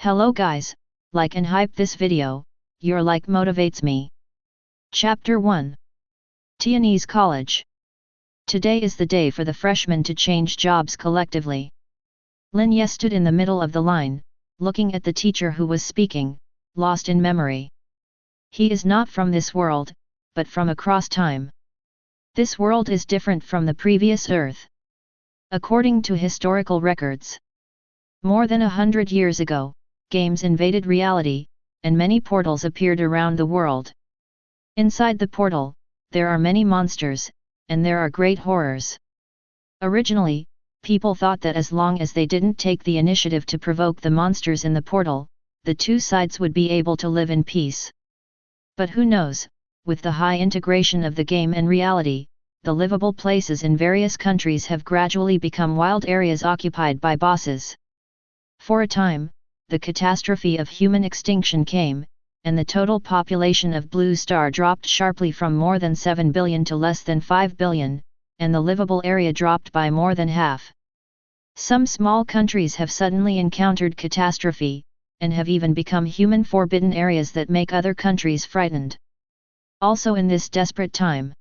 Hello guys, like and hype this video, your like motivates me. Chapter 1. Tianyin's College. Today is the day for the freshmen to change jobs collectively. Lin Ye stood in the middle of the line, looking at the teacher who was speaking, lost in memory. He is not from this world, but from across time. This world is different from the previous Earth. According to historical records, more than 100 years ago, games invaded reality, and many portals appeared around the world. Inside the portal, there are many monsters, and there are great horrors. Originally, people thought that as long as they didn't take the initiative to provoke the monsters in the portal, the two sides would be able to live in peace. But who knows, with the high integration of the game and reality, the livable places in various countries have gradually become wild areas occupied by bosses. For a time, the catastrophe of human extinction came, and the total population of Blue Star dropped sharply from more than 7 billion to less than 5 billion, and the livable area dropped by more than half. Some small countries have suddenly encountered catastrophe, and have even become human forbidden areas that make other countries frightened. Also in this desperate time,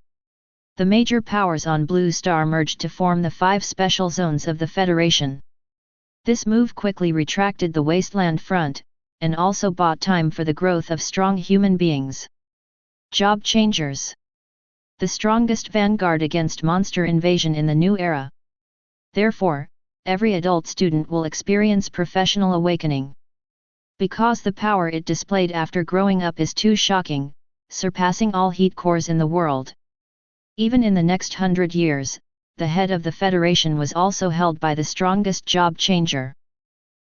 the major powers on Blue Star merged to form the 5 special zones of the Federation. This move quickly retracted the wasteland front, and also bought time for the growth of strong human beings. Job changers. The strongest vanguard against monster invasion in the new era. Therefore, every adult student will experience professional awakening. Because the power it displayed after growing up is too shocking, surpassing all heat cores in the world. Even in the next 100 years, the head of the Federation was also held by the strongest job changer.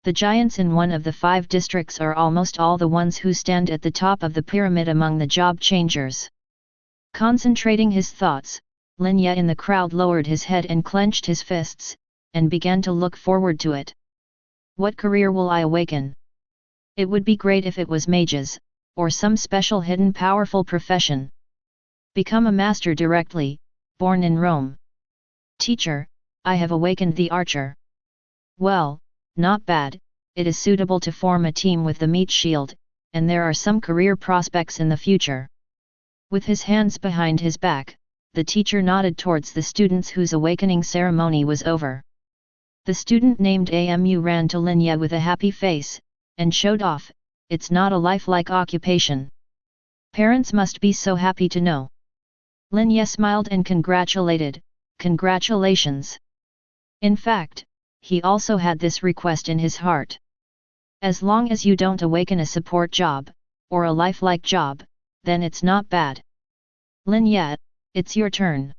The giants in one of the 5 districts are almost all the ones who stand at the top of the pyramid among the job changers. Concentrating his thoughts, Lin Ye in the crowd lowered his head and clenched his fists, and began to look forward to it. What career will I awaken? It would be great if it was mages, or some special hidden powerful profession. Become a master directly, born in Rome. Teacher, I have awakened the archer. Well, not bad, it is suitable to form a team with the meat shield, and there are some career prospects in the future. With his hands behind his back, the teacher nodded towards the students whose awakening ceremony was over. The student named Amu ran to Lin Ye with a happy face, and showed off, it's not a lifelike occupation. Parents must be so happy to know. Lin Ye smiled and congratulated, congratulations. In fact, he also had this request in his heart. As long as you don't awaken a support job, or a lifelike job, then it's not bad. Lin Ye, it's your turn.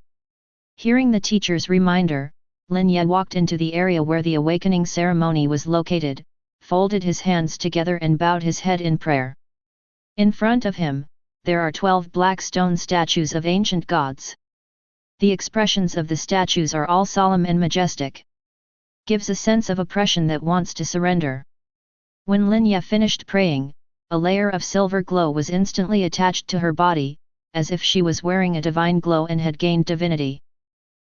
Hearing the teacher's reminder, Lin Ye walked into the area where the awakening ceremony was located, folded his hands together and bowed his head in prayer. In front of him, there are 12 black stone statues of ancient gods. The expressions of the statues are all solemn and majestic. Gives a sense of oppression that wants to surrender. When Lin Ye finished praying, a layer of silver glow was instantly attached to her body, as if she was wearing a divine glow and had gained divinity.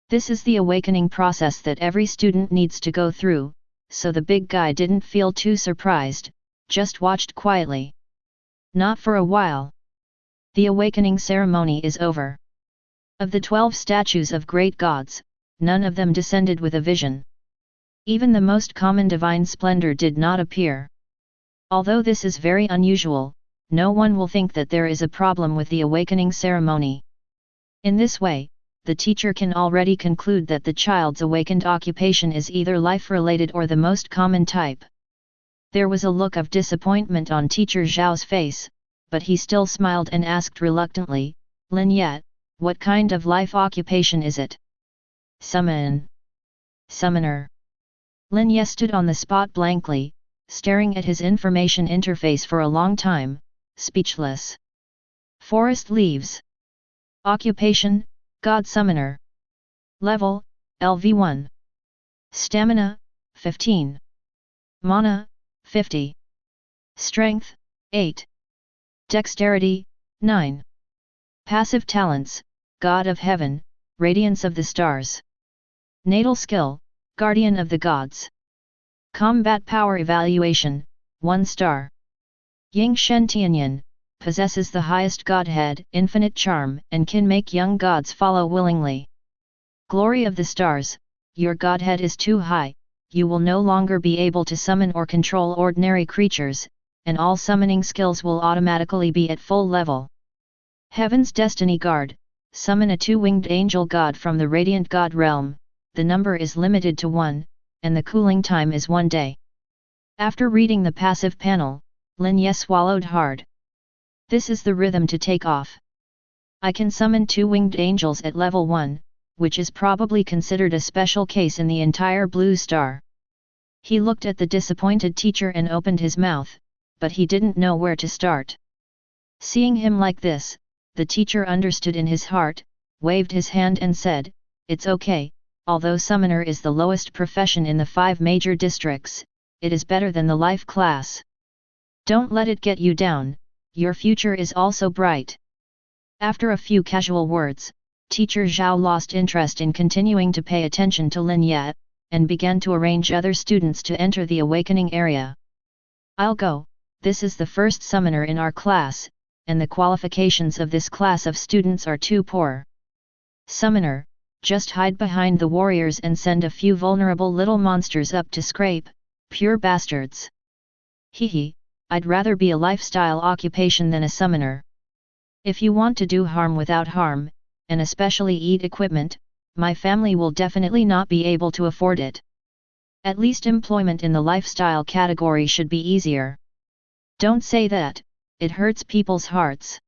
This is the awakening process that every student needs to go through, so the big guy didn't feel too surprised, just watched quietly. Not for a while. The awakening ceremony is over. Of the 12 statues of great gods, none of them descended with a vision. Even the most common divine splendor did not appear. Although this is very unusual, no one will think that there is a problem with the awakening ceremony. In this way, the teacher can already conclude that the child's awakened occupation is either life-related or the most common type. There was a look of disappointment on teacher Zhao's face, but he still smiled and asked reluctantly, Lin Ye, what kind of life occupation is it? Summoner. Lin Ye stood on the spot blankly, staring at his information interface for a long time, speechless. Forest leaves. Occupation, God Summoner. Level, LV1. Stamina, 15. Mana, 50. Strength, 8. Dexterity, 9. Passive talents, God of Heaven, Radiance of the Stars. Natal skill, Guardian of the Gods. Combat power evaluation, 1 star. Ying Shen Tianyin, possesses the highest godhead, infinite charm, and can make young gods follow willingly. Glory of the stars, your godhead is too high, you will no longer be able to summon or control ordinary creatures, and all summoning skills will automatically be at full level. Heaven's Destiny Guard, summon a two-winged angel god from the radiant god realm, the number is limited to 1, and the cooling time is 1 day. After reading the passive panel, Lin Ye swallowed hard. This is the rhythm to take off. I can summon two-winged angels at level 1, which is probably considered a special case in the entire Blue Star. He looked at the disappointed teacher and opened his mouth, but he didn't know where to start. Seeing him like this, the teacher understood in his heart, waved his hand and said, "It's okay, although summoner is the lowest profession in the 5 major districts, it is better than the life class. Don't let it get you down, your future is also bright." After a few casual words, Teacher Zhao lost interest in continuing to pay attention to Lin Ye, and began to arrange other students to enter the awakening area. "I'll go, this is the first summoner in our class, and the qualifications of this class of students are too poor. Summoner, just hide behind the warriors and send a few vulnerable little monsters up to scrape, pure bastards. Hehe, I'd rather be a lifestyle occupation than a summoner. If you want to do harm without harm, and especially eat equipment, my family will definitely not be able to afford it. At least employment in the lifestyle category should be easier. Don't say that, it hurts people's hearts.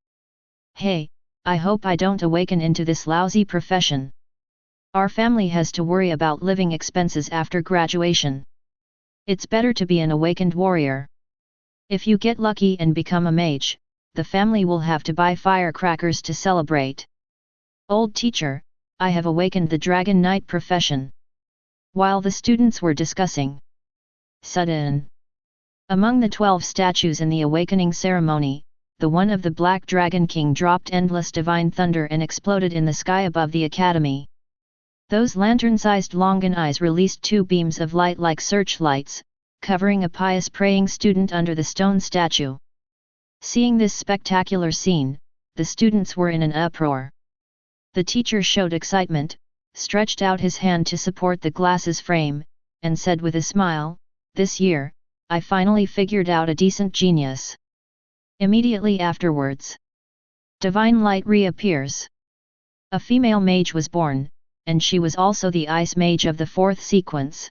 Hey, I hope I don't awaken into this lousy profession. Our family has to worry about living expenses after graduation. It's better to be an awakened warrior. If you get lucky and become a mage, the family will have to buy firecrackers to celebrate. Old teacher, I have awakened the Dragon Knight profession." While the students were discussing, sudden, among the 12 statues in the awakening ceremony, the one of the Black Dragon King dropped endless divine thunder and exploded in the sky above the academy. Those lantern-sized longan eyes released 2 beams of light like searchlights, covering a pious praying student under the stone statue. Seeing this spectacular scene, the students were in an uproar. The teacher showed excitement, stretched out his hand to support the glass's frame, and said with a smile, "This year, I finally figured out a decent genius." Immediately afterwards, divine light reappears. A female mage was born, and she was also the ice mage of the 4th sequence.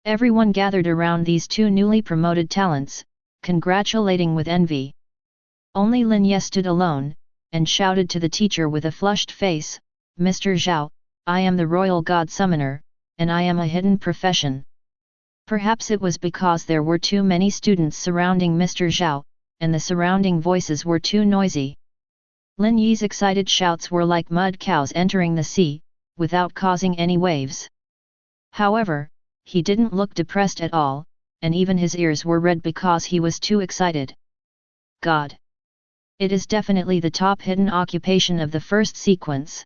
Everyone gathered around these 2 newly promoted talents, congratulating with envy. Only Lin Ye stood alone, and shouted to the teacher with a flushed face, "Mr. Zhao, I am the royal god summoner, and I am a hidden profession." Perhaps it was because there were too many students surrounding Mr. Zhao, and the surrounding voices were too noisy. Lin Yi's excited shouts were like mud cows entering the sea, without causing any waves. However, he didn't look depressed at all, and even his ears were red because he was too excited. God! It is definitely the top hidden occupation of the 1st sequence.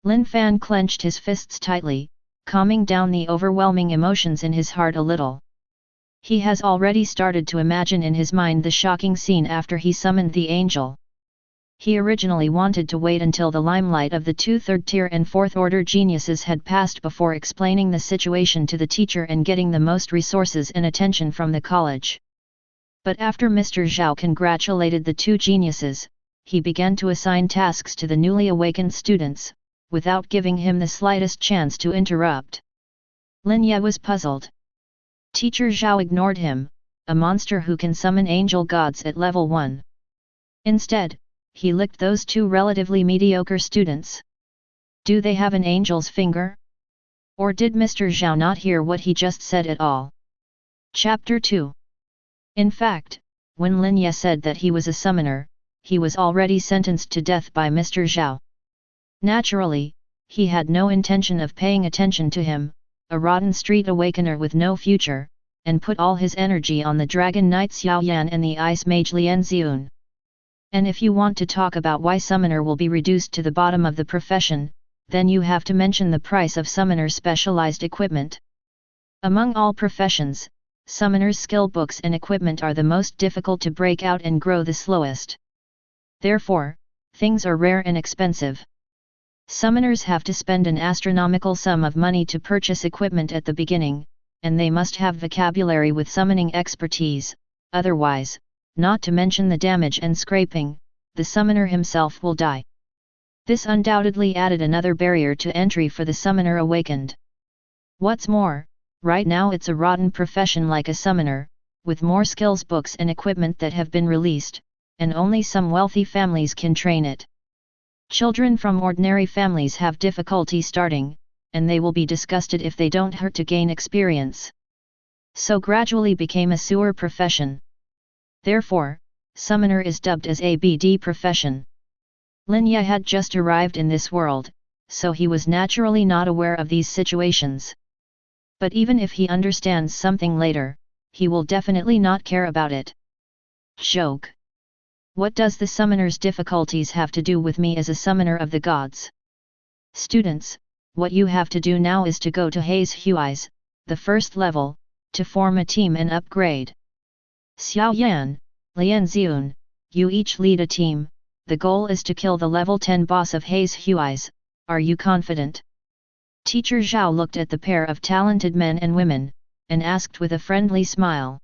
Lin Fan clenched his fists tightly, calming down the overwhelming emotions in his heart a little. He has already started to imagine in his mind the shocking scene after he summoned the angel. He originally wanted to wait until the limelight of the 2 third-tier and 4th-order geniuses had passed before explaining the situation to the teacher and getting the most resources and attention from the college. But after Mr. Zhao congratulated the 2 geniuses, he began to assign tasks to the newly awakened students, without giving him the slightest chance to interrupt. Lin Ye was puzzled. Teacher Zhao ignored him, a monster who can summon angel gods at level 1. Instead, he licked those 2 relatively mediocre students. Do they have an angel's finger? Or did Mr. Zhao not hear what he just said at all? Chapter 2. In fact, when Lin Ye said that he was a summoner, he was already sentenced to death by Mr. Zhao. Naturally, he had no intention of paying attention to him, a rotten street awakener with no future, and put all his energy on the Dragon Knight Xiao Yan and the Ice Mage Lian Xiun. And if you want to talk about why summoner will be reduced to the bottom of the profession, then you have to mention the price of summoner specialized equipment. Among all professions, summoners' skill books and equipment are the most difficult to break out and grow the slowest. Therefore, things are rare and expensive. Summoners have to spend an astronomical sum of money to purchase equipment at the beginning, and they must have vocabulary with summoning expertise, otherwise, not to mention the damage and scraping, the summoner himself will die. This undoubtedly added another barrier to entry for the summoner awakened. What's more, right now it's a rotten profession like a summoner, with more skills books and equipment that have been released, and only some wealthy families can train it. Children from ordinary families have difficulty starting, and they will be disgusted if they don't hurt to gain experience. So gradually became a sewer profession. Therefore, summoner is dubbed as a BD profession. Lin Ye had just arrived in this world, so he was naturally not aware of these situations. But even if he understands something later, he will definitely not care about it. Joke. What does the summoner's difficulties have to do with me as a summoner of the gods? Students, what you have to do now is to go to Haze Hui's, the first level, to form a team and upgrade. Xiao Yan, Lian Ziun, you each lead a team. The goal is to kill the level 10 boss of Haze Hui's. Are you confident? Teacher Zhao looked at the pair of talented men and women, and asked with a friendly smile.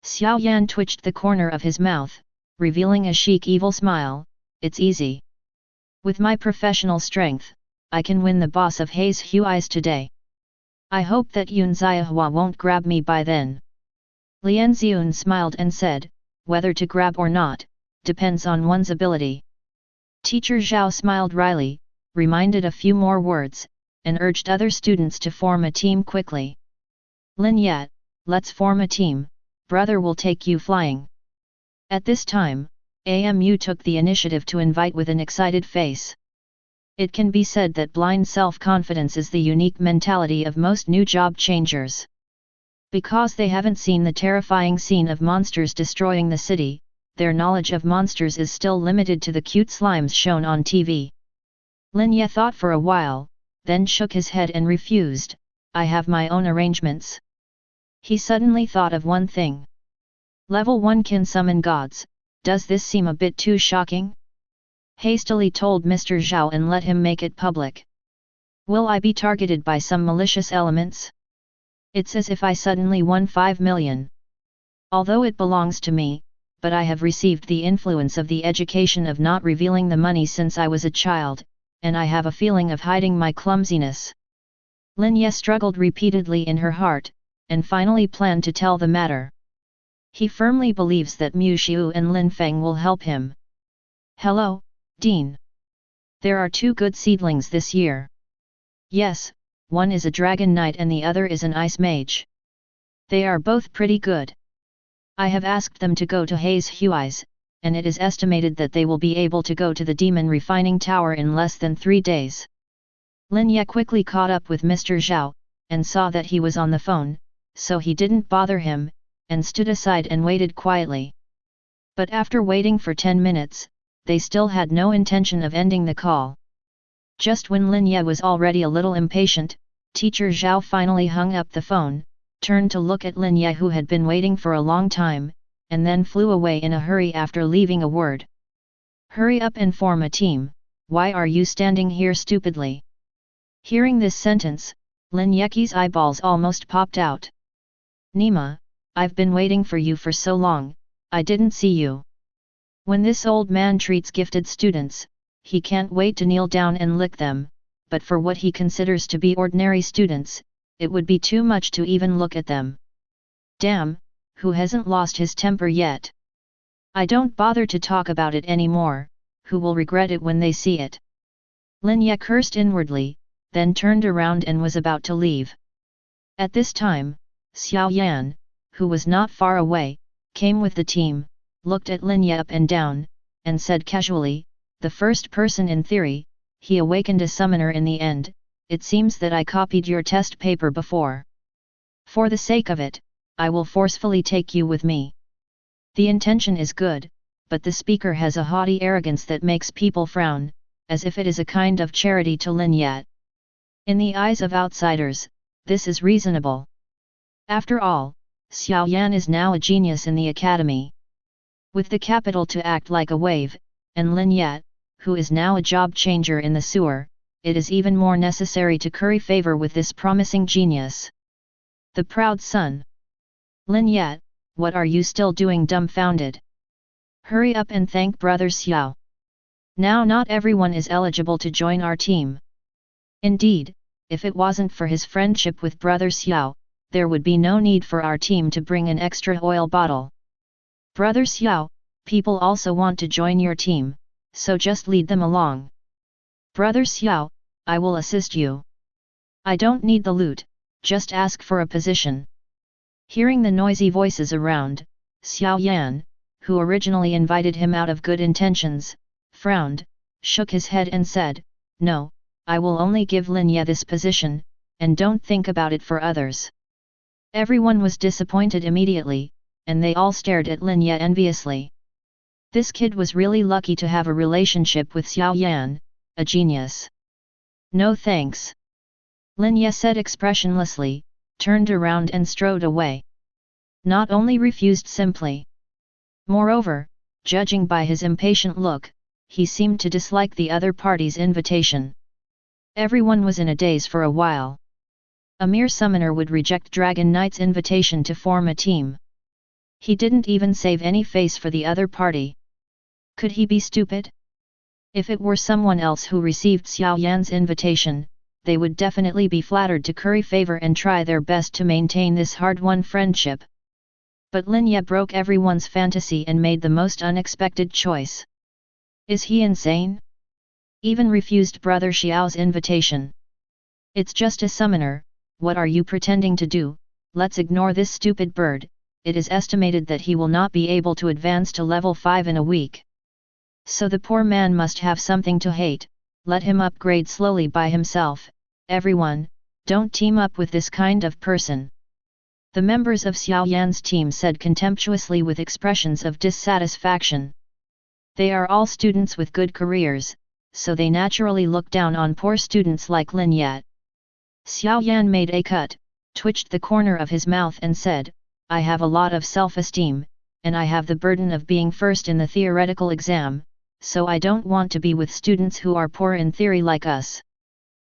Xiao Yan twitched the corner of his mouth, revealing a chic evil smile. It's easy. With my professional strength, I can win the boss of Haze Hui's today. I hope that Yun Ziahua won't grab me by then. Lian Ziun smiled and said, whether to grab or not, depends on one's ability. Teacher Zhao smiled wryly, reminded a few more words, and urged other students to form a team quickly. Lin Ye, let's form a team, brother will take you flying. At this time, AMU took the initiative to invite with an excited face. It can be said that blind self-confidence is the unique mentality of most new job changers. Because they haven't seen the terrifying scene of monsters destroying the city, their knowledge of monsters is still limited to the cute slimes shown on TV. Lin Ye thought for a while, then shook his head and refused, I have my own arrangements. He suddenly thought of one thing. Level 1 can summon gods, does this seem a bit too shocking? Hastily told Mr. Zhao and let him make it public. Will I be targeted by some malicious elements? It's as if I suddenly won 5 million. Although it belongs to me, but I have received the influence of the education of not revealing the money since I was a child, and I have a feeling of hiding my clumsiness. Lin Ye struggled repeatedly in her heart, and finally planned to tell the matter. He firmly believes that Mu Xiu and Lin Feng will help him. Hello, Dean. There are 2 good seedlings this year. Yes, one is a dragon knight and the other is an ice mage. They are both pretty good. I have asked them to go to Haze Hui's, and it is estimated that they will be able to go to the demon refining tower in less than 3 days. Lin Ye quickly caught up with Mr. Zhao, and saw that he was on the phone, so he didn't bother him, and stood aside and waited quietly. But after waiting for 10 minutes, they still had no intention of ending the call. Just when Lin Ye was already a little impatient, Teacher Zhao finally hung up the phone, turned to look at Lin Ye who had been waiting for a long time, and then flew away in a hurry after leaving a word. Hurry up and form a team, why are you standing here stupidly? Hearing this sentence, Lin Ye's eyeballs almost popped out. Nima, I've been waiting for you for so long, I didn't see you. When this old man treats gifted students, he can't wait to kneel down and lick them, but for what he considers to be ordinary students, it would be too much to even look at them. Damn, who hasn't lost his temper yet? I don't bother to talk about it anymore, who will regret it when they see it? Lin Ye cursed inwardly, then turned around and was about to leave. At this time, Xiao Yan, who was not far away, came with the team, looked at Lin Ye up and down, and said casually, the first person in theory, he awakened a summoner in the end, it seems that I copied your test paper before. For the sake of it, I will forcefully take you with me. The intention is good, but the speaker has a haughty arrogance that makes people frown, as if it is a kind of charity to Lin Ye. In the eyes of outsiders, this is reasonable. After all, Xiao Yan is now a genius in the academy. With the capital to act like a wave, and Lin Yat, who is now a job changer in the sewer, it is even more necessary to curry favor with this promising genius. The proud son. Lin Yat, what are you still doing dumbfounded? Hurry up and thank brother Xiao. Now not everyone is eligible to join our team. Indeed, if it wasn't for his friendship with brother Xiao, there would be no need for our team to bring an extra oil bottle. Brother Xiao, people also want to join your team, so just lead them along. Brother Xiao, I will assist you. I don't need the loot, just ask for a position. Hearing the noisy voices around, Xiao Yan, who originally invited him out of good intentions, frowned, shook his head and said, "No, I will only give Lin Ye this position, and don't think about it for others." Everyone was disappointed immediately, and they all stared at Lin Ye enviously. This kid was really lucky to have a relationship with Xiao Yan, a genius. No thanks. Lin Ye said expressionlessly, turned around and strode away. Not only refused simply. Moreover, judging by his impatient look, he seemed to dislike the other party's invitation. Everyone was in a daze for a while. A mere summoner would reject Dragon Knight's invitation to form a team. He didn't even save any face for the other party. Could he be stupid? If it were someone else who received Xiao Yan's invitation, they would definitely be flattered to curry favor and try their best to maintain this hard-won friendship. But Lin Ye broke everyone's fantasy and made the most unexpected choice. Is he insane? Even refused brother Xiao's invitation. It's just a summoner, what are you pretending to do? Let's ignore this stupid bird. It is estimated that he will not be able to advance to level 5 in a week. So the poor man must have something to hate, let him upgrade slowly by himself. Everyone, don't team up with this kind of person. The members of Xiao Yan's team said contemptuously with expressions of dissatisfaction. They are all students with good careers, so they naturally look down on poor students like Lin Yat. Xiao Yan made a cut, twitched the corner of his mouth and said, "I have a lot of self-esteem, and I have the burden of being first in the theoretical exam, so I don't want to be with students who are poor in theory like us."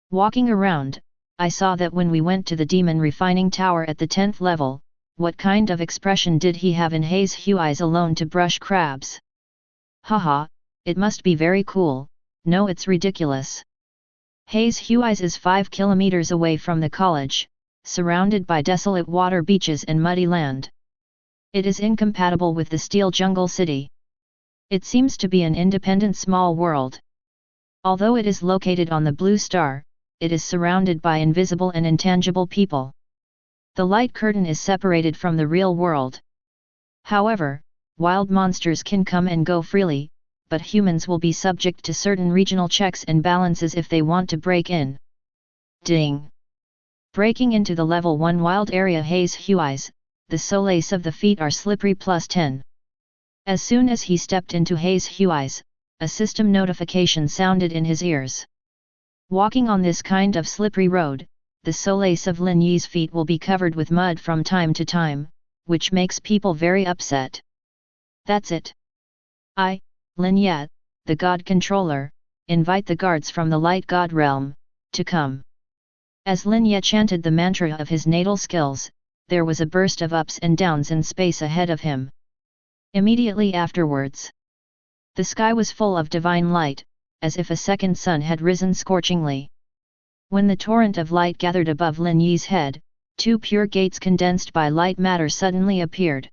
Walking around, I saw that when we went to the demon refining tower at the 10th level, what kind of expression did he have in his eyes alone to brush crabs? Haha, it must be very cool. No, it's ridiculous. Hayes Hui's is 5 kilometers away from the college, surrounded by desolate water beaches and muddy land. It is incompatible with the steel jungle city. It seems to be an independent small world. Although it is located on the Blue Star, it is surrounded by invisible and intangible people. The light curtain is separated from the real world. However, wild monsters can come and go freely, but humans will be subject to certain regional checks and balances if they want to break in. Ding! Breaking into the level 1 wild area Hayes Hui's, the soles of the feet are slippery +10. As soon as he stepped into Hayes Hui's, a system notification sounded in his ears. Walking on this kind of slippery road, the soles of Lin Yi's feet will be covered with mud from time to time, which makes people very upset. That's it. I, Lin Yat, the God Controller, invite the guards from the Light God realm to come. As Lin Ye chanted the mantra of his natal skills, there was a burst of ups and downs in space ahead of him. Immediately afterwards, the sky was full of divine light, as if a second sun had risen scorchingly. When the torrent of light gathered above Lin Yi's head, 2 pure gates condensed by light matter suddenly appeared.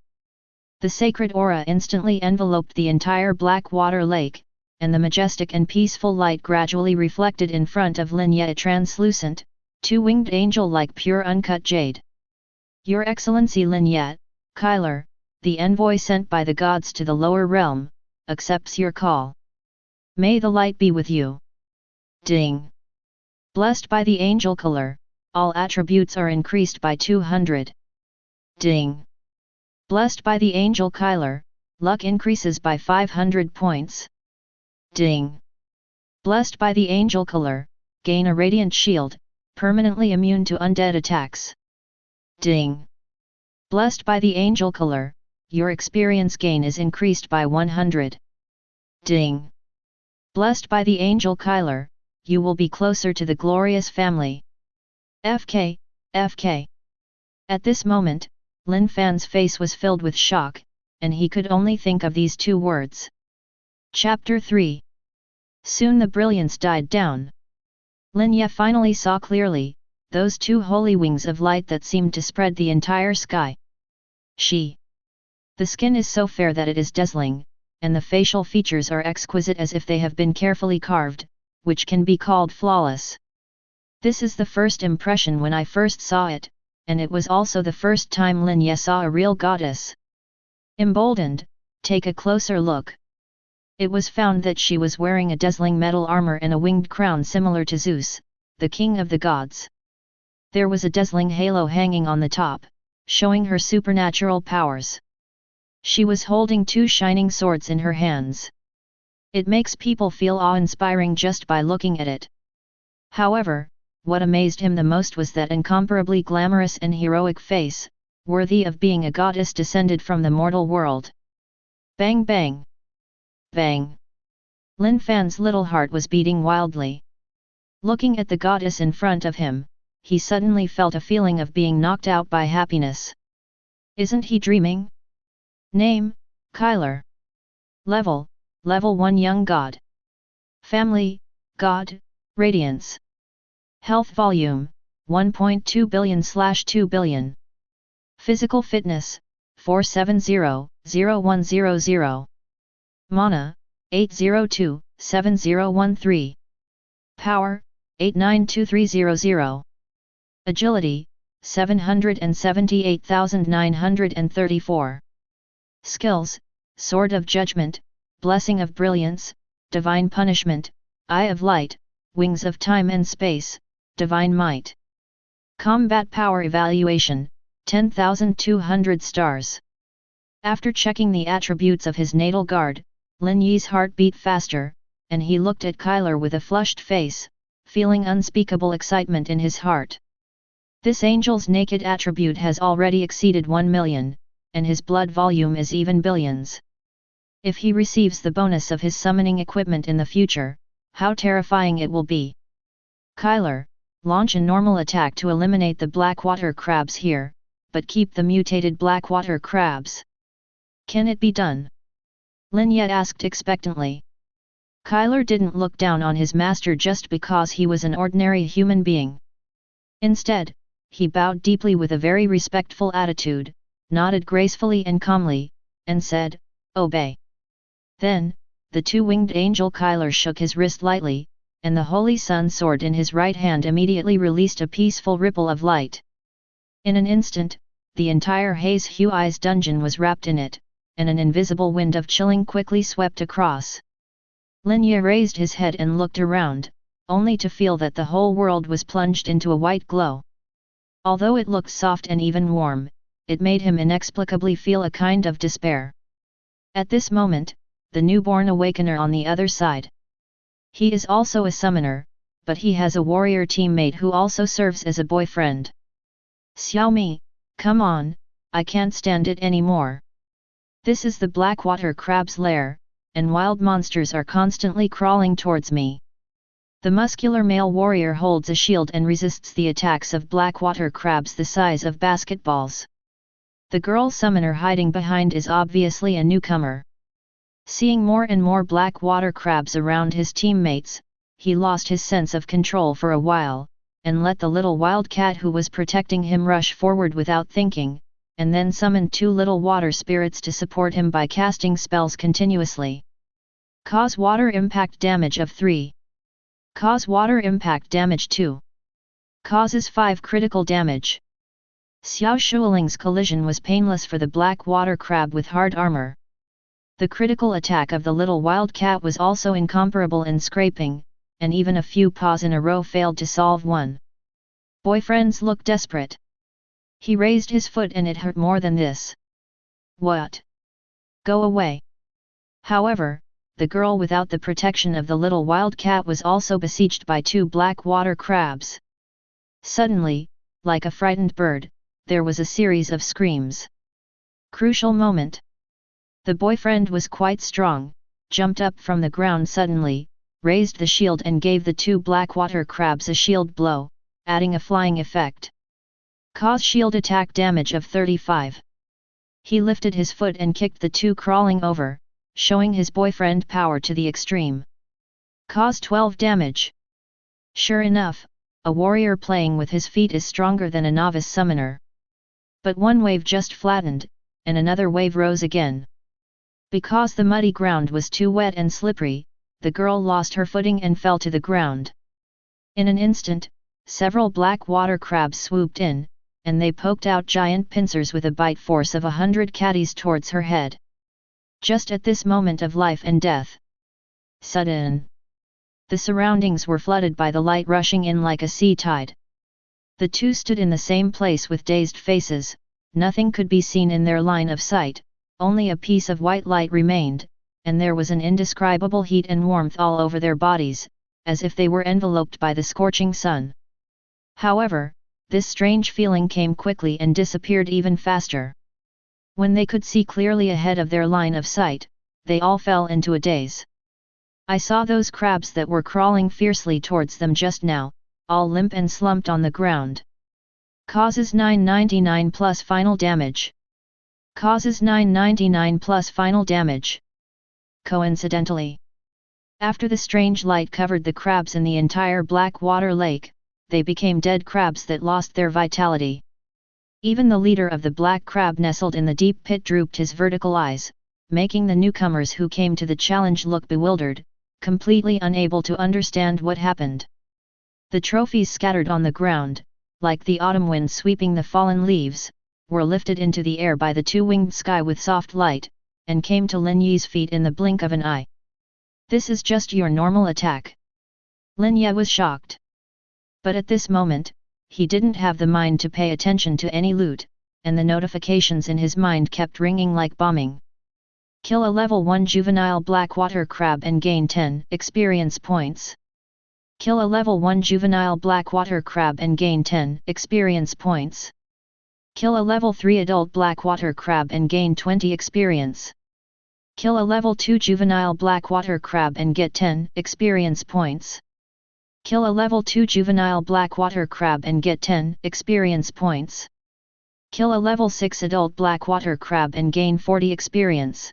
The sacred aura instantly enveloped the entire black water lake, and the majestic and peaceful light gradually reflected in front of Lin Ye a translucent, 2-winged angel like pure uncut jade. Your Excellency Lin Ye, Kyler, the envoy sent by the gods to the lower realm, accepts your call. May the light be with you. Ding! Blessed by the angel color, all attributes are increased by 200. Ding! Blessed by the angel Kyler, luck increases by 500 points. Ding! Blessed by the angel color, gain a radiant shield, permanently immune to undead attacks. Ding! Blessed by the angel color, your experience gain is increased by 100. Ding! Blessed by the angel Kyler, you will be closer to the glorious family. FK, FK. At this moment, Lin Fan's face was filled with shock, and he could only think of these two words. Chapter 3. Soon the brilliance died down. Lin Ye finally saw clearly, those two holy wings of light that seemed to spread the entire sky. The skin is so fair that it is dazzling, and the facial features are exquisite as if they have been carefully carved, which can be called flawless. This is the first impression when I first saw it, and it was also the first time Lin Ye saw a real goddess. Emboldened, take a closer look. It was found that she was wearing a dazzling metal armor and a winged crown similar to Zeus, the king of the gods. There was a dazzling halo hanging on the top, showing her supernatural powers. She was holding two shining swords in her hands. It makes people feel awe-inspiring just by looking at it. However, what amazed him the most was that incomparably glamorous and heroic face, worthy of being a goddess descended from the mortal world. Bang bang! Bang! Lin Fan's little heart was beating wildly. Looking at the goddess in front of him, he suddenly felt a feeling of being knocked out by happiness. Isn't he dreaming? Name, Kyler. Level 1 Young God. Family, God, Radiance. Health volume, 1.2 billion/2 billion. Physical fitness, 470-0100. Mana, 802-7013. Power, 892300. Agility, 778,934. Skills, Sword of Judgment, Blessing of Brilliance, Divine Punishment, Eye of Light, Wings of Time and Space, Divine Might. Combat Power Evaluation, 10,200 stars. After checking the attributes of his natal guard, Lin Yi's heart beat faster, and he looked at Kyler with a flushed face, feeling unspeakable excitement in his heart. This angel's naked attribute has already exceeded 1 million, and his blood volume is even billions. If he receives the bonus of his summoning equipment in the future, how terrifying it will be. Kyler, launch a normal attack to eliminate the blackwater crabs here, but keep the mutated blackwater crabs. Can it be done? Lin Ye asked expectantly. Kyler didn't look down on his master just because he was an ordinary human being. Instead, he bowed deeply with a very respectful attitude, nodded gracefully and calmly, and said, "Obey." Then, the two-winged angel Kyler shook his wrist lightly, and the holy sun sword in his right hand immediately released a peaceful ripple of light. In an instant, the entire Haze Hui's dungeon was wrapped in it, and an invisible wind of chilling quickly swept across. Lin Ye raised his head and looked around, only to feel that the whole world was plunged into a white glow. Although it looked soft and even warm, it made him inexplicably feel a kind of despair. At this moment, the newborn awakener on the other side. He is also a summoner, but he has a warrior teammate who also serves as a boyfriend. Xiaomi, come on, I can't stand it anymore. This is the blackwater crab's lair, and wild monsters are constantly crawling towards me. The muscular male warrior holds a shield and resists the attacks of blackwater crabs the size of basketballs. The girl summoner hiding behind is obviously a newcomer. Seeing more and more blackwater crabs around his teammates, he lost his sense of control for a while, and let the little wildcat who was protecting him rush forward without thinking, and then summoned two little water spirits to support him by casting spells continuously. Cause water impact damage of 3. Cause water impact damage 2. Causes 5 critical damage. Xiao Shuoling's collision was painless for the black water crab with hard armor. The critical attack of the little wildcat was also incomparable in scraping, and even a few paws in a row failed to solve one. Boyfriends look desperate. He raised his foot and it hurt more than this. What? Go away. However, the girl without the protection of the little wildcat was also besieged by 2 black water crabs. Suddenly, like a frightened bird, there was a series of screams. Crucial moment. The boyfriend was quite strong, jumped up from the ground suddenly, raised the shield and gave the two black water crabs a shield blow, adding a flying effect. Cause shield attack damage of 35. He lifted his foot and kicked the two crawling over, showing his boyfriend power to the extreme. Cause 12 damage. Sure enough, a warrior playing with his feet is stronger than a novice summoner. But one wave just flattened, and another wave rose again. Because the muddy ground was too wet and slippery, the girl lost her footing and fell to the ground. In an instant, several black water crabs swooped in, and they poked out giant pincers with a bite force of 100 catties towards her head. Just at this moment of life and death. Sudden. The surroundings were flooded by the light rushing in like a sea tide. The two stood in the same place with dazed faces, nothing could be seen in their line of sight, only a piece of white light remained, and there was an indescribable heat and warmth all over their bodies, as if they were enveloped by the scorching sun. However, this strange feeling came quickly and disappeared even faster. When they could see clearly ahead of their line of sight, they all fell into a daze. I saw those crabs that were crawling fiercely towards them just now, all limp and slumped on the ground. Causes 999 plus final damage. Causes 999 plus final damage. Coincidentally, after the strange light covered the crabs in the entire black water lake, they became dead crabs that lost their vitality. Even the leader of the black crab nestled in the deep pit drooped his vertical eyes, making the newcomers who came to the challenge look bewildered, completely unable to understand what happened. The trophies scattered on the ground, like the autumn wind sweeping the fallen leaves, were lifted into the air by the two-winged sky with soft light, and came to Lin Yi's feet in the blink of an eye. This is just your normal attack. Lin Ye was shocked. But at this moment, he didn't have the mind to pay attention to any loot, and the notifications in his mind kept ringing like bombing. Kill a level 1 juvenile black water crab and gain 10 experience points. Kill a level 1 juvenile black water crab and gain 10 experience points. Kill a level 3 adult black water crab and gain 20 experience. Kill a level 2 juvenile black water crab and get 10 experience points. Kill a level 2 juvenile black water crab and get 10 experience points. Kill a level 6 adult black water crab and gain 40 experience.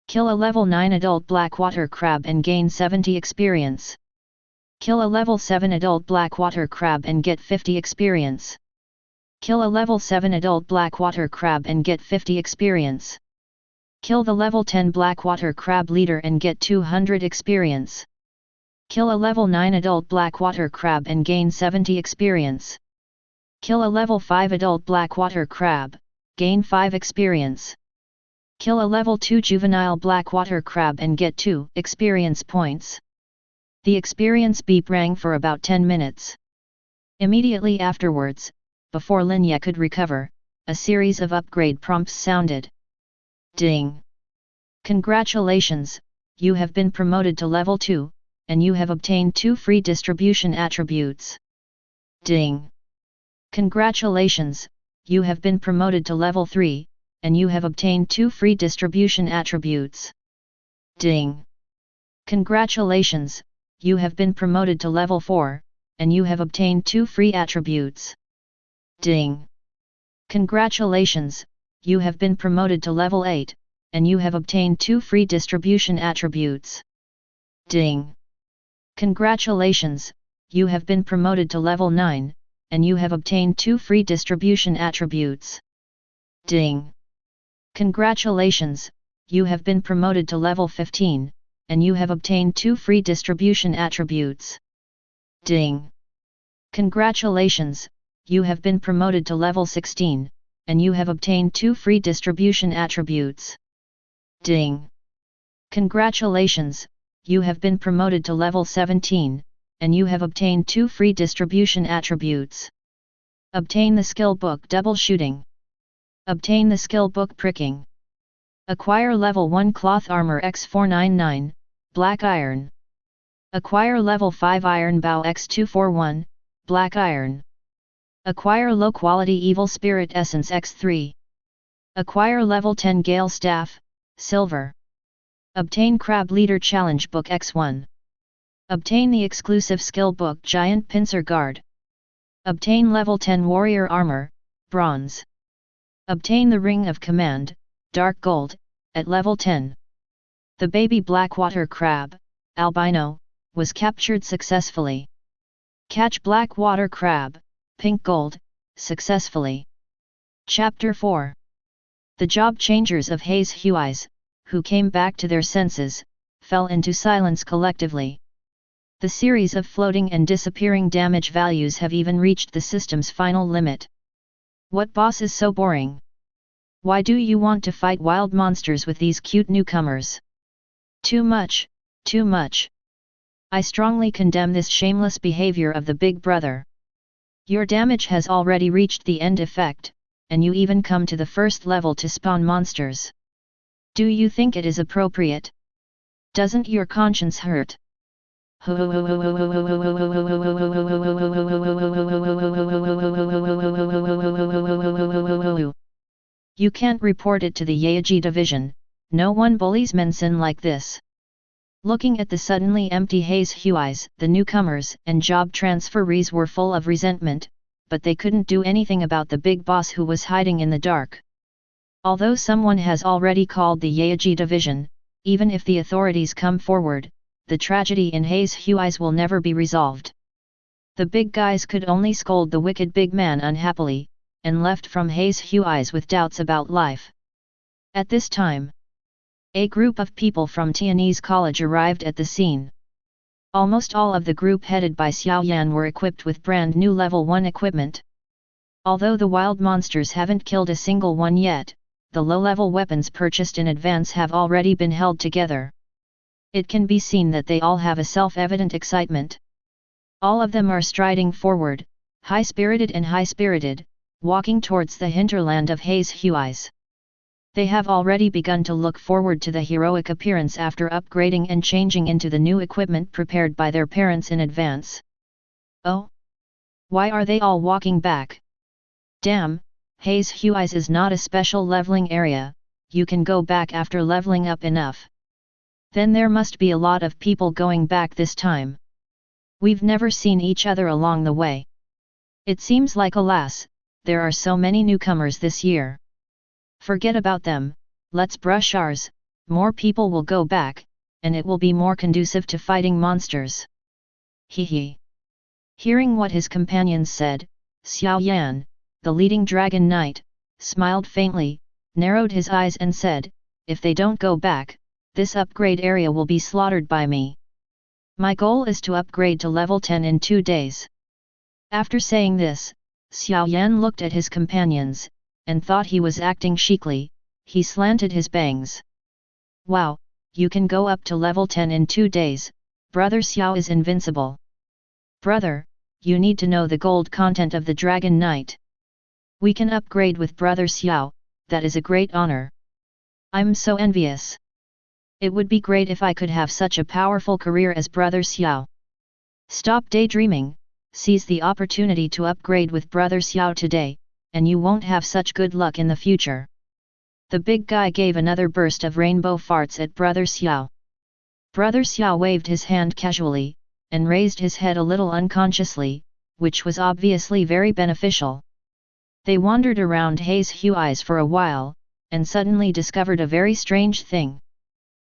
Kill a level 9 adult black water crab and gain 70 experience. Kill a level 7 adult black water crab and get 50 experience. Kill a level 7 adult black water crab and get 50 experience. Kill the level 10 black water crab leader and get 200 experience. Kill a level 9 adult black water crab and gain 70 experience. Kill a level 5 adult black water crab, gain 5 experience. Kill a level 2 juvenile black water crab and get 2 experience points. The experience beep rang for about 10 minutes. Immediately afterwards, before Lin Ye could recover, a series of upgrade prompts sounded. Ding! Congratulations, you have been promoted to level 2, and you have obtained 2 free distribution attributes. Ding! Congratulations, you have been promoted to level 3, and you have obtained 2 free distribution attributes. Ding! Congratulations, you have been promoted to level 4, and you have obtained 2 free attributes. Ding! Congratulations, you have been promoted to level 8, and you have obtained 2 free distribution attributes. Ding! Congratulations, you have been promoted to level 9, and you have obtained 2 free distribution attributes. Ding! Congratulations, you have been promoted to level 15, and you have obtained 2 free distribution attributes. Ding! Congratulations, you have been promoted to level 16, and you have obtained 2 free distribution attributes. Ding! Congratulations, you have been promoted to level 17, and you have obtained 2 free distribution attributes. Obtain the skill book double shooting. Obtain the skill book pricking. Acquire level 1 cloth armor X499, black iron. Acquire level 5 iron bow X241, black iron. Acquire low quality evil spirit essence x3. Acquire level 10 Gale staff, silver. Obtain crab leader challenge book x1. Obtain the exclusive skill book giant pincer guard. Obtain level 10 warrior armor, bronze. Obtain the ring of command, dark gold, at level 10. The baby blackwater crab, albino, was captured successfully. Catch blackwater crab, pink gold, successfully. Chapter 4. The job changers of Haze Hui's, who came back to their senses, fell into silence collectively. The series of floating and disappearing damage values have even reached the system's final limit. What boss is so boring? Why do you want to fight wild monsters with these cute newcomers? Too much, too much. I strongly condemn this shameless behavior of the big brother. Your damage has already reached the end effect, and you even come to the first level to spawn monsters. Do you think it is appropriate? Doesn't your conscience hurt? You can't report it to the Yaji division, no one bullies Mensin like this. Looking at the suddenly empty Haze Hui's, the newcomers and job transferees were full of resentment, but they couldn't do anything about the big boss who was hiding in the dark. Although someone has already called the Yaji division, even if the authorities come forward, the tragedy in Haze Hui's will never be resolved. The big guys could only scold the wicked big man unhappily, and left from Haze Hui's with doubts about life. At this time, a group of people from Tianyin's college arrived at the scene. Almost all of the group headed by Xiao Yan were equipped with brand new level 1 equipment. Although the wild monsters haven't killed a single one yet, the low-level weapons purchased in advance have already been held together. It can be seen that they all have a self-evident excitement. All of them are striding forward, high-spirited and high-spirited, walking towards the hinterland of Haze Hui's. They have already begun to look forward to the heroic appearance after upgrading and changing into the new equipment prepared by their parents in advance. Oh? Why are they all walking back? Damn, Haze Hui's is not a special leveling area, you can go back after leveling up enough. Then there must be a lot of people going back this time. We've never seen each other along the way. It seems like, alas, there are so many newcomers this year. Forget about them, let's brush ours, more people will go back, and it will be more conducive to fighting monsters. Hee. Hearing what his companions said, Xiao Yan, the leading dragon knight, smiled faintly, narrowed his eyes and said, if they don't go back, this upgrade area will be slaughtered by me. My goal is to upgrade to level 10 in 2 days. After saying this, Xiao Yan looked at his companions, and thought he was acting chicly. He slanted his bangs. Wow, you can go up to level 10 in 2 days, brother Xiao is invincible. Brother, you need to know the gold content of the Dragon Knight. We can upgrade with brother Xiao, that is a great honor. I'm so envious. It would be great if I could have such a powerful career as brother Xiao. Stop daydreaming, seize the opportunity to upgrade with brother Xiao today, and you won't have such good luck in the future. The big guy gave another burst of rainbow farts at brother Xiao. Brother Xiao waved his hand casually, and raised his head a little unconsciously, which was obviously very beneficial. They wandered around Haze Hui's for a while, and suddenly discovered a very strange thing.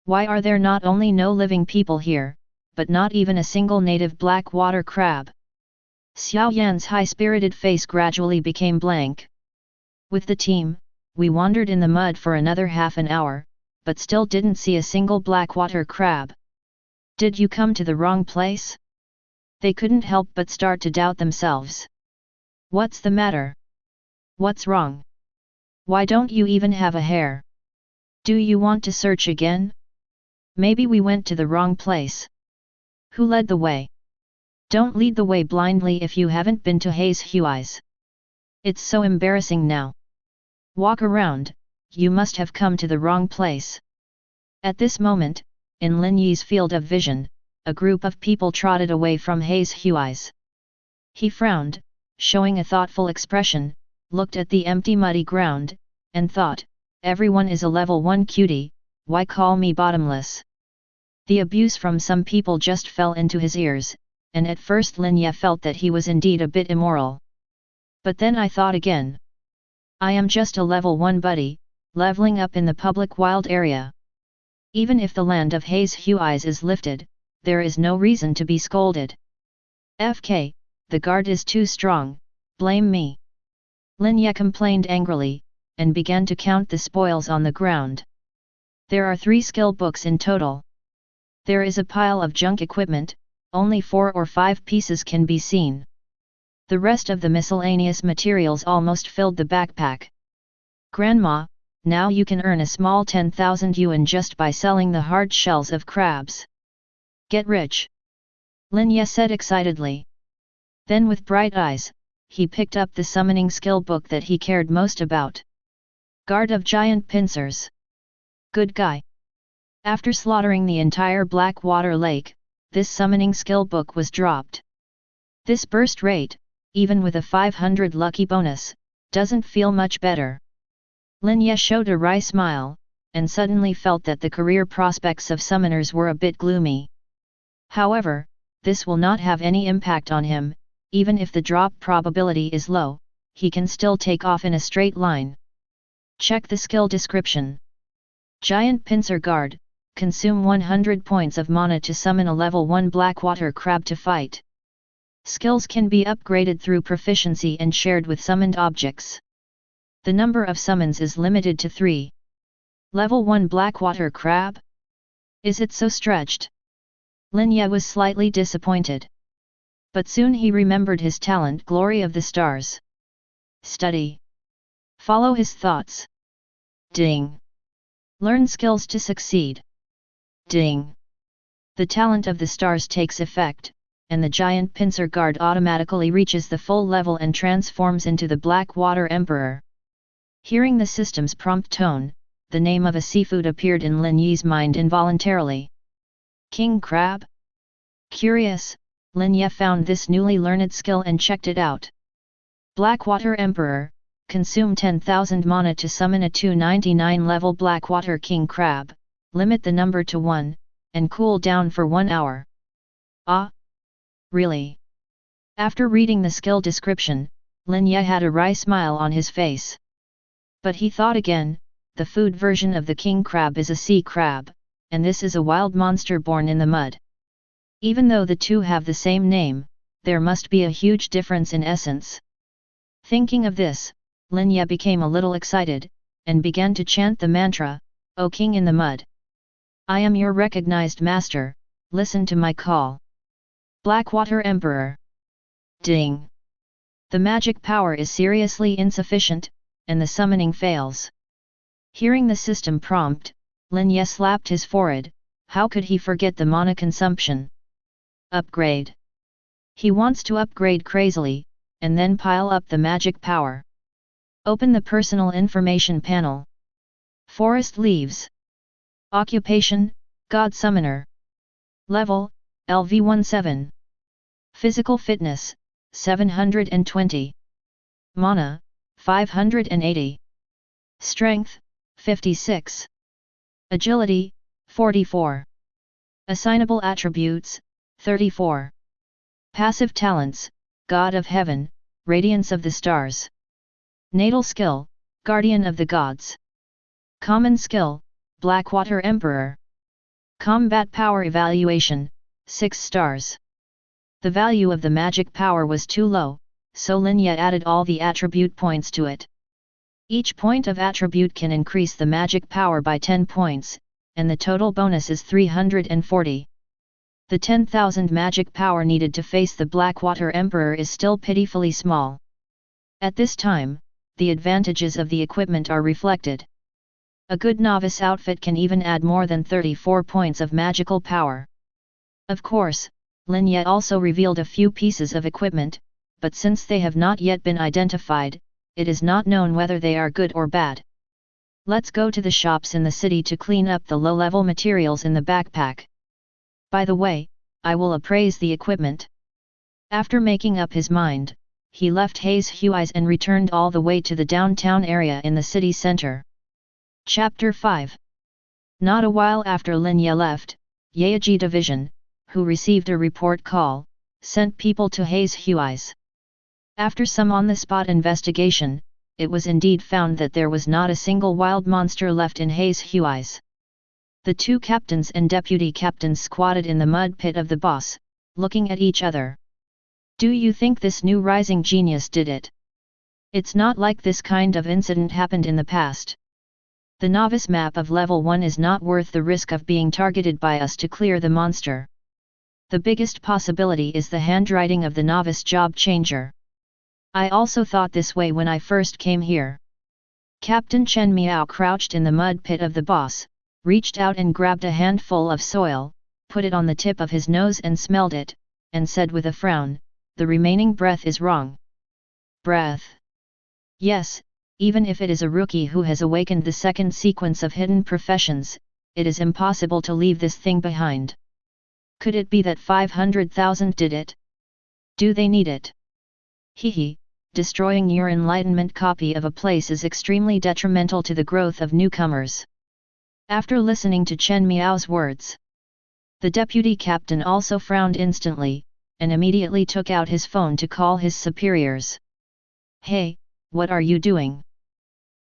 Why are there not only no living people here, but not even a single native black water crab? Xiao Yan's high-spirited face gradually became blank. With the team, we wandered in the mud for another half an hour, but still didn't see a single blackwater crab. Did you come to the wrong place? They couldn't help but start to doubt themselves. What's the matter? What's wrong? Why don't you even have a hair? Do you want to search again? Maybe we went to the wrong place. Who led the way? Don't lead the way blindly if you haven't been to Haze Hui's. It's so embarrassing now. Walk around, you must have come to the wrong place. At this moment, in Lin Yi's field of vision, a group of people trotted away from Haze Hui's. He frowned, showing a thoughtful expression, looked at the empty muddy ground, and thought, everyone is a level 1 cutie, why call me bottomless? The abuse from some people just fell into his ears, and at first Lin Ye felt that he was indeed a bit immoral. But then I thought again. I am just a level 1 buddy, leveling up in the public wild area. Even if the land of Haze Hui's is lifted, there is no reason to be scolded. FK, the guard is too strong, blame me. Lin Ye complained angrily, and began to count the spoils on the ground. There are 3 skill books in total. There is a pile of junk equipment, only 4 or 5 pieces can be seen. The rest of the miscellaneous materials almost filled the backpack. Grandma, now you can earn a small 10,000 yuan just by selling the hard shells of crabs. Get rich! Lin Ye said excitedly. Then with bright eyes, he picked up the summoning skill book that he cared most about. Guard of Giant Pincers. Good guy. After slaughtering the entire Blackwater Lake, this summoning skill book was dropped. This burst rate, even with a 500 lucky bonus, doesn't feel much better. Lin Ye showed a wry smile, and suddenly felt that the career prospects of summoners were a bit gloomy. However, this will not have any impact on him, even if the drop probability is low, he can still take off in a straight line. Check the skill description. Giant Pincer Guard, consume 100 points of mana to summon a level 1 Blackwater Crab to fight. Skills can be upgraded through proficiency and shared with summoned objects. The number of summons is limited to 3. Level 1 Blackwater Crab? Is it so stretched? Lin Ye was slightly disappointed. But soon he remembered his talent Glory of the Stars. Study. Follow his thoughts. Ding. Learn skills to succeed. Ding. The talent of the stars takes effect, and the Giant Pincer Guard automatically reaches the full level and transforms into the Blackwater Emperor. Hearing the system's prompt tone, the name of a seafood appeared in Lin Ye's mind involuntarily. King Crab? Curious, Lin Ye found this newly learned skill and checked it out. Blackwater Emperor, consume 10,000 mana to summon a 299 level Blackwater King Crab, limit the number to 1, and cool down for 1 hour. Ah? Really? After reading the skill description, Lin Ye had a wry smile on his face. But he thought again, the food version of the king crab is a sea crab, and this is a wild monster born in the mud. Even though the two have the same name, there must be a huge difference in essence. Thinking of this, Lin Ye became a little excited, and began to chant the mantra, O King in the Mud. I am your recognized master, listen to my call. Blackwater Emperor. Ding. The magic power is seriously insufficient, and the summoning fails. Hearing the system prompt, Lin Ye slapped his forehead. How could he forget the mana consumption? Upgrade. He wants to upgrade crazily, and then pile up the magic power. Open the personal information panel. Forest leaves. Occupation, God Summoner. Level, LV17. Physical fitness, 720. Mana, 580. Strength, 56. Agility, 44. Assignable attributes, 34. Passive talents, God of Heaven, Radiance of the Stars. Natal skill, Guardian of the Gods. Common skill, Blackwater Emperor. Combat power evaluation, 6 stars. The value of the magic power was too low, so Lin Ye added all the attribute points to it. Each point of attribute can increase the magic power by 10 points, and the total bonus is 340. The 10,000 magic power needed to face the Blackwater Emperor is still pitifully small. At this time, the advantages of the equipment are reflected. A good novice outfit can even add more than 34 points of magical power. Of course, Lin Ye also revealed a few pieces of equipment, but since they have not yet been identified, it is not known whether they are good or bad. Let's go to the shops in the city to clean up the low-level materials in the backpack. By the way, I will appraise the equipment. After making up his mind, he left Hayes Hui's and returned all the way to the downtown area in the city center. Chapter 5. Not a while after Lin Ye left, Yaji Division, who received a report call, sent people to Hayes Hui's. After some on-the-spot investigation, it was indeed found that there was not a single wild monster left in Hayes Hui's. The two captains and deputy captains squatted in the mud pit of the boss, looking at each other. Do you think this new rising genius did it? It's not like this kind of incident happened in the past. The novice map of level 1 is not worth the risk of being targeted by us to clear the monster. The biggest possibility is the handwriting of the novice job changer. I also thought this way when I first came here. Captain Chen Miao crouched in the mud pit of the boss, reached out and grabbed a handful of soil, put it on the tip of his nose and smelled it, and said with a frown, "The remaining breath is wrong." Breath. Yes, even if it is a rookie who has awakened the second sequence of hidden professions, it is impossible to leave this thing behind. Could it be that 500,000 did it? Do they need it? Hehe, destroying your enlightenment copy of a place is extremely detrimental to the growth of newcomers. After listening to Chen Miao's words, the deputy captain also frowned instantly, and immediately took out his phone to call his superiors. Hey, what are you doing?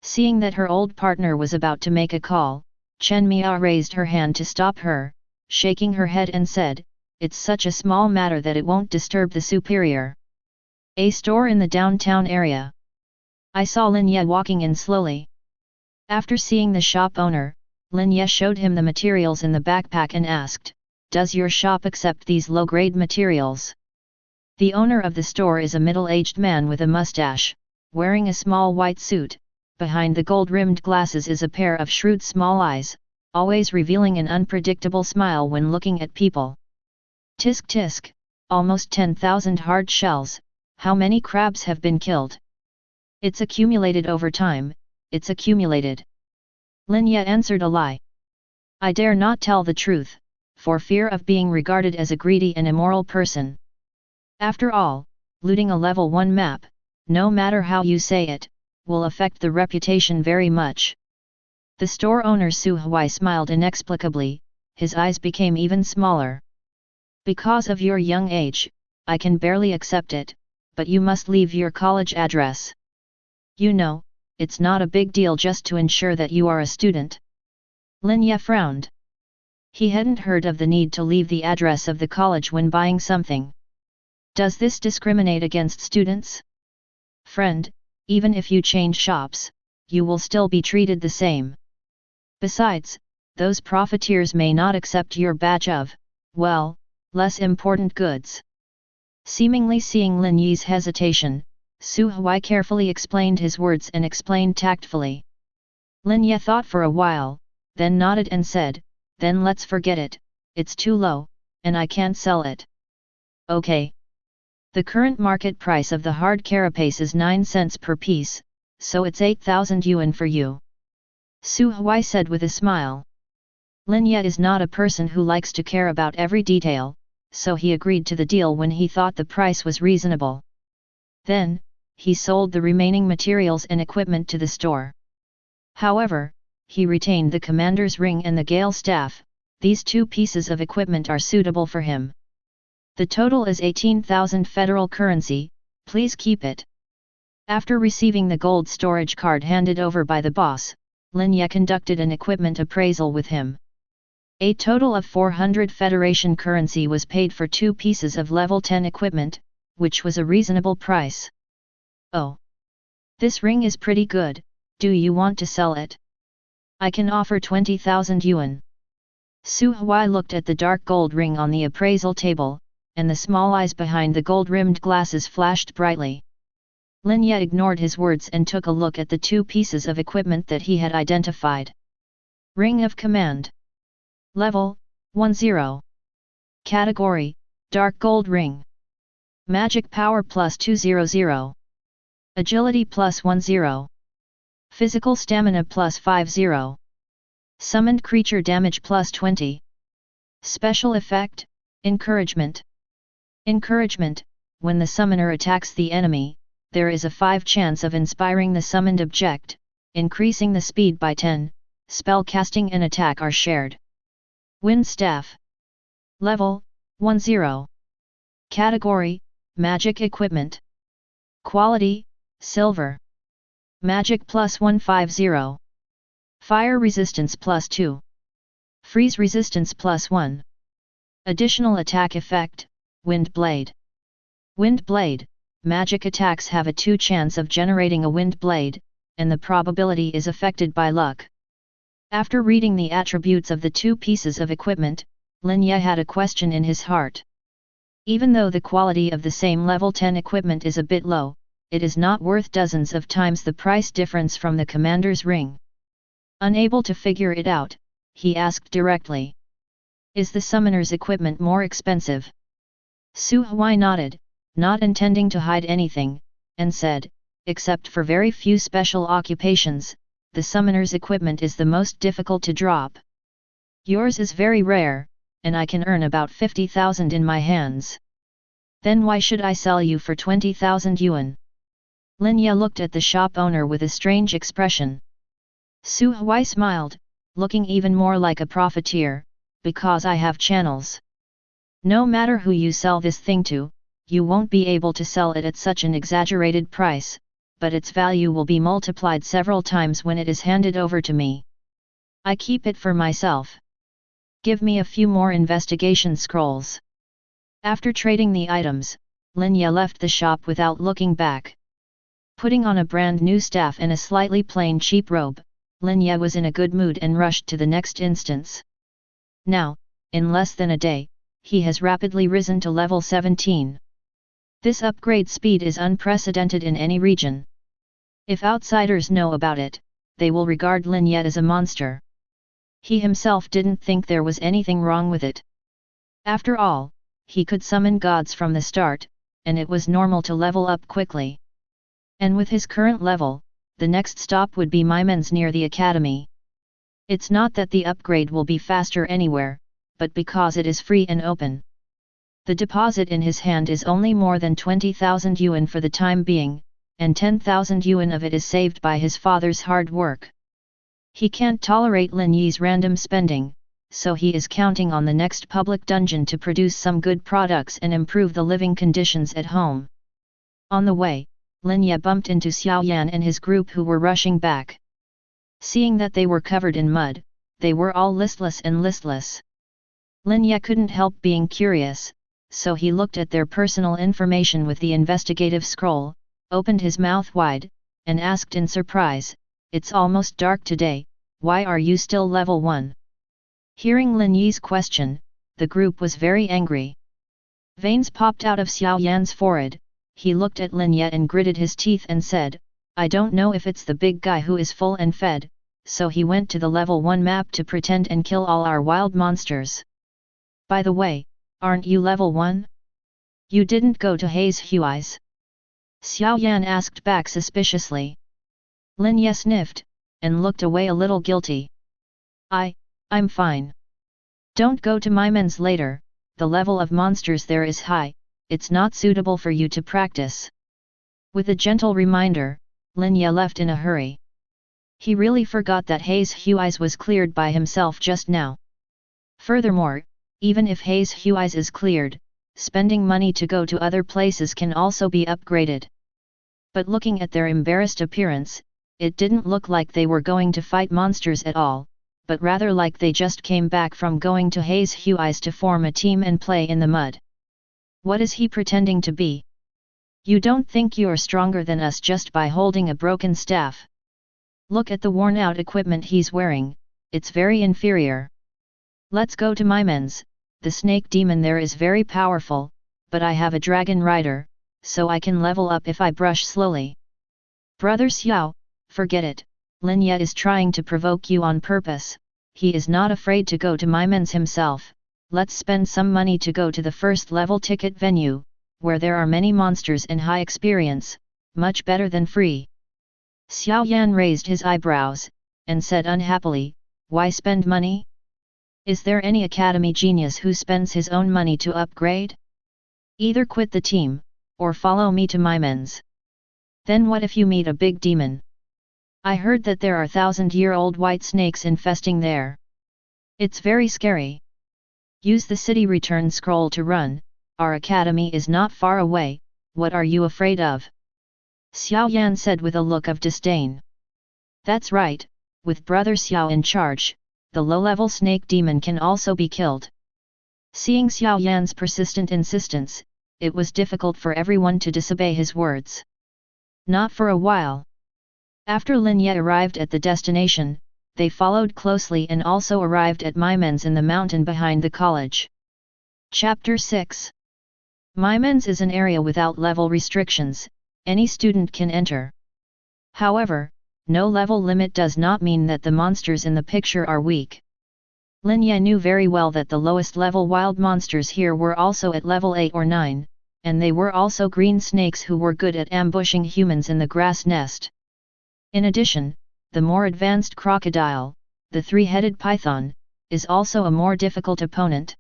Seeing that her old partner was about to make a call, Chen Miao raised her hand to stop her, shaking her head and said, "It's such a small matter that it won't disturb the superior." A store in the downtown area. I saw Lin Ye walking in slowly. After seeing the shop owner, Lin Ye showed him the materials in the backpack and asked, "Does your shop accept these low-grade materials?" The owner of the store is a middle-aged man with a mustache, wearing a small white suit. Behind the gold-rimmed glasses is a pair of shrewd small eyes, always revealing an unpredictable smile when looking at people. Tisk tisk, almost 10,000 hard shells. How many crabs have been killed? It's accumulated over time, it's accumulated. Lin Ye answered a lie. I dare not tell the truth, for fear of being regarded as a greedy and immoral person. After all, looting a level 1 map, no matter how you say it, will affect the reputation very much. The store owner Su Hui smiled inexplicably, his eyes became even smaller. Because of your young age, I can barely accept it, but you must leave your college address. You know, it's not a big deal just to ensure that you are a student. Lin Ye frowned. He hadn't heard of the need to leave the address of the college when buying something. Does this discriminate against students? Friend, even if you change shops, you will still be treated the same. Besides, those profiteers may not accept your batch of, well, less important goods. Seemingly seeing Lin Ye's hesitation, Su Hui carefully explained his words and explained tactfully. Lin Ye thought for a while, then nodded and said, "Then let's forget it, it's too low, and I can't sell it." Okay. The current market price of the hard carapace is 9 cents per piece, so it's 8,000 yuan for you. Su Hui said with a smile. Lin Ye is not a person who likes to care about every detail, so he agreed to the deal when he thought the price was reasonable. Then, he sold the remaining materials and equipment to the store. However, he retained the commander's ring and the Gale staff. These two pieces of equipment are suitable for him. The total is 18,000 federal currency, please keep it. After receiving the gold storage card handed over by the boss, Lin Ye conducted an equipment appraisal with him. A total of 400 Federation currency was paid for 2 pieces of level 10 equipment, which was a reasonable price. Oh! This ring is pretty good, do you want to sell it? I can offer 20,000 yuan. Su Hui looked at the dark gold ring on the appraisal table, and the small eyes behind the gold-rimmed glasses flashed brightly. Lin Ye ignored his words and took a look at the 2 pieces of equipment that he had identified. Ring of Command. Level, 10. Category, Dark Gold Ring. Magic Power plus 200. Agility plus 10. Physical Stamina plus 50. Summoned Creature Damage plus 20. Special Effect, Encouragement. Encouragement, when the summoner attacks the enemy, there is a 5 chance of inspiring the summoned object, increasing the speed by 10, spell casting and attack are shared. Wind Staff. Level, 10. Category, Magic Equipment. Quality, Silver. Magic plus 150. Fire Resistance plus 2. Freeze Resistance plus 1. Additional attack effect, Wind Blade. Wind Blade, magic attacks have a 2 chance of generating a wind blade, and the probability is affected by luck. After reading the attributes of the 2 pieces of equipment, Lin Ye had a question in his heart. Even though the quality of the same level 10 equipment is a bit low, it is not worth dozens of times the price difference from the commander's ring. Unable to figure it out, he asked directly. Is the summoner's equipment more expensive? Su Huai nodded, not intending to hide anything, and said, except for very few special occupations, the summoner's equipment is the most difficult to drop. Yours is very rare, and I can earn about 50,000 in my hands. Then why should I sell you for 20,000 yuan? Lin Ye looked at the shop owner with a strange expression. Su Huai smiled, looking even more like a profiteer, because I have channels. No matter who you sell this thing to, you won't be able to sell it at such an exaggerated price, but its value will be multiplied several times when it is handed over to me. I keep it for myself. Give me a few more investigation scrolls. After trading the items, Lin Ye left the shop without looking back. Putting on a brand new staff and a slightly plain cheap robe, Lin Ye was in a good mood and rushed to the next instance. Now, in less than a day, he has rapidly risen to level 17. This upgrade speed is unprecedented in any region. If outsiders know about it, they will regard Lin Ye as a monster. He himself didn't think there was anything wrong with it. After all, he could summon gods from the start, and it was normal to level up quickly. And with his current level, the next stop would be Mimen's near the academy. It's not that the upgrade will be faster anywhere, but because it is free and open. The deposit in his hand is only more than 20,000 yuan for the time being, and 10,000 yuan of it is saved by his father's hard work. He can't tolerate Lin Yi's random spending, so he is counting on the next public dungeon to produce some good products and improve the living conditions at home. On the way, Lin Ye bumped into Xiao Yan and his group who were rushing back. Seeing that they were covered in mud, they were all listless. Lin Ye couldn't help being curious, so he looked at their personal information with the investigative scroll, opened his mouth wide, and asked in surprise, "It's almost dark today, why are you still level 1? Hearing Lin Yi's question, the group was very angry. Veins popped out of Xiao Yan's forehead, he looked at Lin Ye and gritted his teeth and said, "I don't know if it's the big guy who is full and fed, so he went to the level 1 map to pretend and kill all our wild monsters. By the way, aren't you level 1? You didn't go to Haze Huai's?" Xiao Yan asked back suspiciously. Lin Ye sniffed, and looked away a little guilty. I'm fine. Don't go to Mimen's later, the level of monsters there is high, it's not suitable for you to practice. With a gentle reminder, Lin Ye left in a hurry. He really forgot that Haze Huai's was cleared by himself just now. Furthermore, even if Haze Huai's is cleared, spending money to go to other places can also be upgraded. But looking at their embarrassed appearance, it didn't look like they were going to fight monsters at all, but rather like they just came back from going to Haze Huai's to form a team and play in the mud. What is he pretending to be? You don't think you're stronger than us just by holding a broken staff? Look at the worn-out equipment he's wearing, it's very inferior. Let's go to Mimen's, the snake demon there is very powerful, but I have a dragon rider, so I can level up if I brush slowly. Brother Xiao, forget it, Lin Ye is trying to provoke you on purpose, he is not afraid to go to Mimen's himself, let's spend some money to go to the first level ticket venue, where there are many monsters and high experience, much better than free. Xiao Yan raised his eyebrows, and said unhappily, why spend money? Is there any academy genius who spends his own money to upgrade? Either quit the team, or follow me to Mimen's. Then what if you meet a big demon? I heard that there are 1,000-year-old white snakes infesting there. It's very scary. Use the city return scroll to run, our academy is not far away, what are you afraid of? Xiao Yan said with a look of disdain. That's right, with Brother Xiao in charge, the low-level snake demon can also be killed. Seeing Xiao Yan's persistent insistence, it was difficult for everyone to disobey his words. Not for a while. After Lin Ye arrived at the destination, they followed closely and also arrived at Maimen's in the mountain behind the college. Chapter 6. Maimen's is an area without level restrictions, any student can enter. However, no level limit does not mean that the monsters in the picture are weak. Lin Ye knew very well that the lowest level wild monsters here were also at level 8 or 9, and they were also green snakes who were good at ambushing humans in the grass nest. In addition, the more advanced crocodile, the three-headed python, is also a more difficult opponent.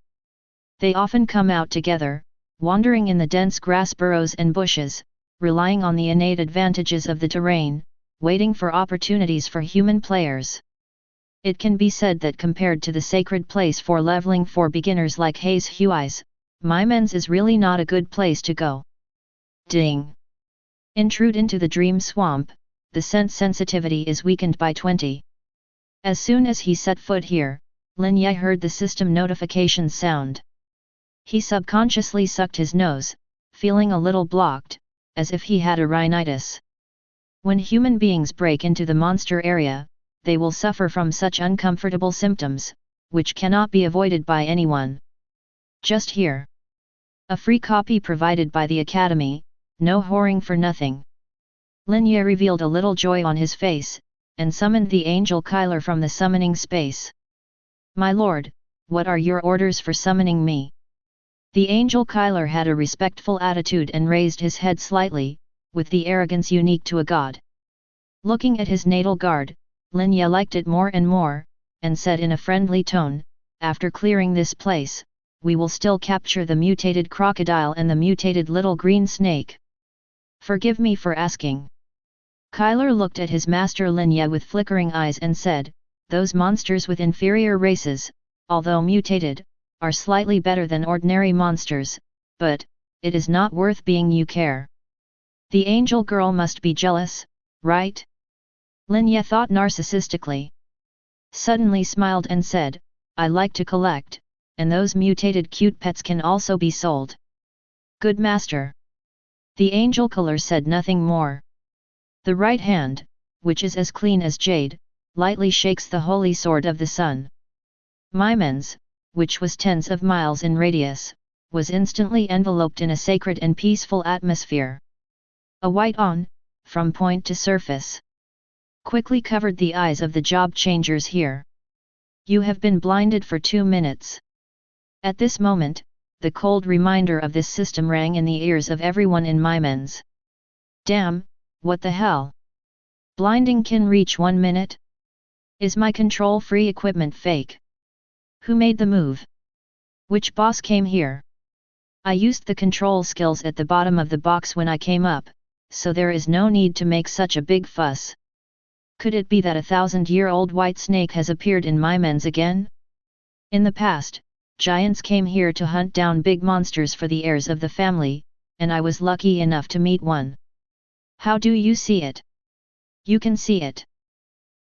They often come out together, wandering in the dense grass burrows and bushes, relying on the innate advantages of the terrain, waiting for opportunities for human players. It can be said that compared to the sacred place for leveling for beginners like Hayes Hui's, Maimen's is really not a good place to go. Ding! Intrude into the dream swamp, the sense sensitivity is weakened by 20. As soon as he set foot here, Lin Ye heard the system notification sound. He subconsciously sucked his nose, feeling a little blocked, as if he had a rhinitis. When human beings break into the monster area, they will suffer from such uncomfortable symptoms, which cannot be avoided by anyone. Just here. A free copy provided by the Academy, no whoring for nothing. Lin Ye revealed a little joy on his face, and summoned the angel Kyler from the summoning space. My lord, what are your orders for summoning me? The angel Kyler had a respectful attitude and raised his head slightly, with the arrogance unique to a god. Looking at his natal guard, Lin Ye liked it more and more, and said in a friendly tone, after clearing this place, we will still capture the mutated crocodile and the mutated little green snake. Forgive me for asking. Kyler looked at his master Lin Ye with flickering eyes and said, those monsters with inferior races, although mutated, are slightly better than ordinary monsters, but, it is not worth being you care. The angel girl must be jealous, right? Lin Ye thought narcissistically. Suddenly smiled and said, I like to collect, and those mutated cute pets can also be sold. Good master. The angel killer said nothing more. The right hand, which is as clean as jade, lightly shakes the holy sword of the sun. Maimen's, which was tens of miles in radius, was instantly enveloped in a sacred and peaceful atmosphere. A white on, from point to surface, quickly covered the eyes of the job changers here. You have been blinded for 2 minutes. At this moment, the cold reminder of this system rang in the ears of everyone in Maimen's. Damn, what the hell? Blinding can reach 1 minute? Is my control-free equipment fake? Who made the move? Which boss came here? I used the control skills at the bottom of the box when I came up, so there is no need to make such a big fuss. Could it be that a 1,000-year-old white snake has appeared in Maimen's again? In the past, giants came here to hunt down big monsters for the heirs of the family, and I was lucky enough to meet one. How do you see it? You can see it.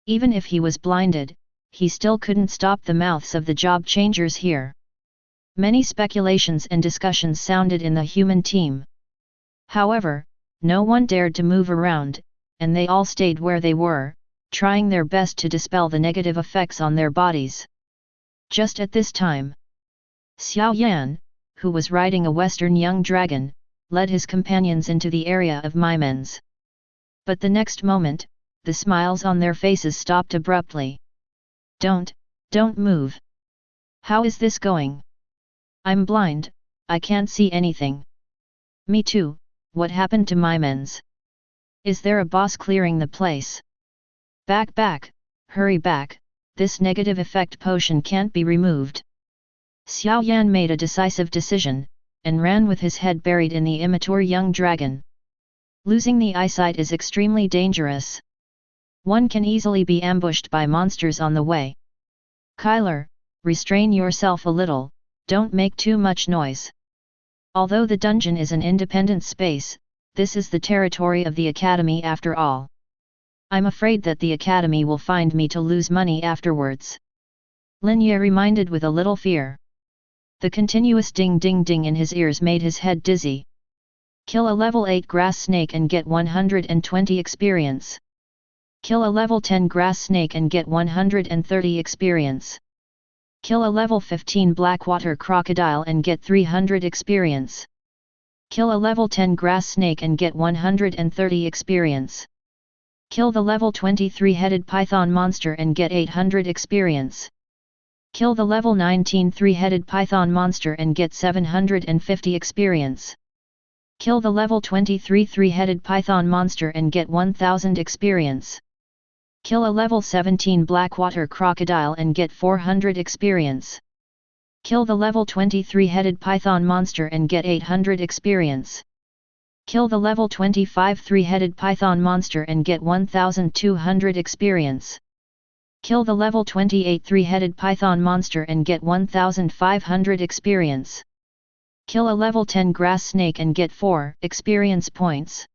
Even if he was blinded, he still couldn't stop the mouths of the job changers here. Many speculations and discussions sounded in the human team. However, no one dared to move around, and they all stayed where they were, trying their best to dispel the negative effects on their bodies. Just at this time, Xiao Yan, who was riding a western young dragon, led his companions into the area of Maimen's. But the next moment, the smiles on their faces stopped abruptly. Don't move. How is this going? I'm blind, I can't see anything. Me too, what happened to Maimen's? Is there a boss clearing the place? Back, hurry back, this negative effect potion can't be removed. Xiao Yan made a decisive decision, and ran with his head buried in the immature young dragon. Losing the eyesight is extremely dangerous. One can easily be ambushed by monsters on the way. Kyler, restrain yourself a little, don't make too much noise. Although the dungeon is an independent space, this is the territory of the academy after all. I'm afraid that the academy will find me to lose money afterwards. Lin Ye reminded with a little fear. The continuous ding ding ding in his ears made his head dizzy. Kill a level 8 grass snake and get 120 experience. Kill a level 10 grass snake and get 130 experience. Kill a level 15 blackwater crocodile and get 300 experience. Kill a level 10 grass snake and get 130 experience. Kill the level 23 headed python monster and get 800 experience. Kill the level 19 3-headed python monster and get 750 experience. Kill the level 23 3-headed python monster and get 1000 experience. Kill a level 17 blackwater crocodile and get 400 experience. Kill the level 23 headed python monster and get 800 experience. Kill the level 25 3-headed python monster and get 1200 experience. Kill the level 28 3-headed python monster and get 1500 experience. Kill a level 10 grass snake and get 4 experience points.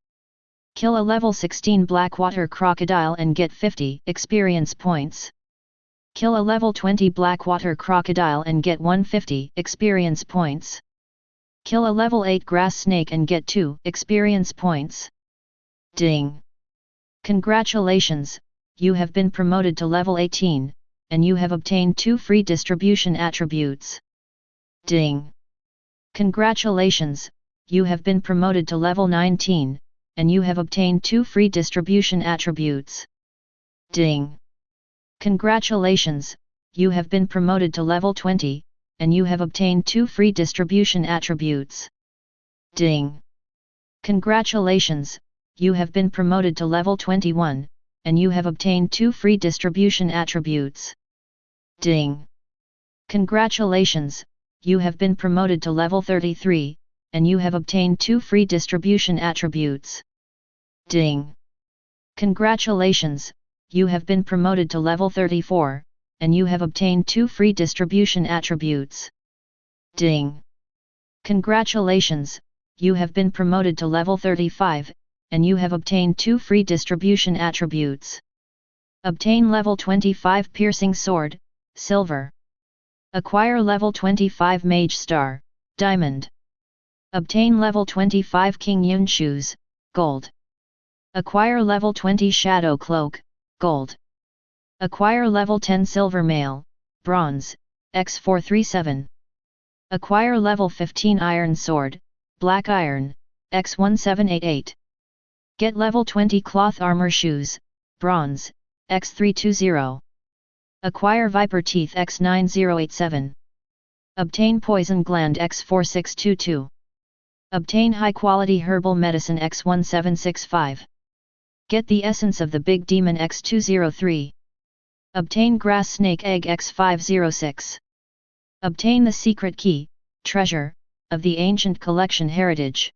Kill a level 16 blackwater crocodile and get 50 experience points. Kill a level 20 blackwater crocodile and get 150 experience points. Kill a level 8 grass snake and get 2 experience points. Ding! Congratulations, you have been promoted to level 18, and you have obtained 2 free distribution attributes. Ding! Congratulations, you have been promoted to level 19, and you have obtained 2 free distribution attributes. Ding! Congratulations, you have been promoted to level 20, and you have obtained 2 free distribution attributes. Ding! Congratulations, you have been promoted to level 21, and you have obtained 2 free distribution attributes. Ding! Congratulations, you have been promoted to level 33, and you have obtained 2 free distribution attributes. Ding! Congratulations, you have been promoted to level 34, and you have obtained 2 free distribution attributes. Ding! Congratulations, you have been promoted to level 35, and you have obtained 2 free distribution attributes. Obtain level 25 piercing sword, silver. Acquire level 25 mage star, diamond. Obtain level 25 King Yun shoes, gold. Acquire level 20 shadow cloak, gold. Acquire level 10 silver mail, bronze, X437. Acquire level 15 iron sword, black iron, X1788. Get level 20 cloth armor shoes, bronze, X320. Acquire viper teeth X9087. Obtain poison gland X4622. Obtain high-quality herbal medicine X1765. Get the essence of the big demon X203. Obtain grass snake egg X506. Obtain the secret key, treasure, of the ancient collection heritage.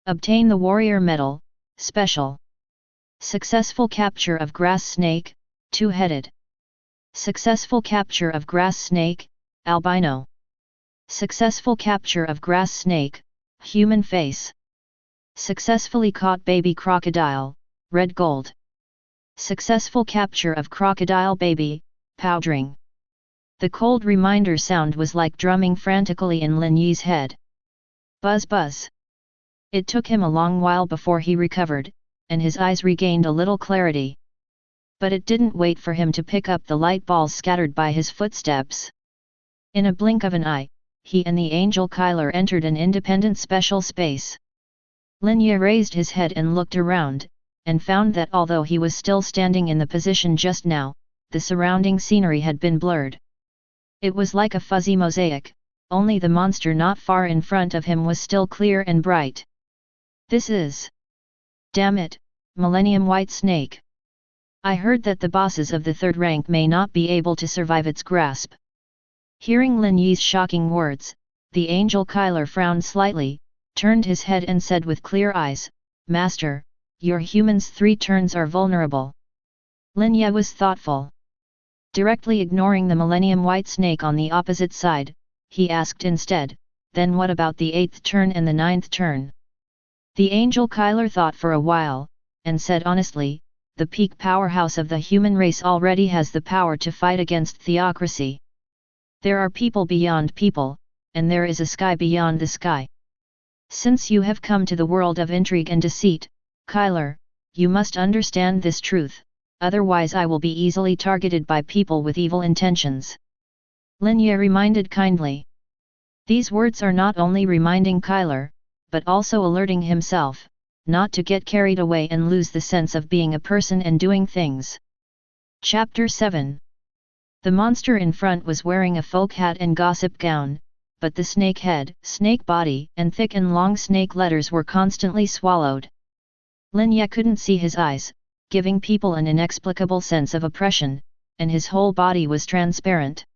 Obtain the warrior medal, special. Successful capture of grass snake, two-headed. Successful capture of grass snake, albino. Successful capture of grass snake, human face. Successfully caught baby crocodile, red gold. Successful capture of crocodile baby, powdering. The cold reminder sound was like drumming frantically in Lin Yi's head. Buzz buzz. It took him a long while before he recovered, and his eyes regained a little clarity. But it didn't wait for him to pick up the light balls scattered by his footsteps. In a blink of an eye, he and the angel Kyler entered an independent special space. Lin Ye raised his head and looked around, and found that although he was still standing in the position just now, the surrounding scenery had been blurred. It was like a fuzzy mosaic, only the monster not far in front of him was still clear and bright. This is... Damn it, Millennium White Snake. I heard that the bosses of the 3rd rank may not be able to survive its grasp. Hearing Lin Yi's shocking words, the angel Kyler frowned slightly, turned his head and said with clear eyes, Master, your humans 3 turns are vulnerable. Lin Ye was thoughtful. Directly ignoring the Millennium White Snake on the opposite side, he asked instead, then what about the 8th turn and the 9th turn? The Angel Kyler thought for a while, and said honestly, the peak powerhouse of the human race already has the power to fight against theocracy. There are people beyond people, and there is a sky beyond the sky. Since you have come to the world of intrigue and deceit, Kyler, you must understand this truth, otherwise I will be easily targeted by people with evil intentions. Lin Ye reminded kindly. These words are not only reminding Kyler, but also alerting himself, not to get carried away and lose the sense of being a person and doing things. Chapter 7. The monster in front was wearing a folk hat and gossip gown, but the snake head, snake body, and thick and long snake letters were constantly swallowed. Lin Ye couldn't see his eyes, giving people an inexplicable sense of oppression, and his whole body was transparent.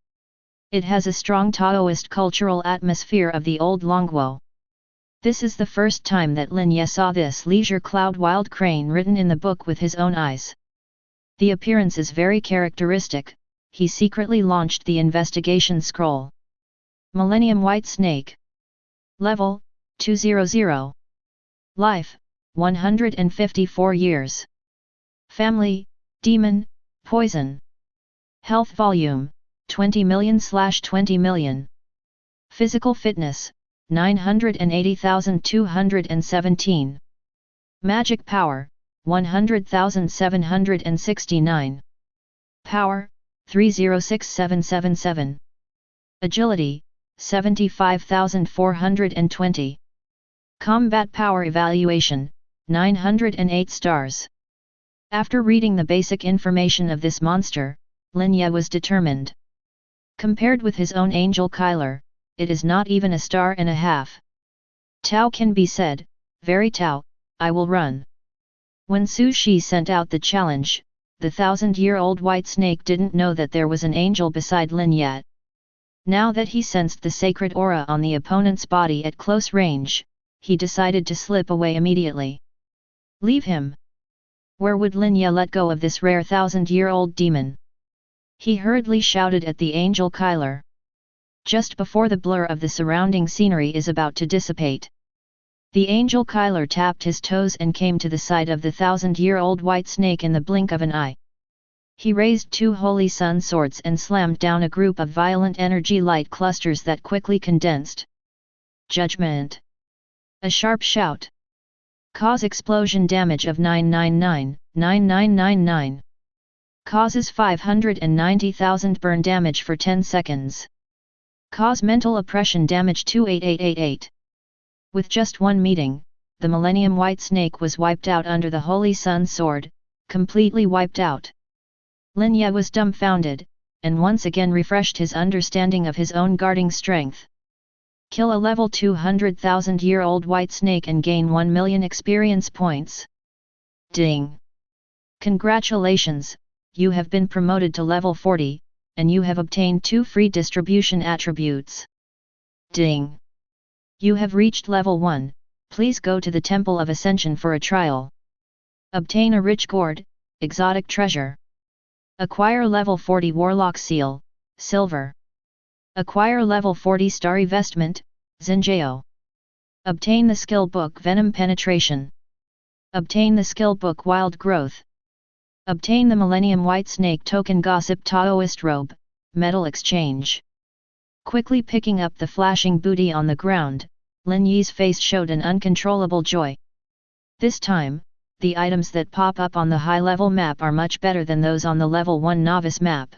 It has a strong Taoist cultural atmosphere of the old Longguo. This is the first time that Lin Ye saw this leisure cloud wild crane written in the book with his own eyes. The appearance is very characteristic. He secretly launched the investigation scroll. Millennium White Snake. Level, 200. Life, 154 years. Family, Demon, Poison. Health Volume, 20 million/20 million. Physical Fitness, 980,217. Magic Power, 100,769. Power, 306777. Agility, 75,420. Combat Power Evaluation, 908 stars. After reading the basic information of this monster, Lin Ye was determined. Compared with his own Angel Kyler, it is not even a star and a half. Tao can be said, very Tao, I will run. When Su Shi sent out the challenge, the 1,000-year-old white snake didn't know that there was an angel beside Lin Ye. Now that he sensed the sacred aura on the opponent's body at close range, he decided to slip away immediately. Leave him. Where would Lin Ye let go of this rare 1,000-year-old demon? He hurriedly shouted at the Angel Kyler. Just before the blur of the surrounding scenery is about to dissipate, the Angel Kyler tapped his toes and came to the side of the 1,000-year-old white snake in the blink of an eye. He raised 2 holy sun swords and slammed down a group of violent energy light clusters that quickly condensed. Judgment. A sharp shout. Cause explosion damage of 999,9999. Causes 590,000 burn damage for 10 seconds. Cause mental oppression damage 28888. With just one meeting, the Millennium White Snake was wiped out under the Holy Sun Sword, completely wiped out. Lin Ye was dumbfounded, and once again refreshed his understanding of his own guarding strength. Kill a level 200,000-year-old white snake and gain 1 million experience points. Ding! Congratulations, you have been promoted to level 40, and you have obtained 2 free distribution attributes. Ding! You have reached level 1, please go to the Temple of Ascension for a trial. Obtain a rich gourd, exotic treasure. Acquire level 40 Warlock Seal, silver. Acquire level 40 Starry Vestment, Zinjao. Obtain the skill book Venom Penetration. Obtain the skill book Wild Growth. Obtain the Millennium White Snake Token Gossip Taoist Robe, Metal Exchange. Quickly picking up the flashing booty on the ground, Lin Yi's face showed an uncontrollable joy. This time, the items that pop up on the high-level map are much better than those on the level 1 novice map.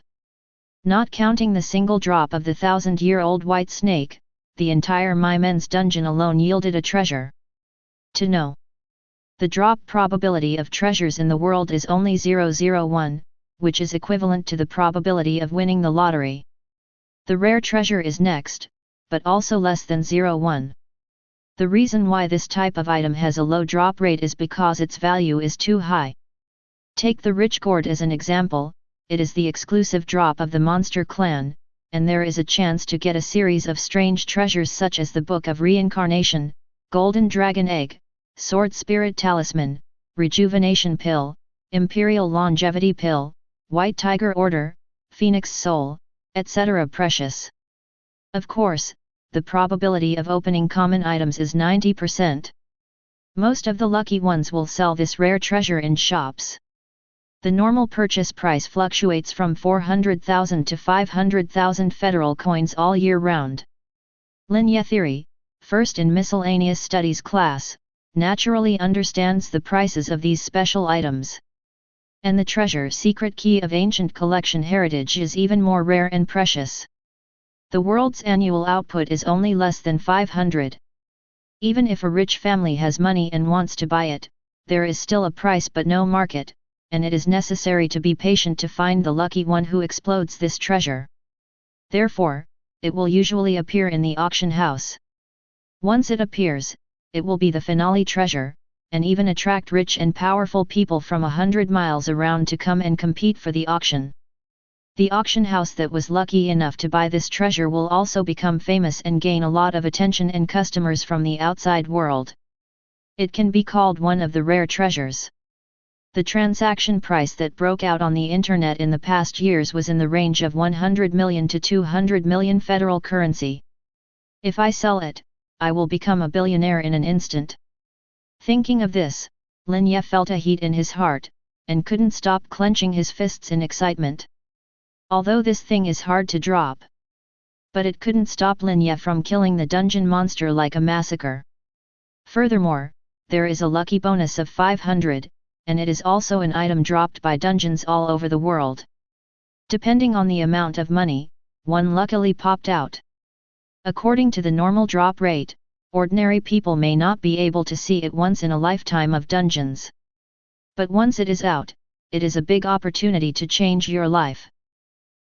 Not counting the single drop of the 1,000-year-old white snake, the entire My Men's dungeon alone yielded a treasure. To know. The drop probability of treasures in the world is only 0.01, which is equivalent to the probability of winning the lottery. The rare treasure is next, but also less than 0.1. The reason why this type of item has a low drop rate is because its value is too high. Take the rich gourd as an example, it is the exclusive drop of the monster clan, and there is a chance to get a series of strange treasures such as the Book of Reincarnation, Golden Dragon Egg, Sword Spirit Talisman, Rejuvenation Pill, Imperial Longevity Pill, White Tiger Order, Phoenix Soul, etc. precious. Of course, the probability of opening common items is 90%. Most of the lucky ones will sell this rare treasure in shops. The normal purchase price fluctuates from 400,000 to 500,000 federal coins all year round. Lin Theory, first in miscellaneous studies class, naturally understands the prices of these special items. And the treasure secret key of ancient collection heritage is even more rare and precious. The world's annual output is only less than 500. Even if a rich family has money and wants to buy it, there is still a price but no market, and it is necessary to be patient to find the lucky one who explodes this treasure. Therefore, it will usually appear in the auction house. Once it appears, it will be the finale treasure, and even attract rich and powerful people from 100 miles around to come and compete for the auction. The auction house that was lucky enough to buy this treasure will also become famous and gain a lot of attention and customers from the outside world. It can be called one of the rare treasures. The transaction price that broke out on the internet in the past years was in the range of 100 million to 200 million federal currency. If I sell it, I will become a billionaire in an instant. Thinking of this, Lin felt a heat in his heart, and couldn't stop clenching his fists in excitement. Although this thing is hard to drop. But it couldn't stop Lin from killing the dungeon monster like a massacre. Furthermore, there is a lucky bonus of 500, and it is also an item dropped by dungeons all over the world. Depending on the amount of money, one luckily popped out. According to the normal drop rate, ordinary people may not be able to see it once in a lifetime of dungeons. But once it is out, it is a big opportunity to change your life.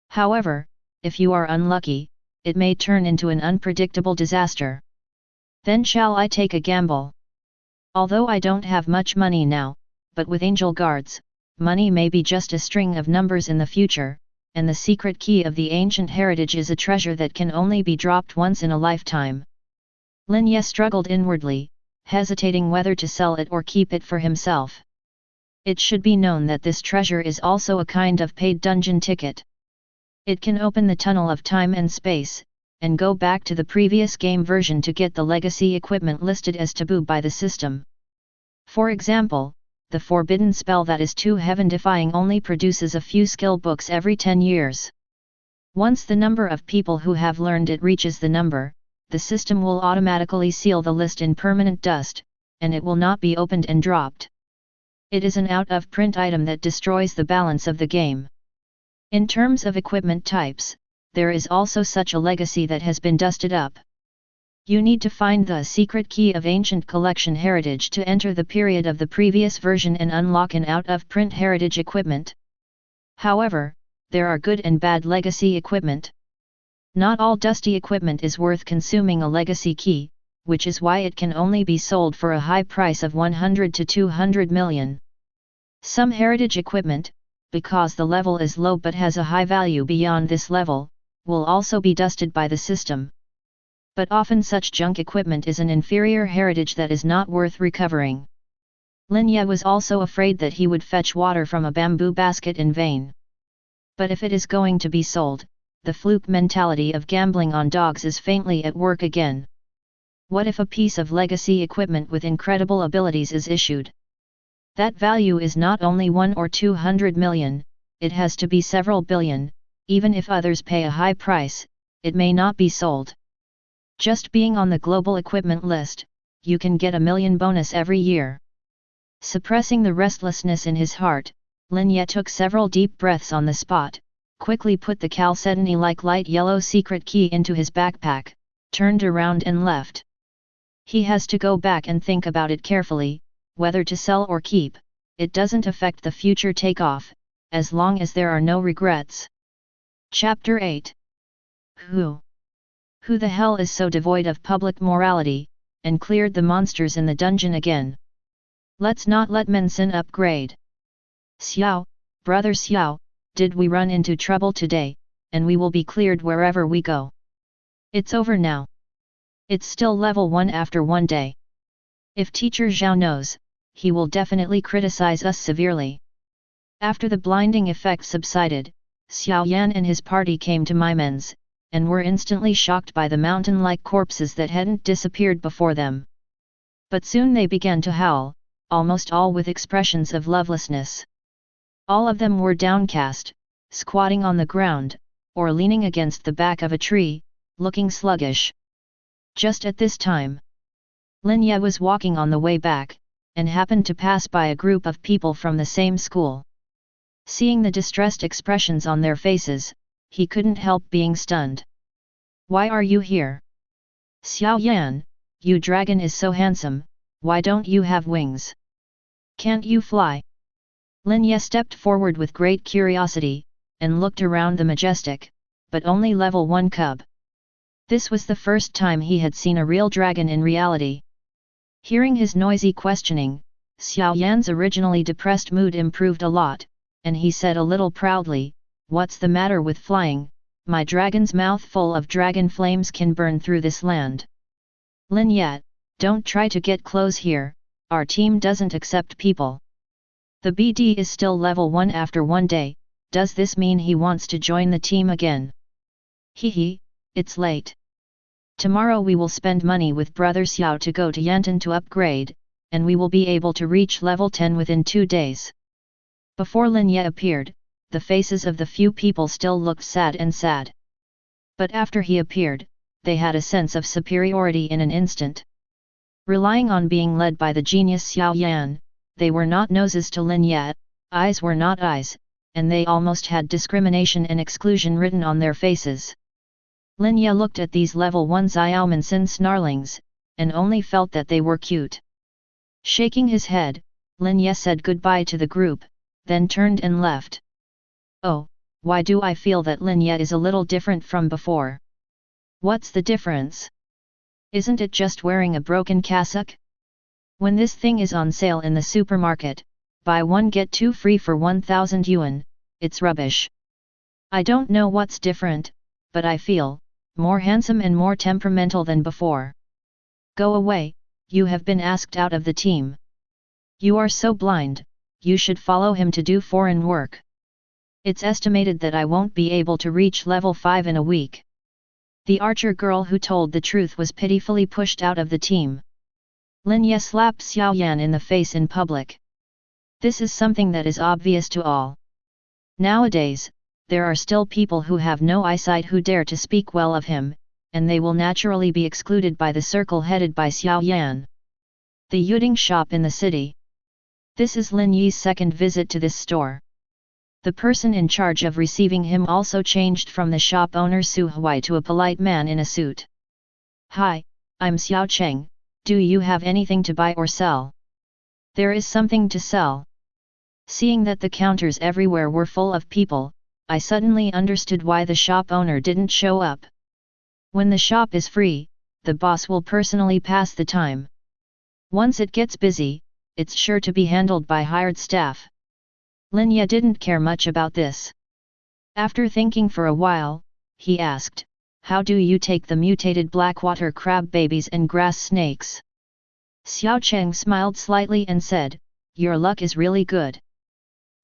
However, if you are unlucky, it may turn into an unpredictable disaster. Then shall I take a gamble? Although I don't have much money now, but with angel guards, money may be just a string of numbers in the future, and the secret key of the ancient heritage is a treasure that can only be dropped once in a lifetime. Lin struggled inwardly, hesitating whether to sell it or keep it for himself. It should be known that this treasure is also a kind of paid dungeon ticket. It can open the tunnel of time and space, and go back to the previous game version to get the legacy equipment listed as taboo by the system. For example, the forbidden spell that is too heaven-defying only produces a few skill books every 10 years. Once the number of people who have learned it reaches the number, the system will automatically seal the list in permanent dust, and it will not be opened and dropped. It is an out-of-print item that destroys the balance of the game. In terms of equipment types, there is also such a legacy that has been dusted up. You need to find the secret key of ancient collection heritage to enter the period of the previous version and unlock an out-of-print heritage equipment. However, there are good and bad legacy equipment. Not all dusty equipment is worth consuming a legacy key, which is why it can only be sold for a high price of 100 to 200 million. Some heritage equipment, because the level is low but has a high value beyond this level, will also be dusted by the system. But often such junk equipment is an inferior heritage that is not worth recovering. Lin was also afraid that he would fetch water from a bamboo basket in vain. But if it is going to be sold, the fluke mentality of gambling on dogs is faintly at work again. What if a piece of legacy equipment with incredible abilities is issued? That value is not only 1 or 200 million, it has to be several billion. Even if others pay a high price, it may not be sold. Just being on the global equipment list, you can get $1 million bonus every year. Suppressing the restlessness in his heart, Lin took several deep breaths on the spot, quickly put the chalcedony-like light yellow secret key into his backpack, turned around and left. He has to go back and think about it carefully, whether to sell or keep. It doesn't affect the future takeoff, as long as there are no regrets. Chapter 8. Who the hell is so devoid of public morality, and cleared the monsters in the dungeon again? Let's not let Mensin upgrade. Xiao, brother Xiao, did we run into trouble today, and we will be cleared wherever we go. It's over now. It's still level 1 after 1 day. If teacher Zhao knows, he will definitely criticize us severely. After the blinding effect subsided, Xiao Yan and his party came to Maimen's, and were instantly shocked by the mountain-like corpses that hadn't disappeared before them. But soon they began to howl, almost all with expressions of lovelessness. All of them were downcast, squatting on the ground, or leaning against the back of a tree, looking sluggish. Just at this time, Lin Ye was walking on the way back, and happened to pass by a group of people from the same school. Seeing the distressed expressions on their faces, he couldn't help being stunned. "Why are you here? Xiao Yan, you dragon is so handsome, why don't you have wings? Can't you fly?" Lin Ye stepped forward with great curiosity, and looked around the majestic, but only level 1 cub. This was the first time he had seen a real dragon in reality. Hearing his noisy questioning, Xiao Yan's originally depressed mood improved a lot, and he said a little proudly, "What's the matter with flying? My dragon's mouth full of dragon flames can burn through this land." "Lin Ye, don't try to get close here, our team doesn't accept people." "The BD is still level 1 after 1 day, does this mean he wants to join the team again?" "Hehe, it's late. Tomorrow we will spend money with Brother Xiao to go to Yantan to upgrade, and we will be able to reach level 10 within 2 days. Before Lin Ye appeared, the faces of the few people still looked sad. But after he appeared, they had a sense of superiority in an instant. Relying on being led by the genius Xiao Yan, they were not noses to Lin Ye, eyes were not eyes, and they almost had discrimination and exclusion written on their faces. Lin Ye looked at these level 1 Xiaomansin snarlings, and only felt that they were cute. Shaking his head, Lin Ye said goodbye to the group, then turned and left. "Oh, why do I feel that Lin Ye is a little different from before? What's the difference? Isn't it just wearing a broken cassock? When this thing is on sale in the supermarket, buy 1 get 2 free for 1,000 yuan, it's rubbish. I don't know what's different, but I feel more handsome and more temperamental than before. Go away, you have been asked out of the team. You are so blind, you should follow him to do foreign work. It's estimated that I won't be able to reach level 5 in a week." The archer girl who told the truth was pitifully pushed out of the team. Lin Ye slapped Xiao Yan in the face in public. This is something that is obvious to all. Nowadays, there are still people who have no eyesight who dare to speak well of him, and they will naturally be excluded by the circle headed by Xiao Yan. The Yuding shop in the city. This is Lin Yi's second visit to this store. The person in charge of receiving him also changed from the shop owner Su Huai to a polite man in a suit. "Hi, I'm Xiao Cheng, do you have anything to buy or sell?" "There is something to sell." Seeing that the counters everywhere were full of people, I suddenly understood why the shop owner didn't show up. When the shop is free, the boss will personally pass the time. Once it gets busy, it's sure to be handled by hired staff. Lin Ye didn't care much about this. After thinking for a while, he asked, "How do you take the mutated blackwater crab babies and grass snakes?" Xiao Cheng smiled slightly and said, "Your luck is really good.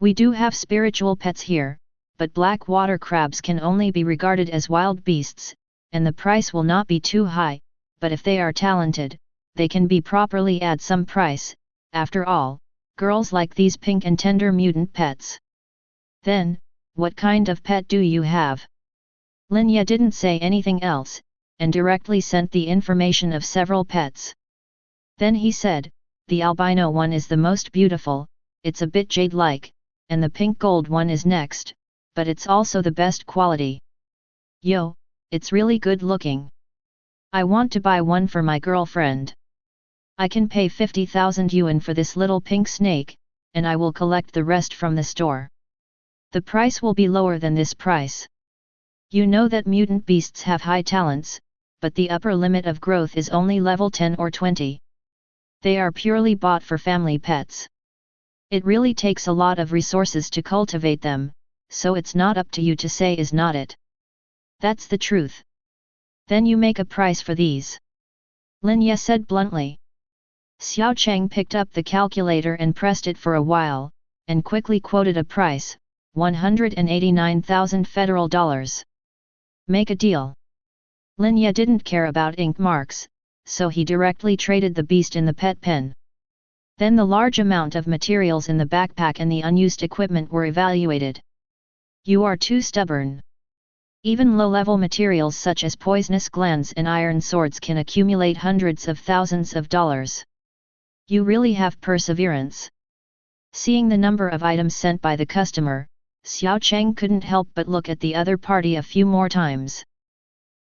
We do have spiritual pets here, but black water crabs can only be regarded as wild beasts, and the price will not be too high, but if they are talented, they can be properly add some price. After all, girls like these pink and tender mutant pets." "Then, what kind of pet do you have?" Lin Ye didn't say anything else, and directly sent the information of several pets. Then he said, "The albino one is the most beautiful, it's a bit jade-like, and the pink gold one is next, but it's also the best quality. Yo, it's really good looking. I want to buy one for my girlfriend. I can pay 50,000 yuan for this little pink snake, and I will collect the rest from the store. The price will be lower than this price. You know that mutant beasts have high talents, but the upper limit of growth is only level 10 or 20. They are purely bought for family pets. It really takes a lot of resources to cultivate them, so it's not up to you to say is not it. That's the truth. Then you make a price for these." Lin Ye said bluntly. Xiao Cheng picked up the calculator and pressed it for a while, and quickly quoted a price, 189,000 federal dollars. Make a deal. Lin Ye didn't care about ink marks, so he directly traded the beast in the pet pen. Then the large amount of materials in the backpack and the unused equipment were evaluated. You are too stubborn. Even low-level materials such as poisonous glands and iron swords can accumulate hundreds of thousands of dollars. You really have perseverance. Seeing the number of items sent by the customer, Xiao Cheng couldn't help but look at the other party a few more times.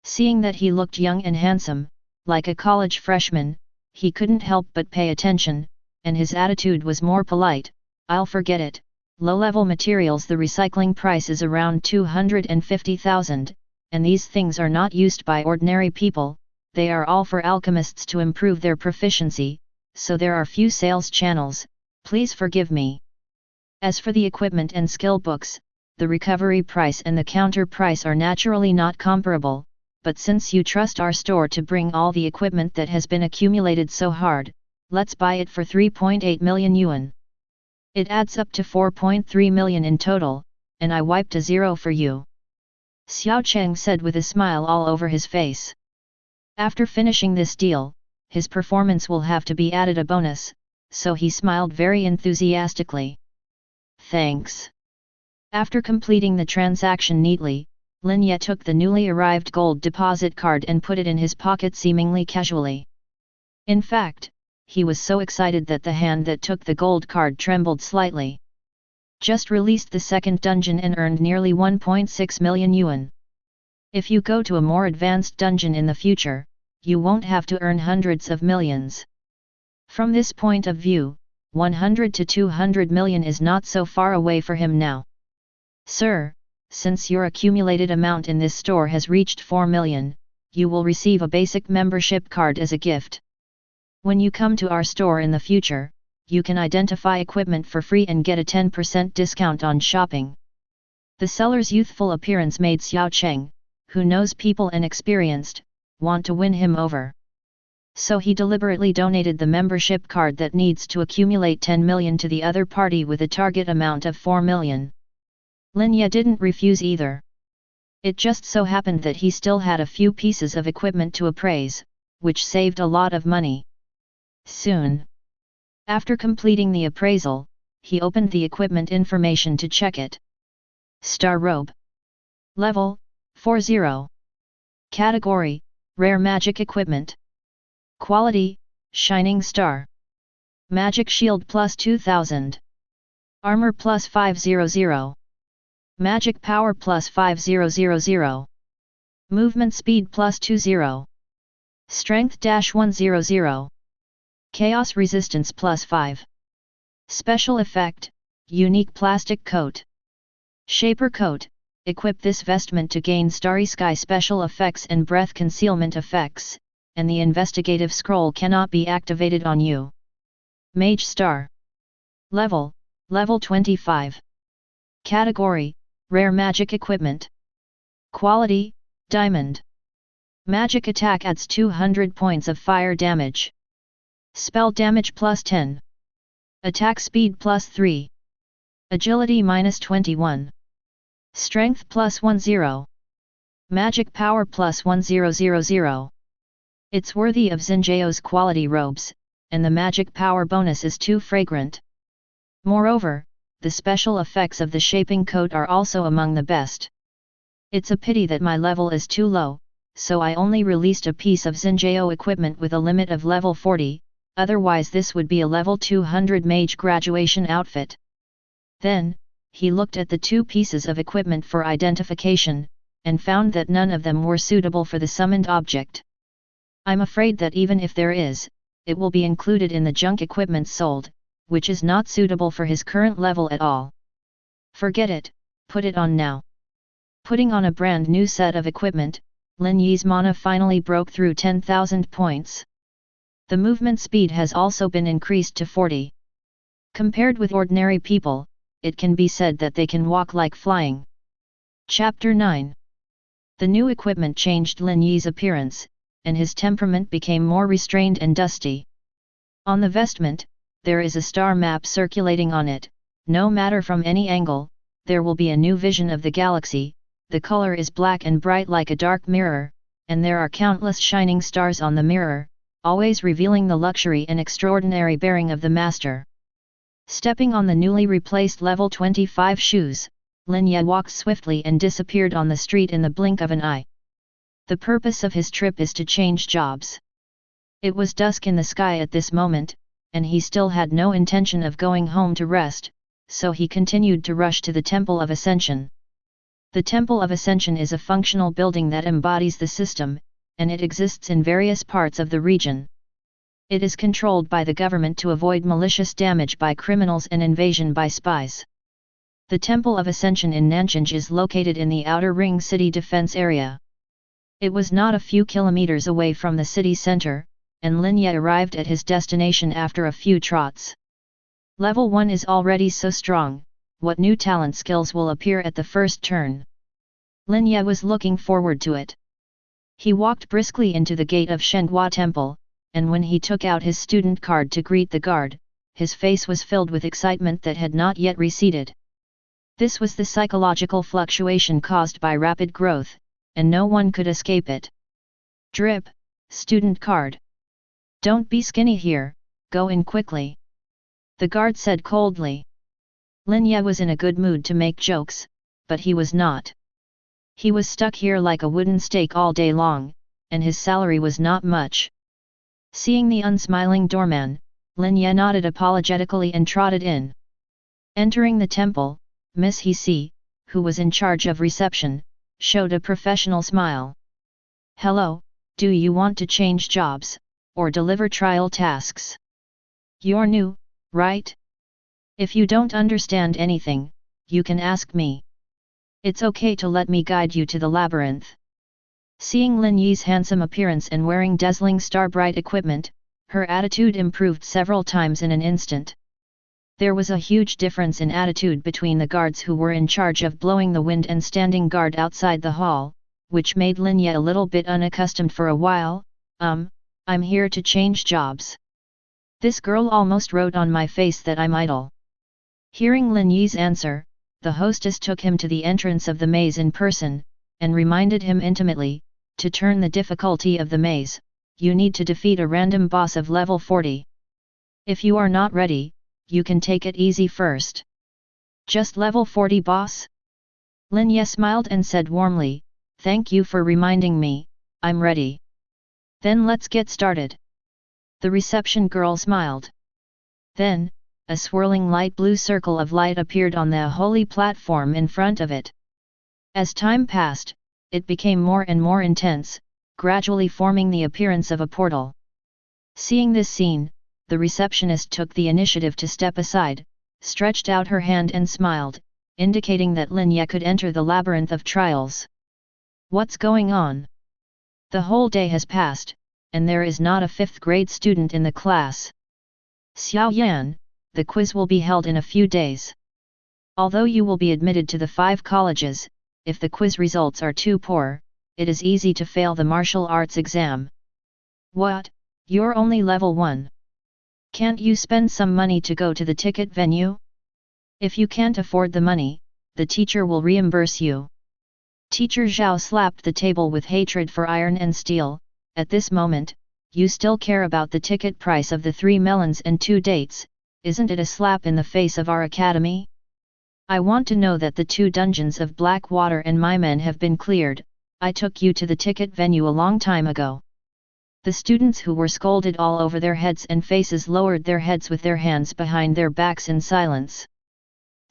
Seeing that he looked young and handsome, like a college freshman, he couldn't help but pay attention, and his attitude was more polite. I'll forget it. Low-level materials, the recycling price is around 250,000, and these things are not used by ordinary people, they are all for alchemists to improve their proficiency, so there are few sales channels, please forgive me. As for the equipment and skill books, the recovery price and the counter price are naturally not comparable, but since you trust our store to bring all the equipment that has been accumulated so hard, let's buy it for 3.8 million yuan. It adds up to 4.3 million in total, and I wiped a zero for you. Xiao Cheng said with a smile all over his face. After finishing this deal, his performance will have to be added a bonus, so he smiled very enthusiastically. Thanks. After completing the transaction neatly, Lin Ye took the newly arrived gold deposit card and put it in his pocket seemingly casually. In fact, he was so excited that the hand that took the gold card trembled slightly. Just released the second dungeon and earned nearly 1.6 million yuan. If you go to a more advanced dungeon in the future, you won't have to earn hundreds of millions. From this point of view, 100 to 200 million is not so far away for him now. Sir, since your accumulated amount in this store has reached 4 million, you will receive a basic membership card as a gift. When you come to our store in the future, you can identify equipment for free and get a 10% discount on shopping. The seller's youthful appearance made Xiao Cheng, who knows people and experienced, want to win him over. So he deliberately donated the membership card that needs to accumulate 10 million to the other party with a target amount of 4 million. Lin Ye didn't refuse either. It just so happened that he still had a few pieces of equipment to appraise, which saved a lot of money. Soon after completing the appraisal, he opened the equipment information to check it. Star Robe. Level, 40. Category, Rare Magic Equipment. Quality, Shining Star. Magic Shield plus 2000. Armor plus 500. Magic Power plus 5000. Movement Speed plus 20. Strength dash 100. Chaos Resistance plus 5. Special Effect, Unique Plastic Coat. Shaper Coat, equip this vestment to gain Starry Sky special effects and breath concealment effects, and the investigative scroll cannot be activated on you. Mage Star. Level, Level 25. Category, Rare Magic Equipment. Quality, Diamond. Magic attack adds 200 points of fire damage. Spell damage plus 10. Attack speed plus 3. Agility minus 21. Strength plus 10. Magic power plus 1000. It's worthy of Xinjiao's quality robes, and the magic power bonus is too fragrant. Moreover, the special effects of the shaping coat are also among the best. It's a pity that my level is too low, so I only released a piece of Xinjiao equipment with a limit of level 40, otherwise this would be a level 200 mage graduation outfit. Then, he looked at the two pieces of equipment for identification, and found that none of them were suitable for the summoned object. I'm afraid that even if there is, it will be included in the junk equipment sold, which is not suitable for his current level at all. Forget it, put it on now. Putting on a brand new set of equipment, Lin Yi's mana finally broke through 10,000 points. The movement speed has also been increased to 40. Compared with ordinary people, it can be said that they can walk like flying. Chapter 9. The new equipment changed Lin Yi's appearance, and his temperament became more restrained and dusty. On the vestment, there is a star map circulating on it. No matter from any angle, there will be a new vision of the galaxy. The color is black and bright like a dark mirror, and there are countless shining stars on the mirror, always revealing the luxury and extraordinary bearing of the master. Stepping on the newly replaced level 25 shoes, Lin Ye walked swiftly and disappeared on the street in the blink of an eye. The purpose of his trip is to change jobs. It was dusk in the sky at this moment, and he still had no intention of going home to rest, so he continued to rush to the Temple of Ascension. The Temple of Ascension is a functional building that embodies the system, and it exists in various parts of the region. It is controlled by the government to avoid malicious damage by criminals and invasion by spies. The Temple of Ascension in Nanjing is located in the Outer Ring City Defense Area. It was not a few kilometers away from the city center, and Lin Ye arrived at his destination after a few trots. Level 1 is already so strong, what new talent skills will appear at the first turn? Lin Ye was looking forward to it. He walked briskly into the gate of Shenhua Temple, and when he took out his student card to greet the guard, his face was filled with excitement that had not yet receded. This was the psychological fluctuation caused by rapid growth, and no one could escape it. Drip, student card. Don't be skinny here, go in quickly. The guard said coldly. Lin Ye was in a good mood to make jokes, but he was not. He was stuck here like a wooden stake all day long, and his salary was not much. Seeing the unsmiling doorman, Lin Ye nodded apologetically and trotted in. Entering the temple, Miss He Si, who was in charge of reception, showed a professional smile. Hello, do you want to change jobs, or deliver trial tasks? You're new, right? If you don't understand anything, you can ask me. It's okay to let me guide you to the labyrinth. Seeing Lin Yi's handsome appearance and wearing dazzling star-bright equipment, her attitude improved several times in an instant. There was a huge difference in attitude between the guards who were in charge of blowing the wind and standing guard outside the hall, which made Lin Ye a little bit unaccustomed for a while. I'm here to change jobs. This girl almost wrote on my face that I'm idle. Hearing Lin Yi's answer, the hostess took him to the entrance of the maze in person, and reminded him intimately, to turn the difficulty of the maze, you need to defeat a random boss of level 40. If you are not ready, you can take it easy first. Just level 40 boss? Lin Ye smiled and said warmly, thank you for reminding me, I'm ready. Then let's get started. The reception girl smiled. Then, a swirling light blue circle of light appeared on the holy platform in front of it. As time passed, it became more and more intense, gradually forming the appearance of a portal. Seeing this scene, the receptionist took the initiative to step aside, stretched out her hand and smiled, indicating that Lin Ye could enter the labyrinth of trials. What's going on? The whole day has passed, and there is not a 5th grade student in the class. Xiao Yan, the quiz will be held in a few days. Although you will be admitted to the 5 colleges, if the quiz results are too poor, it is easy to fail the martial arts exam. What, you're only level 1? Can't you spend some money to go to the ticket venue? If you can't afford the money, the teacher will reimburse you. Teacher Zhao slapped the table with hatred for iron and steel. At this moment, you still care about the ticket price of the 3 melons and 2 dates, isn't it a slap in the face of our academy? I want to know that the 2 dungeons of Blackwater and my men have been cleared. I took you to the ticket venue a long time ago. The students who were scolded all over their heads and faces lowered their heads with their hands behind their backs in silence.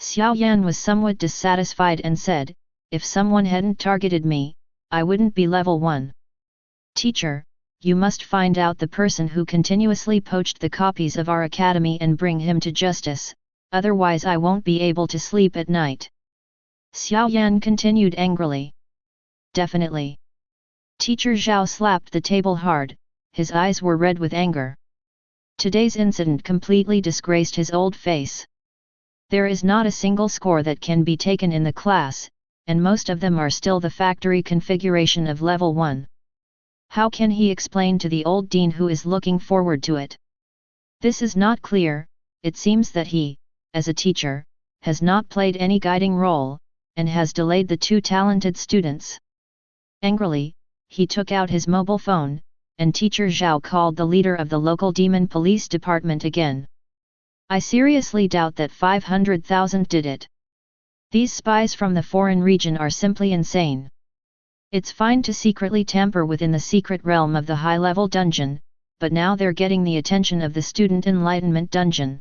Xiao Yan was somewhat dissatisfied and said, if someone hadn't targeted me, I wouldn't be level 1. Teacher, you must find out the person who continuously poached the copies of our academy and bring him to justice, otherwise I won't be able to sleep at night. Xiao Yan continued angrily. Definitely. Teacher Zhao slapped the table hard, his eyes were red with anger. Today's incident completely disgraced his old face. There is not a single score that can be taken in the class, and most of them are still the factory configuration of level 1. How can he explain to the old dean who is looking forward to it? This is not clear. It seems that he, as a teacher, has not played any guiding role, and has delayed the two talented students. Angrily, he took out his mobile phone, and teacher Zhao called the leader of the local demon police department again. I seriously doubt that 500,000 did it. These spies from the foreign region are simply insane. It's fine to secretly tamper within the secret realm of the high-level dungeon, but now they're getting the attention of the student enlightenment dungeon.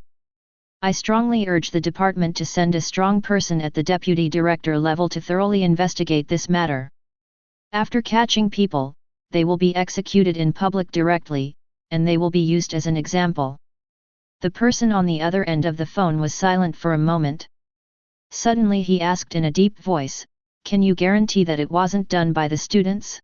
I strongly urge the department to send a strong person at the deputy director level to thoroughly investigate this matter. After catching people, they will be executed in public directly, and they will be used as an example. The person on the other end of the phone was silent for a moment. Suddenly he asked in a deep voice, "Can you guarantee that it wasn't done by the students?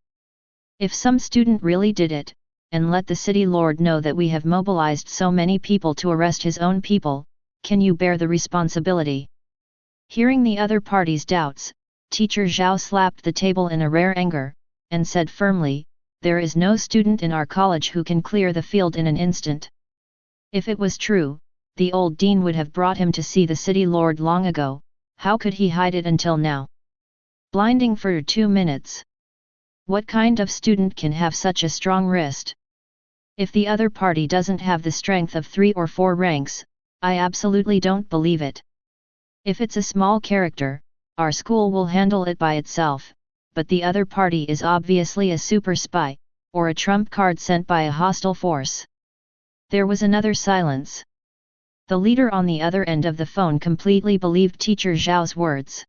If some student really did it, and let the city lord know that we have mobilized so many people to arrest his own people, can you bear the responsibility?" Hearing the other party's doubts, teacher Zhao slapped the table in a rare anger, and said firmly, "There is no student in our college who can clear the field in an instant. If it was true, the old dean would have brought him to see the city lord long ago. How could he hide it until now? Blinding for 2 minutes. What kind of student can have such a strong wrist? If the other party doesn't have the strength of 3 or 4 ranks, I absolutely don't believe it. If it's a small character, our school will handle it by itself, but the other party is obviously a super spy, or a trump card sent by a hostile force." There was another silence. The leader on the other end of the phone completely believed teacher Zhao's words.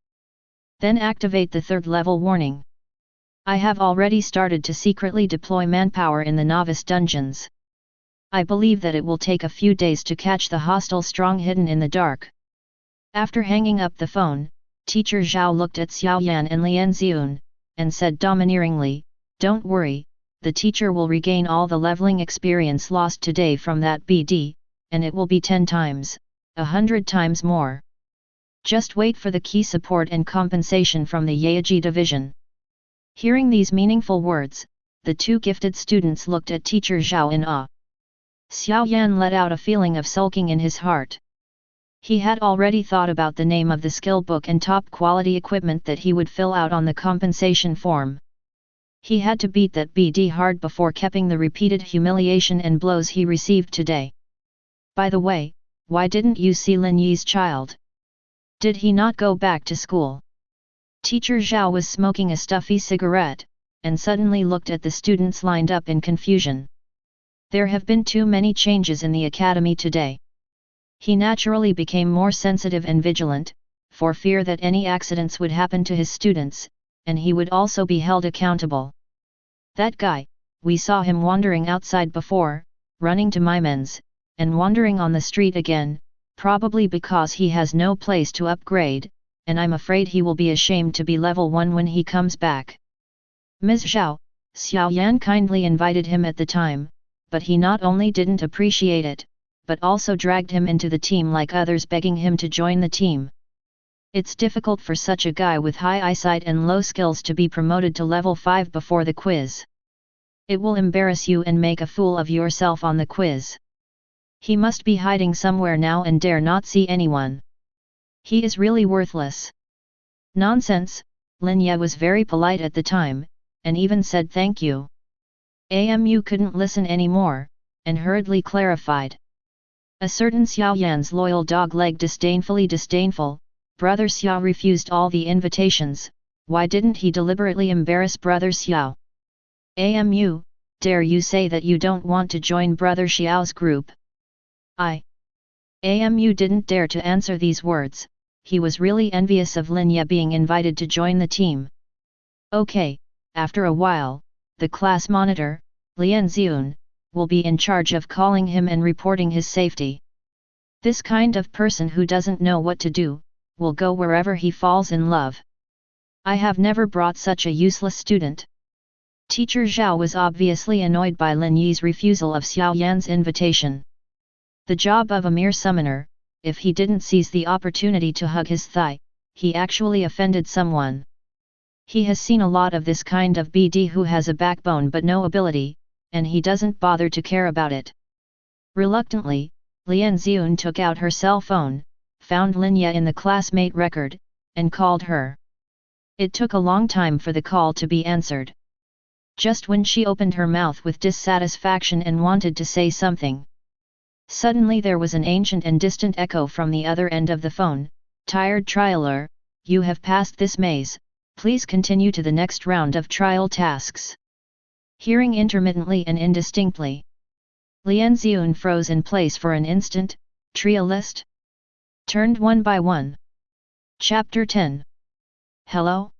"Then activate the third level warning. I have already started to secretly deploy manpower in the novice dungeons. I believe that it will take a few days to catch the hostile strong hidden in the dark." After hanging up the phone, teacher Zhao looked at Xiao Yan and Lian Ziyun, and said domineeringly, "Don't worry, the teacher will regain all the leveling experience lost today from that BD, and it will be 10 times, 100 times more. Just wait for the key support and compensation from the Yaji division." Hearing these meaningful words, the two gifted students looked at teacher Zhao in awe. Xiao Yan let out a feeling of sulking in his heart. He had already thought about the name of the skill book and top quality equipment that he would fill out on the compensation form. He had to beat that BD hard before keeping the repeated humiliation and blows he received today. By the way, why didn't you see Lin Yi's child? Did he not go back to school? Teacher Zhao was smoking a stuffy cigarette, and suddenly looked at the students lined up in confusion. There have been too many changes in the academy today. He naturally became more sensitive and vigilant, for fear that any accidents would happen to his students, and he would also be held accountable. That guy, we saw him wandering outside before, running to my men's, and wandering on the street again, probably because he has no place to upgrade, and I'm afraid he will be ashamed to be level 1 when he comes back. Ms. Zhao, Xiao Yan kindly invited him at the time, but he not only didn't appreciate it, but also dragged him into the team like others begging him to join the team. It's difficult for such a guy with high eyesight and low skills to be promoted to level 5 before the quiz. It will embarrass you and make a fool of yourself on the quiz. He must be hiding somewhere now and dare not see anyone. He is really worthless. Nonsense. Lin Ye was very polite at the time, and even said thank you. Amu couldn't listen anymore, and hurriedly clarified. A certain Xiao Yan's loyal dog-leg disdainful, Brother Xiao refused all the invitations. Why didn't he deliberately embarrass Brother Xiao? Amu, dare you say that you don't want to join Brother Xiao's group? Amu didn't dare to answer these words. He was really envious of Lin Ye being invited to join the team. Okay, after a while, the class monitor, Lian Ziyun, will be in charge of calling him and reporting his safety. This kind of person who doesn't know what to do, will go wherever he falls in love. I have never brought such a useless student. Teacher Zhao was obviously annoyed by Lin Yi's refusal of Xiao Yan's invitation. The job of a mere summoner, if he didn't seize the opportunity to hug his thigh, he actually offended someone. He has seen a lot of this kind of BD who has a backbone but no ability, and he doesn't bother to care about it. Reluctantly, Lian Ziyun took out her cell phone, found Linya in the classmate record, and called her. It took a long time for the call to be answered. Just when she opened her mouth with dissatisfaction and wanted to say something, suddenly there was an ancient and distant echo from the other end of the phone. "Tired trialer, you have passed this maze, please continue to the next round of trial tasks." Hearing intermittently and indistinctly, Lian Ziyun froze in place for an instant. Tria list turned one by one. Chapter 10. Hello?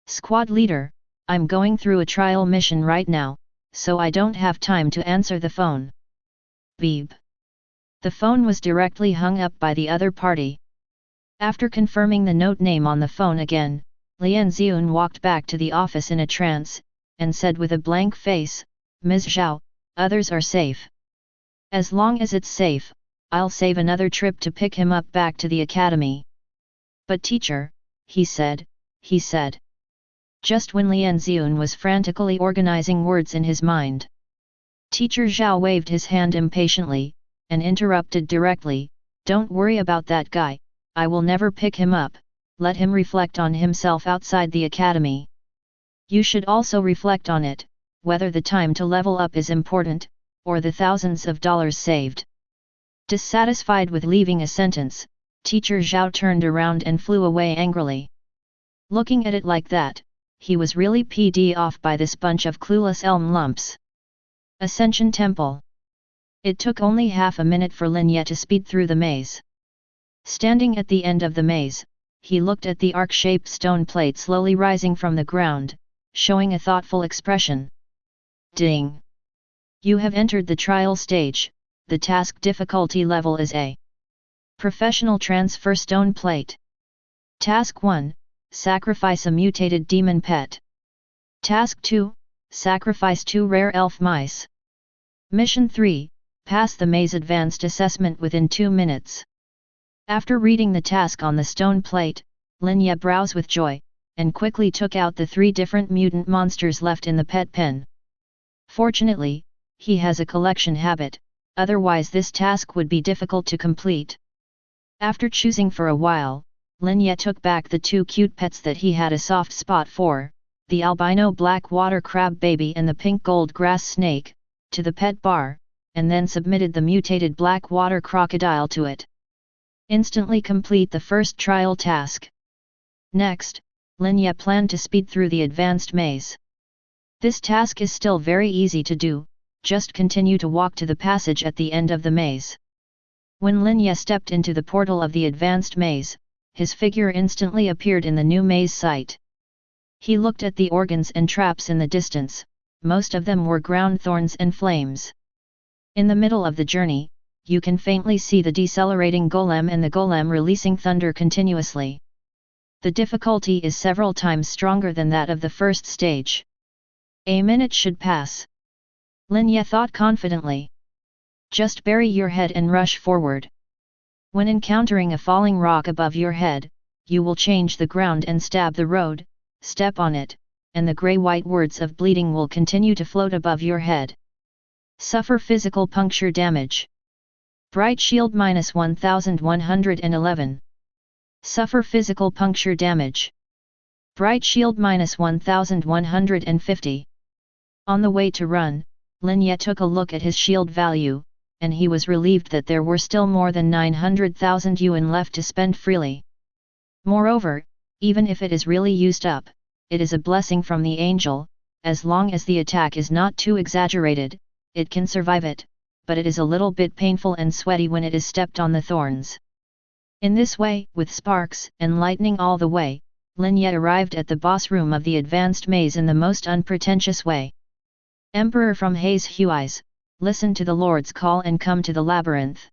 Squad leader, I'm going through a trial mission right now, so I don't have time to answer the phone. Beep. The phone was directly hung up by the other party. After confirming the note name on the phone again, Lian Ziyun walked back to the office in a trance, and said with a blank face, "Ms. Zhao, others are safe. As long as it's safe, I'll save another trip to pick him up back to the academy." "But teacher," he said. Just when Lian Ziyun was frantically organizing words in his mind, Teacher Zhao waved his hand impatiently, and interrupted directly, "Don't worry about that guy, I will never pick him up, let him reflect on himself outside the academy. You should also reflect on it, whether the time to level up is important, or the thousands of dollars saved." Dissatisfied with leaving a sentence, Teacher Zhao turned around and flew away angrily. Looking at it like that, he was really pd off by this bunch of clueless elm lumps. Ascension Temple. It took only half a minute for Lin Ye to speed through the maze. Standing at the end of the maze, he looked at the arc-shaped stone plate slowly rising from the ground, showing a thoughtful expression. Ding! You have entered the trial stage. The task difficulty level is A. Professional Transfer Stone Plate. Task 1. Sacrifice a mutated demon pet. Task 2. Sacrifice 2 rare elf mice. Mission 3. Pass the maze advanced assessment within 2 minutes. After reading the task on the stone plate, Lin Ye browsed with joy, and quickly took out the 3 different mutant monsters left in the pet pen. Fortunately, he has a collection habit, otherwise this task would be difficult to complete. After choosing for a while, Lin Ye took back the 2 cute pets that he had a soft spot for, the albino black water crab baby and the pink gold grass snake, to the pet bar, and then submitted the mutated black water crocodile to it. Instantly complete the first trial task. Next, Lin Ye planned to speed through the advanced maze. This task is still very easy to do, just continue to walk to the passage at the end of the maze. When Lin Ye stepped into the portal of the advanced maze, his figure instantly appeared in the new maze site. He looked at the organs and traps in the distance, most of them were ground thorns and flames. In the middle of the journey, you can faintly see the decelerating golem and the golem releasing thunder continuously. The difficulty is several times stronger than that of the first stage. A minute should pass. Lin Ye thought confidently. Just bury your head and rush forward. When encountering a falling rock above your head, you will change the ground and stab the road, step on it, and the grey-white words of bleeding will continue to float above your head. Suffer physical puncture damage. Bright shield -1111. Suffer physical puncture damage. Bright shield -1150. On the way to run, Lin Ye took a look at his shield value, and he was relieved that there were still more than 900,000 yuan left to spend freely. Moreover, even if it is really used up, it is a blessing from the angel, as long as the attack is not too exaggerated, it can survive it, but it is a little bit painful and sweaty when it is stepped on the thorns. In this way, with sparks and lightning all the way, Lin Ye arrived at the boss room of the advanced maze in the most unpretentious way. Emperor from Hayes Hui's, listen to the Lord's call and come to the labyrinth.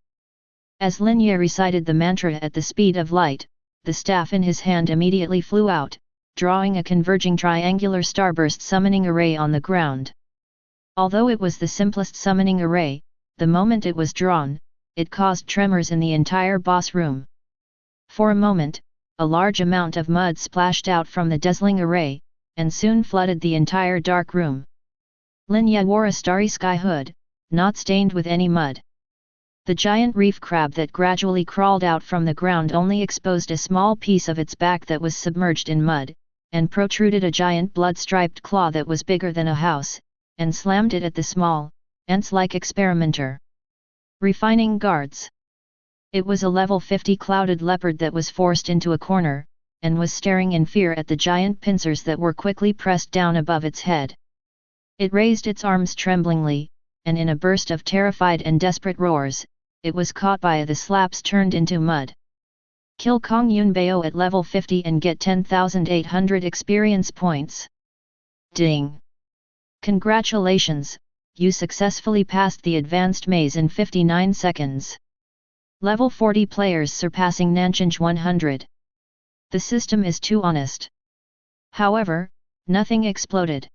As Lin Ye recited the mantra at the speed of light, the staff in his hand immediately flew out, drawing a converging triangular starburst summoning array on the ground. Although it was the simplest summoning array, the moment it was drawn, it caused tremors in the entire boss room. For a moment, a large amount of mud splashed out from the dazzling array, and soon flooded the entire dark room. Lin Ye wore a starry sky hood, not stained with any mud. The giant reef crab that gradually crawled out from the ground only exposed a small piece of its back that was submerged in mud, and protruded a giant blood-striped claw that was bigger than a house, and slammed it at the small, ants-like experimenter. Refining guards. It was a level 50 clouded leopard that was forced into a corner, and was staring in fear at the giant pincers that were quickly pressed down above its head. It raised its arms tremblingly, and in a burst of terrified and desperate roars, it was caught by the slaps turned into mud. Kill Kong Yun Bao at level 50 and get 10,800 experience points. Ding! Congratulations, you successfully passed the advanced maze in 59 seconds. Level 40 players surpassing Nanchinj 100. The system is too honest. However, nothing exploded.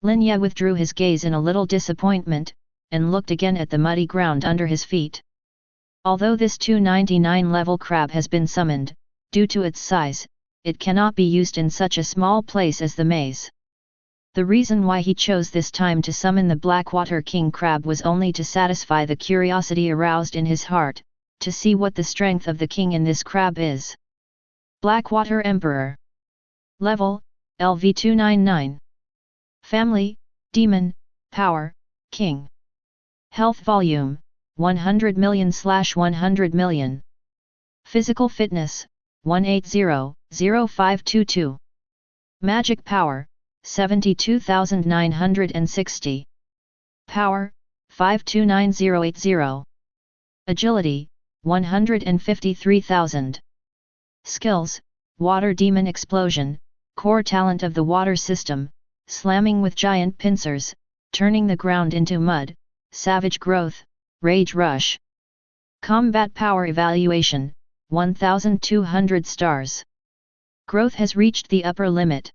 Lin Ye withdrew his gaze in a little disappointment, and looked again at the muddy ground under his feet. Although this 299 level crab has been summoned, due to its size, it cannot be used in such a small place as the maze. The reason why he chose this time to summon the Blackwater King Crab was only to satisfy the curiosity aroused in his heart, to see what the strength of the king in this crab is. Blackwater Emperor. Level, LV299. Family, Demon, Power, King. Health Volume, 100 million/100 million. Physical Fitness, 180-0522. Magic Power, 72,960. Power, 529080. Agility, 153,000. Skills, Water Demon Explosion, core talent of the water system, slamming with giant pincers, turning the ground into mud, savage growth, rage rush. Combat power evaluation, 1,200 stars. Growth has reached the upper limit.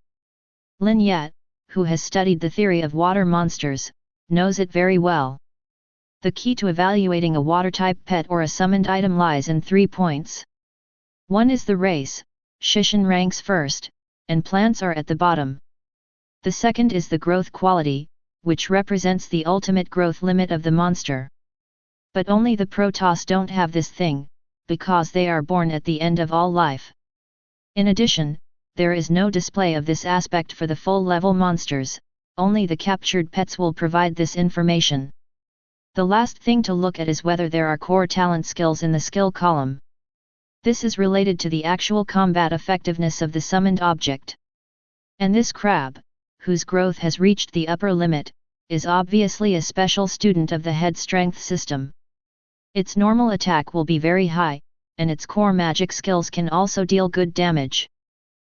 Lin Yat, who has studied the theory of water monsters, knows it very well. The key to evaluating a water-type pet or a summoned item lies in 3 points. One is the race, Shishin ranks first, and plants are at the bottom. The second is the growth quality, which represents the ultimate growth limit of the monster. But only the Protoss don't have this thing, because they are born at the end of all life. In addition, there is no display of this aspect for the full-level monsters, only the captured pets will provide this information. The last thing to look at is whether there are core talent skills in the skill column. This is related to the actual combat effectiveness of the summoned object. And this crab, whose growth has reached the upper limit, is obviously a special student of the head strength system. Its normal attack will be very high, and its core magic skills can also deal good damage.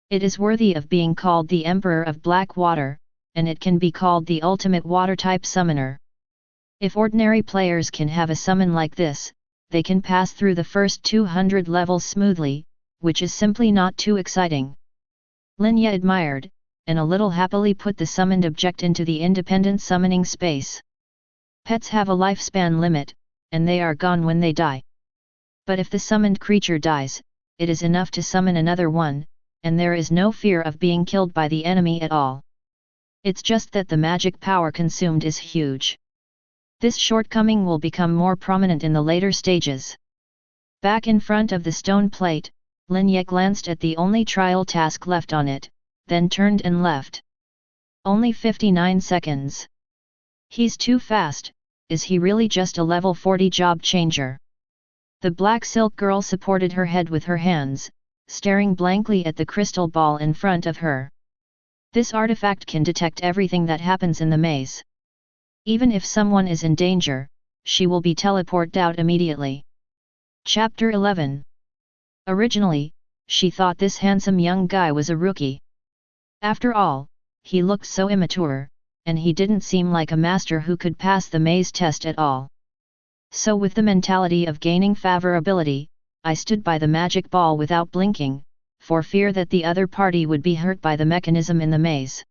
It is worthy of being called the Emperor of Black Water, and it can be called the ultimate water-type summoner. If ordinary players can have a summon like this, they can pass through the first 200 levels smoothly, which is simply not too exciting. Lin Ye admired, and a little happily put the summoned object into the independent summoning space. Pets have a lifespan limit, and they are gone when they die. But if the summoned creature dies, it is enough to summon another one, and there is no fear of being killed by the enemy at all. It's just that the magic power consumed is huge. This shortcoming will become more prominent in the later stages. Back in front of the stone plate, Lin Ye glanced at the only trial task left on it, then turned and left. Only 59 seconds. He's too fast. Is he really just a level 40 job changer? The black silk girl supported her head with her hands, staring blankly at the crystal ball in front of her. This artifact can detect everything that happens in the maze. Even if someone is in danger, she will be teleported out immediately. Chapter 11. Originally, she thought this handsome young guy was a rookie. After all, he looked so immature, and he didn't seem like a master who could pass the maze test at all. So with the mentality of gaining favorability, I stood by the magic ball without blinking, for fear that the other party would be hurt by the mechanism in the maze.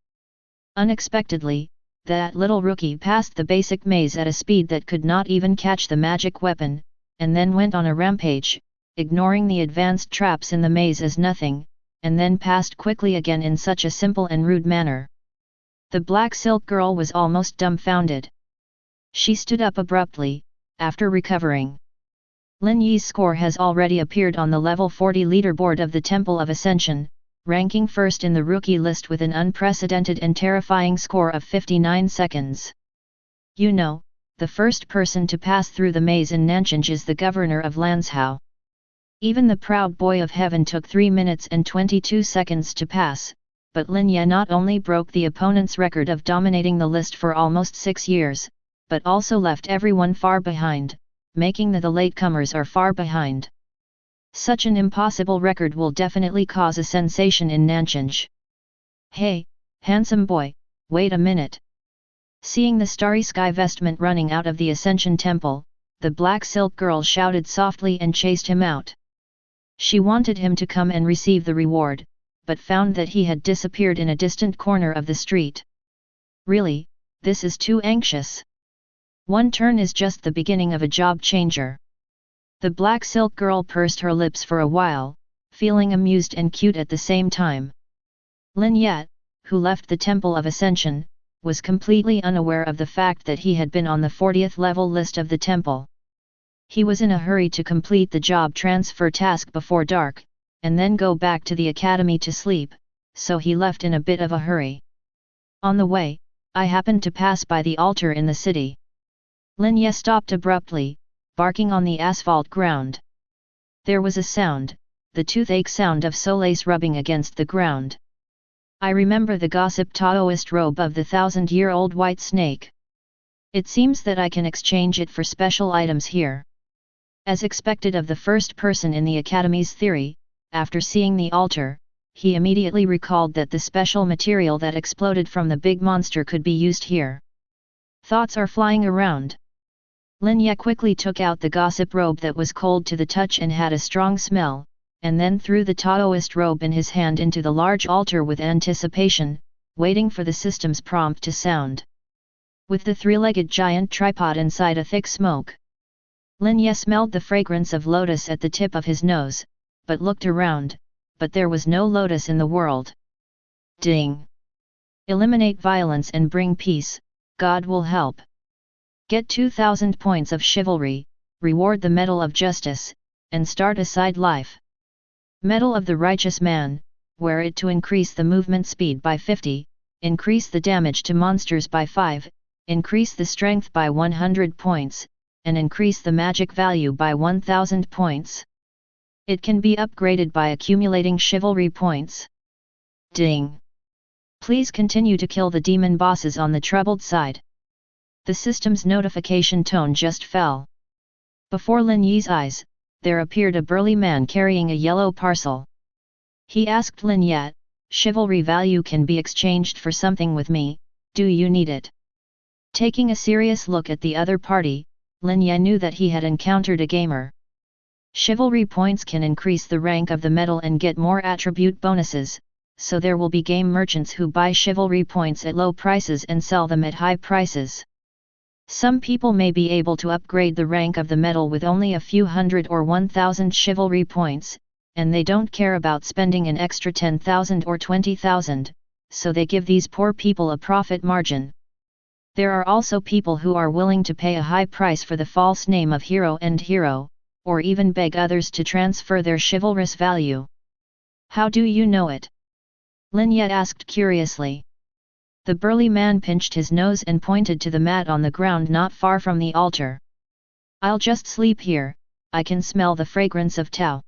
Unexpectedly, that little rookie passed the basic maze at a speed that could not even catch the magic weapon, and then went on a rampage, ignoring the advanced traps in the maze as nothing, and then passed quickly again in such a simple and rude manner. The black silk girl was almost dumbfounded. She stood up abruptly, after recovering. Lin Yi's score has already appeared on the level 40 leaderboard of the Temple of Ascension, ranking first in the rookie list with an unprecedented and terrifying score of 59 seconds. You know, the first person to pass through the maze in Nanchang is the governor of Lanzhou. Even the proud boy of heaven took 3 minutes and 22 seconds to pass, but Lin Ye not only broke the opponent's record of dominating the list for almost 6 years, but also left everyone far behind, making the latecomers are far behind. Such an impossible record will definitely cause a sensation in Nanchang. Hey, handsome boy, wait a minute. Seeing the starry sky vestment running out of the Ascension Temple, the black silk girl shouted softly and chased him out. She wanted him to come and receive the reward, but found that he had disappeared in a distant corner of the street. Really, this is too anxious. One turn is just the beginning of a job changer. The black silk girl pursed her lips for a while, feeling amused and cute at the same time. Lin Ye, who left the Temple of Ascension, was completely unaware of the fact that he had been on the 40th level list of the temple. He was in a hurry to complete the job transfer task before dark, and then go back to the academy to sleep, so he left in a bit of a hurry. On the way, I happened to pass by the altar in the city. Lin Ye stopped abruptly, barking on the asphalt ground. There was a sound, the toothache sound of solace rubbing against the ground. I remember the gossip Taoist robe of the 1,000-year-old white snake. It seems that I can exchange it for special items here. As expected of the first person in the Academy's theory, after seeing the altar, he immediately recalled that the special material that exploded from the big monster could be used here. Thoughts are flying around. Lin Ye quickly took out the gossip robe that was cold to the touch and had a strong smell, and then threw the Taoist robe in his hand into the large altar with anticipation, waiting for the system's prompt to sound. With the three-legged giant tripod inside a thick smoke, Lin Ye smelled the fragrance of lotus at the tip of his nose, but looked around, but there was no lotus in the world. Ding! Eliminate violence and bring peace, God will help. Get 2,000 points of chivalry, reward the Medal of Justice, and start a side life. Medal of the Righteous Man, wear it to increase the movement speed by 50, increase the damage to monsters by 5, increase the strength by 100 points, and increase the magic value by 1,000 points. It can be upgraded by accumulating chivalry points. Ding! Please continue to kill the demon bosses on the troubled side. The system's notification tone just fell. Before Lin Yi's eyes, there appeared a burly man carrying a yellow parcel. He asked Lin Ye, "Chivalry value can be exchanged for something with me, do you need it?" Taking a serious look at the other party, Lin Ye knew that he had encountered a gamer. Chivalry points can increase the rank of the medal and get more attribute bonuses, so there will be game merchants who buy chivalry points at low prices and sell them at high prices. Some people may be able to upgrade the rank of the medal with only a few hundred or 1,000 chivalry points, and they don't care about spending an extra 10,000 or 20,000, so they give these poor people a profit margin. There are also people who are willing to pay a high price for the false name of hero and hero, or even beg others to transfer their chivalrous value. How do you know it? Lin Ye asked curiously. The burly man pinched his nose and pointed to the mat on the ground not far from the altar. "I'll just sleep here, I can smell the fragrance of Tao."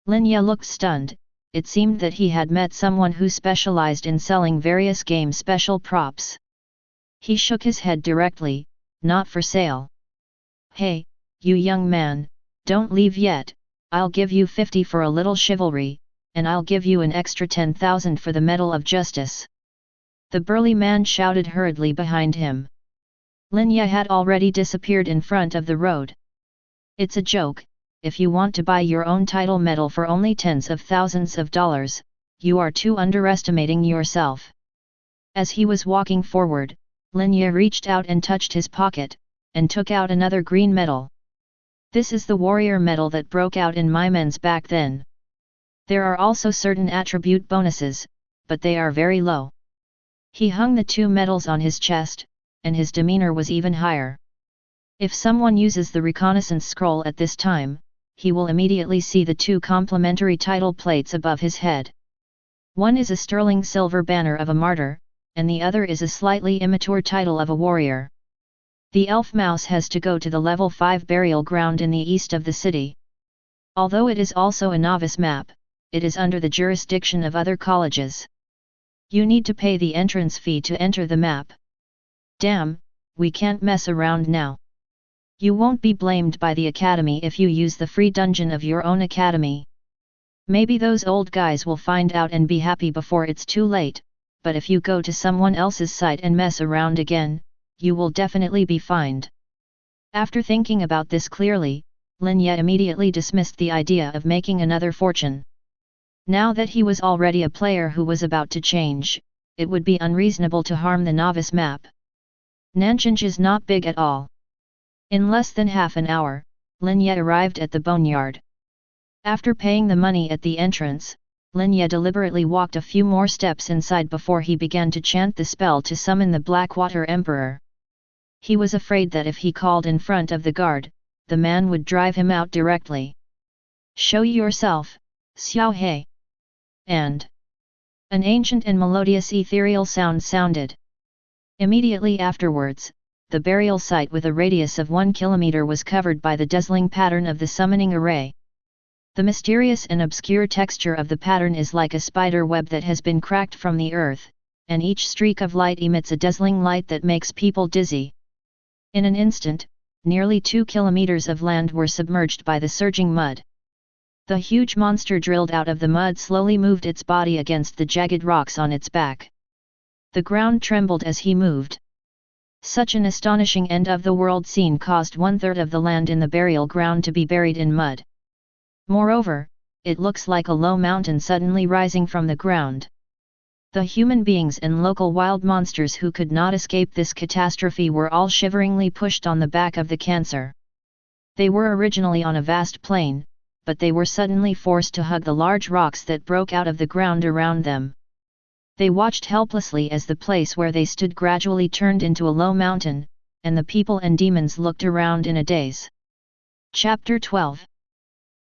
Lin Ye looked stunned. It seemed that he had met someone who specialized in selling various game special props. He shook his head directly, "Not for sale." "Hey, you young man, don't leave yet, I'll give you 50 for a little chivalry, and I'll give you an extra 10,000 for the Medal of Justice." The burly man shouted hurriedly behind him. Lin Ye had already disappeared in front of the road. "It's a joke, if you want to buy your own title medal for only tens of thousands of dollars, you are too underestimating yourself." As he was walking forward, Lin Ye reached out and touched his pocket, and took out another green medal. "This is the warrior medal that broke out in my men's back then. There are also certain attribute bonuses, but they are very low." He hung the two medals on his chest, and his demeanor was even higher. If someone uses the reconnaissance scroll at this time, he will immediately see the two complementary title plates above his head. One is a sterling silver banner of a martyr, and the other is a slightly immature title of a warrior. The elf mouse has to go to the level 5 burial ground in the east of the city. Although it is also a novice map, it is under the jurisdiction of other colleges. You need to pay the entrance fee to enter the map. Damn, we can't mess around now. You won't be blamed by the academy if you use the free dungeon of your own academy. Maybe those old guys will find out and be happy before it's too late, but if you go to someone else's site and mess around again, you will definitely be fined. After thinking about this clearly, Lin immediately dismissed the idea of making another fortune. Now that he was already a player who was about to change, it would be unreasonable to harm the novice map. Nanchanj is not big at all. In less than half an hour, Lin arrived at the boneyard. After paying the money at the entrance, Lin deliberately walked a few more steps inside before he began to chant the spell to summon the Blackwater Emperor. He was afraid that if he called in front of the guard, the man would drive him out directly. "Show yourself, Xiao He!" And an ancient and melodious ethereal sound sounded. Immediately afterwards, the burial site with a radius of 1 kilometer was covered by the dazzling pattern of the summoning array. The mysterious and obscure texture of the pattern is like a spider web that has been cracked from the earth, and each streak of light emits a dazzling light that makes people dizzy. In an instant, nearly 2 kilometers of land were submerged by the surging mud. The huge monster drilled out of the mud slowly moved its body against the jagged rocks on its back. The ground trembled as he moved. Such an astonishing end-of-the-world scene caused 1/3 of the land in the burial ground to be buried in mud. Moreover, it looks like a low mountain suddenly rising from the ground. The human beings and local wild monsters who could not escape this catastrophe were all shiveringly pushed on the back of the cancer. They were originally on a vast plain, but they were suddenly forced to hug the large rocks that broke out of the ground around them. They watched helplessly as the place where they stood gradually turned into a low mountain, and the people and demons looked around in a daze. Chapter 12.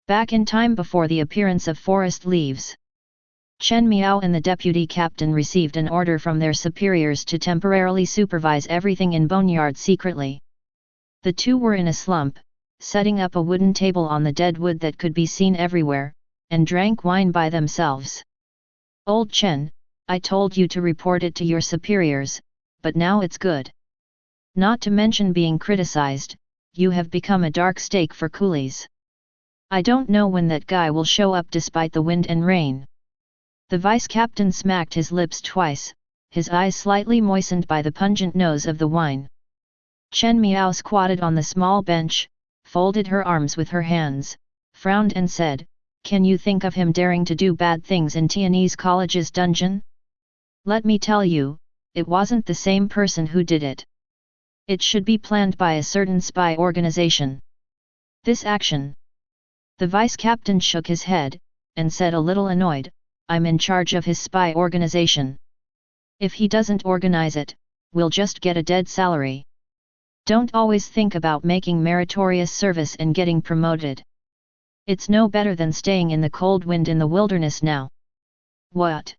Back in time before the appearance of forest leaves. Chen Miao and the deputy captain received an order from their superiors to temporarily supervise everything in Boneyard secretly. The two were in a slump, setting up a wooden table on the dead wood that could be seen everywhere, and drank wine by themselves. "Old Chen, I told you to report it to your superiors, but now it's good. Not to mention being criticized, you have become a dark stake for coolies. I don't know when that guy will show up despite the wind and rain." The vice-captain smacked his lips twice, his eyes slightly moistened by the pungent nose of the wine. Chen Miao squatted on the small bench, folded her arms with her hands, frowned and said, "Can you think of him daring to do bad things in Tianyi's college's dungeon? Let me tell you, it wasn't the same person who did it. It should be planned by a certain spy organization. This action..." The vice-captain shook his head, and said a little annoyed, "I'm in charge of his spy organization. If he doesn't organize it, we'll just get a dead salary. Don't always think about making meritorious service and getting promoted. It's no better than staying in the cold wind in the wilderness now." "What?"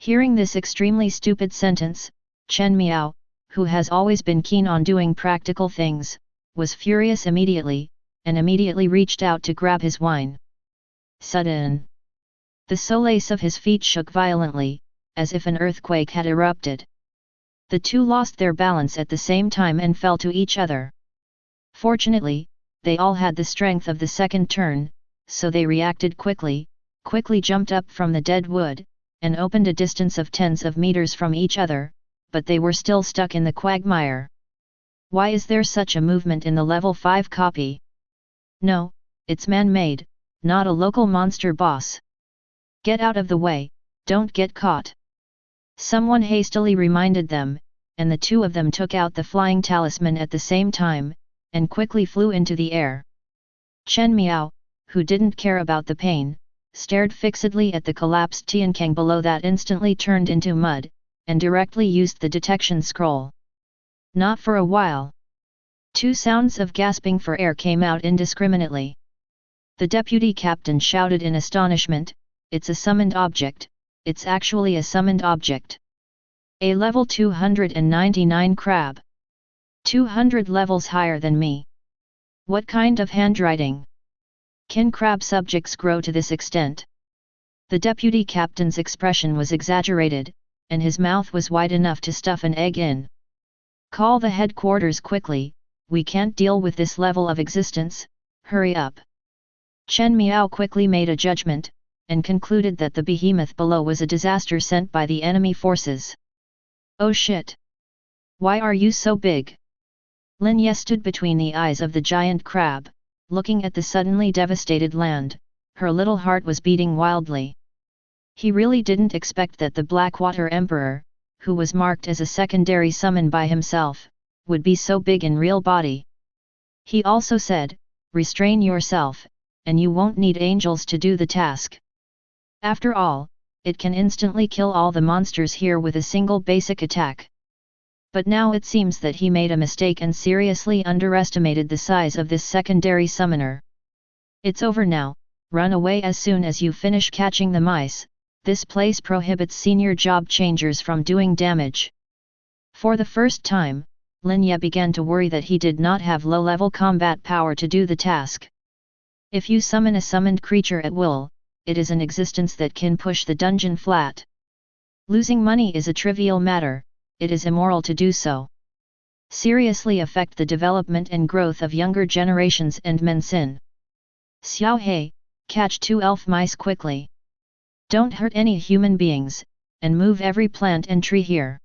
Hearing this extremely stupid sentence, Chen Miao, who has always been keen on doing practical things, was furious immediately, and immediately reached out to grab his wine. Sudden! The solace of his feet shook violently, as if an earthquake had erupted. The two lost their balance at the same time and fell to each other. Fortunately, they all had the strength of the second turn, so they reacted quickly jumped up from the dead wood, and opened a distance of tens of meters from each other, but they were still stuck in the quagmire. Why is there such a movement in the level 5 copy? No, it's man-made, not a local monster boss. Get out of the way, don't get caught. Someone hastily reminded them, and the two of them took out the flying talisman at the same time, and quickly flew into the air. Chen Miao, who didn't care about the pain, stared fixedly at the collapsed Tiankang below that instantly turned into mud, and directly used the detection scroll. Not for a while. Two sounds of gasping for air came out indiscriminately. The deputy captain shouted in astonishment, "It's a summoned object, it's actually a summoned object. A level 299 crab. 200 levels higher than me. What kind of handwriting? Can crab subjects grow to this extent?" The deputy captain's expression was exaggerated, and his mouth was wide enough to stuff an egg in. "Call the headquarters quickly, we can't deal with this level of existence, hurry up." Chen Miao quickly made a judgment, and concluded that the behemoth below was a disaster sent by the enemy forces. "Oh shit! Why are you so big?" Lin Ye stood between the eyes of the giant crab, looking at the suddenly devastated land. Her little heart was beating wildly. He really didn't expect that the Blackwater Emperor, who was marked as a secondary summon by himself, would be so big in real body. He also said, "Restrain yourself, and you won't need angels to do the task. After all, it can instantly kill all the monsters here with a single basic attack." But now it seems that he made a mistake and seriously underestimated the size of this secondary summoner. "It's over now, run away as soon as you finish catching the mice, this place prohibits senior job changers from doing damage." For the first time, Lin Ye began to worry that he did not have low-level combat power to do the task. If you summon a summoned creature at will, it is an existence that can push the dungeon flat. Losing money is a trivial matter, it is immoral to do so. Seriously affect the development and growth of younger generations and Mensin. Xiao He, catch 2 elf mice quickly. Don't hurt any human beings, and move every plant and tree here.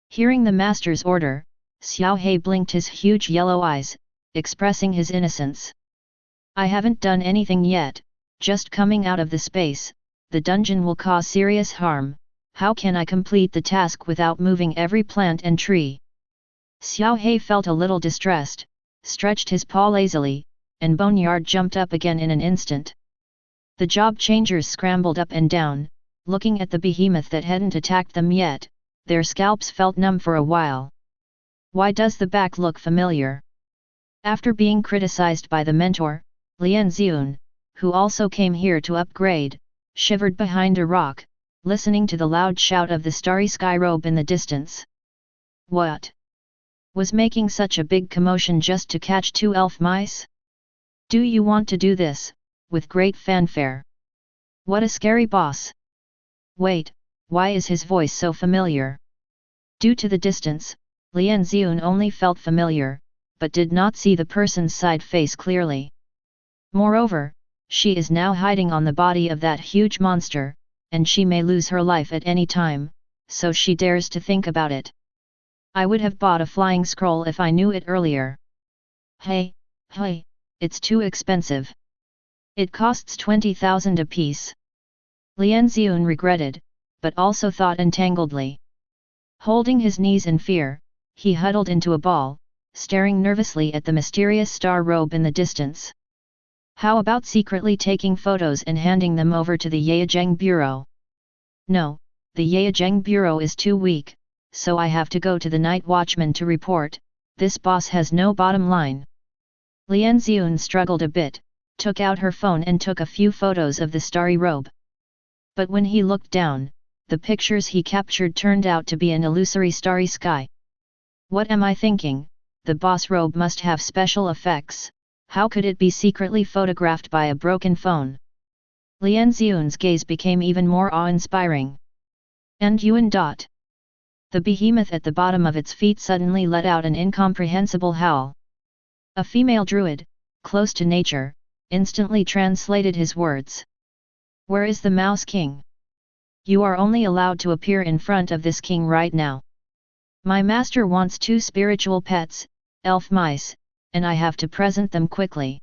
Hearing the master's order, Xiao He blinked his huge yellow eyes, expressing his innocence. "I haven't done anything yet, just coming out of the space, the dungeon will cause serious harm, how can I complete the task without moving every plant and tree?" Xiao He felt a little distressed, stretched his paw lazily, and Boneyard jumped up again in an instant. The job changers scrambled up and down, looking at the behemoth that hadn't attacked them yet, their scalps felt numb for a while. Why does the back look familiar? After being criticized by the mentor, Lian Ziyun, who also came here to upgrade, shivered behind a rock, listening to the loud shout of the starry sky robe in the distance. What? Was making such a big commotion just to catch 2 elf mice? Do you want to do this, with great fanfare? What a scary boss! Wait, why is his voice so familiar? Due to the distance, Lian Ziyun only felt familiar, but did not see the person's side face clearly. Moreover, she is now hiding on the body of that huge monster, and she may lose her life at any time, so she dares to think about it. I would have bought a flying scroll if I knew it earlier. Hey, it's too expensive. It costs 20,000 apiece. Lian Ziyun regretted, but also thought entangledly. Holding his knees in fear, he huddled into a ball, staring nervously at the mysterious star robe in the distance. How about secretly taking photos and handing them over to the Yaozheng Bureau? No, the Yaozheng Bureau is too weak, so I have to go to the night watchman to report, this boss has no bottom line. Lian Ziyun struggled a bit, took out her phone and took a few photos of the starry robe. But when he looked down, the pictures he captured turned out to be an illusory starry sky. What am I thinking? The boss robe must have special effects. How could it be secretly photographed by a broken phone? Lian Ziyun's gaze became even more awe-inspiring. And Yuan. The behemoth at the bottom of its feet suddenly let out an incomprehensible howl. A female druid, close to nature, instantly translated his words. Where is the Mouse King? You are only allowed to appear in front of this king right now. My master wants 2 spiritual pets, elf mice, and I have to present them quickly.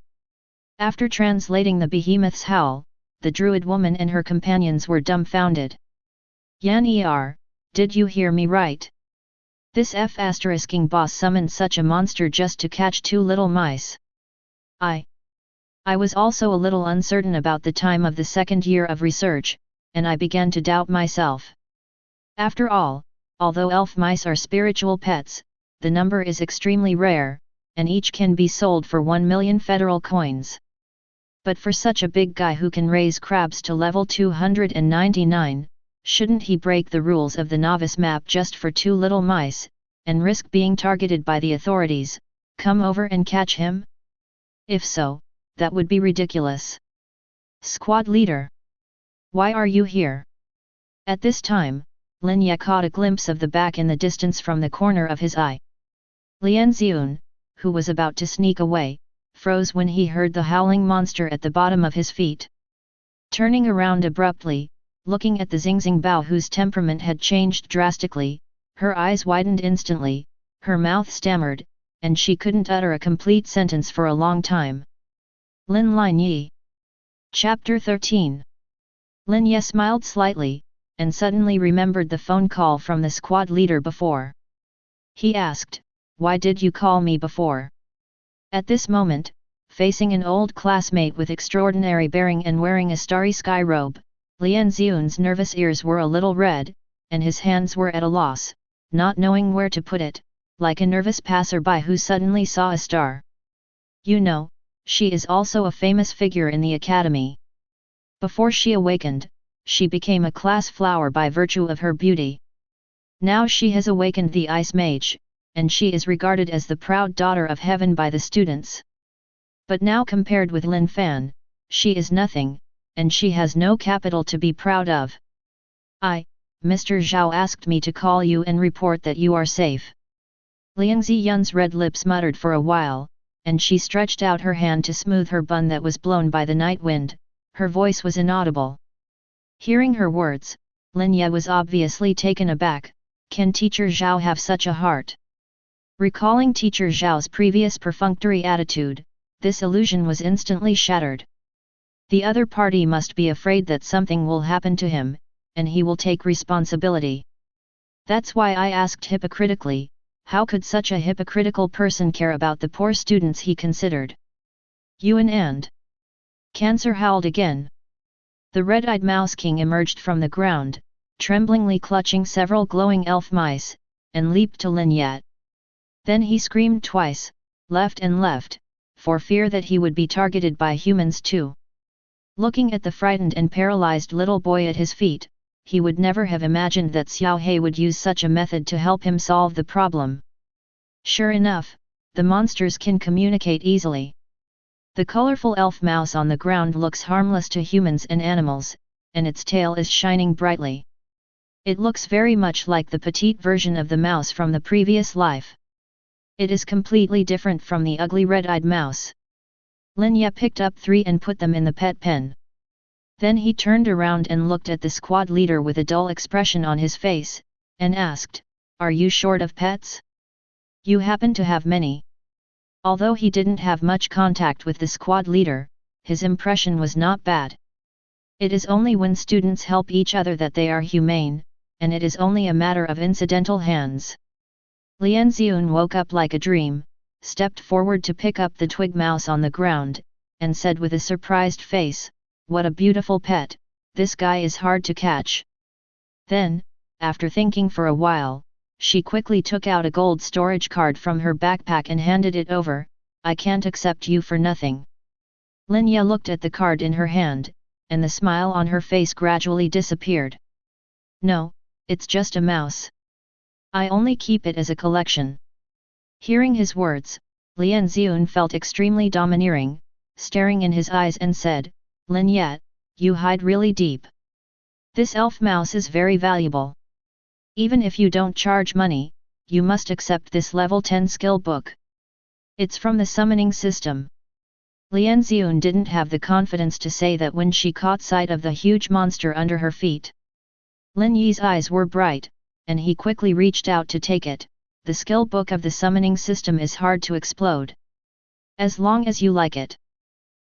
After translating the behemoth's howl, the druid woman and her companions were dumbfounded. Yan did you hear me right? This F***ing boss summoned such a monster just to catch 2 little mice. I was also a little uncertain about the time of the 2nd year of research, and I began to doubt myself. After all, although elf mice are spiritual pets, the number is extremely rare, and each can be sold for 1 million federal coins. But for such a big guy who can raise crabs to level 299, shouldn't he break the rules of the novice map just for 2 little mice, and risk being targeted by the authorities? Come over and catch him? If so, that would be ridiculous. Squad leader. Why are you here? At this time, Lin Ye caught a glimpse of the back in the distance from the corner of his eye. Lian Xiun, who was about to sneak away, froze when he heard the howling monster at the bottom of his feet. Turning around abruptly, looking at the Xingxing Bao whose temperament had changed drastically, her eyes widened instantly, her mouth stammered, and she couldn't utter a complete sentence for a long time. Lin Lin Yi. Chapter 13. Lin Ye smiled slightly, and suddenly remembered the phone call from the squad leader before. He asked, "Why did you call me before?" At this moment, facing an old classmate with extraordinary bearing and wearing a starry sky robe, Lian Xiun's nervous ears were a little red, and his hands were at a loss, not knowing where to put it, like a nervous passerby who suddenly saw a star. You know, she is also a famous figure in the academy. Before she awakened, she became a class flower by virtue of her beauty. Now she has awakened the Ice Mage, and she is regarded as the proud daughter of heaven by the students. But now compared with Lin Fan, she is nothing, and she has no capital to be proud of. Mr. Zhao asked me to call you and report that you are safe. Liang Ziyun's red lips muttered for a while, and she stretched out her hand to smooth her bun that was blown by the night wind. Her voice was inaudible. Hearing her words, Lin Ye was obviously taken aback. Can Teacher Zhao have such a heart? Recalling Teacher Zhao's previous perfunctory attitude, this illusion was instantly shattered. The other party must be afraid that something will happen to him, and he will take responsibility. That's why I asked hypocritically, how could such a hypocritical person care about the poor students he considered? Yuan and Cancer howled again. The red-eyed Mouse King emerged from the ground, tremblingly clutching several glowing elf mice, and leaped to Lin Ye. Then he screamed twice, left and left, for fear that he would be targeted by humans too. Looking at the frightened and paralyzed little boy at his feet, he would never have imagined that Xiao He would use such a method to help him solve the problem. Sure enough, the monsters can communicate easily. The colorful elf mouse on the ground looks harmless to humans and animals, and its tail is shining brightly. It looks very much like the petite version of the mouse from the previous life. It is completely different from the ugly red-eyed mouse. Lin Ye picked up 3 and put them in the pet pen. Then he turned around and looked at the squad leader with a dull expression on his face, and asked, "Are you short of pets? You happen to have many?" Although he didn't have much contact with the squad leader, his impression was not bad. It is only when students help each other that they are humane, and it is only a matter of incidental hands. Lian Xiun woke up like a dream, stepped forward to pick up the twig mouse on the ground, and said with a surprised face, "What a beautiful pet, this guy is hard to catch." Then, after thinking for a while, she quickly took out a gold storage card from her backpack and handed it over. "I can't accept you for nothing." Lin Ye looked at the card in her hand, and the smile on her face gradually disappeared. "No, it's just a mouse. I only keep it as a collection." Hearing his words, Lian Xiun felt extremely domineering, staring in his eyes and said, "Lin Ye, you hide really deep. This elf mouse is very valuable. Even if you don't charge money, you must accept this level 10 skill book. It's from the summoning system." Lian Xiun didn't have the confidence to say that when she caught sight of the huge monster under her feet. Lin Yi's eyes were bright, and he quickly reached out to take it. "The skill book of the summoning system is hard to explode. As long as you like it."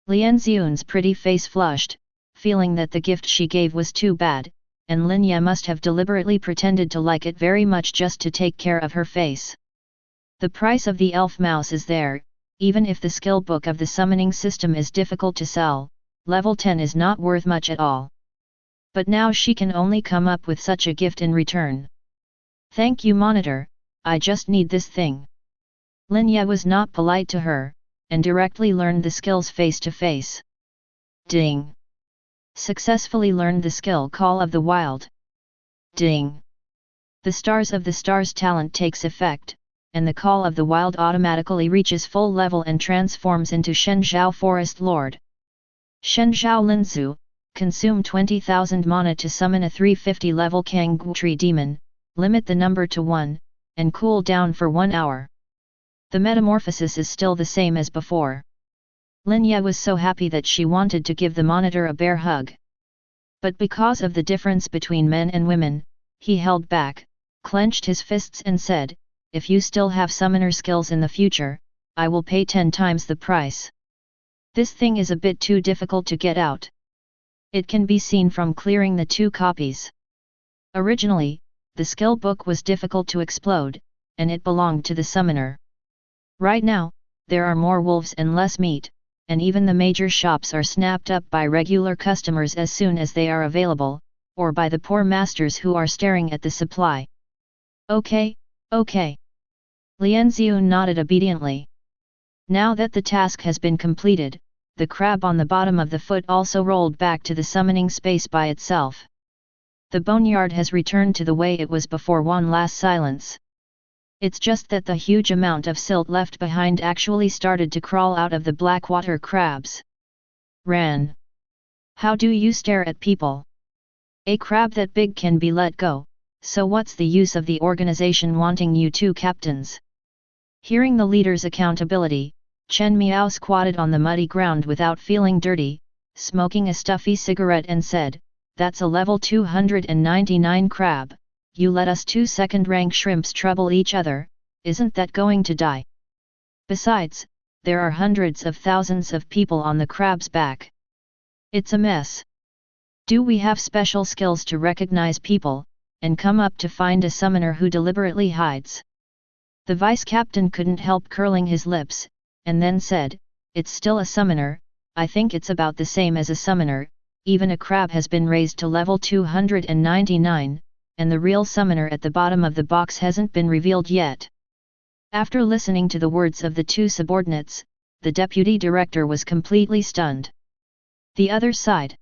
Lian Xiun's pretty face flushed, feeling that the gift she gave was too bad, and Lin Ye must have deliberately pretended to like it very much just to take care of her face. The price of the elf mouse is there, even if the skill book of the summoning system is difficult to sell, level 10 is not worth much at all. But now she can only come up with such a gift in return. "Thank you, monitor, I just need this thing." Lin Ye was not polite to her, and directly learned the skills face to face. Ding! Successfully learned the skill Call of the Wild. Ding! The Stars of the Stars talent takes effect, and the Call of the Wild automatically reaches full level and transforms into Shenzhou Forest Lord. Shenzhou Linzu, consume 20,000 mana to summon a 350 level Kanggu Tree Demon, limit the number to 1, and cool down for 1 hour. The metamorphosis is still the same as before. Lin Ye was so happy that she wanted to give the monitor a bear hug. But because of the difference between men and women, he held back, clenched his fists and said, "If you still have summoner skills in the future, I will pay 10 times the price. This thing is a bit too difficult to get out." It can be seen from clearing the 2 copies. Originally, the skill book was difficult to explode, and it belonged to the summoner. Right now, there are more wolves and less meat, and even the major shops are snapped up by regular customers as soon as they are available, or by the poor masters who are staring at the supply. Okay. Lian Xiu nodded obediently. Now that the task has been completed, the crab on the bottom of the foot also rolled back to the summoning space by itself. The boneyard has returned to the way it was before one last silence. It's just that the huge amount of silt left behind actually started to crawl out of the blackwater crabs. Ran. How do you stare at people? A crab that big can be let go, so what's the use of the organization wanting you 2 captains? Hearing the leader's accountability, Chen Miao squatted on the muddy ground without feeling dirty, smoking a stuffy cigarette and said, "That's a level 299 crab. You let us 2 second-rank shrimps trouble each other, isn't that going to die? Besides, there are hundreds of thousands of people on the crab's back. It's a mess. Do we have special skills to recognize people, and come up to find a summoner who deliberately hides?" The vice-captain couldn't help curling his lips, and then said, "It's still a summoner, I think it's about the same as a summoner, even a crab has been raised to level 299, and the real summoner at the bottom of the box hasn't been revealed yet." After listening to the words of the 2 subordinates, the deputy director was completely stunned. The other side.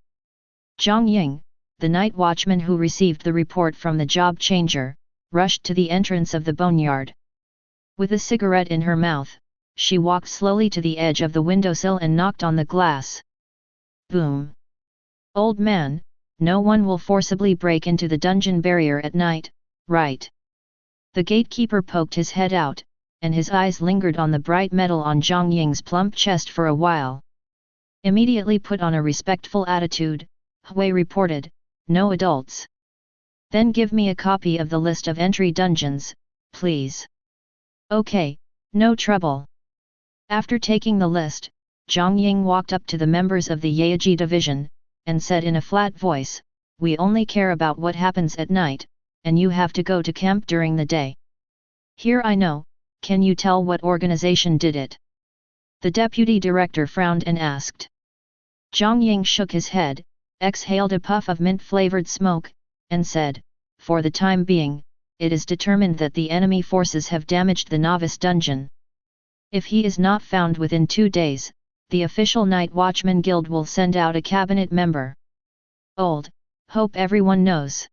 Zhang Ying, the night watchman who received the report from the job changer, rushed to the entrance of the boneyard. With a cigarette in her mouth, she walked slowly to the edge of the windowsill and knocked on the glass. Boom! "Old man, no one will forcibly break into the dungeon barrier at night, right?" The gatekeeper poked his head out, and his eyes lingered on the bright metal on Zhang Ying's plump chest for a while. Immediately put on a respectful attitude, Hui reported, "No adults." "Then give me a copy of the list of entry dungeons, please." "Okay, no trouble." After taking the list, Zhang Ying walked up to the members of the Yaji division, and said in a flat voice, "We only care about what happens at night, and you have to go to camp during the day." "Here I know, can you tell what organization did it?" The deputy director frowned and asked. Zhang Ying shook his head, exhaled a puff of mint-flavored smoke, and said, "For the time being, it is determined that the enemy forces have damaged the novice dungeon. If he is not found within 2 days, the official Night Watchman Guild will send out a cabinet member." Hope everyone knows."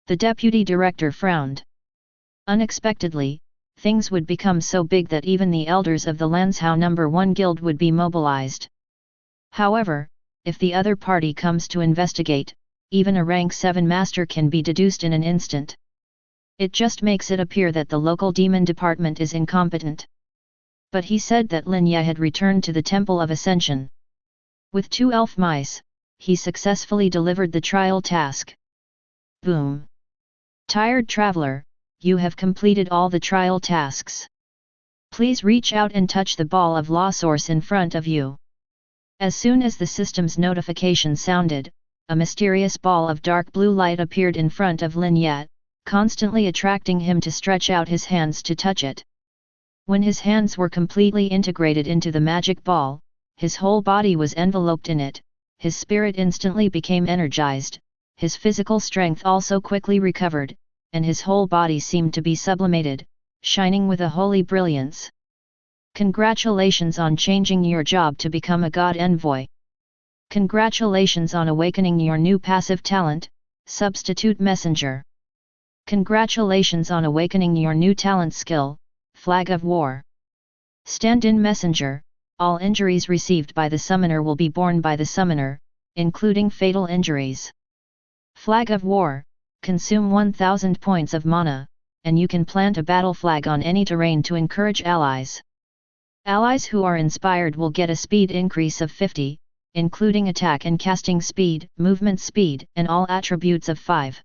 The deputy director frowned. Unexpectedly, things would become so big that even the elders of the Lanzhou No. 1 Guild would be mobilized. However, if the other party comes to investigate, even a rank 7 master can be deduced in an instant. It just makes it appear that the local demon department is incompetent. But he said that Lin Ye had returned to the Temple of Ascension. With 2 elf mice, he successfully delivered the trial task. Boom! Tired traveler, you have completed all the trial tasks. Please reach out and touch the ball of law source in front of you. As soon as the system's notification sounded, a mysterious ball of dark blue light appeared in front of Lin Ye, constantly attracting him to stretch out his hands to touch it. When his hands were completely integrated into the magic ball, his whole body was enveloped in it, his spirit instantly became energized, his physical strength also quickly recovered, and his whole body seemed to be sublimated, shining with a holy brilliance. Congratulations on changing your job to become a God Envoy. Congratulations on awakening your new passive talent, Substitute Messenger. Congratulations on awakening your new talent skill, Flag of War. Stand-in Messenger. All injuries received by the summoner will be borne by the summoner, including fatal injuries. Flag of War. Consume 1000 points of mana, and you can plant a battle flag on any terrain to encourage allies. Allies who are inspired will get a speed increase of 50, including attack and casting speed, movement speed, and all attributes of 5.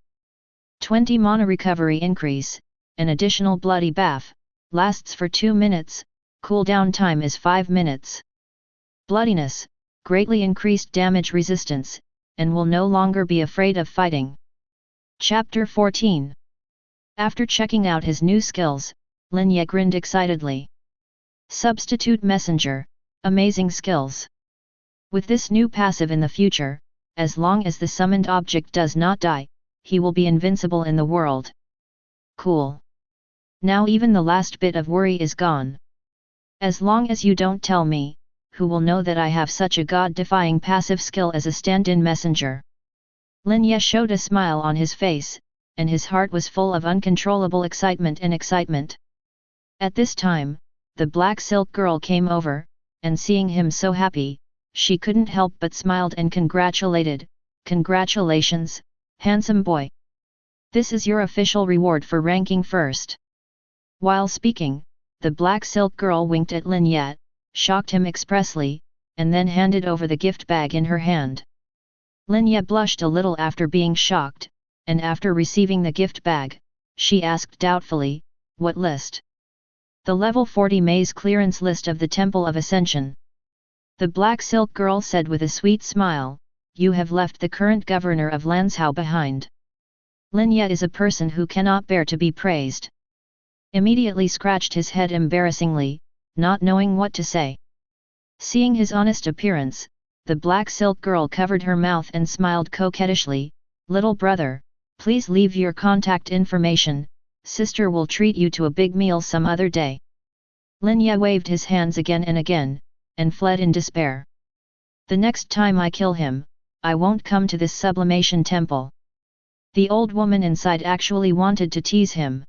20 mana recovery increase, an additional bloody buff, lasts for 2 minutes, cooldown time is 5 minutes. Bloodiness, greatly increased damage resistance, and will no longer be afraid of fighting. Chapter 14. After checking out his new skills, Lin Ye grinned excitedly. Substitute Messenger, amazing skills. With this new passive in the future, as long as the summoned object does not die, he will be invincible in the world. Cool. Now even the last bit of worry is gone. As long as you don't tell me, who will know that I have such a god-defying passive skill as a stand-in messenger? Lin Ye showed a smile on his face, and his heart was full of uncontrollable excitement. At this time, the black silk girl came over, and seeing him so happy, she couldn't help but smiled and congratulated. Congratulations, handsome boy. This is your official reward for ranking first. While speaking, the black silk girl winked at Lin Ye, shocked him expressly, and then handed over the gift bag in her hand. Lin Ye blushed a little after being shocked, and after receiving the gift bag, she asked doubtfully, "What list?" "The level 40 maze clearance list of the Temple of Ascension." The black silk girl said with a sweet smile, "You have left the current governor of Lanzhou behind." Lin Ye is a person who cannot bear to be praised. Immediately scratched his head embarrassingly, not knowing what to say. Seeing his honest appearance, the black silk girl covered her mouth and smiled coquettishly. "Little brother, please leave your contact information, sister will treat you to a big meal some other day." Lin Ye waved his hands again and again, and fled in despair. "The next time I kill him, I won't come to this sublimation temple." The old woman inside actually wanted to tease him.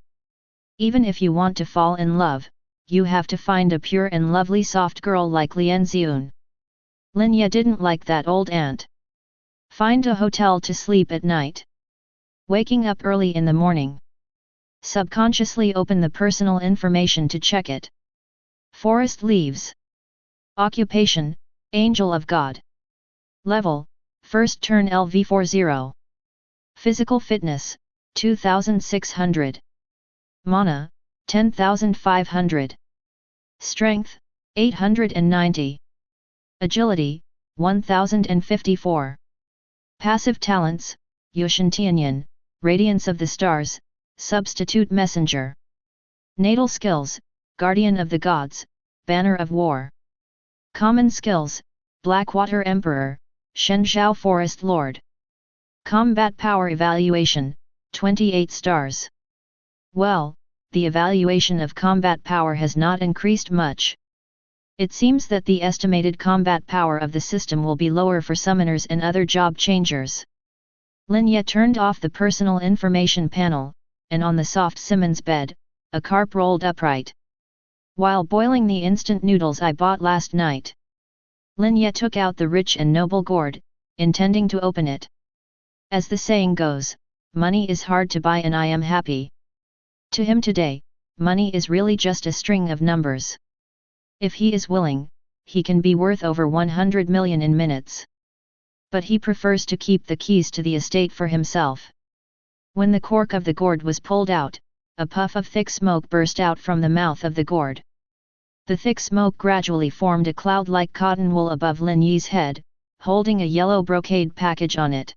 "Even if you want to fall in love, you have to find a pure and lovely soft girl like Lian Xiun." Lin Ye didn't like that old aunt. Find a hotel to sleep at night. Waking up early in the morning. Subconsciously open the personal information to check it. Forest leaves. Occupation, Angel of God. Level, first turn LV40. Physical fitness, 2600. Mana, 10,500. Strength, 890. Agility, 1054. Passive talents, God Tianyin, Radiance of the Stars, Substitute Messenger. Natal skills, Guardian of the Gods, Banner of War. Common skills, Blackwater Emperor, Shenzhou Forest Lord. Combat power evaluation, 28 stars. Well, the evaluation of combat power has not increased much. It seems that the estimated combat power of the system will be lower for summoners and other job changers. Lin Ye turned off the personal information panel, and on the soft Simmons bed, a carp rolled upright. While boiling the instant noodles I bought last night, Lin Ye took out the rich and noble gourd, intending to open it. As the saying goes, money is hard to buy and I am happy. To him today, money is really just a string of numbers. If he is willing, he can be worth over 100 million in minutes. But he prefers to keep the keys to the estate for himself. When the cork of the gourd was pulled out, a puff of thick smoke burst out from the mouth of the gourd. The thick smoke gradually formed a cloud like cotton wool above Lin Yi's head, holding a yellow brocade package on it.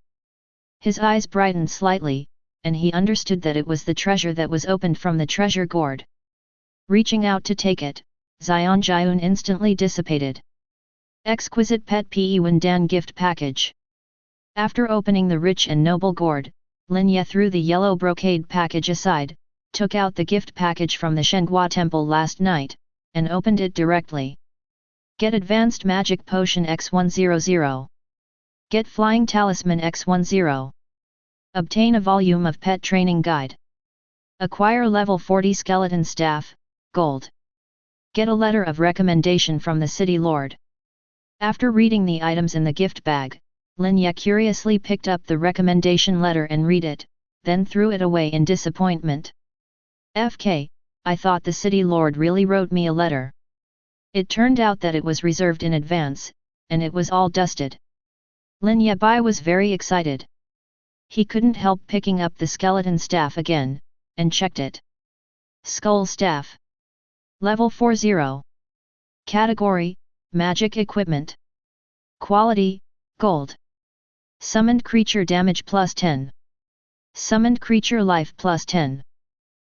His eyes brightened slightly, and he understood that it was the treasure that was opened from the treasure gourd. Reaching out to take it, Xian Jiun instantly dissipated. Exquisite Pet Pe Wendan gift package. After opening the rich and noble gourd, Lin Ye threw the yellow brocade package aside, took out the gift package from the Shenghua temple last night, and opened it directly. Get Advanced Magic Potion X100. Get Flying Talisman X10. Obtain a volume of Pet Training Guide. Acquire Level 40 Skeleton Staff, Gold. Get a letter of recommendation from the City Lord. After reading the items in the gift bag, Lin Ye curiously picked up the recommendation letter and read it, then threw it away in disappointment. FK, I thought the City Lord really wrote me a letter. It turned out that it was reserved in advance, and it was all dusted. Lin Ye was very excited. He couldn't help picking up the skeleton staff again, and checked it. Skull Staff. Level 40. Category, Magic Equipment. Quality, Gold. Summoned Creature Damage plus 10. Summoned Creature Life plus 10.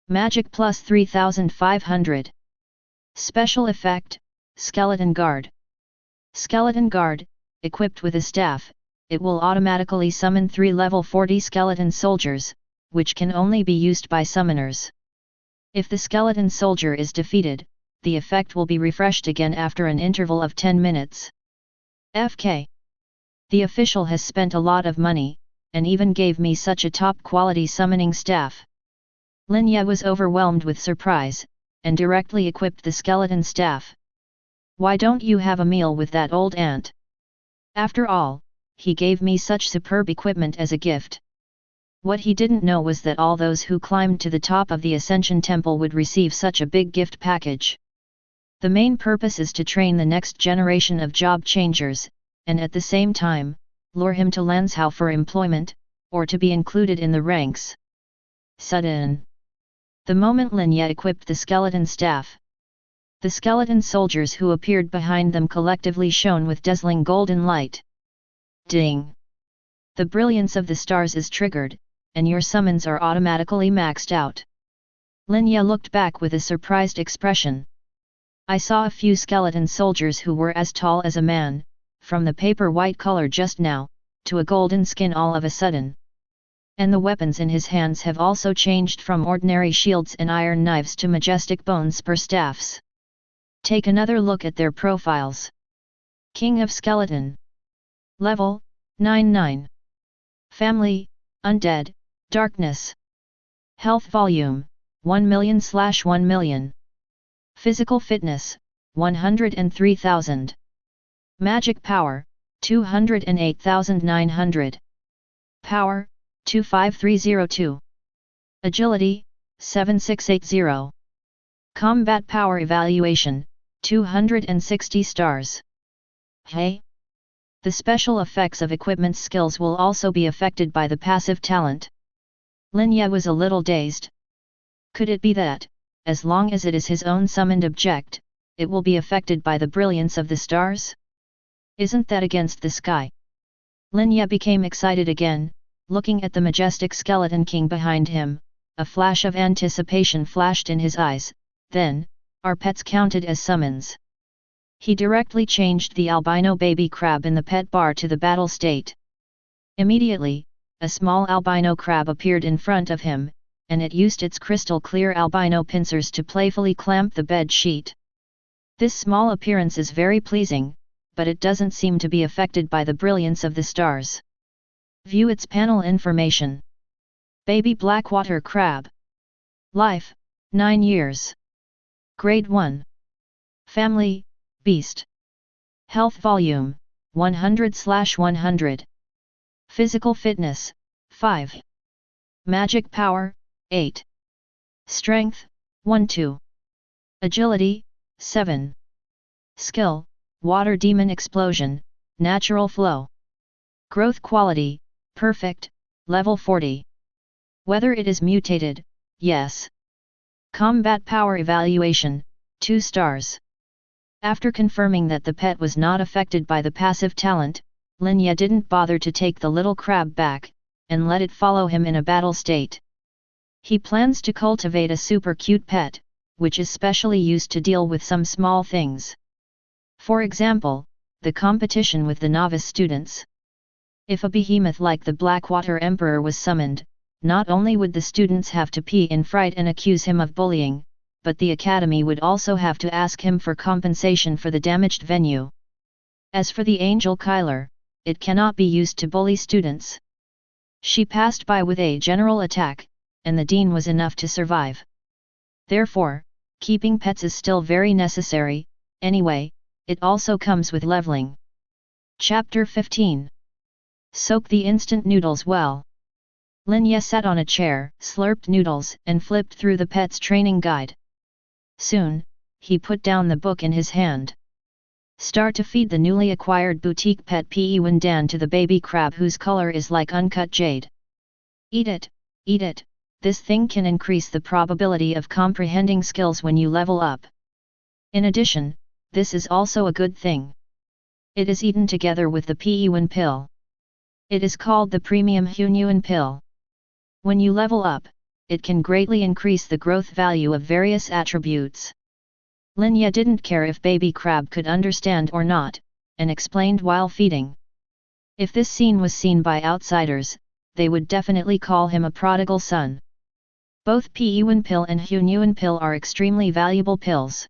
Magic plus 3500. Special Effect, Skeleton Guard. Skeleton Guard, equipped with a staff, it will automatically summon 3 level 40 skeleton soldiers, which can only be used by summoners. If the skeleton soldier is defeated, the effect will be refreshed again after an interval of 10 minutes. FK. The official has spent a lot of money, and even gave me such a top-quality summoning staff. Lin Ye was overwhelmed with surprise, and directly equipped the skeleton staff. Why don't you have a meal with that old ant? After all, he gave me such superb equipment as a gift. What he didn't know was that all those who climbed to the top of the Ascension Temple would receive such a big gift package. The main purpose is to train the next generation of job changers, and at the same time, lure him to Lanzhou for employment, or to be included in the ranks. Sudden. The moment Lin Ye equipped the skeleton staff, the skeleton soldiers who appeared behind them collectively shone with dazzling golden light. Ding! The brilliance of the stars is triggered, and your summons are automatically maxed out. Lin Ye looked back with a surprised expression. I saw a few skeleton soldiers who were as tall as a man, from the paper white color just now, to a golden skin all of a sudden. And the weapons in his hands have also changed from ordinary shields and iron knives to majestic bone spur staffs. Take another look at their profiles. King of Skeleton. Level, 99. Family, Undead, Darkness. Health Volume, 1,000,000/1 million. Physical Fitness, 103,000. Magic Power, 208,900. Power, 25302. Agility, 7680. Combat Power Evaluation, 260 stars. Hey! The special effects of equipment skills will also be affected by the passive talent. Lin Ye was a little dazed. Could it be that, as long as it is his own summoned object, it will be affected by the brilliance of the stars? Isn't that against the sky? Lin Ye became excited again, looking at the majestic skeleton king behind him. A flash of anticipation flashed in his eyes. Then, are pets counted as summons? He directly changed the albino baby crab in the pet bar to the battle state. Immediately, a small albino crab appeared in front of him, and it used its crystal-clear albino pincers to playfully clamp the bed sheet. This small appearance is very pleasing, but it doesn't seem to be affected by the brilliance of the stars. View its panel information. Baby Blackwater Crab. Life, 9 years. Grade 1. Family, Beast. Health Volume, 100/100. Physical Fitness, 5. Magic Power, 8. Strength, 1-2. Agility, 7. Skill, Water Demon Explosion, Natural Flow. Growth Quality, Perfect, Level 40. Whether it is mutated, yes. Combat Power Evaluation, 2 stars. After confirming that the pet was not affected by the passive talent, Lin Ye didn't bother to take the little crab back, and let it follow him in a battle state. He plans to cultivate a super cute pet, which is specially used to deal with some small things. For example, the competition with the novice students. If a behemoth like the Blackwater Emperor was summoned, not only would the students have to pee in fright and accuse him of bullying, but the academy would also have to ask him for compensation for the damaged venue. As for the angel Kyler, it cannot be used to bully students. She passed by with a general attack, and the dean was enough to survive. Therefore, keeping pets is still very necessary. Anyway, it also comes with leveling. Chapter 15. Soak the instant noodles well. Lin Ye sat on a chair, slurped noodles, and flipped through the pet's training guide. Soon, he put down the book in his hand. Start to feed the newly acquired boutique pet Pe Wen Dan to the baby crab whose color is like uncut jade. Eat it, eat it, this thing can increase the probability of comprehending skills when you level up. In addition, this is also a good thing. It is eaten together with the Pe Wen pill. It is called the Premium Hunyuan pill. When you level up, it can greatly increase the growth value of various attributes. Lin Ye didn't care if baby crab could understand or not, and explained while feeding. If this scene was seen by outsiders, they would definitely call him a prodigal son. Both Pe Wen pill and Hunyuan pill are extremely valuable pills.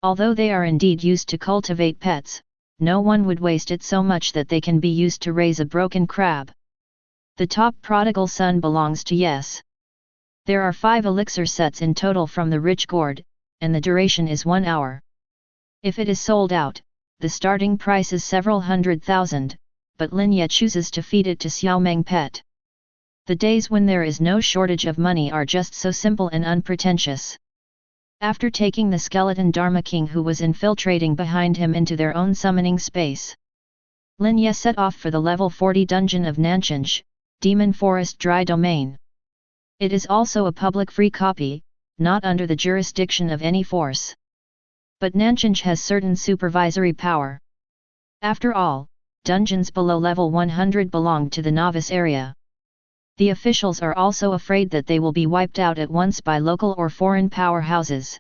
Although they are indeed used to cultivate pets, no one would waste it so much that they can be used to raise a broken crab. The top prodigal son belongs to Yes. There are 5 elixir sets in total from the rich gourd, and the duration is 1 hour. If it is sold out, the starting price is several 100,000, but Lin Ye chooses to feed it to Xiaomeng Pet. The days when there is no shortage of money are just so simple and unpretentious. After taking the skeleton Dharma King who was infiltrating behind him into their own summoning space, Lin Ye set off for the level 40 dungeon of Nanchinj, Demon Forest Dry Domain. It is also a public free copy, not under the jurisdiction of any force. But Nanchinj has certain supervisory power. After all, dungeons below level 100 belong to the novice area. The officials are also afraid that they will be wiped out at once by local or foreign powerhouses.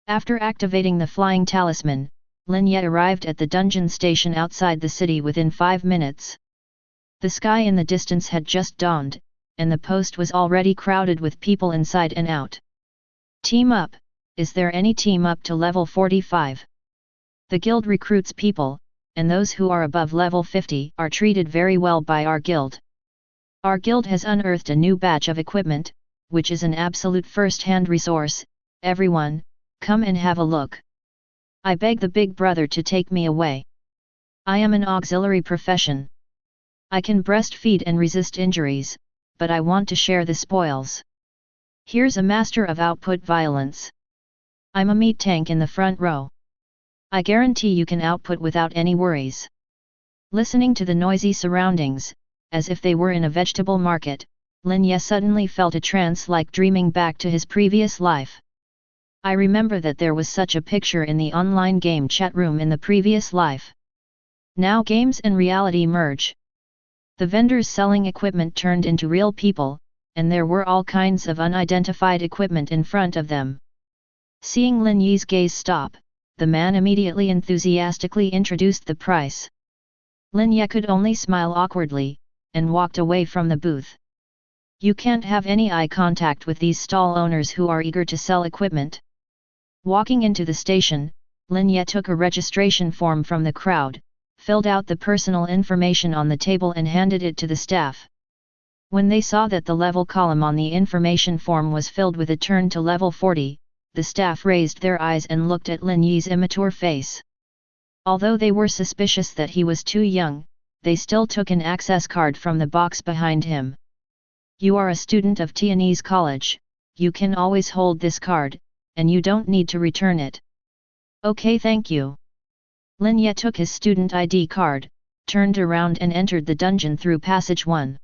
After activating the flying talisman, Lin Ye arrived at the dungeon station outside the city within 5 minutes. The sky in the distance had just dawned, and the post was already crowded with people inside and out. Team up, is there any team up to level 45? The guild recruits people, and those who are above level 50 are treated very well by our guild. Our guild has unearthed a new batch of equipment, which is an absolute first-hand resource. Everyone, come and have a look. I beg the big brother to take me away. I am an auxiliary profession. I can breastfeed and resist injuries, but I want to share the spoils. Here's a master of output violence. I'm a meat tank in the front row. I guarantee you can output without any worries. Listening to the noisy surroundings, as if they were in a vegetable market, Lin Ye suddenly felt a trance like dreaming back to his previous life. I remember that there was such a picture in the online game chat room in the previous life. Now games and reality merge. The vendors selling equipment turned into real people, and there were all kinds of unidentified equipment in front of them. Seeing Lin Ye's gaze stop, the man immediately enthusiastically introduced the price. Lin Ye could only smile awkwardly, and walked away from the booth. You can't have any eye contact with these stall owners who are eager to sell equipment. Walking into the station, Lin Ye took a registration form from the crowd, filled out the personal information on the table and handed it to the staff. When they saw that the level column on the information form was filled with a turn to level 40, the staff raised their eyes and looked at Lin Ye's immature face. Although they were suspicious that he was too young, they still took an access card from the box behind him. You are a student of Tianyin College, you can always hold this card, and you don't need to return it. Okay, thank you. Lin Ye took his student ID card, turned around and entered the dungeon through passage 1.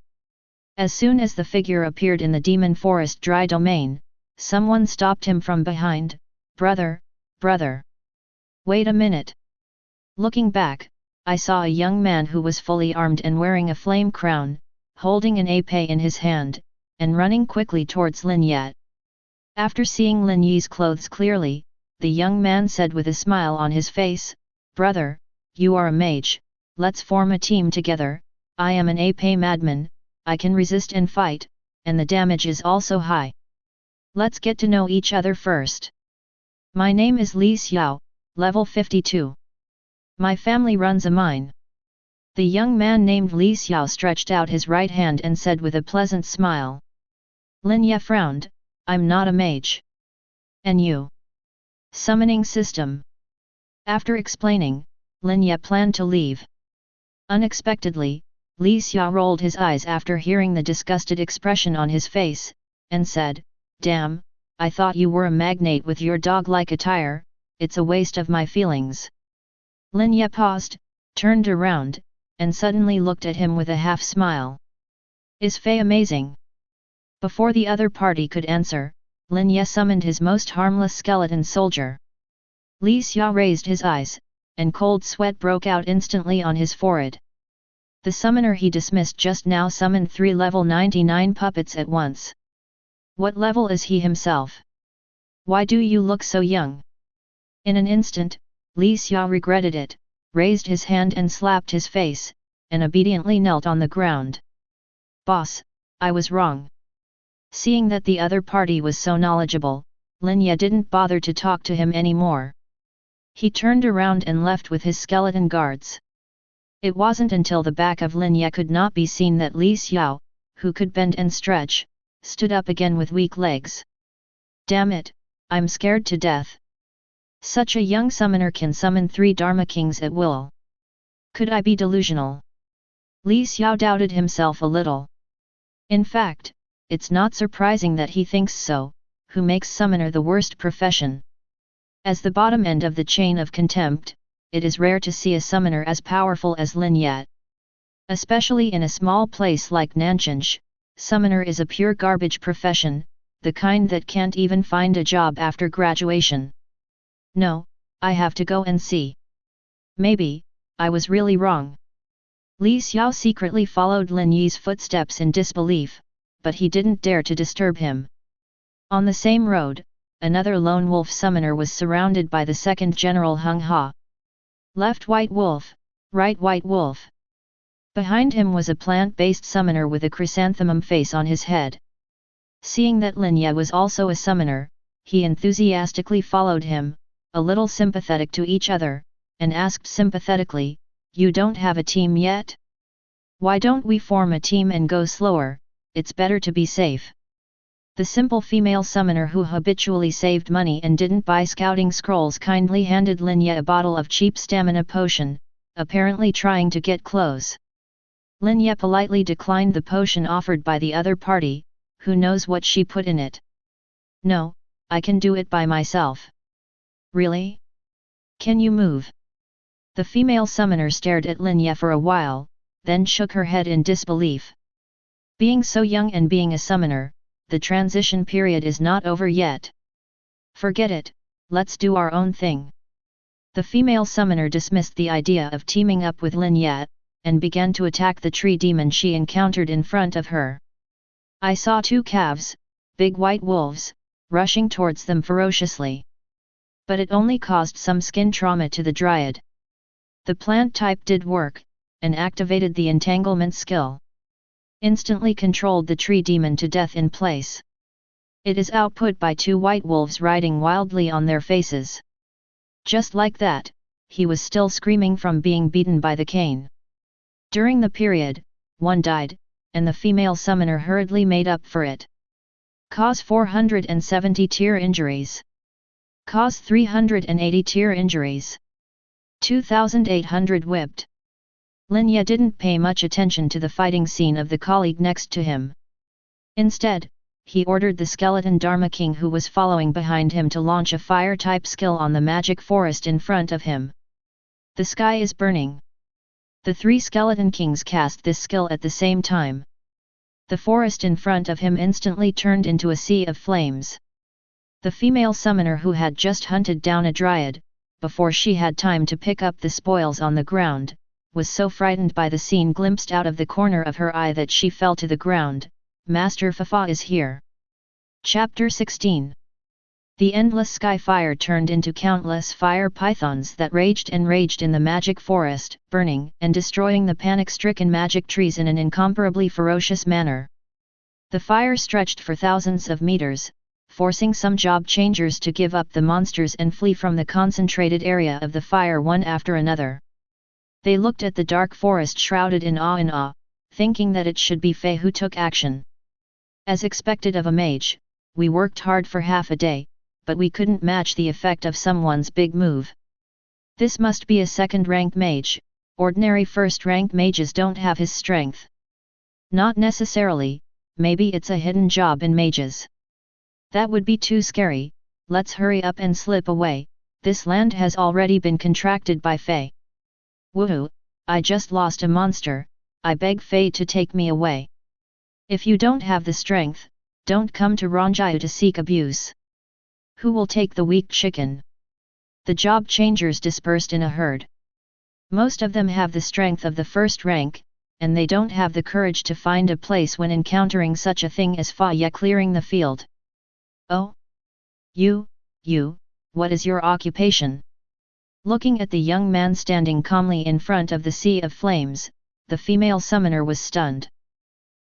As soon as the figure appeared in the Demon Forest Dry Domain, someone stopped him from behind. Brother, brother. Wait a minute. Looking back, I saw a young man who was fully armed and wearing a flame crown, holding an épée in his hand, and running quickly towards Lin Ye. After seeing Lin Ye's clothes clearly, the young man said with a smile on his face, Brother, you are a mage, let's form a team together. I am an épée madman, I can resist and fight, and the damage is also high. Let's get to know each other first. My name is Li Xiao, level 52. My family runs a mine. The young man named Li Xiao stretched out his right hand and said with a pleasant smile. Lin Ye frowned, I'm not a mage. And you? Summoning system. After explaining, Lin Ye planned to leave. Unexpectedly, Li Xiao rolled his eyes after hearing the disgusted expression on his face, and said, Damn, I thought you were a magnate with your dog-like attire, it's a waste of my feelings. Lin Ye paused, turned around, and suddenly looked at him with a half-smile. Is Fei amazing? Before the other party could answer, Lin Ye summoned his most harmless skeleton soldier. Li Xiao raised his eyes, and cold sweat broke out instantly on his forehead. The summoner he dismissed just now summoned 3 level 99 puppets at once. What level is he himself? Why do you look so young? In an instant, Li Xiao regretted it, raised his hand and slapped his face, and obediently knelt on the ground. Boss, I was wrong. Seeing that the other party was so knowledgeable, Lin Ye didn't bother to talk to him anymore. He turned around and left with his skeleton guards. It wasn't until the back of Lin Ye could not be seen that Li Xiao, who could bend and stretch, stood up again with weak legs. Damn it, I'm scared to death. Such a young summoner can summon 3 Dharma Kings at will. Could I be delusional? Li Xiao doubted himself a little. In fact, it's not surprising that he thinks so, who makes summoner the worst profession. As the bottom end of the chain of contempt, it is rare to see a summoner as powerful as Lin Ye. Especially in a small place like Nanchinj, summoner is a pure garbage profession, the kind that can't even find a job after graduation. No, I have to go and see. Maybe, I was really wrong. Li Xiao secretly followed Lin Yi's footsteps in disbelief, but he didn't dare to disturb him. On the same road, another lone wolf summoner was surrounded by the second general Hung Ha. Left white wolf, right white wolf. Behind him was a plant-based summoner with a chrysanthemum face on his head. Seeing that Lin Ye was also a summoner, he enthusiastically followed him, a little sympathetic to each other, and asked sympathetically, You don't have a team yet? Why don't we form a team and go slower? It's better to be safe. The simple female summoner who habitually saved money and didn't buy scouting scrolls kindly handed Lin Ye a bottle of cheap stamina potion, apparently trying to get close. Lin Ye politely declined the potion offered by the other party, who knows what she put in it. No, I can do it by myself. Really? Can you move? The female summoner stared at Lin Ye for a while, then shook her head in disbelief. Being so young and being a summoner, the transition period is not over yet. Forget it, let's do our own thing. The female summoner dismissed the idea of teaming up with Lin Ye, and began to attack the tree demon she encountered in front of her. I saw 2 calves, big white wolves, rushing towards them ferociously. But it only caused some skin trauma to the dryad. The plant type did work, and activated the entanglement skill. Instantly controlled the tree demon to death in place. It is output by 2 white wolves riding wildly on their faces. Just like that, he was still screaming from being beaten by the cane. During the period, 1 died, and the female summoner hurriedly made up for it. Cause 470 tear injuries. Cause 380 tear injuries. 2,800 whipped. Lin Ye didn't pay much attention to the fighting scene of the colleague next to him. Instead, he ordered the skeleton Dharma King who was following behind him to launch a fire-type skill on the magic forest in front of him. The sky is burning. The 3 skeleton kings cast this skill at the same time. The forest in front of him instantly turned into a sea of flames. The female summoner who had just hunted down a dryad, before she had time to pick up the spoils on the ground, was so frightened by the scene glimpsed out of the corner of her eye that she fell to the ground. Master Fafa is here. Chapter 16. The endless sky fire turned into countless fire pythons that raged and raged in the magic forest, burning and destroying the panic-stricken magic trees in an incomparably ferocious manner. The fire stretched for thousands of meters, forcing some job changers to give up the monsters and flee from the concentrated area of the fire one after another. They looked at the dark forest shrouded in awe, thinking that it should be Fei who took action. As expected of a mage, we worked hard for half a day, but we couldn't match the effect of someone's big move. This must be a second-rank mage, ordinary first-rank mages don't have his strength. Not necessarily, maybe it's a hidden job in mages. That would be too scary, let's hurry up and slip away, this land has already been contracted by Fei. Woohoo, I just lost a monster, I beg Fei to take me away. If you don't have the strength, don't come to Ranjiu to seek abuse. Who will take the weak chicken? The job changers dispersed in a herd. Most of them have the strength of the first rank, and they don't have the courage to find a place when encountering such a thing as Fa Ye clearing the field. Oh? You, what is your occupation? Looking at the young man standing calmly in front of the sea of flames, the female summoner was stunned.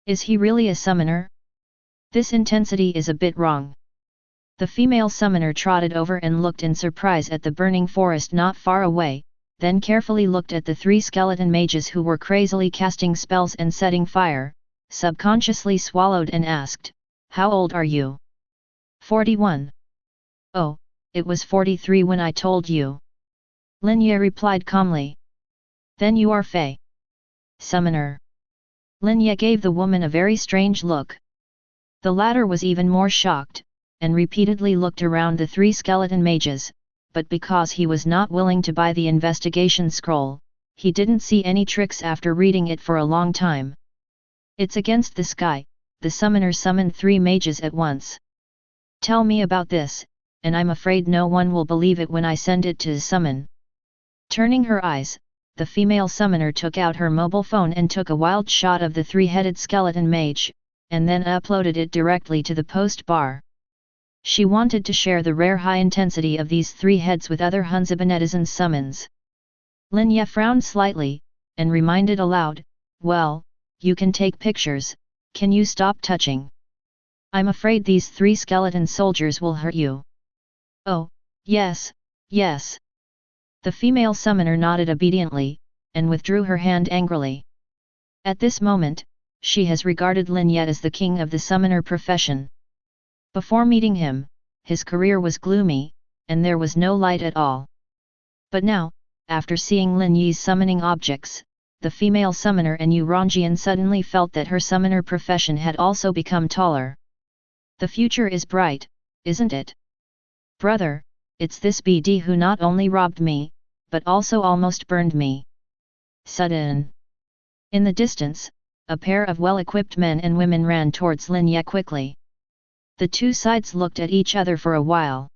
Is he really a summoner? This intensity is a bit wrong. The female summoner trotted over and looked in surprise at the burning forest not far away, then carefully looked at the 3 skeleton mages who were crazily casting spells and setting fire, subconsciously swallowed and asked, "How old are you?" 41. Oh, it was 43 when I told you. Lin Ye replied calmly. Then you are Fei. Summoner. Lin Ye gave the woman a very strange look. The latter was even more shocked, and repeatedly looked around the 3 skeleton mages, but because he was not willing to buy the investigation scroll, he didn't see any tricks after reading it for a long time. It's against the sky, the summoner summoned 3 mages at once. Tell me about this, and I'm afraid no one will believe it when I send it to summon. Turning her eyes, the female summoner took out her mobile phone and took a wild shot of the 3-headed skeleton mage, and then uploaded it directly to the post bar. She wanted to share the rare high intensity of these 3 heads with other Hunzibanetizens summons. Lin Ye frowned slightly, and reminded aloud, well, you can take pictures, can you stop touching? I'm afraid these 3 skeleton soldiers will hurt you. Oh, yes. The female summoner nodded obediently, and withdrew her hand angrily. At this moment, she has regarded Lin Ye as the king of the summoner profession. Before meeting him, his career was gloomy, and there was no light at all. But now, after seeing Lin Ye's summoning objects, the female summoner and Yu Ranjian suddenly felt that her summoner profession had also become taller. The future is bright, isn't it? Brother, it's this BD who not only robbed me, but also almost burned me. Sudden. In the distance, a pair of well-equipped men and women ran towards Lin Ye quickly. The 2 sides looked at each other for a while.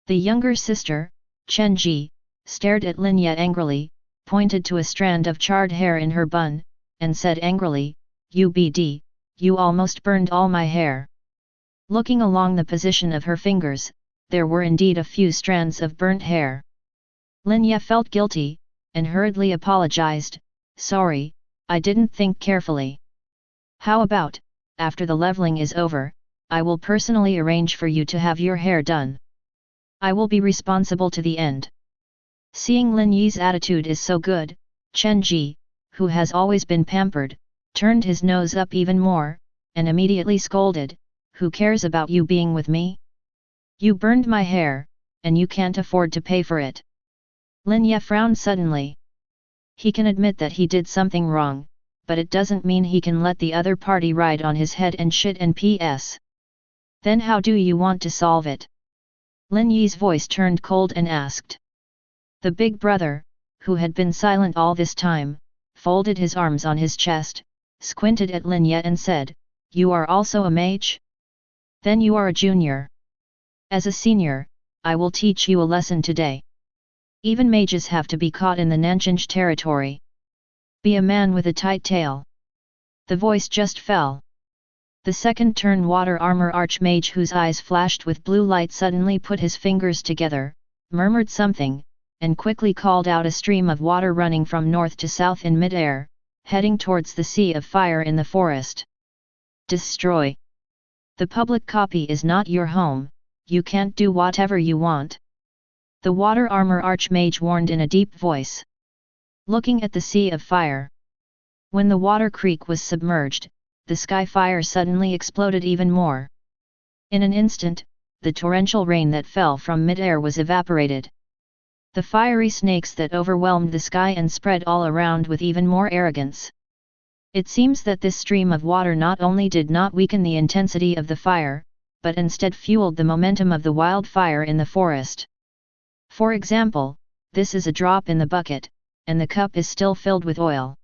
The younger sister, Chen Ji, stared at Lin Ye angrily, pointed to a strand of charred hair in her bun, and said angrily, "You BD, you almost burned all my hair." Looking along the position of her fingers, there were indeed a few strands of burnt hair. Lin Ye felt guilty, and hurriedly apologized, "Sorry, I didn't think carefully. How about, after the leveling is over, I will personally arrange for you to have your hair done. I will be responsible to the end." Seeing Lin Ye's attitude is so good, Chen Ji, who has always been pampered, turned his nose up even more, and immediately scolded, "Who cares about you being with me? You burned my hair, and you can't afford to pay for it." Lin Ye frowned suddenly. He can admit that he did something wrong, but it doesn't mean he can let the other party ride on his head and shit and PS. Then how do you want to solve it? Lin Ye's voice turned cold and asked. The big brother, who had been silent all this time, folded his arms on his chest, squinted at Lin Ye and said, "You are also a mage? Then you are a junior. As a senior, I will teach you a lesson today. Even mages have to be caught in the Nanchinj territory. Be a man with a tight tail." The voice just fell. The second turn water armor archmage whose eyes flashed with blue light suddenly put his fingers together, murmured something, and quickly called out a stream of water running from north to south in mid-air, heading towards the sea of fire in the forest. Destroy! The public copy is not your home, you can't do whatever you want. The water armor archmage warned in a deep voice. Looking at the sea of fire. When the water creek was submerged, the sky fire suddenly exploded even more. In an instant, the torrential rain that fell from mid-air was evaporated. The fiery snakes that overwhelmed the sky and spread all around with even more arrogance. It seems that this stream of water not only did not weaken the intensity of the fire, but instead fueled the momentum of the wildfire in the forest. For example, this is a drop in the bucket, and the cup is still filled with oil.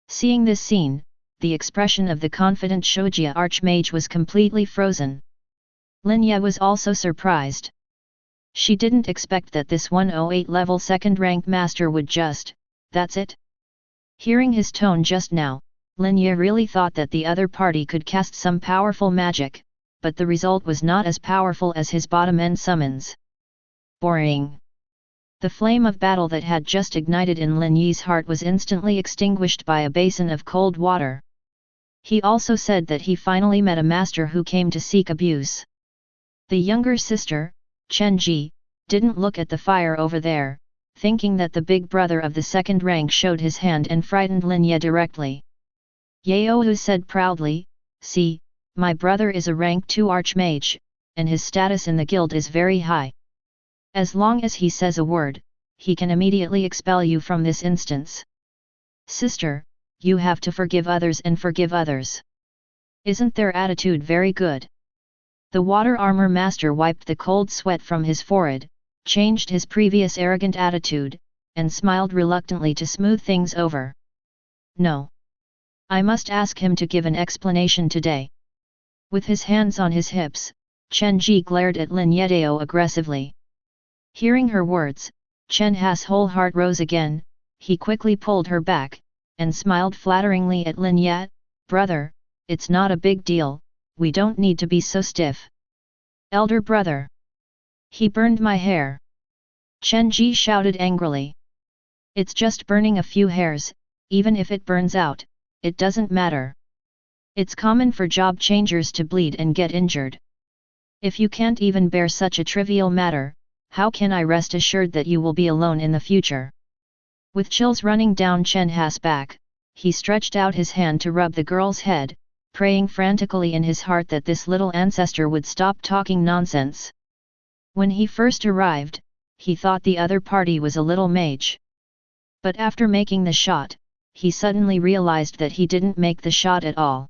Seeing this scene, the expression of the confident Shojia archmage was completely frozen. Lin Ye was also surprised. She didn't expect that this 108 level second rank master would just, that's it. Hearing his tone just now, Lin Ye really thought that the other party could cast some powerful magic, but the result was not as powerful as his bottom-end summons. Boring. The flame of battle that had just ignited in Lin Yi's heart was instantly extinguished by a basin of cold water. He also said that he finally met a master who came to seek abuse. The younger sister, Chen Ji, didn't look at the fire over there, thinking that the big brother of the second rank showed his hand and frightened Lin Ye directly. Yaohu said proudly, "See, my brother is a rank 2 archmage, and his status in the guild is very high. As long as he says a word, he can immediately expel you from this instance. Sister, you have to forgive others and forgive others. Isn't their attitude very good?" The water armor master wiped the cold sweat from his forehead, changed his previous arrogant attitude, and smiled reluctantly to smooth things over. "No. I must ask him to give an explanation today." With his hands on his hips, Chen Ji glared at Lin Yedao aggressively. Hearing her words, Chen Ha's whole heart rose again. He quickly pulled her back, and smiled flatteringly at Lin Ye. "Brother, it's not a big deal, we don't need to be so stiff." "Elder brother! He burned my hair!" Chen Ji shouted angrily. "It's just burning a few hairs, even if it burns out, it doesn't matter. It's common for job changers to bleed and get injured. If you can't even bear such a trivial matter, how can I rest assured that you will be alone in the future?" With chills running down Chen Ha's back, he stretched out his hand to rub the girl's head, praying frantically in his heart that this little ancestor would stop talking nonsense. When he first arrived, he thought the other party was a little mage. But after making the shot, he suddenly realized that he didn't make the shot at all.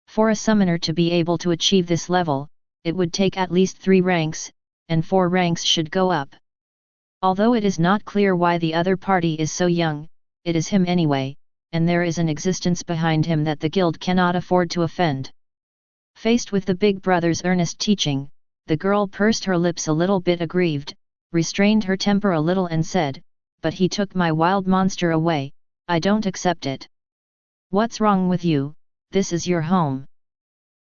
For a summoner to be able to achieve this level, it would take at least 3 ranks, and 4 ranks should go up. Although it is not clear why the other party is so young, it is him anyway, and there is an existence behind him that the guild cannot afford to offend. Faced with the big brother's earnest teaching, the girl pursed her lips a little bit aggrieved, restrained her temper a little and said, "But he took my wild monster away, I don't accept it." "What's wrong with you? This is your home."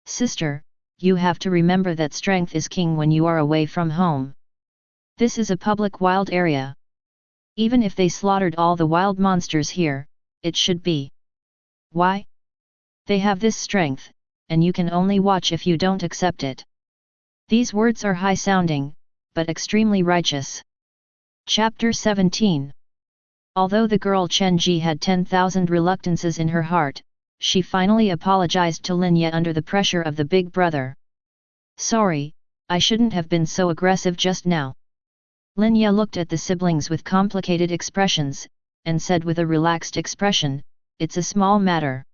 "Sister, you have to remember that strength is king when you are away from home. This is a public wild area. Even if they slaughtered all the wild monsters here, it should be. Why? They have this strength, and you can only watch if you don't accept it." These words are high-sounding, but extremely righteous. Chapter 17. Although the girl Chen Ji had 10,000 reluctances in her heart, she finally apologized to Lin Ye under the pressure of the big brother. "Sorry, I shouldn't have been so aggressive just now." Lin Ye looked at the siblings with complicated expressions, and said with a relaxed expression, "It's a small matter."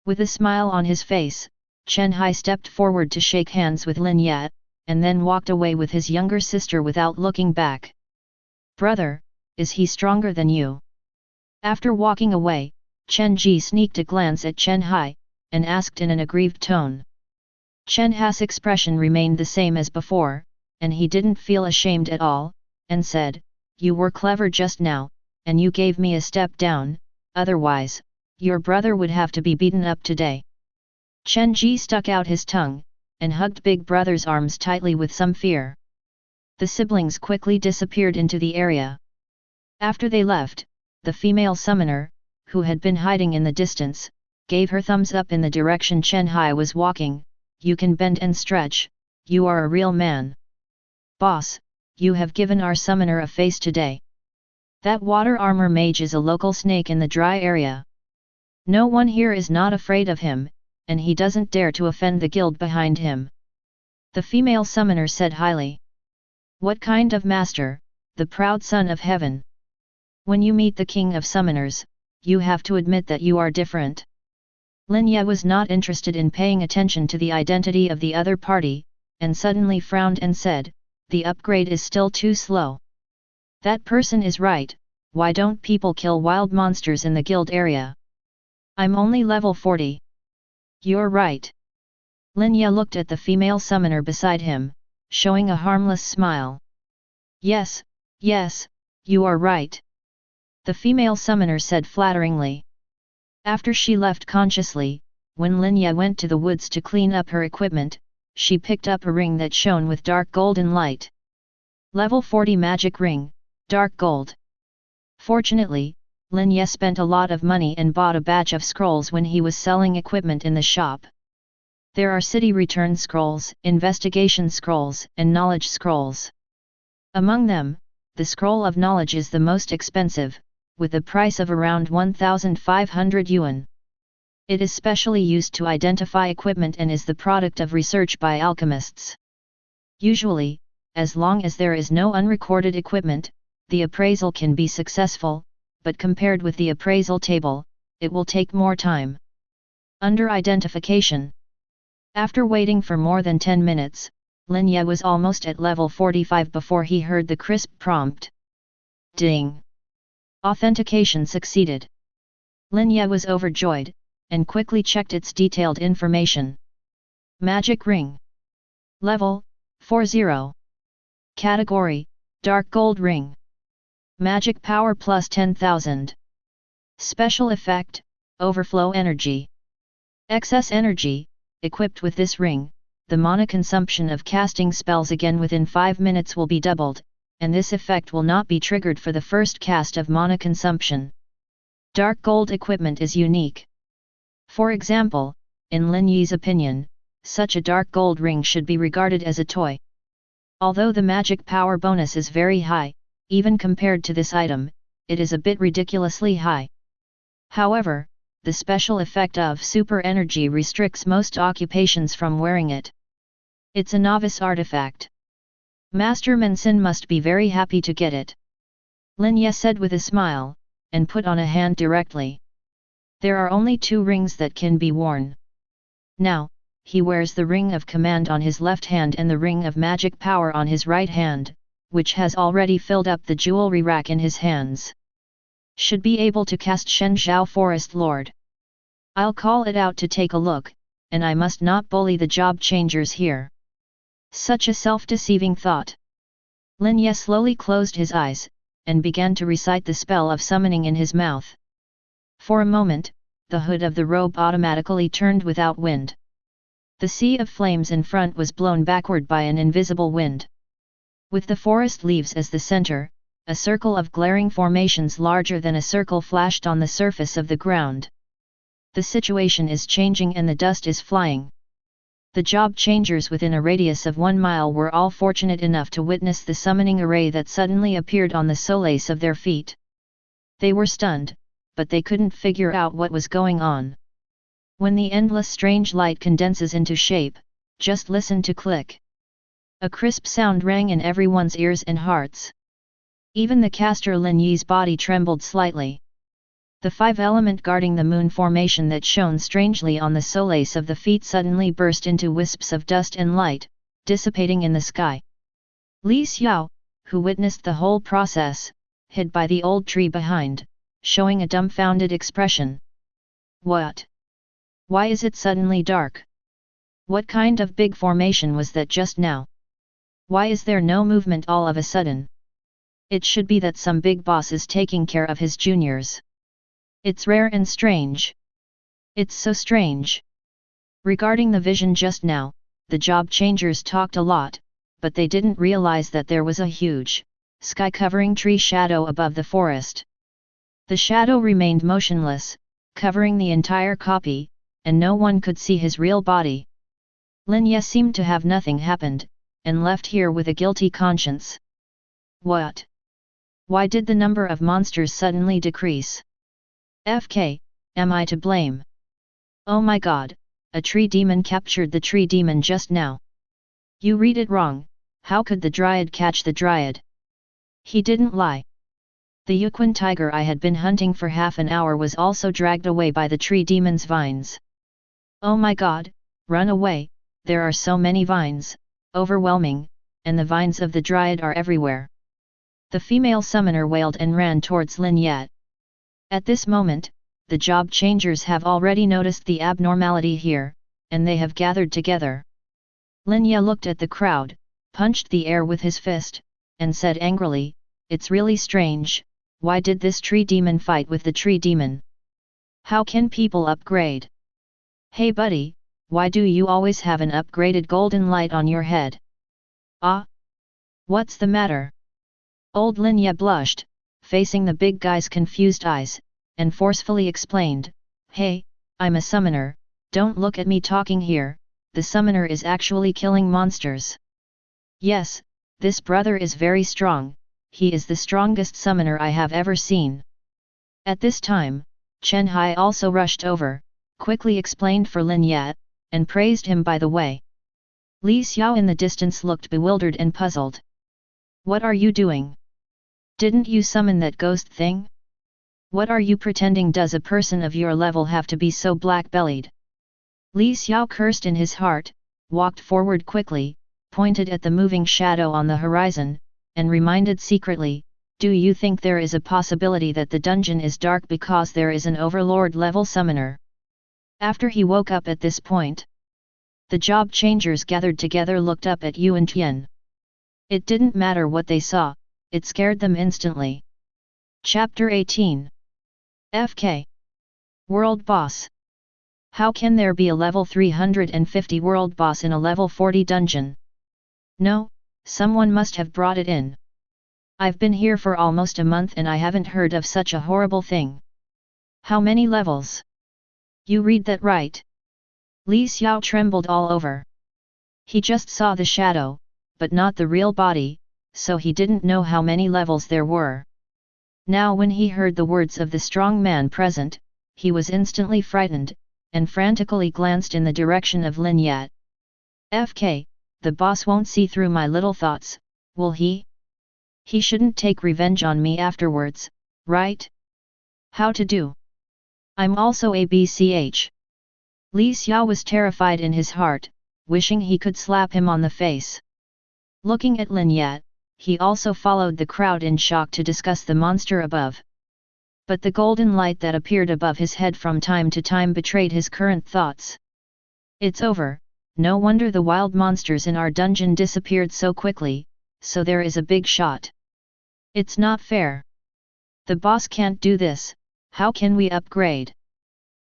With a smile on his face, Chen Hai stepped forward to shake hands with Lin Ye, and then walked away with his younger sister without looking back. "Brother, is he stronger than you?" After walking away, Chen Ji sneaked a glance at Chen Hai, and asked in an aggrieved tone. Chen Hai's expression remained the same as before, and he didn't feel ashamed at all, and said, "You were clever just now, and you gave me a step down, otherwise, your brother would have to be beaten up today." Chen Ji stuck out his tongue, and hugged big brother's arms tightly with some fear. The siblings quickly disappeared into the area. After they left, the female summoner, who had been hiding in the distance, gave her thumbs up in the direction Chen Hai was walking. you can bend and stretch, you are a real man. Boss, you have given our summoner a face today. That water armor mage is a local snake in the dry area. No one here is not afraid of him, and he doesn't dare to offend the guild behind him. The female summoner said highly. What kind of master, the proud son of heaven? When you meet the king of summoners, you have to admit that you are different. Lin Ye was not interested in paying attention to the identity of the other party, and suddenly frowned and said, the upgrade is still too slow. That person is right, why don't people kill wild monsters in the guild area? I'm only level 40. You're right. Lin Ye looked at the female summoner beside him, showing a harmless smile. Yes, yes, you are right. The female summoner said flatteringly. After she left consciously, when Lin Ye went to the woods to clean up her equipment, she picked up a ring that shone with dark golden light. Level 40 magic ring, dark gold. Fortunately, Lin Ye spent a lot of money and bought a batch of scrolls when he was selling equipment in the shop. There are city return scrolls, investigation scrolls, and knowledge scrolls. Among them, the scroll of knowledge is the most expensive, with a price of around 1,500 yuan. It is specially used to identify equipment and is the product of research by alchemists. Usually, as long as there is no unrecorded equipment, the appraisal can be successful, but compared with the appraisal table, it will take more time. Under identification. After waiting for more than 10 minutes, Lin Ye was almost at level 45 before he heard the crisp prompt. Ding! Authentication succeeded. Lin Ye was overjoyed, and quickly checked its detailed information. Magic ring. Level, 40. Category, dark gold ring. Magic power plus 10,000. Special effect, overflow energy. Excess energy, equipped with this ring, the mana consumption of casting spells again within 5 minutes will be doubled, and this effect will not be triggered for the first cast of mana consumption. Dark gold equipment is unique. For example, in Lin Yi's opinion, such a dark gold ring should be regarded as a toy. Although the magic power bonus is very high, even compared to this item, it is a bit ridiculously high. However, the special effect of super energy restricts most occupations from wearing it. It's a novice artifact. Master Mensin must be very happy to get it. Lin Ye said with a smile, and put on a hand directly. There are only 2 rings that can be worn. Now, he wears the ring of command on his left hand and the ring of magic power on his right hand, which has already filled up the jewelry rack in his hands. Should be able to cast Shenzhou Forest Lord. I'll call it out to take a look, and I must not bully the job changers here. Such a self-deceiving thought. Lin Ye slowly closed his eyes, and began to recite the spell of summoning in his mouth. For a moment, the hood of the robe automatically turned without wind. The sea of flames in front was blown backward by an invisible wind. With the forest leaves as the center, a circle of glaring formations larger than a circle flashed on the surface of the ground. The situation is changing and the dust is flying. The job changers within a radius of 1 mile were all fortunate enough to witness the summoning array that suddenly appeared on the soles of their feet. They were stunned, but they couldn't figure out what was going on. When the endless strange light condenses into shape, just listen to click. A crisp sound rang in everyone's ears and hearts. Even the caster Lin Yi's body trembled slightly. The 5-element guarding the moon formation that shone strangely on the soles of the feet suddenly burst into wisps of dust and light, dissipating in the sky. Li Xiao, who witnessed the whole process, hid by the old tree behind, showing a dumbfounded expression. What? Why is it suddenly dark? What kind of big formation was that just now? Why is there no movement all of a sudden? It should be that some big boss is taking care of his juniors. It's rare and strange. It's so strange. Regarding the vision just now, the job changers talked a lot, but they didn't realize that there was a huge, sky-covering tree shadow above the forest. The shadow remained motionless, covering the entire copy, and no one could see his real body. Lin Ye seemed to have nothing happened, and left here with a guilty conscience. What? Why did the number of monsters suddenly decrease? FK, am I to blame? Oh my god, a tree demon captured the tree demon just now. You read it wrong, how could the dryad catch the dryad? He didn't lie. The Yukon tiger I had been hunting for half an hour was also dragged away by the tree demon's vines. Oh my god, run away, there are so many vines, overwhelming, and the vines of the dryad are everywhere. The female summoner wailed and ran towards Lin Ye. At this moment, the job changers have already noticed the abnormality here, and they have gathered together. Lin Ye looked at the crowd, punched the air with his fist, and said angrily, "It's really strange, why did this tree demon fight with the tree demon? How can people upgrade? Hey buddy, why do you always have an upgraded golden light on your head? Ah? What's the matter?" Old Lin Ye blushed, facing the big guy's confused eyes, and forcefully explained, "Hey, I'm a summoner, don't look at me talking here, the summoner is actually killing monsters. Yes, this brother is very strong, he is the strongest summoner I have ever seen." At this time, Chen Hai also rushed over, quickly explained for Lin Ye, and praised him by the way. Li Xiao in the distance looked bewildered and puzzled. "What are you doing? Didn't you summon that ghost thing? What are you pretending? Does a person of your level have to be so black-bellied?" Li Xiao cursed in his heart, walked forward quickly, pointed at the moving shadow on the horizon, and reminded secretly, "Do you think there is a possibility that the dungeon is dark because there is an overlord-level summoner?" After he woke up at this point, the job changers gathered together looked up at Yuan Tian. It didn't matter what they saw, it scared them instantly. Chapter 18 FK World Boss. How can there be a level 350 world boss in a level 40 dungeon? No, someone must have brought it in. I've been here for almost a month and I haven't heard of such a horrible thing. How many levels? You read that right? Li Xiao trembled all over. He just saw the shadow, but not the real body, so he didn't know how many levels there were. Now when he heard the words of the strong man present, he was instantly frightened, and frantically glanced in the direction of Lin Ye. FK, the boss won't see through my little thoughts, will he? He shouldn't take revenge on me afterwards, right? How to do? I'm also ABCH. Li Xiao was terrified in his heart, wishing he could slap him on the face. Looking at Lin Ye, he also followed the crowd in shock to discuss the monster above. But the golden light that appeared above his head from time to time betrayed his current thoughts. It's over, no wonder the wild monsters in our dungeon disappeared so quickly, so there is a big shot. It's not fair. The boss can't do this, how can we upgrade?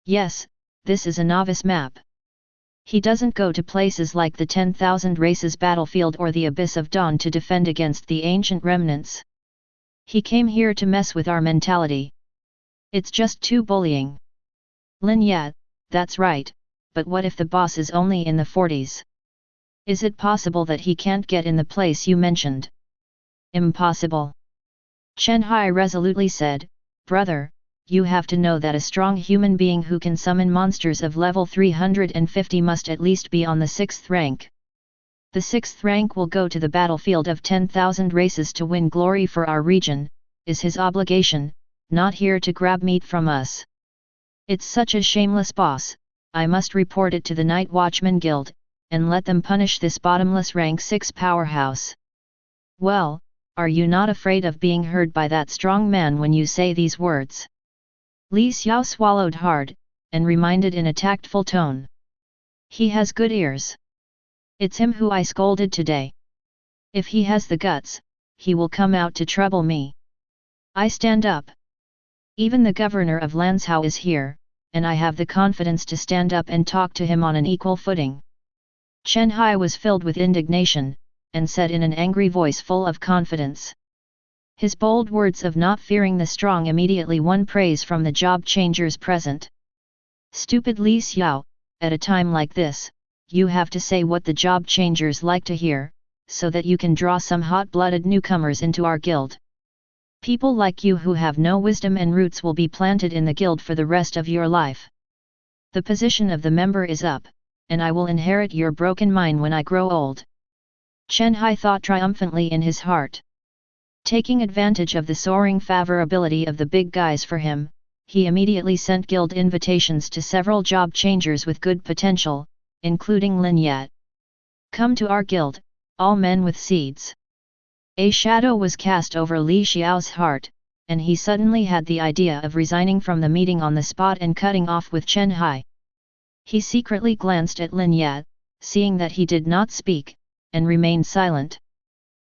Yes, this is a novice map. He doesn't go to places like the 10,000 races battlefield or the Abyss of Dawn to defend against the ancient remnants. He came here to mess with our mentality. It's just too bullying. Lin Ye, that's right, but what if the boss is only in the 40s? Is it possible that he can't get in the place you mentioned? Impossible. Chen Hai resolutely said, "Brother, you have to know that a strong human being who can summon monsters of level 350 must at least be on the 6th rank. The 6th rank will go to the battlefield of 10,000 races to win glory for our region, is his obligation, not here to grab meat from us. It's such a shameless boss, I must report it to the Night Watchman Guild, and let them punish this bottomless rank 6 powerhouse." Well, are you not afraid of being heard by that strong man when you say these words? Li Xiao swallowed hard, and reminded in a tactful tone. He has good ears. It's him who I scolded today. If he has the guts, he will come out to trouble me. I stand up. Even the governor of Lanzhou is here, and I have the confidence to stand up and talk to him on an equal footing. Chen Hai was filled with indignation, and said in an angry voice full of confidence. His bold words of not fearing the strong immediately won praise from the job changers present. Stupid Li Xiao, at a time like this, you have to say what the job changers like to hear, so that you can draw some hot-blooded newcomers into our guild. People like you who have no wisdom and roots will be planted in the guild for the rest of your life. The position of the member is up, and I will inherit your broken mind when I grow old. Chen Hai thought triumphantly in his heart. Taking advantage of the soaring favorability of the big guys for him, he immediately sent guild invitations to several job changers with good potential, including Lin Yat. Come to our guild, all men with seeds. A shadow was cast over Li Xiao's heart, and he suddenly had the idea of resigning from the meeting on the spot and cutting off with Chen Hai. He secretly glanced at Lin Yat, seeing that he did not speak, and remained silent.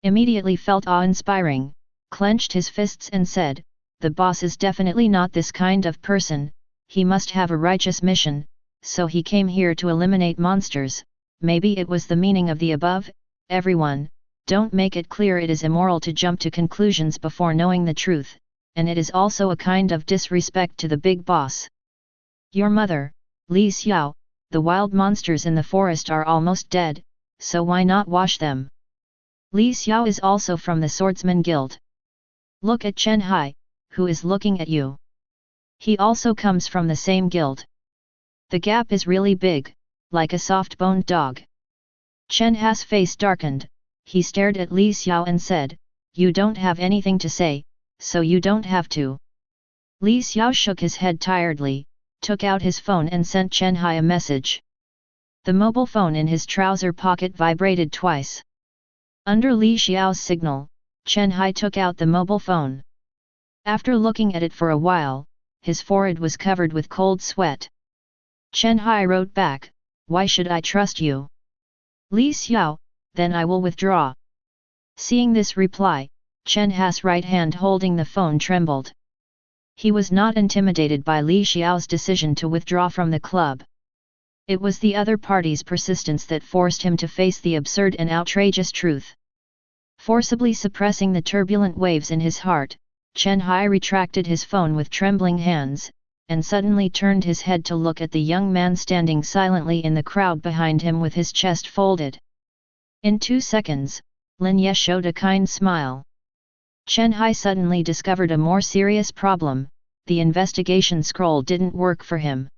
Immediately felt awe-inspiring, clenched his fists and said, "The boss is definitely not this kind of person, he must have a righteous mission, so he came here to eliminate monsters. Maybe it was the meaning of the above. Everyone, don't make it clear it is immoral to jump to conclusions before knowing the truth, and it is also a kind of disrespect to the big boss. Your mother, Li Xiao, the wild monsters in the forest are almost dead, so why not wash them? Li Xiao is also from the Swordsman Guild. Look at Chen Hai, who is looking at you. He also comes from the same guild. The gap is really big, like a soft-boned dog." Chen Hai's face darkened, he stared at Li Xiao and said, "You don't have anything to say, so you don't have to." Li Xiao shook his head tiredly, took out his phone and sent Chen Hai a message. The mobile phone in his trouser pocket vibrated twice. Under Li Xiao's signal, Chen Hai took out the mobile phone. After looking at it for a while, his forehead was covered with cold sweat. Chen Hai wrote back, "Why should I trust you? Li Xiao, then I will withdraw." Seeing this reply, Chen Hai's right hand holding the phone trembled. He was not intimidated by Li Xiao's decision to withdraw from the club. It was the other party's persistence that forced him to face the absurd and outrageous truth. Forcibly suppressing the turbulent waves in his heart, Chen Hai retracted his phone with trembling hands, and suddenly turned his head to look at the young man standing silently in the crowd behind him with his chest folded. In 2 seconds, Lin Ye showed a kind smile. Chen Hai suddenly discovered a more serious problem: the investigation scroll didn't work for him.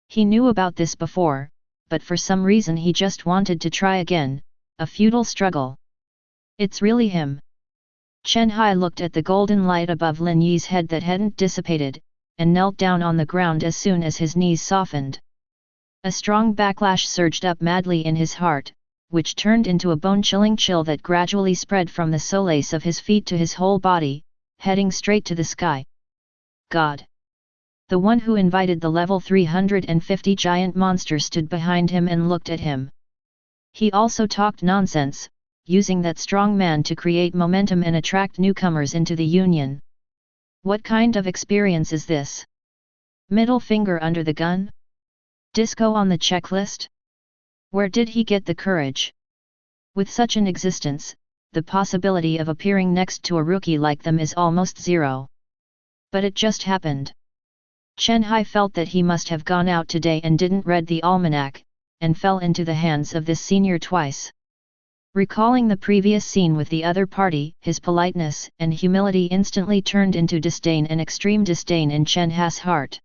He knew about this before, but for some reason he just wanted to try again, a futile struggle. It's really him. Chen Hai looked at the golden light above Lin Yi's head that hadn't dissipated, and knelt down on the ground as soon as his knees softened. A strong backlash surged up madly in his heart, which turned into a bone-chilling chill that gradually spread from the solace of his feet to his whole body, heading straight to the sky. God! The one who invited the level 350 giant monster stood behind him and looked at him. He also talked nonsense, using that strong man to create momentum and attract newcomers into the union. What kind of experience is this? Middle finger under the gun? Disco on the checklist? Where did he get the courage? With such an existence, the possibility of appearing next to a rookie like them is almost zero. But it just happened. Chen Hai felt that he must have gone out today and didn't read the almanac, and fell into the hands of this senior twice. Recalling the previous scene with the other party, his politeness and humility instantly turned into disdain and extreme disdain in Chen Hai's heart.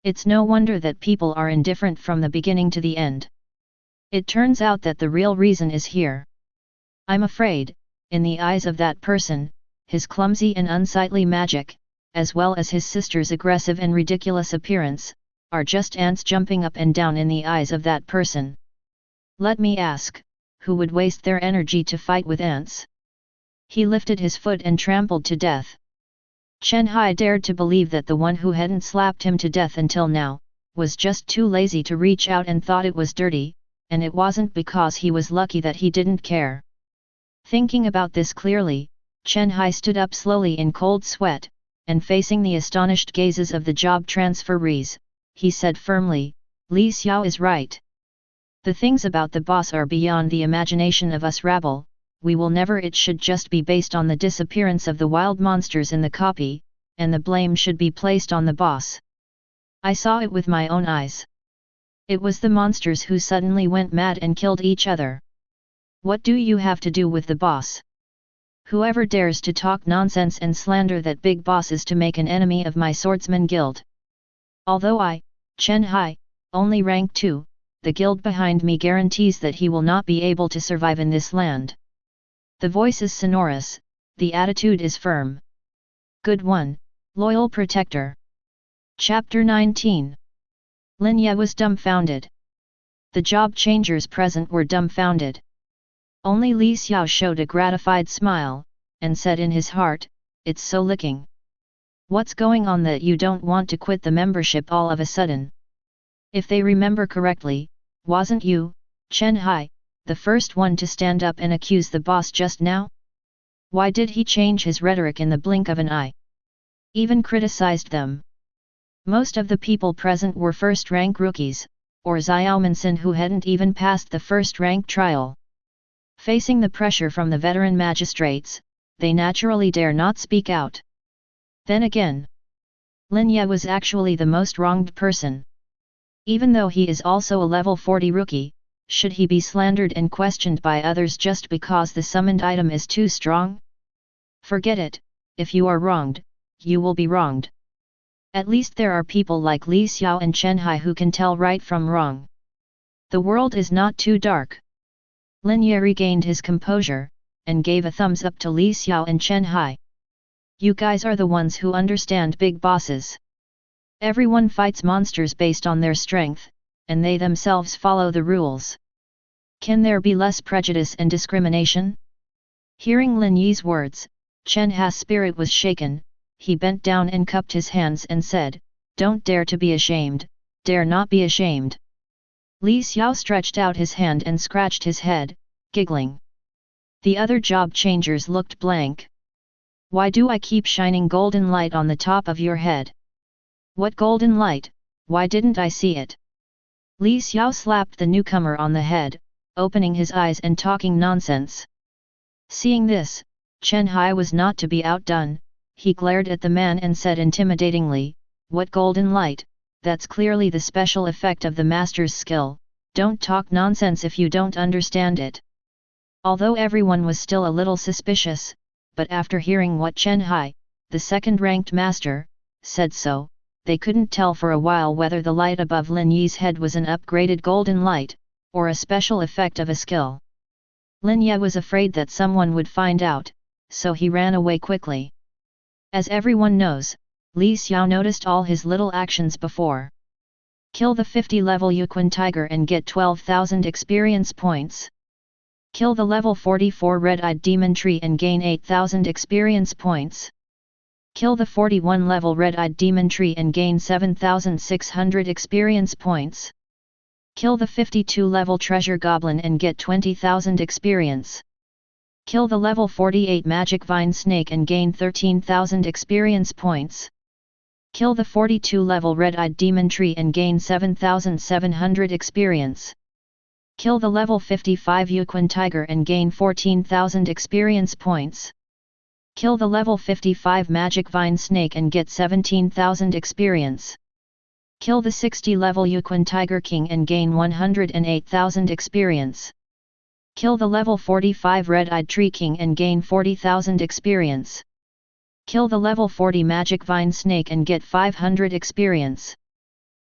It's no wonder that people are indifferent from the beginning to the end. It turns out that the real reason is here. I'm afraid, in the eyes of that person, his clumsy and unsightly magic, as well as his sister's aggressive and ridiculous appearance, are just ants jumping up and down in the eyes of that person. Let me ask, who would waste their energy to fight with ants? He lifted his foot and trampled to death. Chen Hai dared to believe that the one who hadn't slapped him to death until now, was just too lazy to reach out and thought it was dirty, and it wasn't because he was lucky that he didn't care. Thinking about this clearly, Chen Hai stood up slowly in cold sweat, and facing the astonished gazes of the job transferees, he said firmly, "Li Xiao is right. The things about the boss are beyond the imagination of us rabble. We will never. It should just be based on the disappearance of the wild monsters in the copy, and the blame should be placed on the boss. I saw it with my own eyes. It was the monsters who suddenly went mad and killed each other. What do you have to do with the boss? Whoever dares to talk nonsense and slander that big boss is to make an enemy of my swordsman guild. Although I, Chen Hai, only rank 2, the guild behind me guarantees that he will not be able to survive in this land. The voice is sonorous, the attitude is firm. Good one, loyal protector. Chapter 19. Lin Ye was dumbfounded. The job changers present were dumbfounded. Only Li Xiao showed a gratified smile, and said in his heart, "It's so licking. What's going on that you don't want to quit the membership all of a sudden?" If they remember correctly, wasn't you, Chen Hai, the first one to stand up and accuse the boss just now? Why did he change his rhetoric in the blink of an eye? Even criticized them. Most of the people present were first-rank rookies, or Xiaomansin who hadn't even passed the first-rank trial. Facing the pressure from the veteran magistrates, they naturally dare not speak out. Then again, Lin Ye was actually the most wronged person. Even though he is also a level 40 rookie, should he be slandered and questioned by others just because the summoned item is too strong? Forget it, if you are wronged, you will be wronged. At least there are people like Li Xiao and Chen Hai who can tell right from wrong. The world is not too dark. Lin Ye regained his composure, and gave a thumbs up to Li Xiao and Chen Hai. You guys are the ones who understand big bosses. Everyone fights monsters based on their strength, and they themselves follow the rules. Can there be less prejudice and discrimination? Hearing Lin Yi's words, Chen Hai's spirit was shaken. He bent down and cupped his hands and said, "Don't dare to be ashamed, dare not be ashamed." Li Xiao stretched out his hand and scratched his head, giggling. The other job changers looked blank. Why do I keep shining golden light on the top of your head? What golden light, why didn't I see it? Li Xiao slapped the newcomer on the head, opening his eyes and talking nonsense. Seeing this, Chen Hai was not to be outdone. He glared at the man and said intimidatingly, "What golden light? That's clearly the special effect of the master's skill, don't talk nonsense if you don't understand it." Although everyone was still a little suspicious, but after hearing what Chen Hai, the second-ranked master, said so, they couldn't tell for a while whether the light above Lin Yi's head was an upgraded golden light, or a special effect of a skill. Lin Ye was afraid that someone would find out, so he ran away quickly. As everyone knows, Li Xiao noticed all his little actions before. Kill the 50-level Yuquan tiger and get 12,000 experience points. Kill the level 44 red-eyed demon tree and gain 8,000 experience points. Kill the 41-level red-eyed demon tree and gain 7,600 experience points. Kill the 52-level treasure goblin and get 20,000 experience. Kill the level 48 magic vine snake and gain 13,000 experience points. Kill the 42-level red-eyed demon tree and gain 7,700 experience. Kill the level 55 Yuquan tiger and gain 14,000 experience points. Kill the level 55 magic vine snake and get 17,000 experience. Kill the 60-level Yuquan tiger king and gain 108,000 experience. Kill the level 45 red-eyed tree king and gain 40,000 experience. Kill the level 40 magic vine snake and get 500 experience.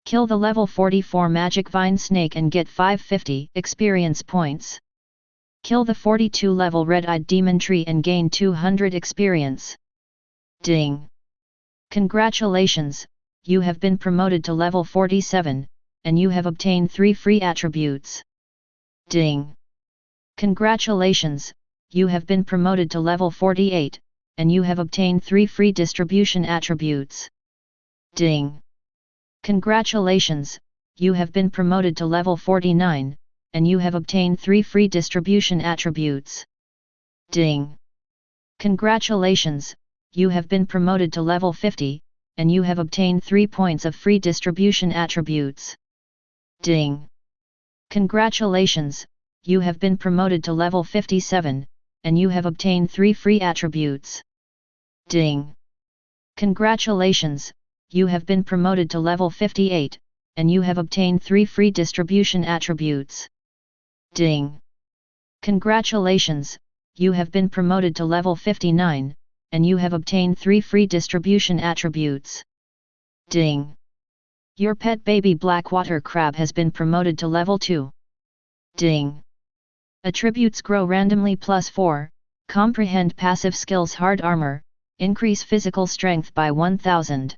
Kill the level 44 magic vine snake and get 550 experience points. Kill the 42 level red-eyed demon tree and gain 200 experience. Ding! Congratulations, you have been promoted to level 47, and you have obtained 3 free attributes. Ding! Congratulations, you have been promoted to level 48, and you have obtained 3 free distribution attributes. Ding! Congratulations, you have been promoted to level 49, and you have obtained 3 free distribution attributes. Ding! Congratulations, you have been promoted to level 50, and you have obtained 3 points of free distribution attributes. Ding! Congratulations, you have been promoted to level 57, and you have obtained 3 free attributes. Ding! Congratulations, you have been promoted to level 58, and you have obtained 3 free distribution attributes. Ding! Congratulations, you have been promoted to level 59, and you have obtained 3 free distribution attributes. Ding! Your pet baby blackwater crab has been promoted to level 2. Ding! Attributes grow randomly +4, comprehend passive skills hard armor, increase physical strength by 1000.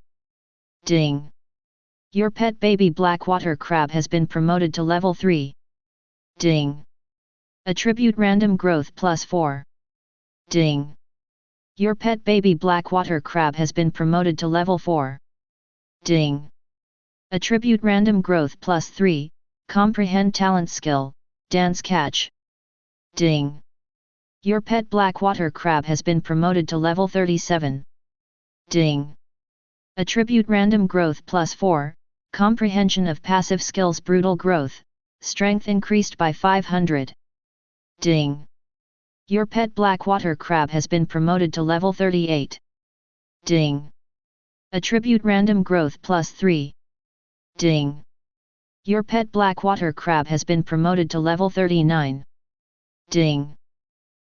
Ding! Your pet baby blackwater crab has been promoted to level 3. Ding! Attribute random growth +4. Ding! Your pet baby blackwater crab has been promoted to level 4. Ding! Attribute random growth +3, comprehend talent skill, dance catch. Ding! Your pet blackwater crab has been promoted to level 37. Ding! Attribute random growth +4, comprehension of passive skills brutal growth, strength increased by 500. Ding! Your pet blackwater crab has been promoted to level 38. Ding! Attribute random growth +3. Ding! Your pet blackwater crab has been promoted to level 39. Ding!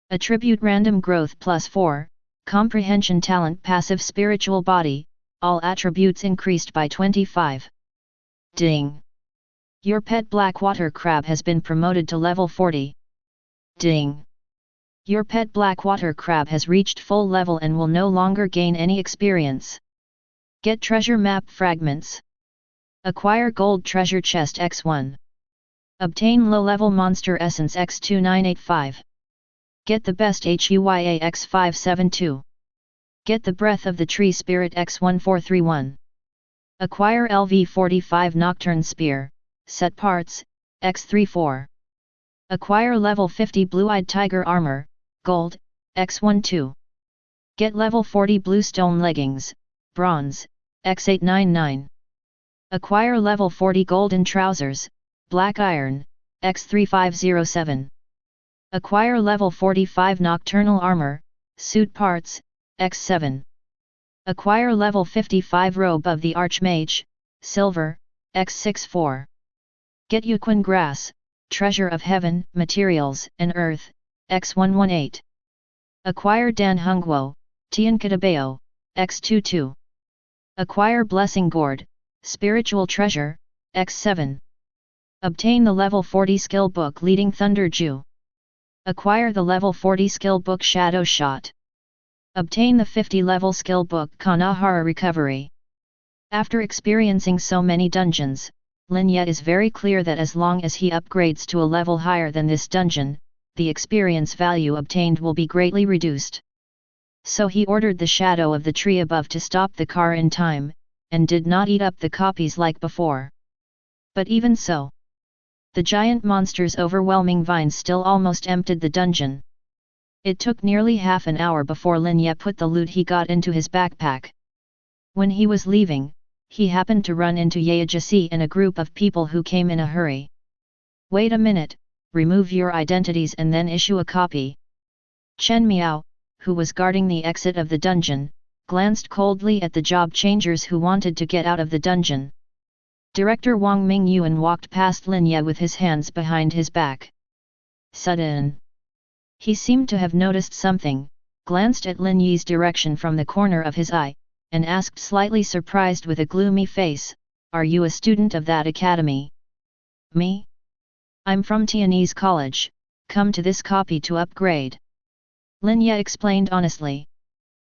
Attribute random growth +4, comprehension talent passive spiritual body, all attributes increased by 25. Ding! Your pet blackwater crab has been promoted to level 40. Ding! Your pet blackwater crab has reached full level and will no longer gain any experience. Get treasure map fragments. Acquire gold treasure chest x1. Obtain low-level monster essence x2985. Get the best HUYA x572. Get the breath of the tree spirit x1431. Acquire LV45 nocturne spear, set parts, x34. Acquire level 50 blue-eyed tiger armor, gold, x12. Get level 40 bluestone leggings, bronze, x899. Acquire level 40 golden trousers, black iron, x3507. Acquire level 45 nocturnal armor, suit parts, x7. Acquire level 55 robe of the archmage, silver, x64. Get Yuquin grass, treasure of heaven, materials and earth, x118. Acquire Dan Hungwo, Tian Katabeo, x22. Acquire blessing gourd, spiritual treasure, x7. Obtain the level 40 skill book leading Thunder Ju. Acquire the level 40 skill book Shadow Shot. Obtain the 50 level skill book Kanahara Recovery. After experiencing so many dungeons, Lin Ye is very clear that as long as he upgrades to a level higher than this dungeon, the experience value obtained will be greatly reduced. So he ordered the shadow of the tree above to stop the car in time, and did not eat up the copies like before. But even so, the giant monster's overwhelming vines still almost emptied the dungeon. It took nearly half an hour before Lin Ye put the loot he got into his backpack. When he was leaving, he happened to run into Yajasi and a group of people who came in a hurry. Wait a minute, remove your identities and then issue a copy. Chen Miao, who was guarding the exit of the dungeon, glanced coldly at the job changers who wanted to get out of the dungeon. Director Wang Mingyuan walked past Lin Ye with his hands behind his back. Sudden. He seemed to have noticed something, glanced at Lin Yi's direction from the corner of his eye, and asked slightly surprised with a gloomy face, "Are you a student of that academy?" "Me? I'm from Tianyin College, come to this copy to upgrade." Lin Ye explained honestly.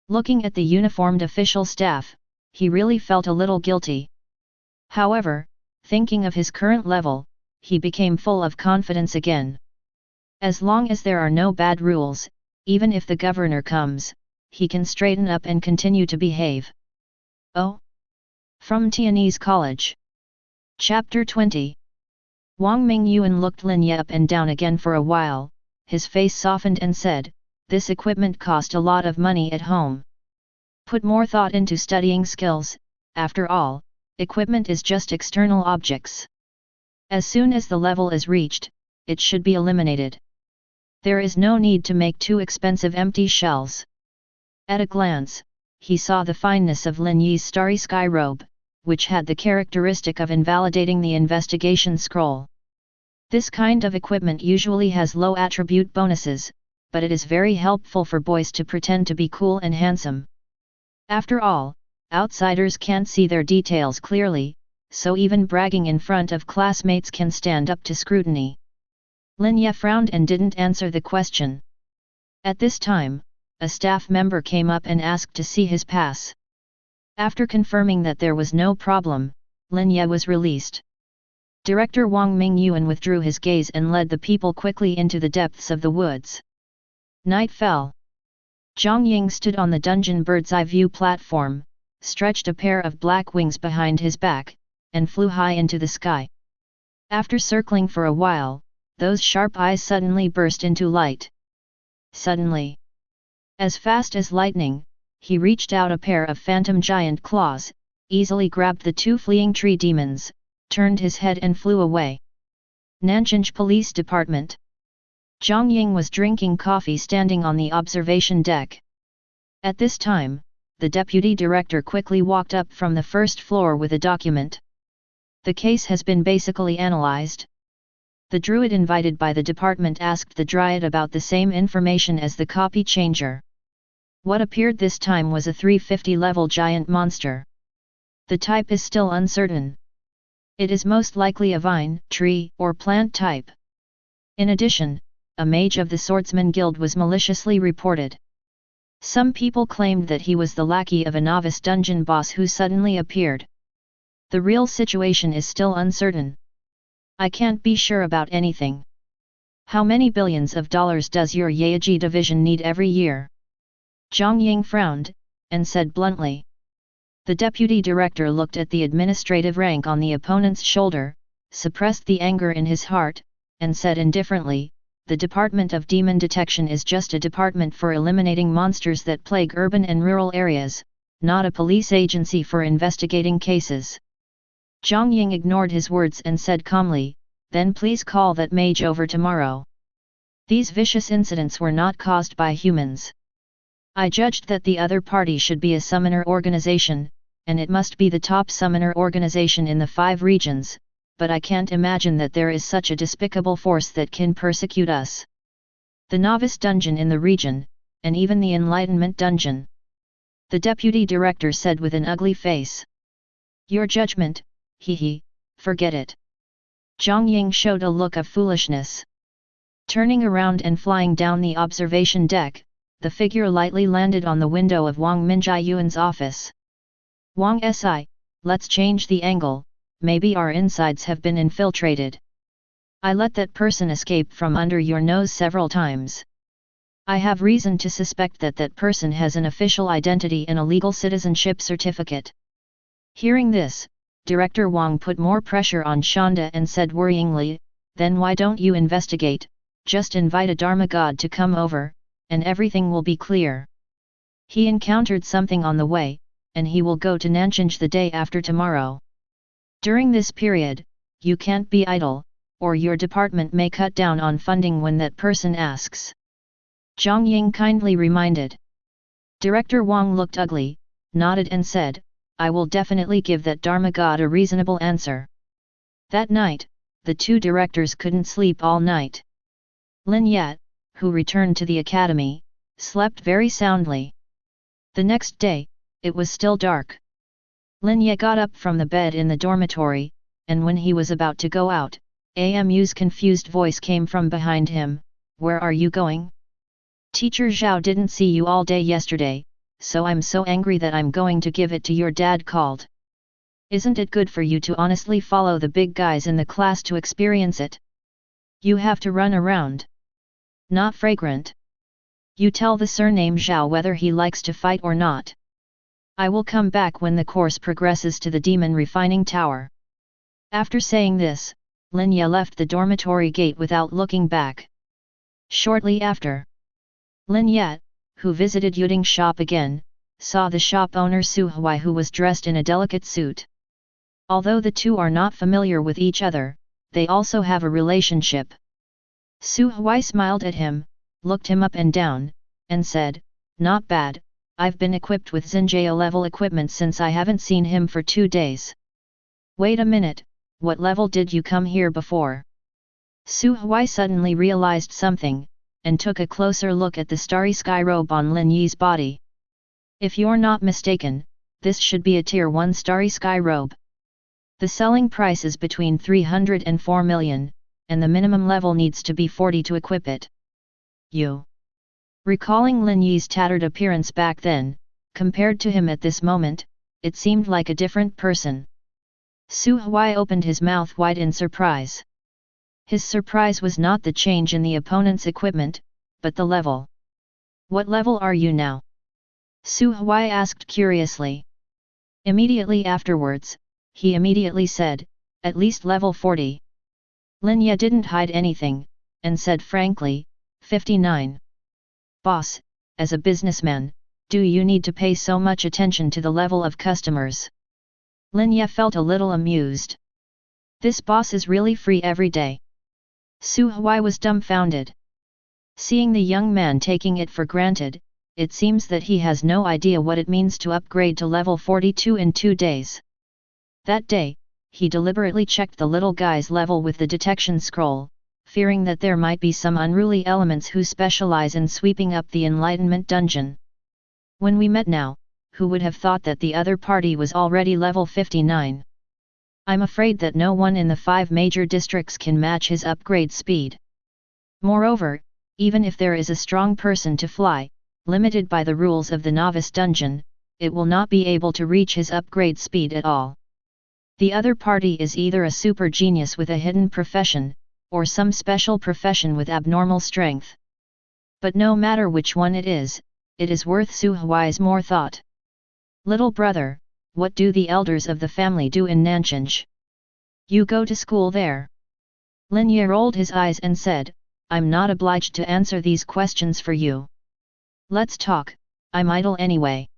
Looking at the uniformed official staff, he really felt a little guilty. However, thinking of his current level, he became full of confidence again. As long as there are no bad rules, even if the governor comes, he can straighten up and continue to behave. Oh? From Tianyin College. Chapter 20. Wang Mingyuan looked Lin Ye up and down again for a while, his face softened and said, "This equipment cost a lot of money at home. Put more thought into studying skills, after all, equipment is just external objects. As soon as the level is reached, it should be eliminated. There is no need to make too expensive empty shells." At a glance, he saw the fineness of Lin Yi's starry sky robe, which had the characteristic of invalidating the investigation scroll. This kind of equipment usually has low attribute bonuses, but it is very helpful for boys to pretend to be cool and handsome. After all, outsiders can't see their details clearly, so even bragging in front of classmates can stand up to scrutiny. Lin Ye frowned and didn't answer the question. At this time, a staff member came up and asked to see his pass. After confirming that there was no problem, Lin Ye was released. Director Wang Mingyuan withdrew his gaze and led the people quickly into the depths of the woods. Night fell. Zhang Ying stood on the dungeon bird's-eye view platform, stretched a pair of black wings behind his back, and flew high into the sky. After circling for a while, those sharp eyes suddenly burst into light. Suddenly, as fast as lightning, he reached out a pair of phantom giant claws, easily grabbed the two fleeing tree demons, turned his head and flew away. Nanjing Police Department. Zhang Ying was drinking coffee standing on the observation deck. At this time, the deputy director quickly walked up from the first floor with a document. The case has been basically analyzed. The druid invited by the department asked the dryad about the same information as the copy changer. What appeared this time was a 350-level giant monster. The type is still uncertain. It is most likely a vine, tree, or plant type. In addition, a mage of the Swordsman Guild was maliciously reported. Some people claimed that he was the lackey of a novice dungeon boss who suddenly appeared. The real situation is still uncertain. I can't be sure about anything. How many billions of dollars does your Yaji division need every year? Zhang Ying frowned, and said bluntly. The deputy director looked at the administrative rank on the opponent's shoulder, suppressed the anger in his heart, and said indifferently, the Department of Demon Detection is just a department for eliminating monsters that plague urban and rural areas, not a police agency for investigating cases. Zhang Ying ignored his words and said calmly, then please call that mage over tomorrow. These vicious incidents were not caused by humans. I judged that the other party should be a summoner organization, and it must be the top summoner organization in the 5 regions, but I can't imagine that there is such a despicable force that can persecute us. The novice dungeon in the region, and even the enlightenment dungeon. The deputy director said with an ugly face. Your judgment, forget it. Zhang Ying showed a look of foolishness. Turning around and flying down the observation deck, the figure lightly landed on the window of Wang Mingyuan's office. Wang Si, let's change the angle, maybe our insides have been infiltrated. I let that person escape from under your nose several times. I have reason to suspect that that person has an official identity and a legal citizenship certificate. Hearing this, Director Wang put more pressure on Shanda and said worryingly, then why don't you investigate, just invite a Dharma god to come over, and everything will be clear. He encountered something on the way, and he will go to Nanjing the day after tomorrow. During this period, you can't be idle, or your department may cut down on funding when that person asks. Zhang Ying kindly reminded. Director Wang looked ugly, nodded and said, I will definitely give that Dharma god a reasonable answer. That night, the two directors couldn't sleep all night. Lin Yat, who returned to the academy, slept very soundly. The next day, it was still dark. Lin Ye got up from the bed in the dormitory, and when he was about to go out, Amu's confused voice came from behind him, where are you going? Teacher Zhao didn't see you all day yesterday, so I'm so angry that I'm going to give it to your dad called. Isn't it good for you to honestly follow the big guys in the class to experience it? You have to run around. Not fragrant. You tell the surname Zhao whether he likes to fight or not. I will come back when the course progresses to the demon refining tower. After saying this, Lin Ye left the dormitory gate without looking back. Shortly after, Lin Yat, who visited Yuding's shop again, saw the shop owner Su Huai who was dressed in a delicate suit. Although the two are not familiar with each other, they also have a relationship. Su Huai smiled at him, looked him up and down, and said, not bad, I've been equipped with Xinjiao level equipment since I haven't seen him for 2 days. Wait a minute, what level did you come here before? Su Huai suddenly realized something, and took a closer look at the starry sky robe on Lin Yi's body. If you're not mistaken, this should be a tier 1 starry sky robe. The selling price is between 300 and 4 million, and the minimum level needs to be 40 to equip it. You. Recalling Lin Yi's tattered appearance back then, compared to him at this moment, it seemed like a different person. Su Huai opened his mouth wide in surprise. His surprise was not the change in the opponent's equipment, but the level. What level are you now? Su Huai asked curiously. Immediately afterwards, he immediately said, at least level 40. Lin Ye didn't hide anything, and said frankly, 59. Boss, as a businessman, do you need to pay so much attention to the level of customers? Lin Ye felt a little amused. This boss is really free every day. Su Huai was dumbfounded. Seeing the young man taking it for granted, it seems that he has no idea what it means to upgrade to level 42 in 2 days. That day, he deliberately checked the little guy's level with the detection scroll, fearing that there might be some unruly elements who specialize in sweeping up the Enlightenment dungeon. When we met now, who would have thought that the other party was already level 59? I'm afraid that no one in the 5 major districts can match his upgrade speed. Moreover, even if there is a strong person to fly, limited by the rules of the novice dungeon, it will not be able to reach his upgrade speed at all. The other party is either a super genius with a hidden profession, or some special profession with abnormal strength. But no matter which one it is worth Su Huai's more thought. Little brother, what do the elders of the family do in Nanchinj? You go to school there. Lin Ye rolled his eyes and said, I'm not obliged to answer these questions for you. Let's talk, I'm idle anyway.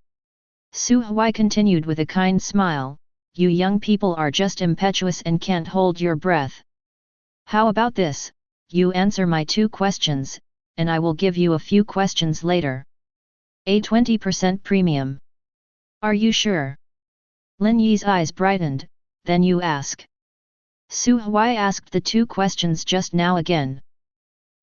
Su Huai continued with a kind smile, you young people are just impetuous and can't hold your breath. How about this, you answer my 2 questions, and I will give you a few questions later. A 20% premium. Are you sure? Lin Yi's eyes brightened, then you ask. Su Huai asked the 2 questions just now again.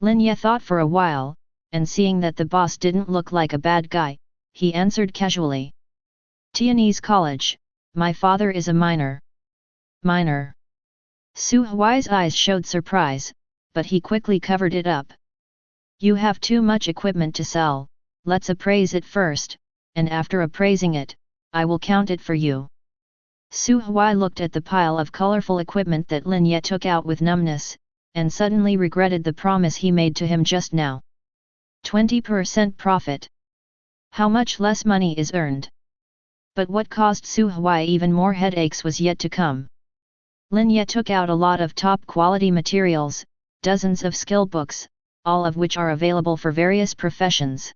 Lin Ye thought for a while, and seeing that the boss didn't look like a bad guy, he answered casually. Tianyin College, my father is a miner. Miner. Su Huai's eyes showed surprise, but he quickly covered it up. You have too much equipment to sell, let's appraise it first, and after appraising it, I will count it for you. Su Huai looked at the pile of colorful equipment that Lin Ye took out with numbness, and suddenly regretted the promise he made to him just now. 20% profit. How much less money is earned? But what caused Su Huai even more headaches was yet to come. Lin Ye took out a lot of top-quality materials, dozens of skill books, all of which are available for various professions.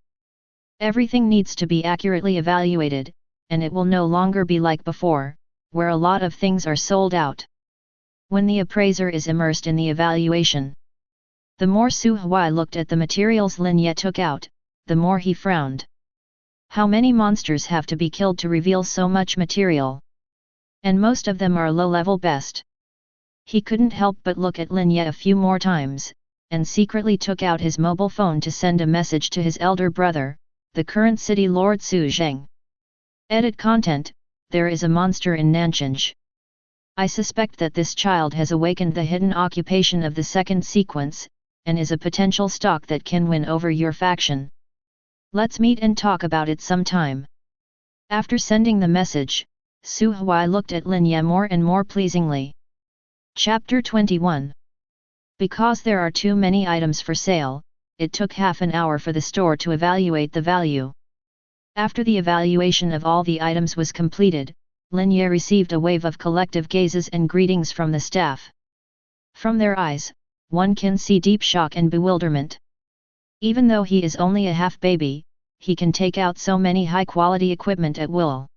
Everything needs to be accurately evaluated, and it will no longer be like before, where a lot of things are sold out. When the appraiser is immersed in the evaluation, the more Su Huai looked at the materials Lin Ye took out, the more he frowned. How many monsters have to be killed to reveal so much material? And most of them are low-level best. He couldn't help but look at Lin Ye a few more times, and secretly took out his mobile phone to send a message to his elder brother, the current city lord Su Zheng. Edit content, there is a monster in Nanchinj. I suspect that this child has awakened the hidden occupation of the 2nd sequence, and is a potential stock that can win over your faction. Let's meet and talk about it sometime. After sending the message, Su Huai looked at Lin Ye more and more pleasingly. Chapter 21. Because there are too many items for sale, it took half an hour for the store to evaluate the value. After the evaluation of all the items was completed, Lin Ye received a wave of collective gazes and greetings from the staff. From their eyes, one can see deep shock and bewilderment. Even though he is only a half-baby, he can take out so many high-quality equipment at will.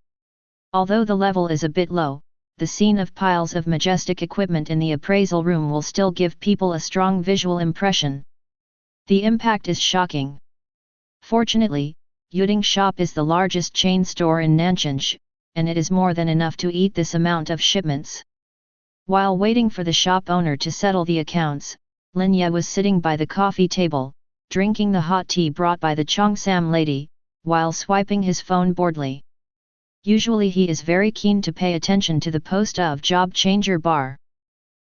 Although the level is a bit low, the scene of piles of majestic equipment in the appraisal room will still give people a strong visual impression. The impact is shocking. Fortunately, Yuding Shop is the largest chain store in Nanjing, and it is more than enough to eat this amount of shipments. While waiting for the shop owner to settle the accounts, Lin Ye was sitting by the coffee table, drinking the hot tea brought by the Cheongsam lady, while swiping his phone boredly. Usually he is very keen to pay attention to the post of job changer bar.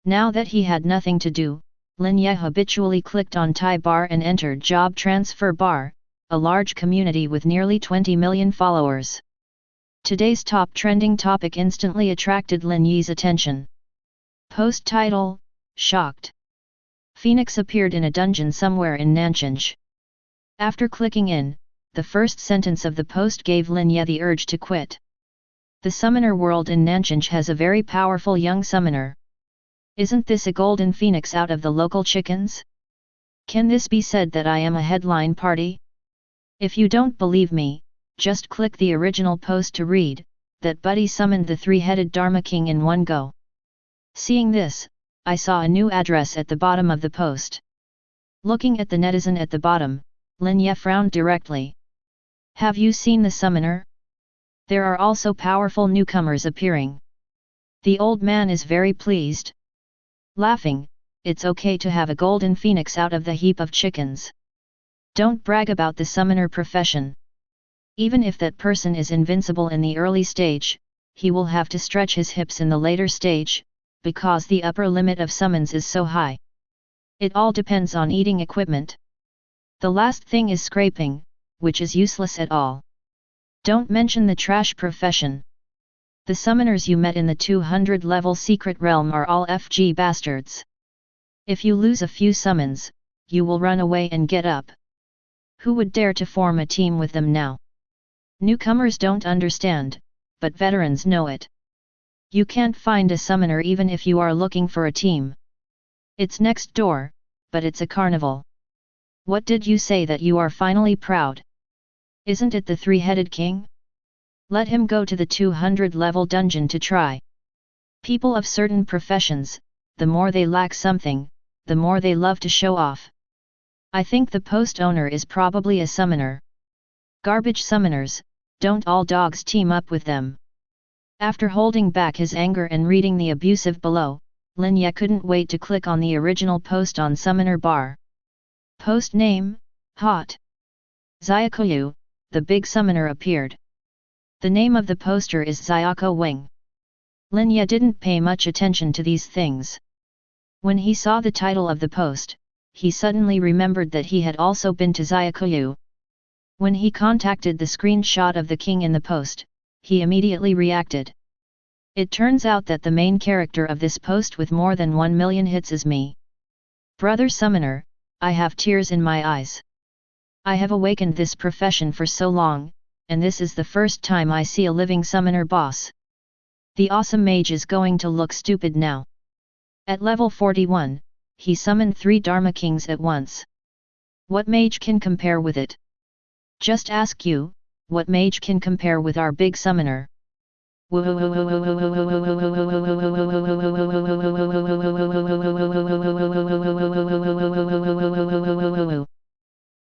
Now that he had nothing to do, Lin Ye habitually clicked on Thai bar and entered job transfer bar, a large community with nearly 20 million followers. Today's top trending topic instantly attracted Lin Ye's attention. Post title: Shocked. Phoenix appeared in a dungeon somewhere in Nanjing. After clicking in, the first sentence of the post gave Lin Ye the urge to quit. The summoner world in Nanjing has a very powerful young summoner. Isn't this a golden phoenix out of the local chickens? Can this be said that I am a headline party? If you don't believe me, just click the original post to read that Buddy summoned the three-headed Dharma King in one go. Seeing this, I saw a new address at the bottom of the post. Looking at the netizen at the bottom, Lin Ye frowned directly. Have you seen the summoner? There are also powerful newcomers appearing. The old man is very pleased. Laughing, it's okay to have a golden phoenix out of the heap of chickens. Don't brag about the summoner profession. Even if that person is invincible in the early stage, he will have to stretch his hips in the later stage, because the upper limit of summons is so high. It all depends on eating equipment. The last thing is scraping, which is useless at all. Don't mention the trash profession. The summoners you met in the 200 level secret realm are all FG bastards. If you lose a few summons, you will run away and get up. Who would dare to form a team with them now? Newcomers don't understand, but veterans know it. You can't find a summoner even if you are looking for a team. It's next door, but it's a carnival. What did you say that you are finally proud? Isn't it the three-headed king? Let him go to the 200 level dungeon to try. People of certain professions, the more they lack something, the more they love to show off. I think the post owner is probably a summoner. Garbage summoners, don't all dogs team up with them. After holding back his anger and reading the abusive below, Lin Ye couldn't wait to click on the original post on Summoner Bar. Post name: Hot. Xiaokuyu, the big summoner appeared. The name of the poster is Xiaoko Wing. Lin Ye didn't pay much attention to these things. When he saw the title of the post, he suddenly remembered that he had also been to Xiaokuyu. When he contacted the screenshot of the king in the post, he immediately reacted. It turns out that the main character of this post with more than 1 million hits is me. Brother Summoner, I have tears in my eyes. I have awakened this profession for so long, and this is the first time I see a living summoner boss. The awesome mage is going to look stupid now. At level 41, he summoned 3 Dharma Kings at once. What mage can compare with it? Just ask you, what mage can compare with our big summoner?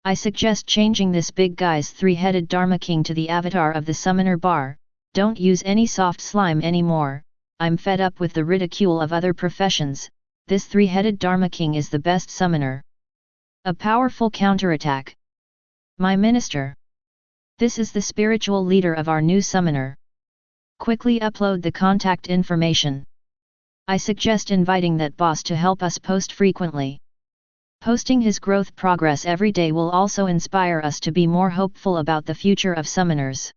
I suggest changing this big guy's three-headed Dharma King to the avatar of the Summoner Bar. Don't use any soft slime anymore. I'm fed up with the ridicule of other professions. This three-headed Dharma King is the best summoner. A powerful counterattack. My minister. This is the spiritual leader of our new summoner. Quickly upload the contact information. I suggest inviting that boss to help us post frequently. Posting his growth progress every day will also inspire us to be more hopeful about the future of summoners.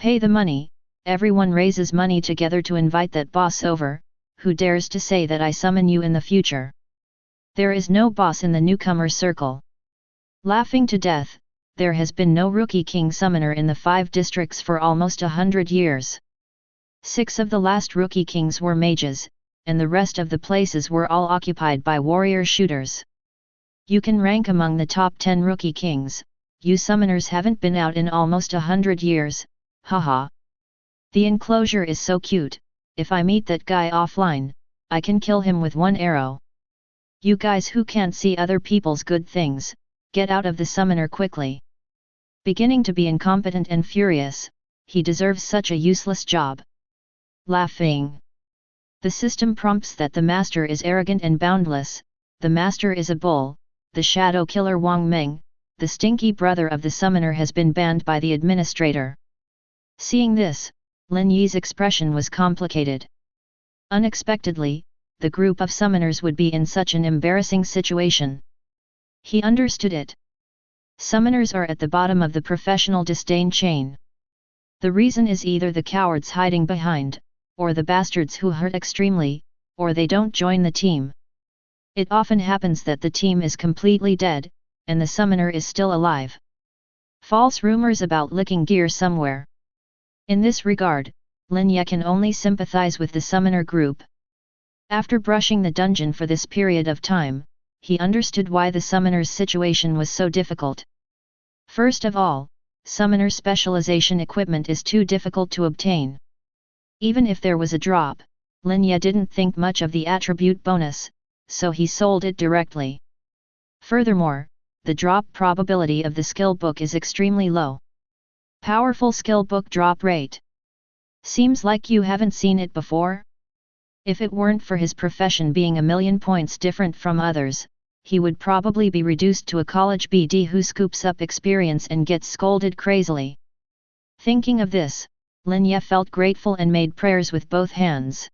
Pay the money. Everyone raises money together to invite that boss over. Who dares to say that I summon you in the future? There is no boss in the newcomer circle. Laughing to death, there has been no rookie king summoner in the 5 districts for almost 100 years. 6 of the last rookie kings were mages, and the rest of the places were all occupied by warrior shooters. You can rank among the top 10 rookie kings. You summoners haven't been out in almost 100 years, haha. The enclosure is so cute. If I meet that guy offline, I can kill him with 1 arrow. You guys who can't see other people's good things, get out of the summoner quickly. Beginning to be incompetent and furious, he deserves such a useless job. Laughing. The system prompts that the master is arrogant and boundless, the master is a bull, the shadow killer Wang Meng, the stinky brother of the summoner has been banned by the administrator. Seeing this, Lin Yi's expression was complicated. Unexpectedly, the group of summoners would be in such an embarrassing situation. He understood it. Summoners are at the bottom of the professional disdain chain. The reason is either the cowards hiding behind, or the bastards who hurt extremely, or they don't join the team. It often happens that the team is completely dead, and the summoner is still alive. False rumors about licking gear somewhere. In this regard, Lin Ye can only sympathize with the summoner group. After brushing the dungeon for this period of time, he understood why the summoner's situation was so difficult. First of all, summoner specialization equipment is too difficult to obtain. Even if there was a drop, Lin Ye didn't think much of the attribute bonus, so he sold it directly. Furthermore, the drop probability of the skill book is extremely low. Powerful skill book drop rate. Seems like you haven't seen it before? If it weren't for his profession being a million points different from others, he would probably be reduced to a college BD who scoops up experience and gets scolded crazily. Thinking of this, Lin Ye felt grateful and made prayers with both hands.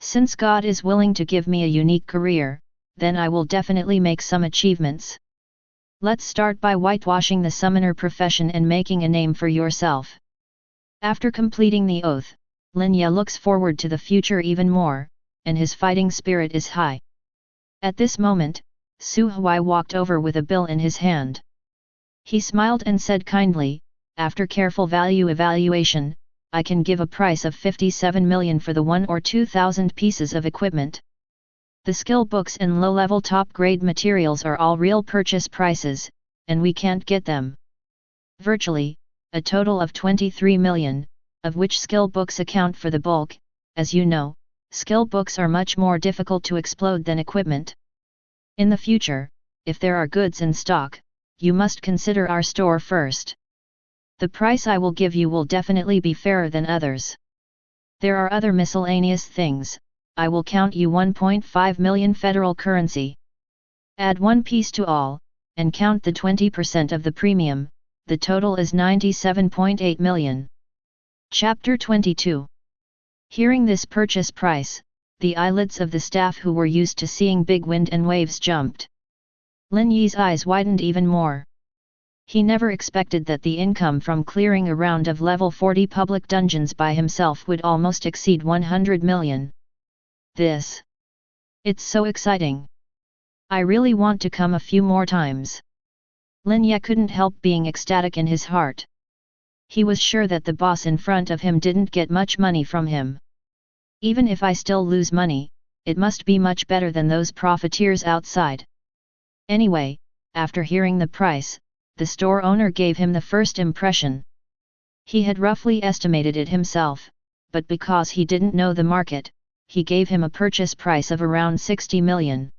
Since God is willing to give me a unique career, then I will definitely make some achievements. Let's start by whitewashing the summoner profession and making a name for yourself. After completing the oath, Lin Ye looks forward to the future even more, and his fighting spirit is high. At this moment, Su Huai walked over with a bill in his hand. He smiled and said kindly, after careful value evaluation, I can give a price of 57 million for the 1 or 2,000 pieces of equipment. The skill books and low-level top-grade materials are all real purchase prices, and we can't get them. Virtually, a total of 23 million, of which skill books account for the bulk. As you know, skill books are much more difficult to explode than equipment. In the future, if there are goods in stock, you must consider our store first. The price I will give you will definitely be fairer than others. There are other miscellaneous things. I will count you 1.5 million federal currency. Add one piece to all, and count the 20% of the premium, the total is 97.8 million. Chapter 22. Hearing this purchase price, the eyelids of the staff who were used to seeing big wind and waves jumped. Lin Yi's eyes widened even more. He never expected that the income from clearing a round of level 40 public dungeons by himself would almost exceed 100 million. It's so exciting. I really want to come a few more times. Lin Ye couldn't help being ecstatic in his heart. He was sure that the boss in front of him didn't get much money from him. Even if I still lose money, it must be much better than those profiteers outside. Anyway, after hearing the price, the store owner gave him the first impression. He had roughly estimated it himself, but because he didn't know the market, he gave him a purchase price of around 60 million.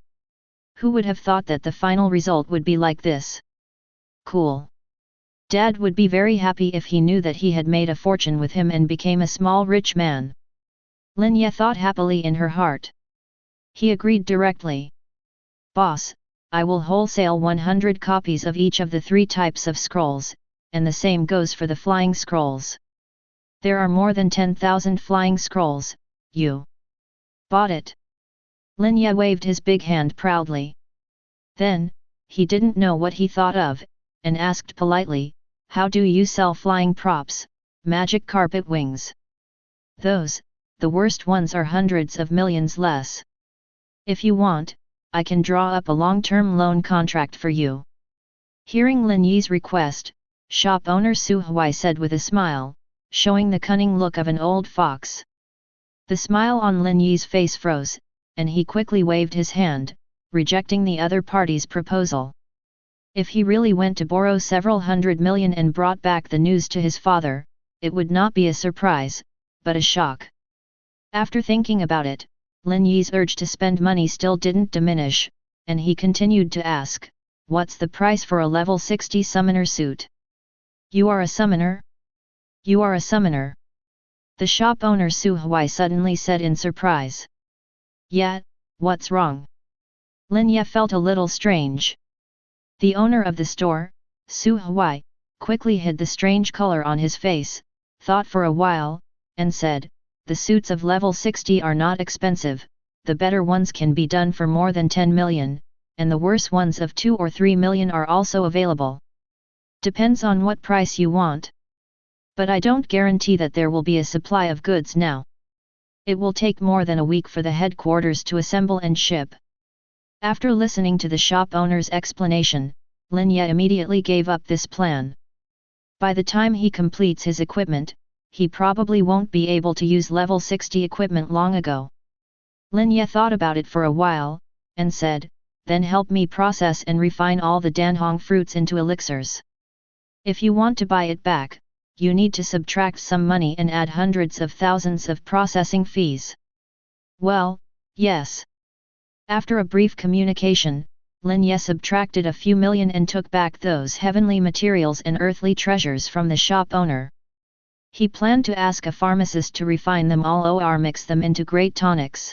Who would have thought that the final result would be like this? Cool. Dad would be very happy if he knew that he had made a fortune with him and became a small rich man. Lin Ye thought happily in her heart. He agreed directly. Boss, I will wholesale 100 copies of each of the 3 types of scrolls, and the same goes for the flying scrolls. There are more than 10,000 flying scrolls. You bought it. Lin Ye waved his big hand proudly. Then, he didn't know what he thought of, and asked politely, how do you sell flying props, magic carpet wings? Those, the worst ones are hundreds of millions less. If you want, I can draw up a long-term loan contract for you. Hearing Lin Yi's request, shop owner Su Huai said with a smile, showing the cunning look of an old fox. The smile on Lin Yi's face froze, and he quickly waved his hand, rejecting the other party's proposal. If he really went to borrow several hundred million and brought back the news to his father, it would not be a surprise, but a shock. After thinking about it, Lin Yi's urge to spend money still didn't diminish, and he continued to ask, what's the price for a level 60 summoner suit? You are a summoner? You are a summoner? The shop owner Su Huai suddenly said in surprise. Yeah, what's wrong? Lin Ye felt a little strange. The owner of the store, Su Huai, quickly hid the strange color on his face, thought for a while, and said, the suits of level 60 are not expensive, the better ones can be done for more than 10 million, and the worse ones of 2 or 3 million are also available. Depends on what price you want. But I don't guarantee that there will be a supply of goods now. It will take more than a week for the headquarters to assemble and ship. After listening to the shop owner's explanation, Lin Ye immediately gave up this plan. By the time he completes his equipment, he probably won't be able to use level 60 equipment long ago. Lin Ye thought about it for a while, and said, then help me process and refine all the danhong fruits into elixirs. If you want to buy it back, you need to subtract some money and add hundreds of thousands of processing fees. Well, yes. After a brief communication, Lin Ye subtracted a few million and took back those heavenly materials and earthly treasures from the shop owner. He planned to ask a pharmacist to refine them all or mix them into great tonics.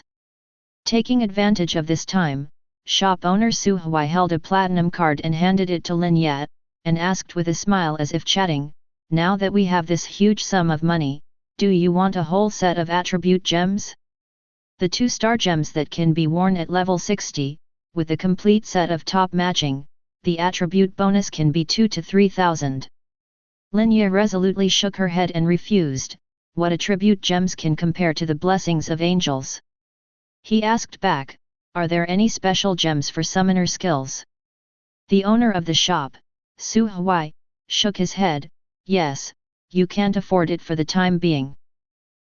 Taking advantage of this time, shop owner Su Huai held a platinum card and handed it to Lin Ye, and asked with a smile as if chatting, now that we have this huge sum of money, do you want a whole set of attribute gems? The 2-star gems that can be worn at level 60, with a complete set of top matching, the attribute bonus can be 2 to 3,000. Lin Ye resolutely shook her head and refused. What attribute gems can compare to the blessings of angels? He asked back, are there any special gems for summoner skills? The owner of the shop, Su Huai, shook his head, yes, you can't afford it for the time being.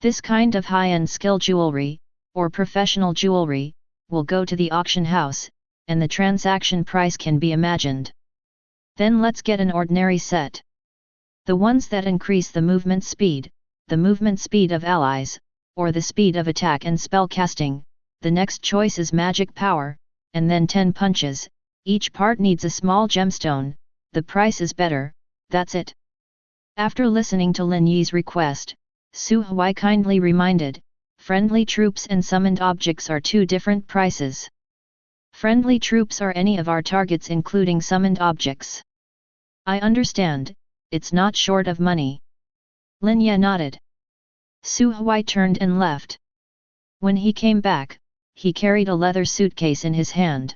This kind of high-end skill jewelry, or professional jewelry, will go to the auction house, and the transaction price can be imagined. Then let's get an ordinary set. The ones that increase the movement speed of allies, or the speed of attack and spell casting. The next choice is magic power, and then 10 punches, each part needs a small gemstone, the price is better, that's it. After listening to Lin Ye's request, Su Huai kindly reminded, friendly troops and summoned objects are 2 different prices. Friendly troops are any of our targets including summoned objects. I understand, it's not short of money. Lin Ye nodded. Su Huai turned and left. When he came back, he carried a leather suitcase in his hand.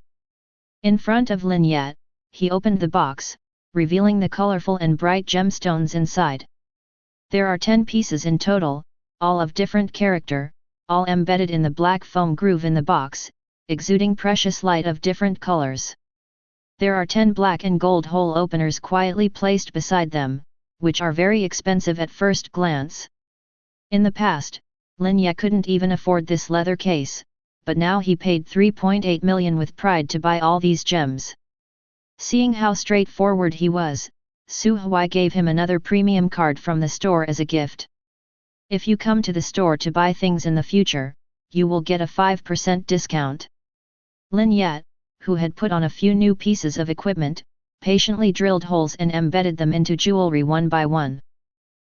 In front of Lin Ye, he opened the box, revealing the colorful and bright gemstones inside. There are 10 pieces in total, all of different character, all embedded in the black foam groove in the box, exuding precious light of different colors. There are 10 black and gold hole openers quietly placed beside them, which are very expensive at first glance. In the past, Lin Ye couldn't even afford this leather case, but now he paid 3.8 million with pride to buy all these gems. Seeing how straightforward he was, Su Huai gave him another premium card from the store as a gift. If you come to the store to buy things in the future, you will get a 5% discount. Lin Ye, who had put on a few new pieces of equipment, patiently drilled holes and embedded them into jewelry one by one.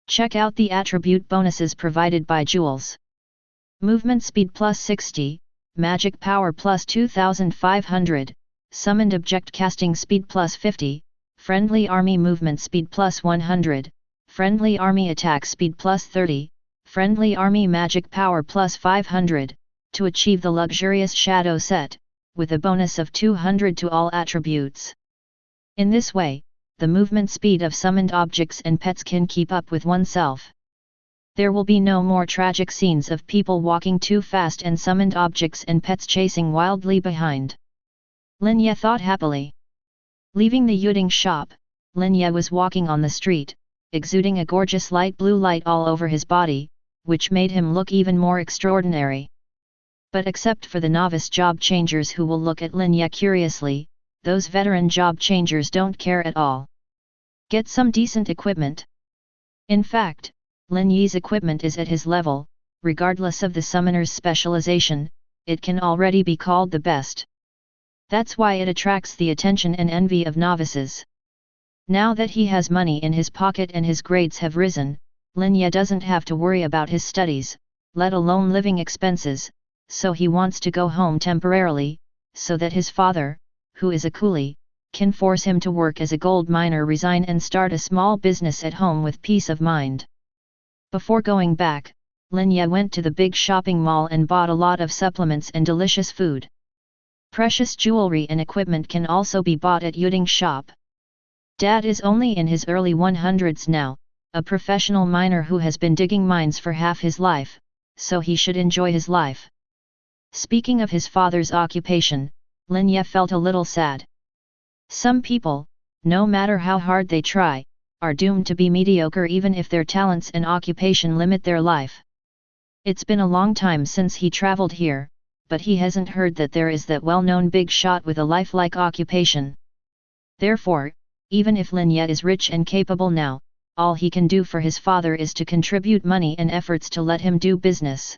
Check out the attribute bonuses provided by jewels. Movement speed plus 60, magic power plus 2500, summoned object casting speed plus 50, friendly army movement speed plus 100, friendly army attack speed plus 30, friendly army magic power plus 500, to achieve the luxurious shadow set, with a bonus of 200 to all attributes. In this way, the movement speed of summoned objects and pets can keep up with oneself. There will be no more tragic scenes of people walking too fast and summoned objects and pets chasing wildly behind. Lin Ye thought happily. Leaving the Yuding shop, Lin Ye was walking on the street, exuding a gorgeous light blue light all over his body, which made him look even more extraordinary. But except for the novice job changers who will look at Lin Ye curiously, those veteran job changers don't care at all. Get some decent equipment. In fact, Lin Ye's equipment is at his level, regardless of the summoner's specialization, it can already be called the best. That's why it attracts the attention and envy of novices. Now that he has money in his pocket and his grades have risen, Lin Ye doesn't have to worry about his studies, let alone living expenses, so he wants to go home temporarily, so that his father, who is a coolie, can force him to work as a gold miner, resign and start a small business at home with peace of mind. Before going back, Lin Ye went to the big shopping mall and bought a lot of supplements and delicious food. Precious jewelry and equipment can also be bought at Yuding's shop. Dad is only in his early 100s now, a professional miner who has been digging mines for half his life, so he should enjoy his life. Speaking of his father's occupation, Lin Ye felt a little sad. Some people, no matter how hard they try, are doomed to be mediocre even if their talents and occupation limit their life. It's been a long time since he traveled here, but he hasn't heard that there is that well-known big shot with a lifelike occupation. Therefore, even if Lin Ye is rich and capable now, all he can do for his father is to contribute money and efforts to let him do business.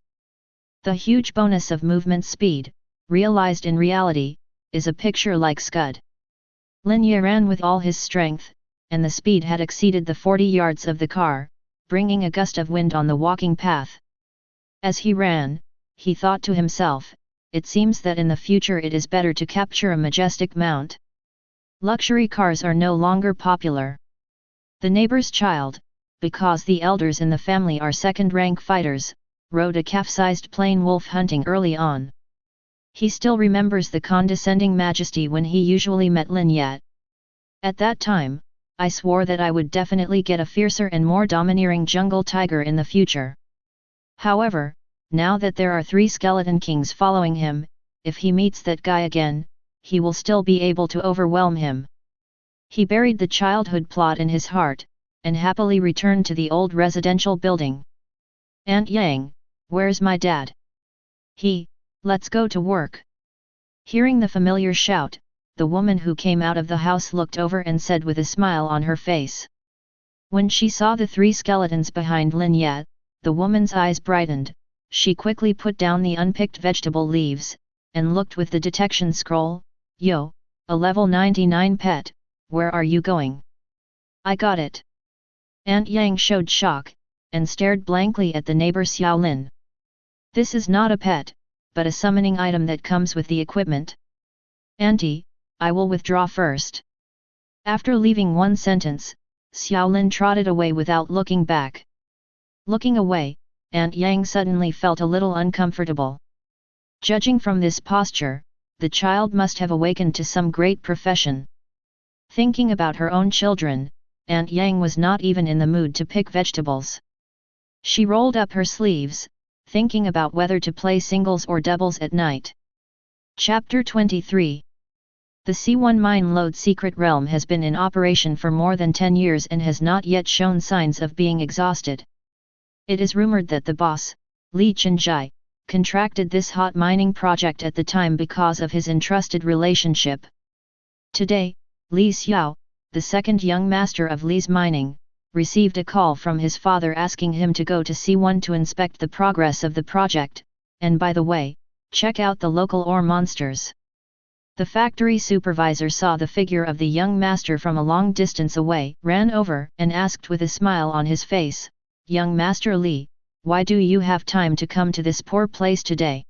The huge bonus of movement speed, realized in reality, is a picture like Scud. Lin Ye ran with all his strength, and the speed had exceeded the 40 yards of the car, bringing a gust of wind on the walking path. As he ran, he thought to himself, it seems that in the future it is better to capture a majestic mount. Luxury cars are no longer popular. The neighbor's child, because the elders in the family are second-rank fighters, rode a calf-sized plain wolf hunting early on. He still remembers the condescending majesty when he usually met Lin Ye. At that time, I swore that I would definitely get a fiercer and more domineering jungle tiger in the future. However, now that there are 3 skeleton kings following him, if he meets that guy again, he will still be able to overwhelm him. He buried the childhood plot in his heart, and happily returned to the old residential building. Aunt Yang, where's my dad? Let's go to work. Hearing the familiar shout, the woman who came out of the house looked over and said with a smile on her face. When she saw the 3 skeletons behind Lin Ye, the woman's eyes brightened, she quickly put down the unpicked vegetable leaves, and looked with the detection scroll. Yo, a level 99 pet, where are you going? I got it. Aunt Yang showed shock, and stared blankly at the neighbor Xiaolin. This is not a pet, but a summoning item that comes with the equipment. Auntie, I will withdraw first. After leaving one sentence, Xiaolin trotted away without looking back. Looking away, Aunt Yang suddenly felt a little uncomfortable. Judging from this posture, the child must have awakened to some great profession. Thinking about her own children, Aunt Yang was not even in the mood to pick vegetables. She rolled up her sleeves, thinking about whether to play singles or doubles at night. Chapter 23. The C1 mine lode secret realm has been in operation for more than 10 years and has not yet shown signs of being exhausted. It is rumored that the boss, Li Chenjai, contracted this hot mining project at the time because of his entrusted relationship. Today, Li Xiao, the second young master of Li's mining, received a call from his father asking him to go to C1 to inspect the progress of the project, and by the way, check out the local ore monsters. The factory supervisor saw the figure of the young master from a long distance away, ran over and asked with a smile on his face, "Young Master Li, why do you have time to come to this poor place today?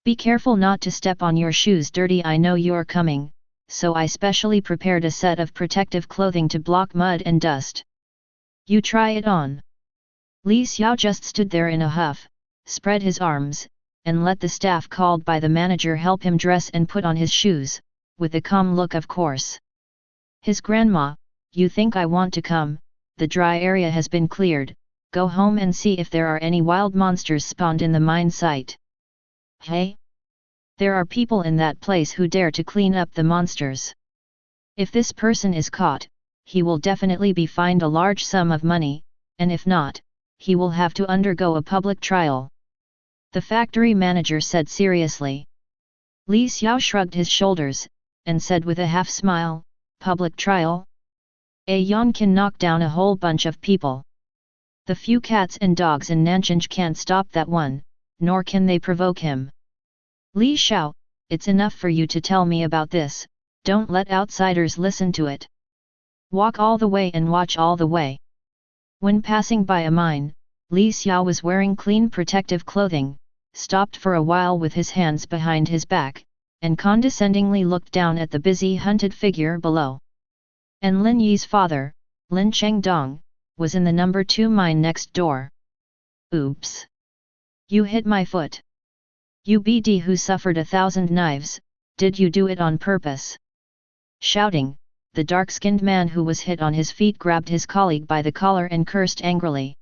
Be careful not to step on your shoes dirty. I know you're coming, so I specially prepared a set of protective clothing to block mud and dust. You try it on." Li Xiao just stood there in a huff, spread his arms, and let the staff called by the manager help him dress and put on his shoes, with a calm look of course. His grandma, "You think I want to come? The dry area has been cleared, go home and see if there are any wild monsters spawned in the mine site." Hey? There are people in that place who dare to clean up the monsters. If this person is caught, he will definitely be fined a large sum of money, and if not, he will have to undergo a public trial. The factory manager said seriously. Li Xiao shrugged his shoulders, and said with a half-smile, "Public trial? A Yan can knock down a whole bunch of people. The few cats and dogs in Nanchang can't stop that one, nor can they provoke him. Li Xiao, it's enough for you to tell me about this, don't let outsiders listen to it." Walk all the way and watch all the way. When passing by a mine, Li Xiao was wearing clean protective clothing, stopped for a while with his hands behind his back, and condescendingly looked down at the busy hunted figure below. And Lin Yi's father, Lin Chengdong, was in the number 2 mine next door. Oops! You hit my foot. You BD who suffered 1,000 knives, did you do it on purpose? Shouting, the dark-skinned man who was hit on his feet grabbed his colleague by the collar and cursed angrily.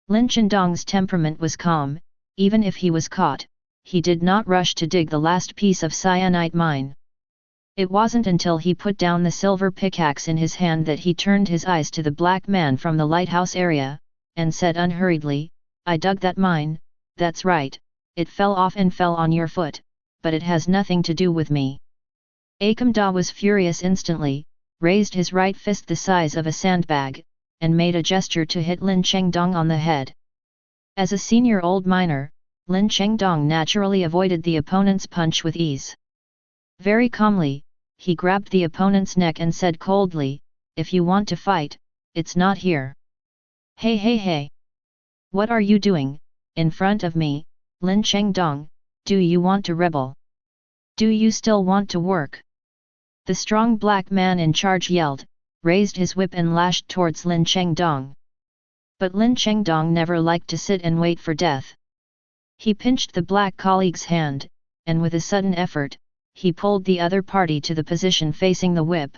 Lin Chengdong's temperament was calm, even if he was caught, he did not rush to dig the last piece of cyanite mine. It wasn't until he put down the silver pickaxe in his hand that he turned his eyes to the black man from the lighthouse area, and said unhurriedly, I dug that mine, that's right, it fell off and fell on your foot, but it has nothing to do with me. Akam Da was furious instantly, raised his right fist the size of a sandbag, and made a gesture to hit Lin Chengdong on the head. As a senior old miner, Lin Chengdong naturally avoided the opponent's punch with ease. Very calmly, he grabbed the opponent's neck and said coldly, if you want to fight, it's not here. Hey hey hey! What are you doing, in front of me, Lin Chengdong, do you want to rebel? Do you still want to work? The strong black man in charge yelled, raised his whip and lashed towards Lin Chengdong. But Lin Chengdong never liked to sit and wait for death. He pinched the black colleague's hand, and with a sudden effort, he pulled the other party to the position facing the whip.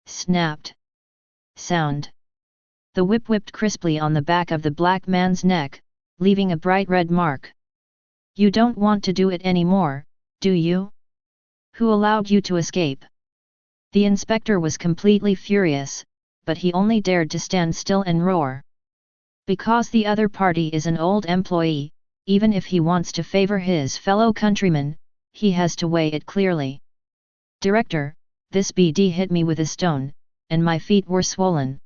Snapped. Sound. The whip whipped crisply on the back of the black man's neck, leaving a bright red mark. You don't want to do it anymore, do you? Who allowed you to escape? The inspector was completely furious, but he only dared to stand still and roar. Because the other party is an old employee, even if he wants to favor his fellow countrymen, he has to weigh it clearly. Director, this BD hit me with a stone, and my feet were swollen.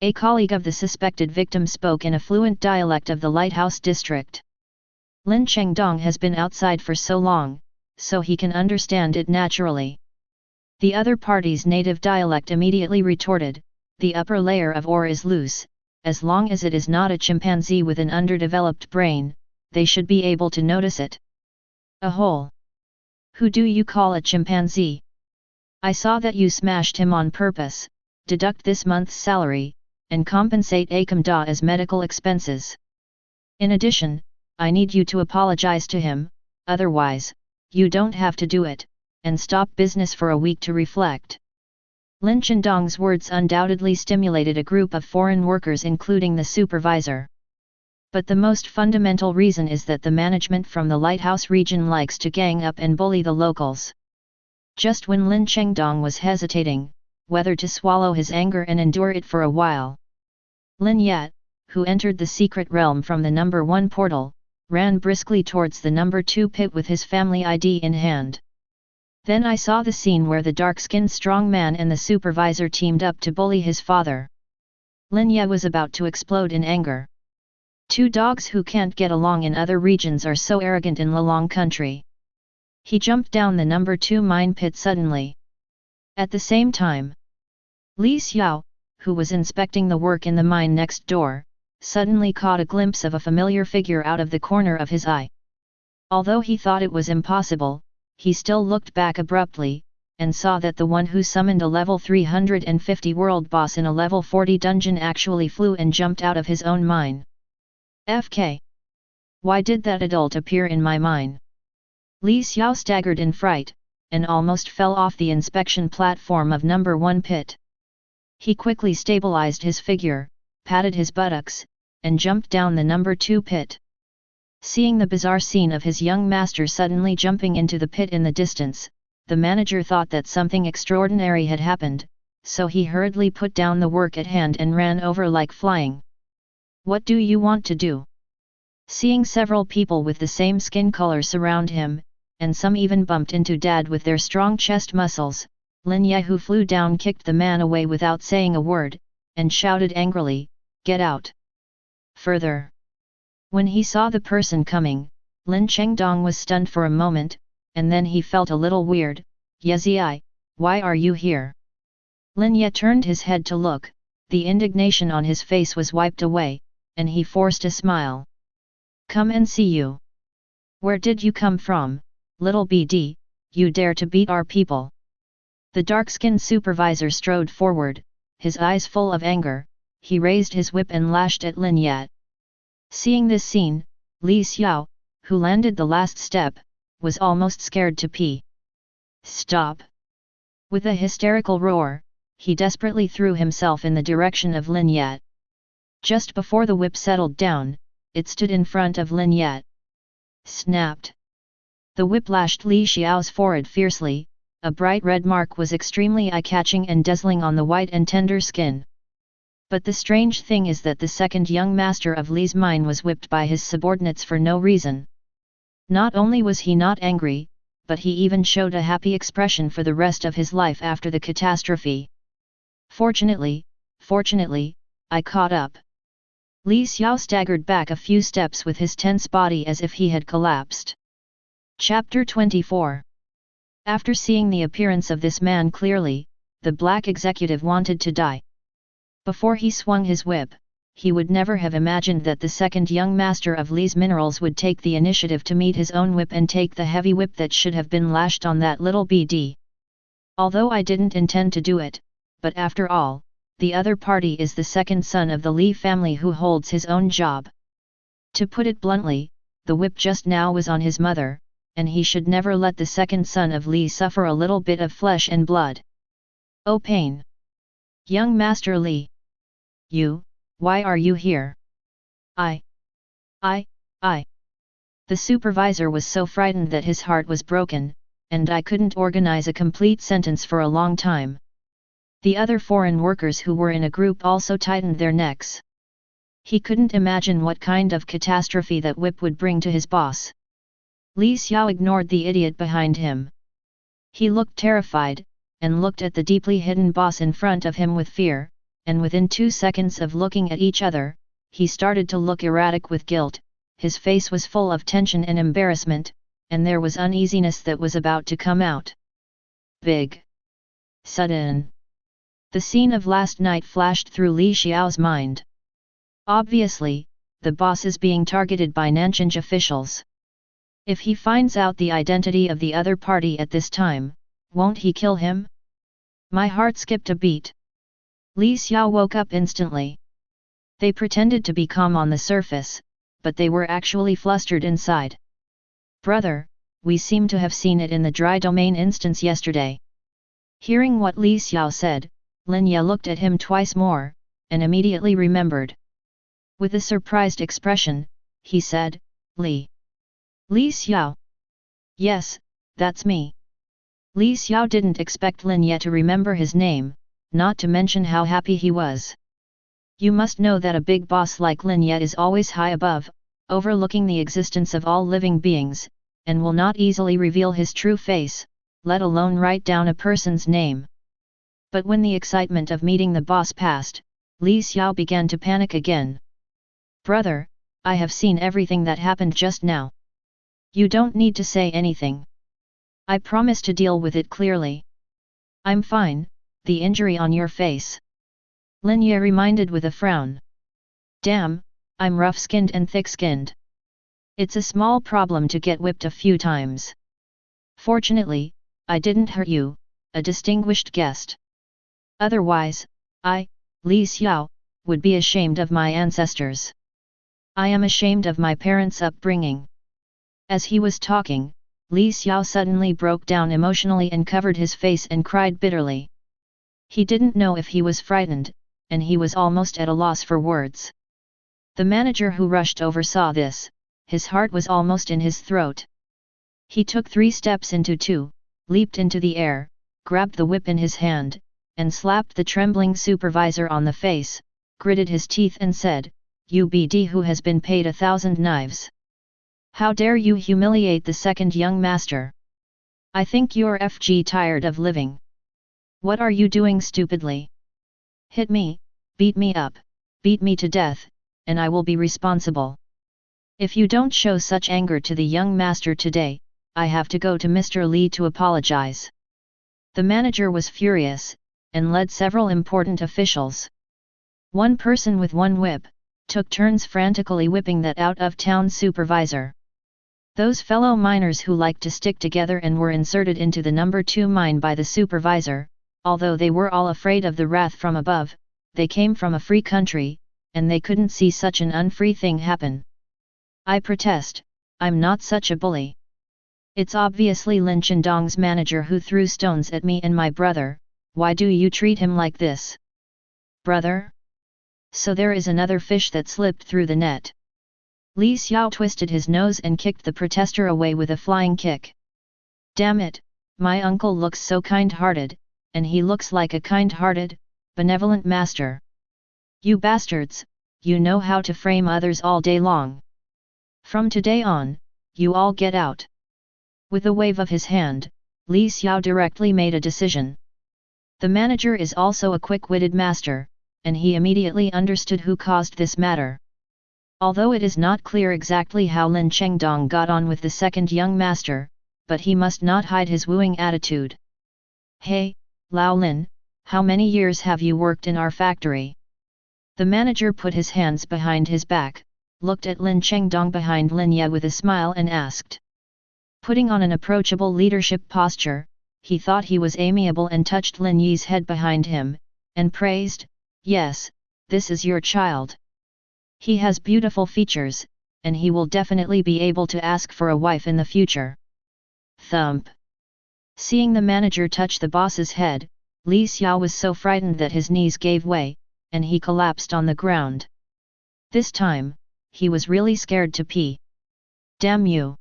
A colleague of the suspected victim spoke in a fluent dialect of the lighthouse district. Lin Chengdong has been outside for so long, so he can understand it naturally. The other party's native dialect immediately retorted, the upper layer of ore is loose, as long as it is not a chimpanzee with an underdeveloped brain, they should be able to notice it. A hole. Who do you call a chimpanzee? I saw that you smashed him on purpose, deduct this month's salary, and compensate Akam Da as medical expenses. In addition, I need you to apologize to him, otherwise, you don't have to do it, and stop business for a week to reflect. Lin Chengdong's words undoubtedly stimulated a group of foreign workers including the supervisor. But the most fundamental reason is that the management from the lighthouse region likes to gang up and bully the locals. Just when Lin Chengdong was hesitating, whether to swallow his anger and endure it for a while, Lin Yat, who entered the secret realm from the number 1 portal, ran briskly towards the number 2 pit with his family ID in hand. Then I saw the scene where the dark-skinned strong man and the supervisor teamed up to bully his father. Lin Ye was about to explode in anger. 2 dogs who can't get along in other regions are so arrogant in Lelong country. He jumped down the number 2 mine pit suddenly. At the same time, Li Xiao, who was inspecting the work in the mine next door, suddenly caught a glimpse of a familiar figure out of the corner of his eye. Although he thought it was impossible, he still looked back abruptly, and saw that the one who summoned a level 350 world boss in a level 40 dungeon actually flew and jumped out of his own mine. FK. Why did that adult appear in my mine? Li Xiao staggered in fright, and almost fell off the inspection platform of number 1 pit. He quickly stabilized his figure, patted his buttocks, and jumped down the number 2 pit. Seeing the bizarre scene of his young master suddenly jumping into the pit in the distance, the manager thought that something extraordinary had happened, so he hurriedly put down the work at hand and ran over like flying. What do you want to do? Seeing several people with the same skin color surround him, and some even bumped into Dad with their strong chest muscles, Lin Ye who flew down kicked the man away without saying a word, and shouted angrily, "Get out!" Further. When he saw the person coming, Lin Chengdong was stunned for a moment, and then he felt a little weird. "Yezi, why are you here?" Lin Ye turned his head to look, the indignation on his face was wiped away, and he forced a smile. Come and see you. Where did you come from, little BD, you dare to beat our people? The dark-skinned supervisor strode forward, his eyes full of anger, he raised his whip and lashed at Lin Ye. Seeing this scene, Li Xiao, who landed the last step, was almost scared to pee. Stop! With a hysterical roar, he desperately threw himself in the direction of Lin Ye. Just before the whip settled down, it stood in front of Lin Ye. Snapped! The whip lashed Li Xiao's forehead fiercely, a bright red mark was extremely eye-catching and dazzling on the white and tender skin. But the strange thing is that the second young master of Li's mine was whipped by his subordinates for no reason. Not only was he not angry, but he even showed a happy expression for the rest of his life after the catastrophe. Fortunately, I caught up. Li Xiao staggered back a few steps with his tense body as if he had collapsed. Chapter 24. After seeing the appearance of this man clearly, the black executive wanted to die. Before he swung his whip, he would never have imagined that the second young master of Li's minerals would take the initiative to meet his own whip and take the heavy whip that should have been lashed on that little BD. Although I didn't intend to do it, but after all, the other party is the second son of the Li family who holds his own job. To put it bluntly, the whip just now was on his mother, and he should never let the second son of Li suffer a little bit of flesh and blood. Oh pain! Young Master Li! Why are you here? I. The supervisor was so frightened that his heart was broken, and I couldn't organize a complete sentence for a long time. The other foreign workers who were in a group also tightened their necks. He couldn't imagine what kind of catastrophe that whip would bring to his boss. Li Xiao ignored the idiot behind him. He looked terrified, and looked at the deeply hidden boss in front of him with fear, and within 2 seconds of looking at each other, he started to look erratic with guilt, his face was full of tension and embarrassment, and there was uneasiness that was about to come out. Big. Sudden. The scene of last night flashed through Li Xiao's mind. Obviously, the boss is being targeted by Nanchinj officials. If he finds out the identity of the other party at this time, won't he kill him? My heart skipped a beat. Li Xiao woke up instantly. They pretended to be calm on the surface, but they were actually flustered inside. Brother, we seem to have seen it in the dry domain instance yesterday. Hearing what Li Xiao said, Lin Ye looked at him twice more, and immediately remembered. With a surprised expression, he said, Li Xiao. Yes, that's me. Li Xiao didn't expect Lin Ye to remember his name, not to mention how happy he was. You must know that a big boss like Lin Ye is always high above, overlooking the existence of all living beings, and will not easily reveal his true face, let alone write down a person's name. But when the excitement of meeting the boss passed, Li Xiao began to panic again. Brother, I have seen everything that happened just now. You don't need to say anything. I promise to deal with it clearly. I'm fine, the injury on your face. Lin Ye reminded with a frown. Damn, I'm rough-skinned and thick-skinned. It's a small problem to get whipped a few times. Fortunately, I didn't hurt you, a distinguished guest. Otherwise, I, Li Xiao, would be ashamed of my ancestors. I am ashamed of my parents' upbringing. As he was talking, Li Xiao suddenly broke down emotionally and covered his face and cried bitterly. He didn't know if he was frightened, and he was almost at a loss for words. The manager who rushed over saw this, his heart was almost in his throat. He took 3 steps into 2, leaped into the air, grabbed the whip in his hand, and slapped the trembling supervisor on the face, gritted his teeth and said, "You BD who has been paid 1,000 knives. How dare you humiliate the second young master? I think you're FG tired of living. What are you doing stupidly? Hit me, beat me up, beat me to death, and I will be responsible. If you don't show such anger to the young master today, I have to go to Mr. Li to apologize." The manager was furious, and led several important officials. One person with one whip, took turns frantically whipping that out-of-town supervisor. Those fellow miners who liked to stick together and were inserted into the number 2 mine by the supervisor, although they were all afraid of the wrath from above, they came from a free country, and they couldn't see such an unfree thing happen. I protest, I'm not such a bully. It's obviously Lin Chendong's manager who threw stones at me and my brother. Why do you treat him like this? Brother? So there is another fish that slipped through the net. Li Xiao twisted his nose and kicked the protester away with a flying kick. Damn it, my uncle looks so kind-hearted, and he looks like a kind-hearted, benevolent master. You bastards, you know how to frame others all day long. From today on, you all get out. With a wave of his hand, Li Xiao directly made a decision. The manager is also a quick-witted master, and he immediately understood who caused this matter. Although it is not clear exactly how Lin Chengdong got on with the second young master, but he must not hide his wooing attitude. Hey, Lao Lin, how many years have you worked in our factory? The manager put his hands behind his back, looked at Lin Chengdong behind Lin Ye with a smile and asked. Putting on an approachable leadership posture, he thought he was amiable and touched Lin Yi's head behind him, and praised, yes, this is your child. He has beautiful features, and he will definitely be able to ask for a wife in the future. Thump. Seeing the manager touch the boss's head, Li Xiao was so frightened that his knees gave way, and he collapsed on the ground. This time, he was really scared to pee. Damn you!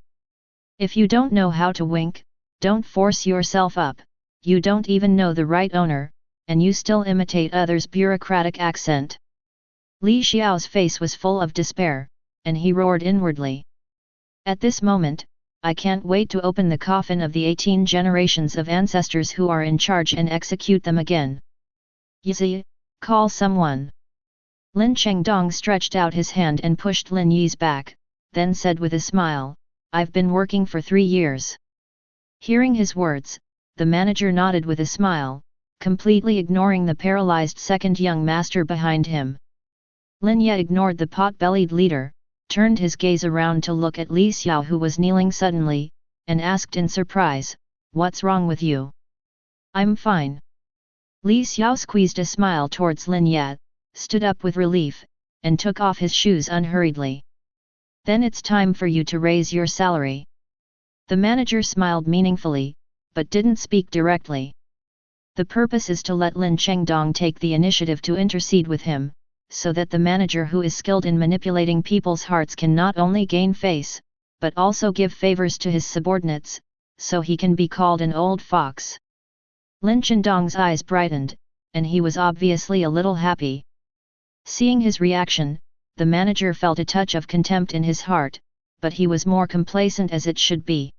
If you don't know how to wink, don't force yourself up, you don't even know the right owner, and you still imitate others' bureaucratic accent. Li Xiao's face was full of despair, and he roared inwardly. At this moment, I can't wait to open the coffin of the 18 generations of ancestors who are in charge and execute them again. Yizi, call someone. Lin Chengdong stretched out his hand and pushed Lin Yi's back, then said with a smile, I've been working for 3 years. Hearing his words, the manager nodded with a smile, completely ignoring the paralyzed second young master behind him. Lin Ye ignored the pot-bellied leader, turned his gaze around to look at Li Xiao who was kneeling suddenly, and asked in surprise, What's wrong with you? I'm fine. Li Xiao squeezed a smile towards Lin Ye, stood up with relief, and took off his shoes unhurriedly. Then it's time for you to raise your salary. The manager smiled meaningfully, but didn't speak directly. The purpose is to let Lin Chengdong take the initiative to intercede with him, so that the manager who is skilled in manipulating people's hearts can not only gain face, but also give favors to his subordinates, so he can be called an old fox. Lin Chengdong's eyes brightened, and he was obviously a little happy. Seeing his reaction, the manager felt a touch of contempt in his heart, but he was more complacent as it should be.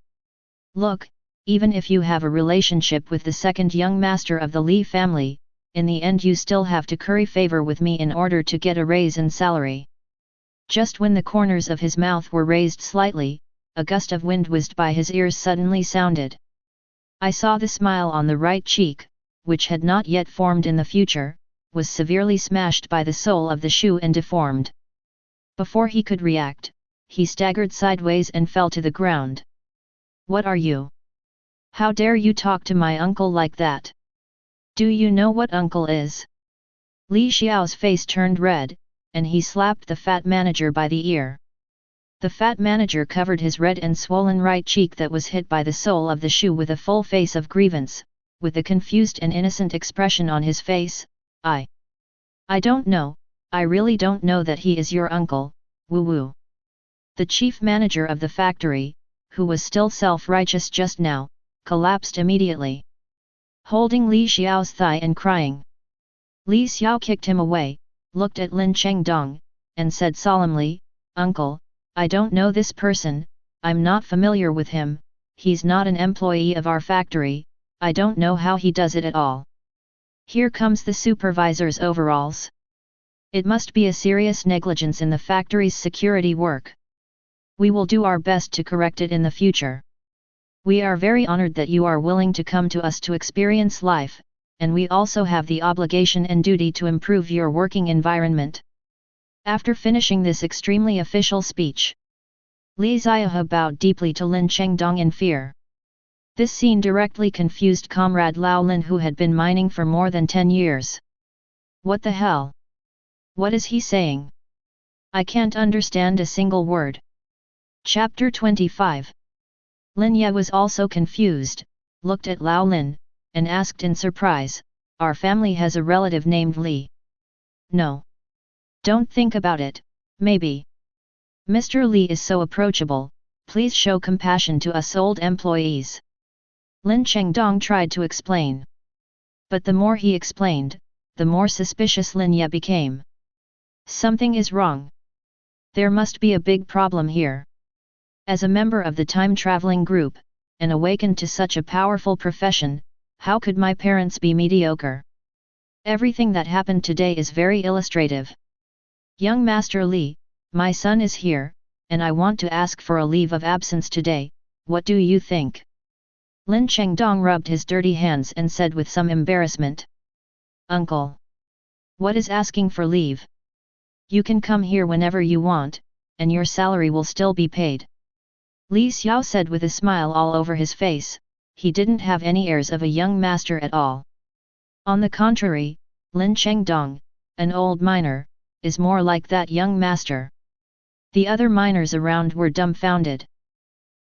Look, even if you have a relationship with the second young master of the Li family, in the end you still have to curry favor with me in order to get a raise in salary. Just when the corners of his mouth were raised slightly, a gust of wind whizzed by his ears suddenly sounded. I saw the smile on the right cheek, which had not yet formed in the future, was severely smashed by the sole of the shoe and deformed. Before he could react, he staggered sideways and fell to the ground. What are you? How dare you talk to my uncle like that? Do you know what uncle is? Li Xiao's face turned red, and he slapped the fat manager by the ear. The fat manager covered his red and swollen right cheek that was hit by the sole of the shoe with a full face of grievance, with a confused and innocent expression on his face. I don't know, I really don't know that he is your uncle, woo-woo. The chief manager of the factory, who was still self-righteous just now, collapsed immediately, holding Li Xiao's thigh and crying. Li Xiao kicked him away, looked at Lin Chengdong, and said solemnly, Uncle, I don't know this person, I'm not familiar with him, he's not an employee of our factory, I don't know how he does it at all. Here comes the supervisor's overalls. It must be a serious negligence in the factory's security work. We will do our best to correct it in the future. We are very honored that you are willing to come to us to experience life, and we also have the obligation and duty to improve your working environment. After finishing this extremely official speech, Li Ziyahe bowed deeply to Lin Chengdong in fear. This scene directly confused Comrade Lao Lin, who had been mining for more than 10 years. What the hell? What is he saying? I can't understand a single word. Chapter 25. Lin Ye was also confused, looked at Lao Lin, and asked in surprise, "Our family has a relative named Li?" "No. Don't think about it, maybe. Mr. Li is so approachable, please show compassion to us old employees." Lin Chengdong tried to explain. But the more he explained, the more suspicious Lin Ye became. Something is wrong. There must be a big problem here. As a member of the time-traveling group, and awakened to such a powerful profession, how could my parents be mediocre? Everything that happened today is very illustrative. Young Master Li, my son is here, and I want to ask for a leave of absence today, what do you think? Lin Chengdong rubbed his dirty hands and said with some embarrassment. Uncle. What is asking for leave? You can come here whenever you want, and your salary will still be paid. Li Xiao said with a smile all over his face. He didn't have any airs of a young master at all. On the contrary, Lin Chengdong, an old miner, is more like that young master. The other miners around were dumbfounded.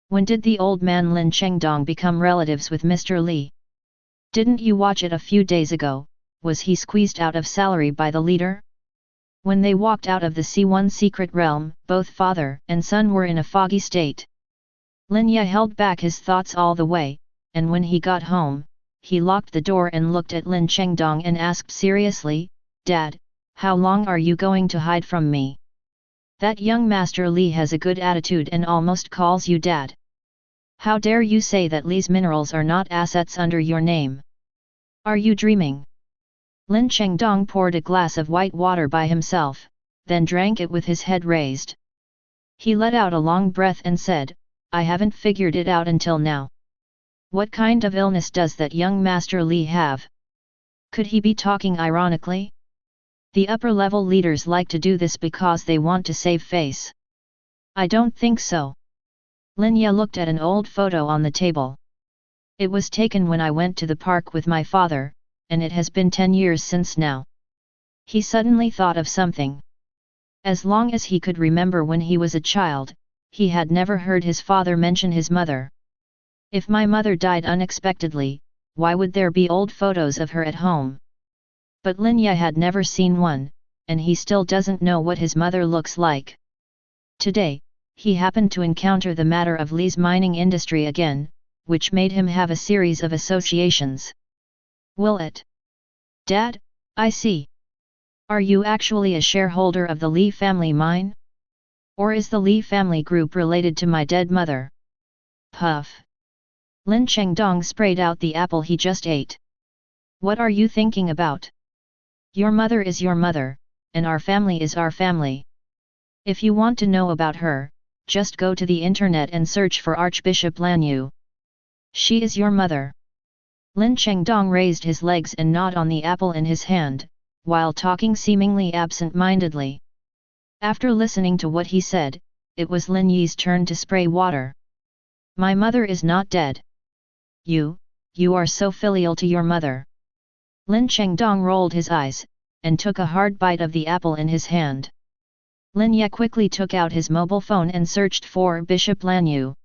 When did the old man Lin Chengdong become relatives with Mr. Li? Didn't you watch it a few days ago? Was he squeezed out of salary by the leader? When they walked out of the C1 secret realm, both father and son were in a foggy state. Lin Ye held back his thoughts all the way, and when he got home, he locked the door and looked at Lin Chengdong and asked seriously, "Dad, how long are you going to hide from me? That young Master Li has a good attitude and almost calls you Dad. How dare you say that Li's minerals are not assets under your name? Are you dreaming?" Lin Chengdong poured a glass of white water by himself, then drank it with his head raised. He let out a long breath and said, "I haven't figured it out until now. What kind of illness does that young Master Li have? Could he be talking ironically? The upper-level leaders like to do this because they want to save face. I don't think so." Lin Ye looked at an old photo on the table. "It was taken when I went to the park with my father, and it has been 10 years since now." He suddenly thought of something. As long as he could remember when he was a child, he had never heard his father mention his mother. If my mother died unexpectedly, why would there be old photos of her at home? But Lin Ye had never seen one, and he still doesn't know what his mother looks like. Today, he happened to encounter the matter of Li's mining industry again, which made him have a series of associations. Will it? Dad, I see. Are you actually a shareholder of the Li family mine? Or is the Li family group related to my dead mother? Puff. Lin Chengdong sprayed out the apple he just ate. What are you thinking about? Your mother is your mother, and our family is our family. If you want to know about her, just go to the internet and search for Archbishop Lan Yu. She is your mother. Lin Chengdong raised his legs and gnawed on the apple in his hand, while talking seemingly absent-mindedly. After listening to what he said, it was Lin Yi's turn to spray water. My mother is not dead. You are so filial to your mother. Lin Chengdong rolled his eyes, and took a hard bite of the apple in his hand. Lin Ye quickly took out his mobile phone and searched for Bishop Lan Yu.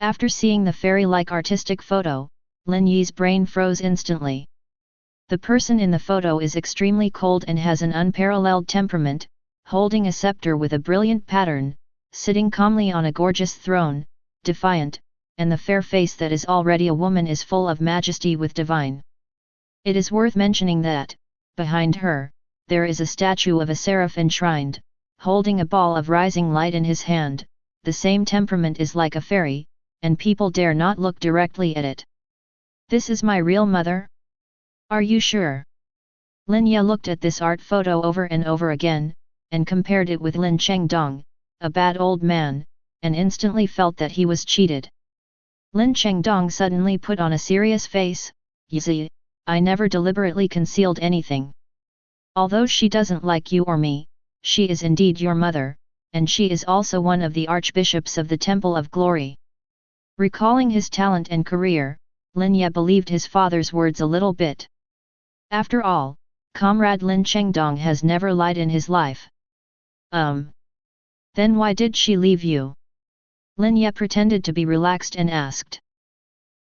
After seeing the fairy-like artistic photo, Lin Yi's brain froze instantly. The person in the photo is extremely cold and has an unparalleled temperament, holding a scepter with a brilliant pattern, sitting calmly on a gorgeous throne, defiant, and the fair face that is already a woman is full of majesty with divine. It is worth mentioning that, behind her, there is a statue of a seraph enshrined, holding a ball of rising light in his hand. The same temperament is like a fairy, and people dare not look directly at it. This is my real mother? Are you sure? Lin Ye looked at this art photo over and over again, and compared it with Lin Chengdong, a bad old man, and instantly felt that he was cheated. Lin Chengdong suddenly put on a serious face. "Yi, I never deliberately concealed anything. Although she doesn't like you or me, she is indeed your mother, and she is also one of the archbishops of the Temple of Glory. Recalling his talent and career, Lin Ye believed his father's words a little bit. After all, Comrade Lin Chengdong has never lied in his life. Then why did she leave you? Lin Ye pretended to be relaxed and asked.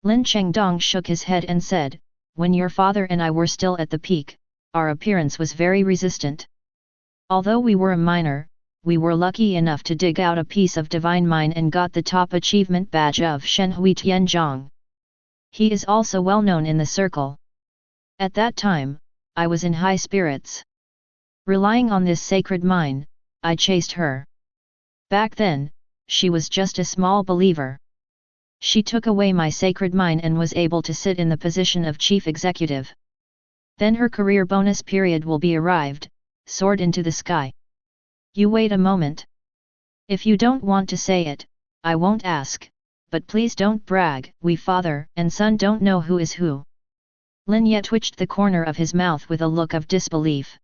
Lin Chengdong shook his head and said, when your father and I were still at the peak, our appearance was very resistant. Although we were a minor, we were lucky enough to dig out a piece of divine mine and got the top achievement badge of Shenhui Tianzhong. He is also well known in the circle. At that time, I was in high spirits. Relying on this sacred mine, I chased her. Back then, she was just a small believer. She took away my sacred mine and was able to sit in the position of chief executive. Then her career bonus period will be arrived, soared into the sky. You wait a moment. If you don't want to say it, I won't ask, but please don't brag. We father and son don't know who is who. Lin Ye twitched the corner of his mouth with a look of disbelief.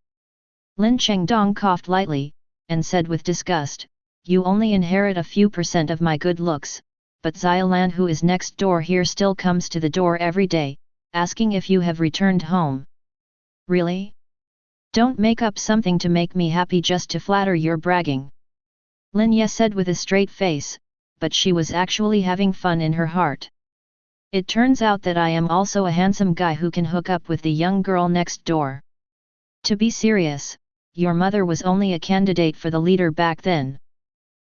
Lin Chengdong coughed lightly, and said with disgust, you only inherit a few % of my good looks, but Xiaolan who is next door here still comes to the door every day, asking if you have returned home. Really? Don't make up something to make me happy just to flatter your bragging. Lin Ye said with a straight face, but she was actually having fun in her heart. It turns out that I am also a handsome guy who can hook up with the young girl next door. To be serious, your mother was only a candidate for the leader back then.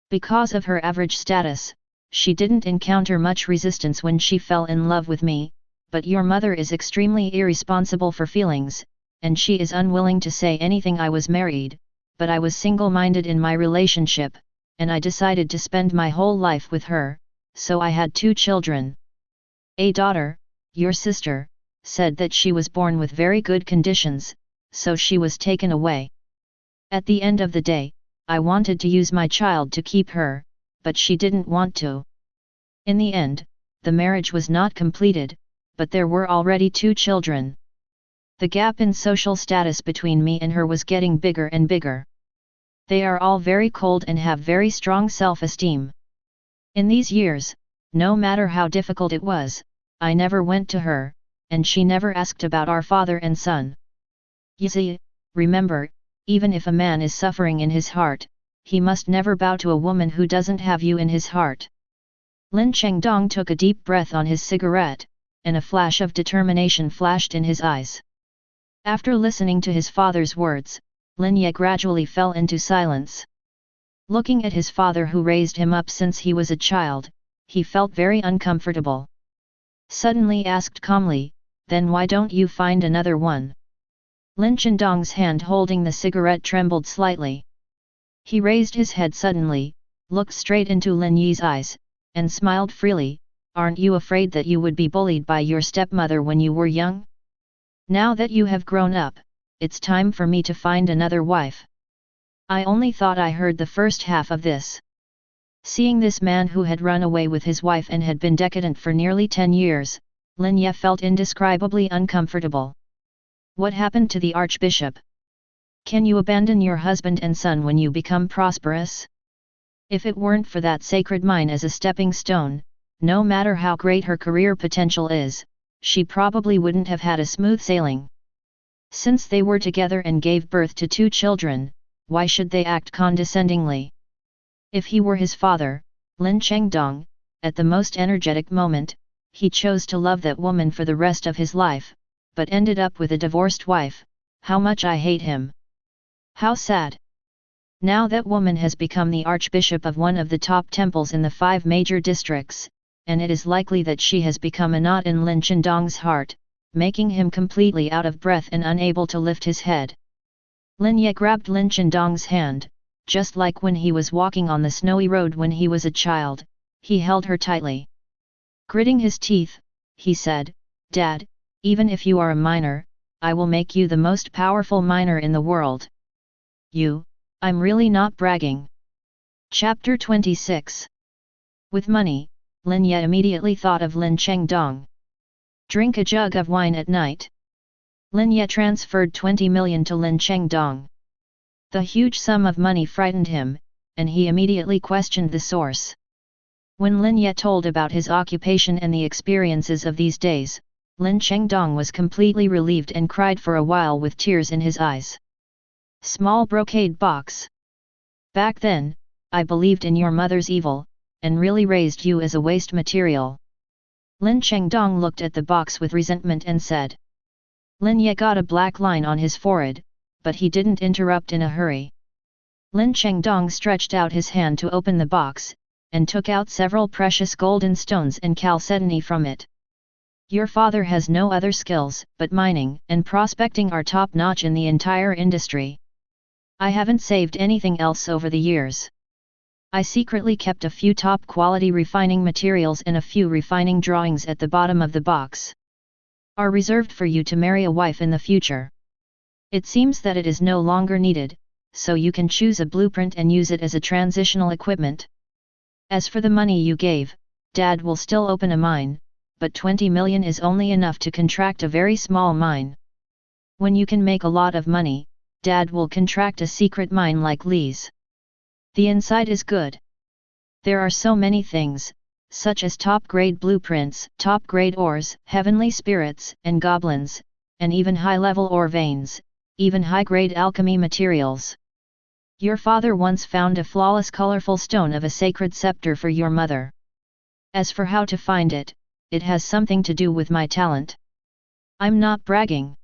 Because of her average status, she didn't encounter much resistance when she fell in love with me, but your mother is extremely irresponsible for feelings, and she is unwilling to say anything. I was married, but I was single-minded in my relationship, and I decided to spend my whole life with her, so I had 2 children. A daughter, your sister, said that she was born with very good conditions, so she was taken away. At the end of the day, I wanted to use my child to keep her, but she didn't want to. In the end, the marriage was not completed, but there were already 2 children. The gap in social status between me and her was getting bigger and bigger. They are all very cold and have very strong self-esteem. In these years, no matter how difficult it was, I never went to her, and she never asked about our father and son. Yizi, remember, even if a man is suffering in his heart, he must never bow to a woman who doesn't have you in his heart. Lin Chengdong took a deep breath on his cigarette, and a flash of determination flashed in his eyes. After listening to his father's words, Lin Ye gradually fell into silence. Looking at his father who raised him up since he was a child, he felt very uncomfortable. Suddenly asked calmly, then why don't you find another one? Lin Chengdong's hand holding the cigarette trembled slightly. He raised his head suddenly, looked straight into Lin Yi's eyes, and smiled freely. Aren't you afraid that you would be bullied by your stepmother when you were young? Now that you have grown up, it's time for me to find another wife. I only thought I heard the first half of this. Seeing this man who had run away with his wife and had been decadent for nearly 10 years, Lin Ye felt indescribably uncomfortable. What happened to the archbishop? Can you abandon your husband and son when you become prosperous? If it weren't for that sacred mine as a stepping stone, no matter how great her career potential is, she probably wouldn't have had a smooth sailing. Since they were together and gave birth to 2 children, why should they act condescendingly? If he were his father, Lin Chengdong, at the most energetic moment, he chose to love that woman for the rest of his life, but ended up with a divorced wife. How much I hate him. How sad. Now that woman has become the archbishop of one of the top temples in the 5 major districts, and it is likely that she has become a knot in Lin Chengdong's heart, making him completely out of breath and unable to lift his head. Lin Ye grabbed Lin Chengdong's hand, just like when he was walking on the snowy road when he was a child, he held her tightly. Gritting his teeth, he said, Dad, even if you are a minor, I will make you the most powerful minor in the world. I'm really not bragging. Chapter 26. With money, Lin Ye immediately thought of Lin Chengdong. Drink a jug of wine at night. Lin Ye transferred 20 million to Lin Chengdong. The huge sum of money frightened him, and he immediately questioned the source. When Lin Ye told about his occupation and the experiences of these days, Lin Chengdong was completely relieved and cried for a while with tears in his eyes. Small brocade box. Back then, I believed in your mother's evil, and really raised you as a waste material. Lin Chengdong looked at the box with resentment and said. Lin Ye got a black line on his forehead, but he didn't interrupt in a hurry. Lin Chengdong stretched out his hand to open the box, and took out several precious golden stones and chalcedony from it. Your father has no other skills, but mining and prospecting are top-notch in the entire industry. I haven't saved anything else over the years. I secretly kept a few top-quality refining materials and a few refining drawings at the bottom of the box. Are reserved for you to marry a wife in the future. It seems that it is no longer needed, so you can choose a blueprint and use it as a transitional equipment. As for the money you gave, Dad will still open a mine, but 20 million is only enough to contract a very small mine. When you can make a lot of money, Dad will contract a secret mine like Li's. The inside is good. There are so many things, such as top-grade blueprints, top-grade ores, heavenly spirits, and goblins, and even high-level ore veins, even high-grade alchemy materials. Your father once found a flawless colorful stone of a sacred scepter for your mother. As for how to find it, it has something to do with my talent. I'm not bragging.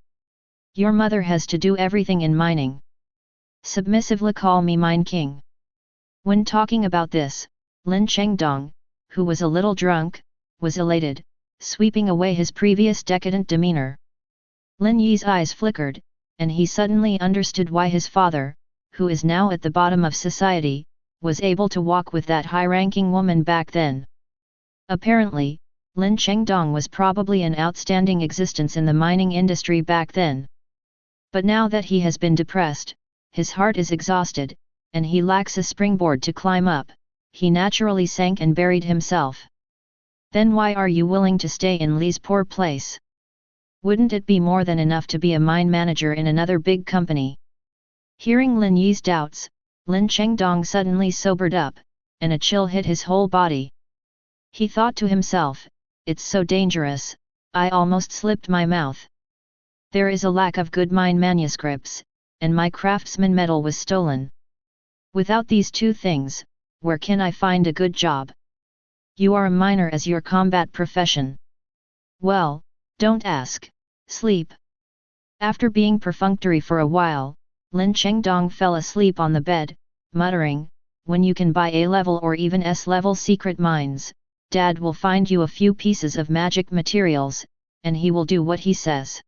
Your mother has to do everything in mining. Submissively call me Mine King. When talking about this, Lin Chengdong, who was a little drunk, was elated, sweeping away his previous decadent demeanor. Lin Yi's eyes flickered, and he suddenly understood why his father, who is now at the bottom of society, was able to walk with that high-ranking woman back then. Apparently, Lin Chengdong was probably an outstanding existence in the mining industry back then. But now that he has been depressed, his heart is exhausted, and he lacks a springboard to climb up, he naturally sank and buried himself. Then why are you willing to stay in Li's poor place? Wouldn't it be more than enough to be a mine manager in another big company? Hearing Lin Yi's doubts, Lin Chengdong suddenly sobered up, and a chill hit his whole body. He thought to himself, it's so dangerous, I almost slipped my mouth. There is a lack of good mine manuscripts, and my craftsman medal was stolen. Without these two things, where can I find a good job? You are a miner as your combat profession. Well, don't ask, sleep. After being perfunctory for a while, Lin Chengdong fell asleep on the bed, muttering, when you can buy A-level or even S-level secret mines, Dad will find you a few pieces of magic materials, and he will do what he says.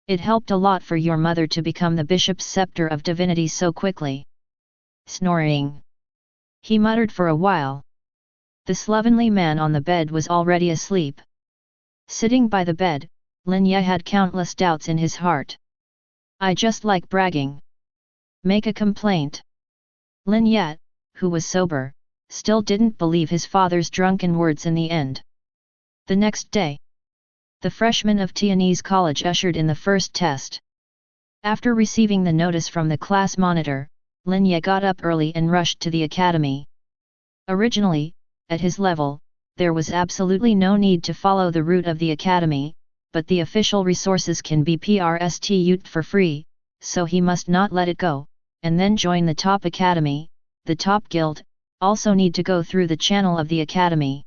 It helped a lot for your mother to become the bishop's scepter of divinity so quickly. Snoring. He muttered for a while. The slovenly man on the bed was already asleep. Sitting by the bed, Lin Ye had countless doubts in his heart. I just like bragging. Make a complaint. Lin Ye, who was sober, still didn't believe his father's drunken words in the end. The next day, the freshmen of Tianyin's college ushered in the first test. After receiving the notice from the class monitor, Lin Ye got up early and rushed to the academy. Originally, at his level, there was absolutely no need to follow the route of the academy, but the official resources can be used for free, so he must not let it go, and then join the top academy, the top guild, also need to go through the channel of the academy.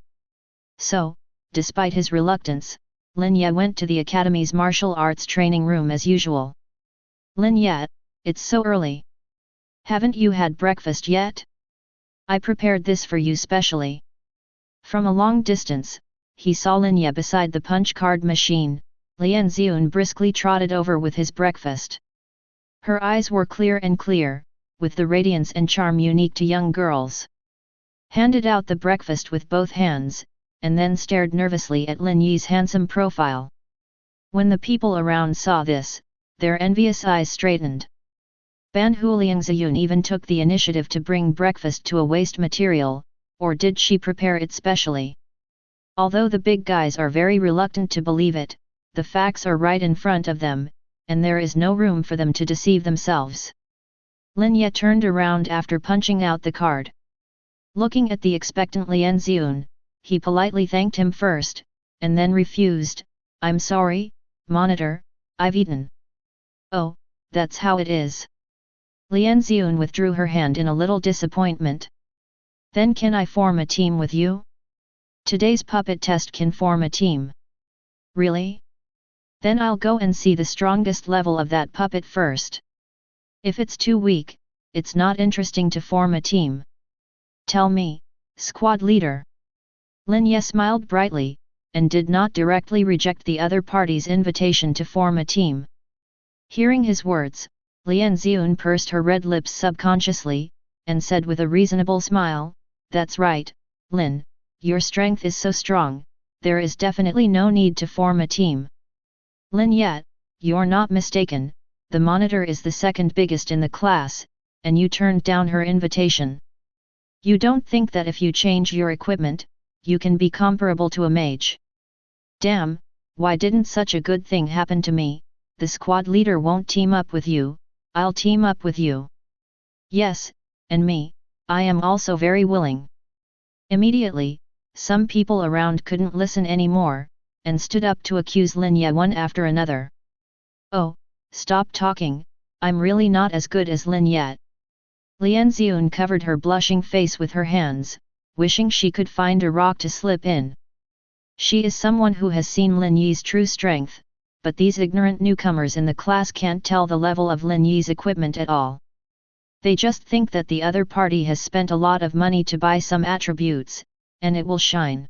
So, despite his reluctance, Lin Ye went to the academy's martial arts training room as usual. Lin Ye, it's so early. Haven't you had breakfast yet? I prepared this for you specially. From a long distance, he saw Lin Ye beside the punch card machine. Lian Xiun briskly trotted over with his breakfast. Her eyes were clear, with the radiance and charm unique to young girls. Handed out the breakfast with both hands, and then stared nervously at Lin Yi's handsome profile. When the people around saw this, their envious eyes straightened. Ban Huliang Ziyun even took the initiative to bring breakfast to a waste material, or did she prepare it specially? Although the big guys are very reluctant to believe it, the facts are right in front of them, and there is no room for them to deceive themselves. Lin Ye turned around after punching out the card. Looking at the expectant Lin Ziyun, he politely thanked him first, and then refused, "I'm sorry, monitor, I've eaten." "Oh, that's how it is." Lin Ziyun withdrew her hand in a little disappointment. "Then can I form a team with you? Today's puppet test can form a team." "Really? Then I'll go and see the strongest level of that puppet first. If it's too weak, it's not interesting to form a team. Tell me, squad leader." Lin Ye smiled brightly, and did not directly reject the other party's invitation to form a team. Hearing his words, Lin Ziyun pursed her red lips subconsciously, and said with a reasonable smile, "That's right, Lin, your strength is so strong, there is definitely no need to form a team." "Lin Ye, you're not mistaken, the monitor is the second biggest in the class, and you turned down her invitation. You don't think that if you change your equipment, you can be comparable to a mage? Damn, why didn't such a good thing happen to me? The squad leader won't team up with you, I'll team up with you." "Yes, and me, I am also very willing." Immediately, some people around couldn't listen anymore, and stood up to accuse Lin Ye one after another. "Oh, stop talking, I'm really not as good as Lin Ye." Lin Ziyun covered her blushing face with her hands, wishing she could find a rock to slip in. She is someone who has seen Lin Yi's true strength, but these ignorant newcomers in the class can't tell the level of Lin Yi's equipment at all. They just think that the other party has spent a lot of money to buy some attributes, and it will shine.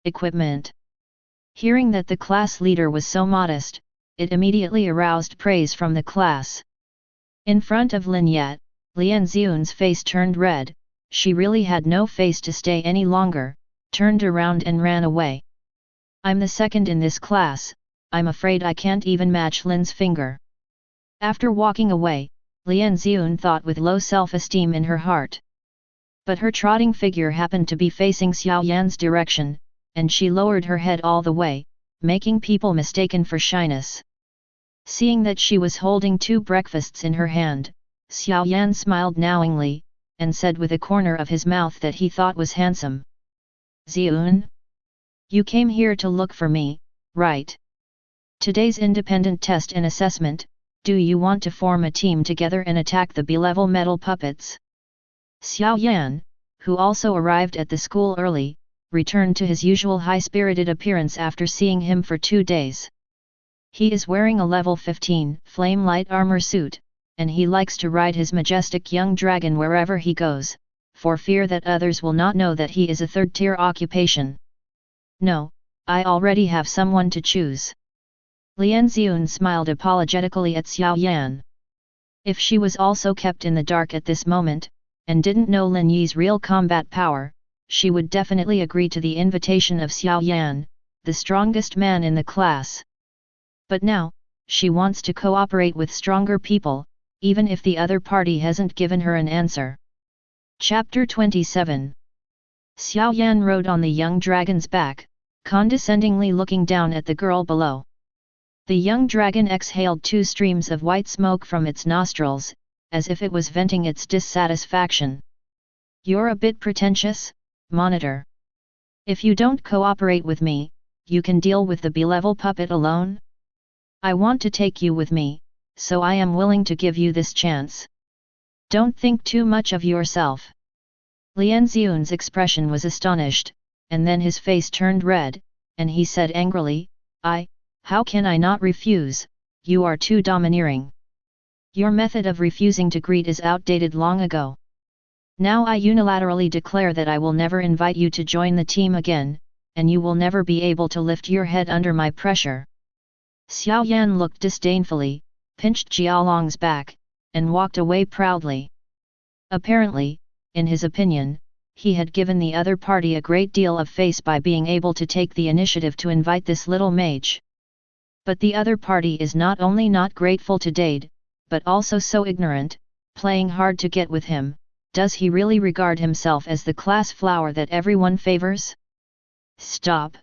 Equipment. Hearing that the class leader was so modest, it immediately aroused praise from the class. In front of Lin Ye, Lin Ziyun's face turned red, she really had no face to stay any longer, turned around and ran away. "I'm the second in this class, I'm afraid I can't even match Lin's finger." After walking away, Lin Ziyun thought with low self-esteem in her heart. But her trotting figure happened to be facing Xiao Yan's direction, and she lowered her head all the way, making people mistaken for shyness. Seeing that she was holding 2 breakfasts in her hand, Xiao Yan smiled knowingly, and said with a corner of his mouth that he thought was handsome, "Ziyun? You came here to look for me, right? Today's independent test and assessment, do you want to form a team together and attack the B-level metal puppets?" Xiao Yan, who also arrived at the school early, returned to his usual high-spirited appearance after seeing him for 2 days. He is wearing a level 15 flame light armor suit, and he likes to ride his majestic young dragon wherever he goes, for fear that others will not know that he is a third-tier occupation. "No, I already have someone to choose." Lin Ziyun smiled apologetically at Xiao Yan. If she was also kept in the dark at this moment, and didn't know Lin Yi's real combat power, she would definitely agree to the invitation of Xiao Yan, the strongest man in the class. But now, she wants to cooperate with stronger people, even if the other party hasn't given her an answer. Chapter 27. Xiao Yan rode on the young dragon's back, condescendingly looking down at the girl below. The young dragon exhaled 2 streams of white smoke from its nostrils, as if it was venting its dissatisfaction. "You're a bit pretentious, monitor. If you don't cooperate with me, you can deal with the B-level puppet alone? I want to take you with me, so I am willing to give you this chance. Don't think too much of yourself." Lin Ziyun's expression was astonished, and then his face turned red, and he said angrily, How can I not refuse, you are too domineering. Your method of refusing to greet is outdated long ago. Now I unilaterally declare that I will never invite you to join the team again, and you will never be able to lift your head under my pressure." Xiao Yan looked disdainfully, pinched Jialong's back, and walked away proudly. Apparently, in his opinion, he had given the other party a great deal of face by being able to take the initiative to invite this little mage. But the other party is not only not grateful to Dade, but also so ignorant, playing hard to get with him. Does he really regard himself as the class flower that everyone favors? Stop!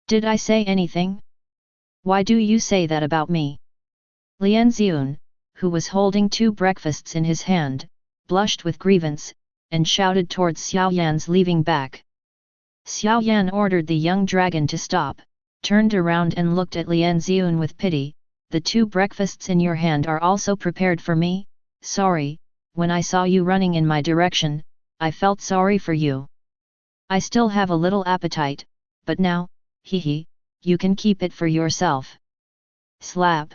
Did I say anything? Why do you say that about me? Lin Fan, who was holding 2 breakfasts in his hand, blushed with grievance, and shouted towards Xiao Yan's leaving back. Xiao Yan ordered the young dragon to stop, turned around and looked at Lin Fan with pity. The 2 breakfasts in your hand are also prepared for me? Sorry, when I saw you running in my direction, I felt sorry for you. I still have a little appetite, but now, hee, you can keep it for yourself. Slap.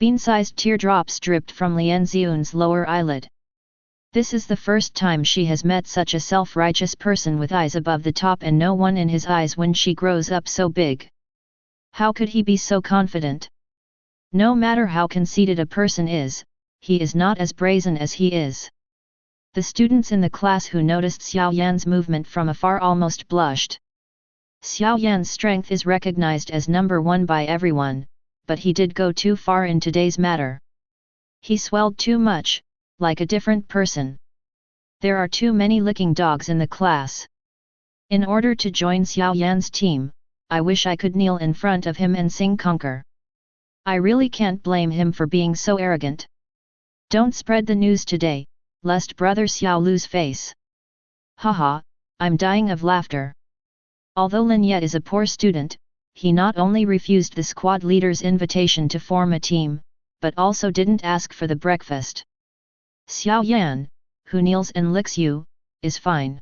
Bean-sized teardrops dripped from Lin Fan's lower eyelid. This is the first time she has met such a self-righteous person with eyes above the top and no one in his eyes when she grows up so big. How could he be so confident? No matter how conceited a person is, he is not as brazen as he is. The students in the class who noticed Xiao Yan's movement from afar almost blushed. Xiao Yan's strength is recognized as number 1 by everyone, but he did go too far in today's matter. He swelled too much, like a different person. There are too many licking dogs in the class. In order to join Xiao Yan's team, I wish I could kneel in front of him and sing conquer. I really can't blame him for being so arrogant. Don't spread the news today, lest brother Xiao lose face. Haha, I'm dying of laughter. Although Lin Ye is a poor student, he not only refused the squad leader's invitation to form a team, but also didn't ask for the breakfast. Xiao Yan, who kneels and licks you, is fine.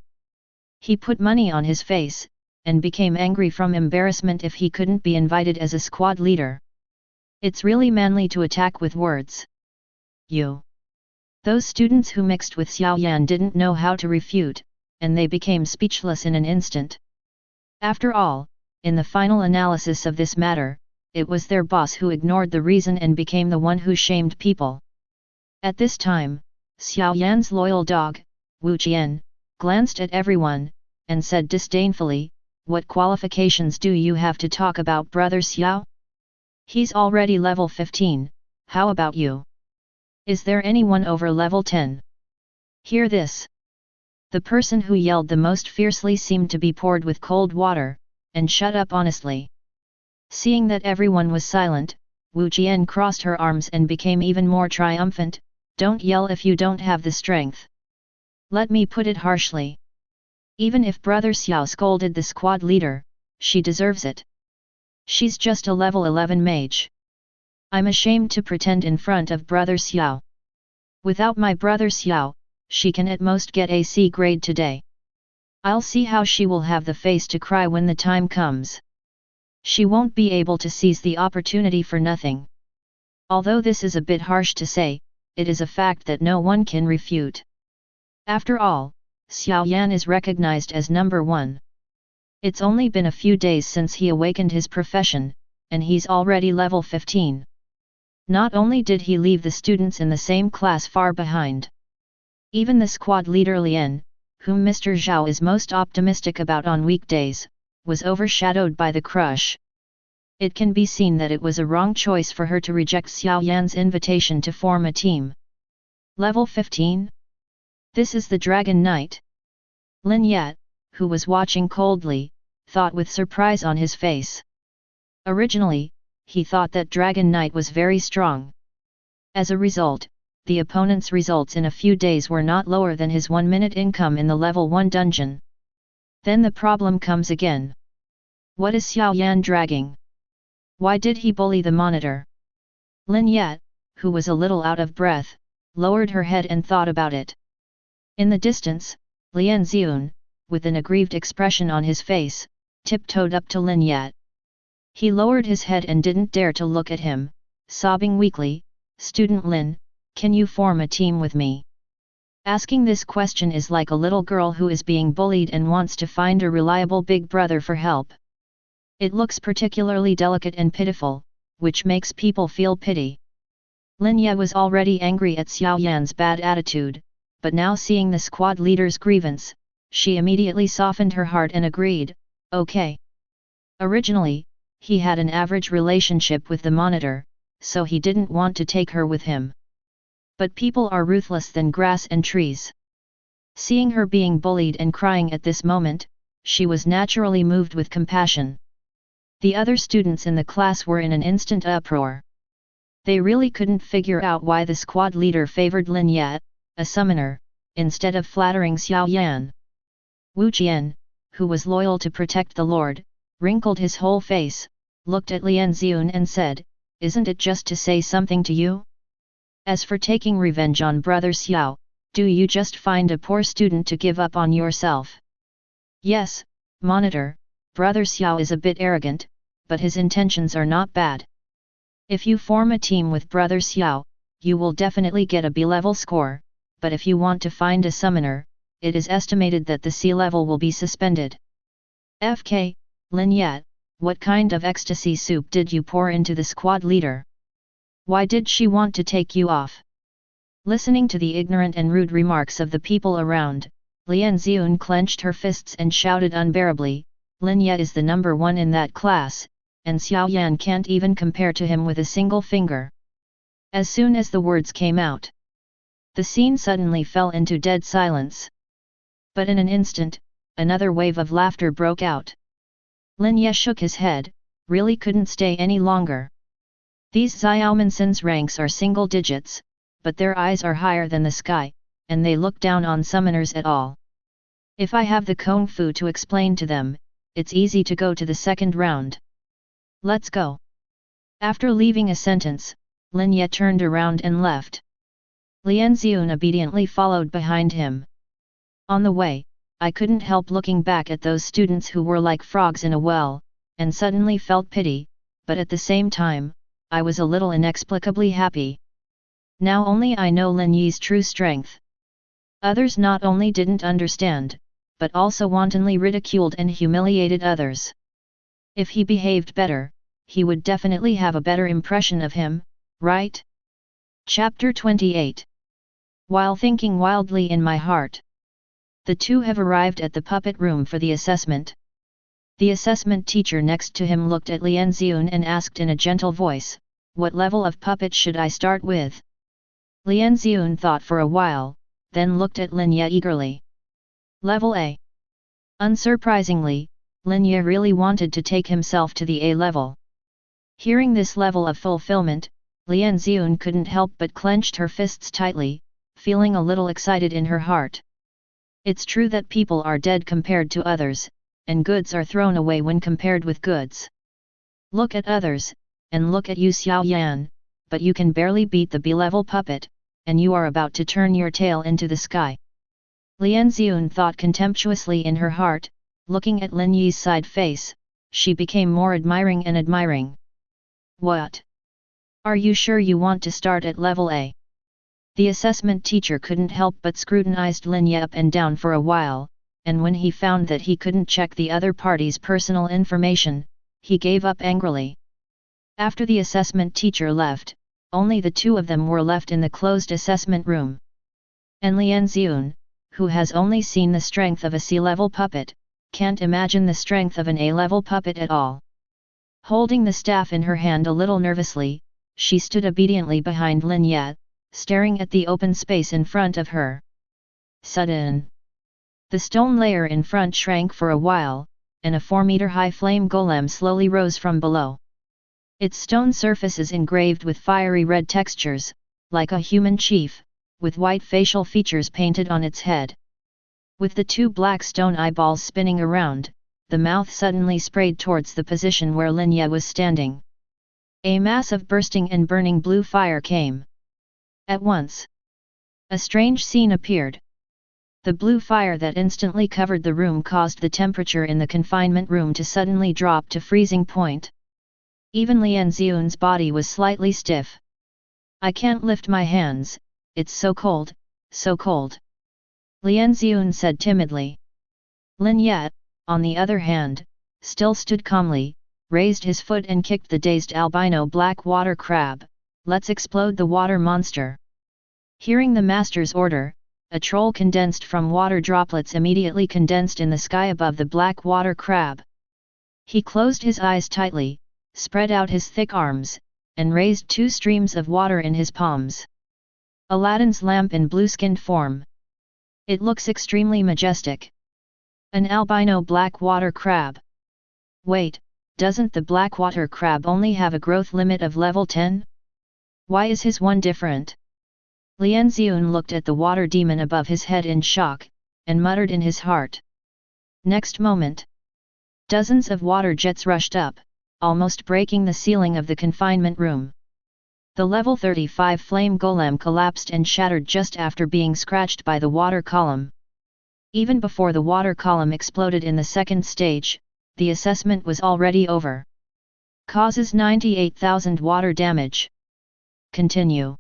He put money on his face, and became angry from embarrassment if he couldn't be invited as a squad leader. It's really manly to attack with words. You. Those students who mixed with Xiao Yan didn't know how to refute, and they became speechless in an instant. After all, in the final analysis of this matter, it was their boss who ignored the reason and became the one who shamed people. At this time, Xiao Yan's loyal dog, Wu Qian, glanced at everyone, and said disdainfully, "What qualifications do you have to talk about brother Xiao? He's already level 15, how about you? Is there anyone over level 10? Hear this." The person who yelled the most fiercely seemed to be poured with cold water, and shut up honestly. Seeing that everyone was silent, Wu Qian crossed her arms and became even more triumphant. "Don't yell if you don't have the strength. Let me put it harshly. Even if brother Xiao scolded the squad leader, she deserves it. She's just a level 11 mage. I'm ashamed to pretend in front of brother Xiao. Without my brother Xiao, she can at most get a C grade today. I'll see how she will have the face to cry when the time comes. She won't be able to seize the opportunity for nothing." Although this is a bit harsh to say, it is a fact that no one can refute. After all, Xiao Yan is recognized as number 1. It's only been a few days since he awakened his profession, and he's already level 15. Not only did he leave the students in the same class far behind. Even the squad leader Lian, whom Mr. Zhao is most optimistic about on weekdays, was overshadowed by the crush. It can be seen that it was a wrong choice for her to reject Xiao Yan's invitation to form a team. Level 15? This is the Dragon Knight. Lin Yat, who was watching coldly, thought with surprise on his face. Originally, he thought that Dragon Knight was very strong. As a result, the opponent's results in a few days were not lower than his 1-minute income in the level 1 dungeon. Then the problem comes again. What is Xiao Yan dragging? Why did he bully the monitor? Lin Yat, who was a little out of breath, lowered her head and thought about it. In the distance, Lin Fan, with an aggrieved expression on his face, tiptoed up to Lin Yat. He lowered his head and didn't dare to look at him, sobbing weakly, "Student Lin, can you form a team with me?" Asking this question is like a little girl who is being bullied and wants to find a reliable big brother for help. It looks particularly delicate and pitiful, which makes people feel pity. Lin Ye was already angry at Xiao Yan's bad attitude, but now seeing the squad leader's grievance, she immediately softened her heart and agreed, "Okay." Originally, he had an average relationship with the monitor, so he didn't want to take her with him. But people are ruthless than grass and trees. Seeing her being bullied and crying at this moment, she was naturally moved with compassion. The other students in the class were in an instant uproar. They really couldn't figure out why the squad leader favored Lin Yat, a summoner, instead of flattering Xiao Yan. Wu Qian, who was loyal to protect the Lord, wrinkled his whole face, looked at Lian Ziyun and said, "Isn't it just to say something to you? As for taking revenge on Brother Xiao, do you just find a poor student to give up on yourself?" "Yes, Monitor, Brother Xiao is a bit arrogant, but his intentions are not bad. If you form a team with Brother Xiao, you will definitely get a B-level score, but if you want to find a summoner, it is estimated that the C level will be suspended." "FK, Lin Yat, what kind of ecstasy soup did you pour into the squad leader? Why did she want to take you off?" Listening to the ignorant and rude remarks of the people around, Lian Ziyun clenched her fists and shouted unbearably, "Lin Yat is the number one in that class, and Xiao Yan can't even compare to him with a single finger." As soon as the words came out, the scene suddenly fell into dead silence. But in an instant, another wave of laughter broke out. Lin Ye shook his head, really couldn't stay any longer. These Xiaomansins ranks are single digits, but their eyes are higher than the sky, and they look down on summoners at all. If I have the Kung Fu to explain to them, it's easy to go to the second round. Let's go. After leaving a sentence, Lin Ye turned around and left. Lian Ziyun obediently followed behind him. On the way, I couldn't help looking back at those students who were like frogs in a well, and suddenly felt pity, but at the same time, I was a little inexplicably happy. Now only I know Lin Yi's true strength. Others not only didn't understand, but also wantonly ridiculed and humiliated others. If he behaved better, he would definitely have a better impression of him, right? Chapter 28. While thinking wildly in my heart, the two have arrived at the puppet room for the assessment. The assessment teacher next to him looked at Lian Ziyun and asked in a gentle voice, "What level of puppet should I start with?" Lian Ziyun thought for a while, then looked at Lin Ye eagerly. "Level A." Unsurprisingly, Lin Ye really wanted to take himself to the A level. Hearing this level of fulfillment, Lian Ziyun couldn't help but clenched her fists tightly, feeling a little excited in her heart. It's true that people are dead compared to others, and goods are thrown away when compared with goods. Look at others, and look at you Xiao Yan, but you can barely beat the B-level puppet, and you are about to turn your tail into the sky. Lian Ziyun thought contemptuously in her heart, looking at Lin Yi's side face, she became more admiring and admiring. "What? Are you sure you want to start at level A?" The assessment teacher couldn't help but scrutinized Lin Ye up and down for a while, and when he found that he couldn't check the other party's personal information, he gave up angrily. After the assessment teacher left, only the two of them were left in the closed assessment room. And Lian Ziyun, who has only seen the strength of a C-level puppet, can't imagine the strength of an A-level puppet at all. Holding the staff in her hand a little nervously, she stood obediently behind Lin Ye, staring at the open space in front of her. Sudden, the stone layer in front shrank for a while, and a 4-meter-high flame golem slowly rose from below. Its stone surface is engraved with fiery red textures, like a human chief, with white facial features painted on its head. With the two black stone eyeballs spinning around, the mouth suddenly sprayed towards the position where Lin Ye was standing. A mass of bursting and burning blue fire came. At once, a strange scene appeared. The blue fire that instantly covered the room caused the temperature in the confinement room to suddenly drop to freezing point. Even Lian Ziyun's body was slightly stiff. "I can't lift my hands, it's so cold, so cold," Lian Ziyun said timidly. Lin Ye, on the other hand, still stood calmly, raised his foot and kicked the dazed albino black water crab. "Let's explode the water monster." Hearing the master's order, a troll condensed from water droplets immediately condensed in the sky above the black water crab. He closed his eyes tightly, spread out his thick arms, and raised 2 streams of water in his palms. Aladdin's lamp in blue-skinned form. It looks extremely majestic. An albino black water crab. Wait, doesn't the black water crab only have a growth limit of level 10? Why is his one different? Lin Fan looked at the water demon above his head in shock, and muttered in his heart. Next moment, dozens of water jets rushed up, almost breaking the ceiling of the confinement room. The level 35 flame golem collapsed and shattered just after being scratched by the water column. Even before the water column exploded in the second stage, the assessment was already over. Causes 98,000 water damage. Continue.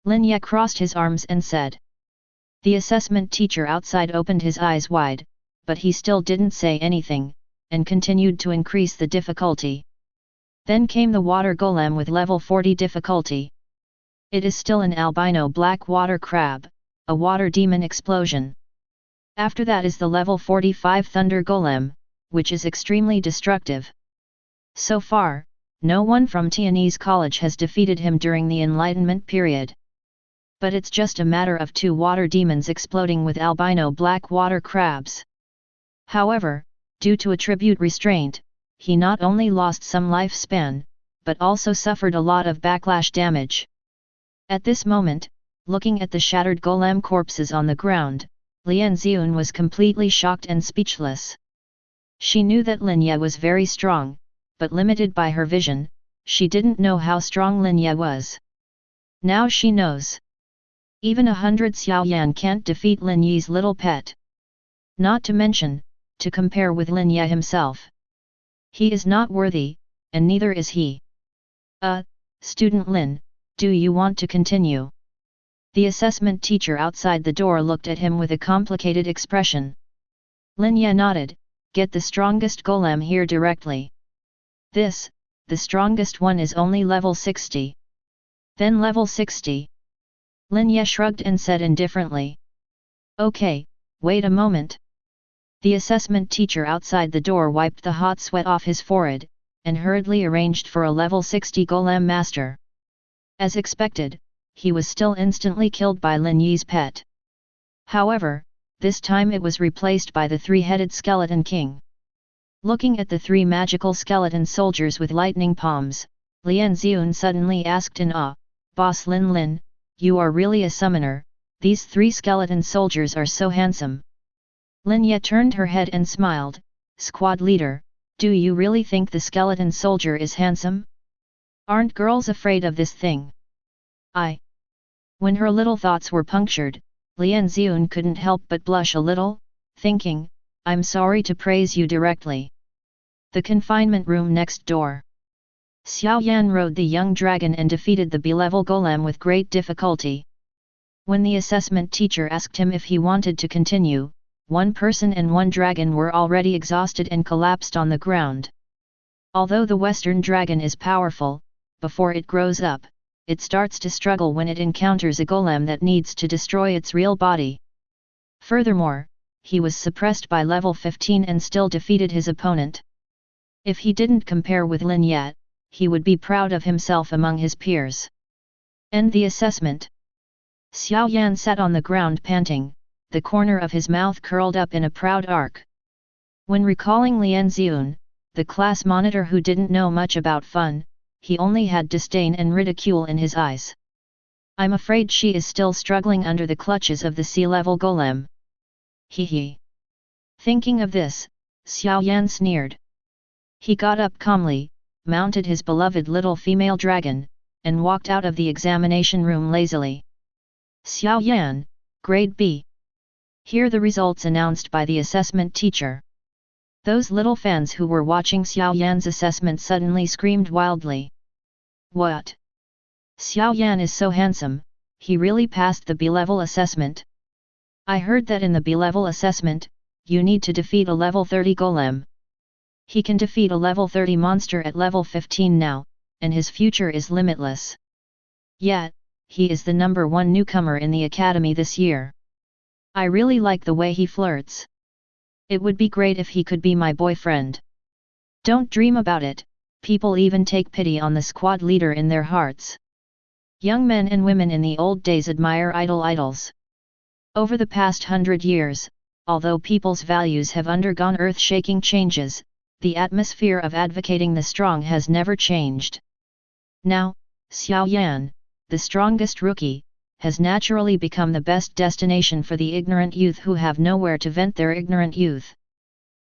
Lin Ye crossed his arms and said. The assessment teacher outside opened his eyes wide, but he still didn't say anything, and continued to increase the difficulty. Then came the water golem with level 40 difficulty. It is still an albino black water crab, a water demon explosion. After that is the level 45 thunder golem, which is extremely destructive. So far, no one from Tianyin's college has defeated him during the Enlightenment period. But it's just a matter of 2 water demons exploding with albino black water crabs. However, due to a tribute restraint, he not only lost some lifespan, but also suffered a lot of backlash damage. At this moment, looking at the shattered golem corpses on the ground, Lin Fan was completely shocked and speechless. She knew that Lin Ye was very strong, but limited by her vision, she didn't know how strong Lin Ye was. Now she knows. Even 100 Xiaoyan can't defeat Lin Ye's little pet. Not to mention, to compare with Lin Ye himself. He is not worthy, and neither is he. Student Lin, do you want to continue? The assessment teacher outside the door looked at him with a complicated expression. Lin Ye nodded, get the strongest golem here directly. The strongest one is only level 60. Then level 60. Lin Ye shrugged and said indifferently. Okay, wait a moment. The assessment teacher outside the door wiped the hot sweat off his forehead, and hurriedly arranged for a level 60 golem master. As expected, he was still instantly killed by Lin Ye's pet. However, this time it was replaced by the 3-headed skeleton king. Looking at the 3 magical skeleton soldiers with lightning palms, Lin Fan suddenly asked in awe, Boss Lin, you are really a summoner, these 3 skeleton soldiers are so handsome. Lin Ye turned her head and smiled, Squad leader, do you really think the skeleton soldier is handsome? Aren't girls afraid of this thing? When her little thoughts were punctured, Lin Fan couldn't help but blush a little, thinking, I'm sorry to praise you directly. The confinement room next door. Xiao Yan rode the young dragon and defeated the B-level golem with great difficulty. When the assessment teacher asked him if he wanted to continue, 1 person and 1 dragon were already exhausted and collapsed on the ground. Although the Western dragon is powerful, before it grows up, it starts to struggle when it encounters a golem that needs to destroy its real body. Furthermore, he was suppressed by level 15 and still defeated his opponent. If he didn't compare with Lin Ye, he would be proud of himself among his peers. End the assessment. Xiao Yan sat on the ground panting, the corner of his mouth curled up in a proud arc. When recalling Lin Fan, the class monitor who didn't know much about fun, he only had disdain and ridicule in his eyes. I'm afraid she is still struggling under the clutches of the sea-level golem. He. Thinking of this, Xiao Yan sneered. He got up calmly, mounted his beloved little female dragon, and walked out of the examination room lazily. Xiao Yan, Grade B. Hear the results announced by the assessment teacher. Those little fans who were watching Xiao Yan's assessment suddenly screamed wildly. What? Xiao Yan is so handsome, he really passed the B-level assessment. I heard that in the B-level assessment, you need to defeat a level 30 golem. He can defeat a level 30 monster at level 15 now, and his future is limitless. Yet, he is the #1 newcomer in the academy this year. I really like the way he flirts. It would be great if he could be my boyfriend. Don't dream about it, people even take pity on the squad leader in their hearts. Young men and women in the old days admire idols. Over the past 100 years, although people's values have undergone earth-shaking changes, the atmosphere of advocating the strong has never changed. Now, Xiao Yan, the strongest rookie, has naturally become the best destination for the ignorant youth who have nowhere to vent their ignorant youth.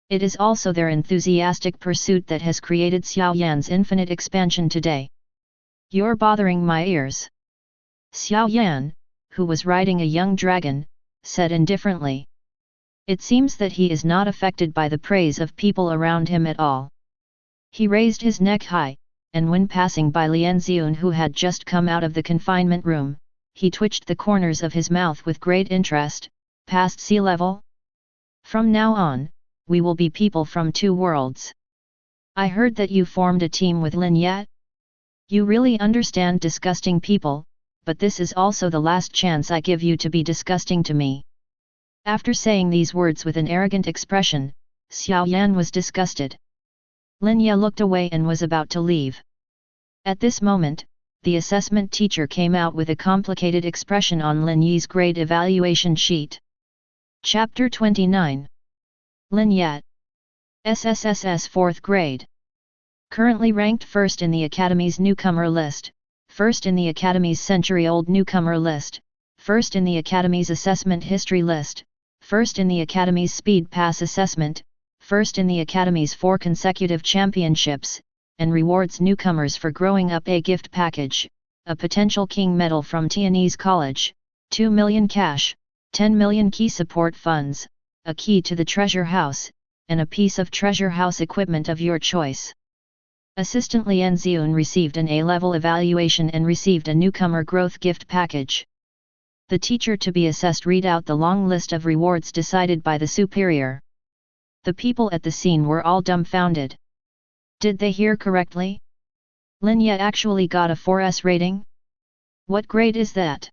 It is also their enthusiastic pursuit that has created Xiaoyan's infinite expansion today. You're bothering my ears. Xiaoyan, who was riding a young dragon, said indifferently. It seems that he is not affected by the praise of people around him at all. He raised his neck high, and when passing by Lin Fan, who had just come out of the confinement room, he twitched the corners of his mouth with great interest. Past sea level? From now on, we will be people from two worlds. I heard that you formed a team with Lin yet? You really understand disgusting people, but this is also the last chance I give you to be disgusting to me. After saying these words with an arrogant expression, Xiaoyan was disgusted. Lin Ye looked away and was about to leave. At this moment, the assessment teacher came out with a complicated expression on Lin Ye's grade evaluation sheet. Chapter 29. Lin Ye. SSSS 4th grade. Currently ranked first in the Academy's newcomer list, first in the Academy's century-old newcomer list, first in the Academy's assessment history list, first in the Academy's speed pass assessment, first in the Academy's 4 consecutive championships, and rewards newcomers for growing up a gift package, a potential king medal from Tianyin's College, 2 million cash, 10 million key support funds, a key to the treasure house, and a piece of treasure house equipment of your choice. Assistant Lin Fan received an A-level evaluation and received a newcomer growth gift package. The teacher to be assessed read out the long list of rewards decided by the superior. The people at the scene were all dumbfounded. Did they hear correctly? Lin Ye actually got a 4S rating? What grade is that?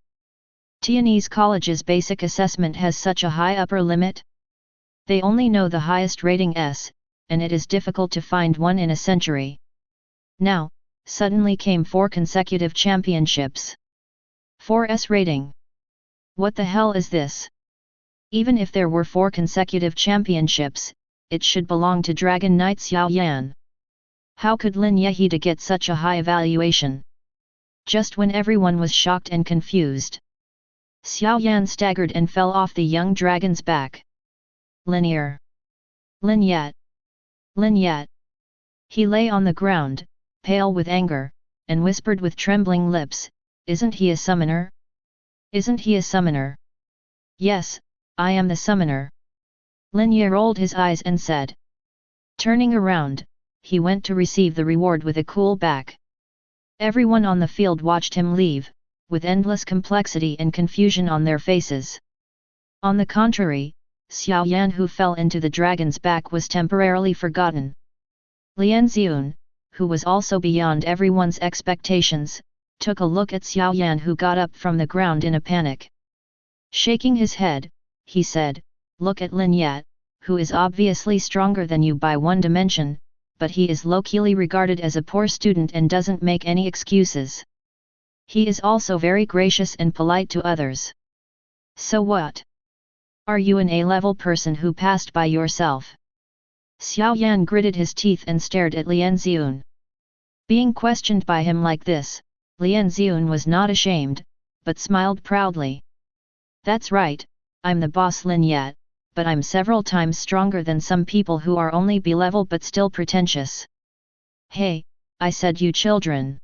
Tianyin's College's basic assessment has such a high upper limit? They only know the highest rating S, and it is difficult to find one in a century. Now, suddenly came 4 consecutive championships. 4S rating. What the hell is this? Even if there were 4 consecutive championships, it should belong to Dragon Knight Xiaoyan. How could Lin Ye get such a high evaluation? Just when everyone was shocked and confused, Xiaoyan staggered and fell off the young dragon's back. Linear. Lin Ye. Lin Ye. He lay on the ground, pale with anger, and whispered with trembling lips, "Isn't he a summoner? Isn't he a summoner?" "Yes, I am the summoner." Lin Ye rolled his eyes and said. Turning around, he went to receive the reward with a cool back. Everyone on the field watched him leave, with endless complexity and confusion on their faces. On the contrary, Xiaoyan, who fell into the dragon's back, was temporarily forgotten. Lin Fan, who was also beyond everyone's expectations, took a look at Xiaoyan, who got up from the ground in a panic. Shaking his head, he said, "Look at Lin Ye, who is obviously stronger than you by 1 dimension, but he is low-key regarded as a poor student and doesn't make any excuses. He is also very gracious and polite to others. So what? Are you an A-level person who passed by yourself?" Xiaoyan gritted his teeth and stared at Lin Fan. Being questioned by him like this, Lin Fan was not ashamed, but smiled proudly. "That's right, I'm the boss Lin Ye, but I'm several times stronger than some people who are only B-level but still pretentious." "Hey, I said you children."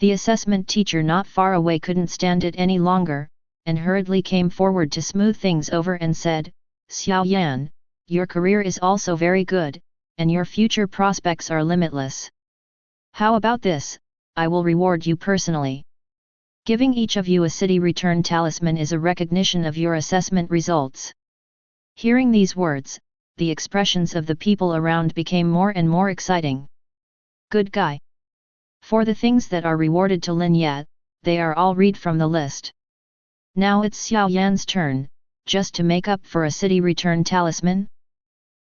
The assessment teacher not far away couldn't stand it any longer, and hurriedly came forward to smooth things over and said, "Xiaoyan, your career is also very good, and your future prospects are limitless. How about this? I will reward you personally. Giving each of you a city return talisman is a recognition of your assessment results." Hearing these words, the expressions of the people around became more and more exciting. Good guy. For the things that are rewarded to Lin Ye, they are all read from the list. Now it's Xiaoyan's turn, just to make up for a city return talisman?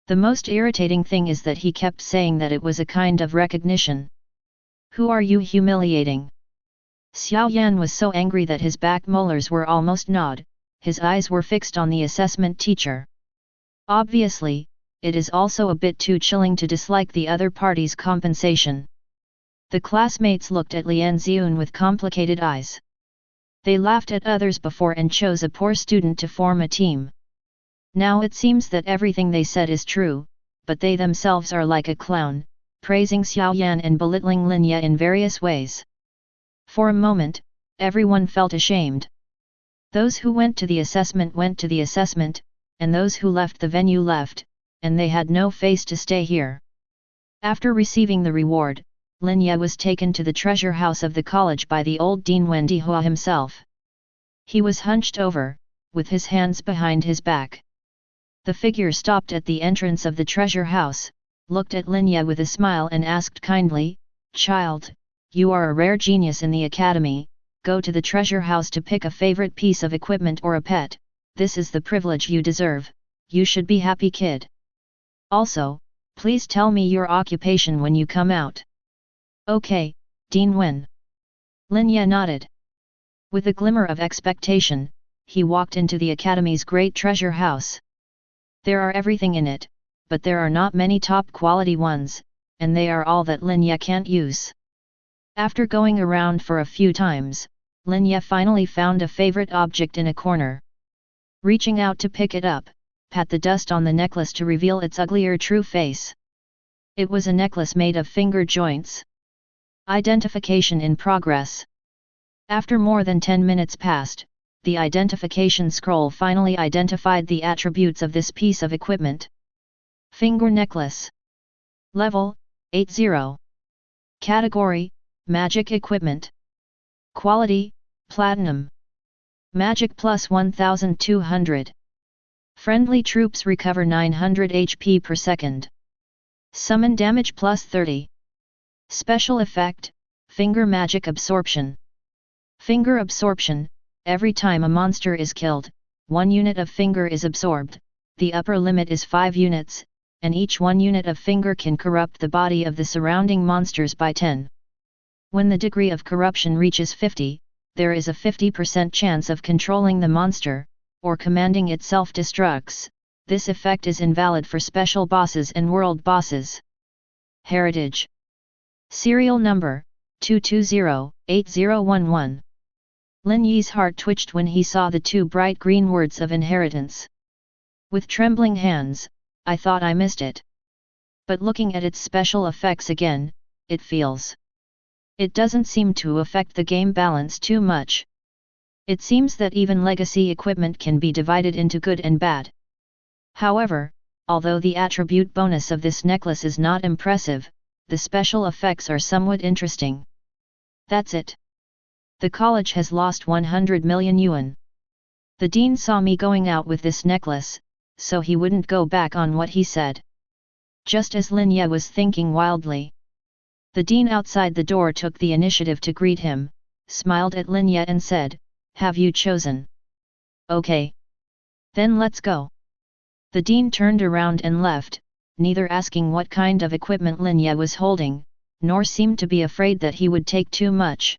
The most irritating thing is that he kept saying that it was a kind of recognition. Who are you humiliating? Xiaoyan was so angry that his back molars were almost gnawed, his eyes were fixed on the assessment teacher. Obviously, it is also a bit too chilling to dislike the other party's compensation. The classmates looked at Lin Fan with complicated eyes. They laughed at others before and chose a poor student to form a team. Now it seems that everything they said is true, but they themselves are like a clown, praising Xiao Yan and belittling Lin Ye in various ways. For a moment, everyone felt ashamed. Those who went to the assessment, and those who left the venue left, and they had no face to stay here. After receiving the reward, Lin Ye was taken to the treasure house of the college by the old Dean Wendihua himself. He was hunched over, with his hands behind his back. The figure stopped at the entrance of the treasure house, looked at Lin Ye with a smile and asked kindly, "Child, you are a rare genius in the academy, go to the treasure house to pick a favorite piece of equipment or a pet, this is the privilege you deserve, you should be happy kid. Also, please tell me your occupation when you come out." "Okay, Dean Wen." Lin Ye nodded. With a glimmer of expectation, he walked into the academy's great treasure house. There are everything in it, but there are not many top-quality ones, and they are all that Lin Ye can't use. After going around for a few times, Lin Ye finally found a favorite object in a corner. Reaching out to pick it up, pat the dust on the necklace to reveal its uglier true face. It was a necklace made of finger joints. Identification in progress. After more than 10 minutes passed, the identification scroll finally identified the attributes of this piece of equipment. Finger necklace. Level, 80. Category, Magic Equipment. Quality, Platinum. Magic plus 1200. Friendly troops recover 900 HP per second. Summon damage plus 30. Special effect, Finger Magic Absorption. Finger Absorption, every time a monster is killed, 1 unit of finger is absorbed, the upper limit is 5 units, and each 1 unit of finger can corrupt the body of the surrounding monsters by 10. When the degree of corruption reaches 50, there is a 50% chance of controlling the monster, or commanding it self-destructs. This effect is invalid for special bosses and world bosses. Heritage. Serial number, 220-8011. Lin Yi's heart twitched when he saw the 2 bright green words of inheritance. With trembling hands, I thought I missed it. But looking at its special effects again, it feels. It doesn't seem to affect the game balance too much. It seems that even legacy equipment can be divided into good and bad. However, although the attribute bonus of this necklace is not impressive, the special effects are somewhat interesting. That's it. The college has lost 100 million yuan. The dean saw me going out with this necklace, so he wouldn't go back on what he said. Just as Lin Ye was thinking wildly. The dean outside the door took the initiative to greet him, smiled at Lin Ye and said, "Have you chosen?" "Okay. Then let's go." The dean turned around and left, neither asking what kind of equipment Lin Ye was holding, nor seemed to be afraid that he would take too much.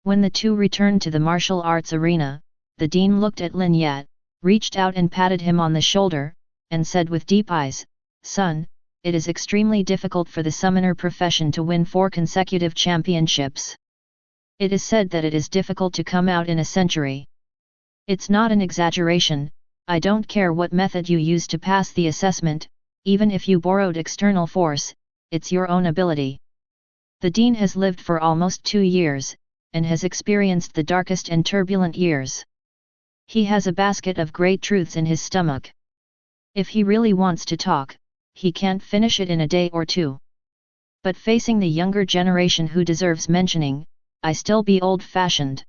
When the two returned to the martial arts arena, the dean looked at Lin Ye, reached out and patted him on the shoulder, and said with deep eyes, "Son, it is extremely difficult for the summoner profession to win 4 consecutive championships. It is said that it is difficult to come out in a century. It's not an exaggeration. I don't care what method you use to pass the assessment, even if you borrowed external force, it's your own ability." The dean has lived for almost 2 years, and has experienced the darkest and turbulent years. He has a basket of great truths in his stomach. If he really wants to talk, he can't finish it in a day or 2. But facing the younger generation who deserves mentioning, I still be old-fashioned.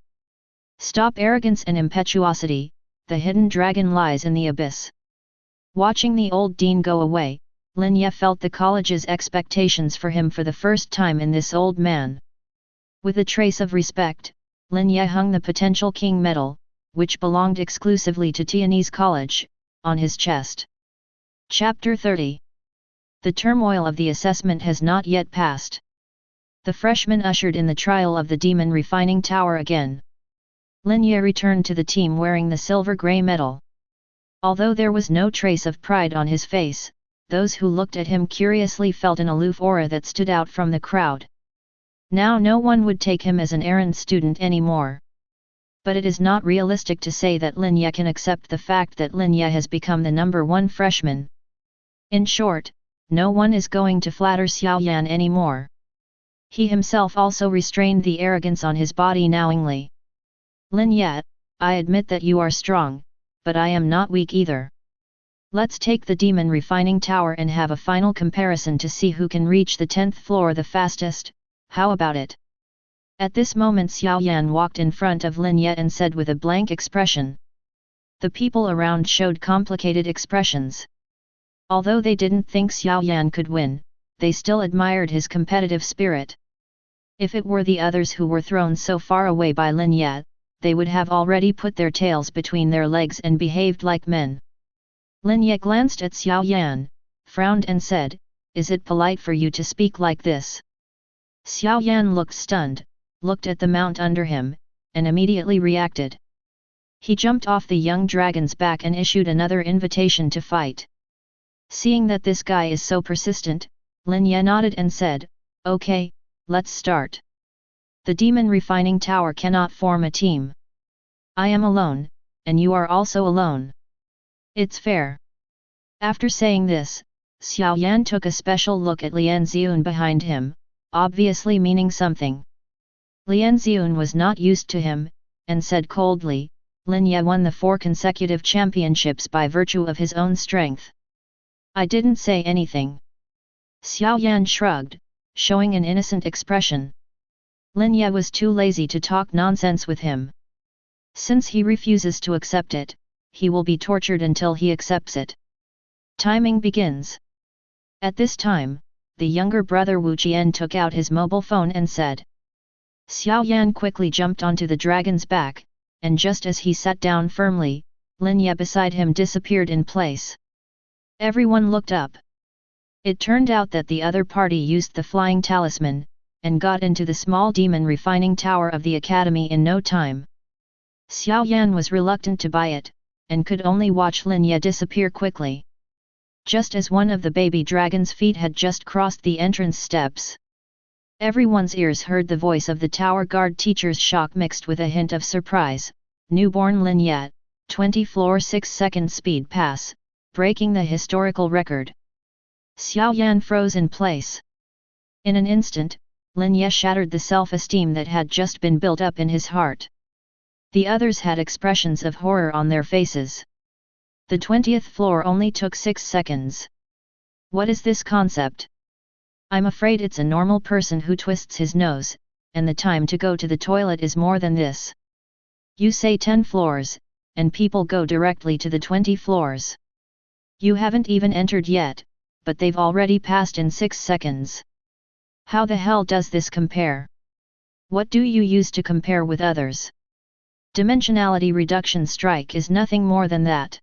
Stop arrogance and impetuosity, the hidden dragon lies in the abyss. Watching the old dean go away, Lin Ye felt the college's expectations for him for the first time in this old man. With a trace of respect, Lin Ye hung the potential king medal, which belonged exclusively to Tianyi's college, on his chest. Chapter 30. The turmoil of the assessment has not yet passed. The freshmen ushered in the trial of the demon refining tower again. Lin Ye returned to the team wearing the silver-grey medal. Although there was no trace of pride on his face, those who looked at him curiously felt an aloof aura that stood out from the crowd. Now no one would take him as an errand student anymore. But it is not realistic to say that Lin Ye can accept the fact that Lin Ye has become the number one freshman. In short, no one is going to flatter Xiao Yan anymore. He himself also restrained the arrogance on his body knowingly. Lin Ye, I admit that you are strong, but I am not weak either. Let's take the demon refining tower and have a final comparison to see who can reach the 10th floor the fastest. How about it? At this moment Xiao Yan walked in front of Lin Ye and said with a blank expression. The people around showed complicated expressions. Although they didn't think Xiao Yan could win, they still admired his competitive spirit. If it were the others who were thrown so far away by Lin Ye, they would have already put their tails between their legs and behaved like men. Lin Ye glanced at Xiao Yan, frowned and said, "Is it polite for you to speak like this?" Xiao Yan looked stunned, looked at the mount under him, and immediately reacted. He jumped off the young dragon's back and issued another invitation to fight. Seeing that this guy is so persistent, Lin Ye nodded and said, "Okay, let's start. The demon refining tower cannot form a team. I am alone, and you are also alone. It's fair." After saying this, Xiao Yan took a special look at Lian Ziyun behind him, obviously meaning something. Lian Ziyun was not used to him, and said coldly, "Lin Ye won the 4 consecutive championships by virtue of his own strength." "I didn't say anything." Xiao Yan shrugged, showing an innocent expression. Lin Ye was too lazy to talk nonsense with him. Since he refuses to accept it, he will be tortured until he accepts it. Timing begins. At this time, the younger brother Wu Jian took out his mobile phone and said. Xiao Yan quickly jumped onto the dragon's back, and just as he sat down firmly, Lin Ye beside him disappeared in place. Everyone looked up. It turned out that the other party used the flying talisman, and got into the small demon refining tower of the academy in no time. Xiao Yan was reluctant to buy it, and could only watch Lin Ye disappear quickly. Just as one of the baby dragon's feet had just crossed the entrance steps. Everyone's ears heard the voice of the tower guard teacher's shock mixed with a hint of surprise. Newborn Lin Ye, 20 floor 6 second speed pass, breaking the historical record. Xiao Yan froze in place. In an instant, Lin Ye shattered the self-esteem that had just been built up in his heart. The others had expressions of horror on their faces. The 20th floor only took 6 seconds. What is this concept? I'm afraid it's a normal person who twists his nose, and the time to go to the toilet is more than this. You say 10 floors, and people go directly to the 20 floors. You haven't even entered yet, but they've already passed in 6 seconds. How the hell does this compare? What do you use to compare with others? Dimensionality reduction strike is nothing more than that.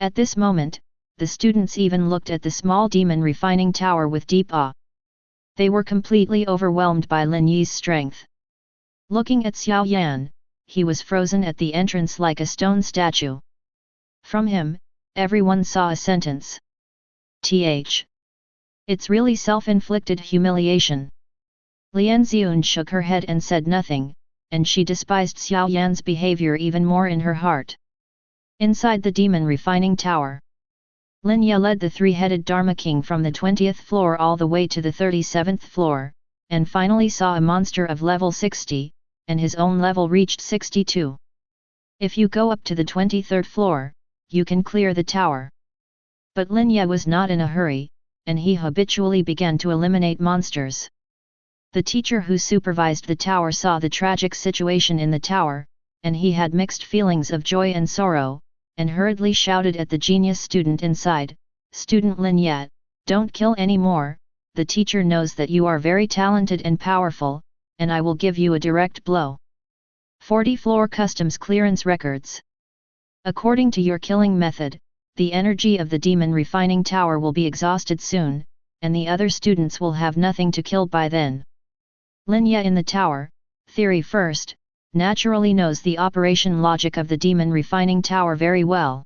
At this moment, the students even looked at the small demon refining tower with deep awe. They were completely overwhelmed by Lin Yi's strength. Looking at Xiao Yan, he was frozen at the entrance like a stone statue. From him, everyone saw a sentence. It's really self-inflicted humiliation. Lian Ziyun shook her head and said nothing, and she despised Xiao Yan's behavior even more in her heart. Inside the demon refining tower, Lin Ye led the three-headed Dharma King from the 20th floor all the way to the 37th floor, and finally saw a monster of level 60, and his own level reached 62. If you go up to the 23rd floor, you can clear the tower. But Lin Ye was not in a hurry, and he habitually began to eliminate monsters. The teacher who supervised the tower saw the tragic situation in the tower, and he had mixed feelings of joy and sorrow, and hurriedly shouted at the genius student inside, "Student Lin Ye, don't kill any more, the teacher knows that you are very talented and powerful, and I will give you a direct blow." 40 floor customs clearance records. According to your killing method, the energy of the demon refining tower will be exhausted soon, and the other students will have nothing to kill by then. Lin Ye in the tower, theory first, naturally knows the operation logic of the demon refining tower very well.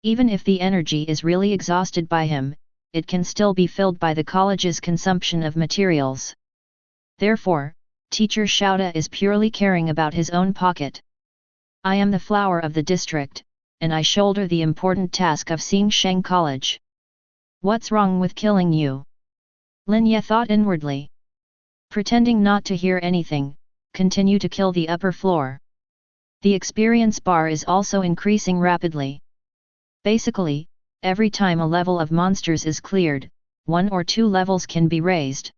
Even if the energy is really exhausted by him, it can still be filled by the college's consumption of materials. Therefore, teacher Xiaoda is purely caring about his own pocket. I am the flower of the district, and I shoulder the important task of seeing Sheng College. What's wrong with killing you? Lin Ye thought inwardly. Pretending not to hear anything, continue to kill the upper floor. The experience bar is also increasing rapidly. Basically, every time a level of monsters is cleared, 1 or 2 levels can be raised.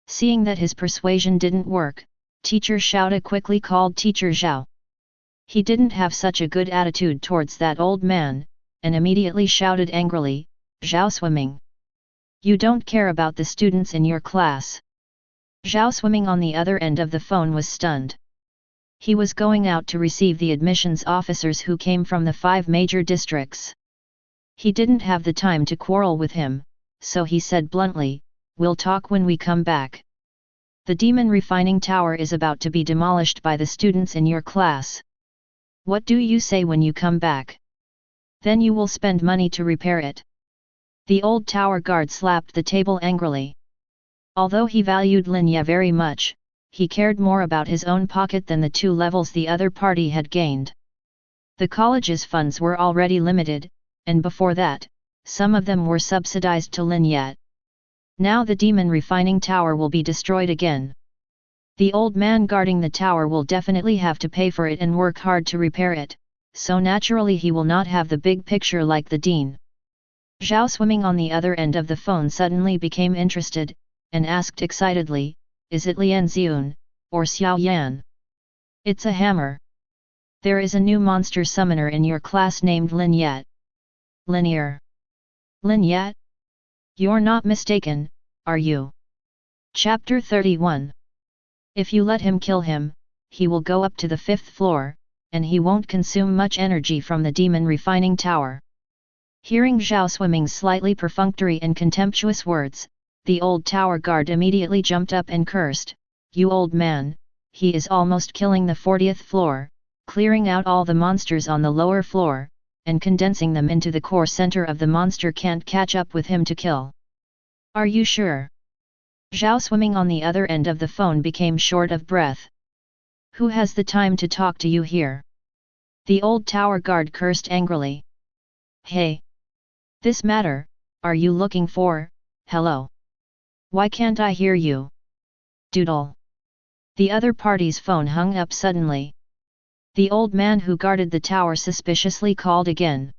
Seeing that his persuasion didn't work, Teacher Xiaoda quickly called Teacher Zhao. He didn't have such a good attitude towards that old man, and immediately shouted angrily, "Zhao Swimming! You don't care about the students in your class." Zhao Swimming on the other end of the phone was stunned. He was going out to receive the admissions officers who came from the 5 major districts. He didn't have the time to quarrel with him, so he said bluntly, "We'll talk when we come back. The demon refining tower is about to be demolished by the students in your class. What do you say when you come back? Then you will spend money to repair it." The old tower guard slapped the table angrily. Although he valued Lin Ye very much, he cared more about his own pocket than the 2 levels the other party had gained. The college's funds were already limited, and before that, some of them were subsidized to Lin Ye. Now the demon refining tower will be destroyed again. The old man guarding the tower will definitely have to pay for it and work hard to repair it, so naturally he will not have the big picture like the dean. Zhao Swimming on the other end of the phone suddenly became interested, and asked excitedly, "Is it Lian Ziyun, or Xiao Yan?" "It's a hammer. There is a new monster summoner in your class named Lin Ye." "Linear? Lin Ye? You're not mistaken, are you?" Chapter 31. If you let him kill him, he will go up to the 5th floor, and he won't consume much energy from the demon refining tower. Hearing Zhao Swimming's slightly perfunctory and contemptuous words, the old tower guard immediately jumped up and cursed, "You old man, he is almost killing the 40th floor, clearing out all the monsters on the lower floor, and condensing them into the core center of the monster can't catch up with him to kill. Are you sure?" Zhao Swimming on the other end of the phone became short of breath. "Who has the time to talk to you here?" The old tower guard cursed angrily. "Hey! This matter, are you looking for, hello? Why can't I hear you? Doodle!" The other party's phone hung up suddenly. The old man who guarded the tower suspiciously called again.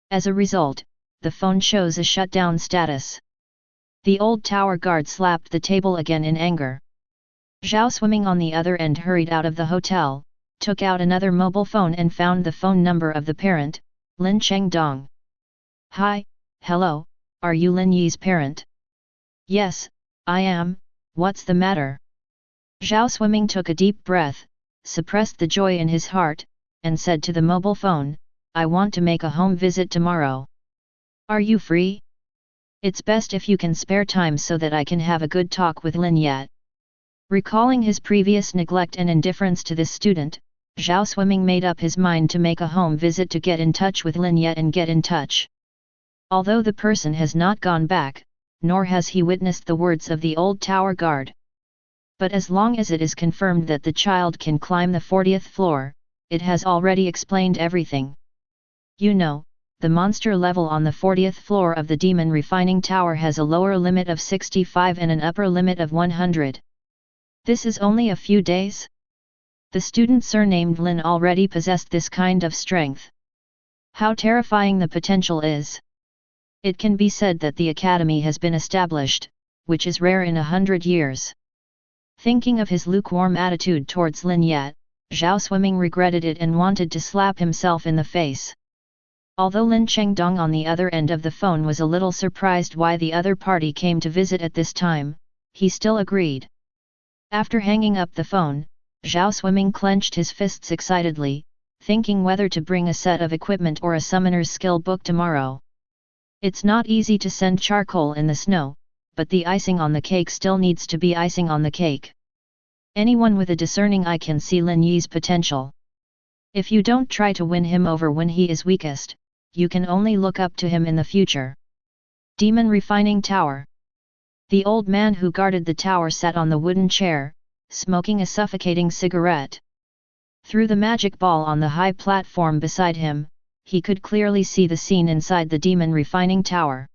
As a result, the phone shows a shutdown status. The old tower guard slapped the table again in anger. Zhao Swimming on the other end hurried out of the hotel, took out another mobile phone and found the phone number of the parent, Lin Chengdong. "Hi, hello, are you Lin Yi's parent?" "Yes, I am, what's the matter?" Zhao Swimming took a deep breath, suppressed the joy in his heart, and said to the mobile phone, "I want to make a home visit tomorrow. Are you free? It's best if you can spare time so that I can have a good talk with Lin Ye." Recalling his previous neglect and indifference to this student, Zhao Swimming made up his mind to make a home visit to get in touch with Lin Ye and get in touch. Although the person has not gone back, nor has he witnessed the words of the old tower guard. But as long as it is confirmed that the child can climb the 40th floor, it has already explained everything. You know, the monster level on the 40th floor of the demon refining tower has a lower limit of 65 and an upper limit of 100. This is only a few days? The student surnamed Lin already possessed this kind of strength. How terrifying the potential is! It can be said that the academy has been established, which is rare in 100 years. Thinking of his lukewarm attitude towards Lin Ye, Zhao Swimming regretted it and wanted to slap himself in the face. Although Lin Chengdong on the other end of the phone was a little surprised why the other party came to visit at this time, he still agreed. After hanging up the phone, Zhao Swimming clenched his fists excitedly, thinking whether to bring a set of equipment or a summoner's skill book tomorrow. It's not easy to send charcoal in the snow, but the icing on the cake still needs to be icing on the cake. Anyone with a discerning eye can see Lin Yi's potential. If you don't try to win him over when he is weakest, you can only look up to him in the future. Demon Refining Tower. The old man who guarded the tower sat on the wooden chair, smoking a suffocating cigarette. Through the magic ball on the high platform beside him, he could clearly see the scene inside the demon refining tower.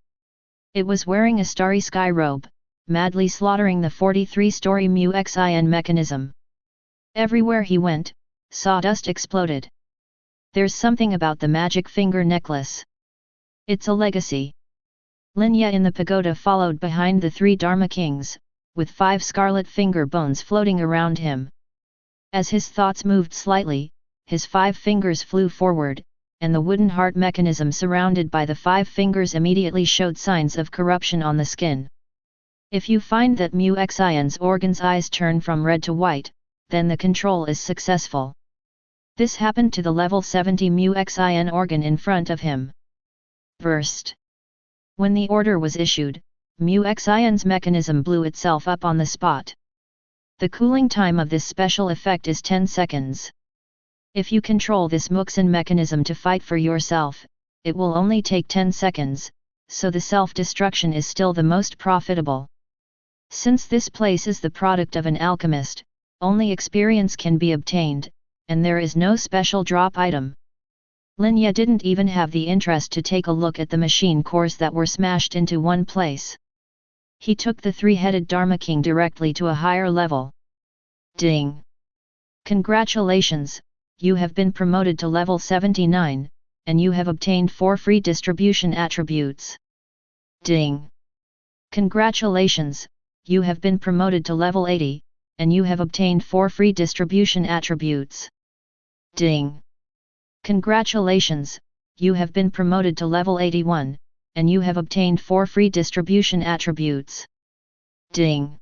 It was wearing a starry sky robe, madly slaughtering the 43-story Mu-Xin mechanism. Everywhere he went, sawdust exploded. There's something about the magic finger necklace. It's a legacy. Lin Ye in the pagoda followed behind the 3 Dharma kings, with 5 scarlet finger bones floating around him. As his thoughts moved slightly, his 5 fingers flew forward, and the wooden heart mechanism surrounded by the 5 fingers immediately showed signs of corruption on the skin. If you find that Mu-Xion's organ's eyes turn from red to white, then the control is successful. This happened to the level 70 Mu-Xion organ in front of him. Burst. When the order was issued, Mu-Xion's mechanism blew itself up on the spot. The cooling time of this special effect is 10 seconds. If you control this Muxin mechanism to fight for yourself, it will only take 10 seconds, so the self-destruction is still the most profitable. Since this place is the product of an alchemist, only experience can be obtained, and there is no special drop item. Lin Ye didn't even have the interest to take a look at the machine cores that were smashed into one place. He took the 3-headed Dharma King directly to a higher level. Ding! Congratulations! You have been promoted to level 79, and you have obtained 4 free distribution attributes. Ding! Congratulations, you have been promoted to level 80, and you have obtained 4 free distribution attributes. Ding! Congratulations, you have been promoted to level 81, and you have obtained 4 free distribution attributes. Ding!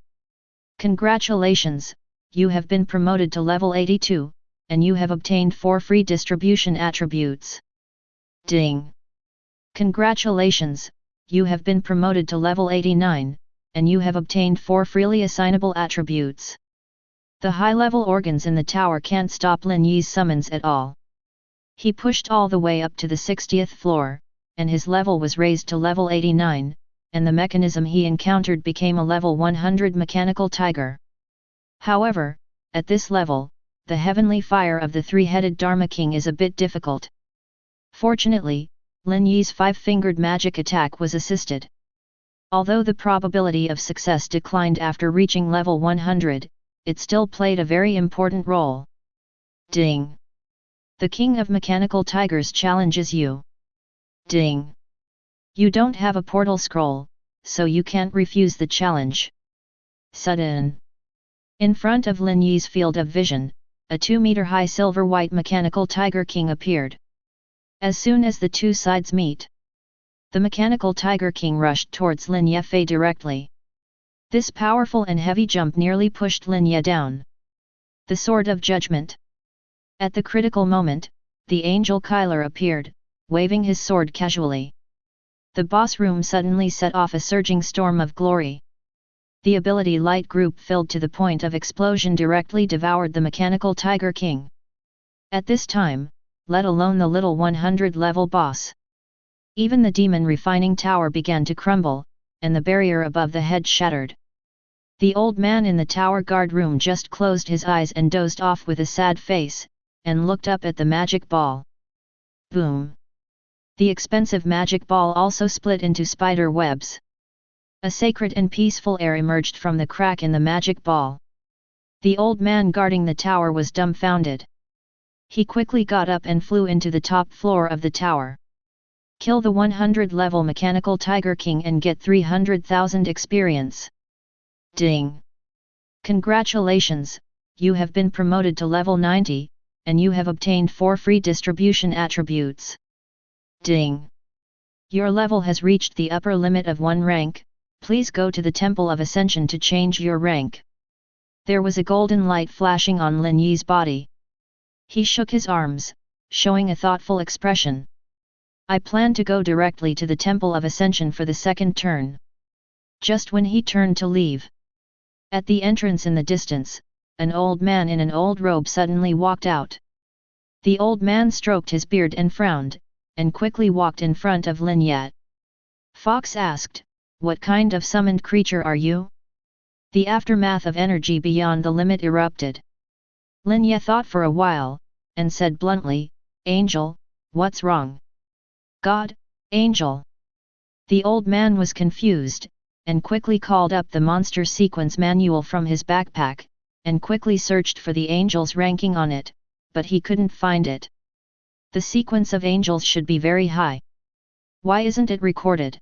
Congratulations, you have been promoted to level 82, and you have obtained 4 free distribution attributes. Ding! Congratulations, you have been promoted to level 89, and you have obtained 4 freely assignable attributes. The high-level organs in the tower can't stop Lin Yi's summons at all. He pushed all the way up to the 60th floor, and his level was raised to level 89, and the mechanism he encountered became a level 100 mechanical tiger. However, at this level, the heavenly fire of the 3-headed Dharma King is a bit difficult. Fortunately, Lin Yi's 5-fingered magic attack was assisted. Although the probability of success declined after reaching level 100, it still played a very important role. Ding! The King of Mechanical Tigers challenges you. Ding! You don't have a portal scroll, so you can't refuse the challenge. Sudden! In front of Lin Yi's field of vision, a 2-meter-high silver-white mechanical tiger king appeared. As soon as the two sides meet, the mechanical tiger king rushed towards Lin Ye directly. This powerful and heavy jump nearly pushed Lin Ye down. The Sword of Judgment. At the critical moment, the angel Kyler appeared, waving his sword casually. The boss room suddenly set off a surging storm of glory. The ability light group filled to the point of explosion directly devoured the mechanical tiger king. At this time, let alone the little 100-level boss, even the demon refining tower began to crumble, and the barrier above the head shattered. The old man in the tower guard room just closed his eyes and dozed off with a sad face, and looked up at the magic ball. Boom! The expensive magic ball also split into spider webs. A sacred and peaceful air emerged from the crack in the magic ball. The old man guarding the tower was dumbfounded. He quickly got up and flew into the top floor of the tower. Kill the 100-level mechanical tiger king and get 300,000 experience. Ding! Congratulations, you have been promoted to level 90, and you have obtained 4 free distribution attributes. Ding! Your level has reached the upper limit of 1 rank. Please go to the Temple of Ascension to change your rank. There was a golden light flashing on Lin Yi's body. He shook his arms, showing a thoughtful expression. I plan to go directly to the Temple of Ascension for the second turn. Just when he turned to leave, at the entrance in the distance, an old man in an old robe suddenly walked out. The old man stroked his beard and frowned, and quickly walked in front of Lin Ye. Fox asked, "What kind of summoned creature are you?" The aftermath of energy beyond the limit erupted. Lin Ye thought for a while, and said bluntly, "Angel, what's wrong?" "God, angel." The old man was confused, and quickly called up the monster sequence manual from his backpack, and quickly searched for the angel's ranking on it, but he couldn't find it. The sequence of angels should be very high. Why isn't it recorded?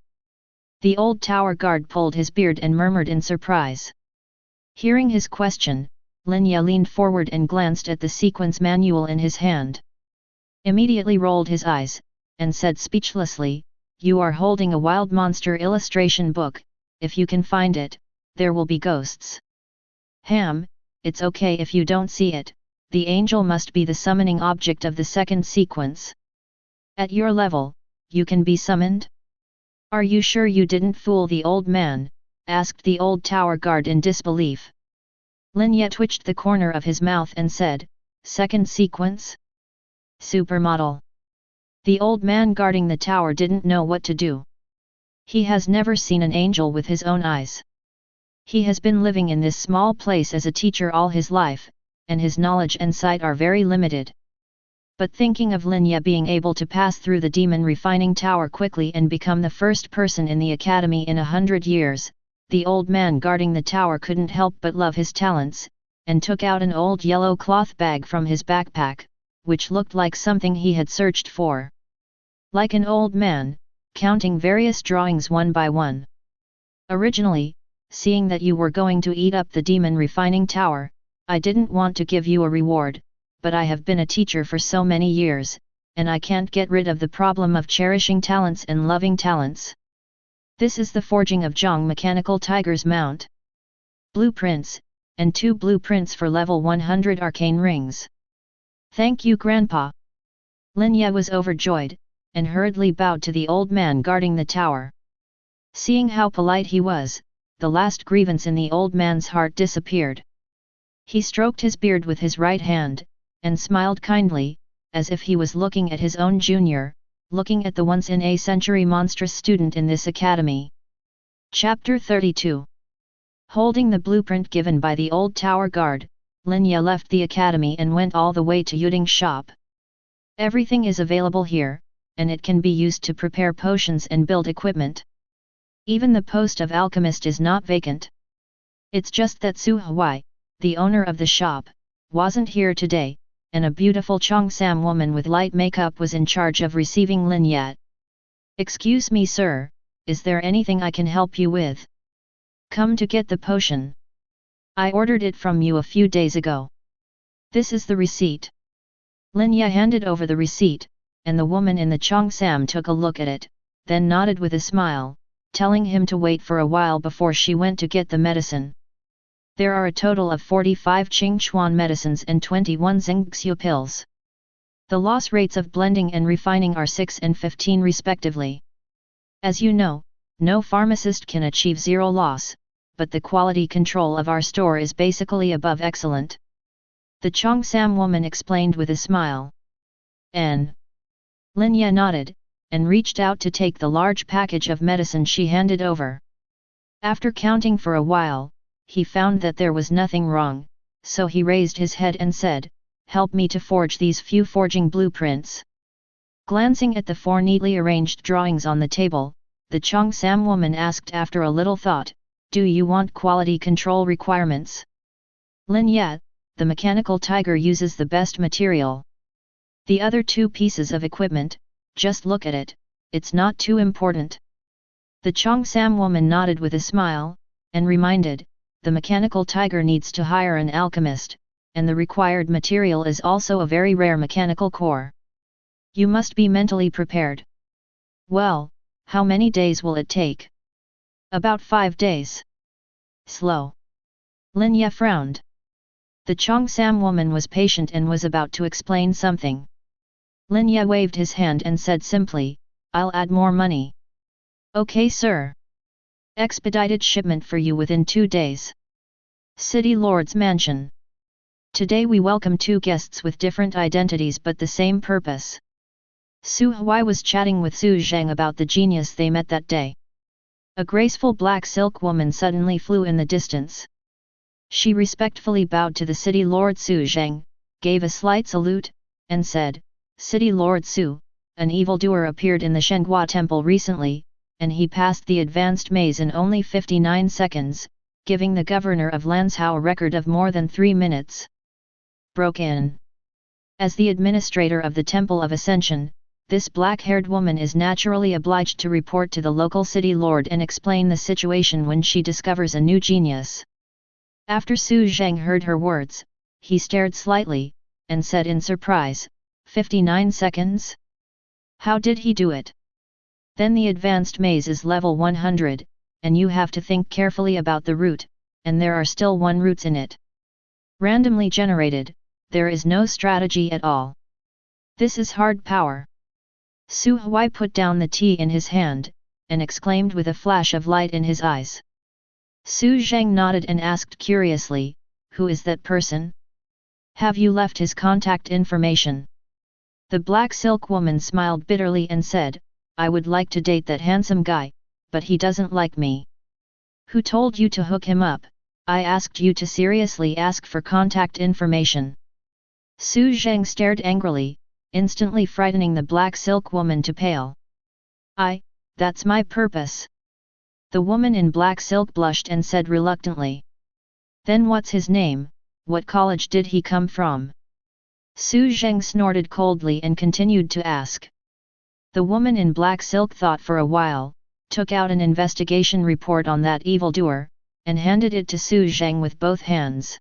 The old tower guard pulled his beard and murmured in surprise. Hearing his question, Lin Ye leaned forward and glanced at the sequence manual in his hand. Immediately rolled his eyes, and said speechlessly, "You are holding a wild monster illustration book. If you can find it, there will be ghosts." "Ham, it's okay if you don't see it, the angel must be the summoning object of the second sequence. At your level, you can be summoned?" "Are you sure you didn't fool the old man?" asked the old tower guard in disbelief. Lin Ye twitched the corner of his mouth and said, "Second sequence? Supermodel." The old man guarding the tower didn't know what to do. He has never seen an angel with his own eyes. He has been living in this small place as a teacher all his life, and his knowledge and sight are very limited. But thinking of Lin Ye being able to pass through the demon refining tower quickly and become the first person in the academy in 100 years, the old man guarding the tower couldn't help but love his talents, and took out an old yellow cloth bag from his backpack, which looked like something he had searched for. Like an old man, counting various drawings one by one. "Originally, seeing that you were going to eat up the demon refining tower, I didn't want to give you a reward, but I have been a teacher for so many years, and I can't get rid of the problem of cherishing talents and loving talents. This is the forging of Zhang Mechanical Tiger's mount. Blueprints, and 2 blueprints for level 100 arcane rings. Thank you, Grandpa." Lin Ye was overjoyed, and hurriedly bowed to the old man guarding the tower. Seeing how polite he was, the last grievance in the old man's heart disappeared. He stroked his beard with his right hand, and smiled kindly, as if he was looking at his own junior, looking at the once-in-a-century monstrous student in this academy. Chapter 32. Holding the blueprint given by the old tower guard, Lin Ye left the academy and went all the way to Yuding's shop. Everything is available here, and it can be used to prepare potions and build equipment. Even the post of alchemist is not vacant. It's just that Su Huai, the owner of the shop, wasn't here today, and a beautiful Cheongsam woman with light makeup was in charge of receiving Lin Ye. "Excuse me, sir, is there anything I can help you with?" "Come to get the potion. I ordered it from you a few days ago. This is the receipt." Lin Ye handed over the receipt, and the woman in the Cheongsam took a look at it, then nodded with a smile, telling him to wait for a while before she went to get the medicine. There are a total of 45 Qingchuan medicines and 21 Xingxiu pills. The loss rates of blending and refining are 6 and 15 respectively. As you know, no pharmacist can achieve zero loss, but the quality control of our store is basically above excellent. The Cheongsam woman explained with a smile. N. Lin Ye nodded, and reached out to take the large package of medicine she handed over. After counting for a while, he found that there was nothing wrong, so he raised his head and said, "Help me to forge these few forging blueprints." Glancing at the 4 neatly arranged drawings on the table, the Cheongsam woman asked after a little thought, "Do you want quality control requirements?" "Lin Ye, the mechanical tiger uses the best material. The other 2 pieces of equipment, just look at it, it's not too important." The Cheongsam woman nodded with a smile, and reminded, "The mechanical tiger needs to hire an alchemist, and the required material is also a very rare mechanical core. You must be mentally prepared." "Well, how many days will it take?" "About 5 days. Slow." Lin Ye frowned. The Cheongsam woman was patient and was about to explain something. Lin Ye waved his hand and said simply, "I'll add more money." "Okay, sir. Expedited shipment for you within 2 days. City Lord's Mansion. Today we welcome 2 guests with different identities but the same purpose." Su Huai was chatting with Su Zhang about the genius they met that day. A graceful black silk woman suddenly flew in the distance. She respectfully bowed to the city lord Su Zhang, gave a slight salute, and said, "City Lord Su, an evildoer appeared in the Shenghua Temple recently, and he passed the advanced maze in only 59 seconds, giving the governor of Lanzhou a record of more than 3 minutes. Broke in. As the administrator of the Temple of Ascension, this black-haired woman is naturally obliged to report to the local city lord and explain the situation when she discovers a new genius." After Su Zheng heard her words, he stared slightly, and said in surprise, 59 seconds? How did he do it? Then the advanced maze is level 100, and you have to think carefully about the route, and there are still 1 routes in it. Randomly generated, there is no strategy at all. This is hard power. Su Huai put down the tea in his hand, and exclaimed with a flash of light in his eyes. Su Zheng nodded and asked curiously, "Who is that person? Have you left his contact information?" The black silk woman smiled bitterly and said, "I would like to date that handsome guy, but he doesn't like me." "Who told you to hook him up? I asked you to seriously ask for contact information." Su Zheng stared angrily, instantly frightening the black silk woman to pale. That's my purpose." The woman in black silk blushed and said reluctantly. "Then what's his name? What college did he come from?" Su Zheng snorted coldly and continued to ask. The woman in black silk thought for a while, took out an investigation report on that evildoer, and handed it to Su Zheng with both hands.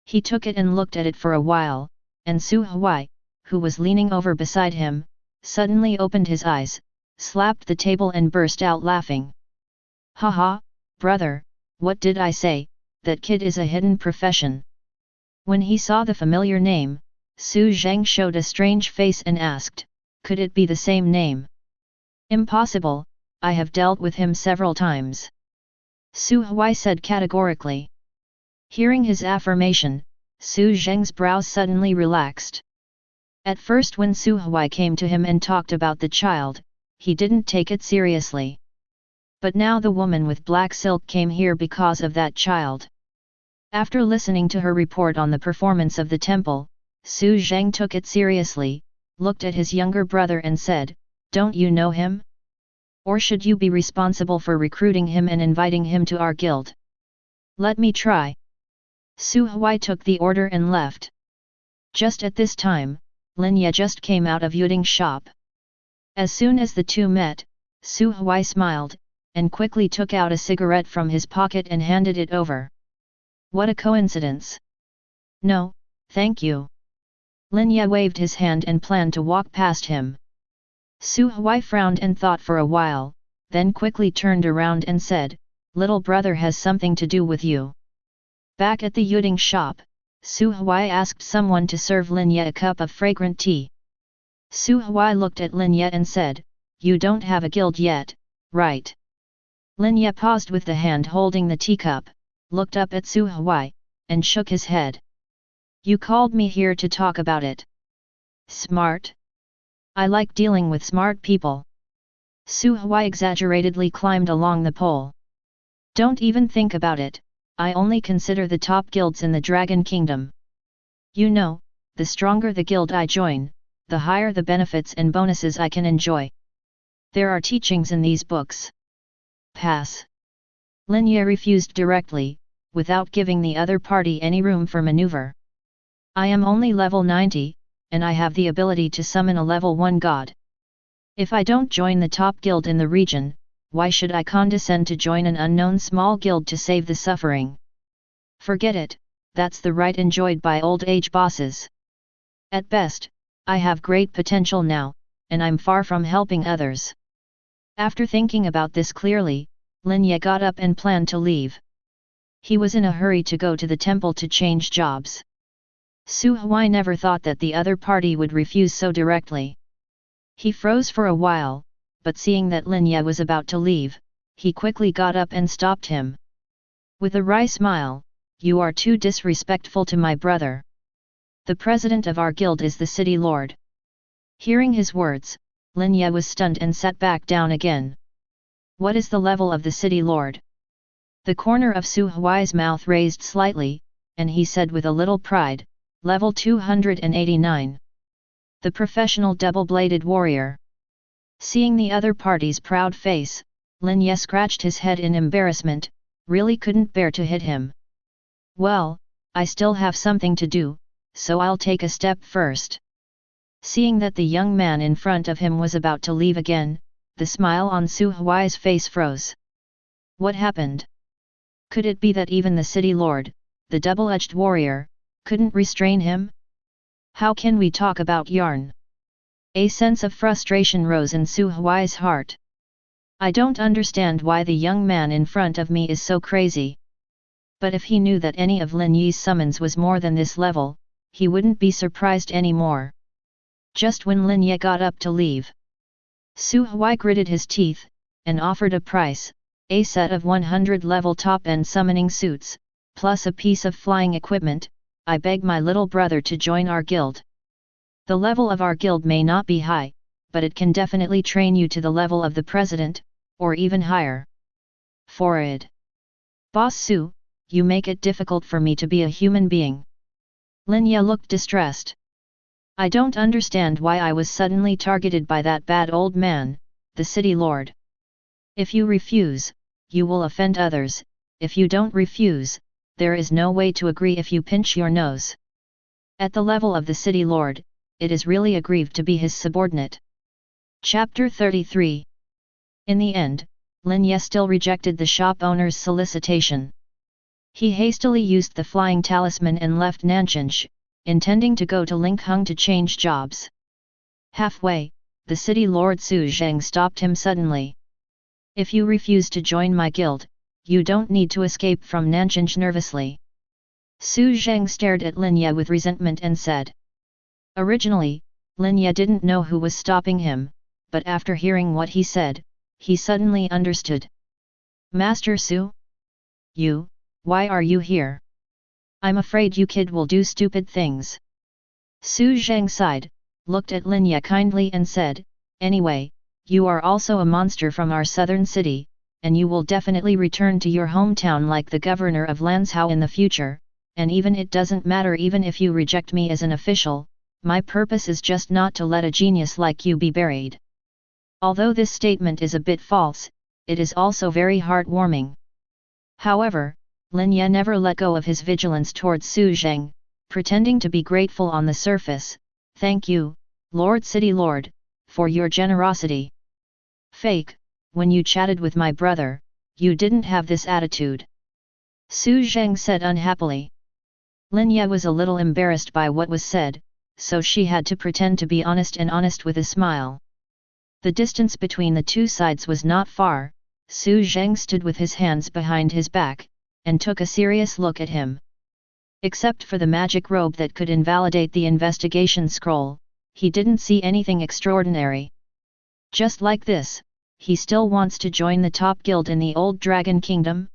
He took it and looked at it for a while, and Su Huai, who was leaning over beside him, suddenly opened his eyes, slapped the table and burst out laughing. "Ha, brother, what did I say? That kid is a hidden profession." When he saw the familiar name, Su Zheng showed a strange face and asked, "Could it be the same name?" "Impossible, I have dealt with him several times," Su Huai said categorically. Hearing his affirmation, Su Zheng's brows suddenly relaxed. At first when Su Huai came to him and talked about the child, he didn't take it seriously. But now the woman with black silk came here because of that child. After listening to her report on the performance of the temple, Su Zheng took it seriously, looked at his younger brother and said, "Don't you know him? Or should you be responsible for recruiting him and inviting him to our guild? Let me try." Su Huai took the order and left. Just at this time, Lin Ye just came out of Yuding's shop. As soon as the two met, Su Huai smiled, and quickly took out a cigarette from his pocket and handed it over. "What a coincidence!" "No, thank you." Lin Ye waved his hand and planned to walk past him. Su Huai frowned and thought for a while, then quickly turned around and said, "Little brother has something to do with you." Back at the Yuding shop, Su Huai asked someone to serve Lin Ye a cup of fragrant tea. Su Huai looked at Lin Ye and said, "You don't have a guild yet, right?" Lin Ye paused with the hand holding the teacup, looked up at Su Huai, and shook his head. "You called me here to talk about it. Smart? I like dealing with smart people." Su Huai exaggeratedly climbed along the pole. "Don't even think about it, I only consider the top guilds in the Dragon Kingdom. You know, the stronger the guild I join, the higher the benefits and bonuses I can enjoy. There are teachings in these books." "Pass." Lin Ye refused directly, without giving the other party any room for maneuver. "I am only level 90, and I have the ability to summon a level 1 god. If I don't join the top guild in the region, why should I condescend to join an unknown small guild to save the suffering? Forget it, that's the right enjoyed by old age bosses. At best, I have great potential now, and I'm far from helping others." After thinking about this clearly, Lin Ye got up and planned to leave. He was in a hurry to go to the temple to change jobs. Su Huai never thought that the other party would refuse so directly. He froze for a while, but seeing that Lin Ye was about to leave, he quickly got up and stopped him. With a wry smile, "You are too disrespectful to my brother. The president of our guild is the city lord." Hearing his words, Lin Ye was stunned and sat back down again. "What is the level of the city lord?" The corner of Su Huai's mouth raised slightly, and he said with a little pride, Level 289. The professional double-bladed warrior. Seeing the other party's proud face, Lin Ye scratched his head in embarrassment, really couldn't bear to hit him. Well, I still have something to do, so I'll take a step first. Seeing that the young man in front of him was about to leave again, the smile on Su Huai's face froze. What happened? Could it be that even the city lord, the double-edged warrior, couldn't restrain him? How can we talk about yarn? A sense of frustration rose in Su Huai's heart. I don't understand why the young man in front of me is so crazy. But if he knew that any of Lin Yi's summons was more than this level, he wouldn't be surprised anymore. Just when Lin Ye got up to leave, Su Huai gritted his teeth, and offered a price, a set of 100 level top-end summoning suits, plus a piece of flying equipment. I beg my little brother to join our guild. The level of our guild may not be high, but it can definitely train you to the level of the president, or even higher. Forward. Boss Su, you make it difficult for me to be a human being. Lin Ye looked distressed. I don't understand why I was suddenly targeted by that bad old man, the city lord. If you refuse, you will offend others. If you don't refuse, there is no way to agree if you pinch your nose. At the level of the city lord, it is really a grief to be his subordinate. Chapter 33. In the end, Lin Ye still rejected the shop owner's solicitation. He hastily used the flying talisman and left Nanchinch, intending to go to Linkheng to change jobs. Halfway, the city lord Su Zheng stopped him suddenly. If you refuse to join my guild, you don't need to escape from Nanchinch nervously. Su Zheng stared at Lin Ye with resentment and said. Originally, Lin Ye didn't know who was stopping him, but after hearing what he said, he suddenly understood. Master Su? You, why are you here? I'm afraid you kid will do stupid things. Su Zheng sighed, looked at Lin Ye kindly and said, anyway, you are also a monster from our southern city, and you will definitely return to your hometown like the governor of Lanzhou in the future, and even it doesn't matter even if you reject me as an official, my purpose is just not to let a genius like you be buried. Although this statement is a bit false, it is also very heartwarming. However, Lin Ye never let go of his vigilance towards Su Zheng, pretending to be grateful on the surface. Thank you, Lord City Lord, for your generosity. Fake, when you chatted with my brother, you didn't have this attitude. Su Zheng said unhappily. Lin Ye was a little embarrassed by what was said, so she had to pretend to be honest with a smile. The distance between the two sides was not far. Su Zheng stood with his hands behind his back, and took a serious look at him. Except for the magic robe that could invalidate the investigation scroll, he didn't see anything extraordinary. Just like this, he still wants to join the top guild in the old Dragon Kingdom?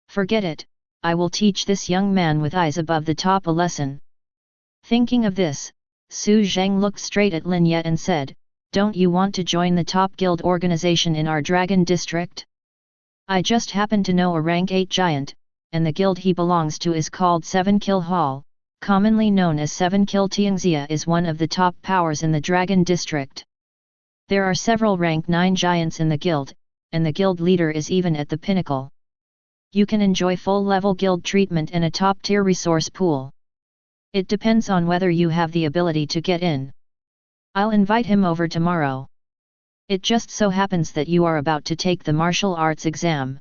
Forget it, I will teach this young man with eyes above the top a lesson. Thinking of this, Su Zheng looked straight at Lin Ye and said, don't you want to join the top guild organization in our Dragon District? I just happen to know a rank 8 giant, and the guild he belongs to is called 7 Kill Hall, commonly known as 7 Kill Tianxia is one of the top powers in the Dragon District. There are several rank 9 giants in the guild, and the guild leader is even at the pinnacle. You can enjoy full-level guild treatment and a top-tier resource pool. It depends on whether you have the ability to get in. I'll invite him over tomorrow. It just so happens that you are about to take the martial arts exam.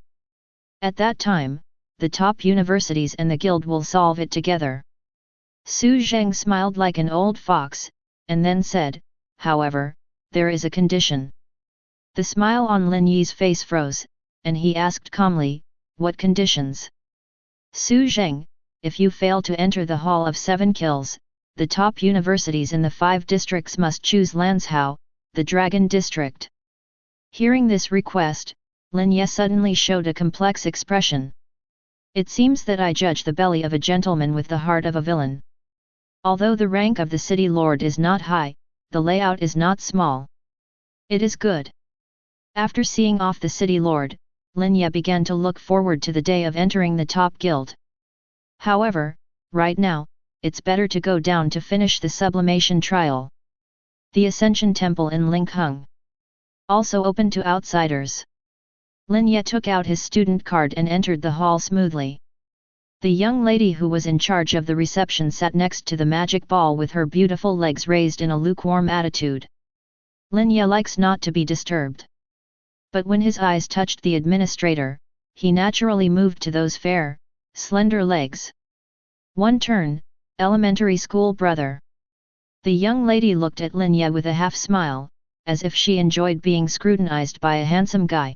At that time, the top universities and the guild will solve it together. Su Zheng smiled like an old fox, and then said, however, there is a condition. The smile on Lin Yi's face froze, and he asked calmly, what conditions? Su Zheng, if you fail to enter the Hall of 7 Kills, the top universities in the 5 districts must choose Lanzhou, the Dragon District. Hearing this request, Lin Ye suddenly showed a complex expression. It seems that I judge the belly of a gentleman with the heart of a villain. Although the rank of the city lord is not high, the layout is not small. It is good. After seeing off the city lord, Lin Ye began to look forward to the day of entering the top guild. However, right now, it's better to go down to finish the sublimation trial. The Ascension Temple in Lingheng. Also open to outsiders. Lin Ye took out his student card and entered the hall smoothly. The young lady who was in charge of the reception sat next to the magic ball with her beautiful legs raised in a lukewarm attitude. Lin Ye likes not to be disturbed. But when his eyes touched the administrator, he naturally moved to those fair, slender legs. One turn, elementary school brother. The young lady looked at Lin Ye with a half-smile, as if she enjoyed being scrutinized by a handsome guy.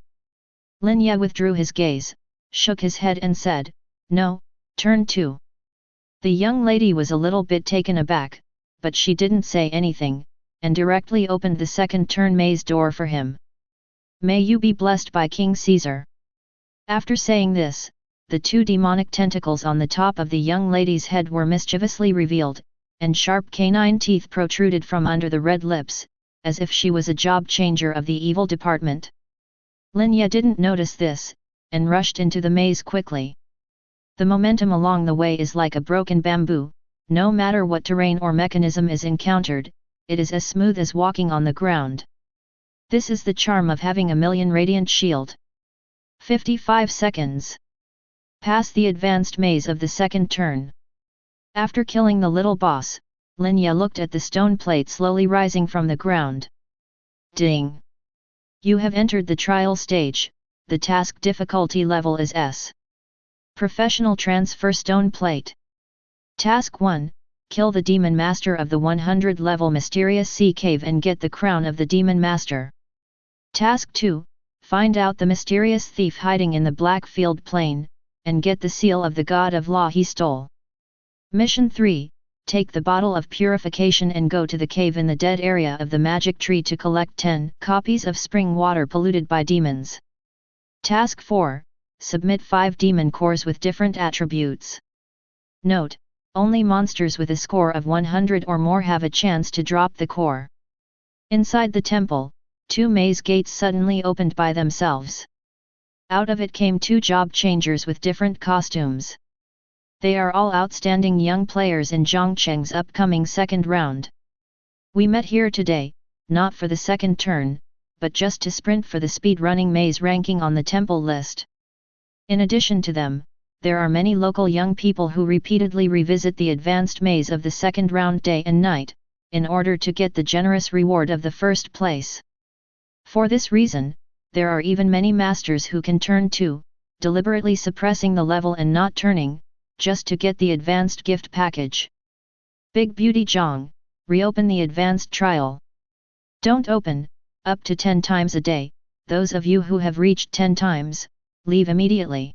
Lin Ye withdrew his gaze, shook his head and said, "No, turn 2. The young lady was a little bit taken aback, but she didn't say anything, and directly opened the second turn maze door for him. "May you be blessed by King Caesar." After saying this, the 2 demonic tentacles on the top of the young lady's head were mischievously revealed, and sharp canine teeth protruded from under the red lips, as if she was a job changer of the evil department. Lin Ye didn't notice this, and rushed into the maze quickly. The momentum along the way is like a broken bamboo, no matter what terrain or mechanism is encountered, it is as smooth as walking on the ground. This is the charm of having a million radiant shield. 55 seconds. Pass the advanced maze of the second turn. After killing the little boss, Lin Ye looked at the stone plate slowly rising from the ground. Ding! You have entered the trial stage, the task difficulty level is S. Professional Transfer Stone Plate. Task 1, kill the Demon Master of the 100 level Mysterious Sea Cave and get the crown of the Demon Master. Task 2, find out the mysterious thief hiding in the Blackfield Plain, and get the seal of the God of Law he stole. Mission 3, take the bottle of purification and go to the cave in the dead area of the magic tree to collect 10 copies of spring water polluted by demons. Task 4, submit 5 demon cores with different attributes. Note, only monsters with a score of 100 or more have a chance to drop the core. Inside the temple, 2 maze gates suddenly opened by themselves. Out of it came 2 job changers with different costumes. They are all outstanding young players in Zhongcheng's upcoming second round. We met here today, not for the second turn, but just to sprint for the speed-running maze ranking on the temple list. In addition to them, there are many local young people who repeatedly revisit the advanced maze of the second round day and night, in order to get the generous reward of the first place. For this reason, there are even many masters who can turn 2, deliberately suppressing the level and not turning, just to get the advanced gift package. Big Beauty Zhang, reopen the advanced trial. Don't open, up to 10 times a day, those of you who have reached 10 times, leave immediately.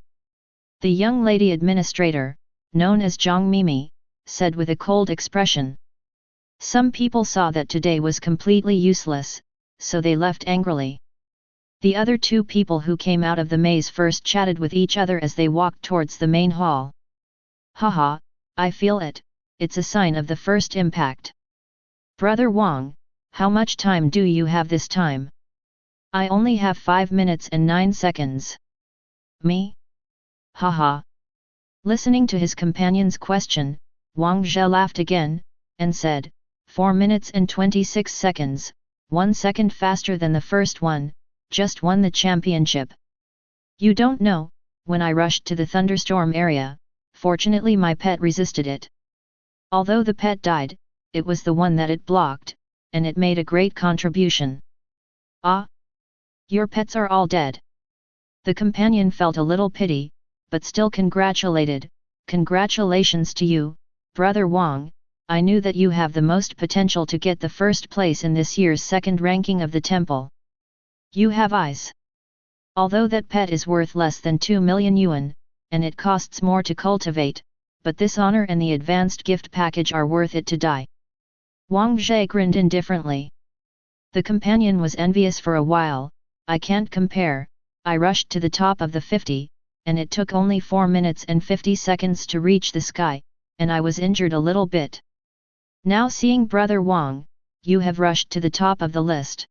The young lady administrator, known as Zhang Mimi, said with a cold expression. Some people saw that today was completely useless, so they left angrily. The other 2 people who came out of the maze first chatted with each other as they walked towards the main hall. Haha, I feel it, it's a sign of the first impact. Brother Wang, how much time do you have this time? I only have 5 minutes and 9 seconds. Me? Haha. Listening to his companion's question, Wang Zhe laughed again, and said, 4 minutes and 26 seconds, 1 second faster than the first one, just won the championship. You don't know, when I rushed to the thunderstorm area, fortunately my pet resisted it. Although the pet died, it was the one that it blocked, and it made a great contribution. Ah! Your pets are all dead. The companion felt a little pity, but still congratulated. Congratulations to you, Brother Wang, I knew that you have the most potential to get the first place in this year's second ranking of the temple. You have eyes. Although that pet is worth less than 2 million yuan, and it costs more to cultivate, but this honor and the advanced gift package are worth it to die. Wang Zhe grinned indifferently. The companion was envious for a while. I can't compare, I rushed to the top of the 50, and it took only 4 minutes and 50 seconds to reach the sky, and I was injured a little bit. Now seeing Brother Wang, you have rushed to the top of the list.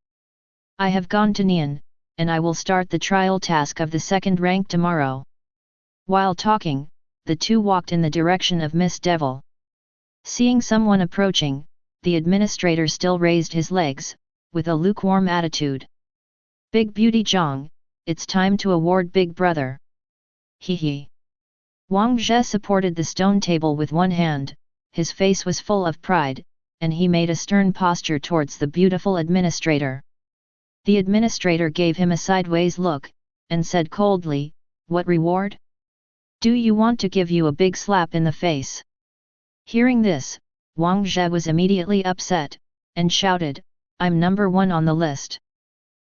I have gone to Nian, and I will start the trial task of the second rank tomorrow. While talking, the 2 walked in the direction of Miss Devil. Seeing someone approaching, the administrator still raised his legs, with a lukewarm attitude. Big Beauty Zhang, it's time to award Big Brother. Hee hee. Wang Zhe supported the stone table with one hand, his face was full of pride, and he made a stern posture towards the beautiful administrator. The administrator gave him a sideways look, and said coldly, "What reward? Do you want to give you a big slap in the face?" Hearing this, Wang Zhe was immediately upset, and shouted, "I'm number 1 on the list."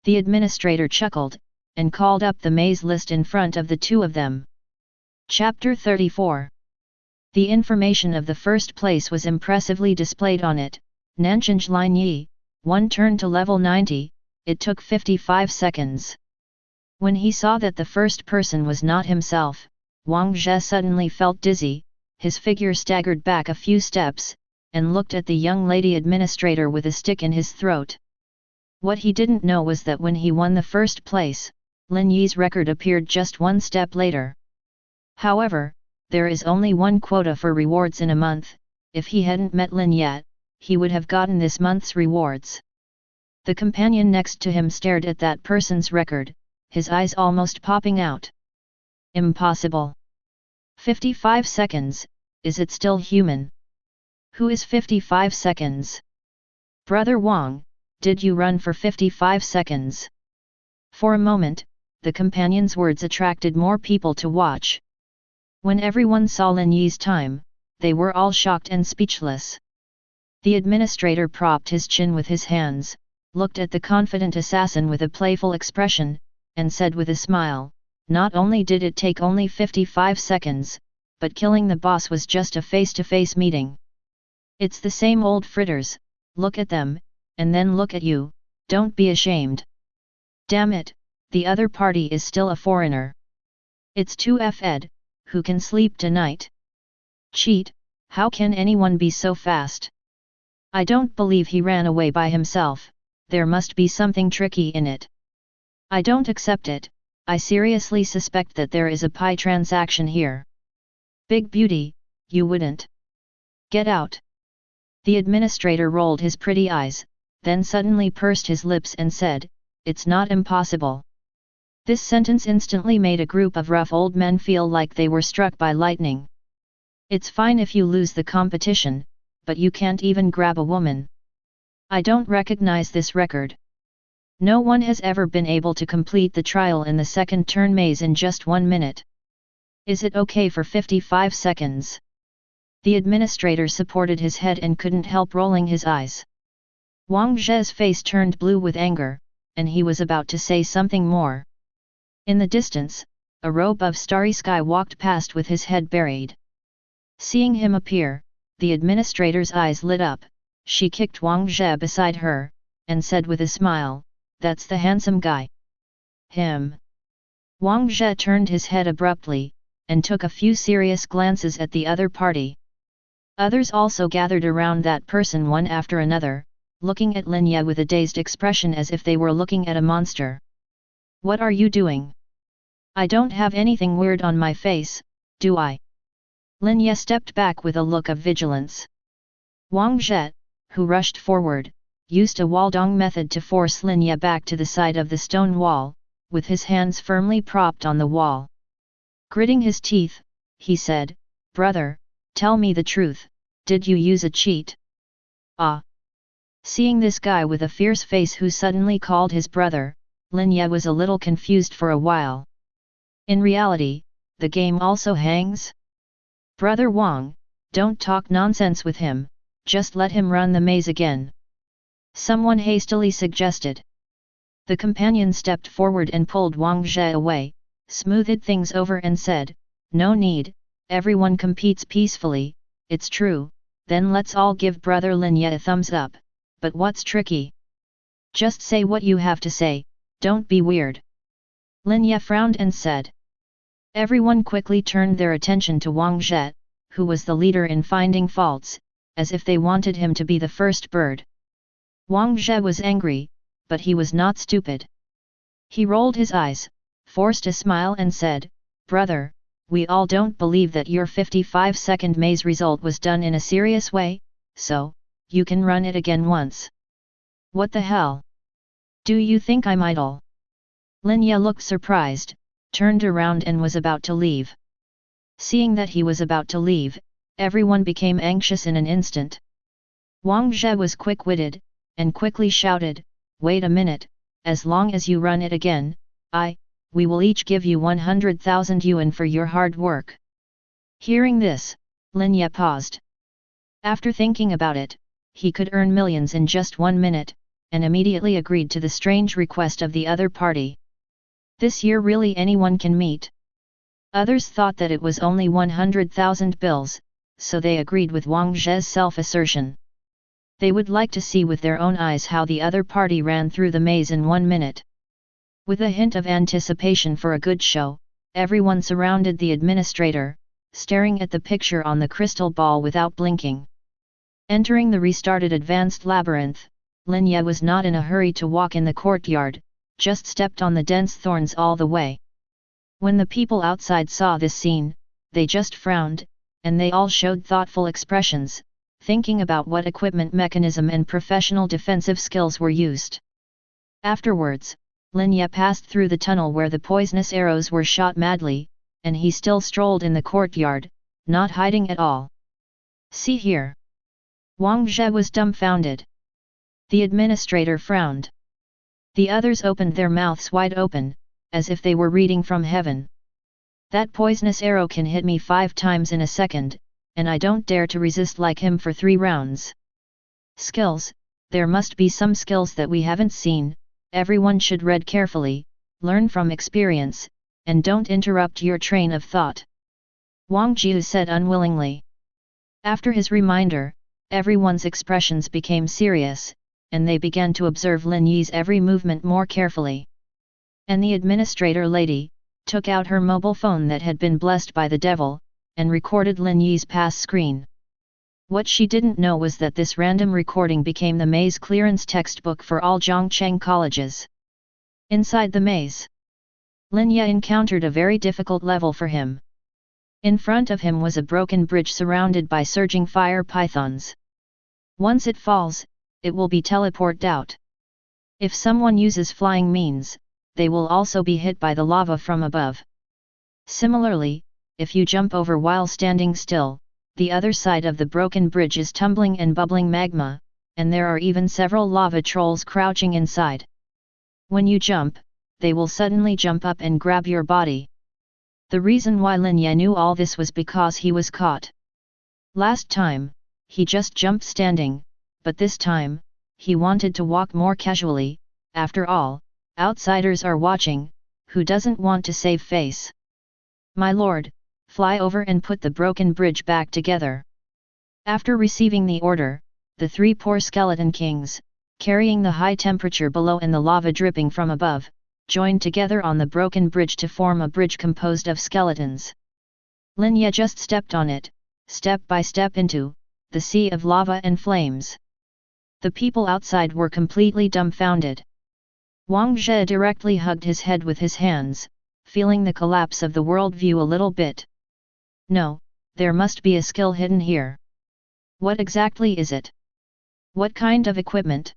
The administrator chuckled, and called up the maze list in front of the two of them. Chapter 34. The information of the first place was impressively displayed on it. Nanchange Lin Yi, 1 turn to level 90, it took 55 seconds. When he saw that the first person was not himself, Wang Zhe suddenly felt dizzy, his figure staggered back a few steps, and looked at the young lady administrator with a stick in his throat. What he didn't know was that when he won the first place, Lin Yi's record appeared just 1 step later. However, there is only one quota for rewards in a month. If he hadn't met Lin yet, he would have gotten this month's rewards. The companion next to him stared at that person's record, his eyes almost popping out. Impossible. 55 seconds, is it still human? Who is 55 seconds? Brother Wang, did you run for 55 seconds? For a moment, the companion's words attracted more people to watch. When everyone saw Lin Yi's time, they were all shocked and speechless. The administrator propped his chin with his hands, looked at the confident assassin with a playful expression, and said with a smile, "Not only did it take only 55 seconds, but killing the boss was just a face-to-face meeting. It's the same old fritters, look at them, and then look at you, don't be ashamed. Damn it, the other party is still a foreigner. It's 2Fed, who can sleep tonight? Cheat, how can anyone be so fast? I don't believe he ran away by himself, there must be something tricky in it. I don't accept it, I seriously suspect that there is a pie transaction here. Big Beauty, you wouldn't. Get out." The administrator rolled his pretty eyes, then suddenly pursed his lips and said, "It's not impossible." This sentence instantly made a group of rough old men feel like they were struck by lightning. It's fine if you lose the competition, but you can't even grab a woman. I don't recognize this record. No one has ever been able to complete the trial in the second turn maze in just 1 minute. Is it okay for 55 seconds? The administrator supported his head and couldn't help rolling his eyes. Wang Zhe's face turned blue with anger, and he was about to say something more. In the distance, a robe of starry sky walked past with his head buried. Seeing him appear, the administrator's eyes lit up, she kicked Wang Zhe beside her, and said with a smile, "That's the handsome guy." Him. Wang Zhe turned his head abruptly, and took a few serious glances at the other party. Others also gathered around that person one after another, looking at Lin Ye with a dazed expression as if they were looking at a monster. "What are you doing? I don't have anything weird on my face, do I?" Lin Ye stepped back with a look of vigilance. Wang Zhe, who rushed forward, used a Waldong method to force Lin Ye back to the side of the stone wall, with his hands firmly propped on the wall. Gritting his teeth, he said, "Brother, tell me the truth, did you use a cheat?" "Ah!" Seeing this guy with a fierce face who suddenly called his brother, Lin Ye was a little confused for a while. In reality, the game also hangs? "Brother Wang, don't talk nonsense with him, just let him run the maze again," someone hastily suggested. The companion stepped forward and pulled Wang Zhe away, smoothed things over and said, "No need, everyone competes peacefully, it's true, then let's all give brother Lin Ye a thumbs up, but what's tricky? Just say what you have to say, don't be weird." Lin Ye frowned and said. Everyone quickly turned their attention to Wang Zhe, who was the leader in finding faults, as if they wanted him to be the first bird. Wang Zhe was angry, but he was not stupid. He rolled his eyes, forced a smile and said, "Brother, we all don't believe that your 55-second maze result was done in a serious way, so, you can run it again once. What the hell? Do you think I'm idle? Lin Ye looked surprised, turned around and was about to leave. Seeing that he was about to leave, everyone became anxious in an instant. Wang Zhe was quick-witted, and quickly shouted, "Wait a minute, as long as you run it again, we will each give you 100,000 yuan for your hard work." Hearing this, Lin Ye paused. After thinking about it, he could earn millions in just 1 minute, and immediately agreed to the strange request of the other party. This year really anyone can meet. Others thought that it was only 100,000 bills, so they agreed with Wang Zhe's self-assertion. They would like to see with their own eyes how the other party ran through the maze in 1 minute. With a hint of anticipation for a good show, everyone surrounded the administrator, staring at the picture on the crystal ball without blinking. Entering the restarted advanced labyrinth, Lin Ye was not in a hurry to walk in the courtyard, just stepped on the dense thorns all the way. When the people outside saw this scene, they just frowned, and they all showed thoughtful expressions, thinking about what equipment mechanism and professional defensive skills were used. Afterwards, Lin Ye passed through the tunnel where the poisonous arrows were shot madly, and he still strolled in the courtyard, not hiding at all. "See here." Wang Zhe was dumbfounded. The administrator frowned. The others opened their mouths wide open, as if they were reading from heaven. "That poisonous arrow can hit me 5 times in a second, and I don't dare to resist like him for 3 rounds. Skills, there must be some skills that we haven't seen. Everyone should read carefully, learn from experience, and don't interrupt your train of thought," Wang Jiu said unwillingly. After his reminder, everyone's expressions became serious, and they began to observe Lin Yi's every movement more carefully. And the administrator lady took out her mobile phone that had been blessed by the devil, and recorded Lin Yi's pass screen. What she didn't know was that this random recording became the maze clearance textbook for all Zhongcheng colleges. Inside the maze, Lin Ye encountered a very difficult level for him. In front of him was a broken bridge surrounded by surging fire pythons. Once it falls, it will be teleported out. If someone uses flying means, they will also be hit by the lava from above. Similarly, if you jump over while standing still, the other side of the broken bridge is tumbling and bubbling magma, and there are even several lava trolls crouching inside. When you jump, they will suddenly jump up and grab your body. The reason why Lin Ye knew all this was because he was caught. Last time, he just jumped standing, but this time, he wanted to walk more casually. After all, outsiders are watching, who doesn't want to save face? "My lord, fly over and put the broken bridge back together." After receiving the order, the 3 poor skeleton kings, carrying the high temperature below and the lava dripping from above, joined together on the broken bridge to form a bridge composed of skeletons. Lin Ye just stepped on it, step by step into the sea of lava and flames. The people outside were completely dumbfounded. Wang Zhe directly hugged his head with his hands, feeling the collapse of the worldview a little bit. No, there must be a skill hidden here. What exactly is it? What kind of equipment?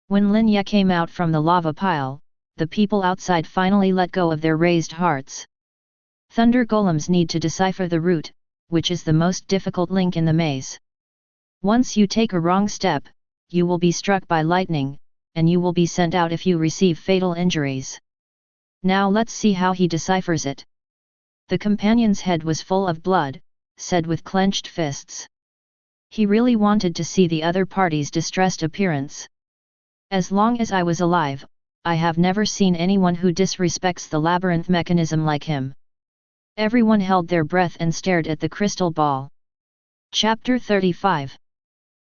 When Lin Ye came out from the lava pile, the people outside finally let go of their raised hearts. Thunder golems need to decipher the route, which is the most difficult link in the maze. Once you take a wrong step, you will be struck by lightning, and you will be sent out if you receive fatal injuries. Now let's see how he deciphers it. The companion's head was full of blood, said with clenched fists. He really wanted to see the other party's distressed appearance. "As long as I was alive, I have never seen anyone who disrespects the labyrinth mechanism like him." Everyone held their breath and stared at the crystal ball. Chapter 35.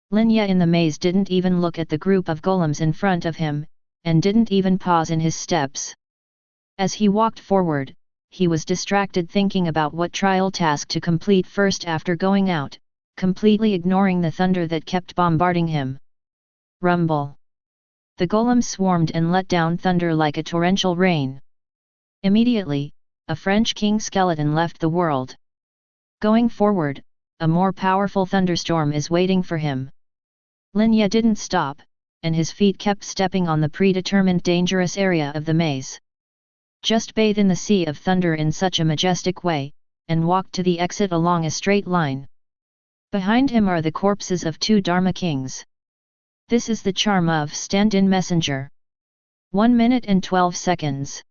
Lin Ye in the maze didn't even look at the group of golems in front of him, and didn't even pause in his steps. As he walked forward, he was distracted thinking about what trial task to complete first after going out, completely ignoring the thunder that kept bombarding him. Rumble. The golems swarmed and let down thunder like a torrential rain. Immediately, a French king skeleton left the world. Going forward, a more powerful thunderstorm is waiting for him. Lin Ye didn't stop, and his feet kept stepping on the predetermined dangerous area of the maze. Just bathe in the sea of thunder in such a majestic way, and walk to the exit along a straight line. Behind him are the corpses of 2 Dharma kings. This is the charm of stand-in messenger. 1 minute and 12 seconds.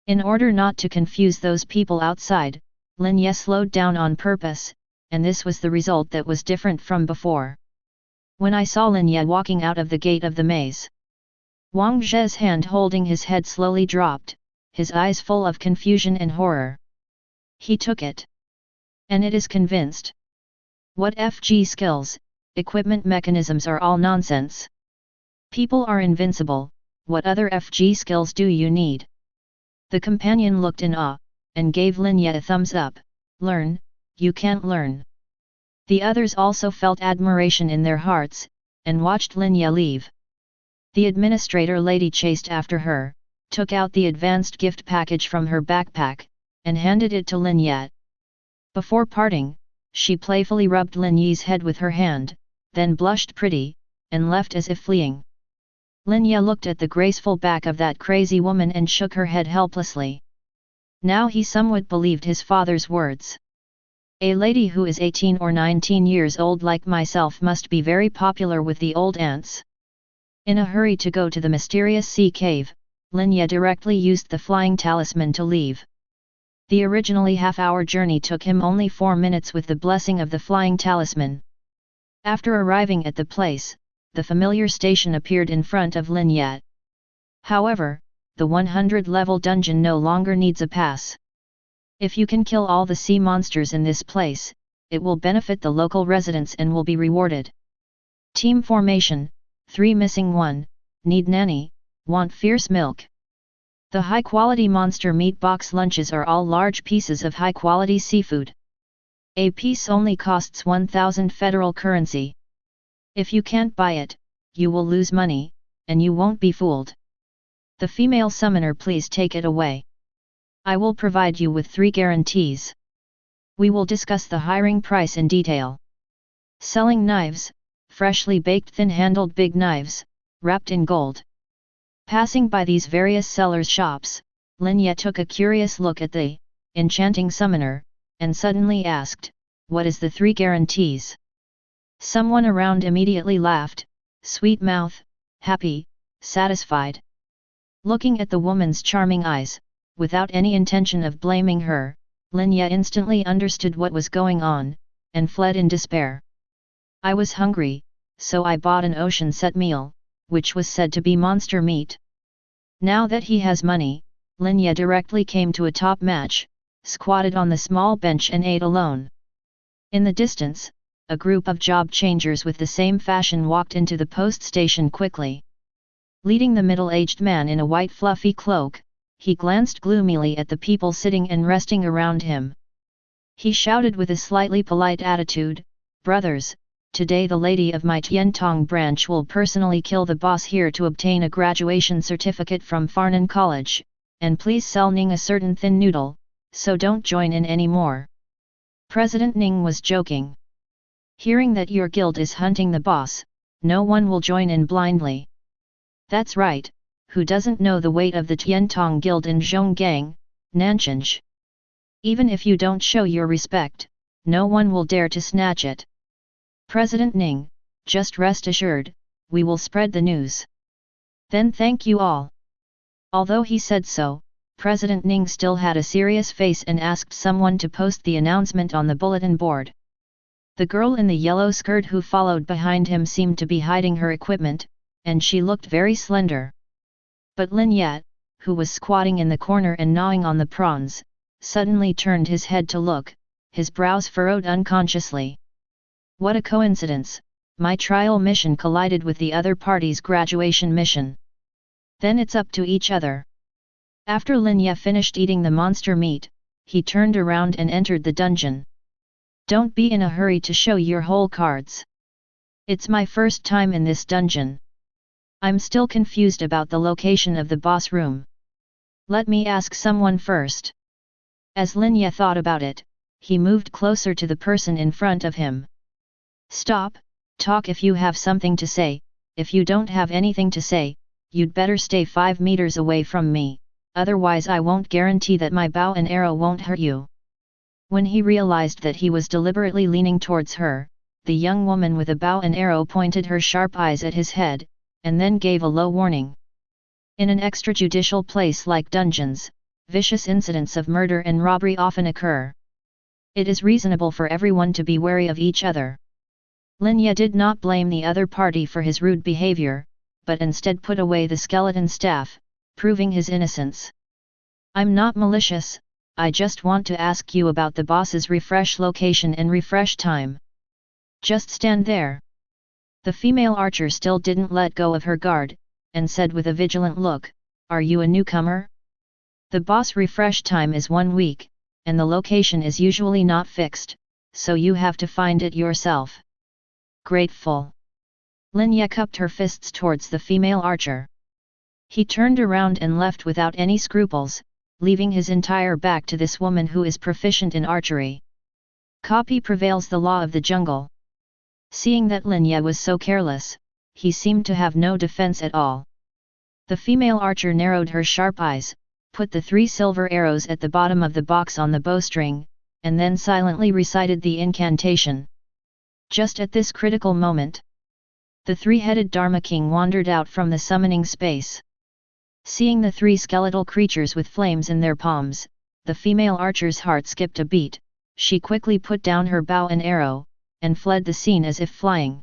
In order not to confuse those people outside, Lin Ye slowed down on purpose, and this was the result that was different from before. When I saw Lin Ye walking out of the gate of the maze, Wang Zhe's hand holding his head slowly dropped, his eyes full of confusion and horror. He took it. And it is convinced. What FG skills, equipment mechanisms are all nonsense. People are invincible, what other FG skills do you need? The companion looked in awe, and gave Lin Ye a thumbs up. Learn, you can't learn. The others also felt admiration in their hearts, and watched Lin Ye leave. The administrator lady chased after her, took out the advanced gift package from her backpack, and handed it to Lin Ye. Before parting, she playfully rubbed Lin Ye's head with her hand, then blushed pretty, and left as if fleeing. Lin Ye looked at the graceful back of that crazy woman and shook her head helplessly. Now he somewhat believed his father's words. A lady who is 18 or 19 years old like myself must be very popular with the old ants. In a hurry to go to the mysterious sea cave, Lin Ye directly used the flying talisman to leave. The originally half-hour journey took him only 4 minutes with the blessing of the flying talisman. After arriving at the place, the familiar station appeared in front of Lin Ye. However, the 100-level dungeon no longer needs a pass. If you can kill all the sea monsters in this place, it will benefit the local residents and will be rewarded. Team formation, 3 missing 1, need nanny, want fierce milk. The high-quality monster meat box lunches are all large pieces of high-quality seafood. A piece only costs 1,000 federal currency. If you can't buy it, you will lose money, and you won't be fooled. The female summoner, please take it away. I will provide you with 3 guarantees. We will discuss the hiring price in detail. Selling knives, freshly baked thin-handled big knives, wrapped in gold. Passing by these various sellers' shops, Lin Ye took a curious look at the enchanting summoner, and suddenly asked, "What is the 3 guarantees?" Someone around immediately laughed, sweet mouth, happy, satisfied. Looking at the woman's charming eyes, without any intention of blaming her, Lin Ye instantly understood what was going on, and fled in despair. I was hungry, so I bought an ocean-set meal, which was said to be monster meat. Now that he has money, Lin Ye directly came to a top match, squatted on the small bench and ate alone. In the distance, a group of job changers with the same fashion walked into the post station quickly. Leading the middle-aged man in a white fluffy cloak, he glanced gloomily at the people sitting and resting around him. He shouted with a slightly polite attitude, "Brothers, today the lady of my Tiantong branch will personally kill the boss here to obtain a graduation certificate from Farnan College, and please sell Ning a certain thin noodle, so don't join in anymore." President Ning was joking. Hearing that your guild is hunting the boss, no one will join in blindly. That's right, who doesn't know the weight of the Tiantong Guild in Zhonggang, Nanchanj? Even if you don't show your respect, no one will dare to snatch it. President Ning, just rest assured, we will spread the news. Then thank you all. Although he said so, President Ning still had a serious face and asked someone to post the announcement on the bulletin board. The girl in the yellow skirt who followed behind him seemed to be hiding her equipment, and she looked very slender. But Lin Ye, who was squatting in the corner and gnawing on the prawns, suddenly turned his head to look, his brows furrowed unconsciously. What a coincidence, my trial mission collided with the other party's graduation mission. Then it's up to each other. After Lin Ye finished eating the monster meat, he turned around and entered the dungeon. Don't be in a hurry to show your whole cards. It's my first time in this dungeon. I'm still confused about the location of the boss room. Let me ask someone first. As Lin Ye thought about it, he moved closer to the person in front of him. Stop, talk if you have something to say. If you don't have anything to say, you'd better stay 5 meters away from me, otherwise I won't guarantee that my bow and arrow won't hurt you. When he realized that he was deliberately leaning towards her, the young woman with a bow and arrow pointed her sharp eyes at his head, and then gave a low warning. In an extrajudicial place like dungeons, vicious incidents of murder and robbery often occur. It is reasonable for everyone to be wary of each other. Lin Ye did not blame the other party for his rude behavior, but instead put away the skeleton staff, proving his innocence. I'm not malicious, I just want to ask you about the boss's refresh location and refresh time. Just stand there. The female archer still didn't let go of her guard, and said with a vigilant look, Are you a newcomer? The boss refresh time is 1 week, and the location is usually not fixed, so you have to find it yourself. Grateful. Lin Ye cupped her fists towards the female archer. He turned around and left without any scruples, leaving his entire back to this woman who is proficient in archery. Copy prevails the law of the jungle. Seeing that Lin Ye was so careless, he seemed to have no defense at all. The female archer narrowed her sharp eyes, put the 3 silver arrows at the bottom of the box on the bowstring, and then silently recited the incantation. Just at this critical moment, the 3-headed Dharma King wandered out from the summoning space. Seeing the 3 skeletal creatures with flames in their palms, the female archer's heart skipped a beat. She quickly put down her bow and arrow, and fled the scene as if flying.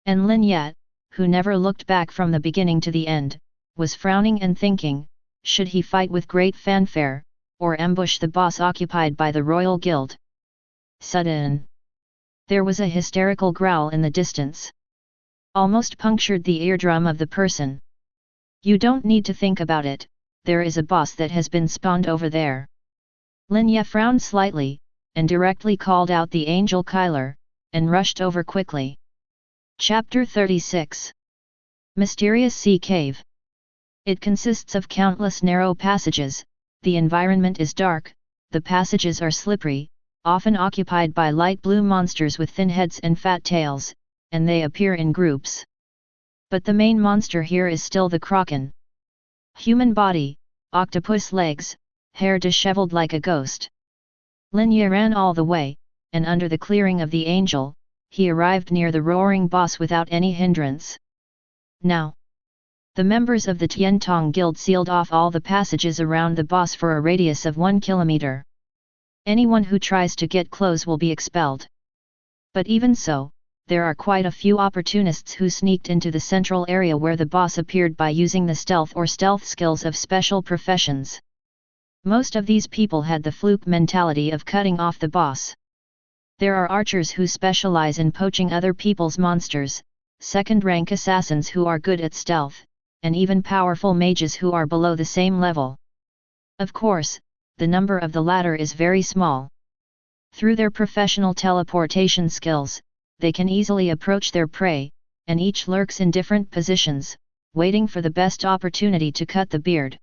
And Lin Ye, who never looked back from the beginning to the end, was frowning and thinking, should he fight with great fanfare, or ambush the boss occupied by the royal guild? Sudden! There was a hysterical growl in the distance. Almost punctured the eardrum of the person. You don't need to think about it, there is a boss that has been spawned over there. Lin Ye frowned slightly, and directly called out the angel Kyler, and rushed over quickly. Chapter 36. Mysterious Sea Cave. It consists of countless narrow passages, the environment is dark, the passages are slippery, often occupied by light blue monsters with thin heads and fat tails, and they appear in groups. But the main monster here is still the kraken. Human body, octopus legs, hair disheveled like a ghost. Lin Ye ran all the way, and under the clearing of the angel, he arrived near the roaring boss without any hindrance. Now, the members of the Tiantong Guild sealed off all the passages around the boss for a radius of 1 kilometer. Anyone who tries to get close will be expelled. But even so, there are quite a few opportunists who sneaked into the central area where the boss appeared by using the stealth or stealth skills of special professions. Most of these people had the fluke mentality of cutting off the boss. There are archers who specialize in poaching other people's monsters, second-rank assassins who are good at stealth, and even powerful mages who are below the same level. Of course, the number of the latter is very small. Through their professional teleportation skills, they can easily approach their prey, and each lurks in different positions, waiting for the best opportunity to cut the beard.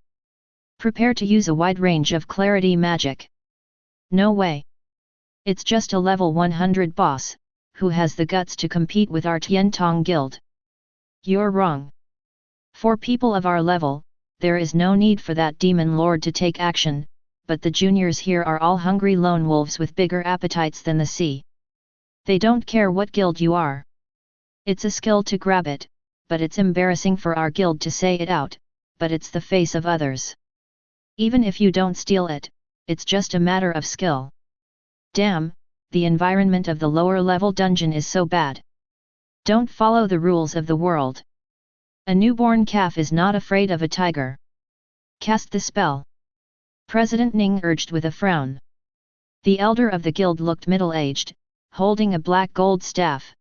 Prepare to use a wide range of clarity magic. No way. It's just a level 100 boss, who has the guts to compete with our Tiantong Guild. You're wrong. For people of our level, there is no need for that demon lord to take action, but the juniors here are all hungry lone wolves with bigger appetites than the sea. They don't care what guild you are. It's a skill to grab it, but it's embarrassing for our guild to say it out, but it's the face of others. Even if you don't steal it, it's just a matter of skill. Damn, the environment of the lower level dungeon is so bad. Don't follow the rules of the world. A newborn calf is not afraid of a tiger. Cast the spell. President Ning urged with a frown. The elder of the guild looked middle-aged, holding a black gold staff.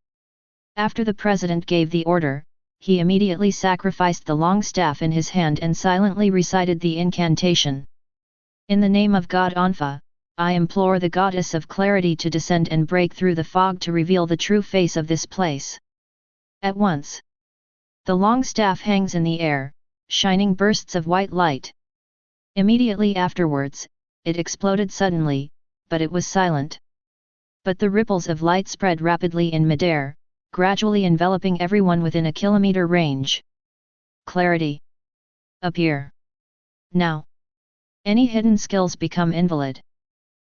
After the president gave the order, he immediately sacrificed the long staff in his hand and silently recited the incantation. In the name of God Envoy, I implore the goddess of clarity to descend and break through the fog to reveal the true face of this place. At once, the long staff hangs in the air, shining bursts of white light. Immediately afterwards, it exploded suddenly, but it was silent. But the ripples of light spread rapidly in midair, gradually enveloping everyone within a kilometer range. Clarity. Appear. Now. Any hidden skills become invalid.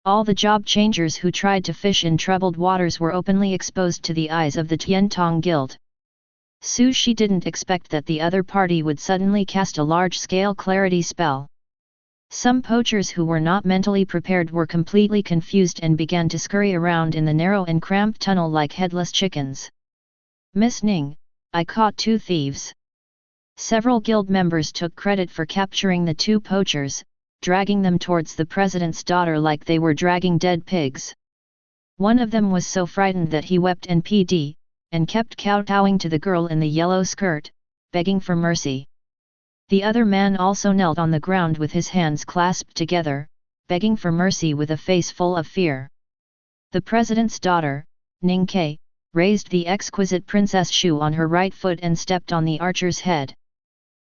All the job changers who tried to fish in troubled waters were openly exposed to the eyes of the Tiantong Guild. Su Shi didn't expect that the other party would suddenly cast a large-scale clarity spell. Some poachers who were not mentally prepared were completely confused and began to scurry around in the narrow and cramped tunnel like headless chickens. "Miss Ning, I caught 2 thieves." Several guild members took credit for capturing the 2 poachers, dragging them towards the president's daughter like they were dragging dead pigs. One of them was so frightened that he wept and PD, and kept kowtowing to the girl in the yellow skirt, begging for mercy. The other man also knelt on the ground with his hands clasped together, begging for mercy with a face full of fear. The president's daughter, Ning Ke, raised the exquisite princess shoe on her right foot and stepped on the archer's head.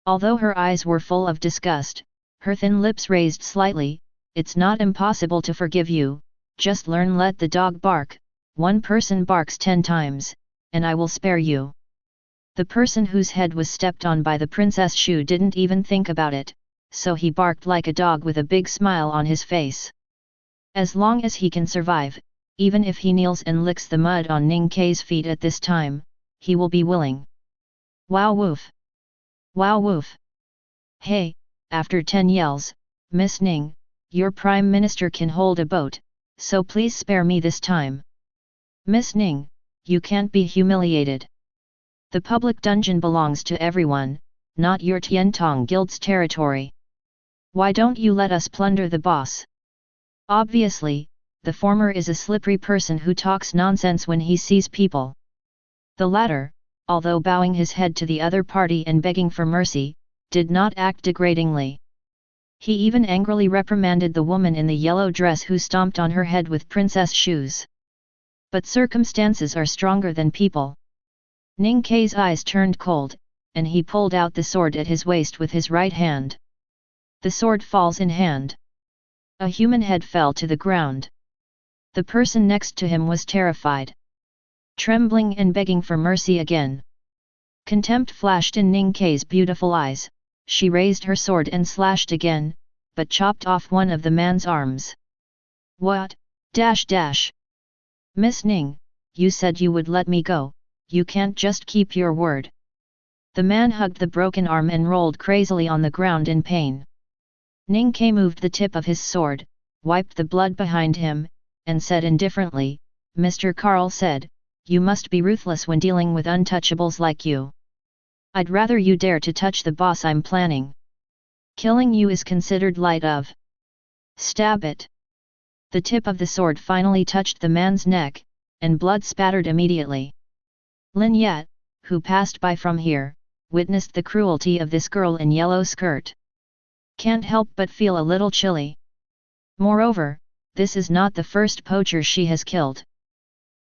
Although her eyes were full of disgust, her thin lips raised slightly. "It's not impossible to forgive you, just learn let the dog bark, one person barks 10 times, and I will spare you." The person whose head was stepped on by the princess Shu didn't even think about it, so he barked like a dog with a big smile on his face. As long as he can survive, even if he kneels and licks the mud on Ning Ke's feet at this time, he will be willing. Wow woof! Wow woof! Hey, after 10 yells, "Miss Ning, your Prime Minister can hold a boat, so please spare me this time." "Miss Ning, you can't be humiliated. The public dungeon belongs to everyone, not your Tiantong Guild's territory. Why don't you let us plunder the boss?" Obviously, the former is a slippery person who talks nonsense when he sees people. The latter, although bowing his head to the other party and begging for mercy, did not act degradingly. He even angrily reprimanded the woman in the yellow dress who stomped on her head with princess shoes. But circumstances are stronger than people. Ning Ke's eyes turned cold, and he pulled out the sword at his waist with his right hand. The sword falls in hand. A human head fell to the ground. The person next to him was terrified. Trembling and begging for mercy again. Contempt flashed in Ning Ke's beautiful eyes. She raised her sword and slashed again, but chopped off one of the man's arms. "What? Dash dash! Miss Ning, you said you would let me go, you can't just keep your word." The man hugged the broken arm and rolled crazily on the ground in pain. Ning Ke moved the tip of his sword, wiped the blood behind him, and said indifferently, "Mr. Carl said, you must be ruthless when dealing with untouchables like you. I'd rather you dare to touch the boss I'm planning. Killing you is considered light of. Stab it." The tip of the sword finally touched the man's neck, and blood spattered immediately. Lin Yat, who passed by from here, witnessed the cruelty of this girl in yellow skirt. Can't help but feel a little chilly. Moreover, this is not the first poacher she has killed.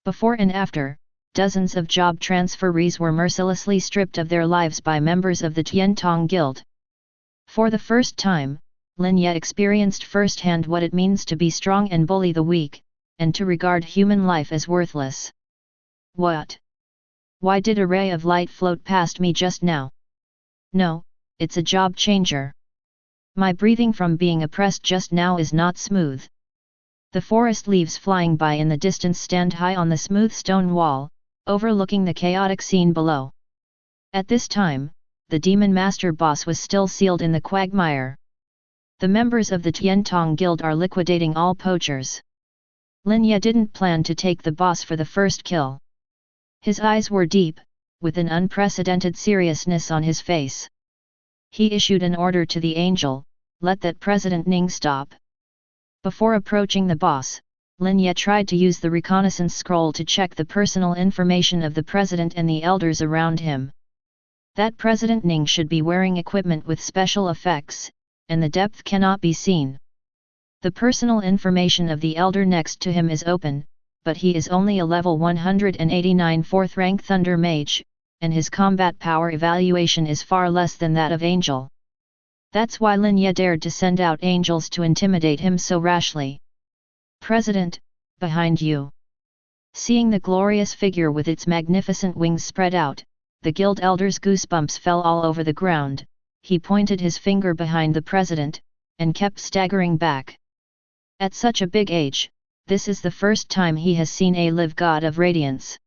Before and after, dozens of job transferees were mercilessly stripped of their lives by members of the Tiantong Guild. For the first time, Lin Ye experienced firsthand what it means to be strong and bully the weak, and to regard human life as worthless. What? Why did a ray of light float past me just now? No, it's a job changer. My breathing from being oppressed just now is not smooth. The forest leaves flying by in the distance stand high on the smooth stone wall, overlooking the chaotic scene below. At this time, the Demon Master boss was still sealed in the quagmire. The members of the Tiantong Guild are liquidating all poachers. Lin Ye didn't plan to take the boss for the first kill. His eyes were deep, with an unprecedented seriousness on his face. He issued an order to the angel, "Let that President Ning stop." Before approaching the boss, Lin Ye tried to use the reconnaissance scroll to check the personal information of the president and the elders around him. That President Ning should be wearing equipment with special effects, and the depth cannot be seen. The personal information of the elder next to him is open, but he is only a level 189 4th rank Thunder Mage, and his combat power evaluation is far less than that of Angel. That's why Lin Ye dared to send out angels to intimidate him so rashly. President, behind you. Seeing the glorious figure with its magnificent wings spread out, the guild elder's goosebumps fell all over the ground. He pointed his finger behind the president, and kept staggering back. At such a big age, this is the first time he has seen a live god of radiance.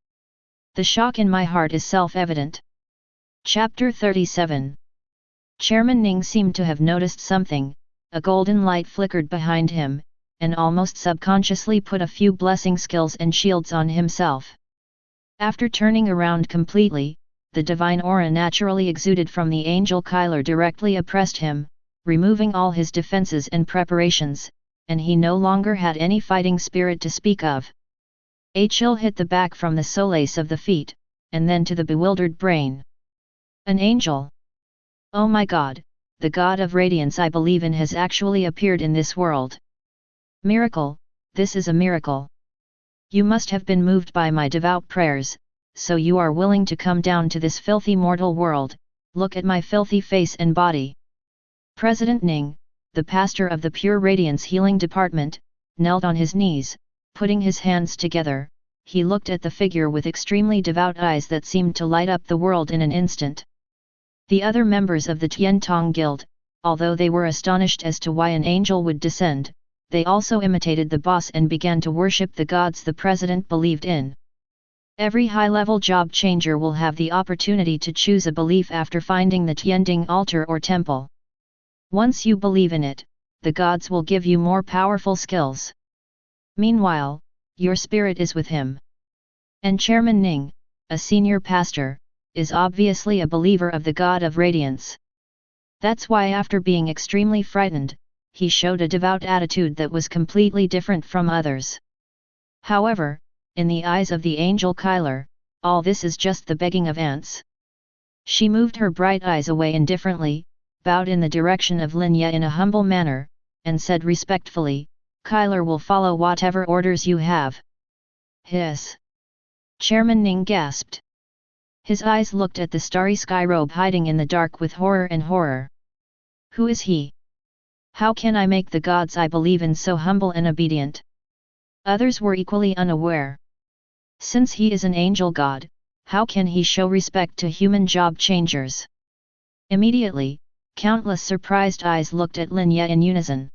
The shock in my heart is self-evident. Chapter 37. Chairman Ning seemed to have noticed something. A golden light flickered behind him, and almost subconsciously put a few blessing skills and shields on himself. After turning around completely, the divine aura naturally exuded from the angel Kyler directly oppressed him, removing all his defenses and preparations, and he no longer had any fighting spirit to speak of. A chill hit the back from the solace of the feet, and then to the bewildered brain. An angel! Oh my God, the God of Radiance I believe in has actually appeared in this world. Miracle, this is a miracle. You must have been moved by my devout prayers, so you are willing to come down to this filthy mortal world. Look at my filthy face and body. President Ning, the pastor of the Pure Radiance Healing Department, knelt on his knees, putting his hands together. He looked at the figure with extremely devout eyes that seemed to light up the world in an instant. The other members of the Tiantong Guild, although they were astonished as to why an angel would descend, they also imitated the boss and began to worship the gods the president believed in. Every high-level job changer will have the opportunity to choose a belief after finding the Tianding altar or temple. Once you believe in it, the gods will give you more powerful skills. Meanwhile, your spirit is with him. And Chairman Ning, a senior pastor, is obviously a believer of the God of Radiance. That's why after being extremely frightened, he showed a devout attitude that was completely different from others. However, in the eyes of the angel Kyler, all this is just the begging of ants. She moved her bright eyes away indifferently, bowed in the direction of Lin Ye in a humble manner, and said respectfully, Kyler will follow whatever orders you have. Hiss! Chairman Ning gasped. His eyes looked at the starry sky robe hiding in the dark with horror and horror. Who is he? How can I make the gods I believe in so humble and obedient? Others were equally unaware. Since he is an angel god, how can he show respect to human job changers? Immediately, countless surprised eyes looked at Lin Ye in unison.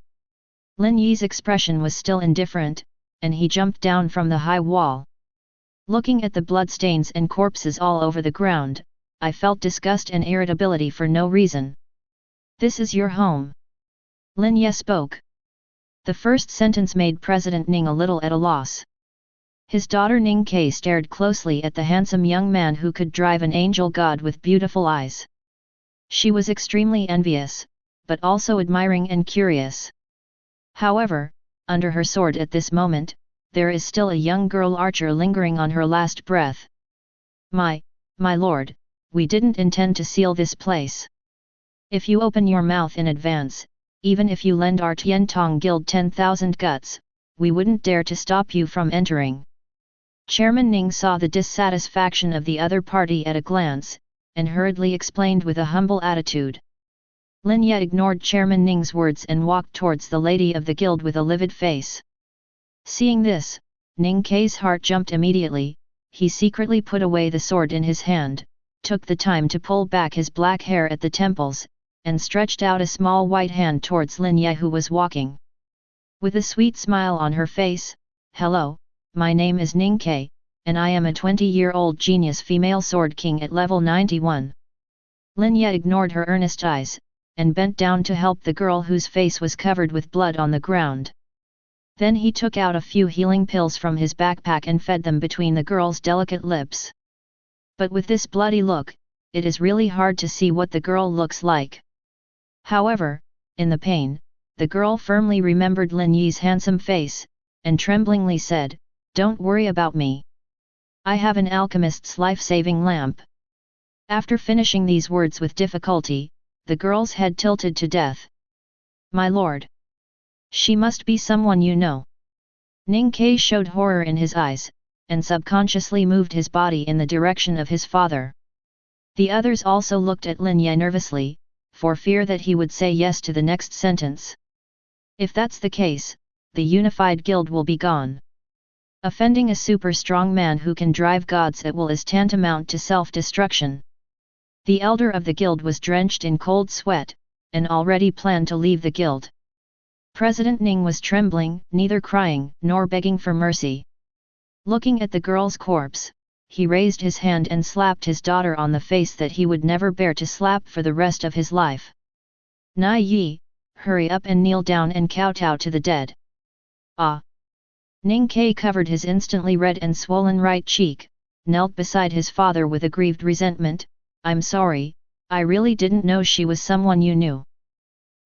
Lin Ye's expression was still indifferent, and he jumped down from the high wall. Looking at the bloodstains and corpses all over the ground, I felt disgust and irritability for no reason. This is your home. Lin Ye spoke. The first sentence made President Ning a little at a loss. His daughter Ning Ke stared closely at the handsome young man who could drive an angel god with beautiful eyes. She was extremely envious, but also admiring and curious. However, under her sword at this moment, there is still a young girl archer lingering on her last breath. My lord, we didn't intend to seal this place. If you open your mouth in advance, even if you lend our Tiantong Guild 10,000 guts, we wouldn't dare to stop you from entering. Chairman Ning saw the dissatisfaction of the other party at a glance, and hurriedly explained with a humble attitude. Lin Ye ignored Chairman Ning's words and walked towards the lady of the guild with a livid face. Seeing this, Ning Ke's heart jumped immediately. He secretly put away the sword in his hand, took the time to pull back his black hair at the temples, and stretched out a small white hand towards Lin Ye who was walking. With a sweet smile on her face, "Hello, my name is Ning Ke, and I am a 20-year-old genius female sword king at level 91. Lin Ye ignored her earnest eyes, and bent down to help the girl whose face was covered with blood on the ground. Then he took out a few healing pills from his backpack and fed them between the girl's delicate lips. But with this bloody look, it is really hard to see what the girl looks like. However, in the pain, the girl firmly remembered Lin Ye's handsome face, and tremblingly said, "Don't worry about me. I have an alchemist's life-saving lamp." After finishing these words with difficulty, the girl's head tilted to death. "My lord. She must be someone you know." Ning Ke showed horror in his eyes, and subconsciously moved his body in the direction of his father. The others also looked at Lin Ye nervously, for fear that he would say yes to the next sentence. If that's the case, the unified guild will be gone. Offending a super strong man who can drive gods at will is tantamount to self-destruction. The elder of the guild was drenched in cold sweat, and already planned to leave the guild. President Ning was trembling, neither crying nor begging for mercy. Looking at the girl's corpse, he raised his hand and slapped his daughter on the face that he would never bear to slap for the rest of his life. "Nai Yi, hurry up and kneel down and kowtow to the dead." "Ah!" Ning Kai covered his instantly red and swollen right cheek, knelt beside his father with aggrieved resentment. "I'm sorry, I really didn't know she was someone you knew.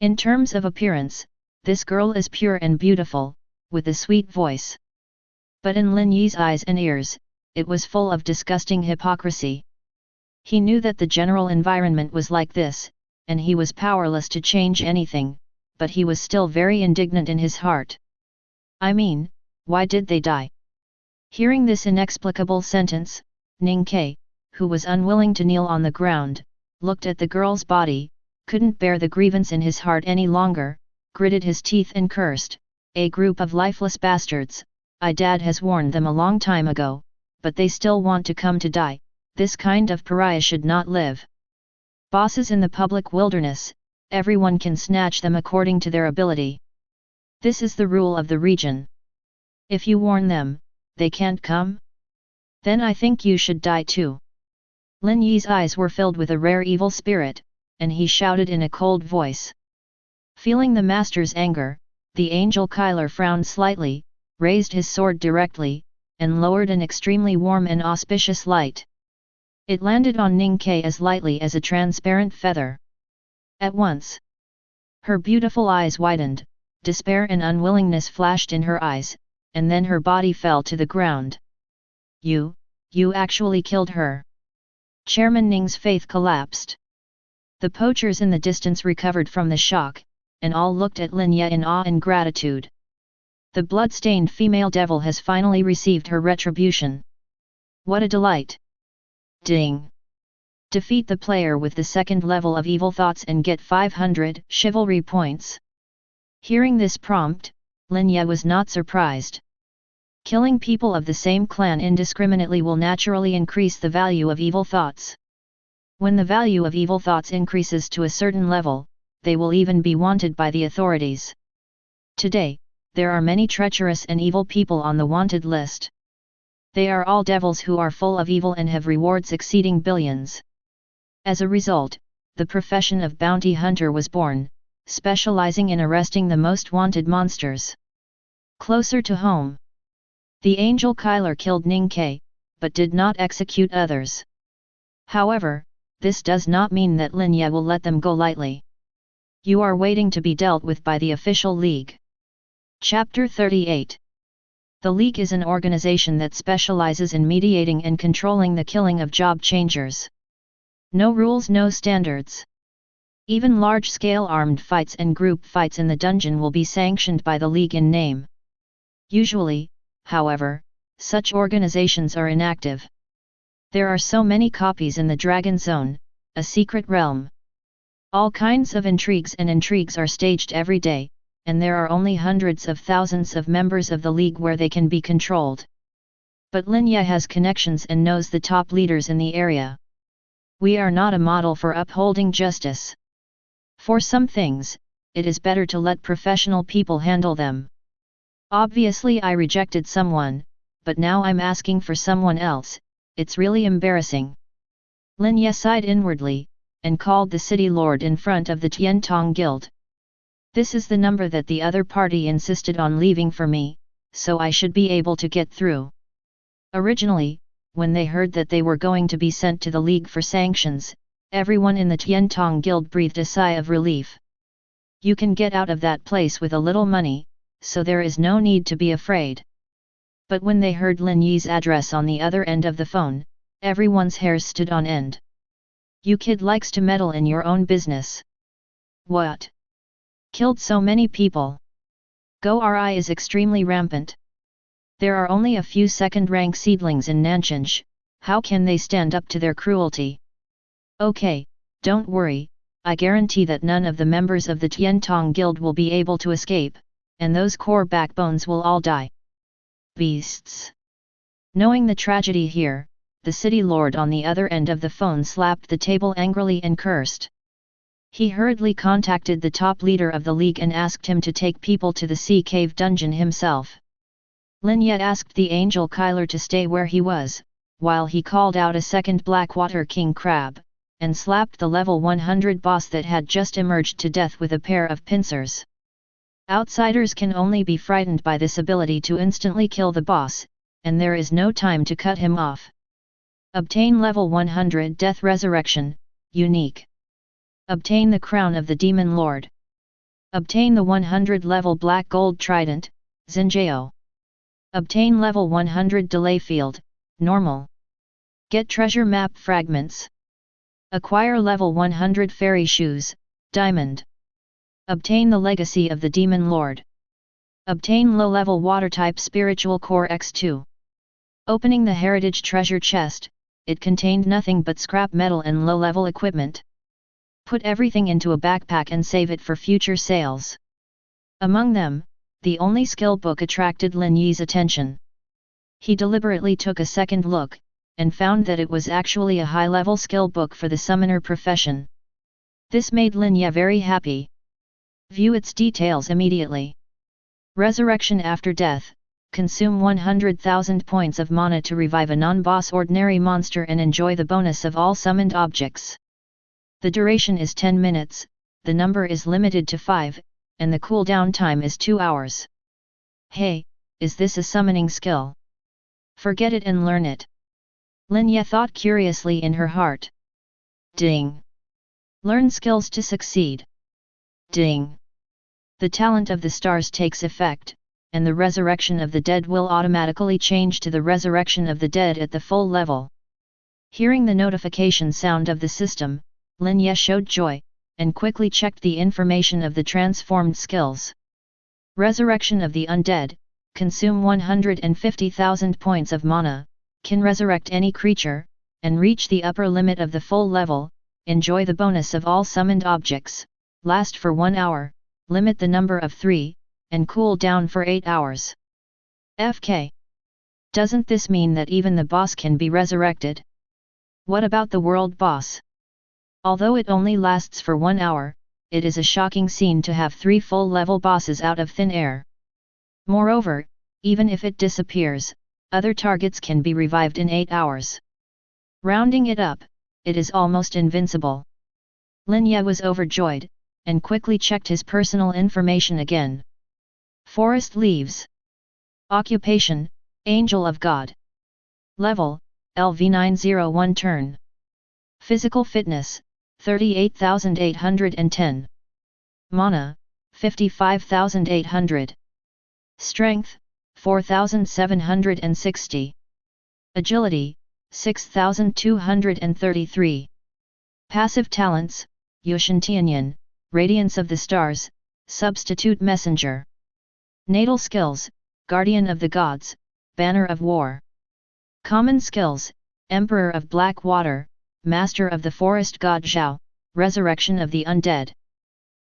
In terms of appearance, this girl is pure and beautiful, with a sweet voice." But in Lin Yi's eyes and ears, it was full of disgusting hypocrisy. He knew that the general environment was like this, and he was powerless to change anything, but he was still very indignant in his heart. "I mean, why did they die?" Hearing this inexplicable sentence, Ning Kai, who was unwilling to kneel on the ground, looked at the girl's body, couldn't bear the grievance in his heart any longer, gritted his teeth and cursed, "A group of lifeless bastards, Dad has warned them a long time ago, but they still want to come to die. This kind of pariah should not live. Bosses in the public wilderness, everyone can snatch them according to their ability. This is the rule of the region. If you warn them, they can't come? Then I think you should die too." Lin Yi's eyes were filled with a rare evil spirit, and he shouted in a cold voice. Feeling the master's anger, the angel Kyler frowned slightly, raised his sword directly, and lowered an extremely warm and auspicious light. It landed on Ning Kai as lightly as a transparent feather. At once, her beautiful eyes widened, despair and unwillingness flashed in her eyes, and then her body fell to the ground. You actually killed her." Chairman Ning's faith collapsed. The poachers in the distance recovered from the shock, and all looked at Lin Ye in awe and gratitude. The blood-stained female devil has finally received her retribution. What a delight! Ding! Defeat the player with the second level of evil thoughts and get 500 chivalry points. Hearing this prompt, Lin Ye was not surprised. Killing people of the same clan indiscriminately will naturally increase the value of evil thoughts. When the value of evil thoughts increases to a certain level, they will even be wanted by the authorities. Today, there are many treacherous and evil people on the wanted list. They are all devils who are full of evil and have rewards exceeding billions. As a result, the profession of bounty hunter was born, specializing in arresting the most wanted monsters. Closer to home, the angel Kyler killed Ning Kai, but did not execute others. However, this does not mean that Lin Ye will let them go lightly. You are waiting to be dealt with by the official league. Chapter 38. The League is an organization that specializes in mediating and controlling the killing of job changers. No rules, no standards. Even large-scale armed fights and group fights in the dungeon will be sanctioned by the League in name. Usually, however, such organizations are inactive. There are so many copies in the Dragon Zone, a secret realm. All kinds of intrigues are staged every day, and there are only hundreds of thousands of members of the League where they can be controlled. But Lin Ye has connections and knows the top leaders in the area. We are not a model for upholding justice. For some things, it is better to let professional people handle them. Obviously I rejected someone, but now I'm asking for someone else. It's really embarrassing. Lin Ye sighed inwardly, and called the city lord in front of the Tiantong Guild. This is the number that the other party insisted on leaving for me, so I should be able to get through. Originally, when they heard that they were going to be sent to the League for sanctions, everyone in the Tiantong Guild breathed a sigh of relief. You can get out of that place with a little money, so there is no need to be afraid. But when they heard Lin Yi's address on the other end of the phone, everyone's hairs stood on end. You kid likes to meddle in your own business. What? Killed so many people. Go RI is extremely rampant. There are only a few second-rank seedlings in Nanchanj, how can they stand up to their cruelty? Okay, don't worry, I guarantee that none of the members of the Tiantong Guild will be able to escape, and those core backbones will all die. Beasts! Knowing the tragedy here, the city lord on the other end of the phone slapped the table angrily and cursed. He hurriedly contacted the top leader of the league and asked him to take people to the sea cave dungeon himself. Lin Ye asked the angel Kyler to stay where he was, while he called out a second Blackwater King Crab, and slapped the level 100 boss that had just emerged to death with a pair of pincers. Outsiders can only be frightened by this ability to instantly kill the boss, and there is no time to cut him off. Obtain level 100 Death Resurrection, unique. Obtain the Crown of the Demon Lord. Obtain the 100 level Black Gold Trident, Xinjiao. Obtain level 100 Delay Field, normal. Get treasure map fragments. Acquire level 100 Fairy Shoes, diamond. Obtain the Legacy of the Demon Lord. Obtain low-level Water-type Spiritual Core X2. Opening the Heritage Treasure Chest, it contained nothing but scrap metal and low-level equipment. Put everything into a backpack and save it for future sales. Among them, the only skill book attracted Lin Yi's attention. He deliberately took a second look, and found that it was actually a high-level skill book for the summoner profession. This made Lin Ye very happy. View its details immediately. Resurrection after death. Consume 100,000 points of mana to revive a non-boss ordinary monster and enjoy the bonus of all summoned objects. The duration is 10 minutes, the number is limited to 5, and the cooldown time is 2 hours. Hey, is this a summoning skill? Forget it and learn it. Lin Ye thought curiously in her heart. Ding! Learn skills to succeed. Ding! The talent of the stars takes effect, and the resurrection of the dead will automatically change to the resurrection of the dead at the full level. Hearing the notification sound of the system, Lin Ye showed joy, and quickly checked the information of the transformed skills. Resurrection of the undead, consume 150,000 points of mana, can resurrect any creature, and reach the upper limit of the full level, enjoy the bonus of all summoned objects, last for 1 hour, limit the number of 3, and cool down for 8 hours. FK. Doesn't this mean that even the boss can be resurrected? What about the world boss? Although it only lasts for 1 hour, it is a shocking scene to have 3 full-level bosses out of thin air. Moreover, even if it disappears, other targets can be revived in 8 hours. Rounding it up, it is almost invincible. Lin Ye was overjoyed, and quickly checked his personal information again. Forest Leaves. Occupation, Angel of God. Level, LV901 Turn. Physical Fitness, 38,810. Mana, 55,800. Strength, 4,760. Agility, 6,233. Passive Talents, God Tianyin, Radiance of the Stars, Substitute Messenger. Natal Skills, Guardian of the Gods, Banner of War. Common Skills, Emperor of Black Water, Master of the Forest God Zhao, Resurrection of the Undead.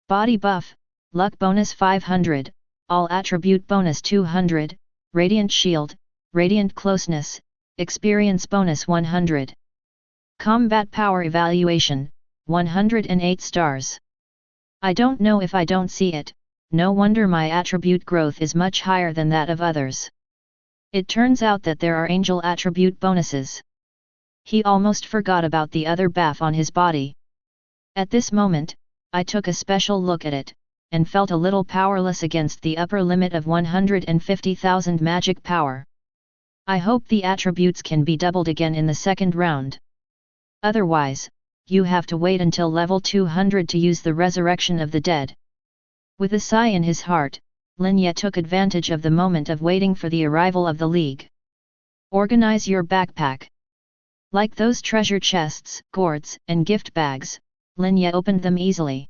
Body Buff, Luck Bonus 500, All Attribute Bonus 200, Radiant Shield, Radiant Closeness, Experience Bonus 100. Combat Power Evaluation, 108 stars. I don't know if I don't see it, no wonder my attribute growth is much higher than that of others. It turns out that there are angel attribute bonuses. He almost forgot about the other buff on his body. At this moment, I took a special look at it, and felt a little powerless against the upper limit of 150,000 magic power. I hope the attributes can be doubled again in the second round. Otherwise, you have to wait until level 200 to use the resurrection of the dead. With a sigh in his heart, Lin Ye took advantage of the moment of waiting for the arrival of the League. Organize your backpack. Like those treasure chests, gourds, and gift bags, Lin Ye opened them easily.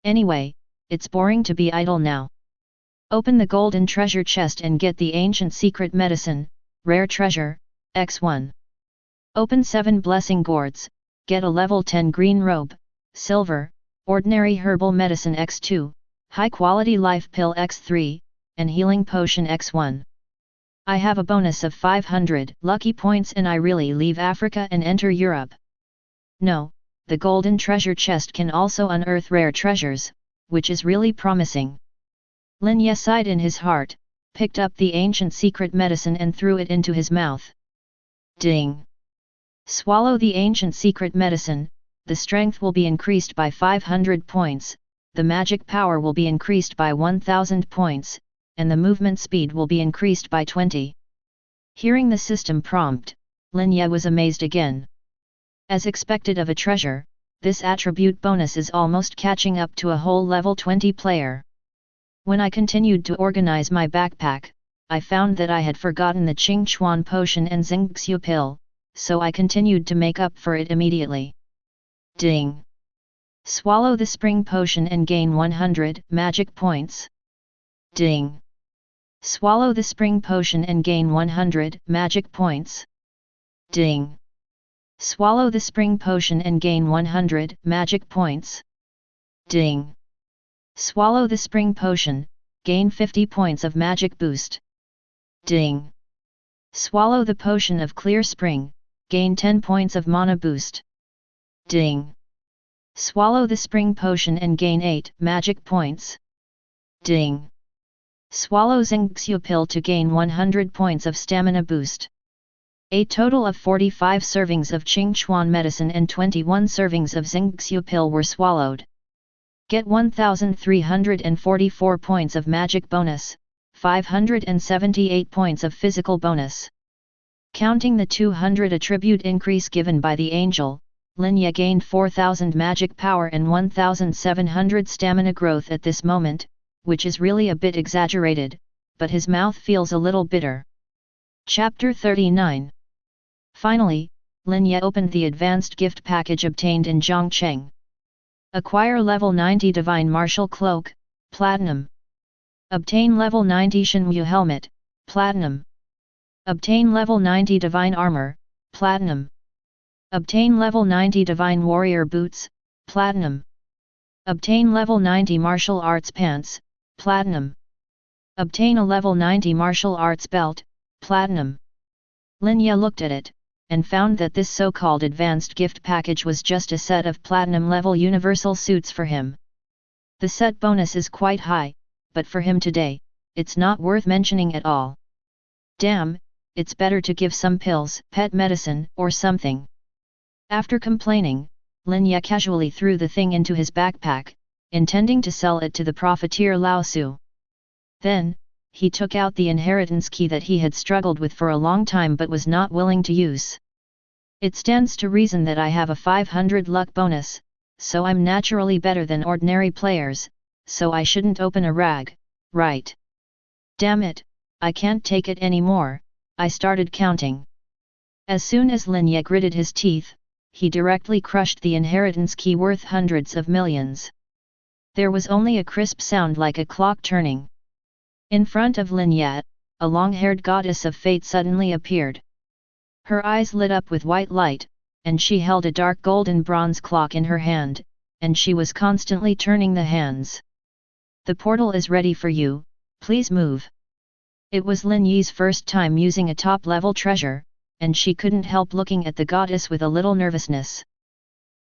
Anyway, it's boring to be idle now. Open the golden treasure chest and get the ancient secret medicine, rare treasure, X1. Open 7 blessing gourds, get a level 10 green robe, silver, Ordinary Herbal Medicine X2, High Quality Life Pill X3, and Healing Potion X1. I have a bonus of 500 lucky points and I really leave Africa and enter Europe. No, the golden treasure chest can also unearth rare treasures, which is really promising. Lin Ye sighed in his heart, picked up the ancient secret medicine and threw it into his mouth. Ding! Swallow the ancient secret medicine, the strength will be increased by 500 points, the magic power will be increased by 1000 points, and the movement speed will be increased by 20. Hearing the system prompt, Lin Ye was amazed again. As expected of a treasure, this attribute bonus is almost catching up to a whole level 20 player. When I continued to organize my backpack, I found that I had forgotten the Qingchuan potion and Xingxiu pill, so I continued to make up for it immediately. Ding! Swallow the spring potion and gain 100 magic points. Ding! Swallow the spring potion and gain 100 magic points. Ding! Swallow the spring potion and gain 100 magic points. Ding! Swallow the spring potion, gain 50 points of magic boost. Ding! Swallow the potion of clear spring, gain 10 points of mana boost. Ding! Swallow the spring potion and gain 8 magic points. Ding! Swallow Xingxiu pill to gain 100 points of stamina boost. A total of 45 servings of Qingchuan medicine and 21 servings of Xingxiu pill were swallowed. Get 1344 points of magic bonus, 578 points of physical bonus. Counting the 200 attribute increase given by the angel, Lin Ye gained 4000 magic power and 1700 stamina growth at this moment, which is really a bit exaggerated, but his mouth feels a little bitter. Chapter 39. Finally, Lin Ye opened the advanced gift package obtained in Zhongcheng. Acquire level 90 Divine Martial Cloak, Platinum. Obtain level 90 Shenwu Helmet, Platinum. Obtain level 90 Divine Armor, Platinum. Obtain level 90 Divine Warrior Boots, Platinum. Obtain level 90 Martial Arts Pants, Platinum. Obtain a level 90 Martial Arts Belt, Platinum. Lin Ye looked at it, and found that this so-called advanced gift package was just a set of Platinum level universal suits for him. The set bonus is quite high, but for him today, it's not worth mentioning at all. Damn, it's better to give some pills, pet medicine, or something. After complaining, Lin Ye casually threw the thing into his backpack, intending to sell it to the profiteer Lao Su. Then, he took out the inheritance key that he had struggled with for a long time but was not willing to use. It stands to reason that I have a 500 luck bonus, so I'm naturally better than ordinary players, so I shouldn't open a rag, right? Damn it, I can't take it anymore, I started counting. As soon as Lin Ye gritted his teeth, he directly crushed the inheritance key worth hundreds of millions. There was only a crisp sound like a clock turning. In front of Lin Ye, a long-haired goddess of fate suddenly appeared. Her eyes lit up with white light, and she held a dark golden bronze clock in her hand, and she was constantly turning the hands. The portal is ready for you, please move. It was Lin Yi's first time using a top-level treasure, and she couldn't help looking at the goddess with a little nervousness.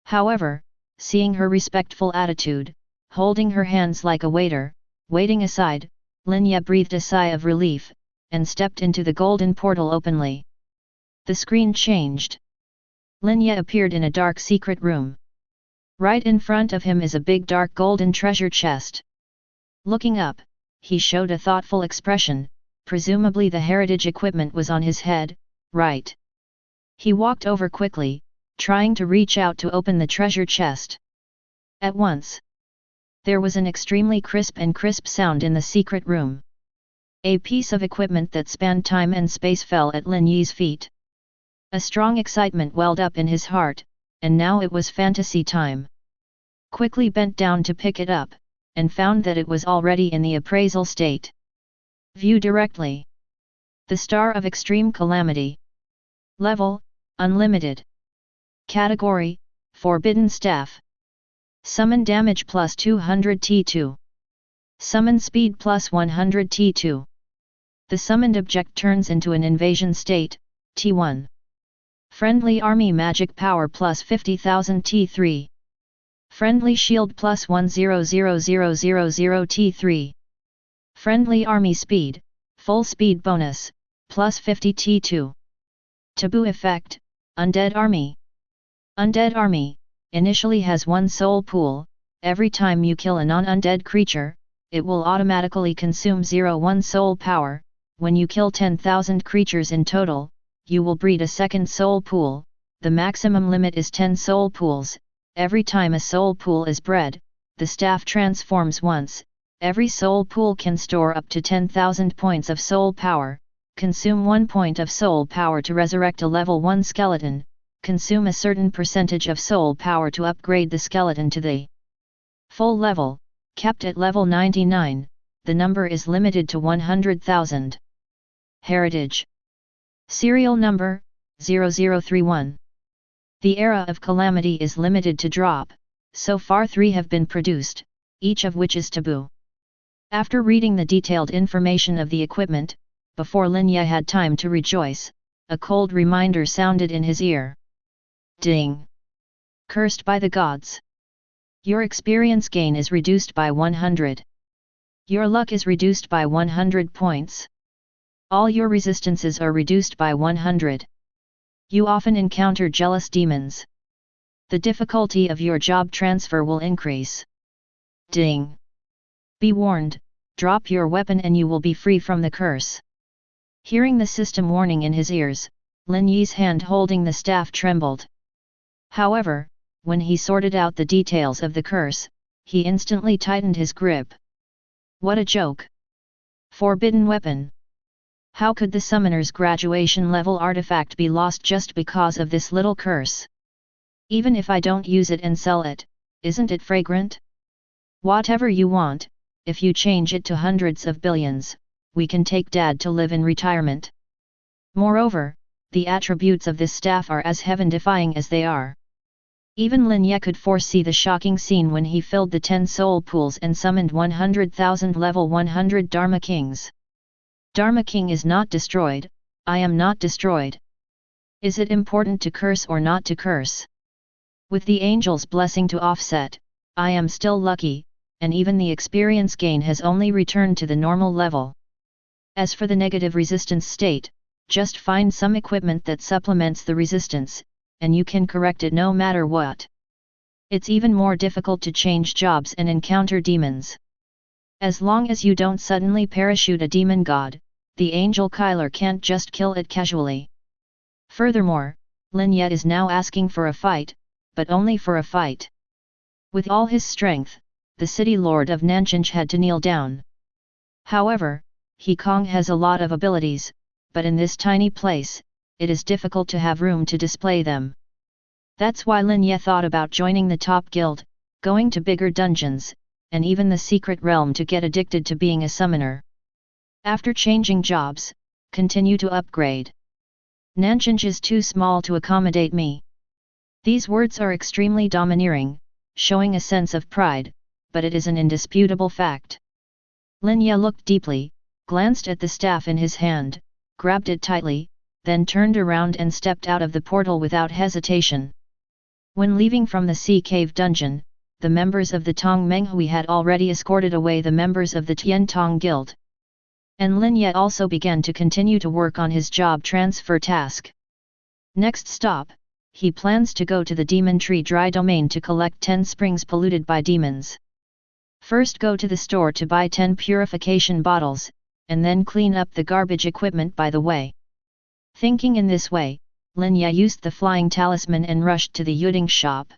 However, seeing her respectful attitude, holding her hands like a waiter, waiting aside, Lin Ye breathed a sigh of relief, and stepped into the golden portal openly. The screen changed. Lin Ye appeared in a dark secret room. Right in front of him is a big dark golden treasure chest. Looking up, he showed a thoughtful expression, presumably the heritage equipment was on his head, right? He walked over quickly, trying to reach out to open the treasure chest. At once, there was an extremely crisp sound in the secret room. A piece of equipment that spanned time and space fell at Lin Yi's feet. A strong excitement welled up in his heart, and now it was fantasy time. Quickly bent down to pick it up, and found that it was already in the appraisal state. View directly. The Star of Extreme Calamity. Level, Unlimited. Category, Forbidden Staff. Summon damage plus 200 T2. Summon speed plus 100 T2. The summoned object turns into an invasion state, T1. Friendly army magic power plus 50,000 T3. Friendly shield plus 100000 T3. Friendly army speed, full speed bonus, plus 50 T2. Taboo effect, Undead Army. Undead Army, initially has one soul pool. Every time you kill a non-undead creature, it will automatically consume 0-1 soul power. When you kill 10,000 creatures in total, you will breed a second soul pool. The maximum limit is 10 soul pools. Every time a soul pool is bred, the staff transforms once. Every soul pool can store up to 10,000 points of soul power. Consume 1 point of soul power to resurrect a level 1 skeleton. Consume a certain percentage of soul power to upgrade the skeleton to the full level, capped at level 99. The number is limited to 100,000. Heritage. Serial number, 0031. The era of calamity is limited to drop. So far 3 have been produced, each of which is taboo. After reading the detailed information of the equipment, before Lin Ye had time to rejoice, a cold reminder sounded in his ear. Ding! Cursed by the gods. Your experience gain is reduced by 100. Your luck is reduced by 100 points. All your resistances are reduced by 100. You often encounter jealous demons. The difficulty of your job transfer will increase. Ding! Be warned, drop your weapon and you will be free from the curse. Hearing the system warning in his ears, Lin Yi's hand holding the staff trembled. However, when he sorted out the details of the curse, he instantly tightened his grip. What a joke! Forbidden weapon! How could the summoner's graduation level artifact be lost just because of this little curse? Even if I don't use it and sell it, isn't it fragrant? Whatever you want, if you change it to hundreds of billions, we can take Dad to live in retirement. Moreover, the attributes of this staff are as heaven-defying as they are. Even Lin Ye could foresee the shocking scene when he filled the 10 soul pools and summoned 100,000 level 100 Dharma Kings. Dharma King is not destroyed, I am not destroyed. Is it important to curse or not to curse? With the angel's blessing to offset, I am still lucky, and even the experience gain has only returned to the normal level. As for the negative resistance state, just find some equipment that supplements the resistance, and you can correct it no matter what. It's even more difficult to change jobs and encounter demons. As long as you don't suddenly parachute a demon god, the angel killer can't just kill it casually. Furthermore, Lin Ye is now asking for a fight, but only for a fight. With all his strength, the city lord of Nanjing had to kneel down. However, He Kong has a lot of abilities, but in this tiny place, it is difficult to have room to display them. That's why Lin Ye thought about joining the top guild, going to bigger dungeons, and even the secret realm to get addicted to being a summoner. After changing jobs, continue to upgrade. Nanjing is too small to accommodate me. These words are extremely domineering, showing a sense of pride, but it is an indisputable fact. Lin Ye looked deeply, glanced at the staff in his hand, grabbed it tightly, then turned around and stepped out of the portal without hesitation. When leaving from the Sea Cave dungeon, the members of the Tong Menghui had already escorted away the members of the Tian Tong Guild. And Lin Ye also began to continue to work on his job transfer task. Next stop, he plans to go to the Demon Tree Dry Domain to collect 10 springs polluted by demons. First go to the store to buy 10 purification bottles, and then clean up the garbage equipment by the way. Thinking in this way, Lin Ye used the flying talisman and rushed to the Yuding shop.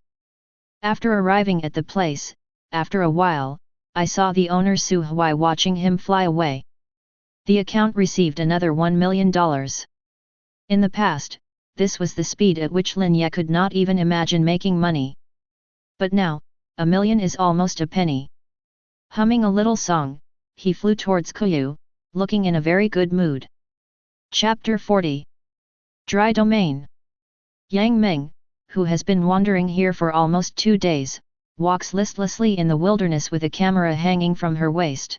After arriving at the place, after a while, I saw the owner Su Huai watching him fly away. The account received another $1 million. In the past, this was the speed at which Lin Ye could not even imagine making money. But now, $1 million is almost a penny. Humming a little song, he flew towards Kuyu, looking in a very good mood. Chapter 40. Dry Domain. Yang Meng, who has been wandering here for almost 2 days, walks listlessly in the wilderness with a camera hanging from her waist.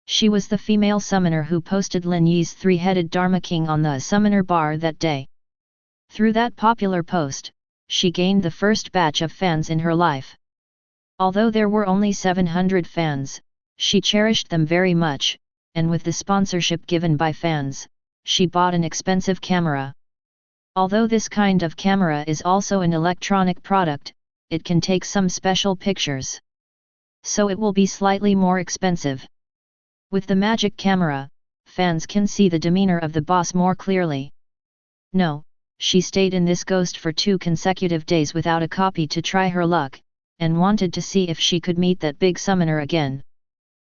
She was the female summoner who posted Lin Yi's three-headed Dharma King on the summoner bar that day. Through that popular post, she gained the first batch of fans in her life. Although there were only 700 fans, she cherished them very much, and with the sponsorship given by fans, she bought an expensive camera. Although this kind of camera is also an electronic product, it can take some special pictures. So it will be slightly more expensive. With the magic camera, fans can see the demeanor of the boss more clearly. No, she stayed in this ghost for 2 consecutive days without a copy to try her luck, and wanted to see if she could meet that big summoner again.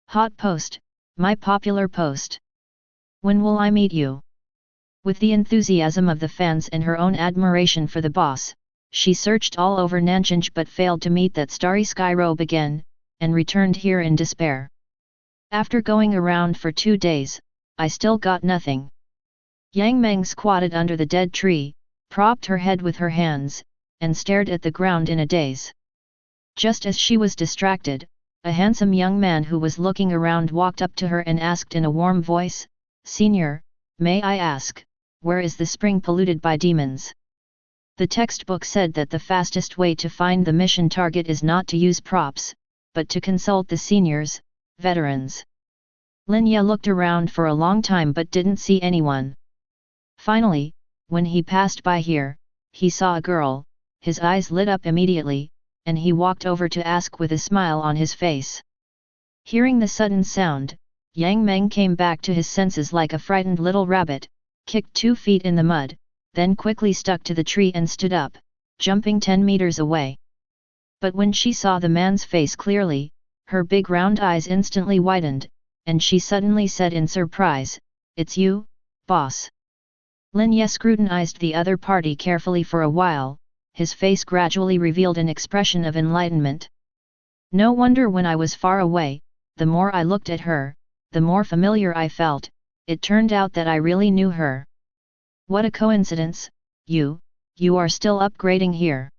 Hot post, my popular post. When will I meet you? With the enthusiasm of the fans and her own admiration for the boss, she searched all over Nanjing but failed to meet that starry sky robe again, and returned here in despair. After going around for 2 days, I still got nothing. Yang Meng squatted under the dead tree, propped her head with her hands, and stared at the ground in a daze. Just as she was distracted, a handsome young man who was looking around walked up to her and asked in a warm voice, "Senior, may I ask, where is the spring polluted by demons?" The textbook said that the fastest way to find the mission target is not to use props, but to consult the seniors, veterans. Lin Ye looked around for a long time but didn't see anyone. Finally, when he passed by here, he saw a girl, his eyes lit up immediately, and he walked over to ask with a smile on his face. Hearing the sudden sound, Yang Meng came back to his senses like a frightened little rabbit, kicked 2 feet in the mud, then quickly stuck to the tree and stood up, jumping 10 meters away. But when she saw the man's face clearly, her big round eyes instantly widened, and she suddenly said in surprise, "It's you, boss." Lin Ye scrutinized the other party carefully for a while, his face gradually revealed an expression of enlightenment. No wonder when I was far away, the more I looked at her, the more familiar I felt. It turned out that I really knew her. What a coincidence, you are still upgrading here.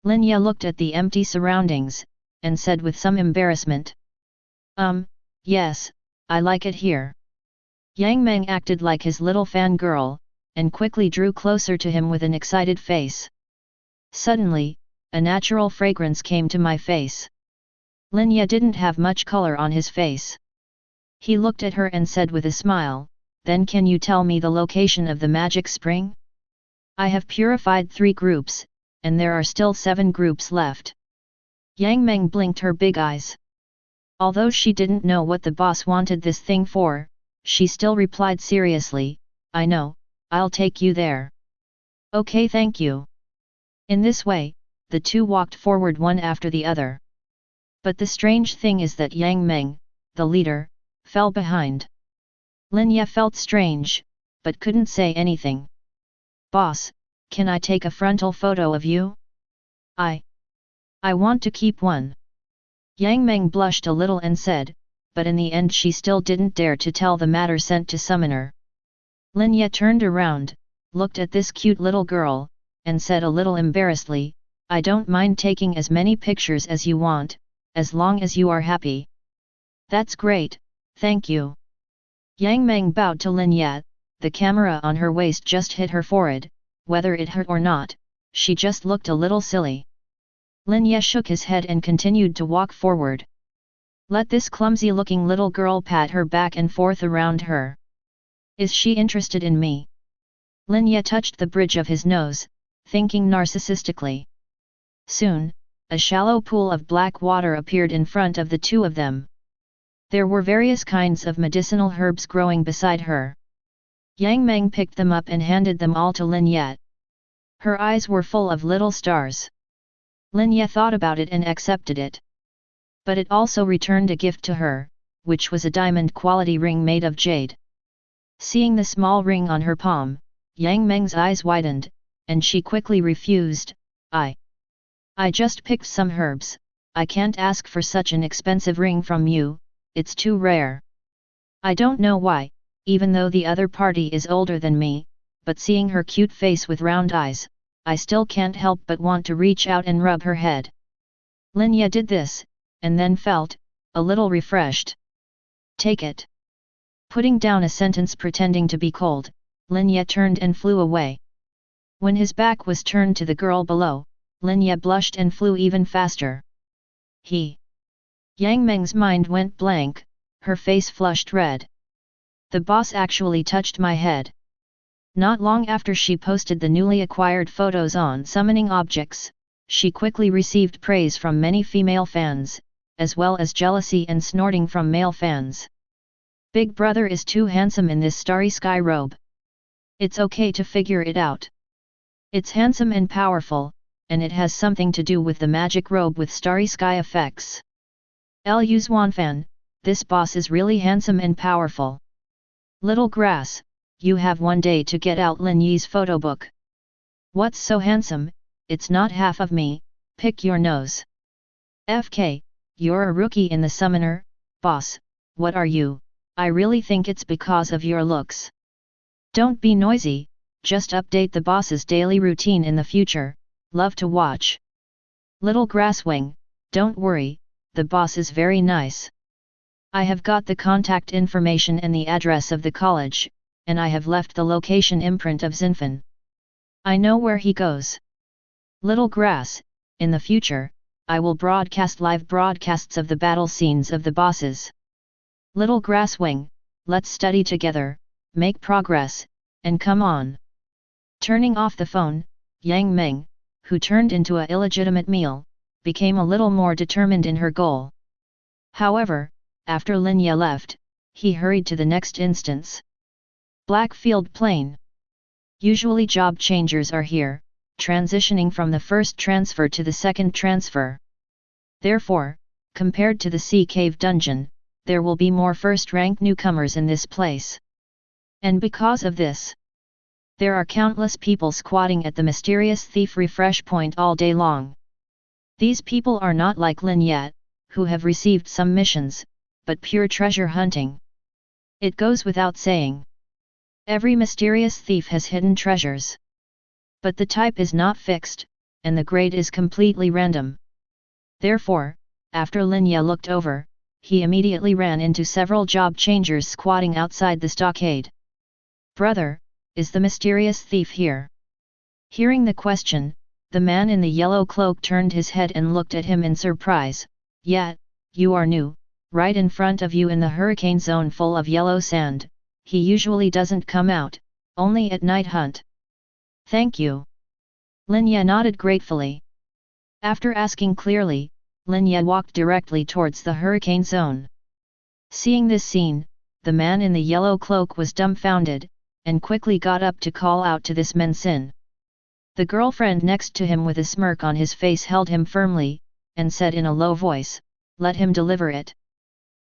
Lin Ye looked at the empty surroundings, and said with some embarrassment. Yes, I like it here." Yang Meng acted like his little fangirl, and quickly drew closer to him with an excited face. Suddenly, a natural fragrance came to my face. Lin Ye didn't have much color on his face. He looked at her and said with a smile, "Then can you tell me the location of the magic spring? I have purified 3 groups, and there are still 7 groups left." Yang Meng blinked her big eyes. Although she didn't know what the boss wanted this thing for, she still replied seriously, "I know, I'll take you there." "Okay, thank you." In this way, the 2 walked forward one after the other. But the strange thing is that Yang Meng, the leader, fell behind. Lin Ye felt strange, but couldn't say anything. "Boss, can I take a frontal photo of you? I want to keep one." Yang Meng blushed a little and said, but in the end she still didn't dare to tell the matter sent to summoner. Lin Ye turned around, looked at this cute little girl, and said a little embarrassedly, "I don't mind taking as many pictures as you want, as long as you are happy." "That's great, thank you." Yang Meng bowed to Lin Ye. The camera on her waist just hit her forehead, whether it hurt or not, she just looked a little silly. Lin Ye shook his head and continued to walk forward. Let this clumsy-looking little girl pat her back and forth around her. Is she interested in me? Lin Ye touched the bridge of his nose, thinking narcissistically. Soon, a shallow pool of black water appeared in front of the 2 of them. There were various kinds of medicinal herbs growing beside her. Yang Meng picked them up and handed them all to Lin Ye. Her eyes were full of little stars. Lin Ye thought about it and accepted it. But it also returned a gift to her, which was a diamond-quality ring made of jade. Seeing the small ring on her palm, Yang Meng's eyes widened, and she quickly refused. I just picked some herbs, I can't ask for such an expensive ring from you, it's too rare." I don't know why, even though the other party is older than me, but seeing her cute face with round eyes, I still can't help but want to reach out and rub her head. Lin Ye did this, and then felt a little refreshed. Take it. Putting down a sentence pretending to be cold, Lin Ye turned and flew away. When his back was turned to the girl below, Lin Ye blushed and flew even faster. Yang Meng's mind went blank, her face flushed red. The boss actually touched my head. Not long after she posted the newly acquired photos on summoning objects, she quickly received praise from many female fans, as well as jealousy and snorting from male fans. Big brother is too handsome in this starry sky robe. It's okay to figure it out. It's handsome and powerful, and it has something to do with the magic robe with starry sky effects. Lin Fan, this boss is really handsome and powerful. Little grass, you have one day to get out Lin Yi's photo book. What's so handsome? It's not half of me, pick your nose. FK, you're a rookie in the summoner, boss, what are you? I really think it's because of your looks. Don't be noisy, just update the boss's daily routine in the future, love to watch. Little grasswing, don't worry, the boss is very nice. I have got the contact information and the address of the college, and I have left the location imprint of Zinfan. I know where he goes. Little grass, in the future, I will broadcast live broadcasts of the battle scenes of the bosses. Little grasswing, let's study together, make progress, and come on. Turning off the phone, Yang Meng, who turned into a illegitimate meal, became a little more determined in her goal. However, after Lin Ye left, he hurried to the next instance. Blackfield Plain. Usually job changers are here, transitioning from the first transfer to the second transfer. Therefore, compared to the Sea Cave Dungeon, there will be more first-rank newcomers in this place. And because of this, there are countless people squatting at the mysterious thief refresh point all day long. These people are not like Lin Ye, who have received some missions, but pure treasure hunting. It goes without saying. Every mysterious thief has hidden treasures. But the type is not fixed, and the grade is completely random. Therefore, after Lin Ye looked over, he immediately ran into several job changers squatting outside the stockade. Brother, is the mysterious thief here? Hearing the question, the man in the yellow cloak turned his head and looked at him in surprise. Yeah, you are new, right in front of you in the hurricane zone full of yellow sand. He usually doesn't come out, only at night hunt. Thank you. Lin Ye nodded gratefully. After asking clearly, Lin Ye walked directly towards the hurricane zone. Seeing this scene, the man in the yellow cloak was dumbfounded, and quickly got up to call out to this Mensin. The girlfriend next to him with a smirk on his face held him firmly, and said in a low voice, let him deliver it.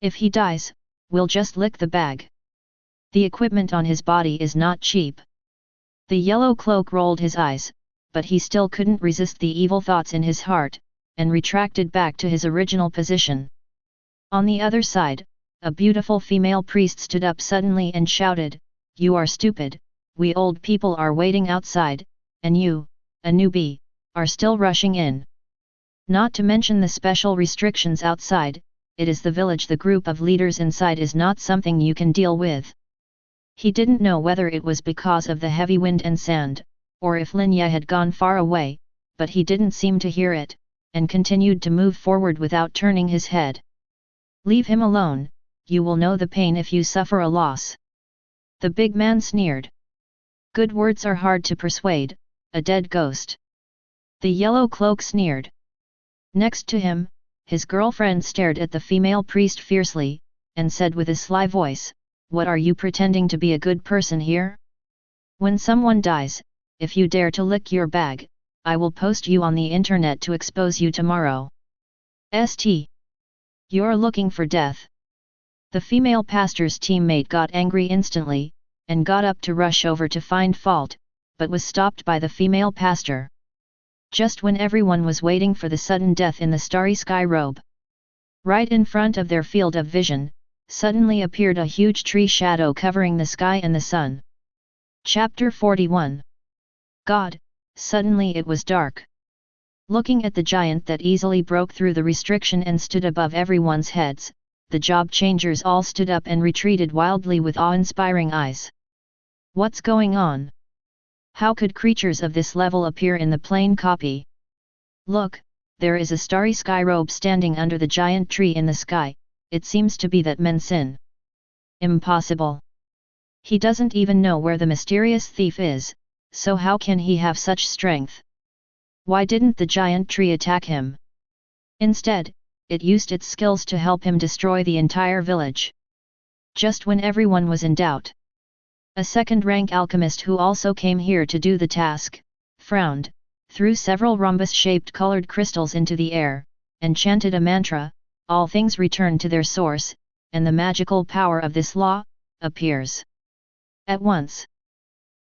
If he dies, we'll just lick the bag. The equipment on his body is not cheap. The yellow cloak rolled his eyes, but he still couldn't resist the evil thoughts in his heart, and retracted back to his original position. On the other side, a beautiful female priest stood up suddenly and shouted, you are stupid, we old people are waiting outside, and you, a newbie, are still rushing in. Not to mention the special restrictions outside, it is the village, the group of leaders inside is not something you can deal with. He didn't know whether it was because of the heavy wind and sand, or if Lin Ye had gone far away, but he didn't seem to hear it, and continued to move forward without turning his head. Leave him alone, you will know the pain if you suffer a loss. The big man sneered. Good words are hard to persuade, a dead ghost. The yellow cloak sneered. Next to him, his girlfriend stared at the female priest fiercely, and said with a sly voice, what are you pretending to be a good person here? When someone dies, if you dare to lick your bag, I will post you on the internet to expose you tomorrow. St. You're looking for death. The female pastor's teammate got angry instantly, and got up to rush over to find fault, but was stopped by the female pastor. Just when everyone was waiting for the sudden death in the starry sky robe. Right in front of their field of vision, suddenly appeared a huge tree shadow covering the sky and the sun. Chapter 41. God, suddenly it was dark. Looking at the giant that easily broke through the restriction and stood above everyone's heads, the job changers all stood up and retreated wildly with awe-inspiring eyes. What's going on? How could creatures of this level appear in the plain copy? Look, there is a starry sky robe standing under the giant tree in the sky. It seems to be that Mensin. Impossible. He doesn't even know where the mysterious thief is, so how can he have such strength? Why didn't the giant tree attack him? Instead, it used its skills to help him destroy the entire village. Just when everyone was in doubt. A second-rank alchemist who also came here to do the task, frowned, threw several rhombus-shaped colored crystals into the air, and chanted a mantra, all things return to their source, and the magical power of this law appears. At once,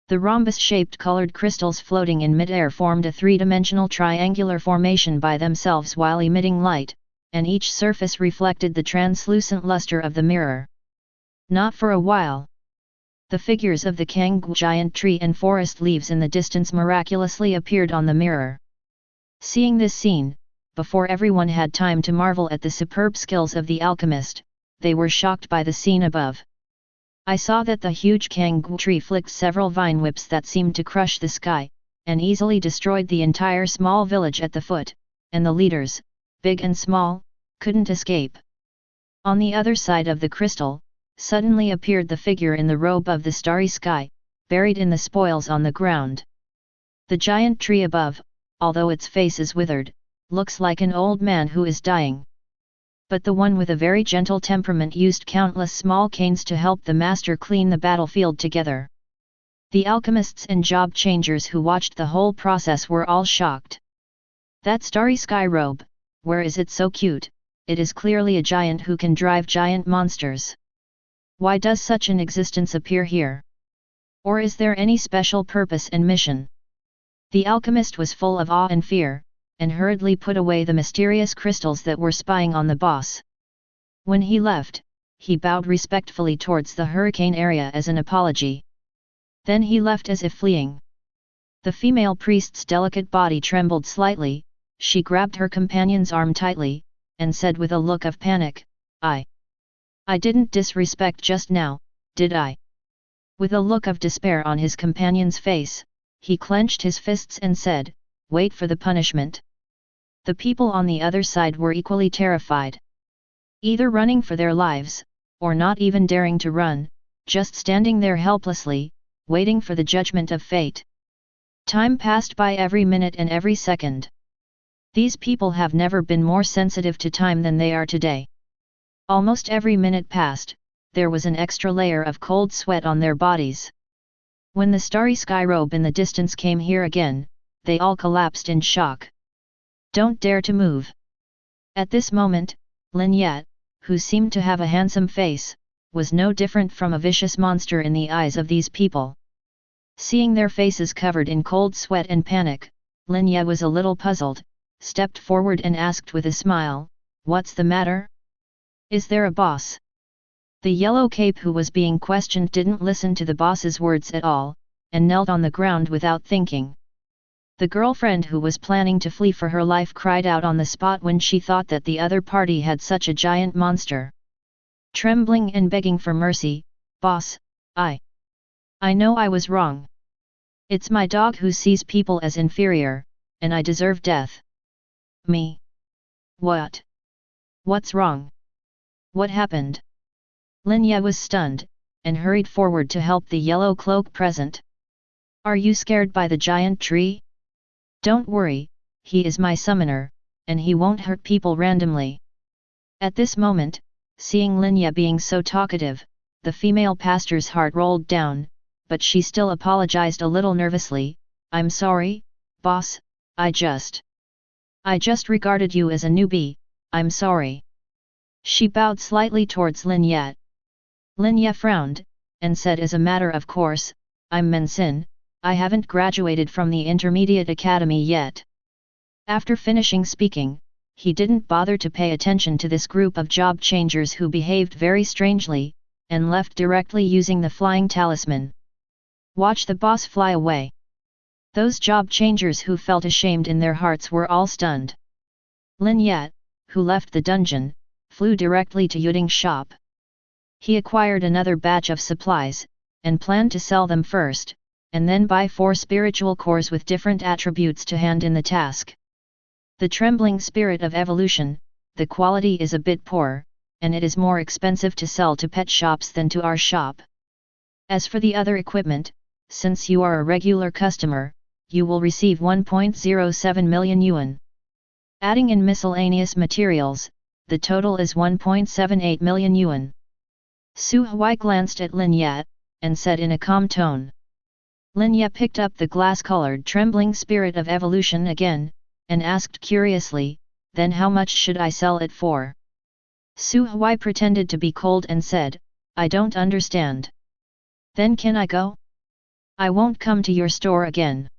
the rhombus-shaped colored crystals floating in mid-air formed a three-dimensional triangular formation by themselves while emitting light, and each surface reflected the translucent luster of the mirror. Not for a while. The figures of the Kanggu giant tree and forest leaves in the distance miraculously appeared on the mirror. Seeing this scene, before everyone had time to marvel at the superb skills of the alchemist, they were shocked by the scene above. I saw that the huge Kanggu tree flicked several vine whips that seemed to crush the sky, and easily destroyed the entire small village at the foot, and the leaders, big and small, couldn't escape. On the other side of the crystal, suddenly appeared the figure in the robe of the starry sky, buried in the spoils on the ground. The giant tree above, although its face is withered, looks like an old man who is dying. But the one with a very gentle temperament used countless small canes to help the master clean the battlefield together. The alchemists and job changers who watched the whole process were all shocked. That starry sky robe, where is it so cute? It is clearly a giant who can drive giant monsters. Why does such an existence appear here? Or is there any special purpose and mission? The alchemist was full of awe and fear, and hurriedly put away the mysterious crystals that were spying on the boss. When he left, he bowed respectfully towards the hurricane area as an apology. Then he left as if fleeing. The female priest's delicate body trembled slightly, she grabbed her companion's arm tightly, and said with a look of panic, I didn't disrespect just now, did I? With a look of despair on his companion's face, he clenched his fists and said, wait for the punishment. The people on the other side were equally terrified. Either running for their lives, or not even daring to run, just standing there helplessly, waiting for the judgment of fate. Time passed by every minute and every second. These people have never been more sensitive to time than they are today. Almost every minute passed, there was an extra layer of cold sweat on their bodies. When the starry sky robe in the distance came here again, they all collapsed in shock. Don't dare to move. At this moment, Lin Yat, who seemed to have a handsome face, was no different from a vicious monster in the eyes of these people. Seeing their faces covered in cold sweat and panic, Lin Yat was a little puzzled, stepped forward and asked with a smile, what's the matter? Is there a boss? The yellow cape who was being questioned didn't listen to the boss's words at all, and knelt on the ground without thinking. The girlfriend who was planning to flee for her life cried out on the spot when she thought that the other party had such a giant monster. Trembling and begging for mercy, boss, I know I was wrong. It's my dog who sees people as inferior, and I deserve death. Me? What? What's wrong? What happened? Lin Ye was stunned, and hurried forward to help the yellow cloak present. Are you scared by the giant tree? Don't worry, he is my summoner, and he won't hurt people randomly. At this moment, seeing Lin Ye being so talkative, the female pastor's heart rolled down, but she still apologized a little nervously, I'm sorry, boss, I just regarded you as a newbie, I'm sorry. She bowed slightly towards Lin Ye. Lin Ye frowned, and said as a matter of course, I'm Mensin, I haven't graduated from the intermediate academy yet. After finishing speaking, he didn't bother to pay attention to this group of job changers who behaved very strangely, and left directly using the flying talisman. Watch the boss fly away. Those job changers who felt ashamed in their hearts were all stunned. Lin Yat, who left the dungeon, flew directly to Yuding's shop. He acquired another batch of supplies, and planned to sell them first, and then buy 4 spiritual cores with different attributes to hand in the task. The trembling spirit of evolution, the quality is a bit poor, and it is more expensive to sell to pet shops than to our shop. As for the other equipment, since you are a regular customer, you will receive 1.07 million yuan. Adding in miscellaneous materials, the total is 1.78 million yuan. Su Huai glanced at Lin Yat, and said in a calm tone. Lin Yat picked up the glass-colored trembling spirit of evolution again, and asked curiously, then how much should I sell it for? Su Huai pretended to be cold and said, I don't understand. Then can I go? I won't come to your store again.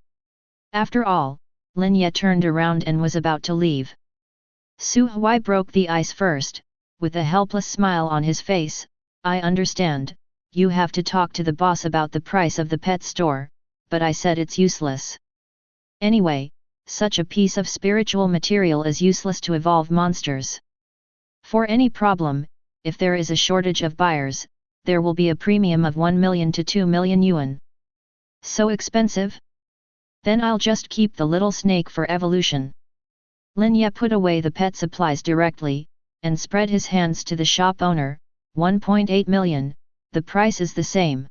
After all, Lin Yat turned around and was about to leave. Su Huai broke the ice first, with a helpless smile on his face. I understand, you have to talk to the boss about the price of the pet store, but I said it's useless. Anyway, such a piece of spiritual material is useless to evolve monsters. For any problem, if there is a shortage of buyers, there will be a premium of 1 million to 2 million yuan. So expensive? Then I'll just keep the little snake for evolution. Lin Yat put away the pet supplies directly, and spread his hands to the shop owner. 1.8 million, the price is the same.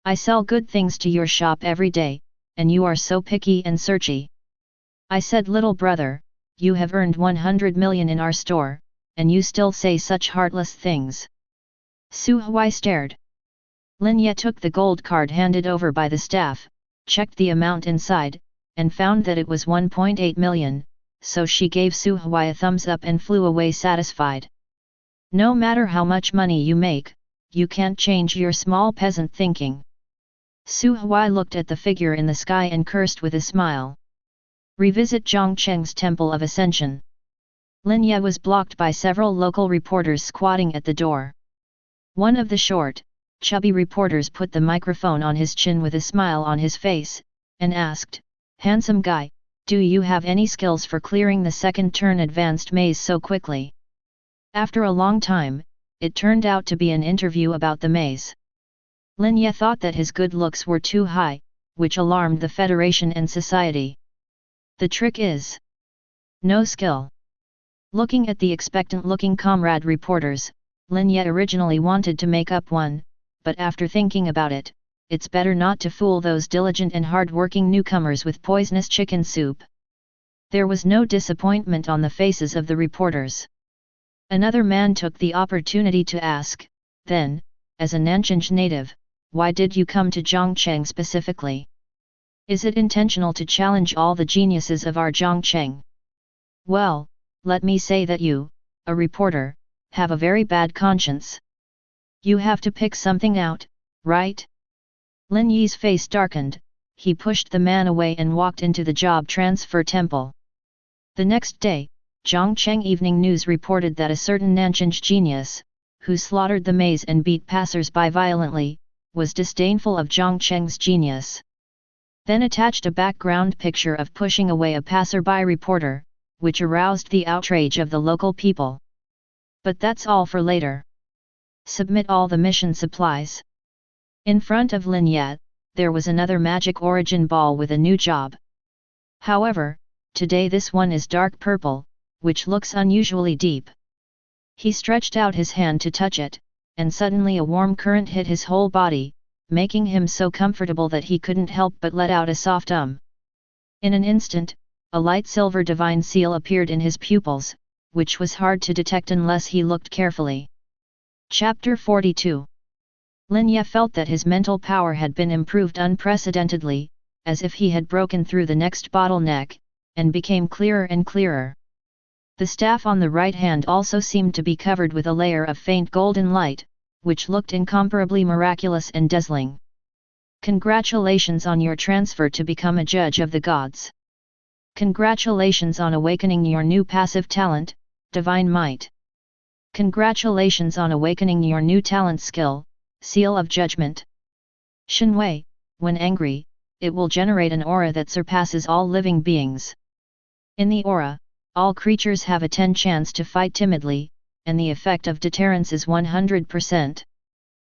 I sell good things to your shop every day, and you are so picky and searchy. I said, little brother, you have earned 100 million in our store, and you still say such heartless things. Su Huai stared. Lin Yat took the gold card handed over by the staff, checked the amount inside, and found that it was 1.8 million, so she gave Su Huai a thumbs up and flew away satisfied. No matter how much money you make, you can't change your small peasant thinking. Su Huai looked at the figure in the sky and cursed with a smile. Revisit Zhongcheng's Temple of Ascension. Lin Yat was blocked by several local reporters squatting at the door. One of the short, chubby reporters put the microphone on his chin with a smile on his face, and asked, handsome guy, do you have any skills for clearing the second turn advanced maze so quickly? After a long time, it turned out to be an interview about the maze. Lin Yat thought that his good looks were too high, which alarmed the Federation and society. The trick is no skill. Looking at the expectant-looking comrade reporters, Lin Yat originally wanted to make up one, but after thinking about it, it's better not to fool those diligent and hard-working newcomers with poisonous chicken soup. There was no disappointment on the faces of the reporters. Another man took the opportunity to ask, then, as a Nanchang native, why did you come to Zhongcheng specifically? Is it intentional to challenge all the geniuses of our Zhongcheng? Well, let me say that you, a reporter, have a very bad conscience. You have to pick something out, right? Lin Yi's face darkened, he pushed the man away and walked into the job transfer temple. The next day, Zhongcheng Evening News reported that a certain Nanchang genius, who slaughtered the maze and beat passers-by violently, was disdainful of Zhongcheng's genius. Then attached a background picture of pushing away a passerby reporter, which aroused the outrage of the local people. But that's all for later. Submit all the mission supplies. In front of Lin Yat, there was another magic origin ball with a new job. However, today this one is dark purple, which looks unusually deep. He stretched out his hand to touch it, and suddenly a warm current hit his whole body, making him so comfortable that he couldn't help but let out a soft In an instant, a light silver divine seal appeared in his pupils, which was hard to detect unless he looked carefully. Chapter 42. Lin Yat felt that his mental power had been improved unprecedentedly, as if he had broken through the next bottleneck, and became clearer and clearer. The staff on the right hand also seemed to be covered with a layer of faint golden light, which looked incomparably miraculous and dazzling. Congratulations on your transfer to become a judge of the gods. Congratulations on awakening your new passive talent, divine might. Congratulations on awakening your new talent skill, seal of judgment. Shenwei, when angry, it will generate an aura that surpasses all living beings. In the aura, all creatures have a 10 chance to fight timidly, and the effect of deterrence is 100%.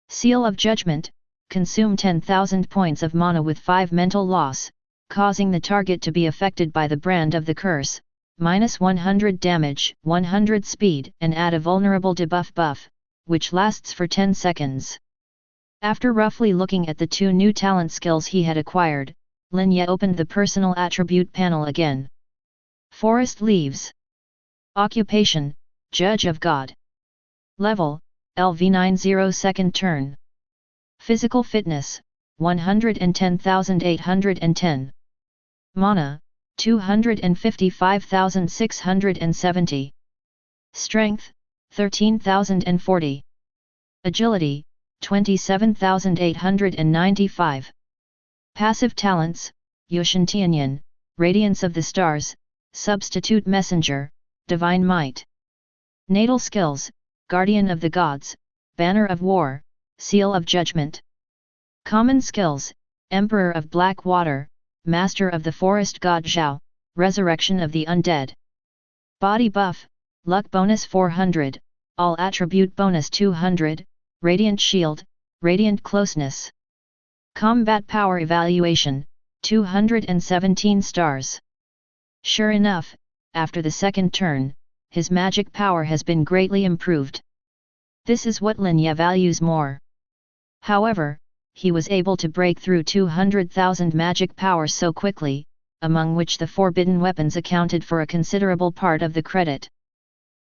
Seal of Judgment, consume 10,000 points of mana with 5 mental loss, causing the target to be affected by the brand of the curse, minus 100 damage, 100 speed, and add a vulnerable debuff buff, which lasts for 10 seconds. After roughly looking at the 2 new talent skills he had acquired, Lin Ye opened the personal attribute panel again. Forest Leaves. Occupation, Judge of God. Level, LV90 second turn. Physical fitness, 110,810. Mana, 255,670. Strength, 13,040. Agility, 27,895. Passive talents, God Tianyin, Radiance of the Stars, Substitute Messenger, Divine Might. Natal skills, Guardian of the Gods, Banner of War, Seal of Judgment. Common skills, Emperor of Black Water, Master of the Forest God Zhao, Resurrection of the Undead. Body buff, Luck bonus 400, All attribute bonus 200, Radiant Shield, Radiant Closeness. Combat power evaluation, 217 stars. Sure enough, after the second turn, his magic power has been greatly improved. This is what Lin Ye values more. However, he was able to break through 200,000 magic power so quickly, among which the forbidden weapons accounted for a considerable part of the credit.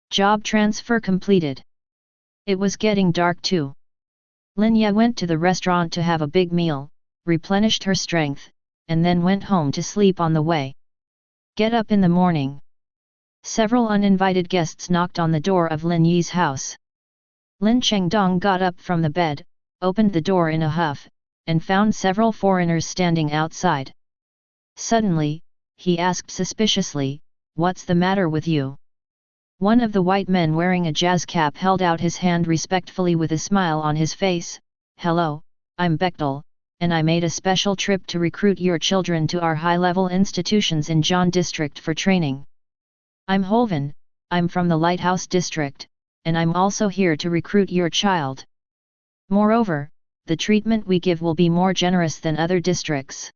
Job transfer completed. It was getting dark too. Lin Ye went to the restaurant to have a big meal, replenished her strength, and then went home to sleep on the way. Get up in the morning. Several uninvited guests knocked on the door of Lin Yi's house. Lin Chengdong got up from the bed, opened the door in a huff, and found several foreigners standing outside. Suddenly, he asked suspiciously, "What's the matter with you?" One of the white men wearing a jazz cap held out his hand respectfully with a smile on his face. "Hello, I'm Bechtel, and I made a special trip to recruit your children to our high-level institutions in Jian District for training. I'm Holven, I'm from the Lighthouse District, and I'm also here to recruit your child. Moreover, the treatment we give will be more generous than other districts."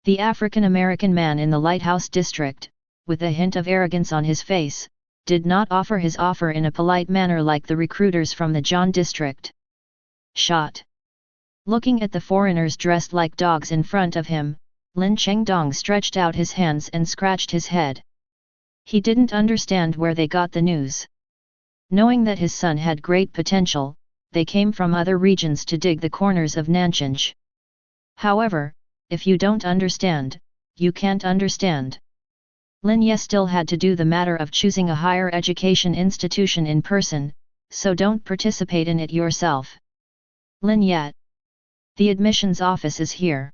The African-American man in the Lighthouse District, with a hint of arrogance on his face, did not offer his offer in a polite manner like the recruiters from the Jian District. Shot. Looking at the foreigners dressed like dogs in front of him, Lin Chengdong stretched out his hands and scratched his head. He didn't understand where they got the news. Knowing that his son had great potential, they came from other regions to dig the corners of Nanchinj. However, if you don't understand, you can't understand. Lin Ye still had to do the matter of choosing a higher education institution in person, so don't participate in it yourself. Lin Ye. The admissions office is here.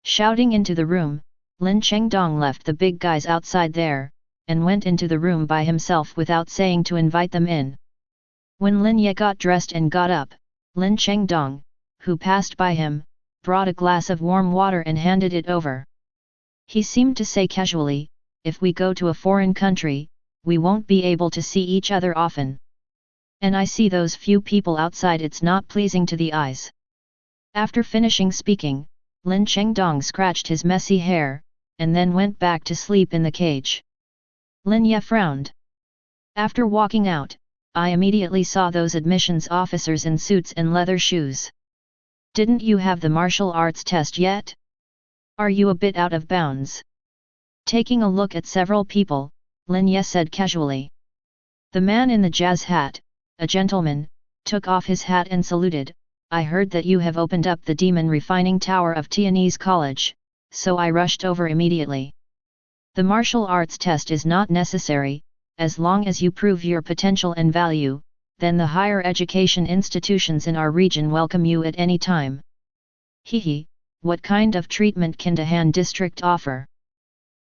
Shouting into the room, Lin Chengdong left the big guys outside there, and went into the room by himself without saying to invite them in. When Lin Ye got dressed and got up, Lin Chengdong, who passed by him, brought a glass of warm water and handed it over. He seemed to say casually, "If we go to a foreign country, we won't be able to see each other often. And I see those few people outside, it's not pleasing to the eyes." After finishing speaking, Lin Chengdong scratched his messy hair, and then went back to sleep in the cage. Lin Ye frowned. After walking out, I immediately saw those admissions officers in suits and leather shoes. "Didn't you have the martial arts test yet? Are you a bit out of bounds?" Taking a look at several people, Lin Ye said casually. The man in the jazz hat, a gentleman, took off his hat and saluted. "I heard that you have opened up the demon refining tower of Tianyi's college, so I rushed over immediately. The martial arts test is not necessary, as long as you prove your potential and value, then the higher education institutions in our region welcome you at any time." Hehe, what kind of treatment can Dahan district offer?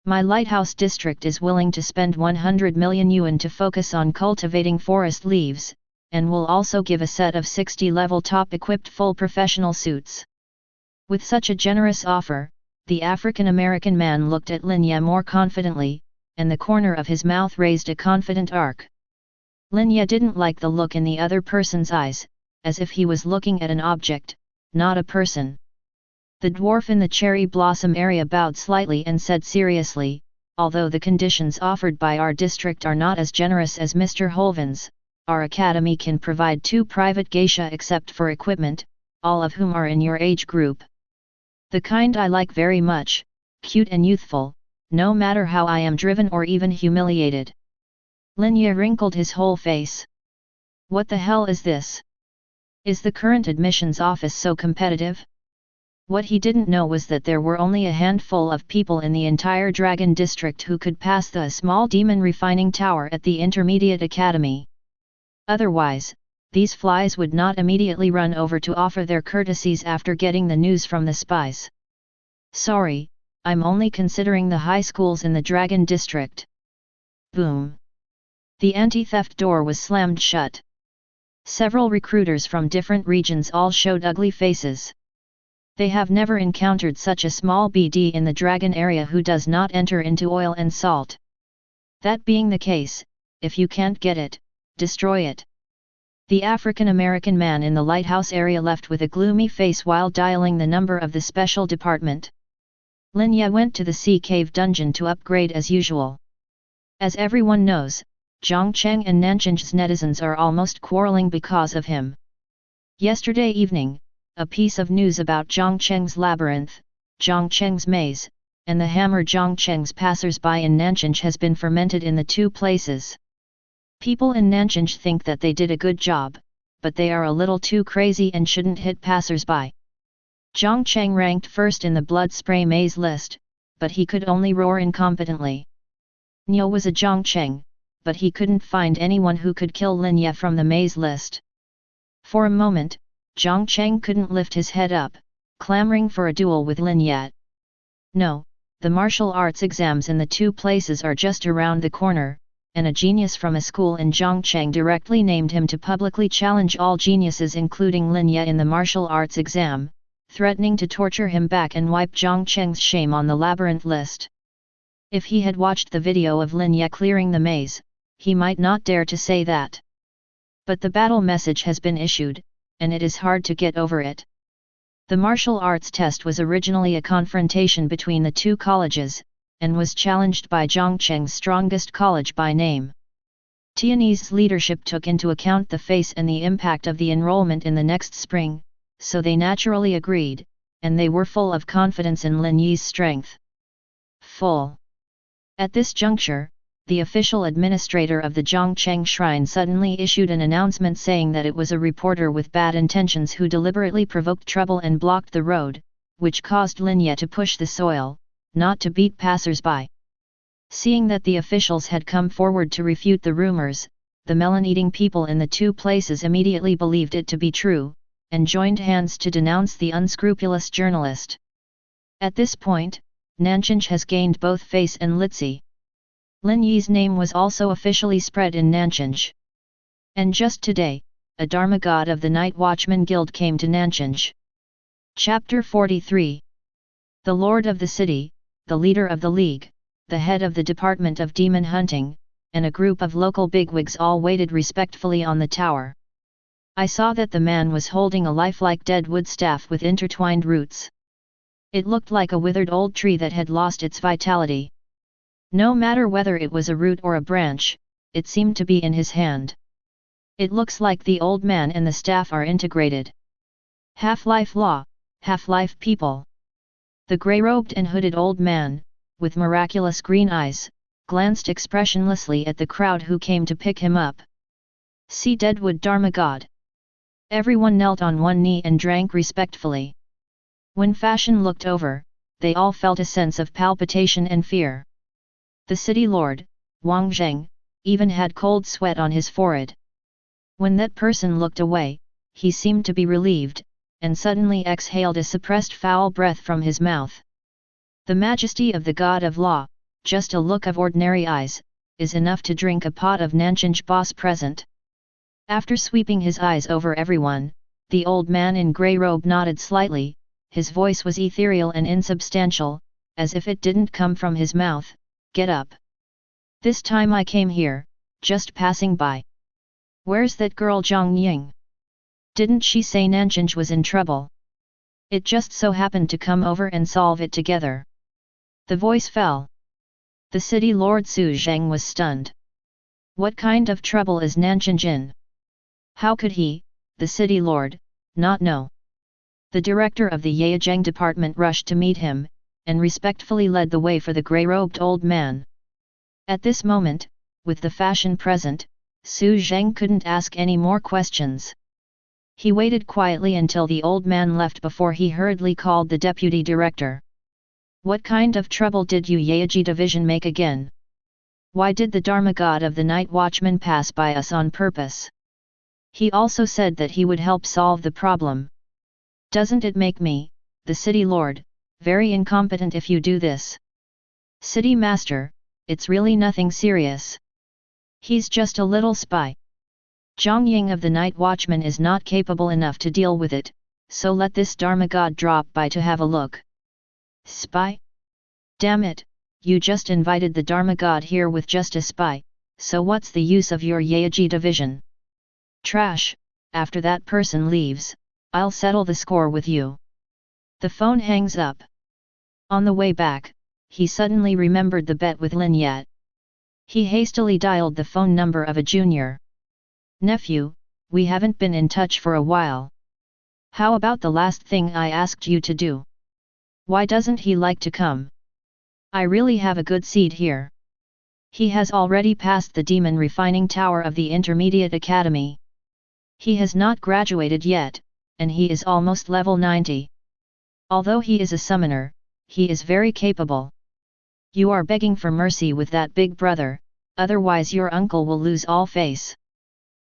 My Lighthouse district is willing to spend 100 million yuan to focus on cultivating forest leaves, and will also give a set of 60 level top equipped full professional suits. With such a generous offer, the African-American man looked at Lin Ye more confidently, and the corner of his mouth raised a confident arc. Lin Ye didn't like the look in the other person's eyes, as if he was looking at an object, not a person. The dwarf in the cherry blossom area bowed slightly and said seriously, although the conditions offered by our district are not as generous as Mr. Holvin's, our academy can provide 2 private geisha except for equipment, all of whom are in your age group. The kind I like very much, cute and youthful, no matter how I am driven or even humiliated. Lin Ye wrinkled his whole face. What the hell is this? Is the current admissions office so competitive? What he didn't know was that there were only a handful of people in the entire Dragon District who could pass the small demon refining tower at the Intermediate Academy. Otherwise, these flies would not immediately run over to offer their courtesies after getting the news from the spies. Sorry, I'm only considering the high schools in the Dragon District. Boom. The anti-theft door was slammed shut. Several recruiters from different regions all showed ugly faces. They have never encountered such a small BD in the Dragon area who does not enter into oil and salt. That being the case, if you can't get it, destroy it. The African-American man in the lighthouse area left with a gloomy face while dialing the number of the special department. Lin Ye went to the Sea Cave dungeon to upgrade as usual. As everyone knows, Zhongcheng and Nanjing's netizens are almost quarreling because of him. Yesterday evening, a piece of news about Zhongcheng's labyrinth, Zhongcheng's maze, and the hammer Zhongcheng's passers-by in Nanjing has been fermented in the 2 places. People in Nanjing think that they did a good job, but they are a little too crazy and shouldn't hit passers-by. Zhongcheng ranked first in the blood spray maze list, but he could only roar incompetently. Niu was a Zhongcheng, but he couldn't find anyone who could kill Lin Ye from the maze list. For a moment, Zhongcheng couldn't lift his head up, clamoring for a duel with Lin Ye. No, the martial arts exams in the 2 places are just around the corner, and a genius from a school in Zhongcheng directly named him to publicly challenge all geniuses including Lin Ye in the martial arts exam, threatening to torture him back and wipe Zhongcheng's shame on the labyrinth list. If he had watched the video of Lin Ye clearing the maze, he might not dare to say that. But the battle message has been issued, and it is hard to get over it. The martial arts test was originally a confrontation between the 2 colleges, and was challenged by Zhongcheng's strongest college by name. Tianyin's leadership took into account the face and the impact of the enrollment in the next spring, so they naturally agreed, and they were full of confidence in Lin Ye's strength. Full. At this juncture, the official administrator of the Zhongcheng Shrine suddenly issued an announcement saying that it was a reporter with bad intentions who deliberately provoked trouble and blocked the road, which caused Lin Ye to push the soil, not to beat passers-by. Seeing that the officials had come forward to refute the rumors, the melon-eating people in the 2 places immediately believed it to be true, and joined hands to denounce the unscrupulous journalist. At this point, Nanjing has gained both face and litzy. Lin Ye's name was also officially spread in Nanjing. And just today, a Dharma god of the Night Watchman Guild came to Nanjing. Chapter 43. The Lord of the City, the leader of the League, the head of the Department of Demon Hunting, and a group of local bigwigs all waited respectfully on the tower. I saw that the man was holding a lifelike dead wood staff with intertwined roots. It looked like a withered old tree that had lost its vitality. No matter whether it was a root or a branch, it seemed to be in his hand. It looks like the old man and the staff are integrated. Half-life law, half-life people. The grey-robed and hooded old man, with miraculous green eyes, glanced expressionlessly at the crowd who came to pick him up. See Deadwood Dharma God. Everyone knelt on one knee and drank respectfully. When Fashion looked over, they all felt a sense of palpitation and fear. The city lord, Wang Zheng, even had cold sweat on his forehead. When that person looked away, he seemed to be relieved, and suddenly exhaled a suppressed foul breath from his mouth. The majesty of the god of law, just a look of ordinary eyes, is enough to drink a pot of Nanjing boss present. After sweeping his eyes over everyone, the old man in grey robe nodded slightly, his voice was ethereal and insubstantial, as if it didn't come from his mouth. "Get up. This time I came here, just passing by. Where's that girl Zhang Ying? Didn't she say Nanchinj was in trouble? It just so happened to come over and solve it together." The voice fell. The city lord Su Zhang was stunned. What kind of trouble is Nanchinj in? How could he, the city lord, not know? The director of the Yayajang department rushed to meet him, and respectfully led the way for the grey-robed old man. At this moment, with the fashion present, Su Zhang couldn't ask any more questions. He waited quietly until the old man left before he hurriedly called the deputy director. "What kind of trouble did you Yaji division make again? Why did the Dharma god of the night watchman pass by us on purpose? He also said that he would help solve the problem. Doesn't it make me, the city lord, very incompetent if you do this?" "City master, it's really nothing serious. He's just a little spy. Zhang Ying of the night watchman is not capable enough to deal with it, so let this Dharma god drop by to have a look." "Spy? Damn it, you just invited the Dharma god here with just a spy, so what's the use of your Yaji division? Trash, after that person leaves, I'll settle the score with you." The phone hangs up. On the way back, he suddenly remembered the bet with Lin Yat. He hastily dialed the phone number of a junior. "Nephew, we haven't been in touch for a while. How about the last thing I asked you to do? Why doesn't he like to come? I really have a good seed here." He has already passed the demon refining tower of the Intermediate Academy. He has not graduated yet, and he is almost level 90. Although he is a summoner, he is very capable. "You are begging for mercy with that big brother, otherwise your uncle will lose all face.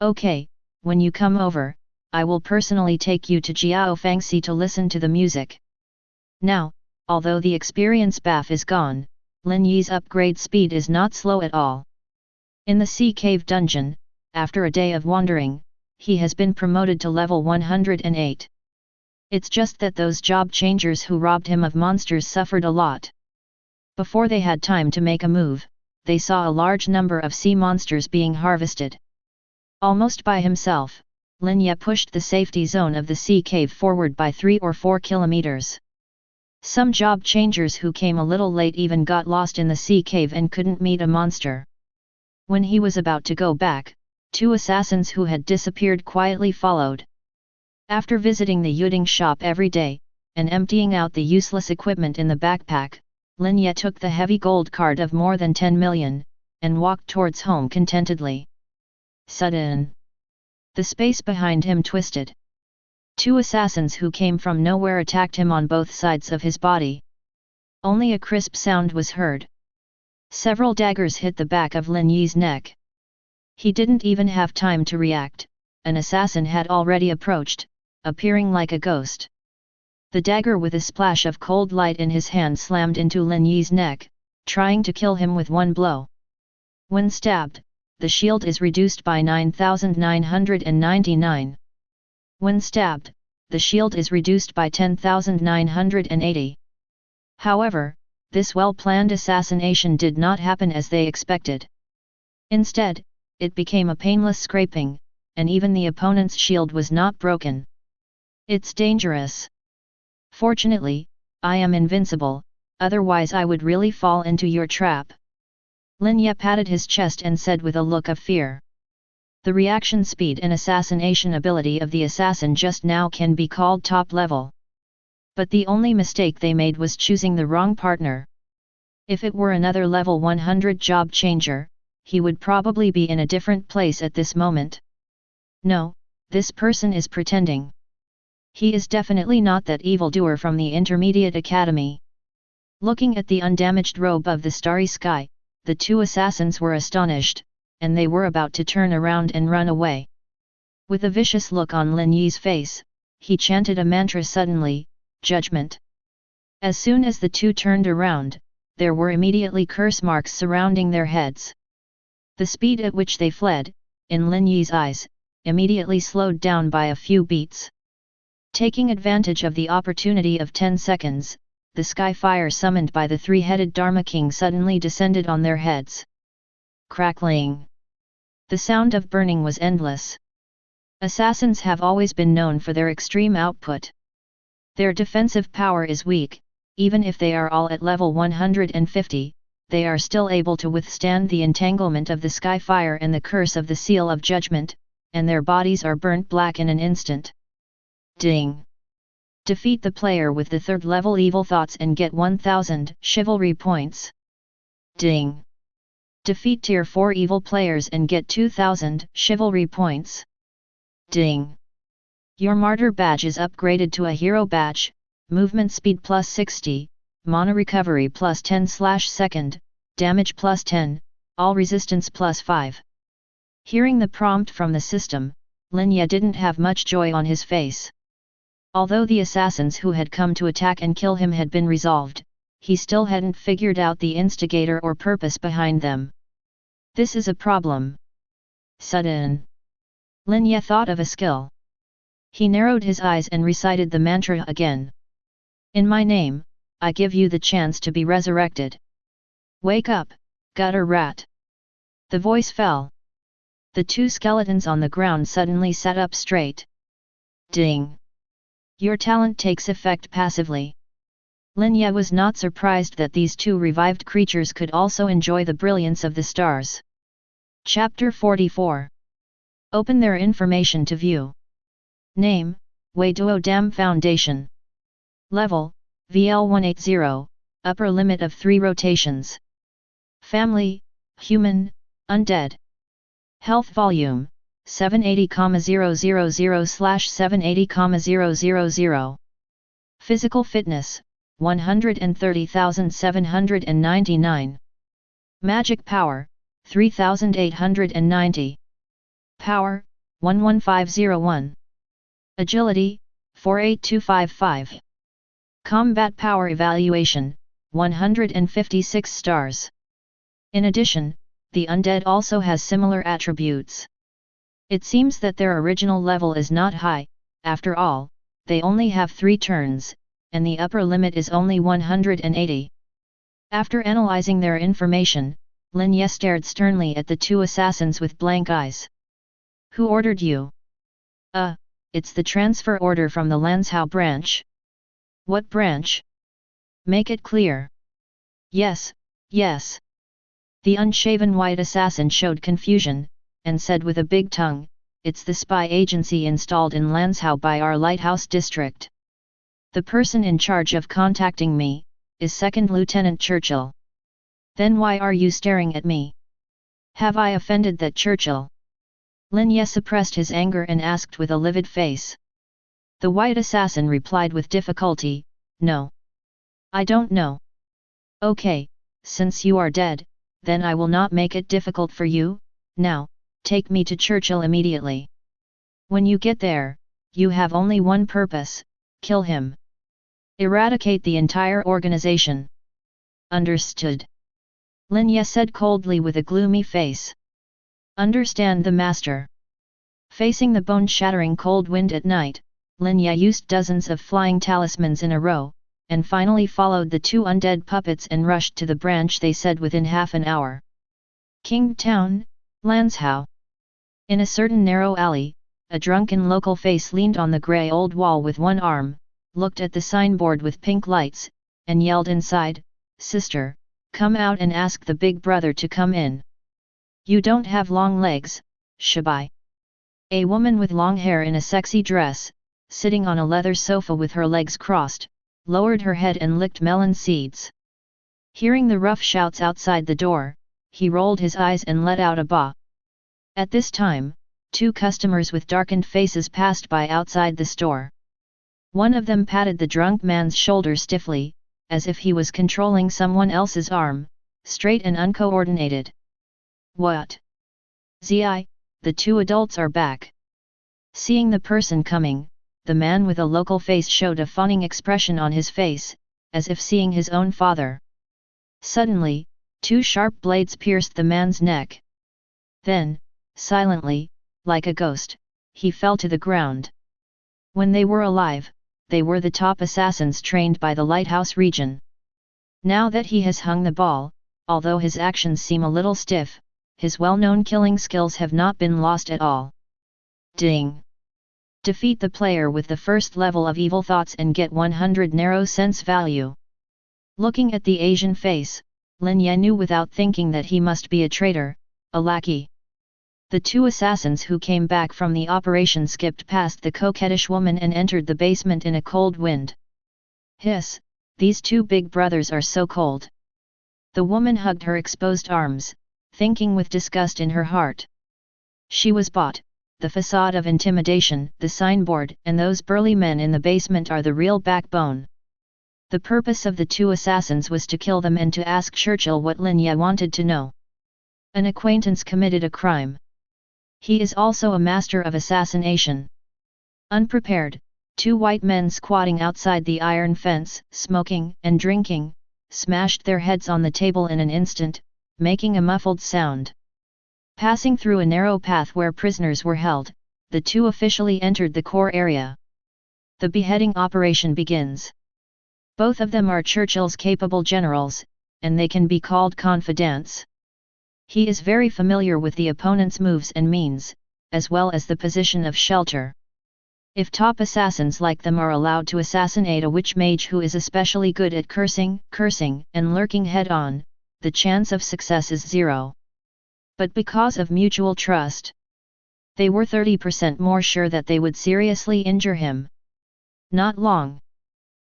Okay, when you come over, I will personally take you to Jiao Fangxi to listen to the music." Now, although the experience buff is gone, Lin Yi's upgrade speed is not slow at all. In the Sea Cave dungeon, after a day of wandering, he has been promoted to level 108. It's just that those job changers who robbed him of monsters suffered a lot. Before they had time to make a move, they saw a large number of sea monsters being harvested. Almost by himself, Lin Ye pushed the safety zone of the sea cave forward by 3 or 4 kilometers. Some job changers who came a little late even got lost in the sea cave and couldn't meet a monster. When he was about to go back, 2 assassins who had disappeared quietly followed. After visiting the Yuding shop every day, and emptying out the useless equipment in the backpack, Lin Ye took the heavy gold card of more than 10 million, and walked towards home contentedly. Sudden, the space behind him twisted. 2 assassins who came from nowhere attacked him on both sides of his body. Only a crisp sound was heard. Several daggers hit the back of Lin Yi's neck. He didn't even have time to react, an assassin had already approached, appearing like a ghost. The dagger with a splash of cold light in his hand slammed into Lin Yi's neck, trying to kill him with one blow. When stabbed, the shield is reduced by 9,999. When stabbed, the shield is reduced by 10,980. However, this well-planned assassination did not happen as they expected. Instead, it became a painless scraping, and even the opponent's shield was not broken. "It's dangerous. Fortunately, I am invincible, otherwise I would really fall into your trap." Lin Ye patted his chest and said with a look of fear. The reaction speed and assassination ability of the assassin just now can be called top level. But the only mistake they made was choosing the wrong partner. If it were another level 100 job changer, he would probably be in a different place at this moment. No, this person is pretending. He is definitely not that evildoer from the Intermediate Academy. Looking at the undamaged robe of the starry sky, the 2 assassins were astonished, and they were about to turn around and run away. With a vicious look on Lin Yi's face, he chanted a mantra suddenly, "Judgment." As soon as the 2 turned around, there were immediately curse marks surrounding their heads. The speed at which they fled, in Lin Yi's eyes, immediately slowed down by a few beats. Taking advantage of the opportunity of 10 seconds, the sky fire summoned by the three-headed Dharma King suddenly descended on their heads. Crackling. The sound of burning was endless. Assassins have always been known for their extreme output. Their defensive power is weak, even if they are all at level 150, they are still able to withstand the entanglement of the sky fire and the curse of the seal of judgment, and their bodies are burnt black in an instant. Ding! Defeat the player with the 3rd level evil thoughts and get 1000 chivalry points. Ding! Defeat tier 4 evil players and get 2000 chivalry points. Ding! Your martyr badge is upgraded to a hero badge, movement speed plus 60, mana recovery plus 10/second, damage plus 10, all resistance plus 5. Hearing the prompt from the system, Lin Ye didn't have much joy on his face. Although the assassins who had come to attack and kill him had been resolved, he still hadn't figured out the instigator or purpose behind them. This is a problem. Sudden. Lin Ye thought of a skill. He narrowed his eyes and recited the mantra again. In my name, I give you the chance to be resurrected. Wake up, gutter rat. The voice fell. The 2 skeletons on the ground suddenly sat up straight. Ding! Your talent takes effect passively. Lin Ye was not surprised that these 2 revived creatures could also enjoy the brilliance of the stars. Chapter 44. Open their information to view. Name, Wei Duo Dam Foundation. Level, VL 180, upper limit of 3 rotations. Family, human, undead. Health volume, 780,000/780,000. Physical fitness, 130,799. Magic power, 3,890. Power, 11501. Agility, 48255. Combat power evaluation, 156 stars. In addition, the undead also has similar attributes. It seems that their original level is not high, after all, they only have 3 turns, and the upper limit is only 180. After analyzing their information, Lin Ye stared sternly at the 2 assassins with blank eyes. Who ordered you? It's the transfer order from the Lanzhou branch. What branch? Make it clear. Yes, yes. The unshaven white assassin showed confusion, and said with a big tongue, it's the spy agency installed in Lanzhou by our lighthouse district. The person in charge of contacting me, is 2nd Lieutenant Churchill. Then why are you staring at me? Have I offended that Churchill? Lin Ye suppressed his anger and asked with a livid face. The white assassin replied with difficulty, no. I don't know. Okay, since you are dead, then I will not make it difficult for you. Now, take me to Churchill immediately. When you get there, you have only one purpose, kill him. Eradicate the entire organization. Understood. Lin Ye said coldly with a gloomy face. Understand the master. Facing the bone-shattering cold wind at night, Lin Ye used dozens of flying talismans in a row, and finally followed the 2 undead puppets and rushed to the branch they said within half an hour. King Town, Lanzhou. In a certain narrow alley, a drunken local face leaned on the grey old wall with one arm, looked at the signboard with pink lights, and yelled inside, Sister, come out and ask the big brother to come in. You don't have long legs, Shabai. A woman with long hair in a sexy dress, sitting on a leather sofa with her legs crossed, lowered her head and licked melon seeds. Hearing the rough shouts outside the door, he rolled his eyes and let out a bah. At this time, 2 customers with darkened faces passed by outside the store. One of them patted the drunk man's shoulder stiffly, as if he was controlling someone else's arm, straight and uncoordinated. What? Zi, the 2 adults are back. Seeing the person coming, the man with a local face showed a fawning expression on his face, as if seeing his own father. Suddenly, 2 sharp blades pierced the man's neck. Then, silently, like a ghost, he fell to the ground. When they were alive, they were the top assassins trained by the lighthouse region. Now that he has hung the ball, although his actions seem a little stiff, his well-known killing skills have not been lost at all. Ding! Defeat the player with the first level of evil thoughts and get 100 narrow sense value. Looking at the Asian face, Lin Ye knew without thinking that he must be a traitor, a lackey. The two assassins who came back from the operation skipped past the coquettish woman and entered the basement in a cold wind. Hiss, these two big brothers are so cold. The woman hugged her exposed arms, thinking with disgust in her heart. She was bought. The facade of intimidation, the signboard, and those burly men in the basement are the real backbone. The purpose of the two assassins was to kill them and to ask Churchill what Lin Ye wanted to know. An acquaintance committed a crime. He is also a master of assassination. Unprepared, two white men squatting outside the iron fence, smoking and drinking, smashed their heads on the table in an instant, making a muffled sound. Passing through a narrow path where prisoners were held, the two officially entered the core area. The beheading operation begins. Both of them are Churchill's capable generals, and they can be called confidants. He is very familiar with the opponent's moves and means, as well as the position of shelter. If top assassins like them are allowed to assassinate a witch mage who is especially good at cursing, and lurking head-on, the chance of success is 0. But because of mutual trust, they were 30% more sure that they would seriously injure him. Not long.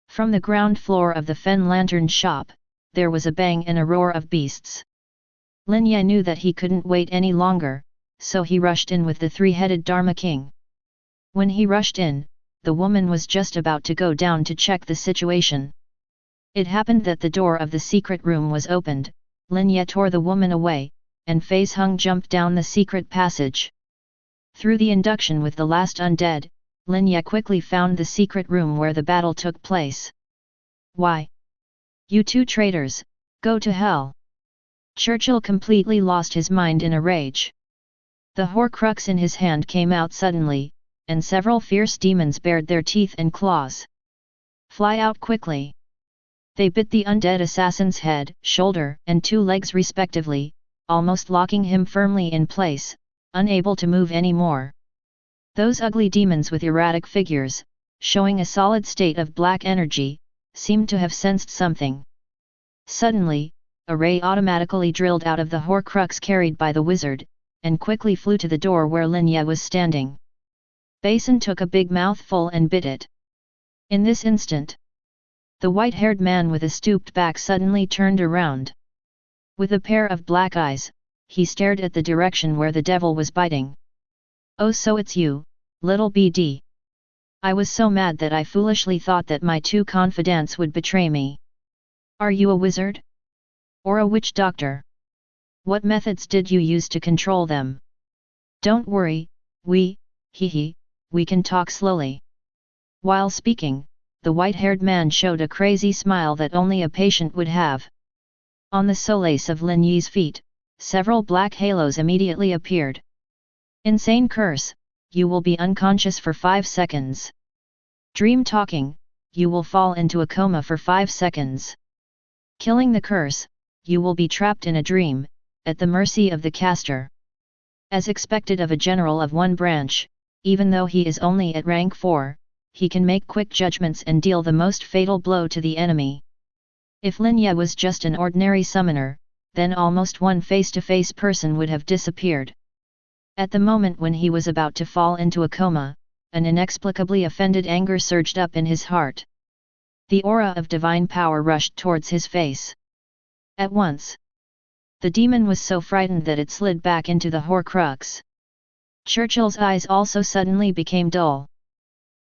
From the ground floor of the Fen Lantern shop, there was a bang and a roar of beasts. Lin Ye knew that he couldn't wait any longer, so he rushed in with the three-headed Dharma King. When he rushed in, the woman was just about to go down to check the situation. It happened that the door of the secret room was opened. Lin Ye tore the woman away, and Face Hung jumped down the secret passage. Through the induction with the last undead, Lin Ye quickly found the secret room where the battle took place. Why? You two traitors, go to hell! Churchill completely lost his mind in a rage. The Horcrux in his hand came out suddenly, and several fierce demons bared their teeth and claws. Fly out quickly! They bit the undead assassin's head, shoulder, and 2 legs respectively, almost locking him firmly in place, unable to move any more. Those ugly demons with erratic figures, showing a solid state of black energy, seemed to have sensed something. Suddenly, a ray automatically drilled out of the Horcrux carried by the wizard, and quickly flew to the door where Lin Ye was standing. Basin took a big mouthful and bit it. In this instant, the white-haired man with a stooped back suddenly turned around. With a pair of black eyes, he stared at the direction where the devil was biting. Oh, so it's you, little BD. I was so mad that I foolishly thought that my 2 confidants would betray me. Are you a wizard? Or a witch doctor? What methods did you use to control them? Don't worry, we can talk slowly. While speaking, the white-haired man showed a crazy smile that only a patient would have. On the solace of Lin Yi's feet, several black halos immediately appeared. Insane curse, you will be unconscious for 5 seconds. Dream talking, you will fall into a coma for 5 seconds. Killing the curse, you will be trapped in a dream, at the mercy of the caster. As expected of a general of one branch, even though he is only at rank 4, he can make quick judgments and deal the most fatal blow to the enemy. If Lin Ye was just an ordinary summoner, then almost one face-to-face person would have disappeared. At the moment when he was about to fall into a coma, an inexplicably offended anger surged up in his heart. The aura of divine power rushed towards his face. At once, the demon was so frightened that it slid back into the Horcrux. Churchill's eyes also suddenly became dull.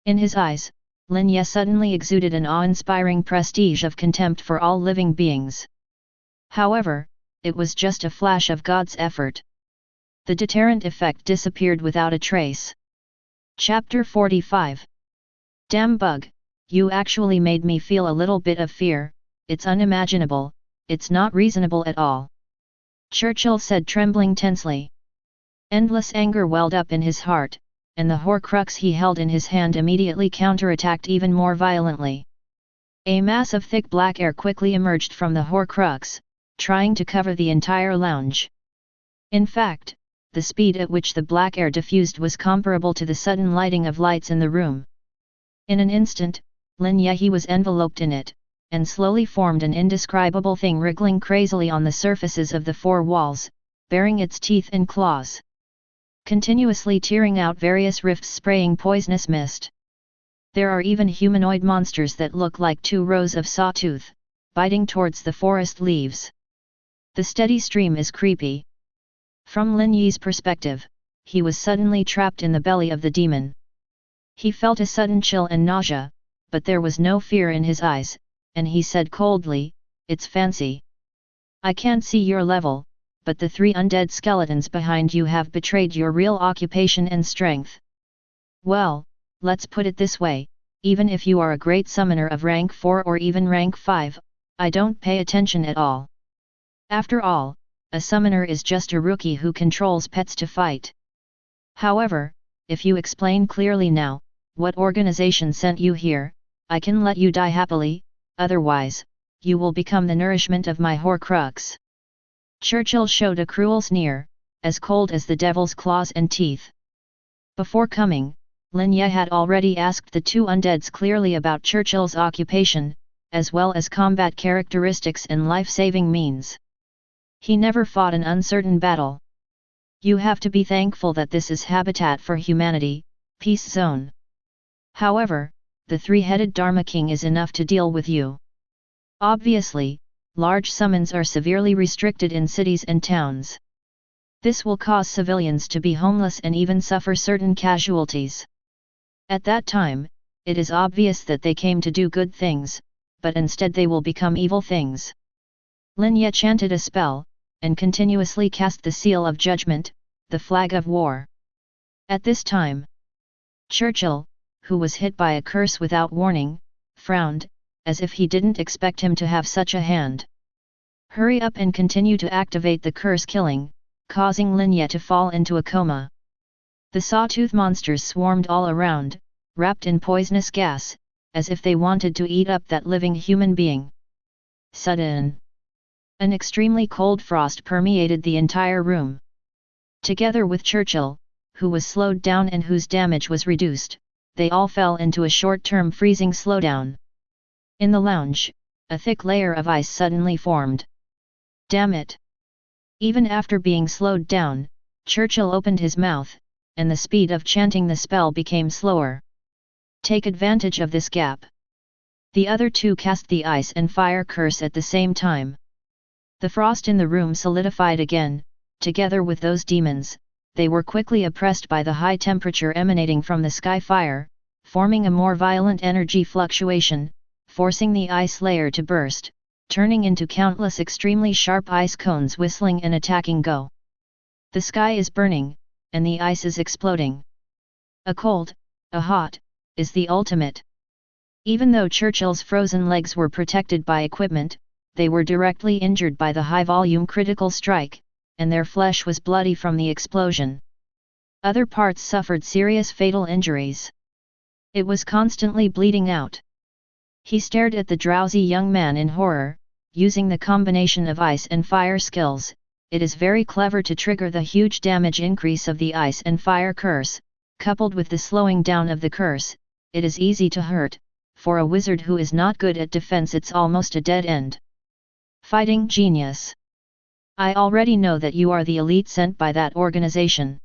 In his eyes, Lin Ye suddenly exuded an awe-inspiring prestige of contempt for all living beings. However, it was just a flash of God's effort. The deterrent effect disappeared without a trace. Chapter 45. Damn bug, you actually made me feel a little bit of fear. It's unimaginable, it's not reasonable at all. Churchill said, trembling tensely. Endless anger welled up in his heart, and the Horcrux he held in his hand immediately counterattacked even more violently. A mass of thick black air quickly emerged from the Horcrux, trying to cover the entire lounge. In fact, the speed at which the black air diffused was comparable to the sudden lighting of lights in the room. In an instant, Lin Yi was enveloped in it, and slowly formed an indescribable thing wriggling crazily on the surfaces of the four walls, baring its teeth and claws, continuously tearing out various rifts, spraying poisonous mist. There are even humanoid monsters that look like 2 rows of sawtooth, biting towards the forest leaves. The steady stream is creepy. From Lin Yi's perspective, he was suddenly trapped in the belly of the demon. He felt a sudden chill and nausea, but there was no fear in his eyes, and he said coldly, "It's fancy. I can't see your level, but the 3 undead skeletons behind you have betrayed your real occupation and strength. Well, let's put it this way, even if you are a great summoner of rank 4 or even rank 5, I don't pay attention at all. After all, a summoner is just a rookie who controls pets to fight. However, if you explain clearly now, what organization sent you here, I can let you die happily, otherwise, you will become the nourishment of my Horcrux." Churchill showed a cruel sneer, as cold as the devil's claws and teeth. Before coming, Lin Yi had already asked the 2 undeads clearly about Churchill's occupation, as well as combat characteristics and life-saving means. He never fought an uncertain battle. You have to be thankful that this is habitat for humanity, peace zone. However, the 3-headed Dharma King is enough to deal with you. Obviously, large summons are severely restricted in cities and towns. This will cause civilians to be homeless and even suffer certain casualties. At that time, it is obvious that they came to do good things, but instead they will become evil things. Lin Yi chanted a spell, and continuously cast the seal of judgment, the flag of war. At this time, Churchill, who was hit by a curse without warning, frowned, as if he didn't expect him to have such a hand. "Hurry up and continue to activate the curse, killing," causing Lin Yi to fall into a coma. The sawtooth monsters swarmed all around, wrapped in poisonous gas, as if they wanted to eat up that living human being. Sudden, an extremely cold frost permeated the entire room. Together with Churchill, who was slowed down and whose damage was reduced, they all fell into a short-term freezing slowdown. In the lounge, a thick layer of ice suddenly formed. Damn it! Even after being slowed down, Churchill opened his mouth, and the speed of chanting the spell became slower. Take advantage of this gap. The other 2 cast the ice and fire curse at the same time. The frost in the room solidified again. Together with those demons, they were quickly oppressed by the high temperature emanating from the sky fire, forming a more violent energy fluctuation, forcing the ice layer to burst, turning into countless extremely sharp ice cones whistling and attacking. Go! The sky is burning, and the ice is exploding. A cold, a hot, is the ultimate. Even though Churchill's frozen legs were protected by equipment, they were directly injured by the high-volume critical strike, and their flesh was bloody from the explosion. Other parts suffered serious fatal injuries. It was constantly bleeding out. He stared at the drowsy young man in horror. Using the combination of ice and fire skills, it is very clever to trigger the huge damage increase of the ice and fire curse, coupled with the slowing down of the curse. It is easy to hurt. For a wizard who is not good at defense, it's almost a dead end. Fighting genius. I already know that you are the elite sent by that organization.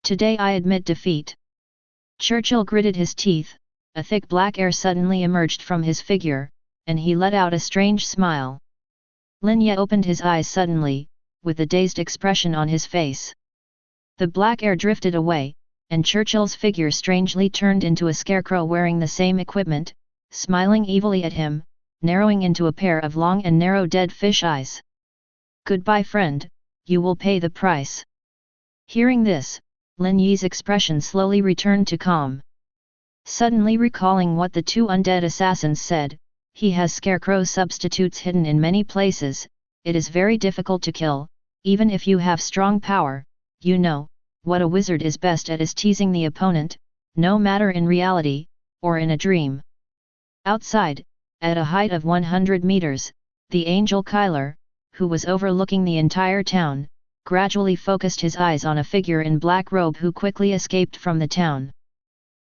Today I admit defeat. Churchill gritted his teeth. A thick black air suddenly emerged from his figure, and he let out a strange smile. Lin Yi opened his eyes suddenly, with a dazed expression on his face. The black air drifted away, and Churchill's figure strangely turned into a scarecrow wearing the same equipment, smiling evilly at him, narrowing into a pair of long and narrow dead fish eyes. "Goodbye, friend, you will pay the price." Hearing this, Lin Yi's expression slowly returned to calm. Suddenly recalling what the 2 undead assassins said, he has scarecrow substitutes hidden in many places. It is very difficult to kill, even if you have strong power, you know, what a wizard is best at is teasing the opponent, no matter in reality, or in a dream. Outside, at a height of 100 meters, the angel Kyler, who was overlooking the entire town, gradually focused his eyes on a figure in black robe who quickly escaped from the town.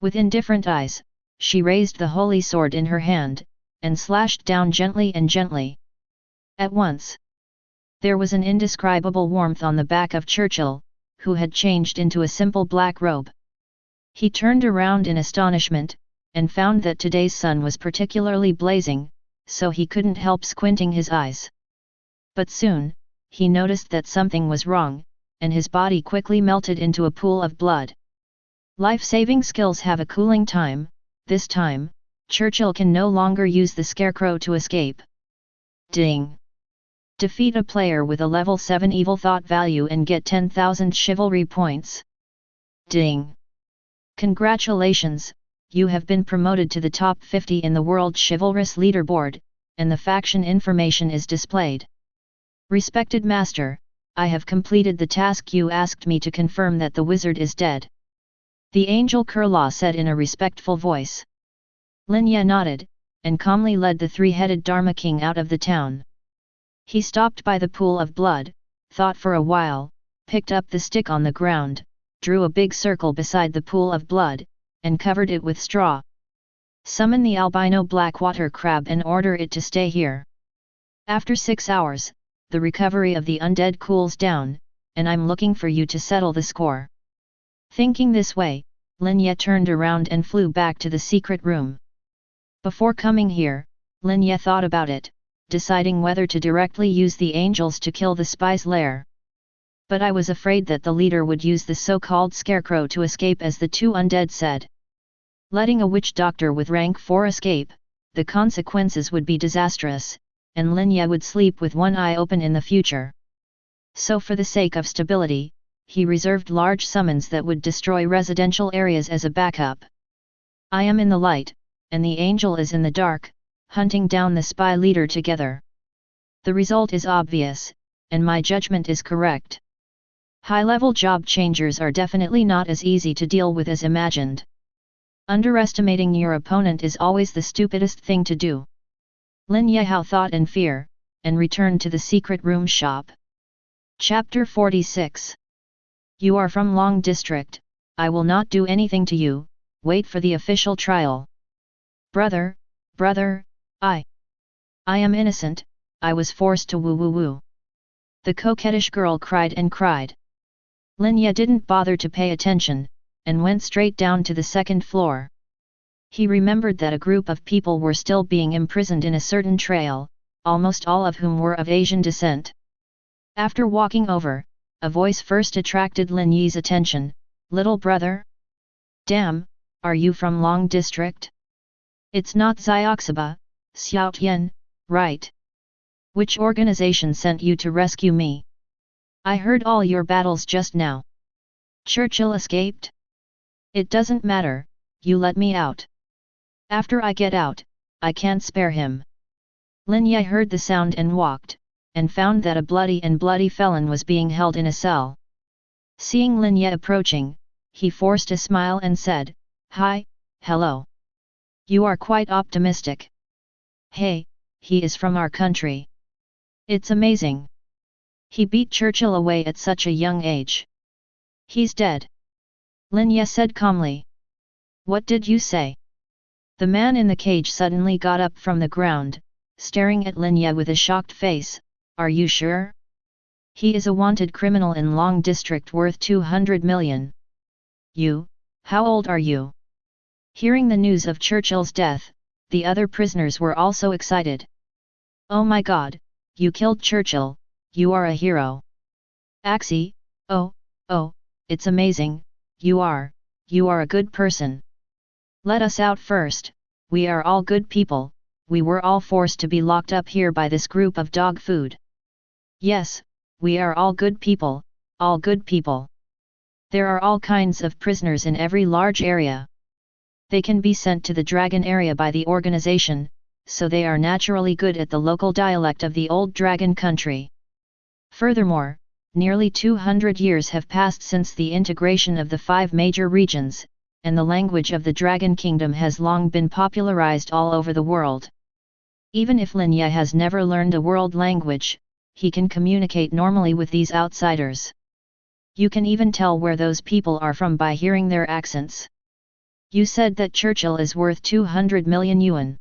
With indifferent eyes, she raised the holy sword in her hand, and slashed down gently and gently. At once, there was an indescribable warmth on the back of Churchill, who had changed into a simple black robe. He turned around in astonishment, and found that today's sun was particularly blazing, so he couldn't help squinting his eyes. But soon, he noticed that something was wrong, and his body quickly melted into a pool of blood. Life-saving skills have a cooling time. This time, Churchill can no longer use the scarecrow to escape. Ding! Defeat a player with a level 7 evil thought value and get 10,000 chivalry points. Ding! Congratulations, you have been promoted to the top 50 in the World Chivalrous Leaderboard, and the faction information is displayed. Respected Master, I have completed the task you asked me to confirm that the wizard is dead. The angel Kurlaw said in a respectful voice. Lin Ye nodded, and calmly led the three-headed Dharma King out of the town. He stopped by the pool of blood, thought for a while, picked up the stick on the ground, drew a big circle beside the pool of blood, and covered it with straw. Summon the albino black water crab and order it to stay here. After 6 hours, the recovery of the undead cools down, and I'm looking for you to settle the score. Thinking this way, Lin Ye turned around and flew back to the secret room. Before coming here, Lin Ye thought about it, deciding whether to directly use the angels to kill the spy's lair. But I was afraid that the leader would use the so-called scarecrow to escape, as the two undead said. Letting a witch doctor with rank 4 escape, the consequences would be disastrous, and Lin Ye would sleep with one eye open in the future. So for the sake of stability, he reserved large summons that would destroy residential areas as a backup. I am in the light, and the angel is in the dark, hunting down the spy leader together. The result is obvious, and my judgment is correct. High-level job changers are definitely not as easy to deal with as imagined. Underestimating your opponent is always the stupidest thing to do. Lin Yehao thought in fear, and returned to the secret room shop. Chapter 46. You are from Long District, I will not do anything to you, wait for the official trial. Brother, I am innocent, I was forced to woo. The coquettish girl cried and cried. Lin Ye didn't bother to pay attention, and went straight down to the second floor. He remembered that a group of people were still being imprisoned in a certain trail, almost all of whom were of Asian descent. After walking over, a voice first attracted Lin Yi's attention. Little brother? Damn, are you from Long District? It's not Xioxiba, Xiaotian, right? Which organization sent you to rescue me? I heard all your battles just now. Churchill escaped? It doesn't matter, you let me out. After I get out, I can't spare him. Lin Ye heard the sound and walked, and found that a bloody felon was being held in a cell. Seeing Lin Ye approaching, he forced a smile and said, Hi, hello. You are quite optimistic. Hey, he is from our country. It's amazing. He beat Churchill away at such a young age. He's dead. Lin Ye said calmly. What did you say? The man in the cage suddenly got up from the ground, staring at Lin Ye with a shocked face. Are you sure? He is a wanted criminal in Long District worth 200 million. You, how old are you? Hearing the news of Churchill's death, the other prisoners were also excited. Oh my god, you killed Churchill, you are a hero. Axie, oh, it's amazing, you are a good person. Let us out first, we are all good people, we were all forced to be locked up here by this group of dog food. Yes, we are all good people, all good people. There are all kinds of prisoners in every large area. They can be sent to the dragon area by the organization, so they are naturally good at the local dialect of the old dragon country. Furthermore, Nearly 200 years have passed since the integration of the 5 major regions, and the language of the Dragon Kingdom has long been popularized all over the world. Even if Lin Ye has never learned a world language, he can communicate normally with these outsiders. You can even tell where those people are from by hearing their accents. You said that Churchill is worth 200 million yuan.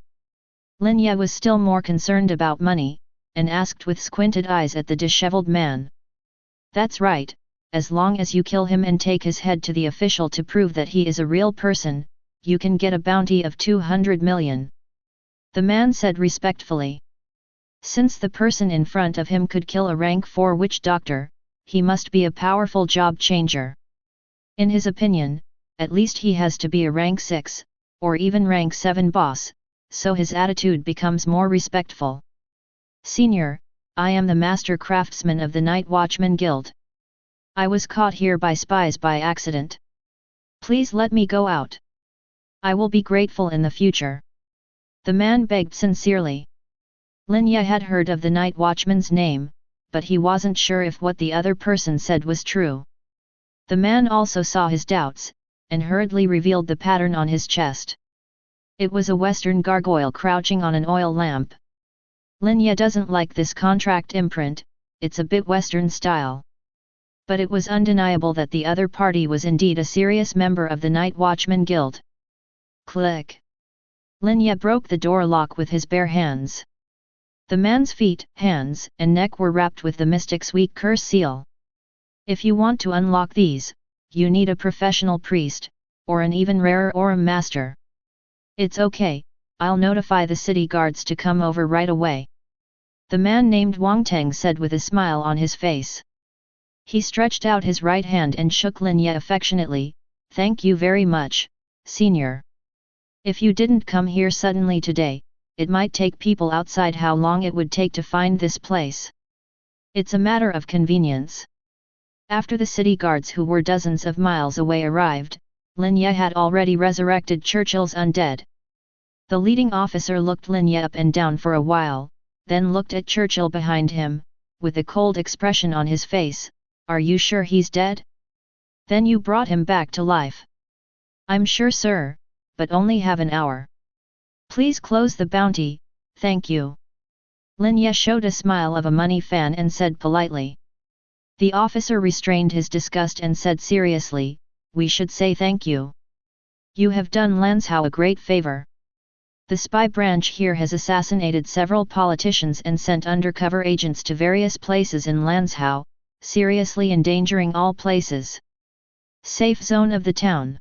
Lin Ye was still more concerned about money, and asked with squinted eyes at the disheveled man. That's right, as long as you kill him and take his head to the official to prove that he is a real person, you can get a bounty of 200 million. The man said respectfully. Since the person in front of him could kill a rank 4 witch doctor, he must be a powerful job changer. In his opinion, at least he has to be a rank 6, or even rank 7 boss, so his attitude becomes more respectful. Senior, I am the master craftsman of the Night Watchman Guild. I was caught here by spies by accident. Please let me go out. I will be grateful in the future. The man begged sincerely. Lin Ye had heard of the Night Watchman's name, but he wasn't sure if what the other person said was true. The man also saw his doubts, and hurriedly revealed the pattern on his chest. It was a Western gargoyle crouching on an oil lamp. Lin Ye doesn't like this contract imprint, it's a bit Western style. But it was undeniable that the other party was indeed a serious member of the Night Watchman Guild. Click! Lin Ye broke the door lock with his bare hands. The man's feet, hands, and neck were wrapped with the mystic sweet curse seal. If you want to unlock these, you need a professional priest, or an even rarer Aurum master. It's okay, I'll notify the city guards to come over right away. The man named Wang Teng said with a smile on his face. He stretched out his right hand and shook Lin Ye affectionately. Thank you very much, senior. If you didn't come here suddenly today, it might take people outside how long it would take to find this place. It's a matter of convenience. After the city guards who were dozens of miles away arrived, Lin Ye had already resurrected Churchill's undead. The leading officer looked Lin Ye up and down for a while, then looked at Churchill behind him, with a cold expression on his face. Are you sure he's dead? Then you brought him back to life. I'm sure, sir, but only have an hour. Please close the bounty, thank you. Lin Ye showed a smile of a money fan and said politely. The officer restrained his disgust and said seriously, we should say thank you. You have done Lanzhou a great favor. The spy branch here has assassinated several politicians and sent undercover agents to various places in Lanzhou, seriously endangering all places. Safe zone of the town.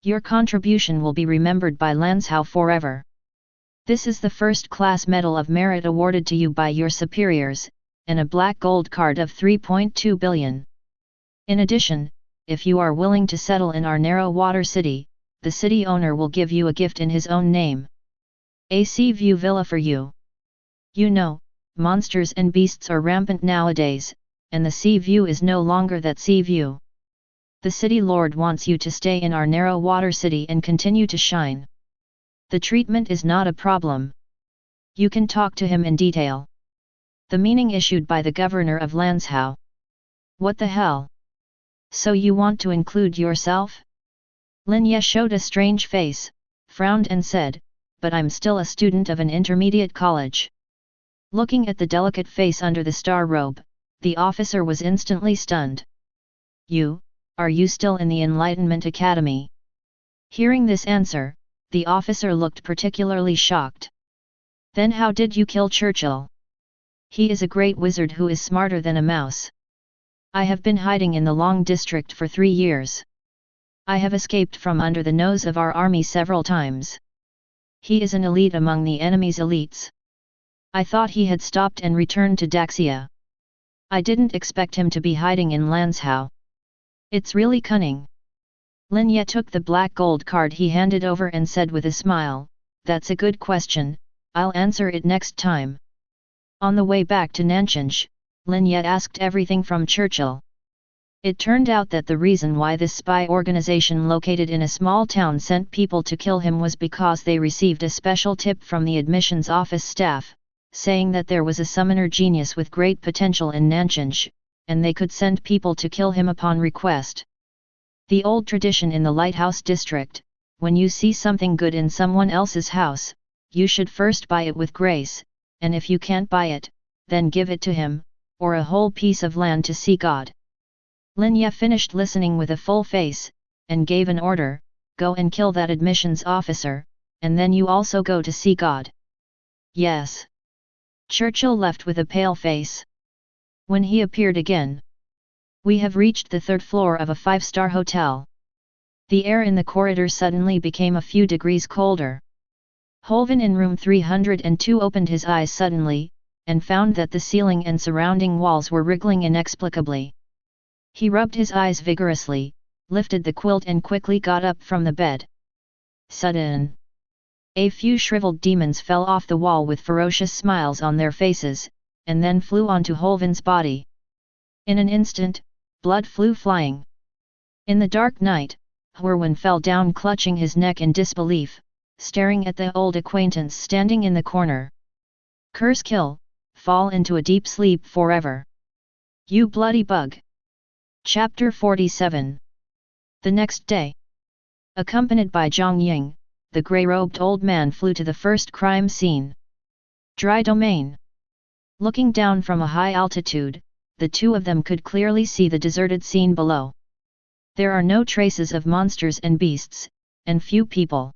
Your contribution will be remembered by Lanzhou forever. This is the first-class Medal of Merit awarded to you by your superiors, and a black gold card of 3.2 billion. In addition, if you are willing to settle in our narrow water city, the city owner will give you a gift in his own name. A sea view villa for you. You know, monsters and beasts are rampant nowadays, and the sea view is no longer that sea view. The city lord wants you to stay in our narrow water city and continue to shine. The treatment is not a problem. You can talk to him in detail. The meaning issued by the governor of Lanzhou. What the hell? So you want to include yourself? Lin Ye showed a strange face, frowned and said, but I'm still a student of an intermediate college. Looking at the delicate face under the star robe, the officer was instantly stunned. Are you still in the Enlightenment Academy? Hearing this answer, the officer looked particularly shocked. Then how did you kill Churchill? He is a great wizard who is smarter than a mouse. I have been hiding in the Long District for 3 years. I have escaped from under the nose of our army several times. He is an elite among the enemy's elites. I thought he had stopped and returned to Daxia. I didn't expect him to be hiding in Lanzhou. It's really cunning. Lin Ye took the black gold card he handed over and said with a smile, that's a good question, I'll answer it next time. On the way back to Nanchang, Lin Ye asked everything from Churchill. It turned out that the reason why this spy organization located in a small town sent people to kill him was because they received a special tip from the admissions office staff, saying that there was a summoner genius with great potential in Nanchang, and they could send people to kill him upon request. The old tradition in the lighthouse district, when you see something good in someone else's house, you should first buy it with grace, and if you can't buy it, then give it to him, or a whole piece of land to see God. Lin Ye finished listening with a full face, and gave an order, go and kill that admissions officer, and then you also go to see God. Yes. Churchill left with a pale face. When he appeared again. We have reached the third floor of a 5-star hotel. The air in the corridor suddenly became a few degrees colder. Holven in room 302 opened his eyes suddenly, and found that the ceiling and surrounding walls were wriggling inexplicably. He rubbed his eyes vigorously, lifted the quilt and quickly got up from the bed. Sudden! A few shriveled demons fell off the wall with ferocious smiles on their faces, and then flew onto Holven's body. In an instant, blood flew flying. In the dark night, Hwerwen fell down clutching his neck in disbelief, staring at the old acquaintance standing in the corner. Curse kill, fall into a deep sleep forever. You bloody bug! Chapter 47. The next day. Accompanied by Zhang Ying, the grey-robed old man flew to the first crime scene. Dry domain. Looking down from a high altitude, the two of them could clearly see the deserted scene below. There are no traces of monsters and beasts, and few people.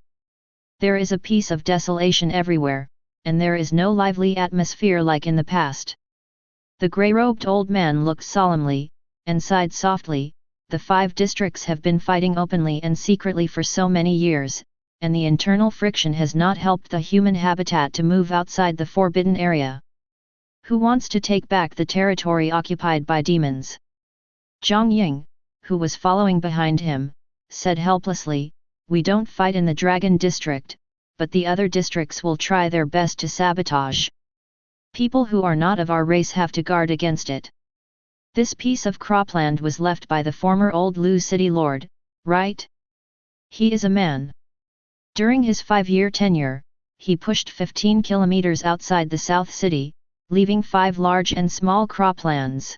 There is a piece of desolation everywhere, and there is no lively atmosphere like in the past. The grey-robed old man looked solemnly, and sighed softly. The 5 districts have been fighting openly and secretly for so many years, and the internal friction has not helped the human habitat to move outside the forbidden area. Who wants to take back the territory occupied by demons? Zhang Ying, who was following behind him, said helplessly, we don't fight in the Dragon District, but the other districts will try their best to sabotage. People who are not of our race have to guard against it. This piece of cropland was left by the former Old Lu city lord, right? He is a man. During his 5-year tenure, he pushed 15 kilometers outside the South City, leaving 5 large and small croplands.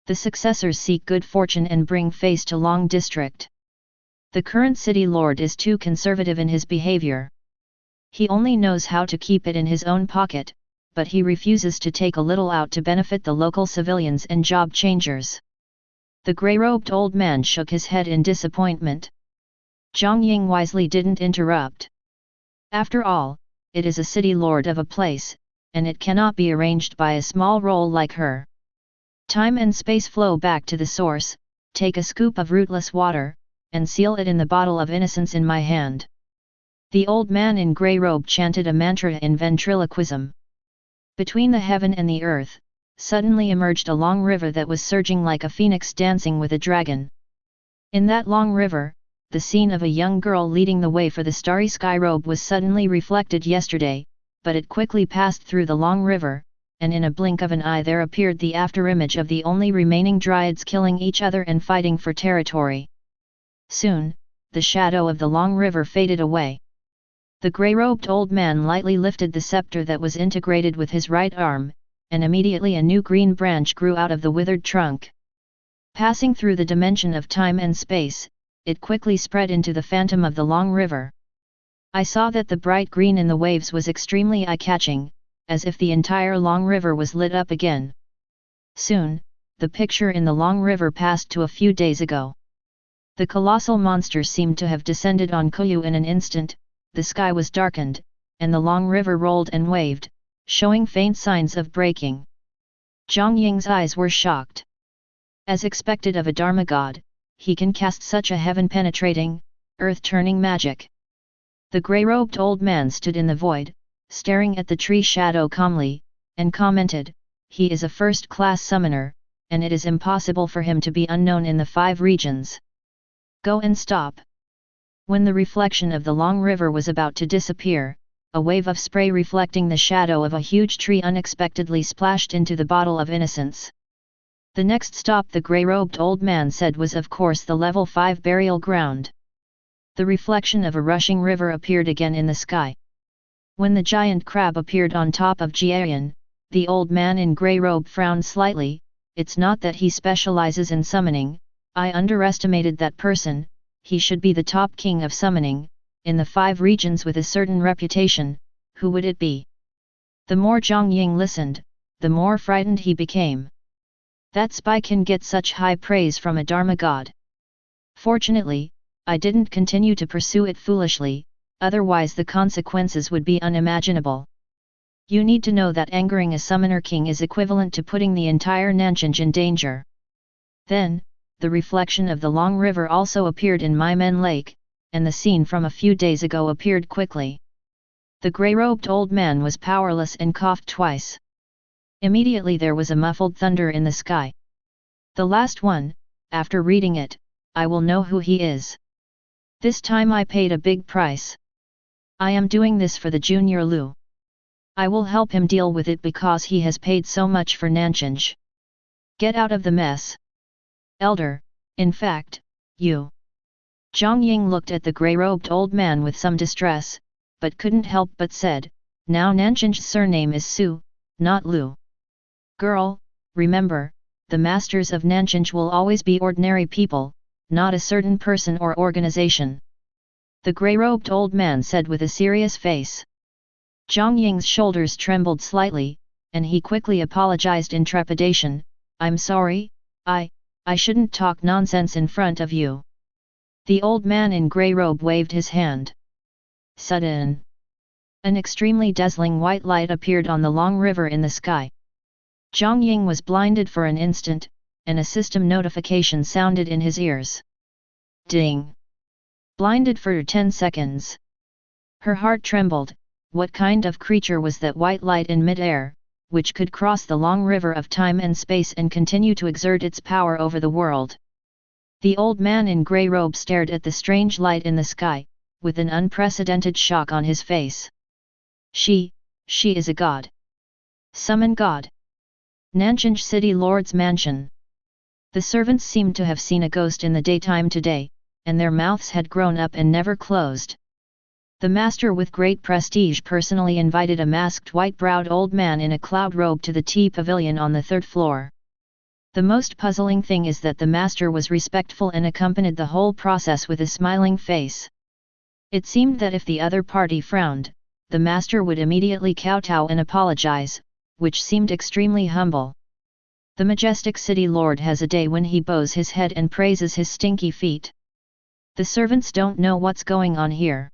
The successors seek good fortune and bring face to Long District. The current city lord is too conservative in his behavior. He only knows how to keep it in his own pocket, but he refuses to take a little out to benefit the local civilians and job changers. The grey-robed old man shook his head in disappointment. Zhang Ying wisely didn't interrupt. After all, it is a city lord of a place, and it cannot be arranged by a small role like her. Time and space flow back to the source, take a scoop of rootless water, and seal it in the bottle of innocence in my hand. The old man in grey robe chanted a mantra in ventriloquism. Between the heaven and the earth, suddenly emerged a long river that was surging like a phoenix dancing with a dragon. In that long river, the scene of a young girl leading the way for the starry sky robe was suddenly reflected yesterday, but it quickly passed through the long river, and in a blink of an eye there appeared the afterimage of the only remaining dryads killing each other and fighting for territory. Soon, the shadow of the long river faded away. The grey-robed old man lightly lifted the scepter that was integrated with his right arm, and immediately a new green branch grew out of the withered trunk. Passing through the dimension of time and space, it quickly spread into the phantom of the long river. I saw that the bright green in the waves was extremely eye-catching, as if the entire long river was lit up again. Soon, the picture in the long river passed to a few days ago. The colossal monster seemed to have descended on Kuyu in an instant. The sky was darkened, and the long river rolled and waved, showing faint signs of breaking. Zhang Ying's eyes were shocked. As expected of a Dharma god, he can cast such a heaven-penetrating, earth-turning magic. The grey-robed old man stood in the void, staring at the tree shadow calmly, and commented, he is a first-class summoner, and it is impossible for him to be unknown in the 5 regions. Go and stop. When the reflection of the long river was about to disappear, a wave of spray reflecting the shadow of a huge tree unexpectedly splashed into the bottle of innocence. The next stop the grey-robed old man said was of course the level 5 burial ground. The reflection of a rushing river appeared again in the sky. When the giant crab appeared on top of Jiayan, the old man in grey robe frowned slightly, it's not that he specializes in summoning, I underestimated that person, he should be the top king of summoning, in the 5 regions with a certain reputation, who would it be? The more Zhang Ying listened, the more frightened he became. That spy can get such high praise from a Dharma god. Fortunately, I didn't continue to pursue it foolishly, otherwise the consequences would be unimaginable. You need to know that angering a summoner king is equivalent to putting the entire Nanchang in danger. Then, the reflection of the long river also appeared in Maimen Lake, and the scene from a few days ago appeared quickly. The grey-robed old man was powerless and coughed twice. Immediately there was a muffled thunder in the sky. The last one, after reading it, I will know who he is. This time I paid a big price. I am doing this for the junior Lu. I will help him deal with it because he has paid so much for Nanchang. Get out of the mess. Elder, in fact, you. Zhang Ying looked at the grey-robed old man with some distress, but couldn't help but said, now Nanchang's surname is Su, not Lu. Girl, remember, the masters of Nanchang will always be ordinary people, not a certain person or organization. The grey-robed old man said with a serious face. Zhang Ying's shoulders trembled slightly, and he quickly apologized in trepidation, I'm sorry, I shouldn't talk nonsense in front of you. The old man in grey robe waved his hand. Sudden. An extremely dazzling white light appeared on the long river in the sky. Zhang Ying was blinded for an instant, and a system notification sounded in his ears. Ding! Blinded for 10 seconds. Her heart trembled. What kind of creature was that white light in mid-air, which could cross the long river of time and space and continue to exert its power over the world? The old man in grey robe stared at the strange light in the sky, with an unprecedented shock on his face. She is a god. Summon god. Nanchang City Lord's mansion. The servants seemed to have seen a ghost in the daytime today, and their mouths had grown up and never closed. The master with great prestige personally invited a masked white-browed old man in a cloud robe to the tea pavilion on the 3rd floor. The most puzzling thing is that the master was respectful and accompanied the whole process with a smiling face. It seemed that if the other party frowned, the master would immediately kowtow and apologize, which seemed extremely humble. The majestic city lord has a day when he bows his head and praises his stinky feet. The servants don't know what's going on here.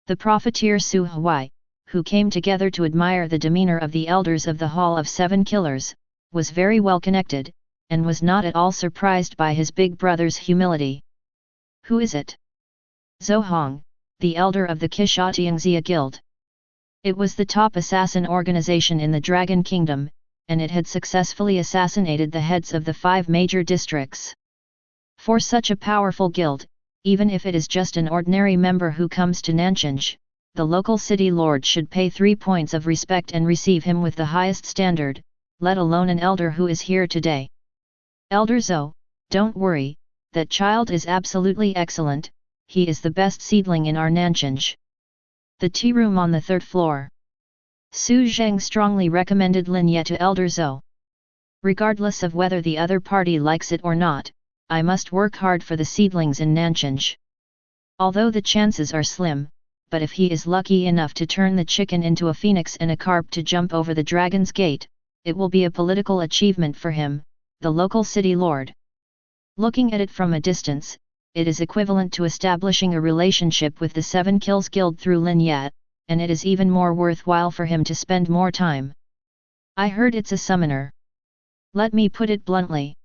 The profiteer Su Huai, who came together to admire the demeanor of the elders of the Hall of 7 Killers, was very well connected, and was not at all surprised by his big brother's humility. Who is it? Zhou Hong, the elder of the Qishatiangxia Guild. It was the top assassin organization in the Dragon Kingdom, and it had successfully assassinated the heads of the 5 major districts. For such a powerful guild, even if it is just an ordinary member who comes to Nanchang, the local city lord should pay 3 points of respect and receive him with the highest standard, let alone an elder who is here today. Elder Zhou, don't worry, that child is absolutely excellent, he is the best seedling in our Nanchang. The tea room on the 3rd floor. Su Zheng strongly recommended Lin Ye to Elder Zhou. Regardless of whether the other party likes it or not, I must work hard for the seedlings in Nanchang. Although the chances are slim, but if he is lucky enough to turn the chicken into a phoenix and a carp to jump over the dragon's gate, it will be a political achievement for him, the local city lord. Looking at it from a distance, it is equivalent to establishing a relationship with the 7 Kills Guild through Lin Ye, and it is even more worthwhile for him to spend more time. I heard it's a summoner. Let me put it bluntly.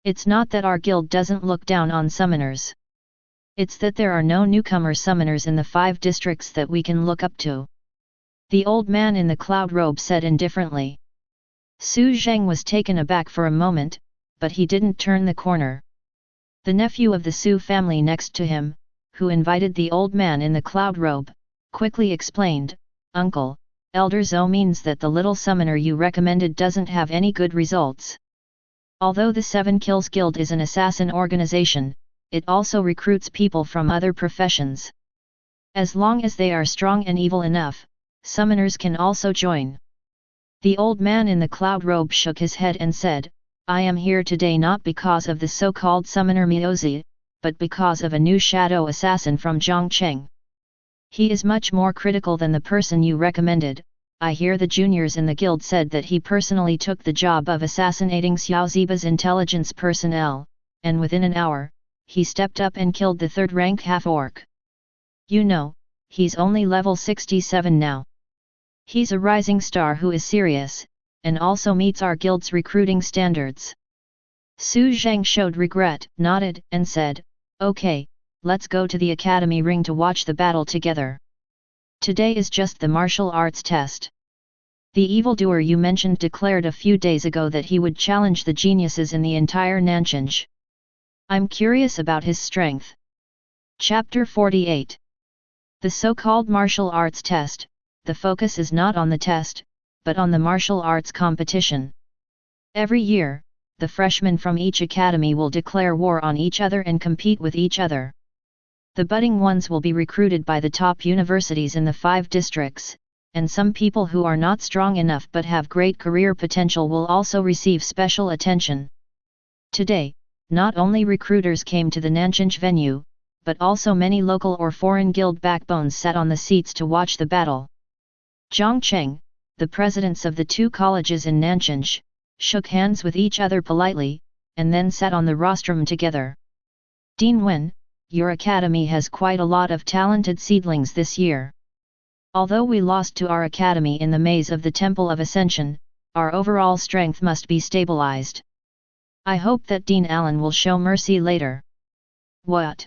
It's not that our guild doesn't look down on summoners. It's that there are no newcomer summoners in the 5 districts that we can look up to. The old man in the cloud robe said indifferently. Su Zheng was taken aback for a moment, but he didn't turn the corner. The nephew of the Su family next to him, who invited the old man in the cloud robe, quickly explained, Uncle, Elder Zhou means that the little summoner you recommended doesn't have any good results. Although the 7 Kills Guild is an assassin organization, it also recruits people from other professions. As long as they are strong and evil enough, summoners can also join. The old man in the cloud robe shook his head and said, I am here today not because of the so-called summoner Miaozi, but because of a new shadow assassin from Zhongcheng. He is much more critical than the person you recommended. I hear the juniors in the guild said that he personally took the job of assassinating Xiao Ziba's intelligence personnel, and within an hour, he stepped up and killed the third-rank half-orc. You know, he's only level 67 now. He's a rising star who is serious, and also meets our guild's recruiting standards. Su Zhang showed regret, nodded, and said, "Okay, let's go to the academy ring to watch the battle together. Today is just the martial arts test." The evildoer you mentioned declared a few days ago that he would challenge the geniuses in the entire Nanchinj. I'm curious about his strength. Chapter 48. The so-called martial arts test, the focus is not on the test, but on the martial arts competition. Every year, the freshmen from each academy will declare war on each other and compete with each other. The budding ones will be recruited by the top universities in the 5 districts, and some people who are not strong enough but have great career potential will also receive special attention. Today, not only recruiters came to the Nanchinj venue, but also many local or foreign guild backbones sat on the seats to watch the battle. Zhongcheng, the presidents of the 2 colleges in Nanchinj, shook hands with each other politely, and then sat on the rostrum together. Dean Wen, your academy has quite a lot of talented seedlings this year. Although we lost to our academy in the maze of the Temple of Ascension, our overall strength must be stabilized. I hope that Dean Allen will show mercy later. What?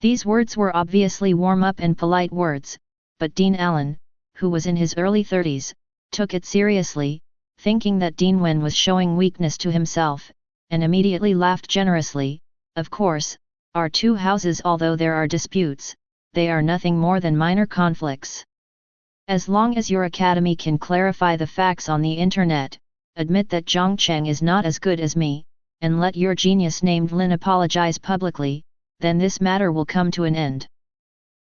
These words were obviously warm-up and polite words, but Dean Allen, who was in his early 30s, took it seriously, thinking that Dean Wen was showing weakness to himself, and immediately laughed generously. Of course, our 2 houses, although there are disputes, they are nothing more than minor conflicts. As long as your academy can clarify the facts on the internet, admit that Zhongcheng is not as good as me, and let your genius named Lin apologize publicly, then this matter will come to an end.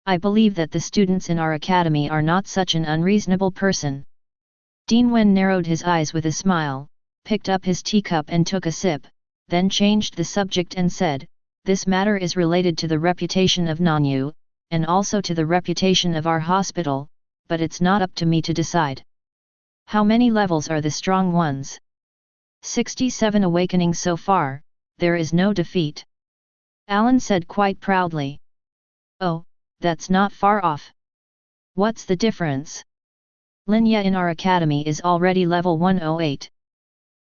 I believe that the students in our academy are not such an unreasonable person. Dean Wen narrowed his eyes with a smile, picked up his teacup and took a sip, then changed the subject and said, "This matter is related to the reputation of Nanyu, and also to the reputation of our hospital, but it's not up to me to decide. How many levels are the strong ones?" 67 awakenings so far, there is no defeat. Alan said quite proudly. "Oh, that's not far off. What's the difference? Linya in our academy is already level 108.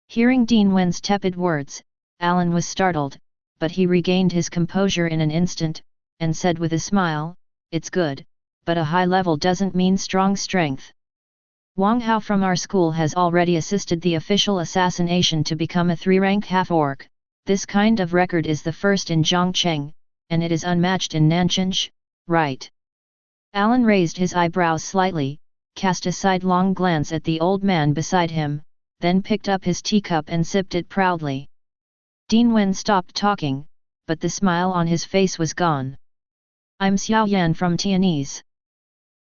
Hearing Dean Wen's tepid words, Alan was startled, but he regained his composure in an instant, and said with a smile, "It's good, but a high level doesn't mean strong strength. Wang Hao from our school has already assisted the official assassination to become a 3-rank half-orc. This kind of record is the first in Zhongcheng, and it is unmatched in Nanchinj, right?" Alan raised his eyebrows slightly, cast a sidelong glance at the old man beside him, then picked up his teacup and sipped it proudly. Dean Wen stopped talking, but the smile on his face was gone. "I'm Xiao Yan from Tianyin.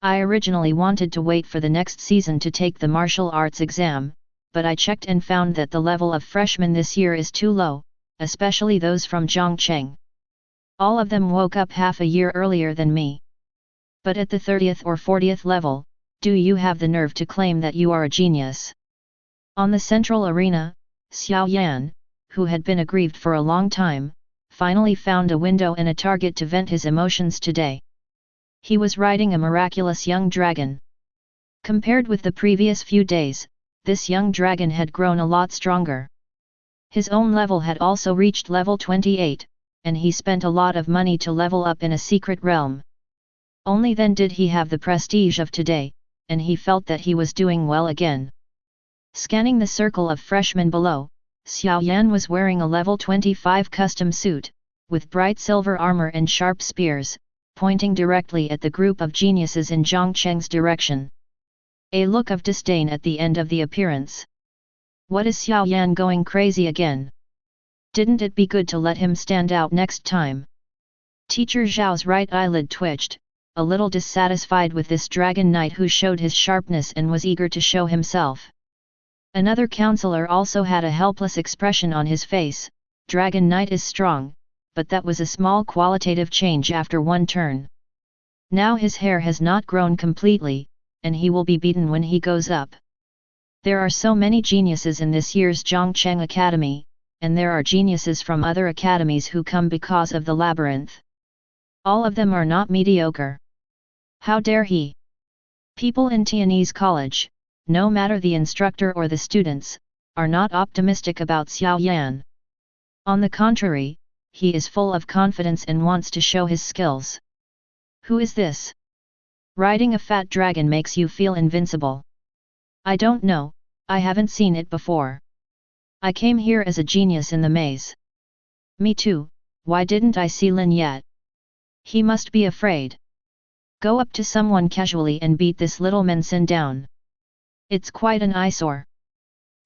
I originally wanted to wait for the next season to take the martial arts exam, but I checked and found that the level of freshmen this year is too low, especially those from Zhongcheng. All of them woke up half a year earlier than me. But at the 30th or 40th level, do you have the nerve to claim that you are a genius?" On the central arena, Xiao Yan, who had been aggrieved for a long time, finally found a window and a target to vent his emotions today. He was riding a miraculous young dragon. Compared with the previous few days, this young dragon had grown a lot stronger. His own level had also reached level 28, and he spent a lot of money to level up in a secret realm. Only then did he have the prestige of today, and he felt that he was doing well again. Scanning the circle of freshmen below, Xiao Yan was wearing a level 25 custom suit, with bright silver armor and sharp spears, pointing directly at the group of geniuses in Zhongcheng's direction. A look of disdain at the end of the appearance. What is Xiao Yan going crazy again? Didn't it be good to let him stand out next time? Teacher Zhao's right eyelid twitched, a little dissatisfied with this dragon knight who showed his sharpness and was eager to show himself. Another counselor also had a helpless expression on his face. Dragon Knight is strong, but that was a small qualitative change after one turn. Now his hair has not grown completely, and he will be beaten when he goes up. There are so many geniuses in this year's Zhongcheng Academy, and there are geniuses from other academies who come because of the labyrinth. All of them are not mediocre. How dare he? People in Tianyi's college, no matter the instructor or the students, are not optimistic about Xiao Yan. On the contrary, he is full of confidence and wants to show his skills. Who is this? Riding a fat dragon makes you feel invincible. I don't know, I haven't seen it before. I came here as a genius in the maze. Me too, why didn't I see Lin yet? He must be afraid. Go up to someone casually and beat this little Mensin down. It's quite an eyesore.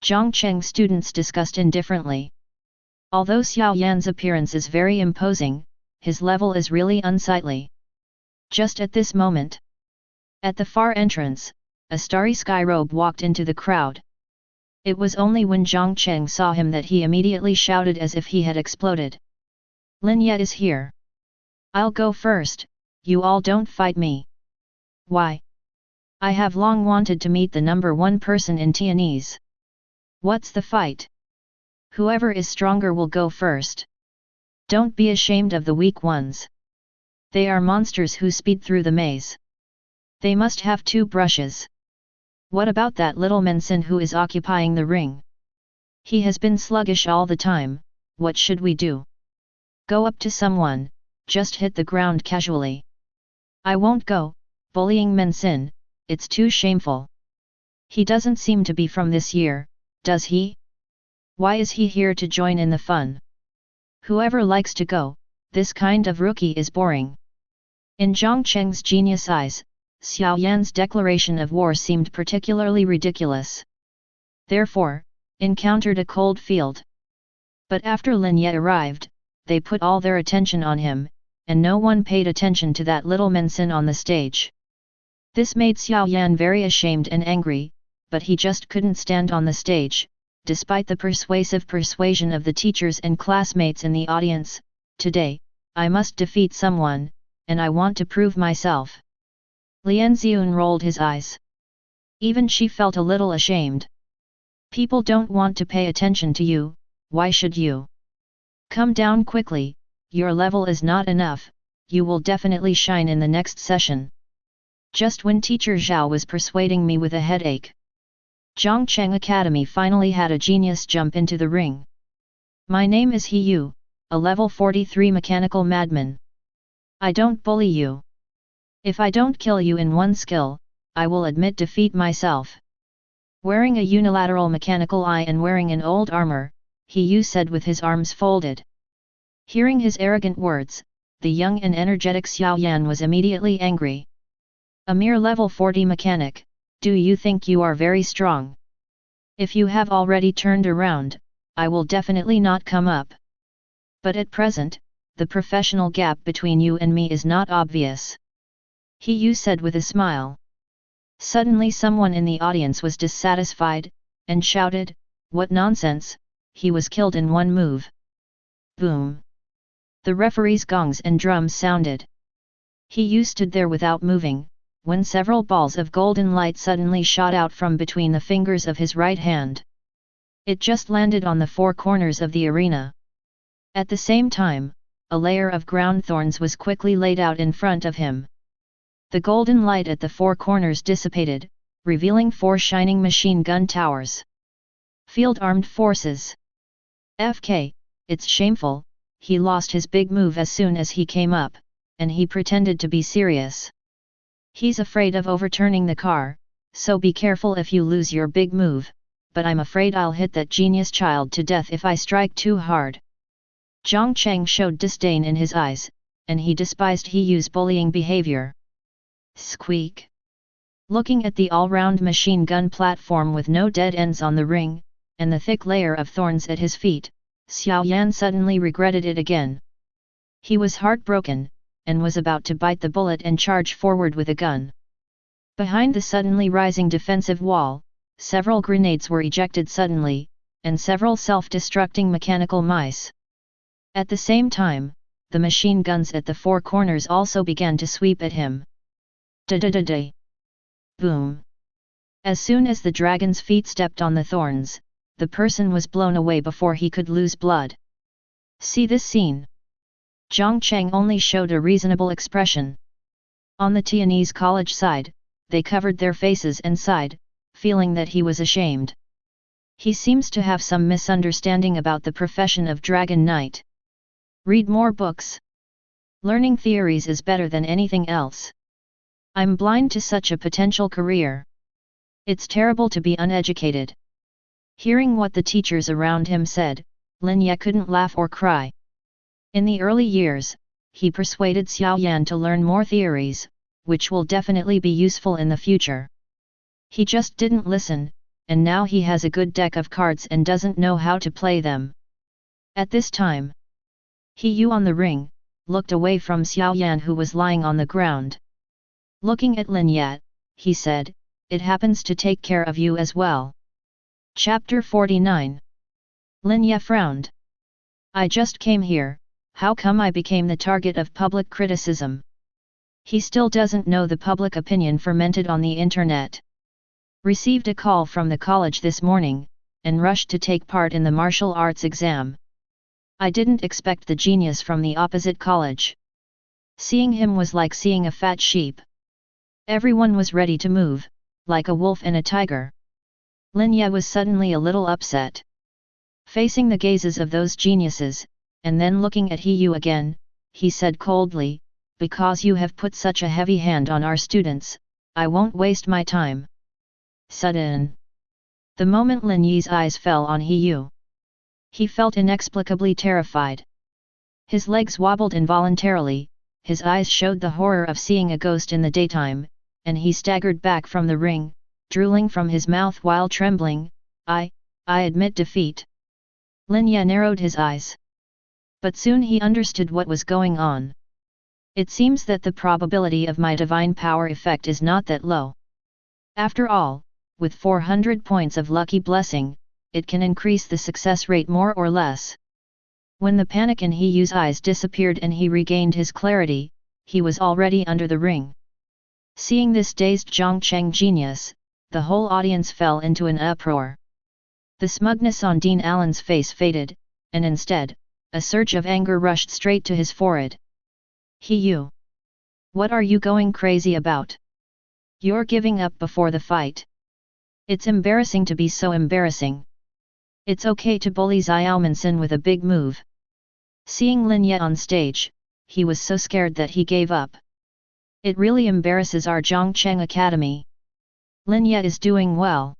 Zhongcheng students discussed indifferently. Although Xiao Yan's appearance is very imposing, his level is really unsightly. Just at this moment, at the far entrance, a starry sky robe walked into the crowd. It was only when Zhongcheng saw him that he immediately shouted as if he had exploded. Lin Ye is here. I'll go first, you all don't fight me. Why? I have long wanted to meet the number one person in Tianyi's. What's the fight? Whoever is stronger will go first. Don't be ashamed of the weak ones. They are monsters who speed through the maze. They must have 2 brushes. What about that little Mensin who is occupying the ring? He has been sluggish all the time, what should we do? Go up to someone, just hit the ground casually. I won't go, bullying Mensin, it's too shameful. He doesn't seem to be from this year, does he? Why is he here to join in the fun? Whoever likes to go, this kind of rookie is boring. In Zhongcheng's genius eyes, Xiao Yan's declaration of war seemed particularly ridiculous. Therefore, encountered a cold field. But after Lin Ye arrived, they put all their attention on him, and no one paid attention to that little Mensin on the stage. This made Xiao Yan very ashamed and angry, but he just couldn't stand on the stage, despite the persuasive persuasion of the teachers and classmates in the audience. Today, I must defeat someone, and I want to prove myself. Lian Xiun rolled his eyes. Even she felt a little ashamed. People don't want to pay attention to you, why should you? Come down quickly, your level is not enough, you will definitely shine in the next session. Just when Teacher Zhao was persuading me with a headache. Zhongcheng Academy finally had a genius jump into the ring. My name is He Yu, a level 43 mechanical madman. I don't bully you. If I don't kill you in one skill, I will admit defeat myself. Wearing a unilateral mechanical eye and wearing an old armor, He Yu said with his arms folded. Hearing his arrogant words, the young and energetic Xiao Yan was immediately angry. A mere level 40 mechanic, do you think you are very strong? If you have already turned around, I will definitely not come up. But at present, the professional gap between you and me is not obvious. He Yu said with a smile. Suddenly someone in the audience was dissatisfied, and shouted, what nonsense, he was killed in one move. Boom! The referee's gongs and drums sounded. He Yu stood there without moving, when several balls of golden light suddenly shot out from between the fingers of his right hand. It just landed on the 4 corners of the arena. At the same time, a layer of ground thorns was quickly laid out in front of him. The golden light at the 4 corners dissipated, revealing 4 shining machine gun towers. Field Armed Forces. FK, it's shameful, he lost his big move as soon as he came up, and he pretended to be serious. He's afraid of overturning the car, so be careful if you lose your big move, but I'm afraid I'll hit that genius child to death if I strike too hard. Zhongcheng showed disdain in his eyes, and he despised He Yu's bullying behavior. Squeak! Looking at the all-round machine gun platform with no dead ends on the ring, and the thick layer of thorns at his feet, Xiao Yan suddenly regretted it again. He was heartbroken, and was about to bite the bullet and charge forward with a gun. Behind the suddenly rising defensive wall, several grenades were ejected suddenly, and several self-destructing mechanical mice. At the same time, the machine guns at the four corners also began to sweep at him. Da-da-da-da. Boom. As soon as the dragon's feet stepped on the thorns, the person was blown away before he could lose blood. See this scene. Zhang Cheng only showed a reasonable expression. On the Tianyin college side, they covered their faces and sighed, feeling that he was ashamed. He seems to have some misunderstanding about the profession of Dragon Knight. Read more books. Learning theories is better than anything else. I'm blind to such a potential career. It's terrible to be uneducated. Hearing what the teachers around him said, Lin Ye couldn't laugh or cry. In the early years, he persuaded Xiao Yan to learn more theories, which will definitely be useful in the future. He just didn't listen, and now he has a good deck of cards and doesn't know how to play them. At this time, He Yu on the ring, looked away from Xiao Yan who was lying on the ground. Looking at Lin Ye, he said, "It happens to take care of you as well." Chapter 49. Lin Ye frowned. "I just came here, how come I became the target of public criticism?" He still doesn't know the public opinion fermented on the internet. Received a call from the college this morning, and rushed to take part in the martial arts exam. I didn't expect the genius from the opposite college. Seeing him was like seeing a fat sheep. Everyone was ready to move, like a wolf and a tiger. Lin Ye was suddenly a little upset. Facing the gazes of those geniuses, and then looking at He Yu again, he said coldly, "Because you have put such a heavy hand on our students, I won't waste my time." Sudden. The moment Lin Yi's eyes fell on He Yu, he felt inexplicably terrified. His legs wobbled involuntarily, his eyes showed the horror of seeing a ghost in the daytime, and he staggered back from the ring, drooling from his mouth while trembling. I admit defeat." Lin Ye narrowed his eyes. But soon he understood what was going on. "It seems that the probability of my divine power effect is not that low. After all, with 400 points of lucky blessing, it can increase the success rate more or less." When the panic in He Yu's eyes disappeared and he regained his clarity, he was already under the ring. Seeing this dazed Zhang Cheng genius, the whole audience fell into an uproar. The smugness on Dean Allen's face faded, and instead, a surge of anger rushed straight to his forehead. "He Yu! What are you going crazy about? You're giving up before the fight. It's embarrassing to be so embarrassing. It's okay to bully Xiaomansin with a big move." Seeing Lin Ye on stage, he was so scared that he gave up. "It really embarrasses our Zhongcheng Academy. Lin Ye is doing well.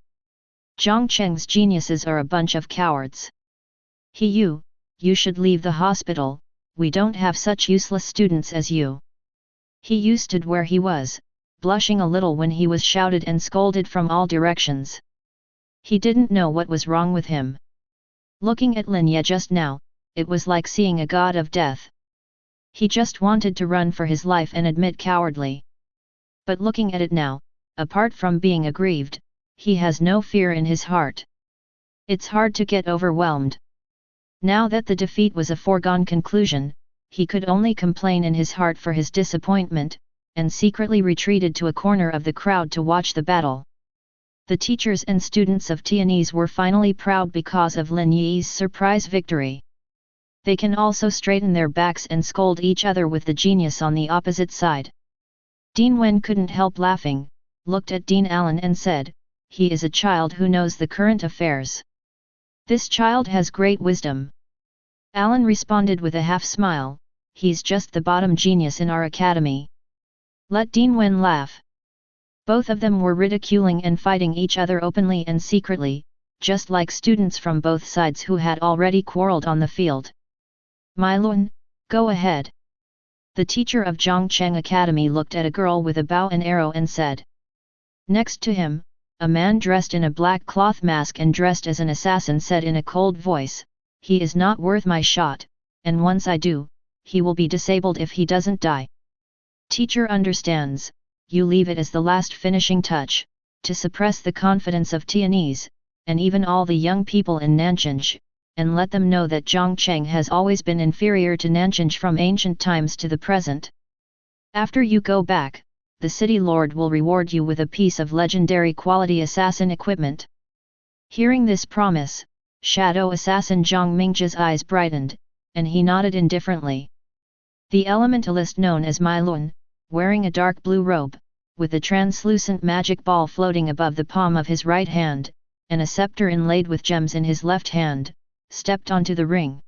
Zhongcheng's geniuses are a bunch of cowards. He Yu, you should leave the hospital, we don't have such useless students as you." He Yu stood where he was, blushing a little when he was shouted and scolded from all directions. He didn't know what was wrong with him. Looking at Lin Ye just now, it was like seeing a god of death. He just wanted to run for his life and admit cowardly. But looking at it now, apart from being aggrieved, he has no fear in his heart. It's hard to get overwhelmed. Now that the defeat was a foregone conclusion, he could only complain in his heart for his disappointment, and secretly retreated to a corner of the crowd to watch the battle. The teachers and students of Tianyin were finally proud because of Lin Yi's surprise victory. They can also straighten their backs and scold each other with the genius on the opposite side. Dean Wen couldn't help laughing, looked at Dean Allen and said, "He is a child who knows the current affairs. This child has great wisdom." Allen responded with a half-smile, "He's just the bottom genius in our academy." Let Dean Wen laugh. Both of them were ridiculing and fighting each other openly and secretly, just like students from both sides who had already quarreled on the field. "My Lun, go ahead." The teacher of Zhongcheng Academy looked at a girl with a bow and arrow and said. Next to him, a man dressed in a black cloth mask and dressed as an assassin said in a cold voice, "He is not worth my shot, and once I do, he will be disabled if he doesn't die." Teacher understands, you leave it as the last finishing touch. to suppress the confidence of Tianese, and even all the young people in Nanjing, and let them know that Zhongcheng has always been inferior to Nanjing from ancient times to the present. After you go back, the city lord will reward you with a piece of legendary quality assassin equipment. Hearing this promise, shadow assassin Zhang Mingzhi's eyes brightened, and he nodded indifferently. The elementalist known as Mai Lun, wearing a dark blue robe, with a translucent magic ball floating above the palm of his right hand, and a scepter inlaid with gems in his left hand, stepped onto the ring.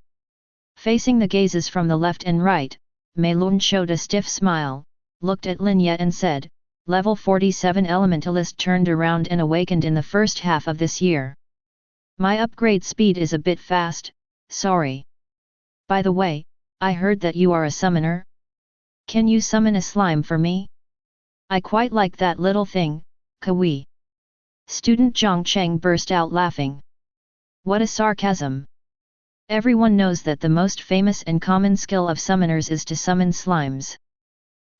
Facing the gazes from the left and right, Mai Lun showed a stiff smile, looked at Lin Ye and said, "Level 47 elementalist turned around and awakened in the first half of this year. My upgrade speed is a bit fast, sorry. By the way, I heard that you are a summoner? Can you summon a slime for me? I quite like that little thing, Kawi." Student Zhang Cheng burst out laughing. What a sarcasm! Everyone knows that the most famous and common skill of summoners is to summon slimes.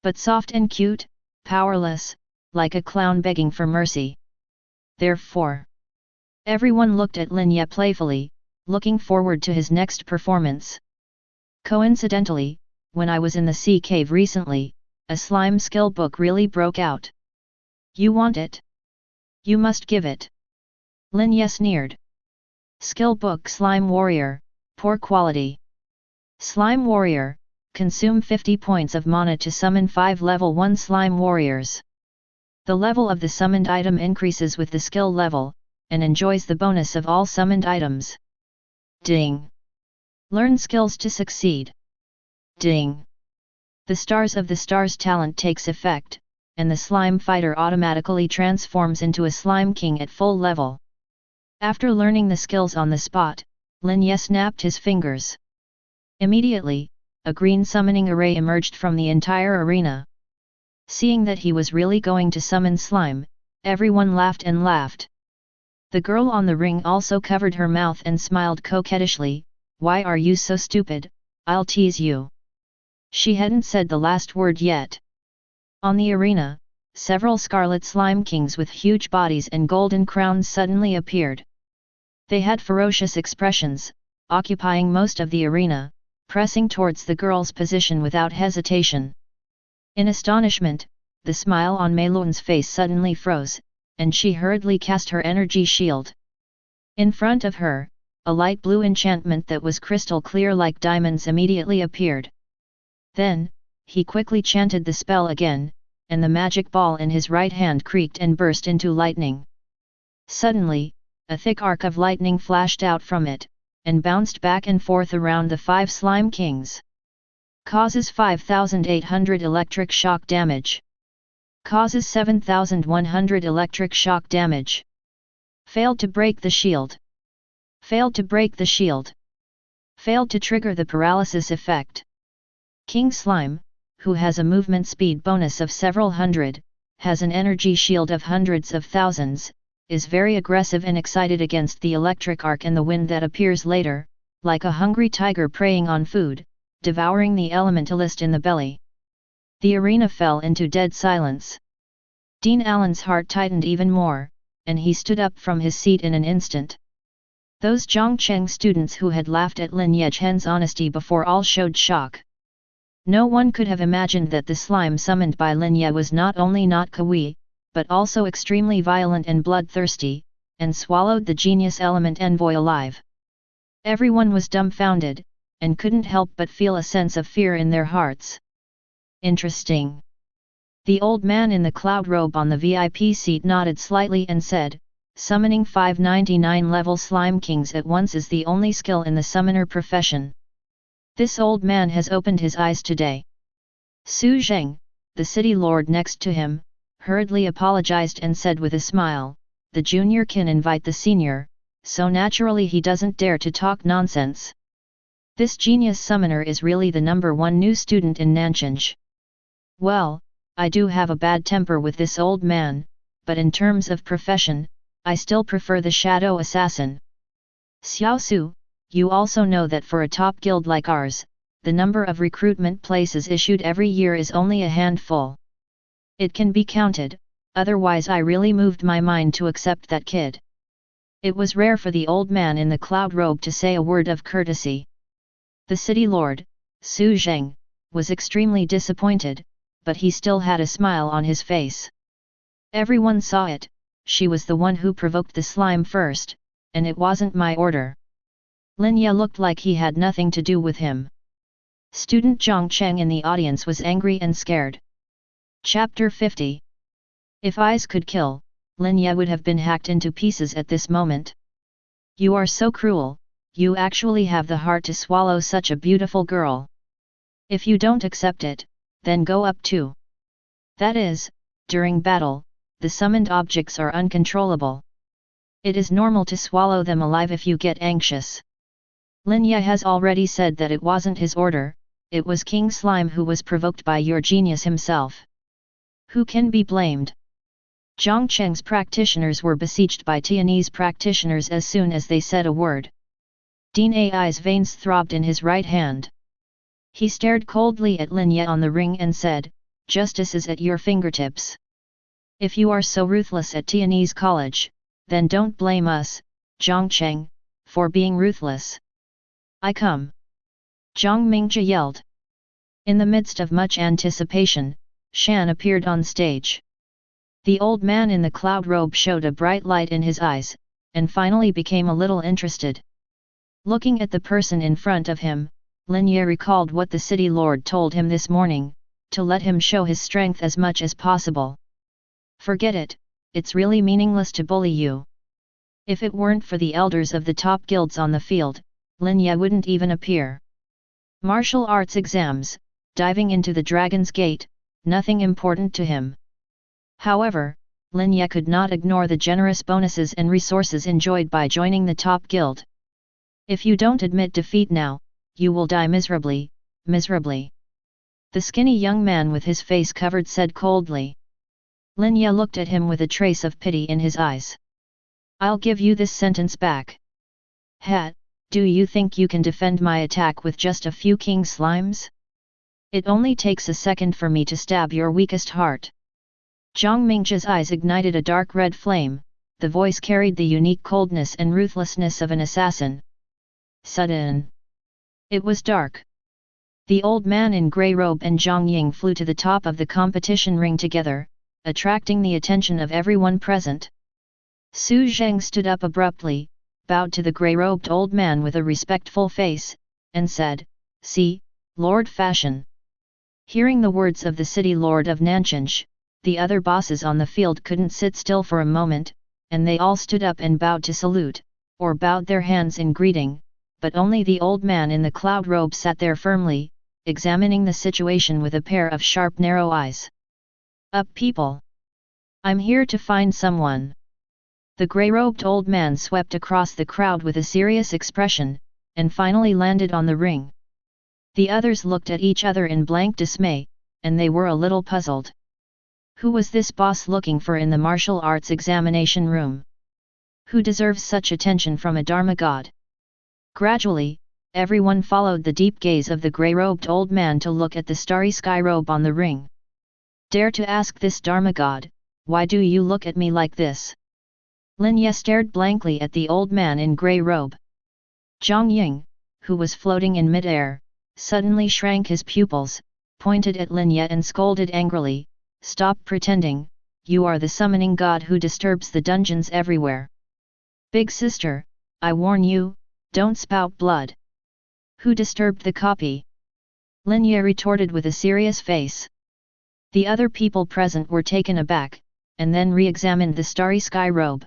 But soft and cute, powerless, like a clown begging for mercy. Therefore, everyone looked at Lin Ye playfully, looking forward to his next performance. Coincidentally, when I was in the sea cave recently, a slime skill book really broke out. You want it? You must give it. Lin Ye sneered. Skill book Slime Warrior, poor quality. Slime Warrior, consume 50 points of mana to summon 5 level 1 slime warriors. The level of the summoned item increases with the skill level, and enjoys the bonus of all summoned items. Ding! Learn skills to succeed. Ding! The Stars of the Stars talent takes effect, and the slime fighter automatically transforms into a slime king at full level. After learning the skills on the spot, Lin Ye snapped his fingers. Immediately, a green summoning array emerged from the entire arena. Seeing that he was really going to summon slime, everyone laughed and laughed. The girl on the ring also covered her mouth and smiled coquettishly. Why are you so stupid? I'll tease you. She hadn't said the last word yet. On the arena, several scarlet slime kings with huge bodies and golden crowns suddenly appeared. They had ferocious expressions, occupying most of the arena, pressing towards the girl's position without hesitation. In astonishment, the smile on Mai Lun's face suddenly froze, and she hurriedly cast her energy shield. In front of her, a light blue enchantment that was crystal clear like diamonds immediately appeared. Then, he quickly chanted the spell again, and the magic ball in his right hand creaked and burst into lightning. Suddenly, a thick arc of lightning flashed out from it, and bounced back and forth around the 5 slime kings. Causes 5,800 electric shock damage. Causes 7,100 electric shock damage. Failed to break the shield. Failed to break the shield. Failed to trigger the paralysis effect. King Slime, who has a movement speed bonus of several hundred, has an energy shield of hundreds of thousands, is very aggressive and excited against the electric arc and the wind that appears later, like a hungry tiger preying on food, devouring the elementalist in the belly. The arena fell into dead silence. Dean Allen's heart tightened even more, and he stood up from his seat in an instant. Those Zhongcheng students who had laughed at Lin Yezhen's honesty before all showed shock. No one could have imagined that the slime summoned by Lin Ye was not only not kawi, but also extremely violent and bloodthirsty, and swallowed the genius element envoy alive. Everyone was dumbfounded, and couldn't help but feel a sense of fear in their hearts. Interesting. The old man in the cloud robe on the VIP seat nodded slightly and said, summoning 599 level slime kings at once is the only skill in the summoner profession. This old man has opened his eyes today. Su Zheng, the city lord next to him, hurriedly apologized and said with a smile, the junior can invite the senior, so naturally he doesn't dare to talk nonsense. This genius summoner is really the #1 new student in Nanjing. Well, I do have a bad temper with this old man, but in terms of profession, I still prefer the shadow assassin. Xiao Su, you also know that for a top guild like ours, the number of recruitment places issued every year is only a handful. It can be counted, otherwise I really moved my mind to accept that kid. It was rare for the old man in the cloud robe to say a word of courtesy. The city lord, Su Zheng, was extremely disappointed, but he still had a smile on his face. Everyone saw it, she was the one who provoked the slime first, and it wasn't my order. Lin Ye looked like he had nothing to do with him. Student Zhang Cheng in the audience was angry and scared. Chapter 50. If eyes could kill, Lin Ye would have been hacked into pieces at this moment. You are so cruel, you actually have the heart to swallow such a beautiful girl. If you don't accept it, then go up too. That is, during battle, the summoned objects are uncontrollable. It is normal to swallow them alive if you get anxious. Lin Ye has already said that it wasn't his order, it was King Slime who was provoked by your genius himself. Who can be blamed? Zhang Cheng's practitioners were besieged by Tianyi's practitioners as soon as they said a word. Dean Ai's veins throbbed in his right hand. He stared coldly at Lin Ye on the ring and said, "Justice is at your fingertips. If you are so ruthless at Tianyi's college, then don't blame us, Zhang Cheng, for being ruthless." "I come!" Zhang Mingjia yelled. In the midst of much anticipation, Shan appeared on stage. The old man in the cloud robe showed a bright light in his eyes, and finally became a little interested. Looking at the person in front of him, Lin Ye recalled what the city lord told him this morning, to let him show his strength as much as possible. Forget it, it's really meaningless to bully you. If it weren't for the elders of the top guilds on the field, Lin Ye wouldn't even appear. Martial arts exams, diving into the Dragon's Gate, nothing important to him. However, Lin Ye could not ignore the generous bonuses and resources enjoyed by joining the top guild. If you don't admit defeat now, you will die miserably, miserably. The skinny young man with his face covered said coldly. Lin Ye looked at him with a trace of pity in his eyes. I'll give you this sentence back. Ha, do you think you can defend my attack with just a few king slimes? It only takes a second for me to stab your weakest heart. Zhang Mingjia's eyes ignited a dark red flame, the voice carried the unique coldness and ruthlessness of an assassin. Sudden. It was dark. The old man in grey robe and Zhang Ying flew to the top of the competition ring together, attracting the attention of everyone present. Su Zheng stood up abruptly, bowed to the grey-robed old man with a respectful face, and said, "See, Lord Fashion." Hearing the words of the city lord of Nanchinch, the other bosses on the field couldn't sit still for a moment, and they all stood up and bowed to salute, or bowed their hands in greeting, but only the old man in the cloud robe sat there firmly, examining the situation with a pair of sharp narrow eyes. "Up people! I'm here to find someone." The grey-robed old man swept across the crowd with a serious expression, and finally landed on the ring. The others looked at each other in blank dismay, and they were a little puzzled. Who was this boss looking for in the martial arts examination room? Who deserves such attention from a Dharma god? Gradually, everyone followed the deep gaze of the grey-robed old man to look at the starry sky robe on the ring. "Dare to ask this Dharma god, why do you look at me like this?" Lin Ye stared blankly at the old man in grey robe. Zhang Ying, who was floating in mid-air, suddenly shrank his pupils, pointed at Lin Ye and scolded angrily, "Stop pretending, you are the summoning god who disturbs the dungeons everywhere. Big sister, I warn you, don't spout blood." "Who disturbed the copy?" Lin Ye retorted with a serious face. The other people present were taken aback, and then re-examined the starry sky robe.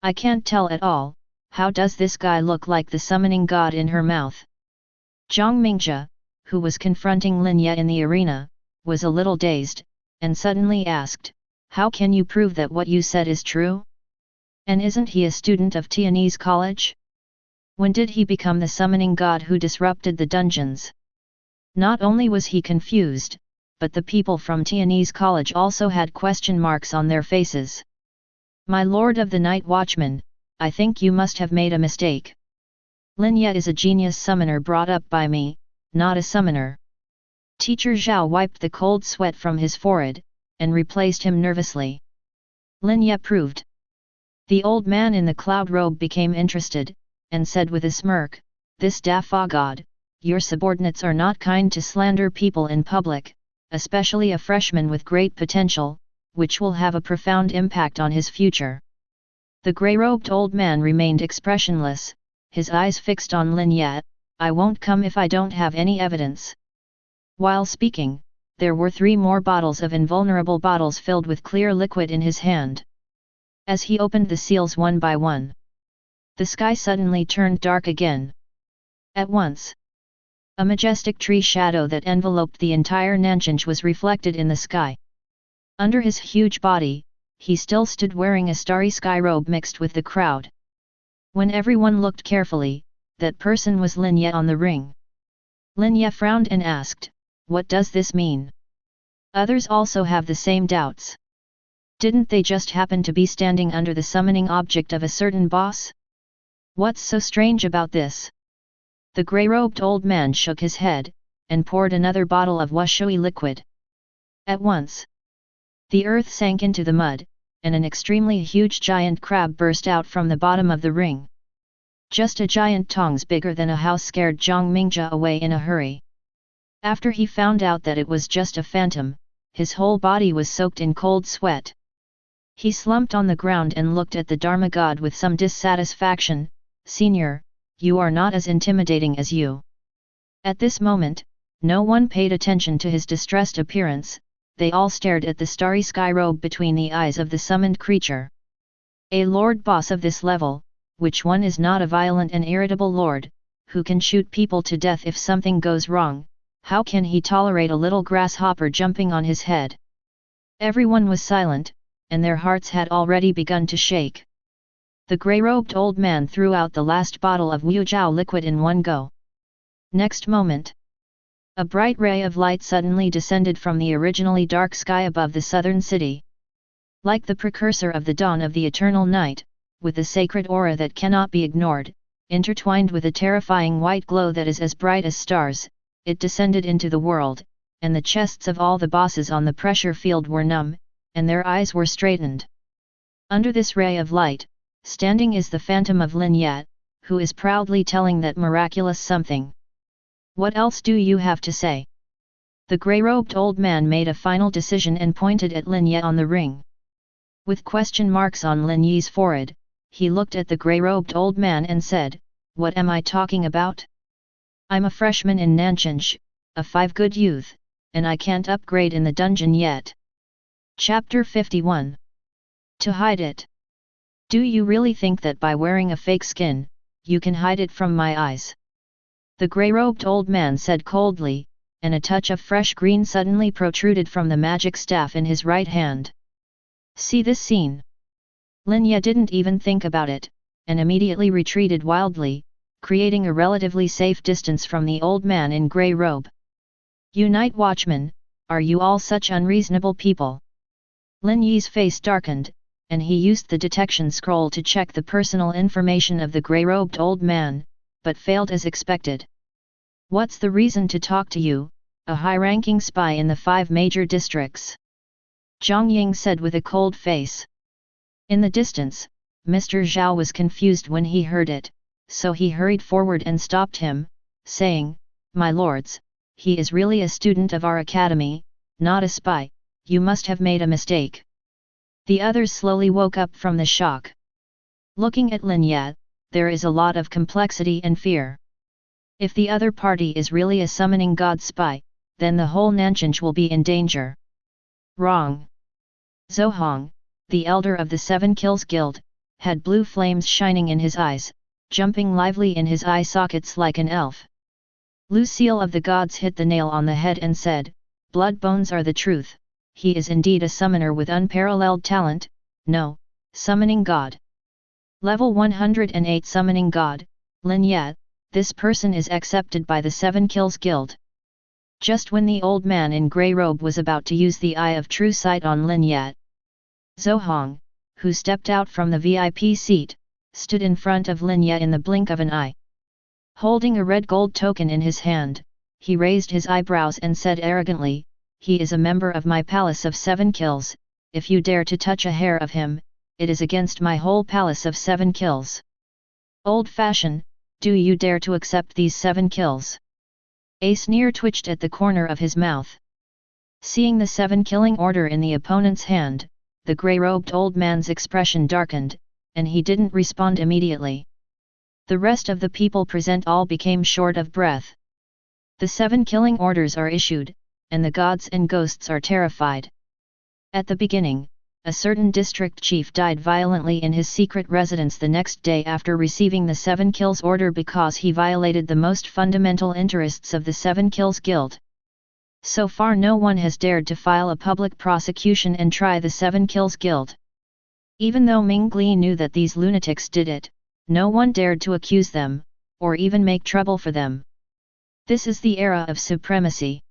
"I can't tell at all, how does this guy look like the summoning god in her mouth?" Zhang Mingjia, who was confronting Lin Ye in the arena, was a little dazed, and suddenly asked, "How can you prove that what you said is true? And isn't he a student of Tianyi's college? When did he become the summoning god who disrupted the dungeons?" Not only was he confused, but the people from Tianyi's college also had question marks on their faces. "My lord of the night watchman, I think you must have made a mistake. Lin Ye is a genius summoner brought up by me, not a summoner." Teacher Zhao wiped the cold sweat from his forehead, and replaced him nervously. Lin Ye proved. The old man in the cloud robe became interested, and said with a smirk, "This Dafa God, your subordinates are not kind to slander people in public, especially a freshman with great potential, which will have a profound impact on his future." The grey-robed old man remained expressionless, his eyes fixed on Lin Ye. "I won't come if I don't have any evidence." While speaking, there were 3 more bottles of invulnerable bottles filled with clear liquid in his hand. As he opened the seals one by one, the sky suddenly turned dark again. At once, a majestic tree shadow that enveloped the entire Nanchanj was reflected in the sky. Under his huge body, he still stood wearing a starry sky robe mixed with the crowd. When everyone looked carefully, that person was Lin Ye on the ring. Lin Ye frowned and asked, "What does this mean?" Others also have the same doubts. Didn't they just happen to be standing under the summoning object of a certain boss? What's so strange about this? The grey-robed old man shook his head, and poured another bottle of washui liquid. At once, the earth sank into the mud, and an extremely huge giant crab burst out from the bottom of the ring. Just a giant tongs bigger than a house scared Zhang Mingjia away in a hurry. After he found out that it was just a phantom, his whole body was soaked in cold sweat. He slumped on the ground and looked at the Dharma god with some dissatisfaction. "Senior, you are not as intimidating as you." At this moment, no one paid attention to his distressed appearance, they all stared at the starry sky robe between the eyes of the summoned creature. A lord boss of this level, which one is not a violent and irritable lord, who can shoot people to death if something goes wrong? How can he tolerate a little grasshopper jumping on his head? Everyone was silent, and their hearts had already begun to shake. The grey-robed old man threw out the last bottle of Wujiao liquid in one go. Next moment, a bright ray of light suddenly descended from the originally dark sky above the southern city. Like the precursor of the dawn of the eternal night, with a sacred aura that cannot be ignored, intertwined with a terrifying white glow that is as bright as stars, it descended into the world, and the chests of all the bosses on the pressure field were numb, and their eyes were straightened. Under this ray of light, standing is the phantom of Lin Ye, who is proudly telling that miraculous something. "What else do you have to say?" The grey-robed old man made a final decision and pointed at Lin Ye on the ring. With question marks on Lin Ye's forehead, he looked at the grey-robed old man and said, "What am I talking about? I'm a freshman in Nanchanj, a 5 good youth, and I can't upgrade in the dungeon yet." Chapter 51. To hide it. Do you really think that by wearing a fake skin, you can hide it from my eyes? The grey-robed old man said coldly, and a touch of fresh green suddenly protruded from the magic staff in his right hand. See this scene. Lin Ye didn't even think about it, and immediately retreated wildly, creating a relatively safe distance from the old man in grey robe. "You night watchmen, are you all such unreasonable people?" Lin Ye's face darkened, and he used the detection scroll to check the personal information of the grey-robed old man, but failed as expected. "What's the reason to talk to you, a high-ranking spy in the 5 major districts?" Zhang Ying said with a cold face. In the distance, Mr. Zhao was confused when he heard it, so he hurried forward and stopped him, saying, "My lords, he is really a student of our academy, not a spy, you must have made a mistake." The others slowly woke up from the shock. Looking at Lin Ye, there is a lot of complexity and fear. If the other party is really a summoning god spy, then the whole Nanchanj will be in danger. Wrong. Zhou Hong, the elder of the 7 Kills Guild, had blue flames shining in his eyes, jumping lively in his eye sockets like an elf. Lucille of the gods hit the nail on the head and said, "Blood bones are the truth, he is indeed a summoner with unparalleled talent, no, summoning god. Level 108 summoning god, Lin Ye, this person is accepted by the 7 Kills Guild." Just when the old man in grey robe was about to use the eye of true sight on Lin Ye, Zhou Hong, who stepped out from the VIP seat, stood in front of Lin Ye in the blink of an eye. Holding a red gold token in his hand, he raised his eyebrows and said arrogantly, "He is a member of my palace of 7 kills, if you dare to touch a hair of him, it is against my whole palace of 7 kills. Old fashion, do you dare to accept these 7 kills? A sneer twitched at the corner of his mouth. Seeing the 7 killing order in the opponent's hand, the grey-robed old man's expression darkened, and he didn't respond immediately. The rest of the people present all became short of breath. The 7 killing orders are issued, and the gods and ghosts are terrified. At the beginning, a certain district chief died violently in his secret residence the next day after receiving the 7 kills order because he violated the most fundamental interests of the 7 kills guild. So far no one has dared to file a public prosecution and try the 7 kills guild. Even though Ming Gli knew that these lunatics did it, no one dared to accuse them, or even make trouble for them. This is the era of supremacy.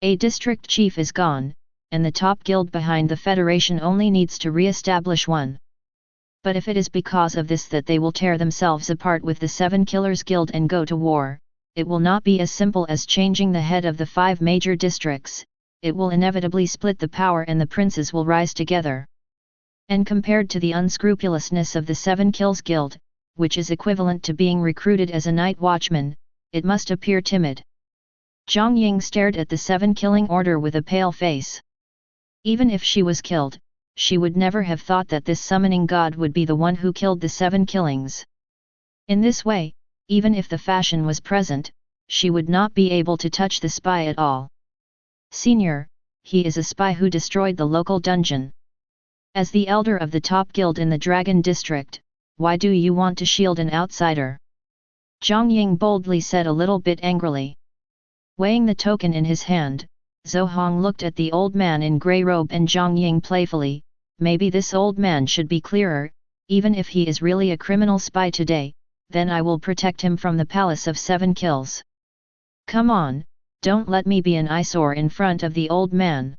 A district chief is gone, and the top guild behind the federation only needs to re-establish one. But if it is because of this that they will tear themselves apart with the 7 Killers Guild and go to war, it will not be as simple as changing the head of the 5 major districts, it will inevitably split the power and the princes will rise together. And compared to the unscrupulousness of the 7 Kills Guild, which is equivalent to being recruited as a night watchman, it must appear timid. Zhang Ying stared at the 7 killing order with a pale face. Even if she was killed, she would never have thought that this summoning god would be the one who killed the 7 killings. In this way, even if the fashion was present, she would not be able to touch the spy at all. Senior, he is a spy who destroyed the local dungeon. As the elder of the top guild in the Dragon District, why do you want to shield an outsider? Zhang Ying boldly said a little bit angrily. Weighing the token in his hand, Zhou Hong looked at the old man in grey robe and Zhang Ying playfully, maybe this old man should be clearer, even if he is really a criminal spy today, then I will protect him from the palace of 7 kills. Come on, don't let me be an eyesore in front of the old man.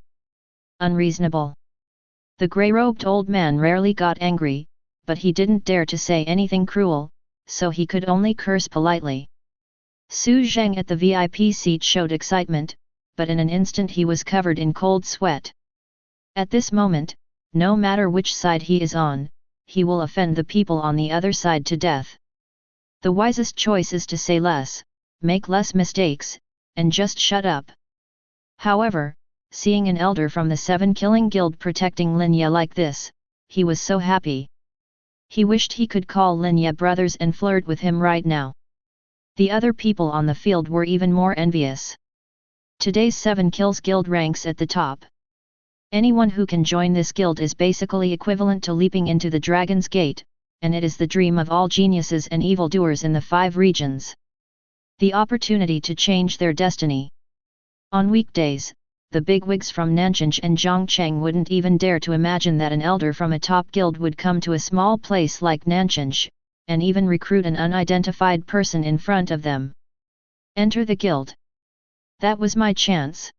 Unreasonable. The grey-robed old man rarely got angry, but he didn't dare to say anything cruel, so he could only curse politely. Su Zheng at the VIP seat showed excitement, but in an instant he was covered in cold sweat. At this moment, no matter which side he is on, he will offend the people on the other side to death. The wisest choice is to say less, make less mistakes, and just shut up. However, seeing an elder from the 7 Killing Guild protecting Lin Ye like this, he was so happy. He wished he could call Lin Ye brothers and flirt with him right now. The other people on the field were even more envious. Today's 7 Kills Guild ranks at the top. Anyone who can join this guild is basically equivalent to leaping into the Dragon's Gate, and it is the dream of all geniuses and evildoers in the 5 regions. The opportunity to change their destiny. On weekdays, the bigwigs from Nanjing and Zhongcheng wouldn't even dare to imagine that an elder from a top guild would come to a small place like Nanjing, and even recruit an unidentified person in front of them. Enter the guild. That was my chance.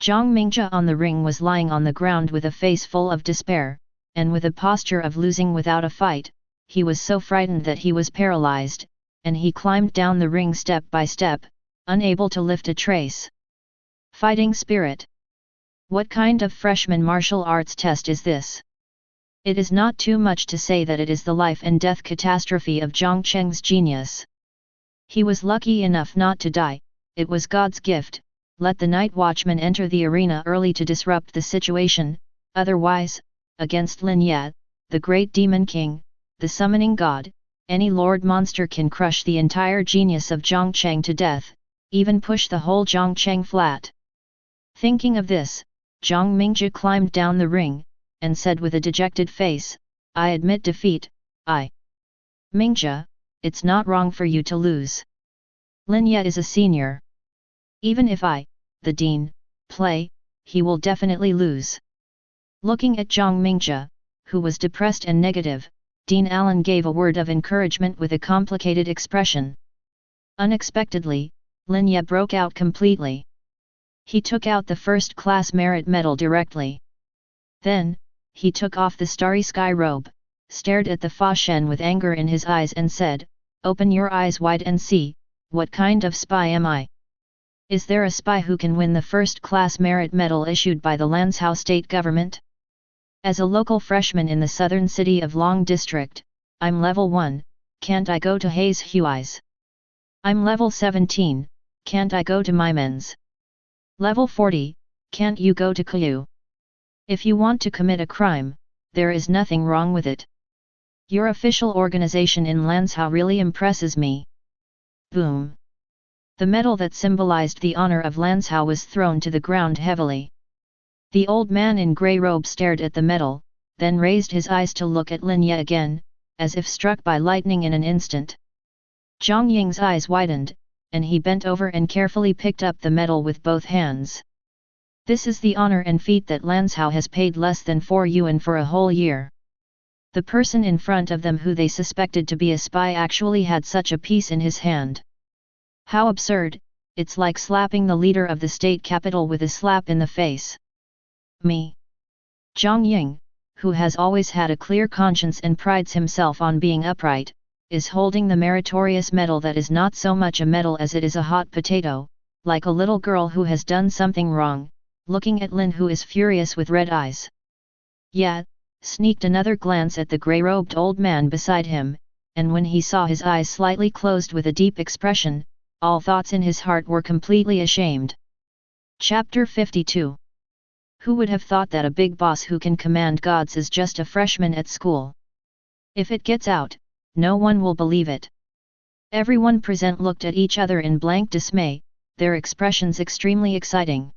Zhang Mingjia on the ring was lying on the ground with a face full of despair, and with a posture of losing without a fight. He was so frightened that he was paralyzed, and he climbed down the ring step by step, unable to lift a trace. Fighting spirit. What kind of freshman martial arts test is this? It is not too much to say that it is the life and death catastrophe of Zhang Cheng's genius. He was lucky enough not to die, it was God's gift. Let the night watchman enter the arena early to disrupt the situation, otherwise, against Lin Ye, the great demon king, the summoning god, any lord monster can crush the entire genius of Zhang Cheng to death, even push the whole Zhang Cheng flat. Thinking of this, Zhang Mingjia climbed down the ring, and said with a dejected face, I admit defeat, Mingjia, it's not wrong for you to lose. Lin Ye is a senior. Even if I, the dean, play, he will definitely lose. Looking at Zhang Mingjia, who was depressed and negative, Dean Allen gave a word of encouragement with a complicated expression. Unexpectedly, Lin Ye broke out completely. He took out the first-class merit medal directly. Then, he took off the starry sky robe, stared at the Fa Shen with anger in his eyes and said, Open your eyes wide and see, what kind of spy am I? Is there a spy who can win the first-class merit medal issued by the Lanzhou state government? As a local freshman in the southern city of Long District, I'm level 1, can't I go to Hayes Hui's? I'm level 17, can't I go to Mimens? Level 40, can't you go to Kuyu? If you want to commit a crime, there is nothing wrong with it. Your official organization in Lanzhou really impresses me. Boom. The medal that symbolized the honor of Lanzhou was thrown to the ground heavily. The old man in grey robe stared at the medal, then raised his eyes to look at Lin Ye again, as if struck by lightning in an instant. Zhang Ying's eyes widened, and he bent over and carefully picked up the medal with both hands. This is the honor and feat that Lanzhou has paid less than 4 yuan for a whole year. The person in front of them who they suspected to be a spy actually had such a piece in his hand. How absurd, it's like slapping the leader of the state capital with a slap in the face. Me. Zhang Ying, who has always had a clear conscience and prides himself on being upright, is holding the meritorious medal that is not so much a medal as it is a hot potato, like a little girl who has done something wrong, looking at Lin, who is furious with red eyes. Yet, sneaked another glance at the grey-robed old man beside him, and when he saw his eyes slightly closed with a deep expression, all thoughts in his heart were completely ashamed. Chapter 52. Who would have thought that a big boss who can command gods is just a freshman at school? If it gets out, no one will believe it. Everyone present looked at each other in blank dismay, their expressions extremely exciting.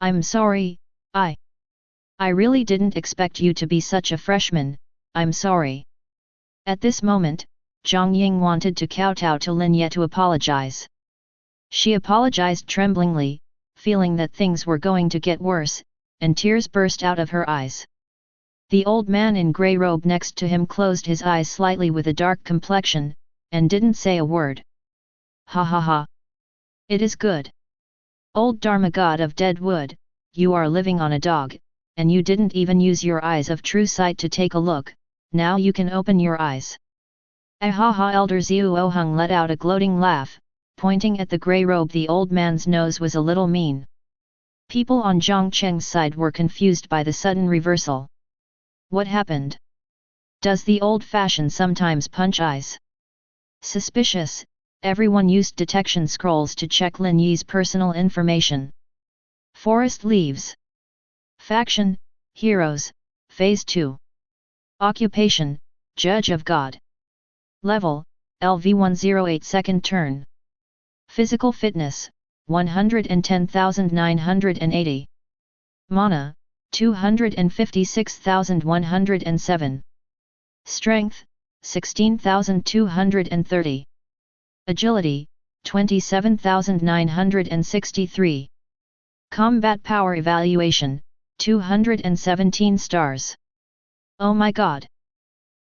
I'm sorry, I really didn't expect you to be such a freshman, I'm sorry. At this moment, Zhang Ying wanted to kowtow to Lin Ye to apologize. She apologized tremblingly, feeling that things were going to get worse, and tears burst out of her eyes. The old man in grey robe next to him closed his eyes slightly with a dark complexion, and didn't say a word. Ha ha ha. It is good. Old Dharma god of dead wood, you are living on a dog, and you didn't even use your eyes of true sight to take a look, now you can open your eyes. Ahaha! Elder Xiu Hung let out a gloating laugh, pointing at the grey robe. The old man's nose was a little mean. People on Zhang Cheng's side were confused by the sudden reversal. What happened? Does the old fashion sometimes punch eyes? Suspicious, everyone used detection scrolls to check Lin Yi's personal information. Forest leaves. Faction, heroes, Phase 2. Occupation, Judge of God. Level, LV108 second turn. Physical fitness, 110,980. Mana, 256,107. Strength, 16,230. Agility, 27,963. Combat power evaluation, 217 stars. Oh my god!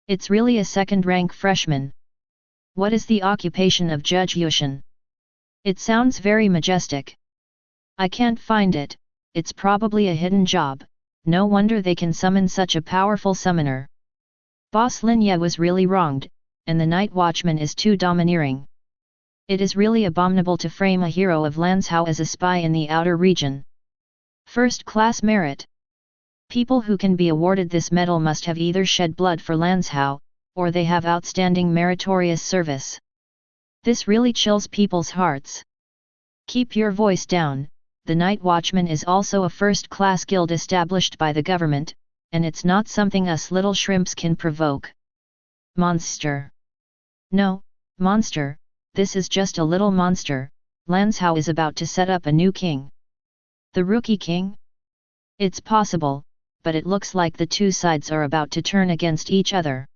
It's really a second-rank freshman. What is the occupation of Judge Yushin? It sounds very majestic. I can't find it, it's probably a hidden job, no wonder they can summon such a powerful summoner. Boss Lin Ye was really wronged, and the night watchman is too domineering. It is really abominable to frame a hero of Lanzhou as a spy in the outer region. First-class merit. People who can be awarded this medal must have either shed blood for Lanzhou, or they have outstanding meritorious service. This really chills people's hearts. Keep your voice down, the night watchman is also a first-class guild established by the government, and it's not something us little shrimps can provoke. Monster. No, monster, this is just a little monster. Lanzhou is about to set up a new king. The rookie king? It's possible, but it looks like the two sides are about to turn against each other.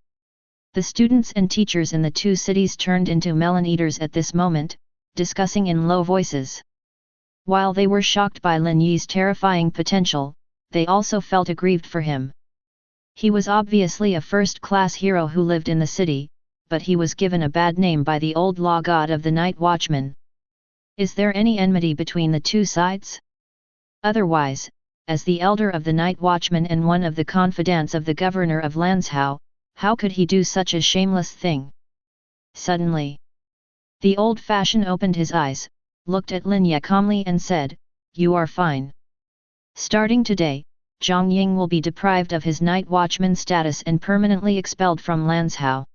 The students and teachers in the two cities turned into melon eaters at this moment, discussing in low voices. While they were shocked by Lin Yi's terrifying potential, they also felt aggrieved for him. He was obviously a first-class hero who lived in the city, but he was given a bad name by the old law god of the night watchman. Is there any enmity between the two sides? Otherwise, as the elder of the night watchman and one of the confidants of the governor of Lanzhou, how could he do such a shameless thing? Suddenly, the old fashion opened his eyes, looked at Lin Ye calmly and said, "You are fine. Starting today, Zhang Ying will be deprived of his night watchman status and permanently expelled from Lanzhou.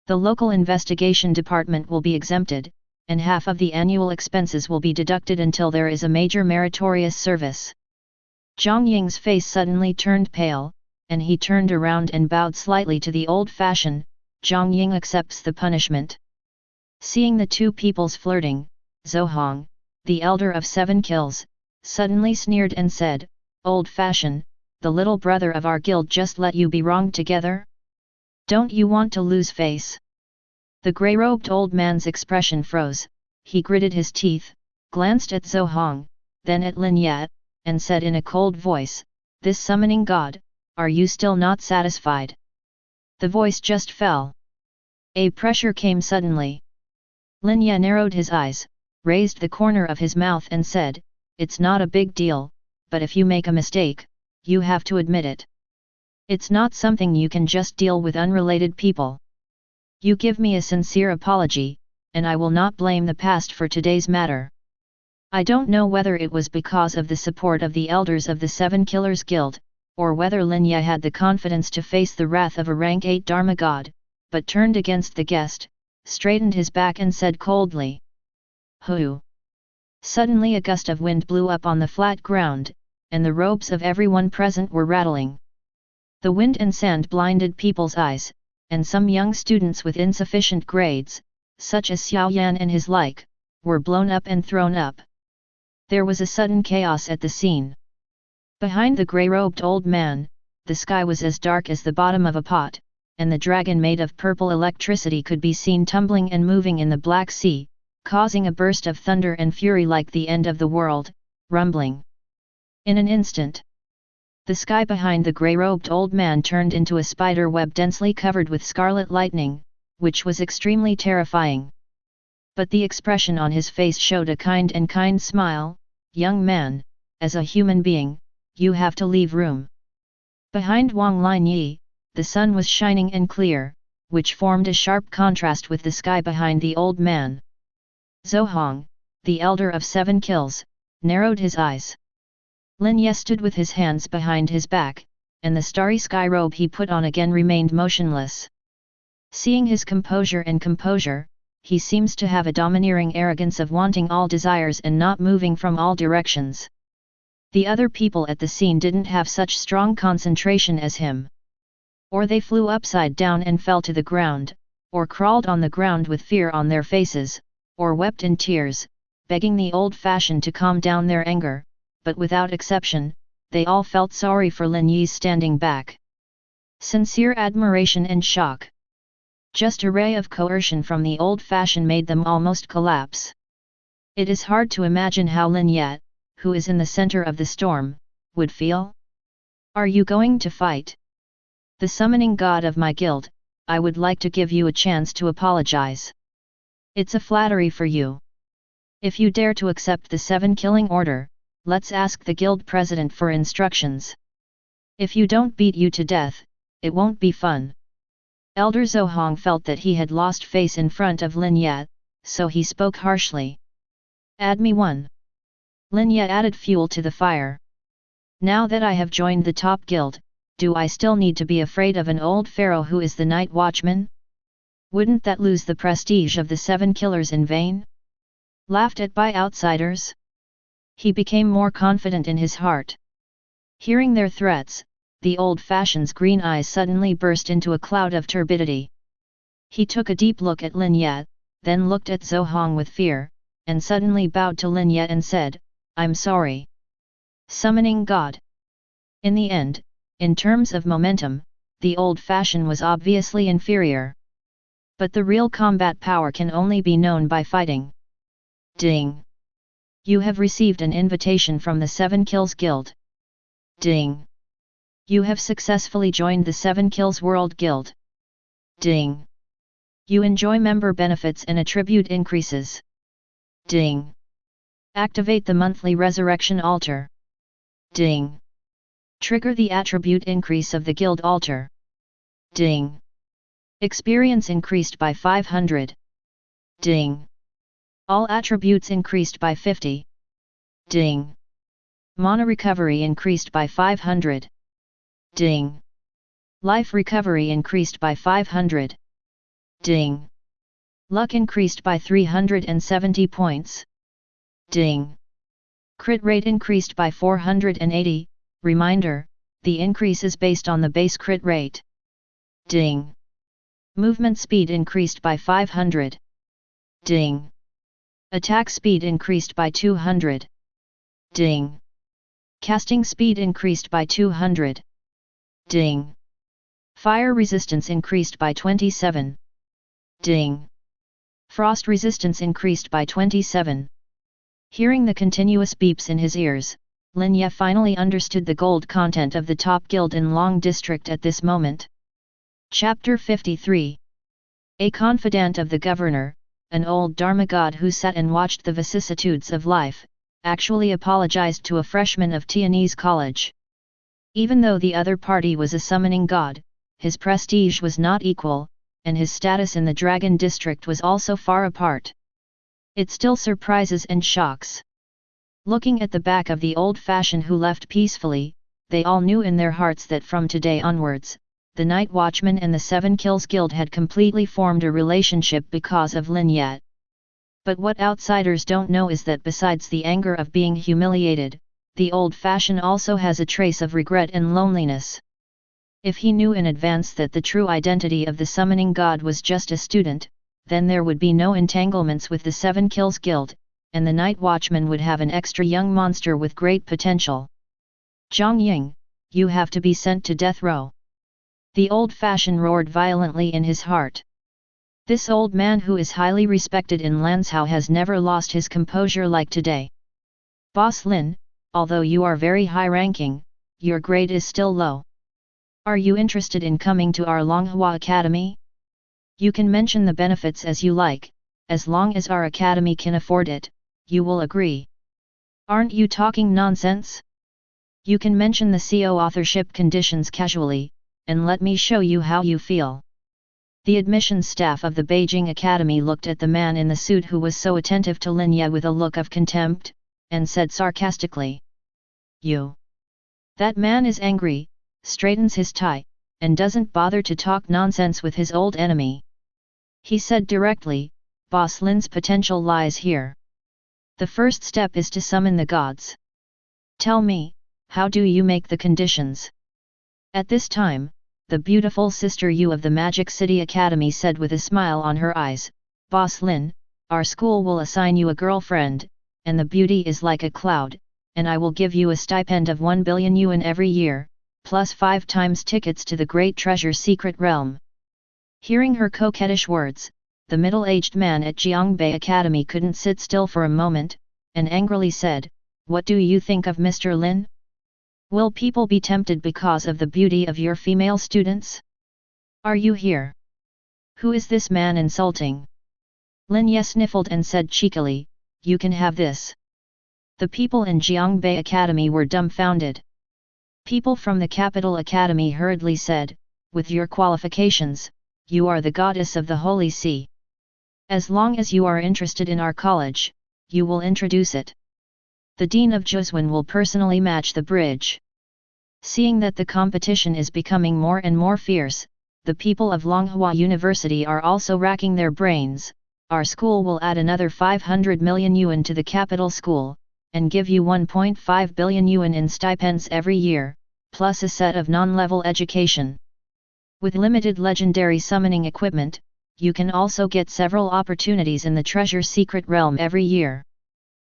The local investigation department will be exempted, and half of the annual expenses will be deducted until there is a major meritorious service. Zhang Ying's face suddenly turned pale, and he turned around and bowed slightly to the old fashion. Zhang Ying accepts the punishment. Seeing the two peoples flirting, Zhou Hong, the elder of 7 kills, suddenly sneered and said, "Old fashion, the little brother of our guild just let you be wronged together? Don't you want to lose face?" The grey-robed old man's expression froze, he gritted his teeth, glanced at Zhou Hong, then at Lin Yat, and said in a cold voice, "This summoning god, are you still not satisfied?" The voice just fell. A pressure came suddenly. Lin Yat narrowed his eyes, raised the corner of his mouth and said, "It's not a big deal, but if you make a mistake, you have to admit it. It's not something you can just deal with unrelated people. You give me a sincere apology, and I will not blame the past for today's matter." I don't know whether it was because of the support of the elders of the 7 Killers Guild, or whether Lin Ye had the confidence to face the wrath of a rank 8 Dharma god, but turned against the guest, straightened his back and said coldly, "Who?" Suddenly a gust of wind blew up on the flat ground, and the robes of everyone present were rattling. The wind and sand blinded people's eyes, and some young students with insufficient grades, such as Xiao Yan and his like, were blown up and thrown up. There was a sudden chaos at the scene. Behind the grey-robed old man, the sky was as dark as the bottom of a pot, and the dragon made of purple electricity could be seen tumbling and moving in the Black Sea, causing a burst of thunder and fury like the end of the world, rumbling. In an instant, the sky behind the grey-robed old man turned into a spider web densely covered with scarlet lightning, which was extremely terrifying. But the expression on his face showed a kind smile. "Young man, as a human being, you have to leave room." Behind Wang Linyi, the sun was shining and clear, which formed a sharp contrast with the sky behind the old man. Zhou Hong, the elder of 7 kills, narrowed his eyes. Lin Ye stood with his hands behind his back, and the starry sky robe he put on again remained motionless. Seeing his composure, he seems to have a domineering arrogance of wanting all desires and not moving from all directions. The other people at the scene didn't have such strong concentration as him. Or they flew upside down and fell to the ground, or crawled on the ground with fear on their faces, or wept in tears, begging the old-fashioned to calm down their anger, but without exception, they all felt sorry for Lin Yi's standing back. Sincere admiration and shock. Just a ray of coercion from the old-fashioned made them almost collapse. It is hard to imagine how Lin Yat, who is in the center of the storm, would feel. "Are you going to fight? The summoning god of my guild, I would like to give you a chance to apologize. It's a flattery for you. If you dare to accept the 7 killing order, let's ask the guild president for instructions. If you don't beat you to death, it won't be fun." Elder Zhou Hong felt that he had lost face in front of Lin Yat, so he spoke harshly. "Add me one." Lin Yat added fuel to the fire. "Now that I have joined the top guild, do I still need to be afraid of an old pharaoh who is the night watchman? Wouldn't that lose the prestige of the 7 killers in vain? Laughed at by outsiders?" He became more confident in his heart. Hearing their threats, the old-fashioned's green eyes suddenly burst into a cloud of turbidity. He took a deep look at Lin Yat, then looked at Zhou Hong with fear, and suddenly bowed to Lin Yat and said, "I'm sorry." Summoning God. In the end, in terms of momentum, the old-fashioned was obviously inferior. But the real combat power can only be known by fighting. Ding! You have received an invitation from the 7 Kills Guild. Ding! You have successfully joined the 7 Kills World Guild. Ding! You enjoy member benefits and attribute increases. Ding! Activate the monthly resurrection altar. Ding! Trigger the attribute increase of the guild altar. Ding! Experience increased by 500. Ding! All attributes increased by 50. Ding! Mana recovery increased by 500. Ding. Life recovery increased by 500. Ding. Luck increased by 370 points. Ding. Crit rate increased by 480, reminder, the increase is based on the base crit rate. Ding. Movement speed increased by 500. Ding. Attack speed increased by 200. Ding. Casting speed increased by 200. Ding. Fire resistance increased by 27. Ding. Frost resistance increased by 27. Hearing the continuous beeps in his ears, Lin Ye finally understood the gold content of the top guild in Long District at this moment. Chapter 53. A confidant of the governor, an old Dharma god who sat and watched the vicissitudes of life, actually apologized to a freshman of Tianyin's college. Even though the other party was a summoning god, his prestige was not equal, and his status in the Dragon District was also far apart. It still surprises and shocks. Looking at the back of the old fashioned who left peacefully, they all knew in their hearts that from today onwards, the Night Watchman and the Seven Kills Guild had completely formed a relationship because of Lin Ye. But what outsiders don't know is that besides the anger of being humiliated, the old fashioned also has a trace of regret and loneliness. If he knew in advance that the true identity of the summoning god was just a student, then there would be no entanglements with the Seven Kills Guild, and the Night Watchman would have an extra young monster with great potential. Zhang Ying, you have to be sent to death row. The old-fashioned roared violently in his heart. This old man who is highly respected in Lanzhou has never lost his composure like today. Boss Lin, although you are very high-ranking, your grade is still low. Are you interested in coming to our Longhua Academy? You can mention the benefits as you like, as long as our academy can afford it, you will agree. Aren't you talking nonsense? You can mention the CO authorship conditions casually, and let me show you how you feel. The admissions staff of the Beijing Academy looked at the man in the suit who was so attentive to Lin Ye with a look of contempt, and said sarcastically. You. That man is angry, straightens his tie, and doesn't bother to talk nonsense with his old enemy. He said directly, Boss Lin's potential lies here. The first step is to summon the gods. Tell me, how do you make the conditions? At this time, the beautiful Sister Yu of the Magic City Academy said with a smile on her eyes, Boss Lin, our school will assign you a girlfriend, and the beauty is like a cloud, and I will give you a stipend of 1 billion yuan every year, plus 5 times tickets to the Great Treasure Secret Realm. Hearing her coquettish words, the middle-aged man at Jiangbei Academy couldn't sit still for a moment, and angrily said, What do you think of Mr. Lin? Will people be tempted because of the beauty of your female students? Are you here? Who is this man insulting? Lin Ye sniffled and said cheekily, You can have this. The people in Jiangbei Academy were dumbfounded. People from the capital academy hurriedly said, With your qualifications, you are the goddess of the Holy See. As long as you are interested in our college, you will introduce it. The Dean of Juzwen will personally match the bridge. Seeing that the competition is becoming more and more fierce, the people of Longhua University are also racking their brains. Our school will add another 500 million yuan to the capital school, and give you 1.5 billion yuan in stipends every year, plus a set of non-level education. With limited legendary summoning equipment, you can also get several opportunities in the Treasure Secret Realm every year.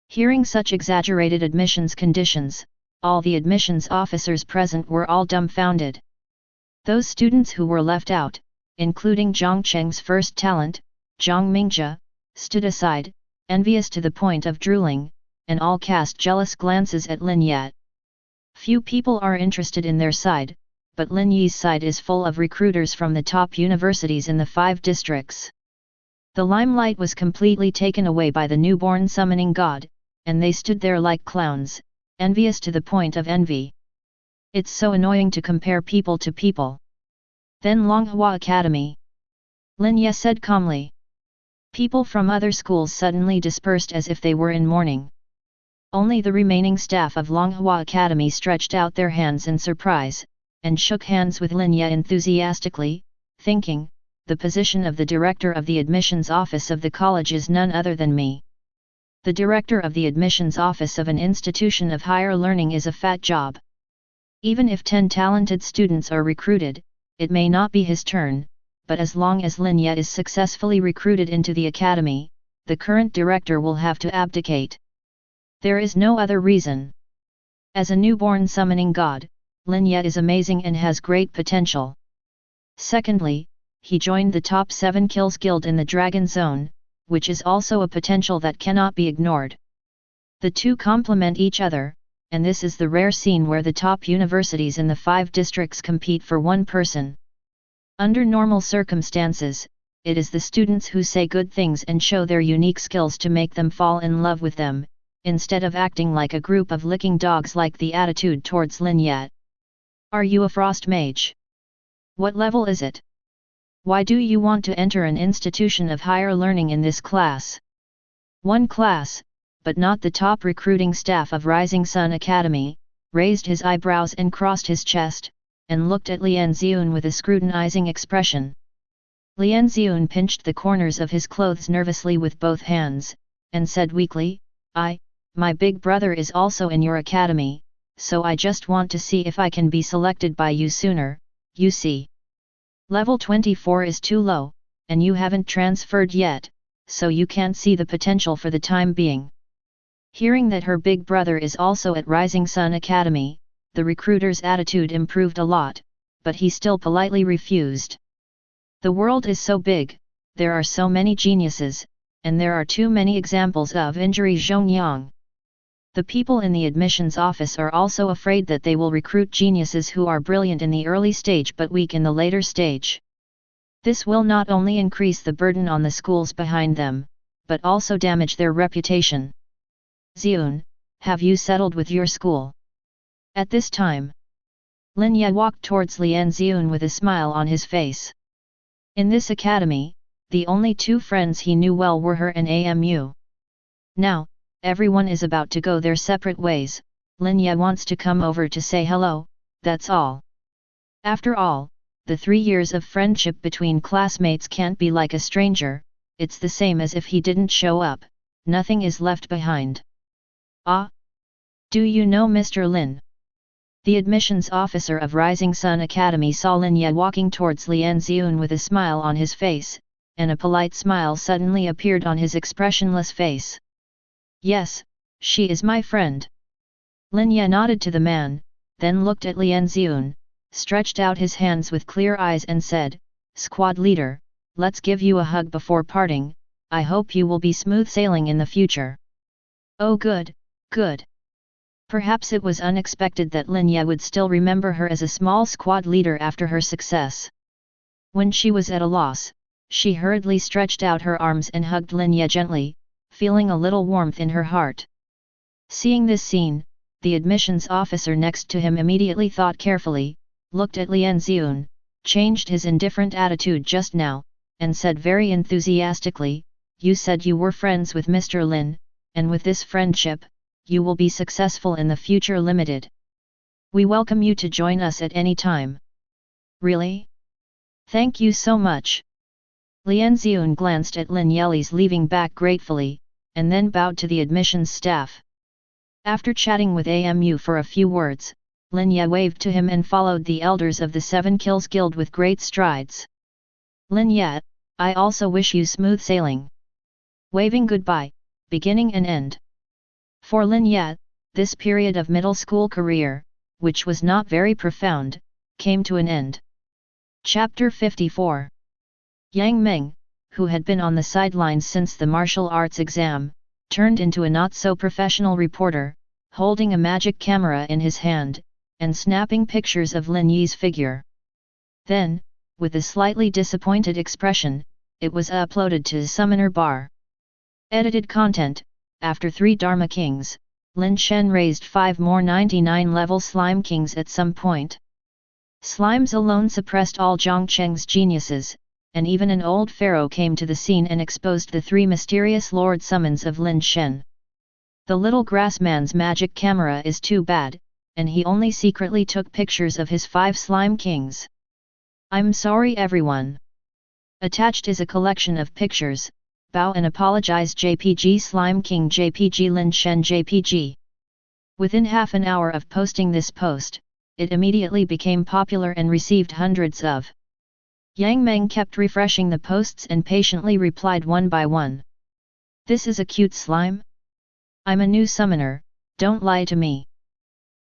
Hearing such exaggerated admissions conditions, all the admissions officers present were all dumbfounded. Those students who were left out, including Zhang Cheng's first talent, Zhang Mingjia, stood aside, envious to the point of drooling, and all cast jealous glances at Lin Ye. Few people are interested in their side, but Lin Ye's side is full of recruiters from the top universities in the 5 districts. The limelight was completely taken away by the newborn summoning god, and they stood there like clowns, envious to the point of envy. It's so annoying to compare people to people. Then Longhua Academy. Lin Ye said calmly. People from other schools suddenly dispersed as if they were in mourning. Only the remaining staff of Longhua Academy stretched out their hands in surprise, and shook hands with Lin Ye enthusiastically, thinking, the position of the director of the admissions office of the college is none other than me. The director of the admissions office of an institution of higher learning is a fat job. Even if 10 talented students are recruited, it may not be his turn, but as long as Lin Ye is successfully recruited into the academy, the current director will have to abdicate. There is no other reason. As a newborn summoning god, Lin Ye is amazing and has great potential. Secondly, he joined the top 7 kills guild in the Dragon Zone, which is also a potential that cannot be ignored. The two complement each other, and this is the rare scene where the top universities in the 5 districts compete for one person. Under normal circumstances, it is the students who say good things and show their unique skills to make them fall in love with them, instead of acting like a group of licking dogs like the attitude towards Lin Ye. Are you a frost mage? What level is it? Why do you want to enter an institution of higher learning in this class? One class, but not the top recruiting staff of Rising Sun Academy, raised his eyebrows and crossed his chest, and looked at Lian Xiun with a scrutinizing expression. Lian Xiun pinched the corners of his clothes nervously with both hands, and said weakly, my big brother is also in your academy, so I just want to see if I can be selected by you sooner, you see. Level 24 is too low, and you haven't transferred yet, so you can't see the potential for the time being. Hearing that her big brother is also at Rising Sun Academy, the recruiter's attitude improved a lot, but he still politely refused. The world is so big, there are so many geniuses, and there are too many examples of injury Zhongyang. The people in the admissions office are also afraid that they will recruit geniuses who are brilliant in the early stage but weak in the later stage. This will not only increase the burden on the schools behind them, but also damage their reputation. Xiun, have you settled with your school? At this time, Lin Ye walked towards Lian Xiun with a smile on his face. In this academy, the only 2 friends he knew well were her and Amu. Now, everyone is about to go their separate ways. Lin Ye wants to come over to say hello, that's all. After all, the 3 years of friendship between classmates can't be like a stranger, it's the same as if he didn't show up, nothing is left behind. Ah? Do you know Mr. Lin? The admissions officer of Rising Sun Academy saw Lin Ye walking towards Lian Xiun with a smile on his face, and a polite smile suddenly appeared on his expressionless face. Yes, she is my friend. Lin Ye nodded to the man, then looked at Lian Xiun, stretched out his hands with clear eyes and said, Squad leader, let's give you a hug before parting, I hope you will be smooth sailing in the future. Oh good, good. Perhaps it was unexpected that Lin Ye would still remember her as a small squad leader after her success. When she was at a loss, she hurriedly stretched out her arms and hugged Lin Ye gently, feeling a little warmth in her heart. Seeing this scene, the admissions officer next to him immediately thought carefully, looked at Lian Xiun, changed his indifferent attitude just now, and said very enthusiastically, you said you were friends with Mr. Lin, and with this friendship, you will be successful in the future limited. We welcome you to join us at any time. Really? Thank you so much. Lian Xiun glanced at Lin Yeli's leaving back gratefully, and then bowed to the admissions staff. After chatting with Amu for a few words, Lin Ye waved to him and followed the elders of the 7 Kills Guild with great strides. Lin Ye, I also wish you smooth sailing. Waving goodbye, beginning and end. For Lin Ye, this period of middle school career, which was not very profound, came to an end. Chapter 54. Yang Meng, who had been on the sidelines since the martial arts exam, turned into a not-so-professional reporter, holding a magic camera in his hand, and snapping pictures of Lin Yi's figure. Then, with a slightly disappointed expression, it was uploaded to the Summoner Bar. Edited content. After 3 Dharma Kings, Lin Shen raised 5 more 99-level Slime Kings at some point. Slimes alone suppressed all Zhongcheng's geniuses, and even an old pharaoh came to the scene and exposed the 3 mysterious lord summons of Lin Shen. The little grass man's magic camera is too bad, and he only secretly took pictures of his 5 slime kings. I'm sorry everyone. Attached is a collection of pictures. Bow and apologize JPG Slime King JPG Lin Shen JPG. Within half an hour of posting this post, it immediately became popular and received hundreds of. Yang Meng kept refreshing the posts and patiently replied one by one. This is a cute slime? I'm a new summoner, don't lie to me.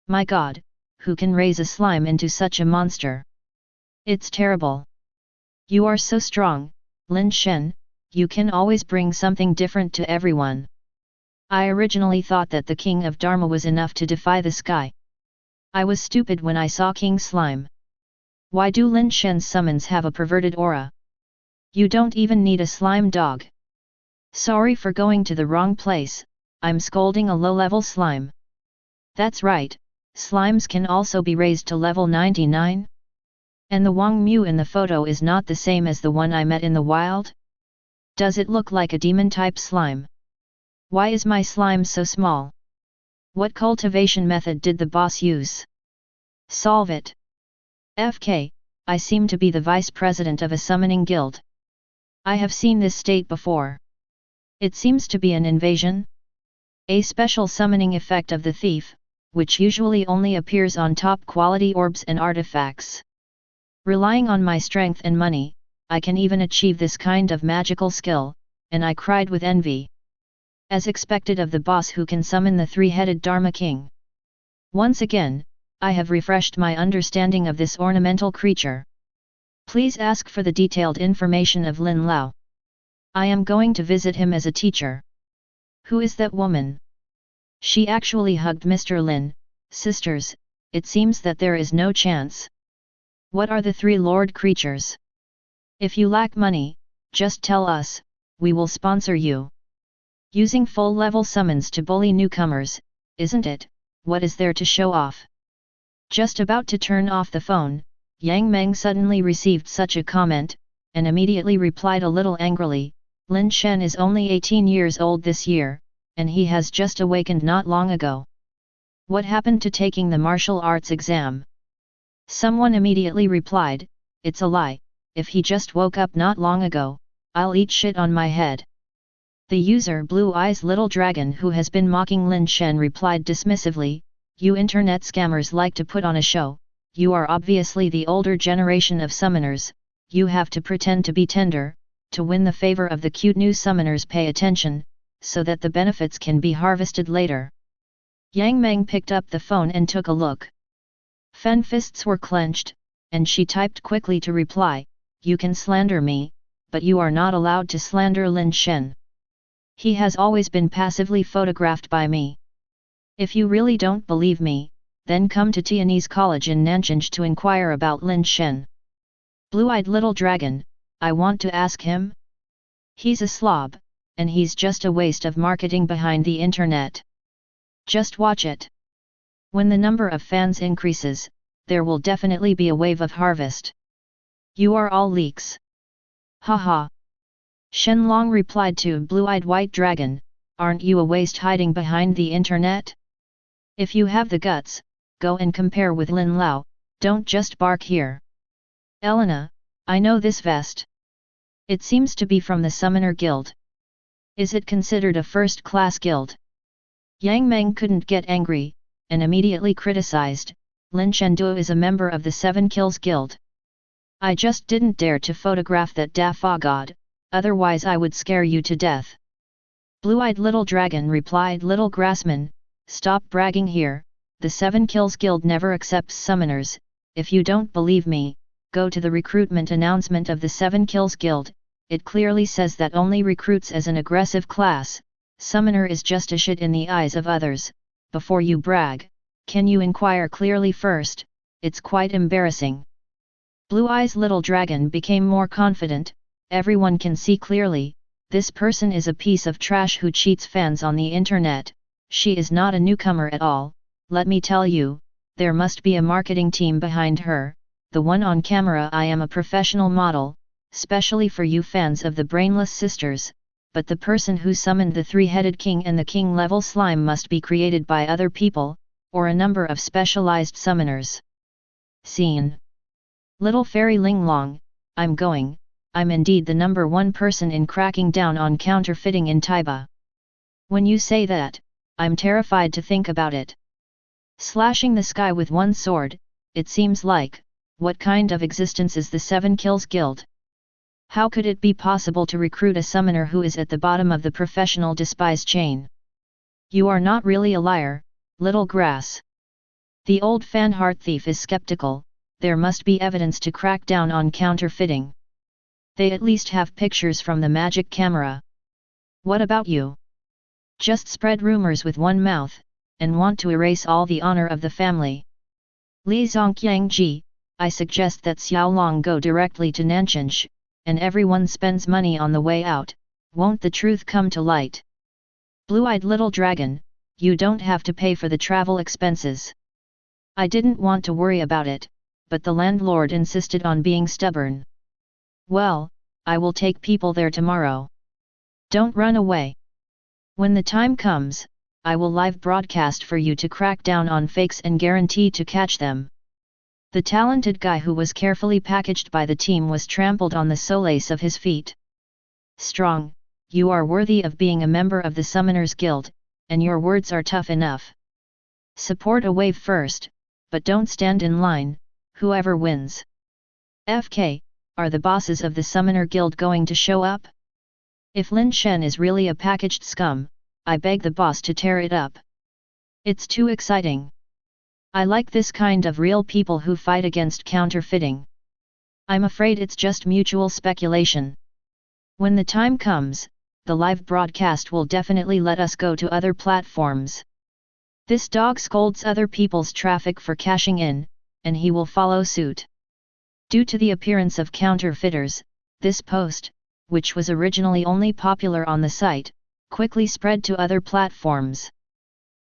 My god, who can raise a slime into such a monster? It's terrible. You are so strong, Lin Shen, you can always bring something different to everyone. I originally thought that the King of Dharma was enough to defy the sky. I was stupid when I saw King Slime. Why do Lin Shen's summons have a perverted aura? You don't even need a slime dog. Sorry for going to the wrong place, I'm scolding a low-level slime. That's right, slimes can also be raised to level 99? And the Wang Mu in the photo is not the same as the one I met in the wild? Does it look like a demon-type slime? Why is my slime so small? What cultivation method did the boss use? Solve it. FK, I seem to be the vice president of a summoning guild. I have seen this state before. It seems to be an invasion. A special summoning effect of the thief, which usually only appears on top-quality orbs and artifacts. Relying on my strength and money, I can even achieve this kind of magical skill, and I cried with envy. As expected of the boss who can summon the 3-headed Dharma King. Once again, I have refreshed my understanding of this ornamental creature. Please ask for the detailed information of Lin Lao. I am going to visit him as a teacher. Who is that woman? She actually hugged Mr. Lin. Sisters, it seems that there is no chance. What are the 3 lord creatures? If you lack money, just tell us, we will sponsor you. Using full-level summons to bully newcomers, isn't it? What is there to show off? Just about to turn off the phone, Yang Meng suddenly received such a comment, and immediately replied a little angrily, Lin Shen is only 18 years old this year, and he has just awakened not long ago. What happened to taking the martial arts exam? Someone immediately replied, it's a lie, if he just woke up not long ago, I'll eat shit on my head. The user Blue Eyes Little Dragon who has been mocking Lin Shen replied dismissively, you internet scammers like to put on a show, you are obviously the older generation of summoners, you have to pretend to be tender, to win the favor of the cute new summoners pay attention, so that the benefits can be harvested later. Yang Meng picked up the phone and took a look. Fen fists were clenched, and she typed quickly to reply, you can slander me, but you are not allowed to slander Lin Shen. He has always been passively photographed by me. If you really don't believe me, then come to Tianyin College in Nanjing to inquire about Lin Shen. Blue-eyed little dragon, I want to ask him? He's a slob, and he's just a waste of marketing behind the internet. Just watch it. When the number of fans increases, there will definitely be a wave of harvest. You are all leaks. Haha. Shenlong replied to Blue-eyed White Dragon, aren't you a waste hiding behind the internet? If you have the guts, go and compare with Lin Lao, don't just bark here. Elena, I know this vest. It seems to be from the Summoner Guild. Is it considered a first-class guild? Yang Meng couldn't get angry, and immediately criticized, Lin Shenduo is a member of the 7 Kills Guild. I just didn't dare to photograph that Dafa god, otherwise I would scare you to death. Blue-eyed little dragon replied little grassman, stop bragging here, the 7 Kills Guild never accepts summoners, if you don't believe me, go to the recruitment announcement of the 7 Kills Guild, it clearly says that only recruits as an aggressive class, summoner is just a shit in the eyes of others, before you brag, can you inquire clearly first, it's quite embarrassing. Blue Eyes Little Dragon became more confident, everyone can see clearly, this person is a piece of trash who cheats fans on the internet, she is not a newcomer at all, let me tell you, there must be a marketing team behind her, the one on camera I am a professional model, specially for you fans of the Brainless Sisters, but the person who summoned the three-headed king and the king-level slime must be created by other people, or a number of specialized summoners. Scene. Little Fairy Ling Long, I'm indeed the number one person in cracking down on counterfeiting in Taiba. When you say that, I'm terrified to think about it. Slashing the sky with one sword, it seems like, what kind of existence is the Seven Kills Guild? How could it be possible to recruit a summoner who is at the bottom of the professional despise chain? You are not really a liar, little grass. The old fan heart thief is skeptical, there must be evidence to crack down on counterfeiting. They at least have pictures from the magic camera. What about you? Just spread rumors with one mouth, and want to erase all the honor of the family. Li Zongqiang Ji, I suggest that Xiao Long go directly to Nanchinsh, and everyone spends money on the way out, won't the truth come to light? Blue-eyed little dragon, you don't have to pay for the travel expenses. I didn't want to worry about it, but the landlord insisted on being stubborn. Well, I will take people there tomorrow. Don't run away. When the time comes, I will live broadcast for you to crack down on fakes and guarantee to catch them. The talented guy who was carefully packaged by the team was trampled on the soles of his feet. Strong, you are worthy of being a member of the Summoners Guild, and your words are tough enough. Support a wave first, but don't stand in line, whoever wins. FK, are the bosses of the Summoner Guild going to show up? If Lin Shen is really a packaged scum, I beg the boss to tear it up. It's too exciting. I like this kind of real people who fight against counterfeiting. I'm afraid it's just mutual speculation. When the time comes, the live broadcast will definitely let us go to other platforms. This dog scolds other people's traffic for cashing in, and he will follow suit. Due to the appearance of counterfeiters, this post, which was originally only popular on the site, quickly spread to other platforms.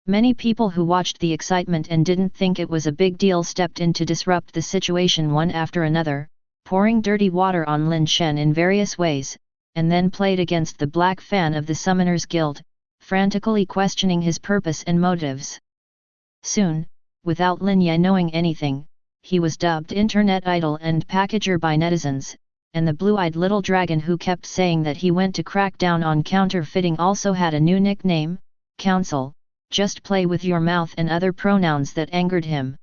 Many people who watched the excitement and didn't think it was a big deal stepped in to disrupt the situation one after another, pouring dirty water on Lin Shen in various ways, and then played against the black fan of the Summoners Guild, frantically questioning his purpose and motives. Soon, without Lin Ye knowing anything, he was dubbed Internet Idol and Packager by netizens, and the blue-eyed little dragon who kept saying that he went to crack down on counterfeiting also had a new nickname, Council, just play with your mouth, and other pronouns that angered him.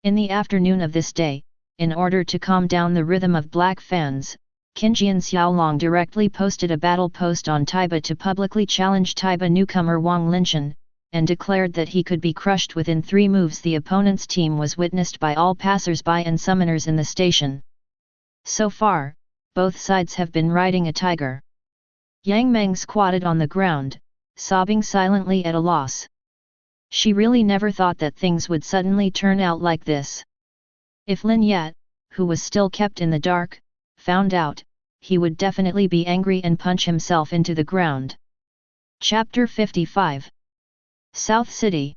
In the afternoon of this day, in order to calm down the rhythm of black fans, Qinjian Xiaolong directly posted a battle post on Taiba to publicly challenge Taiba newcomer Wang Linshan, and declared that he could be crushed within 3 moves. The opponent's team was witnessed by all passers-by and summoners in the station. So far, both sides have been riding a tiger. Yang Meng squatted on the ground, sobbing silently at a loss. She really never thought that things would suddenly turn out like this. If Lin Yat, who was still kept in the dark, found out, he would definitely be angry and punch himself into the ground. Chapter 55. South City.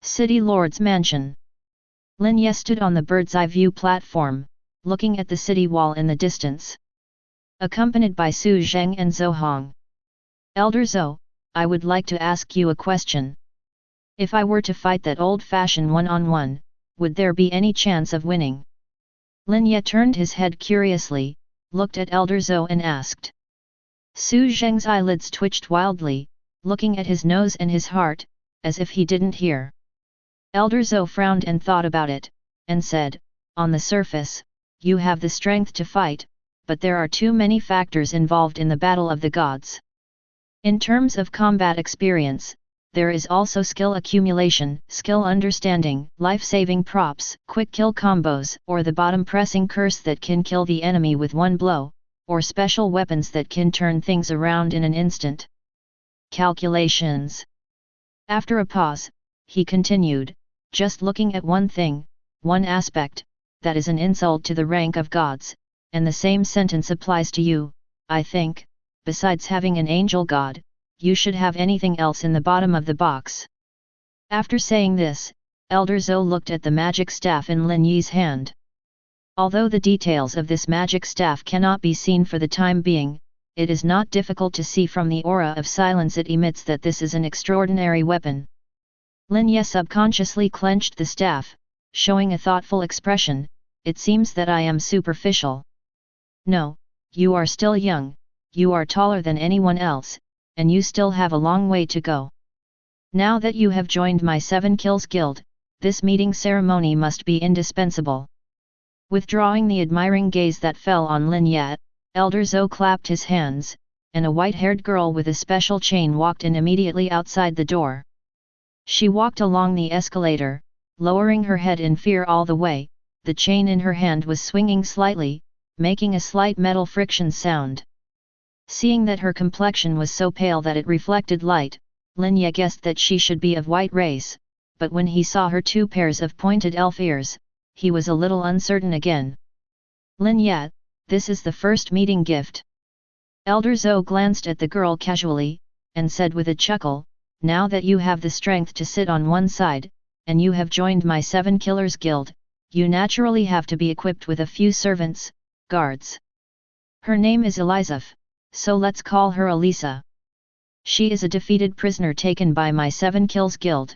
City Lord's Mansion. Lin Ye stood on the bird's-eye view platform, looking at the city wall in the distance. Accompanied by Su Zheng and Zhou Hong. Elder Zhou, I would like to ask you a question. If I were to fight that old-fashioned one-on-one, would there be any chance of winning? Lin Ye turned his head curiously, looked at Elder Zhou and asked. Su Zheng's eyelids twitched wildly, looking at his nose and his heart, as if he didn't hear. Elder Zhou frowned and thought about it, and said, on the surface, you have the strength to fight, but there are too many factors involved in the battle of the gods. In terms of combat experience, there is also skill accumulation, skill understanding, life-saving props, quick kill combos, or the bottom-pressing curse that can kill the enemy with one blow, or special weapons that can turn things around in an instant. Calculations. After a pause, he continued, just looking at one thing, one aspect, that is an insult to the rank of gods, and the same sentence applies to you, I think. Besides having an angel god, you should have anything else in the bottom of the box. After saying this, Elder Zhou looked at the magic staff in Lin Yi's hand. Although the details of this magic staff cannot be seen for the time being, it is not difficult to see from the aura of silence it emits that this is an extraordinary weapon. Lin Ye subconsciously clenched the staff, showing a thoughtful expression. It seems that I am superficial. No, you are still young, you are taller than anyone else, and you still have a long way to go. Now that you have joined my 7 Kills Guild, this meeting ceremony must be indispensable. Withdrawing the admiring gaze that fell on Lin Ye, Elder Zhou clapped his hands, and a white-haired girl with a special chain walked in immediately outside the door. She walked along the escalator, lowering her head in fear all the way. The chain in her hand was swinging slightly, making a slight metal friction sound. Seeing that her complexion was so pale that it reflected light, Lin Ye guessed that she should be of white race, but when he saw her 2 pairs of pointed elf ears, he was a little uncertain again. Lin Ye, this is the first meeting gift. Elder Zhou glanced at the girl casually, and said with a chuckle, now that you have the strength to sit on one side, and you have joined my 7 Killers Guild, you naturally have to be equipped with a few servants, guards. Her name is Elizabeth, so let's call her Elisa. She is a defeated prisoner taken by my 7 Kills Guild.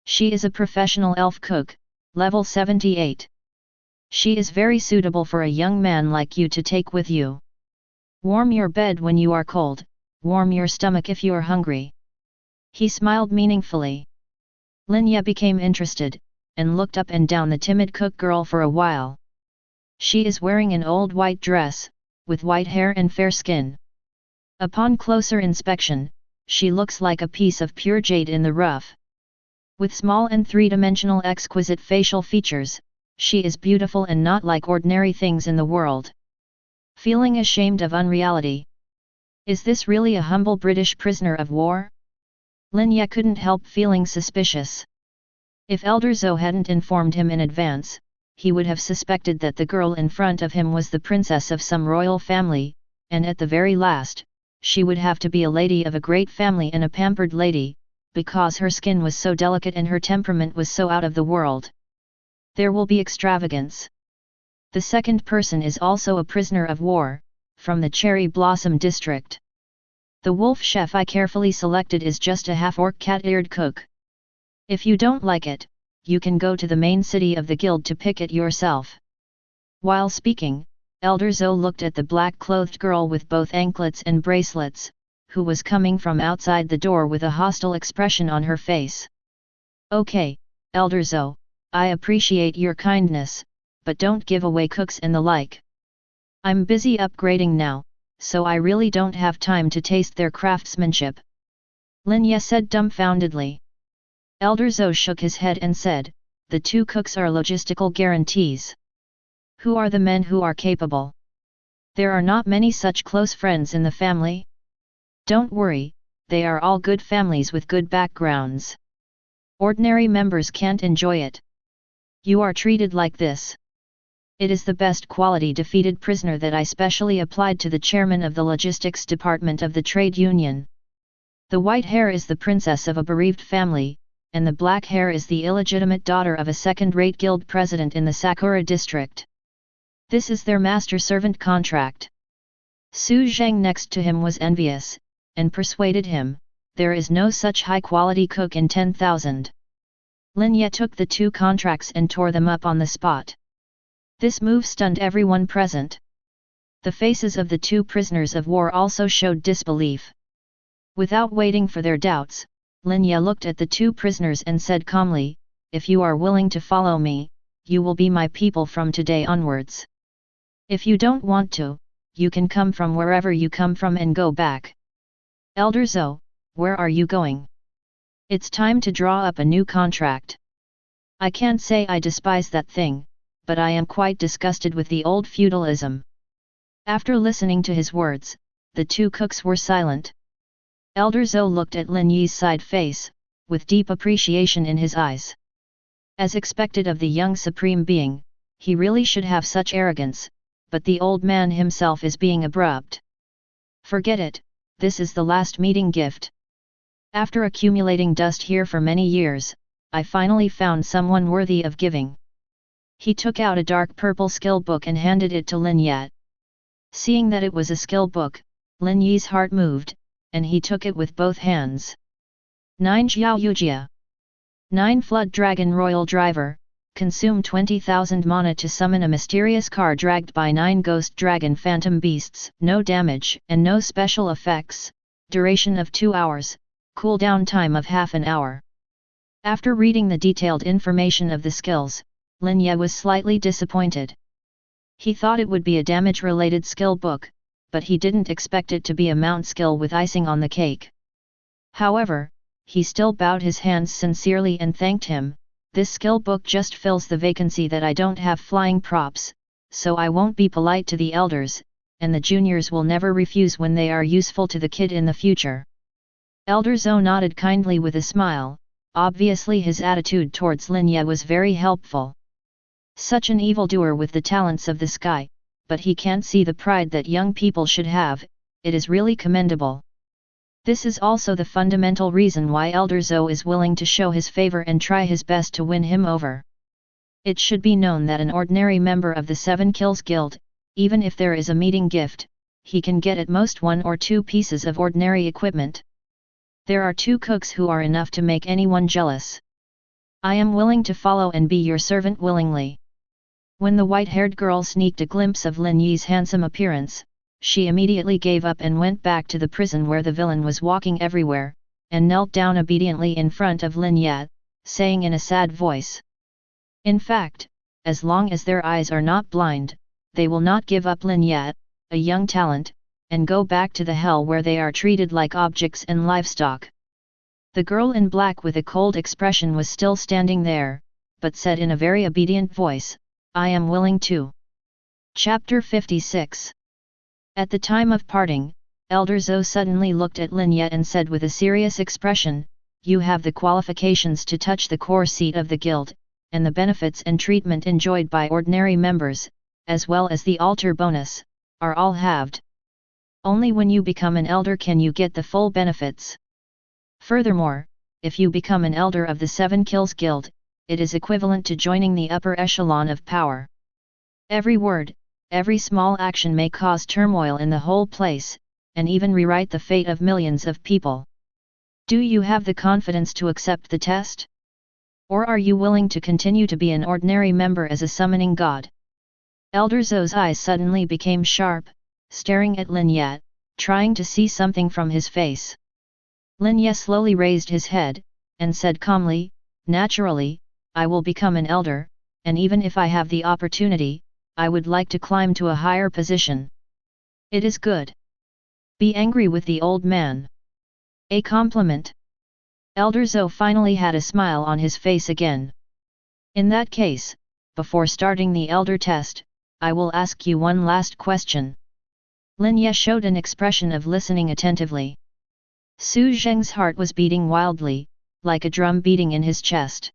She is a professional elf cook, level 78. She is very suitable for a young man like you to take with you. Warm your bed when you are cold, warm your stomach if you are hungry. He smiled meaningfully. Lin Ye became interested, and looked up and down the timid cook girl for a while. She is wearing an old white dress, with white hair and fair skin. Upon closer inspection, she looks like a piece of pure jade in the rough. With small and three-dimensional exquisite facial features, she is beautiful and not like ordinary things in the world. Feeling ashamed of unreality. Is this really a humble British prisoner of war? Lin Ye couldn't help feeling suspicious. If Elder Zhou hadn't informed him in advance, he would have suspected that the girl in front of him was the princess of some royal family, and at the very last, she would have to be a lady of a great family and a pampered lady, because her skin was so delicate and her temperament was so out of the world. There will be extravagance. The second person is also a prisoner of war, from the Cherry Blossom district. The wolf chef I carefully selected is just a half-orc cat-eared cook. If you don't like it, you can go to the main city of the guild to pick it yourself. While speaking, Elder Zhou looked at the black-clothed girl with both anklets and bracelets, who was coming from outside the door with a hostile expression on her face. Okay, Elder Zhou, I appreciate your kindness, but don't give away cooks and the like. I'm busy upgrading now, so I really don't have time to taste their craftsmanship. Lin Ye said dumbfoundedly. Elder Zhou shook his head and said, the 2 cooks are logistical guarantees. Who are the men who are capable? There are not many such close friends in the family. Don't worry, they are all good families with good backgrounds. Ordinary members can't enjoy it. You are treated like this. It is the best quality defeated prisoner that I specially applied to the chairman of the logistics department of the trade union. The white hair is the princess of a bereaved family, and the black hair is the illegitimate daughter of a second-rate guild president in the Sakura district. This is their master-servant contract. Su Zheng next to him was envious, and persuaded him, there is no such high-quality cook in 10,000. Lin Ye took the 2 contracts and tore them up on the spot. This move stunned everyone present. The faces of the 2 prisoners of war also showed disbelief. Without waiting for their doubts, Lin Ye looked at the 2 prisoners and said calmly, if you are willing to follow me, you will be my people from today onwards. If you don't want to, you can come from wherever you come from and go back. Elder Zhou, where are you going? It's time to draw up a new contract. I can't say I despise that thing, but I am quite disgusted with the old feudalism. After listening to his words, the 2 cooks were silent. Elder Zhou looked at Lin Yi's side face, with deep appreciation in his eyes. As expected of the young supreme being, he really should have such arrogance, but the old man himself is being abrupt. Forget it, this is the last meeting gift. After accumulating dust here for many years, I finally found someone worthy of giving. He took out a dark purple skill book and handed it to Lin Ye. Seeing that it was a skill book, Lin Yi's heart moved, and he took it with both hands. 9 Xiao Yujia. 9 Flood Dragon Royal Driver, consume 20,000 mana to summon a mysterious car dragged by 9 Ghost Dragon Phantom Beasts, no damage and no special effects, duration of 2 hours, cooldown time of half an hour. After reading the detailed information of the skills, Lin Ye was slightly disappointed. He thought it would be a damage-related skill book, but he didn't expect it to be a mount skill with icing on the cake. However, he still bowed his hands sincerely and thanked him. This skill book just fills the vacancy that I don't have flying props, so I won't be polite to the elders, and the juniors will never refuse when they are useful to the kid in the future. Elder Zhou nodded kindly with a smile, obviously his attitude towards Lin Ye was very helpful. Such an evildoer with the talents of the sky, but he can't see the pride that young people should have, it is really commendable. This is also the fundamental reason why Elder Zhou is willing to show his favor and try his best to win him over. It should be known that an ordinary member of the 7 Kills Guild, even if there is a meeting gift, he can get at most 1 or 2 pieces of ordinary equipment. There are 2 cooks who are enough to make anyone jealous. I am willing to follow and be your servant willingly. When the white-haired girl sneaked a glimpse of Lin Yi's handsome appearance, she immediately gave up and went back to the prison where the villain was walking everywhere, and knelt down obediently in front of Lin Ye, saying in a sad voice. In fact, as long as their eyes are not blind, they will not give up Lin Ye, a young talent, and go back to the hell where they are treated like objects and livestock. The girl in black with a cold expression was still standing there, but said in a very obedient voice, I am willing to. Chapter 56. At the time of parting, Elder Zhou suddenly looked at Lin Ye and said with a serious expression, you have the qualifications to touch the core seat of the guild, and the benefits and treatment enjoyed by ordinary members, as well as the altar bonus, are all halved. Only when you become an elder can you get the full benefits. Furthermore, if you become an elder of the 7 Kills Guild, it is equivalent to joining the upper echelon of power. Every word, every small action may cause turmoil in the whole place, and even rewrite the fate of millions of people. Do you have the confidence to accept the test? Or are you willing to continue to be an ordinary member as a summoning god? Elder Zhou's eyes suddenly became sharp, staring at Lin Ye, trying to see something from his face. Lin Ye slowly raised his head, and said calmly, naturally, I will become an elder, and even if I have the opportunity, I would like to climb to a higher position. It is good. Be angry with the old man. A compliment. Elder Zhou finally had a smile on his face again. In that case, before starting the elder test, I will ask you one last question. Lin Ye showed an expression of listening attentively. Su Zheng's heart was beating wildly, like a drum beating in his chest.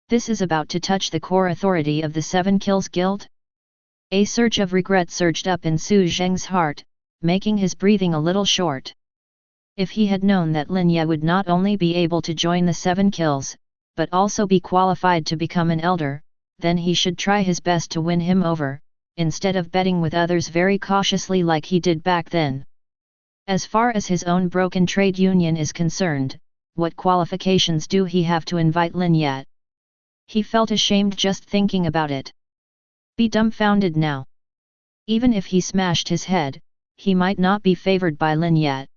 This is about to touch the core authority of the 7 Kills Guild? A surge of regret surged up in Su Zheng's heart, making his breathing a little short. If he had known that Lin Ye would not only be able to join the 7 Kills, but also be qualified to become an elder, then he should try his best to win him over, instead of betting with others very cautiously like he did back then. As far as his own broken trade union is concerned, what qualifications do he have to invite Lin Ye? He felt ashamed just thinking about it. Be dumbfounded now. Even if he smashed his head, he might not be favored by Lin Ye.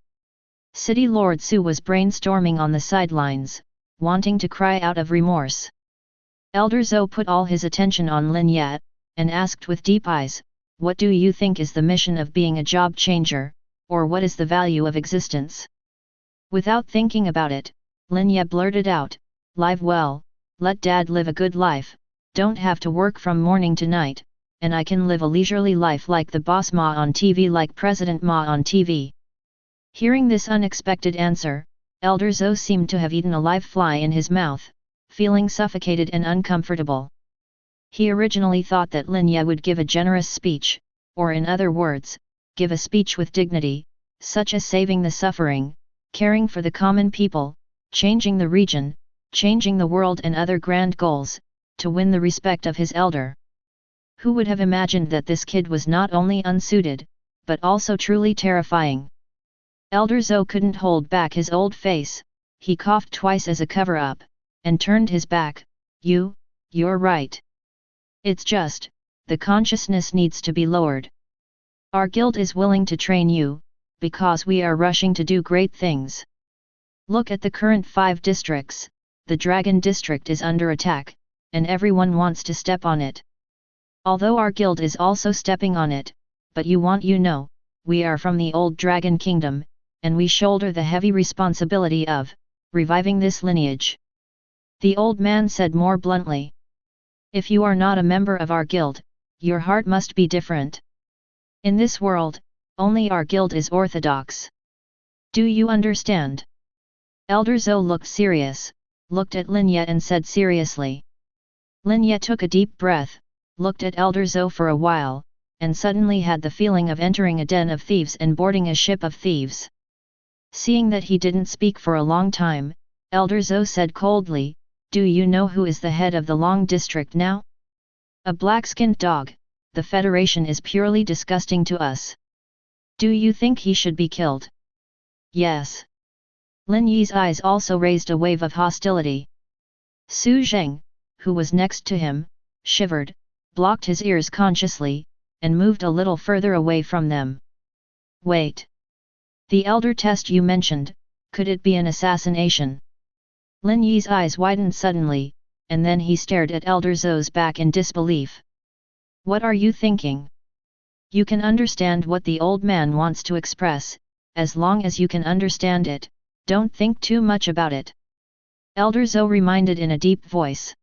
City Lord Su was brainstorming on the sidelines, wanting to cry out of remorse. Elder Zhou put all his attention on Lin Ye, and asked with deep eyes, what do you think is the mission of being a job changer, or what is the value of existence? Without thinking about it, Lin Ye blurted out, live well, let dad live a good life, don't have to work from morning to night, and I can live a leisurely life like the boss Ma on TV, like President Ma on TV. Hearing this unexpected answer, Elder Zhou seemed to have eaten a live fly in his mouth, feeling suffocated and uncomfortable. He originally thought that Lin Ye would give a generous speech, or in other words, give a speech with dignity, such as saving the suffering, caring for the common people, changing the region, changing the world and other grand goals, to win the respect of his elder. Who would have imagined that this kid was not only unsuited, but also truly terrifying? Elder Zhou couldn't hold back his old face, he coughed twice as a cover-up, and turned his back. You're right. It's just, the consciousness needs to be lowered. Our guild is willing to train you, because we are rushing to do great things. Look at the current 5 districts, the Dragon District is under attack, and everyone wants to step on it. Although our guild is also stepping on it, but we are from the old Dragon Kingdom, and we shoulder the heavy responsibility of reviving this lineage. The old man said more bluntly. If you are not a member of our guild, your heart must be different. In this world, only our guild is orthodox. Do you understand? Elder Zhou looked serious, looked at Lin Ye and said seriously. Lin Ye took a deep breath, looked at Elder Zhou for a while, and suddenly had the feeling of entering a den of thieves and boarding a ship of thieves. Seeing that he didn't speak for a long time, Elder Zhou said coldly, "Do you know who is the head of the Long District now? A black-skinned dog. The Federation is purely disgusting to us. Do you think he should be killed?" "Yes." Lin Yi's eyes also raised a wave of hostility. Su Zheng, who was next to him, shivered, blocked his ears consciously, and moved a little further away from them. "Wait. The elder test you mentioned, could it be an assassination?" Lin Yi's eyes widened suddenly, and then he stared at Elder Zhou's back in disbelief. "What are you thinking? You can understand what the old man wants to express, as long as you can understand it, don't think too much about it." Elder Zhou reminded in a deep voice.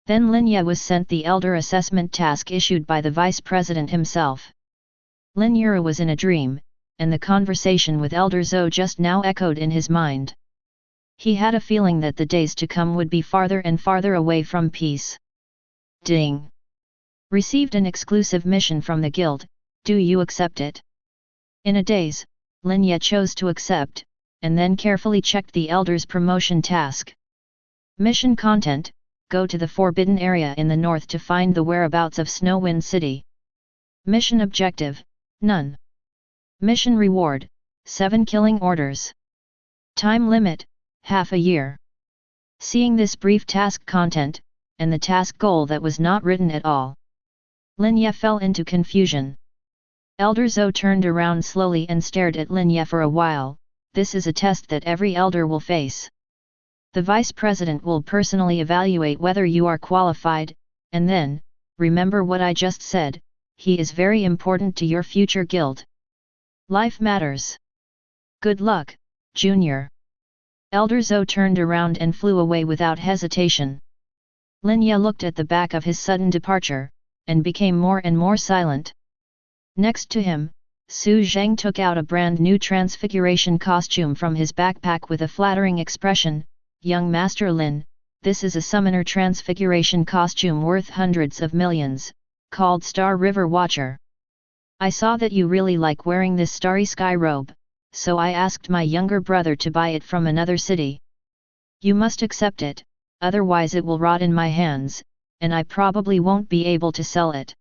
Then Lin Ye was sent the elder assessment task issued by the vice president himself. Lin Yura was in a dream, and the conversation with Elder Zhou just now echoed in his mind. He had a feeling that the days to come would be farther and farther away from peace. Ding! Received an exclusive mission from the guild, do you accept it? In a daze, Lin Ye chose to accept, and then carefully checked the elder's promotion task. Mission content: go to the Forbidden Area in the north to find the whereabouts of Snowwind City. Mission objective: none. Mission reward: 7 killing orders. Time limit: half a year. Seeing this brief task content, and the task goal that was not written at all, Lin Ye fell into confusion. Elder Zhou turned around slowly and stared at Lin Ye for a while. This is a test that every elder will face. The vice president will personally evaluate whether you are qualified, and then, remember what I just said, he is very important to your future guild. Life matters. Good luck, Junior. Elder Zhou turned around and flew away without hesitation. Lin Ye looked at the back of his sudden departure, and became more and more silent. Next to him, Su Zheng took out a brand new transfiguration costume from his backpack with a flattering expression. "Young Master Lin, this is a summoner transfiguration costume worth hundreds of millions, called Star River Watcher. I saw that you really like wearing this starry sky robe, so I asked my younger brother to buy it from another city. You must accept it, otherwise it will rot in my hands, and I probably won't be able to sell it.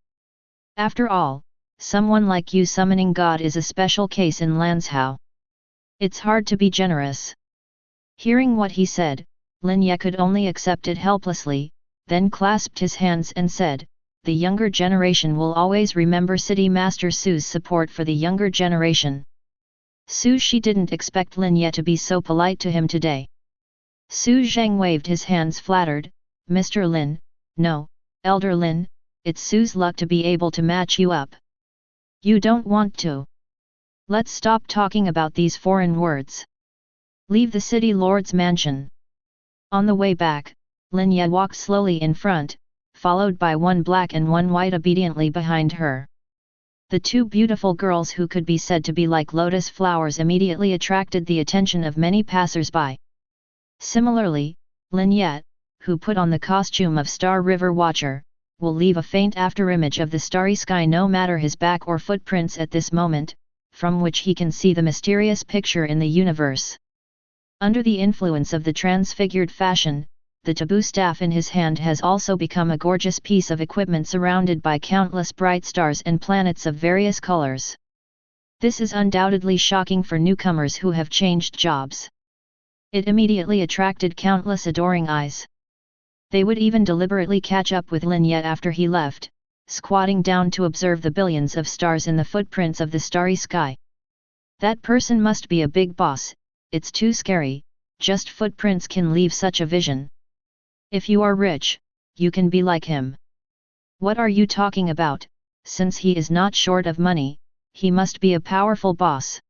After all, someone like you summoning God is a special case in Lanzhou. It's hard to be generous." Hearing what he said, Lin Ye could only accept it helplessly, then clasped his hands and said, "The younger generation will always remember City Master Su's support for the younger generation." She didn't expect Lin Ye to be so polite to him today. Su Zheng waved his hands flattered, "Mr. Lin, no, Elder Lin, it's Su's luck to be able to match you up. You don't want to. Let's stop talking about these foreign words. Leave the city lord's mansion." On the way back, Lin Ye walked slowly in front, followed by one black and one white obediently behind her. The two beautiful girls who could be said to be like lotus flowers immediately attracted the attention of many passers-by. Similarly, Lin Ye, who put on the costume of Star River Watcher, will leave a faint afterimage of the starry sky no matter his back or footprints at this moment, from which he can see the mysterious picture in the universe. Under the influence of the transfigured fashion, the taboo staff in his hand has also become a gorgeous piece of equipment surrounded by countless bright stars and planets of various colors. This is undoubtedly shocking for newcomers who have changed jobs. It immediately attracted countless adoring eyes. They would even deliberately catch up with Lin Yet after he left, squatting down to observe the billions of stars in the footprints of the starry sky. That person must be a big boss, it's too scary, just footprints can leave such a vision. If you are rich, you can be like him. What are you talking about? Since he is not short of money, he must be a powerful boss.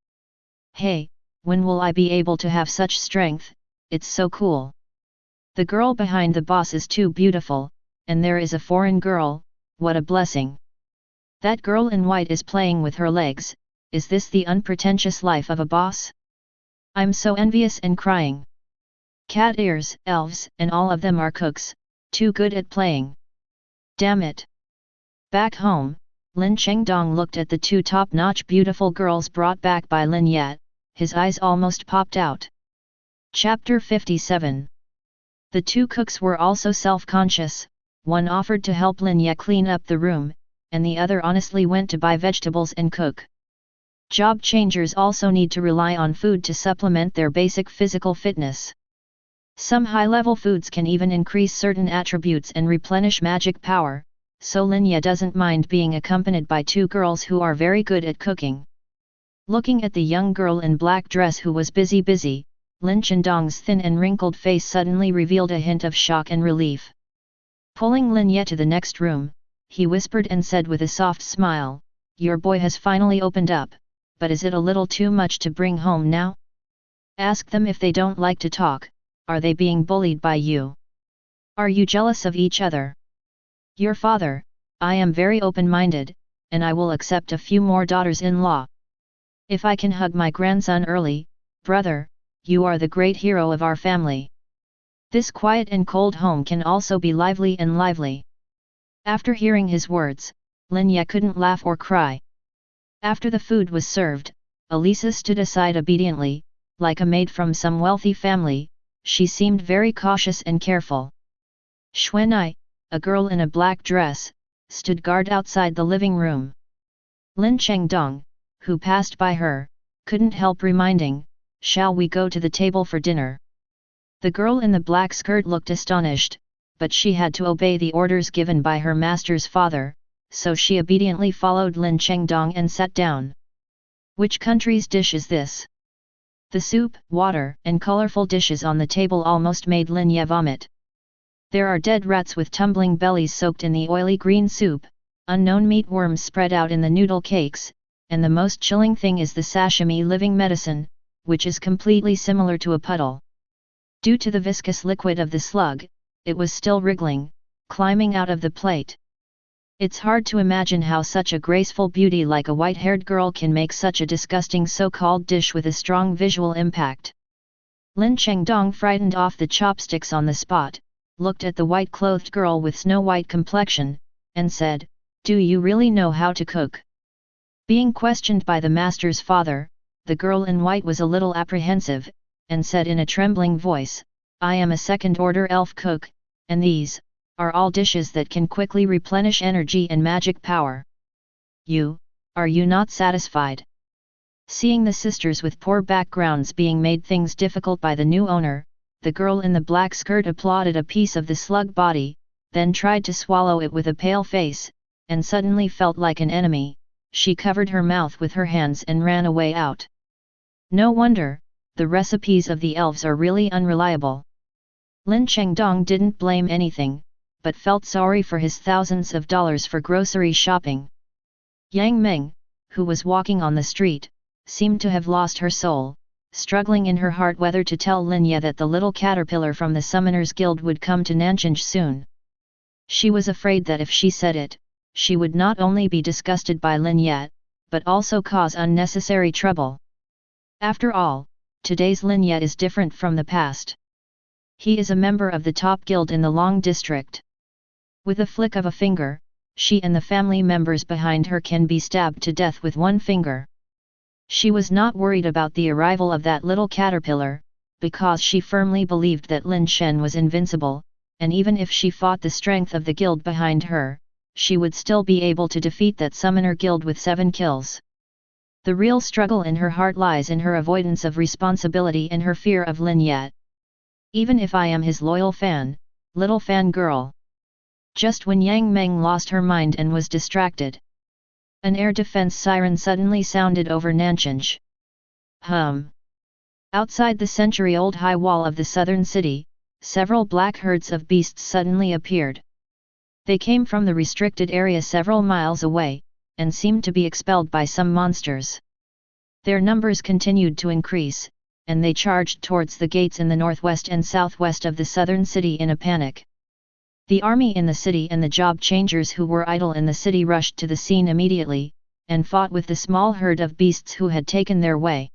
Hey, when will I be able to have such strength? It's so cool. The girl behind the boss is too beautiful, and there is a foreign girl, what a blessing. That girl in white is playing with her legs, is this the unpretentious life of a boss? I'm so envious and crying. Cat ears, elves, and all of them are cooks, too good at playing. Damn it. Back home, Lin Chengdong looked at the two top-notch beautiful girls brought back by Lin Yat, his eyes almost popped out. Chapter 57. The two cooks were also self-conscious, one offered to help Lin Yat clean up the room, and the other honestly went to buy vegetables and cook. Job changers also need to rely on food to supplement their basic physical fitness. Some high-level foods can even increase certain attributes and replenish magic power, so Lin Ye doesn't mind being accompanied by two girls who are very good at cooking. Looking at the young girl in black dress who was busy, Lin Chengdong's thin and wrinkled face suddenly revealed a hint of shock and relief. Pulling Lin Ye to the next room, he whispered and said with a soft smile, "Your boy has finally opened up, but is it a little too much to bring home now? Ask them if they don't like to talk, are they being bullied by you? Are you jealous of each other? Your father, I am very open-minded, and I will accept a few more daughters-in-law. If I can hug my grandson early, brother, you are the great hero of our family. This quiet and cold home can also be lively and lively." After hearing his words, Lin Ye couldn't laugh or cry. After the food was served, Elisa stood aside obediently, like a maid from some wealthy family. She seemed very cautious and careful. Xuanai, a girl in a black dress, stood guard outside the living room. Lin Chengdong, who passed by her, couldn't help reminding, "Shall we go to the table for dinner?" The girl in the black skirt looked astonished, but she had to obey the orders given by her master's father, so she obediently followed Lin Chengdong and sat down. "Which country's dish is this?" The soup, water, and colorful dishes on the table almost made Lin Ye vomit. There are dead rats with tumbling bellies soaked in the oily green soup, unknown meatworms spread out in the noodle cakes, and the most chilling thing is the sashimi living medicine, which is completely similar to a puddle. Due to the viscous liquid of the slug, it was still wriggling, climbing out of the plate. It's hard to imagine how such a graceful beauty like a white-haired girl can make such a disgusting so-called dish with a strong visual impact. Lin Chengdong frightened off the chopsticks on the spot, looked at the white-clothed girl with snow-white complexion, and said, "Do you really know how to cook?" Being questioned by the master's father, the girl in white was a little apprehensive, and said in a trembling voice, "I am a second-order elf cook, and these are all dishes that can quickly replenish energy and magic power. Are you not satisfied?" Seeing the sisters with poor backgrounds being made things difficult by the new owner, the girl in the black skirt applauded a piece of the slug body, then tried to swallow it with a pale face, and suddenly felt like an enemy. She covered her mouth with her hands and ran away out. No wonder, the recipes of the elves are really unreliable. Lin Chengdong didn't blame anything, but felt sorry for his thousands of dollars for grocery shopping. Yang Meng, who was walking on the street, seemed to have lost her soul, struggling in her heart whether to tell Lin Ye that the little caterpillar from the Summoners Guild would come to Nanchange soon. She was afraid that if she said it, she would not only be disgusted by Lin Ye, but also cause unnecessary trouble. After all, today's Lin Ye is different from the past. He is a member of the top guild in the Long District. With a flick of a finger, she and the family members behind her can be stabbed to death with one finger. She was not worried about the arrival of that little caterpillar, because she firmly believed that Lin Shen was invincible, and even if she fought the strength of the guild behind her, she would still be able to defeat that summoner guild with 7 kills. The real struggle in her heart lies in her avoidance of responsibility and her fear of Lin yet. Even if I am his loyal fan, little fan girl. Just when Yang Meng lost her mind and was distracted, an air defense siren suddenly sounded over Nanchang. Outside the century-old high wall of the southern city, several black herds of beasts suddenly appeared. They came from the restricted area several miles away, and seemed to be expelled by some monsters. Their numbers continued to increase, and they charged towards the gates in the northwest and southwest of the southern city in a panic. The army in the city and the job changers who were idle in the city rushed to the scene immediately, and fought with the small herd of beasts who had taken their way.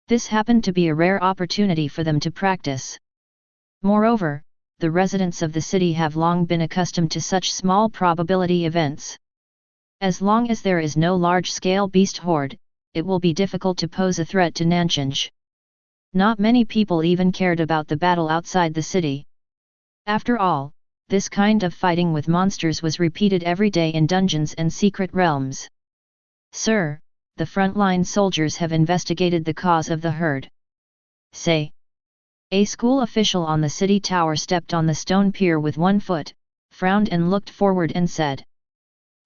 This happened to be a rare opportunity for them to practice. Moreover, the residents of the city have long been accustomed to such small probability events. As long as there is no large-scale beast horde, it will be difficult to pose a threat to Nanchang. Not many people even cared about the battle outside the city. After all, this kind of fighting with monsters was repeated every day in dungeons and secret realms. Sir, the frontline soldiers have investigated the cause of the herd. Say. A school official on the city tower stepped on the stone pier with one foot, frowned and looked forward and said.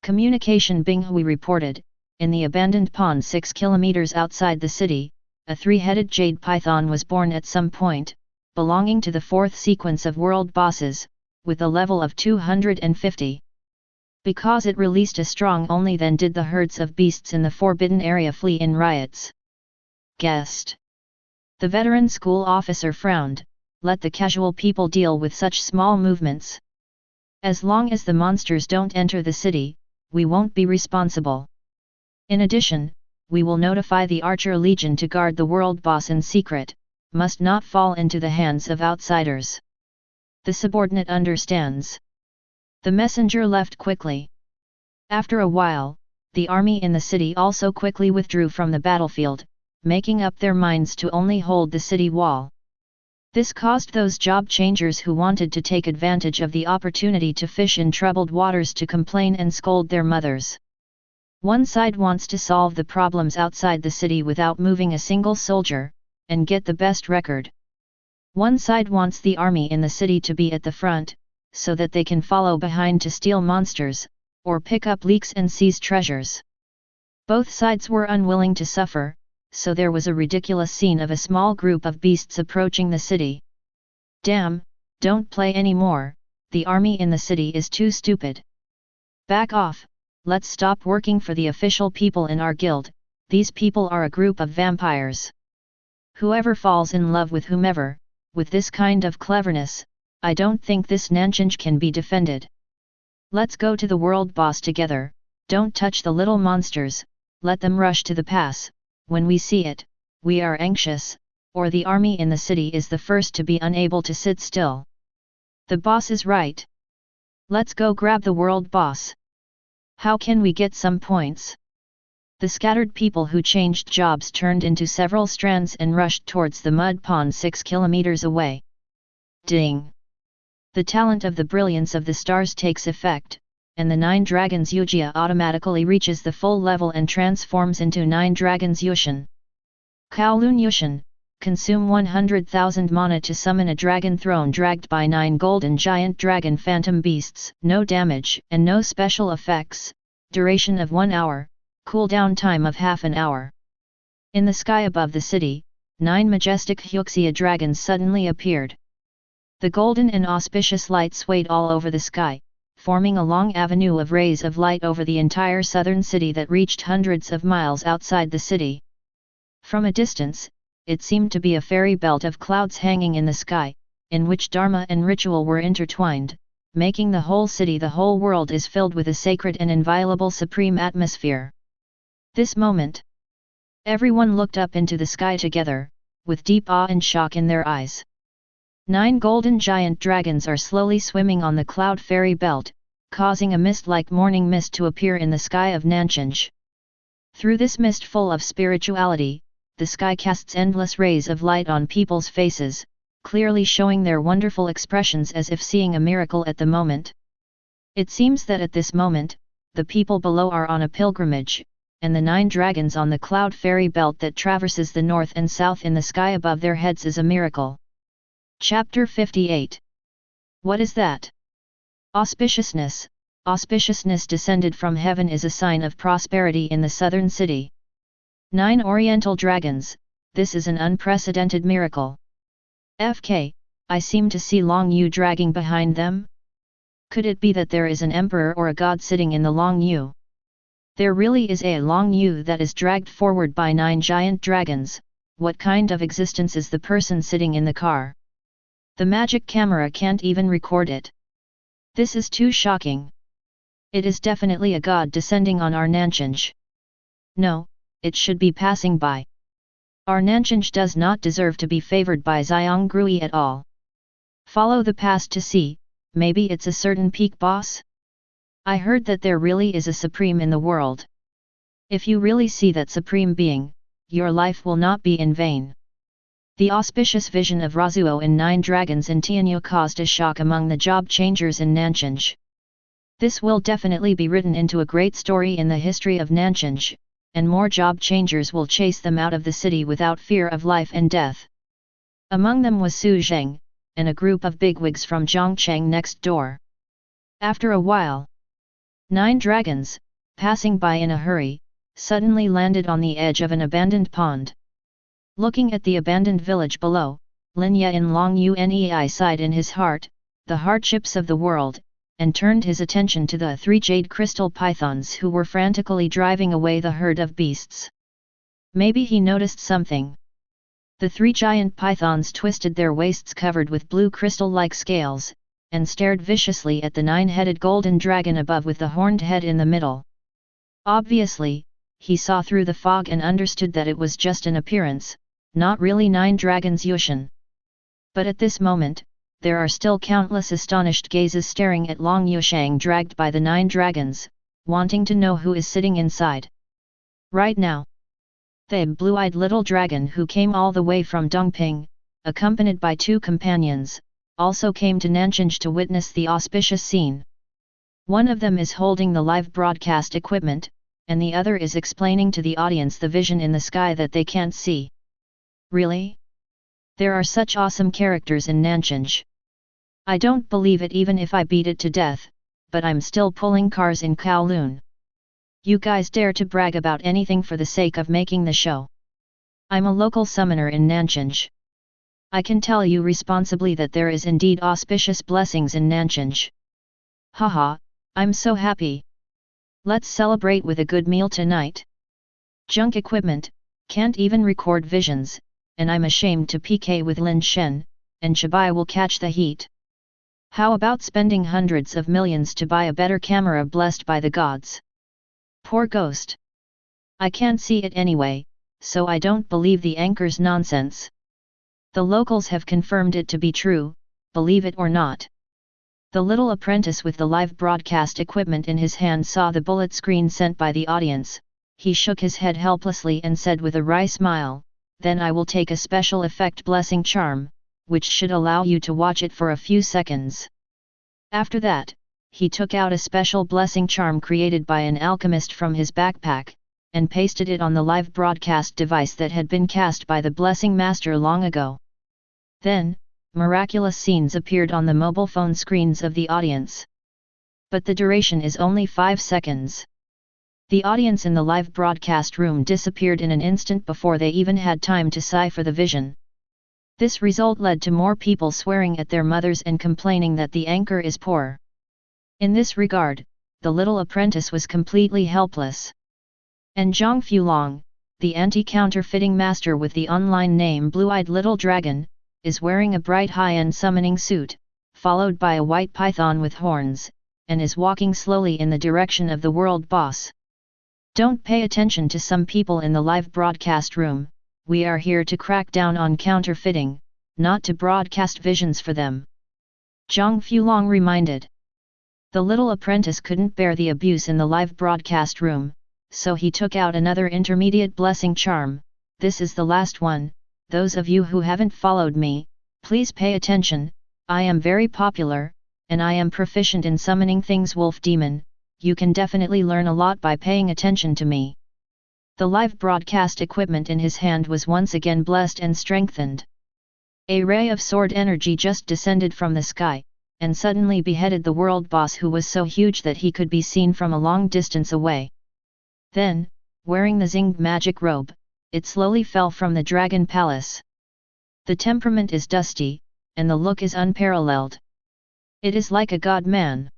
Communication Binghui reported, in the abandoned pond 6 kilometers outside the city, a three-headed jade python was born at some point, belonging to the fourth sequence of world bosses, with a level of 250. Because it released a strong only then did the herds of beasts in the forbidden area flee in riots. Guessed. The veteran school officer frowned, let the casual people deal with such small movements. As long as the monsters don't enter the city, we won't be responsible. In addition, we will notify the Archer Legion to guard the world boss in secret, must not fall into the hands of outsiders. The subordinate understands. The messenger left quickly. After a while, the army in the city also quickly withdrew from the battlefield, making up their minds to only hold the city wall. This caused those job changers who wanted to take advantage of the opportunity to fish in troubled waters to complain and scold their mothers. One side wants to solve the problems outside the city without moving a single soldier, and get the best record. One side wants the army in the city to be at the front, so that they can follow behind to steal monsters, or pick up leaks and seize treasures. Both sides were unwilling to suffer, so there was a ridiculous scene of a small group of beasts approaching the city. Damn, don't play anymore, the army in the city is too stupid. Back off, let's stop working for the official people in our guild, these people are a group of vampires. Whoever falls in love with whomever, with this kind of cleverness, I don't think this Nanchang can be defended. Let's go to the world boss together, don't touch the little monsters, let them rush to the pass. When we see it, we are anxious, or the army in the city is the first to be unable to sit still. The boss is right. Let's go grab the world boss. How can we get some points? The scattered people who changed jobs turned into several strands and rushed towards the mud pond 6 kilometers away. Ding! The talent of the brilliance of the stars takes effect, and the 9 dragons Yujia automatically reaches the full level and transforms into 9 dragons Yushin. Kowloon Yushin, consume 100,000 mana to summon a dragon throne dragged by 9 golden giant dragon phantom beasts, no damage and no special effects, duration of 1 hour, cooldown time of half an hour. In the sky above the city, 9 majestic Huxia dragons suddenly appeared. The golden and auspicious light swayed all over the sky, forming a long avenue of rays of light over the entire southern city that reached hundreds of miles outside the city. From a distance, it seemed to be a fairy belt of clouds hanging in the sky, in which dharma and ritual were intertwined, making the whole city, the whole world is filled with a sacred and inviolable supreme atmosphere. This moment, everyone looked up into the sky together, with deep awe and shock in their eyes. 9 golden giant dragons are slowly swimming on the cloud fairy belt, causing a mist like morning mist to appear in the sky of Nanchang. Through this mist full of spirituality, the sky casts endless rays of light on people's faces, clearly showing their wonderful expressions as if seeing a miracle at the moment. It seems that at this moment, the people below are on a pilgrimage, and the 9 dragons on the cloud fairy belt that traverses the north and south in the sky above their heads is a miracle. Chapter 58. What is that? Auspiciousness. Auspiciousness descended from heaven is a sign of prosperity in the southern city. 9 oriental dragons, this is an unprecedented miracle. FK, I seem to see Long Yu dragging behind them? Could it be that there is an emperor or a god sitting in the Long Yu? There really is a Long Yu that is dragged forward by 9 giant dragons. What kind of existence is the person sitting in the car? The magic camera can't even record it. This is too shocking. It is definitely a god descending on our Nanchanj. No, it should be passing by. Our Nanchanj does not deserve to be favored by Xiong Grui at all. Follow the past to see, maybe it's a certain peak boss? I heard that there really is a supreme in the world. If you really see that supreme being, your life will not be in vain. The auspicious vision of Razuo and 9 dragons in Tianyin caused a shock among the job changers in Nanchanj. This will definitely be written into a great story in the history of Nanchanj, and more job changers will chase them out of the city without fear of life and death. Among them was Su Zheng, and a group of bigwigs from Zhongcheng next door. After a while, 9 dragons, passing by in a hurry, suddenly landed on the edge of an abandoned pond. Looking at the abandoned village below, Lin Yan Long Unei sighed in his heart, the hardships of the world, and turned his attention to the 3 jade crystal pythons who were frantically driving away the herd of beasts. Maybe he noticed something. The 3 giant pythons twisted their waists covered with blue crystal-like scales, and stared viciously at the 9-headed golden dragon above with the horned head in the middle. Obviously, he saw through the fog and understood that it was just an appearance, not really 9 dragons Yushan. But at this moment, there are still countless astonished gazes staring at Long Yushang dragged by the 9 dragons, wanting to know who is sitting inside. Right now, the blue-eyed little dragon who came all the way from Dongping, accompanied by 2 companions, also came to Nanchanj to witness the auspicious scene. One of them is holding the live broadcast equipment, and the other is explaining to the audience the vision in the sky that they can't see. Really? There are such awesome characters in Nanchanj. I don't believe it even if I beat it to death, but I'm still pulling cars in Kowloon. You guys dare to brag about anything for the sake of making the show. I'm a local summoner in Nanchanj. I can tell you responsibly that there is indeed auspicious blessings in Nanchanj. Haha, I'm so happy. Let's celebrate with a good meal tonight. Junk equipment, can't even record visions, and I'm ashamed to PK with Lin Shen, and Chabai will catch the heat. How about spending hundreds of millions to buy a better camera blessed by the gods? Poor ghost. I can't see it anyway, so I don't believe the anchor's nonsense. The locals have confirmed it to be true, believe it or not. The little apprentice with the live broadcast equipment in his hand saw the bullet screen sent by the audience. He shook his head helplessly and said with a wry smile, "Then I will take a special effect blessing charm, which should allow you to watch it for a few seconds." After that, he took out a special blessing charm created by an alchemist from his backpack, and pasted it on the live broadcast device that had been cast by the blessing master long ago. Then, miraculous scenes appeared on the mobile phone screens of the audience. But the duration is only 5 seconds. The audience in the live broadcast room disappeared in an instant before they even had time to sigh for the vision. This result led to more people swearing at their mothers and complaining that the anchor is poor. In this regard, the little apprentice was completely helpless. And Zhang Fulong, the anti-counterfeiting master with the online name Blue-Eyed Little Dragon, is wearing a bright high-end summoning suit, followed by a white python with horns, and is walking slowly in the direction of the world boss. Don't pay attention to some people in the live broadcast room, we are here to crack down on counterfeiting, not to broadcast visions for them. Zhang Fulong reminded. The little apprentice couldn't bear the abuse in the live broadcast room, so he took out another intermediate blessing charm. This is the last one. Those of you who haven't followed me, please pay attention. I am very popular, and I am proficient in summoning things wolf demon. You can definitely learn a lot by paying attention to me. The live broadcast equipment in his hand was once again blessed and strengthened. A ray of sword energy just descended from the sky, and suddenly beheaded the world boss, who was so huge that he could be seen from a long distance away. Then, wearing the zinged magic robe, it slowly fell from the dragon palace. The temperament is dusty, and the look is unparalleled. It is like a god-man.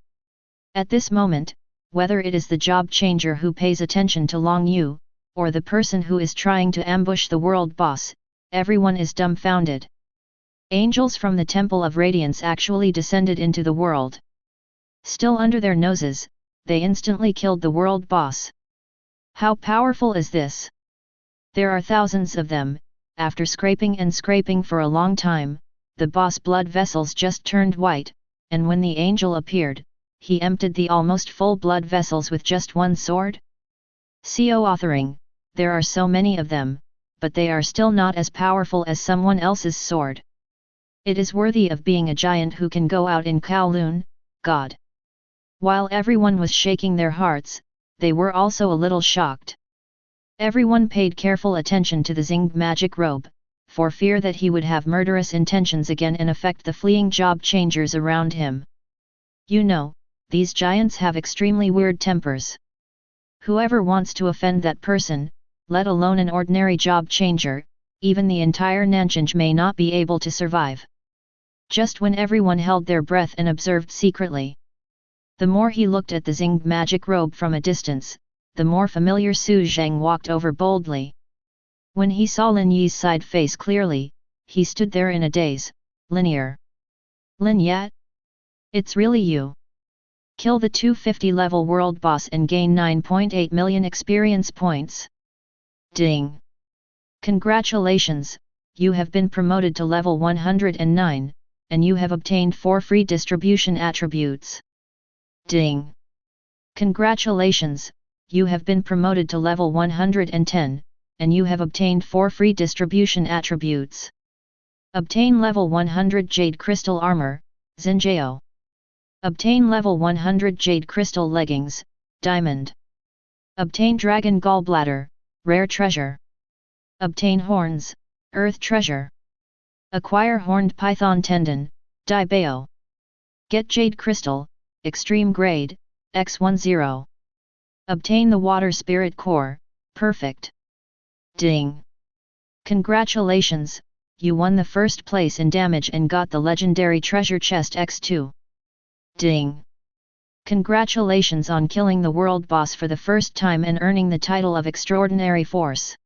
At this moment, whether it is the job changer who pays attention to Long Yu, or the person who is trying to ambush the world boss, everyone is dumbfounded. Angels from the Temple of Radiance actually descended into the world. Still under their noses, they instantly killed the world boss. How powerful is this? There are thousands of them. After scraping and scraping for a long time, the boss blood vessels just turned white, and when the angel appeared, he emptied the almost full blood vessels with just one sword? CO authoring, there are so many of them, but they are still not as powerful as someone else's sword. It is worthy of being a giant who can go out in Kowloon, God. While everyone was shaking their hearts, they were also a little shocked. Everyone paid careful attention to the zinged magic robe, for fear that he would have murderous intentions again and affect the fleeing job changers around him. You know, these giants have extremely weird tempers. Whoever wants to offend that person, let alone an ordinary job changer, even the entire Nanchinj may not be able to survive. Just when everyone held their breath and observed secretly, the more he looked at the zinged magic robe from a distance, the more familiar Su Zhang walked over boldly. When he saw Lin Yi's side face clearly, he stood there in a daze. Linear. Lin Yat? It's really you. Kill the 250 level world boss and gain 9.8 million experience points. Ding! Congratulations, you have been promoted to level 109, and you have obtained 4 free distribution attributes. Ding! Congratulations, you have been promoted to level 110, and you have obtained 4 free distribution attributes. Obtain level 100 Jade Crystal Armor, Xinjiao. Obtain level 100 Jade Crystal Leggings, Diamond. Obtain Dragon Gallbladder, Rare Treasure. Obtain Horns, Earth Treasure. Acquire Horned Python Tendon, Daibao. Get Jade Crystal, Extreme Grade, X10. Obtain the Water Spirit Core, Perfect. Ding! Congratulations, you won the first place in damage and got the legendary treasure chest X2. Ding! Congratulations on killing the world boss for the first time and earning the title of Extraordinary Force.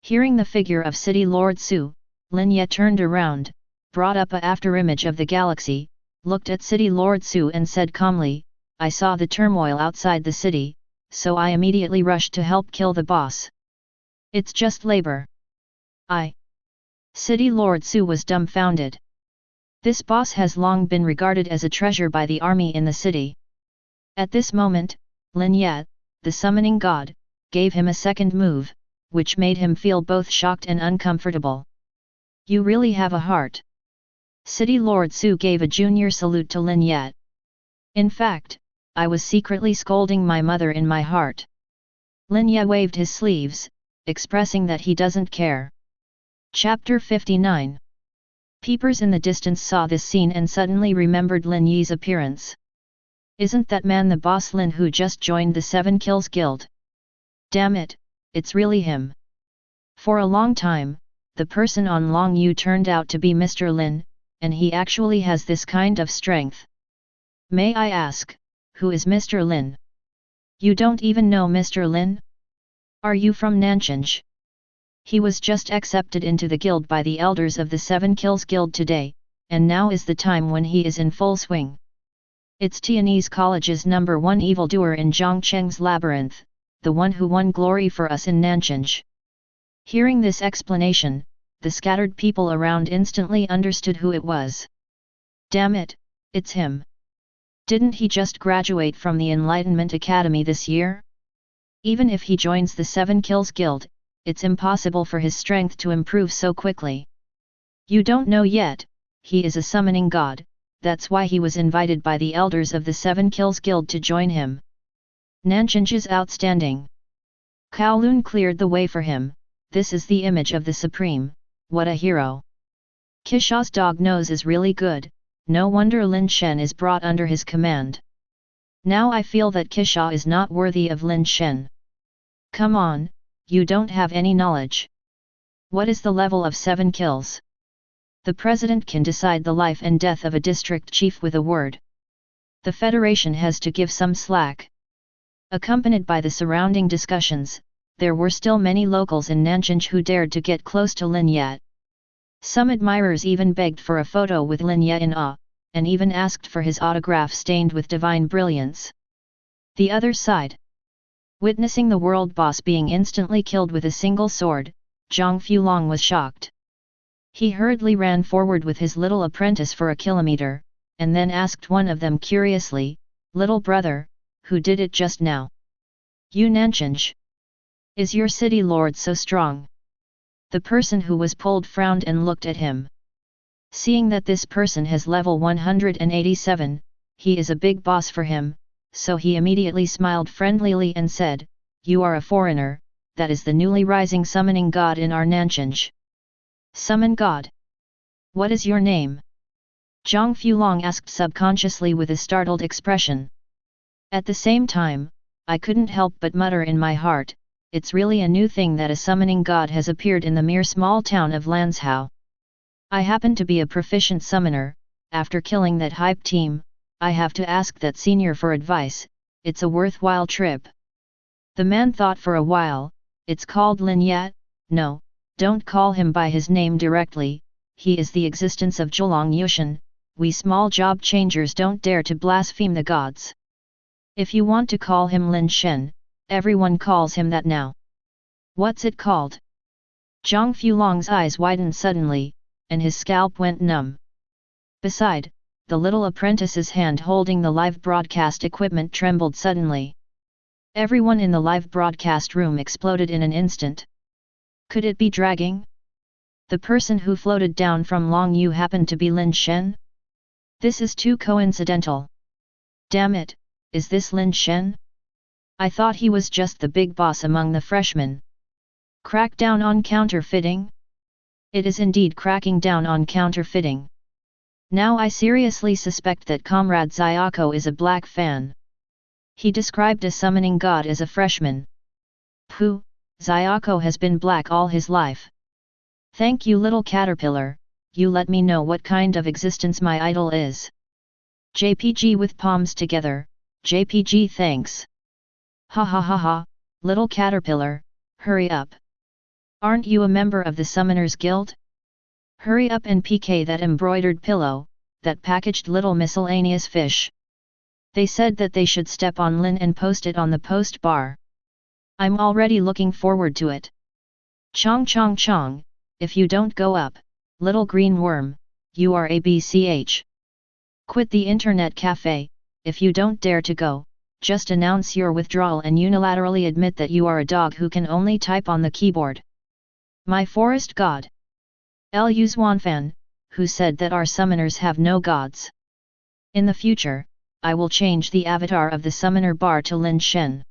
Hearing the figure of City Lord Su, Lin Ye turned around, brought up a afterimage of the galaxy, looked at City Lord Su and said calmly, I saw the turmoil outside the city, so I immediately rushed to help kill the boss. It's just labor. City Lord Su was dumbfounded. This boss has long been regarded as a treasure by the army in the city. At this moment, Lin Ye, the summoning god, gave him a second move, which made him feel both shocked and uncomfortable. You really have a heart. City Lord Su gave a junior salute to Lin Ye. In fact, I was secretly scolding my mother in my heart. Lin Ye waved his sleeves, expressing that he doesn't care. Chapter 59. Peepers in the distance saw this scene and suddenly remembered Lin Yi's appearance. Isn't that man the boss Lin who just joined the 7 Kills Guild? Damn it, it's really him. For a long time, the person on Long Yu turned out to be Mr. Lin, and he actually has this kind of strength. May I ask, who is Mr. Lin? You don't even know Mr. Lin? Are you from Nanchinj? He was just accepted into the guild by the elders of the 7 Kills Guild today, and now is the time when he is in full swing. It's Tianyin College's #1 evildoer in Zhongcheng's labyrinth, the one who won glory for us in Nanchinj. Hearing this explanation, the scattered people around instantly understood who it was. Damn it, it's him. Didn't he just graduate from the Enlightenment Academy this year? Even if he joins the 7 Kills Guild, it's impossible for his strength to improve so quickly. You don't know yet, he is a summoning god, that's why he was invited by the elders of the 7 Kills Guild to join him. Nanchinj is outstanding. Kowloon cleared the way for him. This is the image of the Supreme, what a hero. Kisha's dog nose is really good, no wonder Lin Shen is brought under his command. Now I feel that Kisha is not worthy of Lin Shen. Come on, you don't have any knowledge. What is the level of 7 kills? The president can decide the life and death of a district chief with a word. The federation has to give some slack. Accompanied by the surrounding discussions, there were still many locals in Nanjing who dared to get close to Lin Yat. Some admirers even begged for a photo with Lin Yat in awe, and even asked for his autograph stained with divine brilliance. The other side. Witnessing the world boss being instantly killed with a single sword, Zhang Fulong was shocked. He hurriedly ran forward with his little apprentice for a kilometer, and then asked one of them curiously, "Little brother, who did it just now?" "You Nanjing. Is your city lord so strong?" The person who was pulled frowned and looked at him. Seeing that this person has level 187, he is a big boss for him, so he immediately smiled friendlily and said, "You are a foreigner, that is the newly rising summoning god in our Nanjing." "Summon god? What is your name?" Zhang Fulong asked subconsciously with a startled expression. At the same time, I couldn't help but mutter in my heart, it's really a new thing that a summoning god has appeared in the mere small town of Lanzhou. I happen to be a proficient summoner. After killing that hype team, I have to ask that senior for advice. It's a worthwhile trip. The man thought for a while. It's called Lin Yat? No, don't call him by his name directly, he is the existence of Zhulang Yushan, we small job changers don't dare to blaspheme the gods. If you want to call him Lin Shen, everyone calls him that now. What's it called? Zhang Fulong's eyes widened suddenly, and his scalp went numb. Beside, the little apprentice's hand holding the live broadcast equipment trembled suddenly. Everyone in the live broadcast room exploded in an instant. Could it be dragging? The person who floated down from Long Yu happened to be Lin Shen? This is too coincidental. Damn it, is this Lin Shen? I thought he was just the big boss among the freshmen. Crack down on counterfeiting? It is indeed cracking down on counterfeiting. Now I seriously suspect that Comrade Xiaoko is a black fan. He described a summoning god as a freshman. Pooh, Xiaoko has been black all his life. Thank you little caterpillar, you let me know what kind of existence my idol is. JPG with palms together, JPG thanks. Ha ha ha ha, little caterpillar, hurry up. Aren't you a member of the Summoners Guild? Hurry up and PK that embroidered pillow, that packaged little miscellaneous fish. They said that they should step on Lin and post it on the post bar. I'm already looking forward to it. Chong chong chong, if you don't go up, little green worm, you are ABCH. Quit the internet cafe, if you don't dare to go, just announce your withdrawal and unilaterally admit that you are a dog who can only type on the keyboard. My forest god. Lin Fan, who said that our summoners have no gods. In the future, I will change the avatar of the summoner bar to Lin Shen.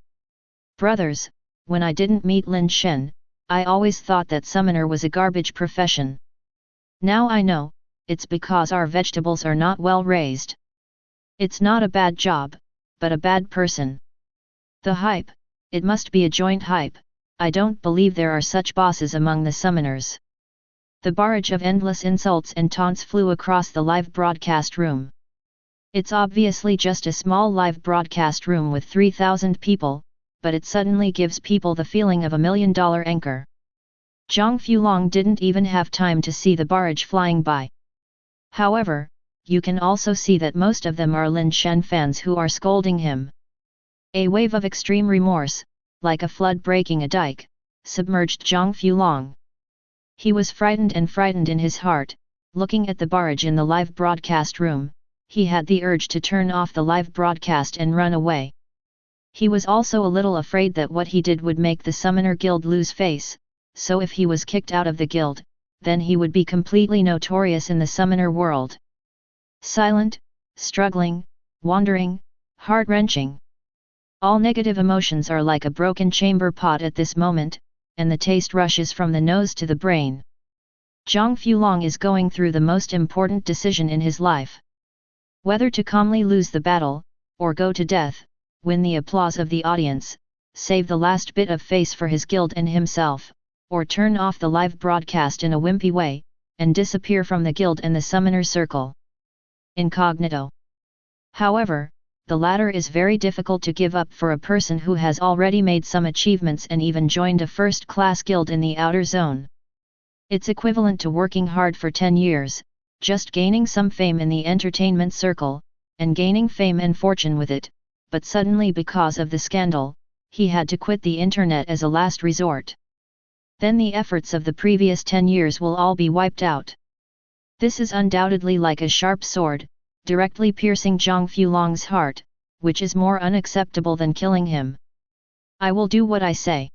Brothers, when I didn't meet Lin Shen, I always thought that summoner was a garbage profession. Now I know, it's because our vegetables are not well raised. It's not a bad job, but a bad person. The hype, it must be a joint hype, I don't believe there are such bosses among the summoners. The barrage of endless insults and taunts flew across the live broadcast room. It's obviously just a small live broadcast room with 3,000 people, but it suddenly gives people the feeling of $1 million anchor. Zhang Fulong didn't even have time to see the barrage flying by. However, you can also see that most of them are Lin Shen fans who are scolding him. A wave of extreme remorse, like a flood breaking a dike, submerged Zhang Fulong. He was frightened in his heart, looking at the barrage in the live broadcast room. He had the urge to turn off the live broadcast and run away. He was also a little afraid that what he did would make the Summoner Guild lose face, so if he was kicked out of the guild, then he would be completely notorious in the summoner world. Silent, struggling, wandering, heart-wrenching. All negative emotions are like a broken chamber pot at this moment, and the taste rushes from the nose to the brain. Zhang Fulong is going through the most important decision in his life. Whether to calmly lose the battle, or go to death, win the applause of the audience, save the last bit of face for his guild and himself, or turn off the live broadcast in a wimpy way, and disappear from the guild and the summoner circle. Incognito. However, the latter is very difficult to give up for a person who has already made some achievements and even joined a first-class guild in the outer zone. It's equivalent to working hard for 10 years, just gaining some fame in the entertainment circle, and gaining fame and fortune with it, but suddenly because of the scandal, he had to quit the internet as a last resort. Then the efforts of the previous 10 years will all be wiped out. This is undoubtedly like a sharp sword, directly piercing Zhang Fulong's heart, which is more unacceptable than killing him. I will do what I say.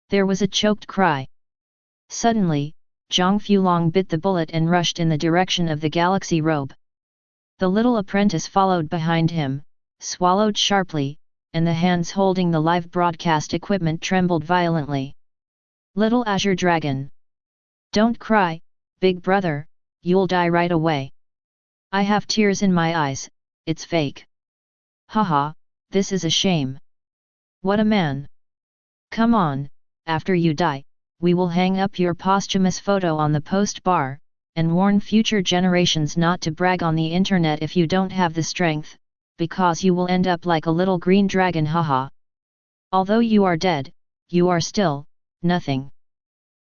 There was a choked cry. Suddenly, Zhang Fulong bit the bullet and rushed in the direction of the galaxy robe. The little apprentice followed behind him, swallowed sharply, and the hands holding the live broadcast equipment trembled violently. Little Azure Dragon. Don't cry, big brother, you'll die right away. I have tears in my eyes, it's fake. Haha, this is a shame. What a man. Come on, after you die, we will hang up your posthumous photo on the post bar, and warn future generations not to brag on the internet if you don't have the strength, because you will end up like a little green dragon, haha. Although you are dead, you are still nothing.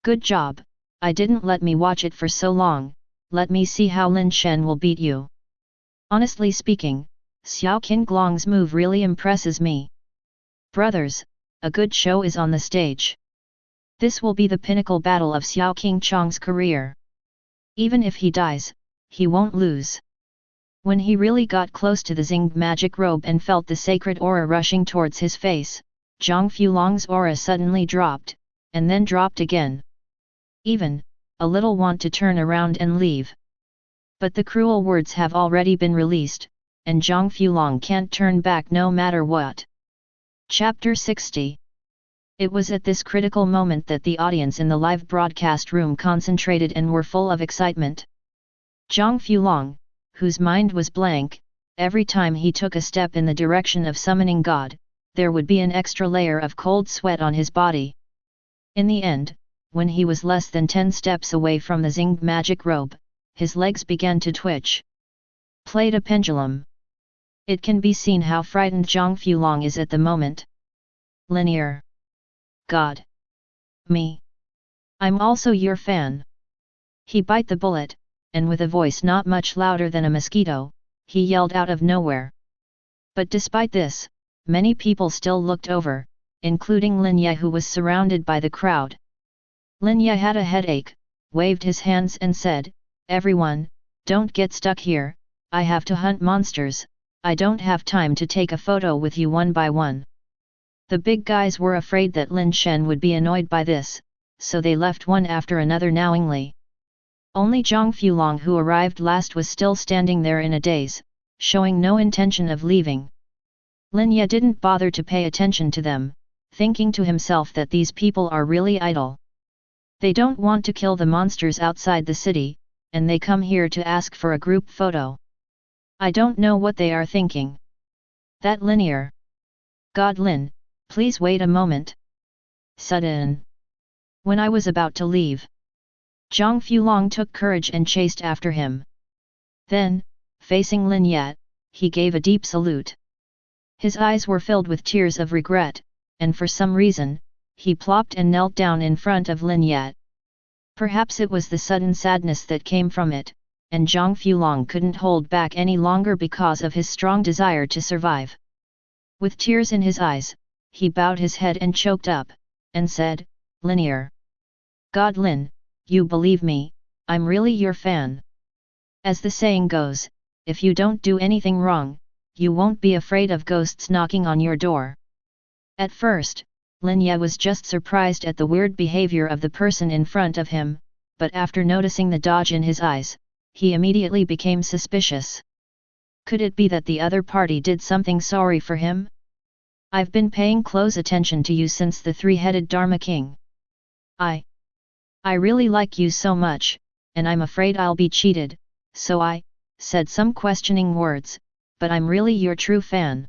Good job, I didn't let me watch it for so long. Let me see how Lin Shen will beat you. Honestly speaking, Xiao Qinglong's move really impresses me. Brothers, a good show is on the stage. This will be the pinnacle battle of Xiao Qingchong's career. Even if he dies, he won't lose. When he really got close to the zinged magic robe and felt the sacred aura rushing towards his face, Zhang Fulong's aura suddenly dropped, and then dropped again. Even a little want to turn around and leave. But the cruel words have already been released, and Zhang Fulong can't turn back no matter what. Chapter 60. It was at this critical moment that the audience in the live broadcast room concentrated and were full of excitement. Zhang Fulong, whose mind was blank, every time he took a step in the direction of summoning God, there would be an extra layer of cold sweat on his body. In the end, when he was less than 10 steps away from the zinged magic robe, his legs began to twitch. Played a pendulum. It can be seen how frightened Zhang Fulong is at the moment. Linear. God. Me. I'm also your fan. He bite the bullet, and with a voice not much louder than a mosquito, he yelled out of nowhere. But despite this, many people still looked over, including Lin Ye, who was surrounded by the crowd. Lin Ye had a headache, waved his hands and said, "Everyone, don't get stuck here, I have to hunt monsters, I don't have time to take a photo with you one by one." The big guys were afraid that Lin Shen would be annoyed by this, so they left one after another knowingly. Only Zhang Fulong, who arrived last, was still standing there in a daze, showing no intention of leaving. Lin Ye didn't bother to pay attention to them, thinking to himself that these people are really idle. They don't want to kill the monsters outside the city, and they come here to ask for a group photo. I don't know what they are thinking. That linear. God Lin, please wait a moment. Sudden. When I was about to leave, Zhang Fulong took courage and chased after him. Then, facing Lin Ye, he gave a deep salute. His eyes were filled with tears of regret, and for some reason, he plopped and knelt down in front of Lin Ye. Perhaps it was the sudden sadness that came from it, and Zhang Fulong couldn't hold back any longer because of his strong desire to survive. With tears in his eyes, he bowed his head and choked up, and said, "Linear. God Lin, you believe me, I'm really your fan. As the saying goes, if you don't do anything wrong, you won't be afraid of ghosts knocking on your door." At first, Lin Ye was just surprised at the weird behavior of the person in front of him, but after noticing the dodge in his eyes, he immediately became suspicious. Could it be that the other party did something sorry for him? I've been paying close attention to you since the three-headed Dharma King. I really like you so much, and I'm afraid I'll be cheated, so I said some questioning words, but I'm really your true fan.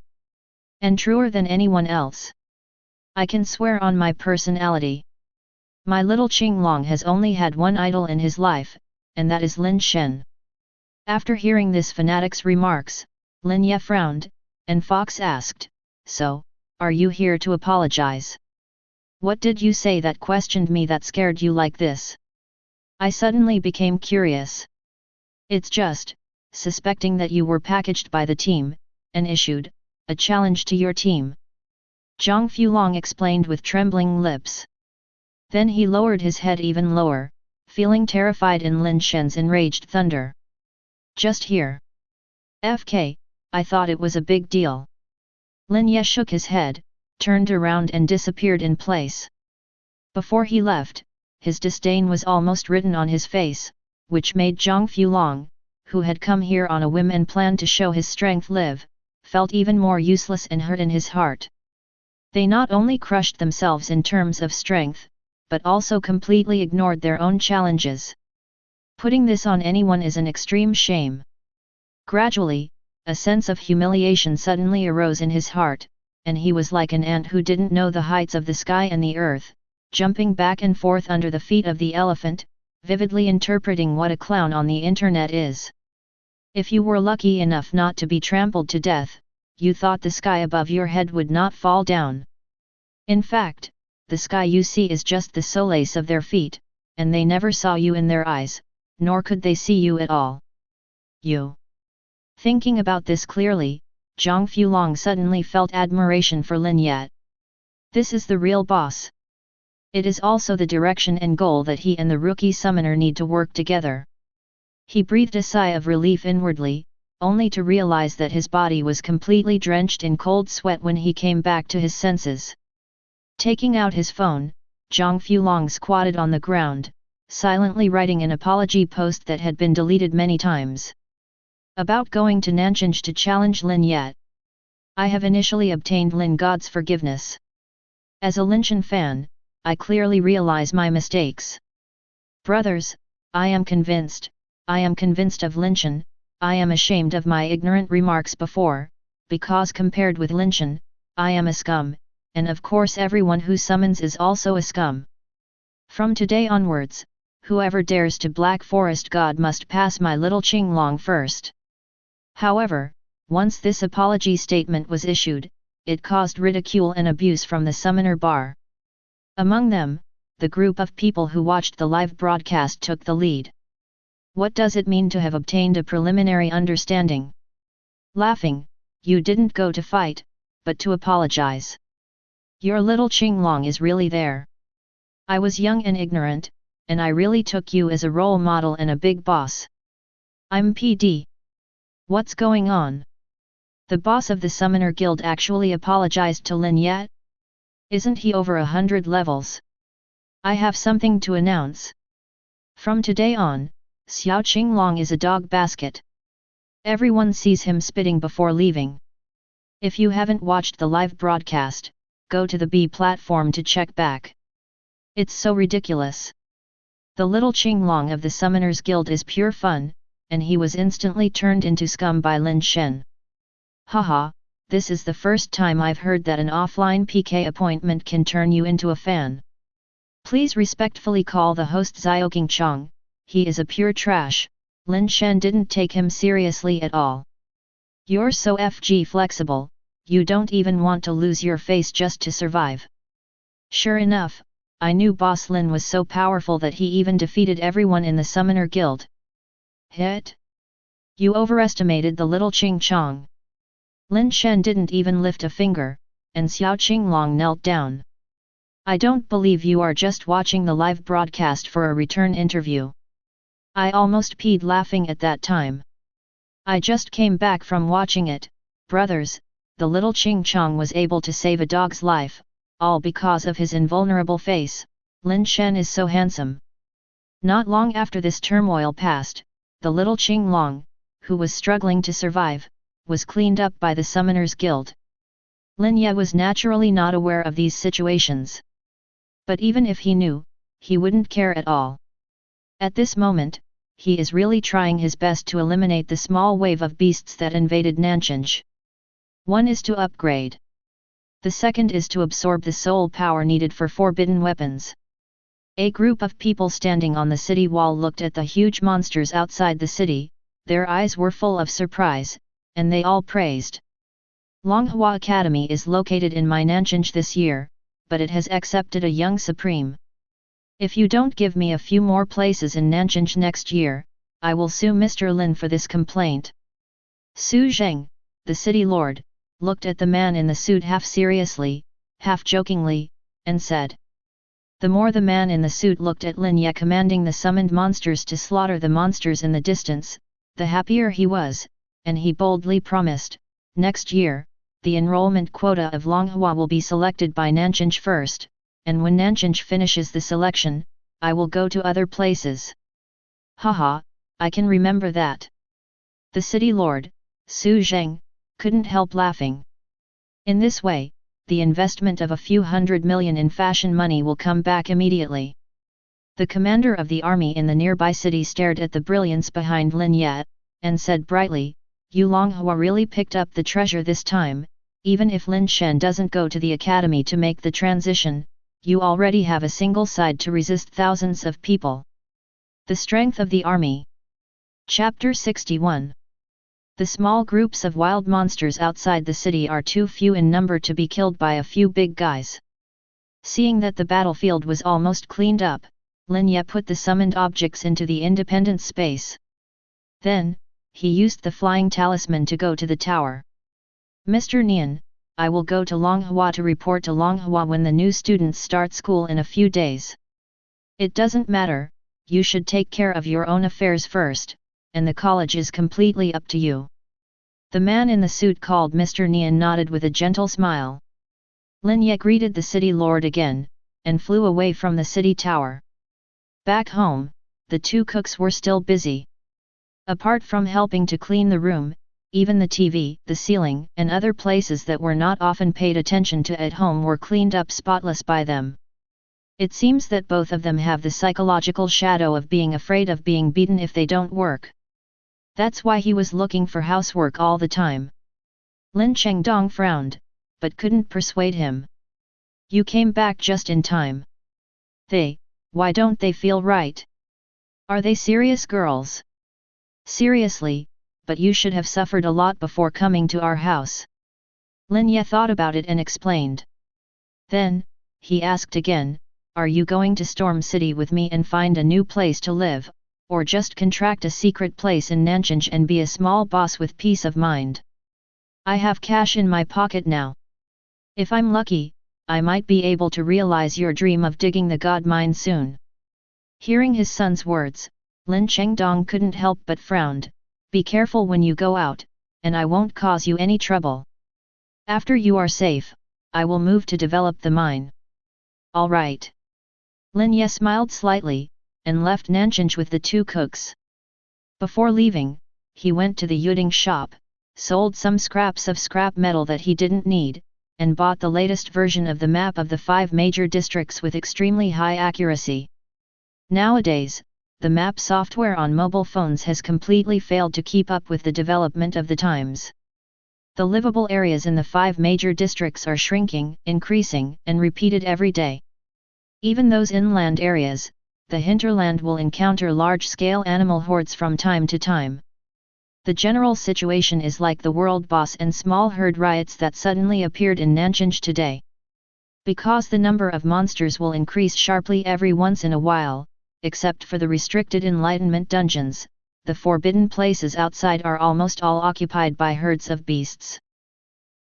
And truer than anyone else. I can swear on my personality. My little Qinglong has only had one idol in his life, and that is Lin Shen. After hearing this fanatic's remarks, Lin Ye frowned, and Fox asked, "So, are you here to apologize? What did you say that questioned me that scared you like this?" I suddenly became curious. "It's just, suspecting that you were packaged by the team, and issued a challenge to your team," Zhang Fulong explained with trembling lips. Then he lowered his head even lower, feeling terrified in Lin Shen's enraged thunder. "Just here. FK, I thought it was a big deal." Lin Ye shook his head, turned around and disappeared in place. Before he left, his disdain was almost written on his face, which made Zhang Fulong, who had come here on a whim and planned to show his strength felt even more useless and hurt in his heart. They not only crushed themselves in terms of strength, but also completely ignored their own challenges. Putting this on anyone is an extreme shame. Gradually, a sense of humiliation suddenly arose in his heart, and he was like an ant who didn't know the heights of the sky and the earth, jumping back and forth under the feet of the elephant, vividly interpreting what a clown on the internet is. If you were lucky enough not to be trampled to death, you thought the sky above your head would not fall down. In fact, the sky you see is just the solace of their feet, and they never saw you in their eyes, nor could they see you at all. You. Thinking about this clearly, Zhang Fulong suddenly felt admiration for Lin Ye. This is the real boss. It is also the direction and goal that he and the rookie summoner need to work together. He breathed a sigh of relief inwardly, only to realize that his body was completely drenched in cold sweat when he came back to his senses. Taking out his phone, Zhang Fulong squatted on the ground, silently writing an apology post that had been deleted many times. About going to Nanjing to challenge Lin Ye. I have initially obtained Lin God's forgiveness. As a Linshan fan, I clearly realize my mistakes. Brothers, I am convinced of Linshan. I am ashamed of my ignorant remarks before, because compared with Linshan, I am a scum, and of course everyone who summons is also a scum. From today onwards, whoever dares to Black Forest God must pass my little Qinglong first. However, once this apology statement was issued, it caused ridicule and abuse from the summoner bar. Among them, the group of people who watched the live broadcast took the lead. What does it mean to have obtained a preliminary understanding? Laughing, you didn't go to fight, but to apologize. Your little Qinglong is really there. I was young and ignorant, and I really took you as a role model and a big boss. I'm PD. What's going on? The boss of the Summoner Guild actually apologized to Lin Ye? Isn't he over 100 levels? I have something to announce. From today on, Xiao Qinglong is a dog basket. Everyone sees him spitting before leaving. If you haven't watched the live broadcast, go to the B platform to check back. It's so ridiculous. The little Qinglong of the Summoners Guild is pure fun, and he was instantly turned into scum by Lin Shen. Haha, this is the first time I've heard that an offline PK appointment can turn you into a fan. Please respectfully call the host Xiaoqing Chong, he is a pure trash. Lin Shen didn't take him seriously at all. You're so FG flexible, you don't even want to lose your face just to survive. Sure enough, I knew Boss Lin was so powerful that he even defeated everyone in the Summoner Guild. Hit? You overestimated the little Qing Chong. Lin Shen didn't even lift a finger, and Xiao Qinglong knelt down. I don't believe you are just watching the live broadcast for a return interview. I almost peed laughing at that time. I just came back from watching it, brothers. The little Qing Chong was able to save a dog's life, all because of his invulnerable face. Lin Shen is so handsome. Not long after this turmoil passed, the little Qinglong, who was struggling to survive, was cleaned up by the Summoners Guild. Lin Ye was naturally not aware of these situations. But even if he knew, he wouldn't care at all. At this moment, he is really trying his best to eliminate the small wave of beasts that invaded Nanchinj. One is to upgrade. The second is to absorb the soul power needed for forbidden weapons. A group of people standing on the city wall looked at the huge monsters outside the city, their eyes were full of surprise, and they all praised. Longhua Academy is located in Nanchinj this year, but it has accepted a young supreme. If you don't give me a few more places in Nanchinj next year, I will sue Mr. Lin for this complaint. Su Zheng, the city lord, looked at the man in the suit half seriously, half jokingly, and said. The more the man in the suit looked at Lin Ye commanding the summoned monsters to slaughter the monsters in the distance, the happier he was, and he boldly promised, next year, the enrollment quota of Longhua will be selected by Nanchinj first, and when Nanchinj finishes the selection, I will go to other places. Haha, I can remember that. The city lord, Su Zheng, couldn't help laughing. In this way, the investment of a few $100 million in fashion money will come back immediately. The commander of the army in the nearby city stared at the brilliance behind Lin Ye, and said brightly, You Longhua really picked up the treasure this time, even if Lin Shen doesn't go to the academy to make the transition, you already have a single side to resist thousands of people. The strength of the army. Chapter 61. The small groups of wild monsters outside the city are too few in number to be killed by a few big guys. Seeing that the battlefield was almost cleaned up, Lin Ye put the summoned objects into the independent space. Then, he used the flying talisman to go to the tower. Mr. Nian, I will go to Longhua to report to Longhua when the new students start school in a few days. It doesn't matter, you should take care of your own affairs first, and the college is completely up to you. The man in the suit called Mr. Nian nodded with a gentle smile. Lin Ye greeted the city lord again, and flew away from the city tower. Back home, the two cooks were still busy. Apart from helping to clean the room, even the TV, the ceiling, and other places that were not often paid attention to at home were cleaned up spotless by them. It seems that both of them have the psychological shadow of being afraid of being beaten if they don't work. That's why he was looking for housework all the time. Lin Chengdong frowned, but couldn't persuade him. You came back just in time. Why don't they feel right? Are they serious girls? Seriously, but you should have suffered a lot before coming to our house. Lin Ye thought about it and explained. Then, he asked again, are you going to Storm City with me and find a new place to live, or just contract a secret place in Nanchinj and be a small boss with peace of mind? I have cash in my pocket now. If I'm lucky, I might be able to realize your dream of digging the god mine soon. Hearing his son's words, Lin Chengdong couldn't help but frowned. Be careful when you go out, and I won't cause you any trouble. After you are safe, I will move to develop the mine. All right. Lin Ye smiled slightly, and left Nanchinj with the two cooks. Before leaving, he went to the Yuding shop, sold some scraps of scrap metal that he didn't need, and bought the latest version of the map of the 5 major districts with extremely high accuracy. Nowadays, the map software on mobile phones has completely failed to keep up with the development of the times. The livable areas in the 5 major districts are shrinking, increasing, and repeated every day. Even those inland areas, the hinterland will encounter large-scale animal hordes from time to time. The general situation is like the world boss and small herd riots that suddenly appeared in Nanchinj today. Because the number of monsters will increase sharply every once in a while, except for the restricted enlightenment dungeons, the forbidden places outside are almost all occupied by herds of beasts.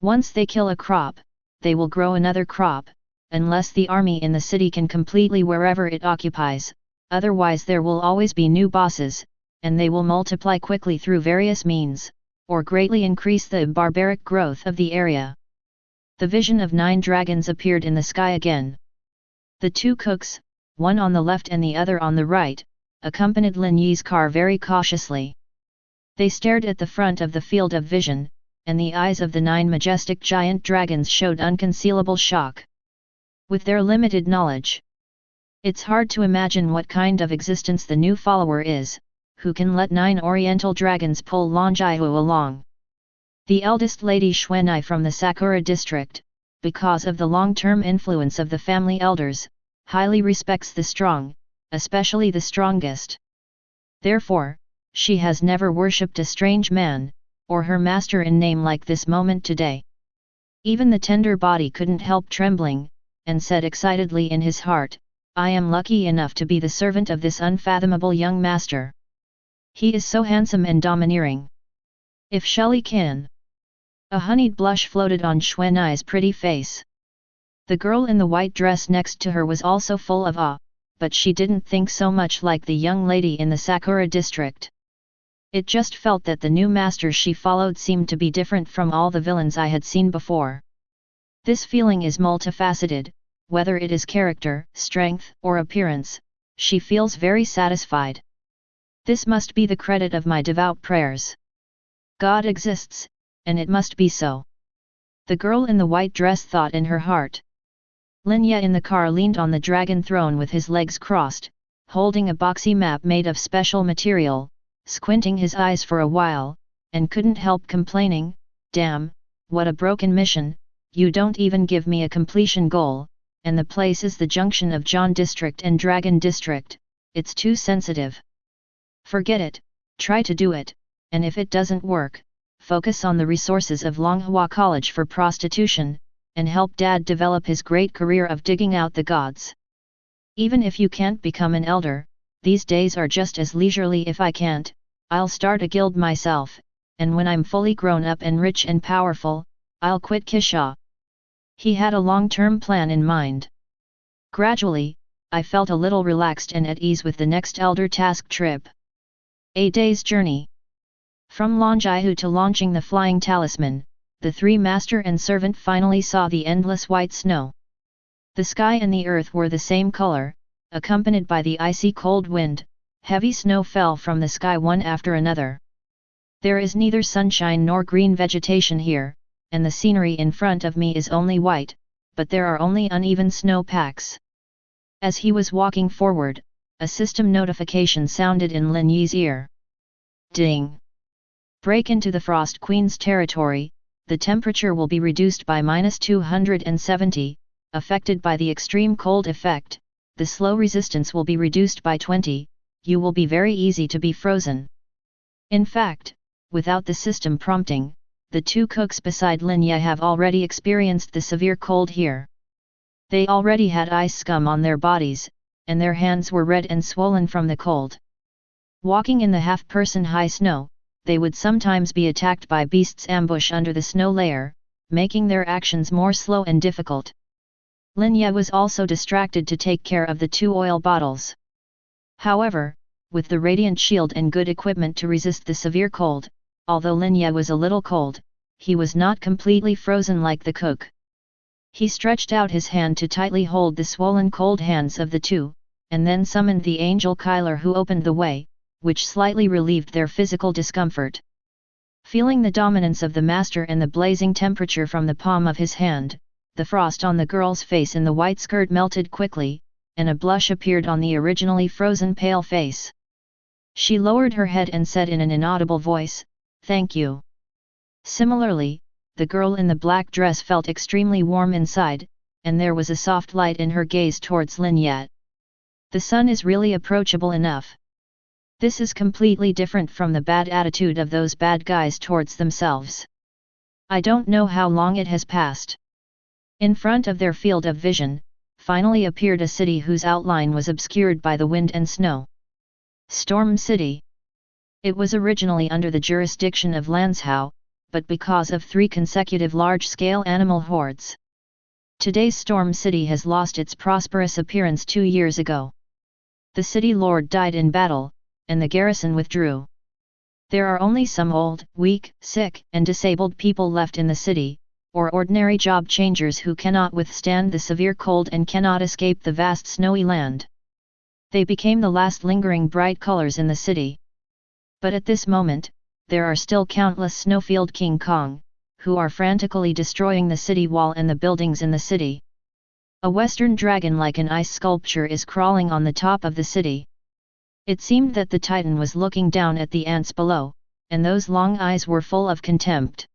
Once they kill a crop, they will grow another crop, unless the army in the city can completely wherever it occupies, otherwise there will always be new bosses, and they will multiply quickly through various means, or greatly increase the barbaric growth of the area. The vision of 9 dragons appeared in the sky again. The two cooks, one on the left and the other on the right, accompanied Lin Yi's car very cautiously. They stared at the front of the field of vision, and the eyes of the 9 majestic giant dragons showed unconcealable shock. With their limited knowledge, it's hard to imagine what kind of existence the new follower is, who can let 9 oriental dragons pull Longjaihu along. The eldest lady Xuanai from the Sakura district, because of the long-term influence of the family elders, highly respects the strong, especially the strongest. Therefore, she has never worshipped a strange man, or her master in name like this moment today. Even the tender body couldn't help trembling, and said excitedly in his heart, I am lucky enough to be the servant of this unfathomable young master. He is so handsome and domineering. If Shelley can. A honeyed blush floated on Xuanai's pretty face. The girl in the white dress next to her was also full of awe, but she didn't think so much like the young lady in the Sakura district. It just felt that the new master she followed seemed to be different from all the villains I had seen before. This feeling is multifaceted, whether it is character, strength, or appearance, she feels very satisfied. This must be the credit of my devout prayers. God exists, and it must be so. The girl in the white dress thought in her heart. Lin Ye in the car leaned on the dragon throne with his legs crossed, holding a boxy map made of special material, squinting his eyes for a while, and couldn't help complaining, damn, what a broken mission, you don't even give me a completion goal, and the place is the junction of John District and Dragon District, it's too sensitive. Forget it, try to do it, and if it doesn't work, focus on the resources of Longhua College for prostitution, and help Dad develop his great career of digging out the gods. Even if you can't become an elder, these days are just as leisurely. If I can't, I'll start a guild myself, and when I'm fully grown up and rich and powerful, I'll quit Kisha. He had a long-term plan in mind. Gradually, I felt a little relaxed and at ease with the next elder task trip. A day's journey. From Longjaihu to launching the flying talisman, the 3 master and servant finally saw the endless white snow. The sky and the earth were the same color, accompanied by the icy cold wind. Heavy snow fell from the sky one after another. There is neither sunshine nor green vegetation here, and the scenery in front of me is only white, but there are only uneven snow packs. As he was walking forward, a system notification sounded in Lin Yi's ear. Ding! Break into the Frost Queen's territory, the temperature will be reduced by -270, affected by the extreme cold effect, the slow resistance will be reduced by 20, you will be very easy to be frozen. In fact, without the system prompting, the 2 cooks beside Lin Ye have already experienced the severe cold here. They already had ice scum on their bodies, and their hands were red and swollen from the cold. Walking in the half-person high snow, they would sometimes be attacked by beasts ambush under the snow layer, making their actions more slow and difficult. Lin Ye was also distracted to take care of the 2 oil bottles. However, with the radiant shield and good equipment to resist the severe cold, although Lin Ye was a little cold, he was not completely frozen like the cook. He stretched out his hand to tightly hold the swollen cold hands of the 2, and then summoned the angel Kyler who opened the way, which slightly relieved their physical discomfort. Feeling the dominance of the master and the blazing temperature from the palm of his hand, the frost on the girl's face in the white skirt melted quickly, and a blush appeared on the originally frozen pale face. She lowered her head and said in an inaudible voice, "Thank you." Similarly, the girl in the black dress felt extremely warm inside, and there was a soft light in her gaze towards Lin Ye. The sun is really approachable enough. This is completely different from the bad attitude of those bad guys towards themselves. I don't know how long it has passed. In front of their field of vision, finally appeared a city whose outline was obscured by the wind and snow. Storm City. It was originally under the jurisdiction of Lanzhou, but because of 3 consecutive large-scale animal hordes. Today's Storm City has lost its prosperous appearance 2 years ago. The city lord died in battle, and the garrison withdrew. There are only some old, weak, sick, and disabled people left in the city, or ordinary job changers who cannot withstand the severe cold and cannot escape the vast snowy land. They became the last lingering bright colors in the city. But at this moment, there are still countless snowfield King Kong, who are frantically destroying the city wall and the buildings in the city. A western dragon like an ice sculpture is crawling on the top of the city. It seemed that the Titan was looking down at the ants below, and those long eyes were full of contempt.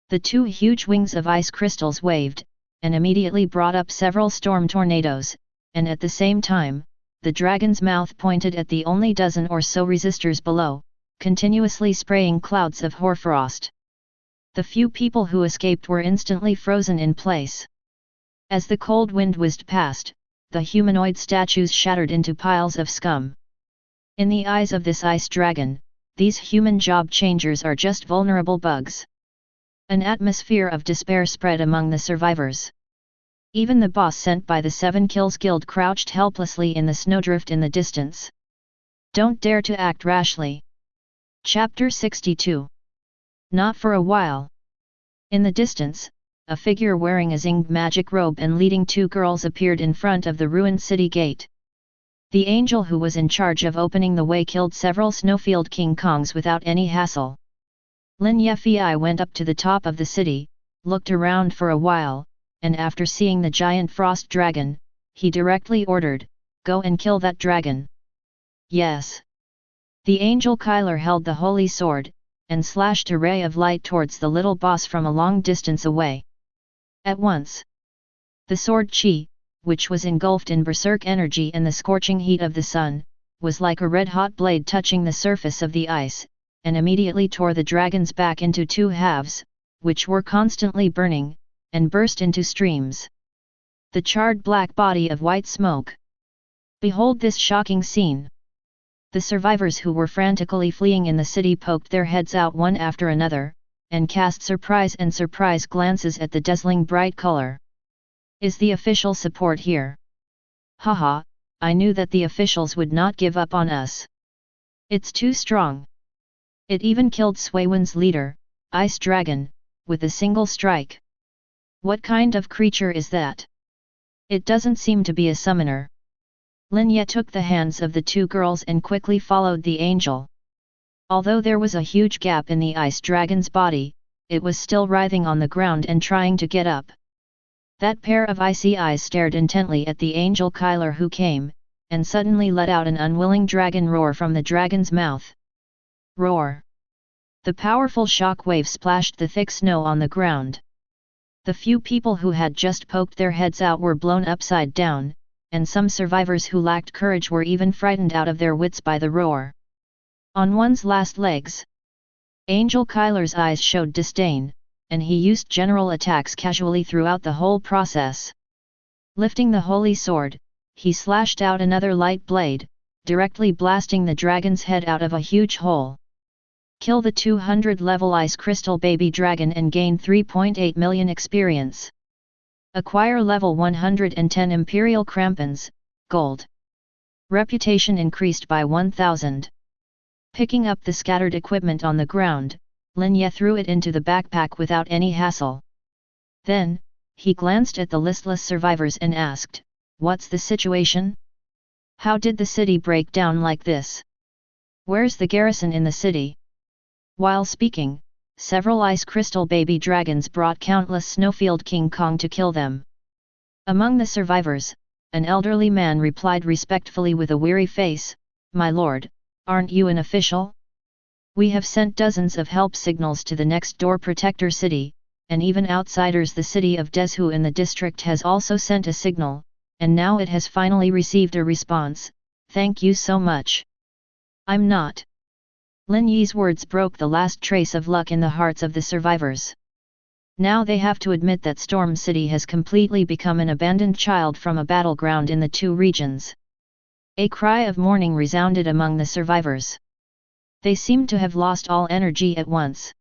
The two huge wings of ice crystals waved, and immediately brought up several storm tornadoes, and at the same time, the dragon's mouth pointed at the only dozen or so resistors below, continuously spraying clouds of hoarfrost. The few people who escaped were instantly frozen in place. As the cold wind whizzed past, the humanoid statues shattered into piles of scum. In the eyes of this ice dragon, these human job changers are just vulnerable bugs. An atmosphere of despair spread among the survivors. Even the boss sent by the Seven Kills Guild crouched helplessly in the snowdrift in the distance. Don't dare to act rashly. Chapter 62. Not for a while. In the distance, a figure wearing a zinged magic robe and leading two girls appeared in front of the ruined city gate. The angel who was in charge of opening the way killed several Snowfield King Kongs without any hassle. Lin Fan went up to the top of the city, looked around for a while, and after seeing the giant frost dragon, he directly ordered, "Go and kill that dragon." Yes. The angel Kyler held the holy sword, and slashed a ray of light towards the little boss from a long distance away. At once, the sword chi, which was engulfed in berserk energy and the scorching heat of the sun, was like a red-hot blade touching the surface of the ice, and immediately tore the dragon's back into two halves, which were constantly burning, and burst into streams. The charred black body of white smoke. Behold this shocking scene! The survivors who were frantically fleeing in the city poked their heads out one after another, and cast surprise glances at the dazzling bright color. Is the official support here? Haha, I knew that the officials would not give up on us. It's too strong. It even killed Swaywin's leader, Ice Dragon, with a single strike. What kind of creature is that? It doesn't seem to be a summoner. Lin Ye took the hands of the two girls and quickly followed the angel. Although there was a huge gap in the ice dragon's body, it was still writhing on the ground and trying to get up. That pair of icy eyes stared intently at the angel Kyler who came, and suddenly let out an unwilling dragon roar from the dragon's mouth. Roar! The powerful shock wave splashed the thick snow on the ground. The few people who had just poked their heads out were blown upside down, and some survivors who lacked courage were even frightened out of their wits by the roar. On one's last legs. Angel Kyler's eyes showed disdain, and he used general attacks casually throughout the whole process. Lifting the holy sword, he slashed out another light blade, directly blasting the dragon's head out of a huge hole. Kill the 200-level ice crystal baby dragon and gain 3.8 million experience. Acquire level 110 Imperial Crampons, gold. Reputation increased by 1000. Picking up the scattered equipment on the ground, Lin Ye threw it into the backpack without any hassle. Then, he glanced at the listless survivors and asked, "What's the situation? How did the city break down like this? Where's the garrison in the city?" While speaking, several ice crystal baby dragons brought countless Snowfield King Kong to kill them. Among the survivors, an elderly man replied respectfully with a weary face, "My lord, aren't you an official? We have sent dozens of help signals to the next door protector city, and even outsiders. The city of Deshu in the district has also sent a signal, and now it has finally received a response. Thank you so much." "I'm not." Lin Yi's words broke the last trace of luck in the hearts of the survivors. Now they have to admit that Storm City has completely become an abandoned child from a battleground in the two regions. A cry of mourning resounded among the survivors. They seemed to have lost all energy at once.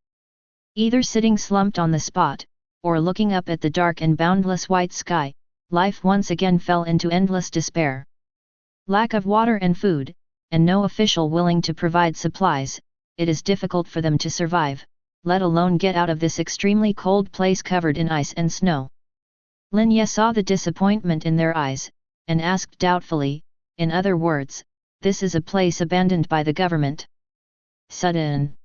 Either sitting slumped on the spot, or looking up at the dark and boundless white sky, life once again fell into endless despair. Lack of water and food, and no official willing to provide supplies, it is difficult for them to survive, let alone get out of this extremely cold place covered in ice and snow. Lin Ye saw the disappointment in their eyes, and asked doubtfully, "In other words, this is a place abandoned by the government?" Sudden.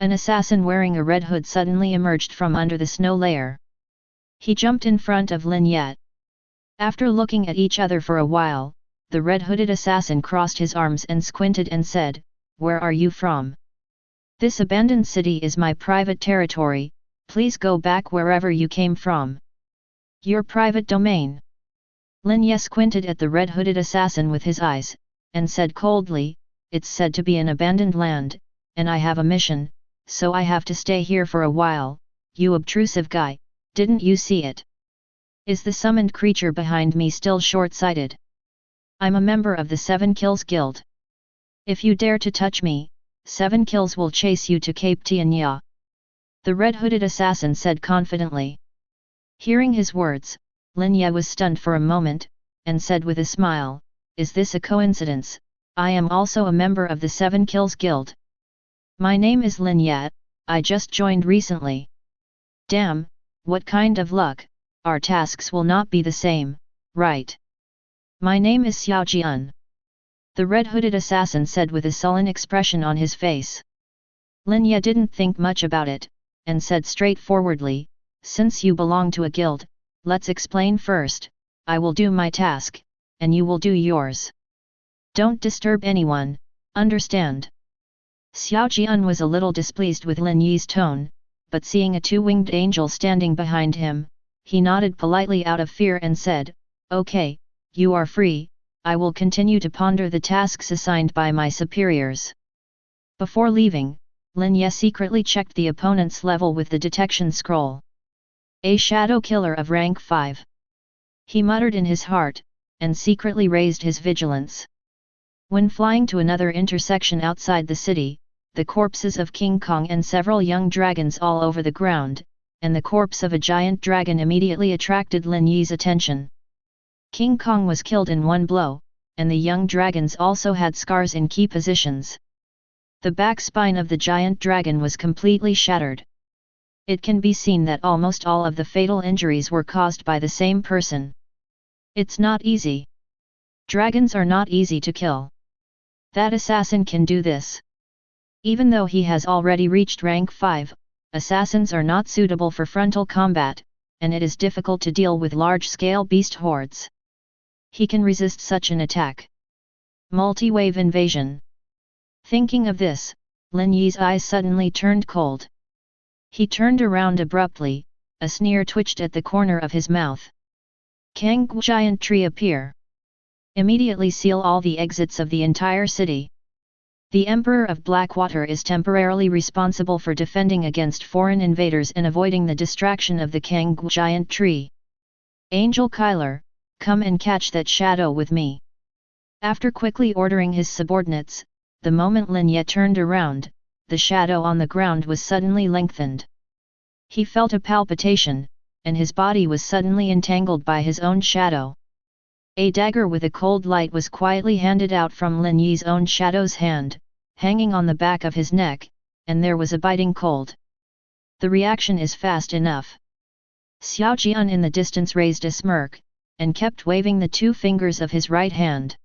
An assassin wearing a red hood suddenly emerged from under the snow layer. He jumped in front of Lin Yat. After looking at each other for a while, the red-hooded assassin crossed his arms and squinted and said, "Where are you from? This abandoned city is my private territory, please go back wherever you came from. Your private domain." Lin Ye squinted at the red-hooded assassin with his eyes, and said coldly, "It's said to be an abandoned land, and I have a mission, so I have to stay here for a while. You obtrusive guy, didn't you see it? Is the summoned creature behind me still short-sighted? I'm a member of the 7 Kills Guild. If you dare to touch me, 7 kills will chase you to Cape Tianyin," the red-hooded assassin said confidently. Hearing his words, Lin Ye was stunned for a moment, and said with a smile, "Is this a coincidence? I am also a member of the 7 Kills Guild. My name is Lin Ye, I just joined recently." "Damn, what kind of luck, our tasks will not be the same, right? My name is Xiao Jian," the red-hooded assassin said with a sullen expression on his face. Lin Ye didn't think much about it, and said straightforwardly, "Since you belong to a guild, let's explain first. I will do my task, and you will do yours. Don't disturb anyone, understand?" Xiao Jian was a little displeased with Lin Yi's tone, but seeing a 2-winged angel standing behind him, he nodded politely out of fear and said, "Okay, you are free, I will continue to ponder the tasks assigned by my superiors." Before leaving, Lin Ye secretly checked the opponent's level with the detection scroll. A shadow killer of rank 5. He muttered in his heart, and secretly raised his vigilance. When flying to another intersection outside the city, the corpses of King Kong and several young dragons all over the ground, and the corpse of a giant dragon immediately attracted Lin Yi's attention. King Kong was killed in one blow, and the young dragons also had scars in key positions. The back spine of the giant dragon was completely shattered. It can be seen that almost all of the fatal injuries were caused by the same person. It's not easy. Dragons are not easy to kill. That assassin can do this. Even though he has already reached rank 5, assassins are not suitable for frontal combat, and it is difficult to deal with large-scale beast hordes. He can resist such an attack. Multi-wave invasion. Thinking of this, Lin Yi's eyes suddenly turned cold. He turned around abruptly, a sneer twitched at the corner of his mouth. "Kang giant tree appear. Immediately seal all the exits of the entire city. The Emperor of Blackwater is temporarily responsible for defending against foreign invaders and avoiding the distraction of the Kang giant tree. Angel Kyler, come and catch that shadow with me." After quickly ordering his subordinates, the moment Lin Ye turned around, the shadow on the ground was suddenly lengthened. He felt a palpitation, and his body was suddenly entangled by his own shadow. A dagger with a cold light was quietly handed out from Lin Yi's own shadow's hand, hanging on the back of his neck, and there was a biting cold. The reaction is fast enough. Xiao Jian in the distance raised a smirk, and kept waving the 2 fingers of his right hand.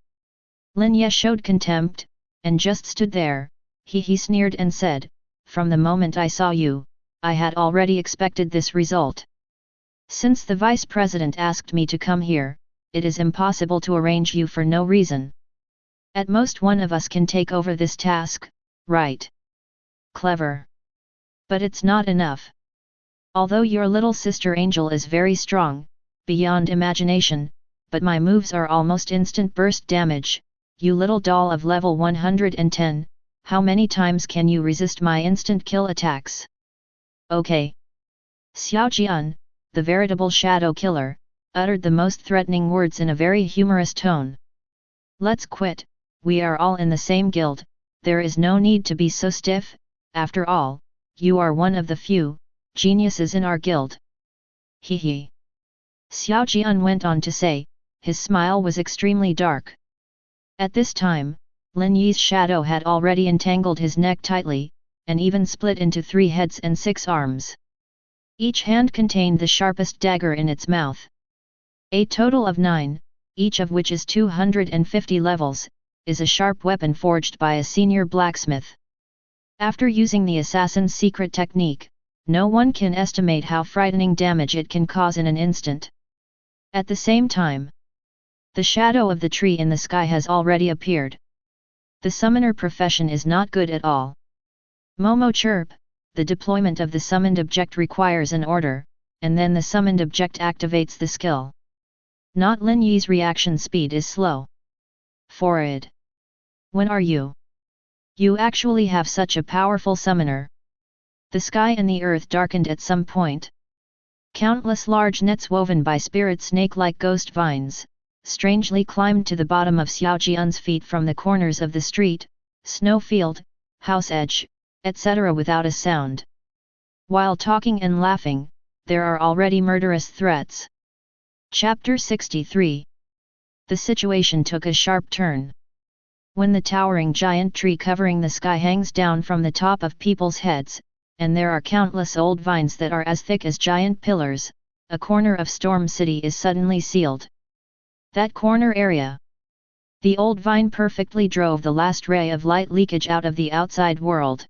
Lin Ye showed contempt, and just stood there. He sneered and said, "From the moment I saw you, I had already expected this result. Since the vice president asked me to come here, it is impossible to arrange you for no reason. At most one of us can take over this task, right? Clever. But it's not enough. Although your little sister Angel is very strong, beyond imagination, but my moves are almost instant burst damage. You little doll of level 110, how many times can you resist my instant kill attacks?" "Okay." Xiao Jian, the veritable shadow killer, uttered the most threatening words in a very humorous tone. "Let's quit, we are all in the same guild, there is no need to be so stiff, after all, you are one of the few geniuses in our guild." He. Xiao Jian went on to say, his smile was extremely dark. At this time, Lin Yi's shadow had already entangled his neck tightly, and even split into 3 heads and 6 arms. Each hand contained the sharpest dagger in its mouth. A total of 9, each of which is 250 levels, is a sharp weapon forged by a senior blacksmith. After using the assassin's secret technique, no one can estimate how frightening damage it can cause in an instant. At the same time, the shadow of the tree in the sky has already appeared. The summoner profession is not good at all. Momo chirp, the deployment of the summoned object requires an order, and then the summoned object activates the skill. Not Lin Yi's reaction speed is slow. Forward. When are you? You actually have such a powerful summoner. The sky and the earth darkened at some point. Countless large nets woven by spirit snake-like ghost vines, strangely climbed to the bottom of Xiao Jian's feet from the corners of the street, snow field, house edge, etc. without a sound. While talking and laughing, there are already murderous threats. Chapter 63. The situation took a sharp turn. When the towering giant tree covering the sky hangs down from the top of people's heads, and there are countless old vines that are as thick as giant pillars, a corner of Storm City is suddenly sealed. That corner area. The old vine perfectly drove the last ray of light leakage out of the outside world.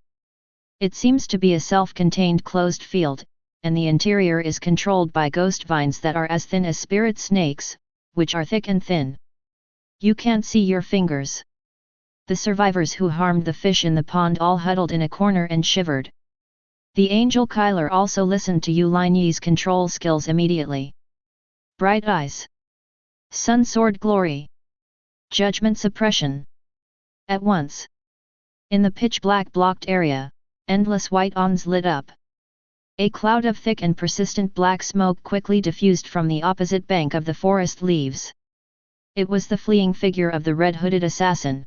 It seems to be a self-contained closed field, and the interior is controlled by ghost vines that are as thin as spirit snakes, which are thick and thin. You can't see your fingers. The survivors who harmed the fish in the pond all huddled in a corner and shivered. The angel Kyler also listened to Lin Yi's control skills immediately. Bright eyes. Sun sword glory. Judgment suppression. At once. In the pitch-black blocked area, endless white ons lit up. A cloud of thick and persistent black smoke quickly diffused from the opposite bank of the forest leaves. It was the fleeing figure of the red-hooded assassin.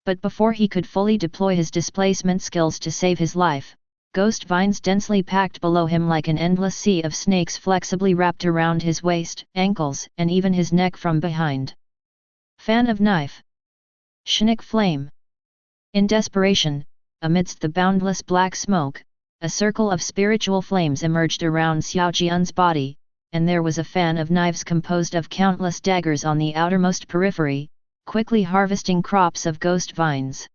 But before he could fully deploy his displacement skills to save his life, ghost vines densely packed below him like an endless sea of snakes flexibly wrapped around his waist, ankles, and even his neck from behind. Fan of knife. Schnick flame. In desperation, amidst the boundless black smoke, a circle of spiritual flames emerged around Xiao Jian's body, and there was a fan of knives composed of countless daggers on the outermost periphery, quickly harvesting crops of ghost vines.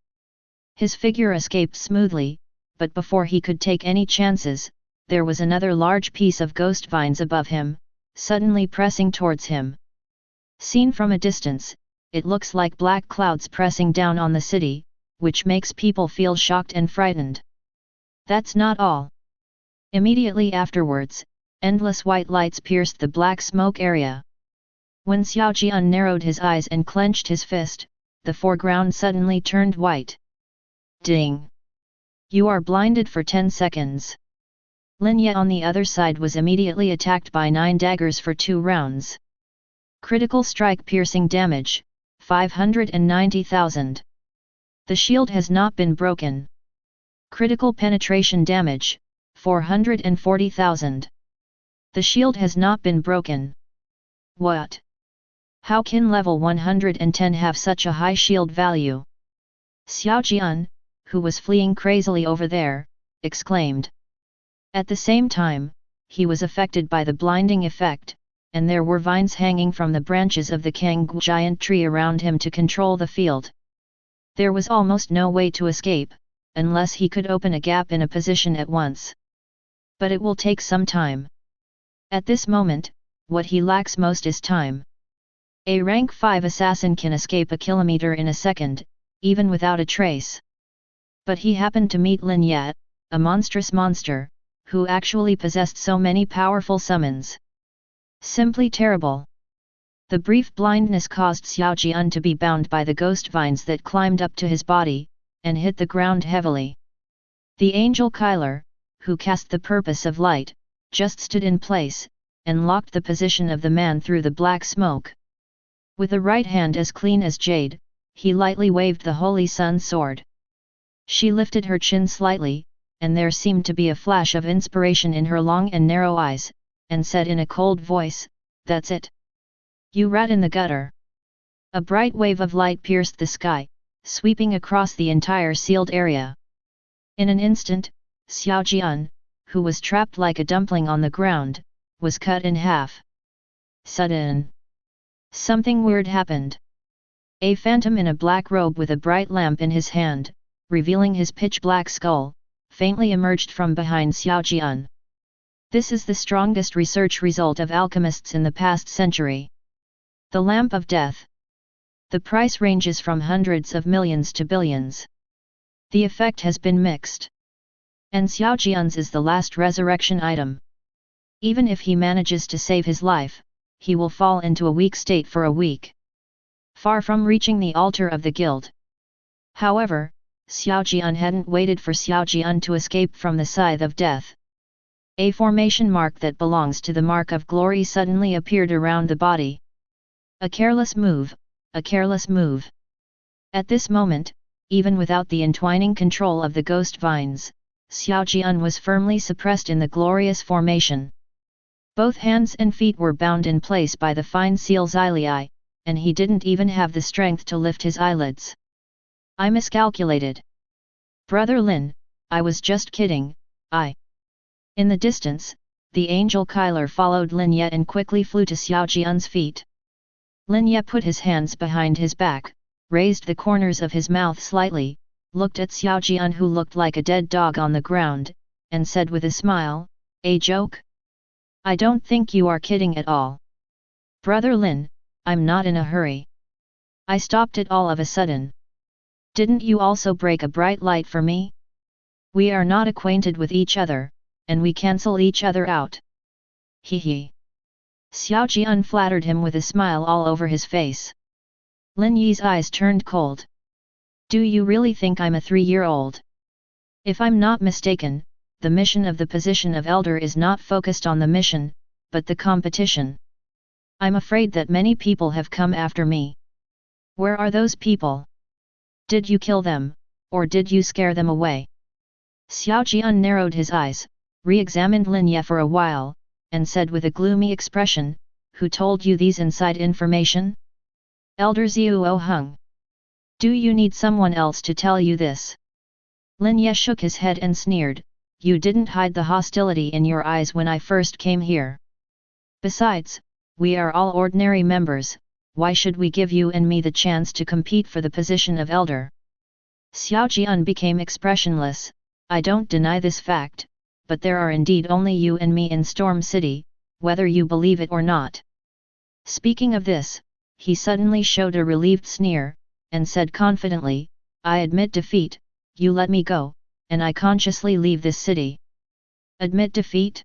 His figure escaped smoothly, but before he could take any chances, there was another large piece of ghost vines above him, suddenly pressing towards him. Seen from a distance, it looks like black clouds pressing down on the city, which makes people feel shocked and frightened. That's not all. Immediately afterwards, endless white lights pierced the black smoke area. When Xiao Jian narrowed his eyes and clenched his fist, the foreground suddenly turned white. Ding! You are blinded for 10 seconds. Lin Ye on the other side was immediately attacked by 9 daggers for 2 rounds. Critical strike piercing damage, 590,000. The shield has not been broken. Critical penetration damage, 440,000. The shield has not been broken. What? How can level 110 have such a high shield value? Xiao Jian, who was fleeing crazily over there, exclaimed. At the same time, he was affected by the blinding effect, and there were vines hanging from the branches of the Kanggu giant tree around him to control the field. There was almost no way to escape, unless he could open a gap in a position at once. But it will take some time. At this moment, what he lacks most is time. A rank 5 assassin can escape a kilometer in a second, even without a trace. But he happened to meet Lin Ye, a monstrous monster, who actually possessed so many powerful summons. Simply terrible. The brief blindness caused Xiao Jian to be bound by the ghost vines that climbed up to his body, and hit the ground heavily. The angel Kyler, who cast the purpose of light, just stood in place, and locked the position of the man through the black smoke. With a right hand as clean as jade, he lightly waved the holy sun sword. She lifted her chin slightly, and there seemed to be a flash of inspiration in her long and narrow eyes, and said in a cold voice, "That's it. You rat in the gutter." A bright wave of light pierced the sky, sweeping across the entire sealed area. In an instant, Xiao Jian, who was trapped like a dumpling on the ground, was cut in half. Sudden. Something weird happened. A phantom in a black robe with a bright lamp in his hand, revealing his pitch-black skull, faintly emerged from behind Xiao Jian. This is the strongest research result of alchemists in the past century. The Lamp of Death. The price ranges from hundreds of millions to billions. The effect has been mixed. And Xiao Jian's is the last resurrection item. Even if he manages to save his life, he will fall into a weak state for a week, far from reaching the altar of the guild. However, Xiao Jian hadn't waited for Xiao Jian to escape from the scythe of death. A formation mark that belongs to the mark of glory suddenly appeared around the body. A careless move, a careless move. At this moment, even without the entwining control of the ghost vines, Xiao Jian was firmly suppressed in the glorious formation. Both hands and feet were bound in place by the fine seal xylii, and he didn't even have the strength to lift his eyelids. I miscalculated. Brother Lin, I was just kidding, In the distance, the angel Kyler followed Lin Ye and quickly flew to Xiao Jian's feet. Lin Ye put his hands behind his back, raised the corners of his mouth slightly, looked at Xiao Jian who looked like a dead dog on the ground, and said with a smile, "A joke? I don't think you are kidding at all. Brother Lin, I'm not in a hurry. I stopped it all of a sudden. Didn't you also break a bright light for me? We are not acquainted with each other, and we cancel each other out." He. Xiao Jian flattered him with a smile all over his face. Lin Yi's eyes turned cold. "Do you really think I'm a 3-year-old? If I'm not mistaken, the mission of the position of elder is not focused on the mission, but the competition. I'm afraid that many people have come after me. Where are those people? Did you kill them, or did you scare them away?" Xiao Jian narrowed his eyes, re-examined Lin Ye for a while, and said with a gloomy expression, "Who told you these inside information? Elder Xiuo Hung. Do you need someone else to tell you this?" Lin Ye shook his head and sneered, "You didn't hide the hostility in your eyes when I first came here. Besides, we are all ordinary members, why should we give you and me the chance to compete for the position of elder?" Xiao Jian became expressionless. "I don't deny this fact, but there are indeed only you and me in Storm City, whether you believe it or not." Speaking of this, he suddenly showed a relieved sneer, and said confidently, "I admit defeat, you let me go, and I consciously leave this city." "Admit defeat?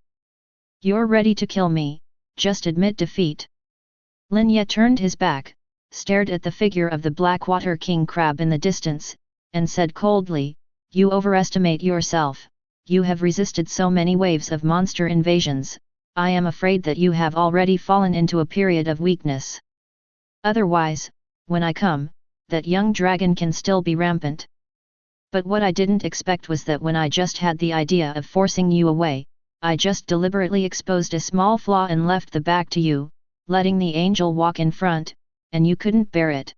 You're ready to kill me, just admit defeat." Lin Ye turned his back, stared at the figure of the Blackwater King Crab in the distance, and said coldly, "You overestimate yourself. You have resisted so many waves of monster invasions, I am afraid that you have already fallen into a period of weakness. Otherwise, when I come, that young dragon can still be rampant. But what I didn't expect was that when I just had the idea of forcing you away, I just deliberately exposed a small flaw and left the back to you, letting the angel walk in front, and you couldn't bear it."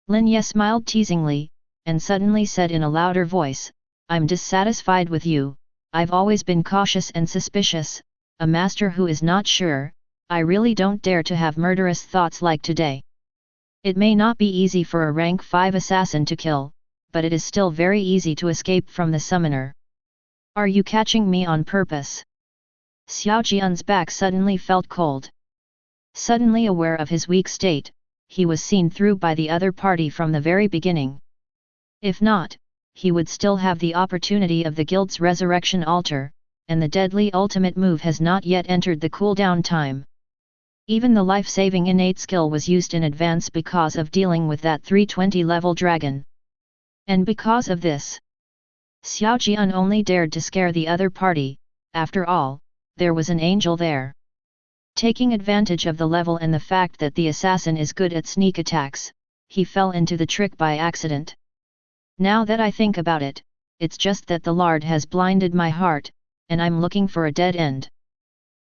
Lin Ye smiled teasingly, and suddenly said in a louder voice, "I'm dissatisfied with you. I've always been cautious and suspicious, a master who is not sure. I really don't dare to have murderous thoughts like today. It may not be easy for a rank 5 assassin to kill, but it is still very easy to escape from the summoner. Are you catching me on purpose?" Xiao Jian's back suddenly felt cold. Suddenly aware of his weak state, he was seen through by the other party from the very beginning. If not, he would still have the opportunity of the guild's resurrection altar, and the deadly ultimate move has not yet entered the cooldown time. Even the life-saving innate skill was used in advance because of dealing with that 320 level dragon. And because of this, Xiao Jian only dared to scare the other party. After all, there was an angel there. Taking advantage of the level and the fact that the assassin is good at sneak attacks, he fell into the trick by accident. Now that I think about it, it's just that the lard has blinded my heart, and I'm looking for a dead end.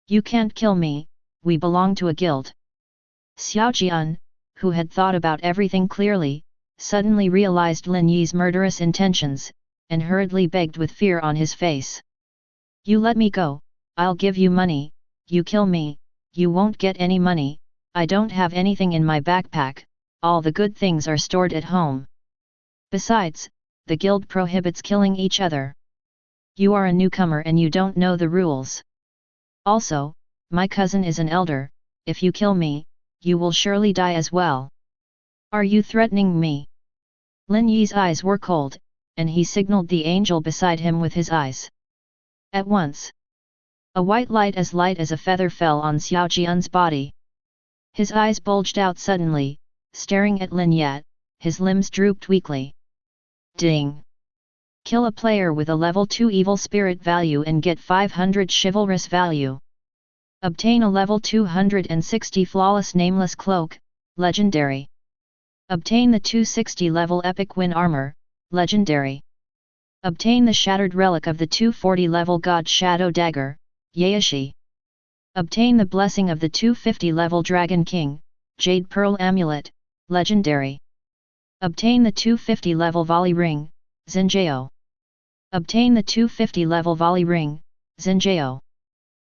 You can't kill me, we belong to a guild." Xiao Jian, who had thought about everything clearly, suddenly realized Lin Yi's murderous intentions, and hurriedly begged with fear on his face. "You let me go, I'll give you money. You kill me, you won't get any money. I don't have anything in my backpack, all the good things are stored at home. Besides, the guild prohibits killing each other. You are a newcomer and you don't know the rules. Also, my cousin is an elder, if you kill me, you will surely die as well. Are you threatening me? Lin Yi's eyes were cold, and he signaled the angel beside him with his eyes. At once, a white light as a feather fell on Xiao Jian's body. His eyes bulged out suddenly, staring at Lin Yi, his limbs drooped weakly. Ding! Kill a player with a level 2 evil spirit value and get 500 chivalrous value. Obtain a level 260 flawless nameless cloak, legendary. Obtain the 260 level epic win armor, legendary. Obtain the shattered relic of the 240 level god shadow dagger, Yaeshi. Obtain the blessing of the 250 level dragon king, jade pearl amulet, legendary. Obtain the 250 level volley ring, Xinjiao. Obtain the 250 level volley ring, Xinjiao.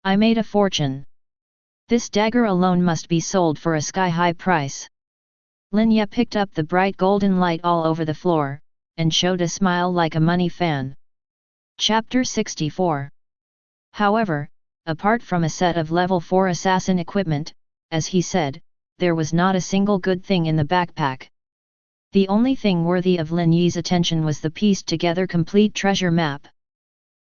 I made a fortune. This dagger alone must be sold for a sky-high price. Lin Yi picked up the bright golden light all over the floor, and showed a smile like a money fan. Chapter 64. However, apart from a set of level 4 assassin equipment, as he said, there was not a single good thing in the backpack. The only thing worthy of Lin Yi's attention was the pieced-together complete treasure map.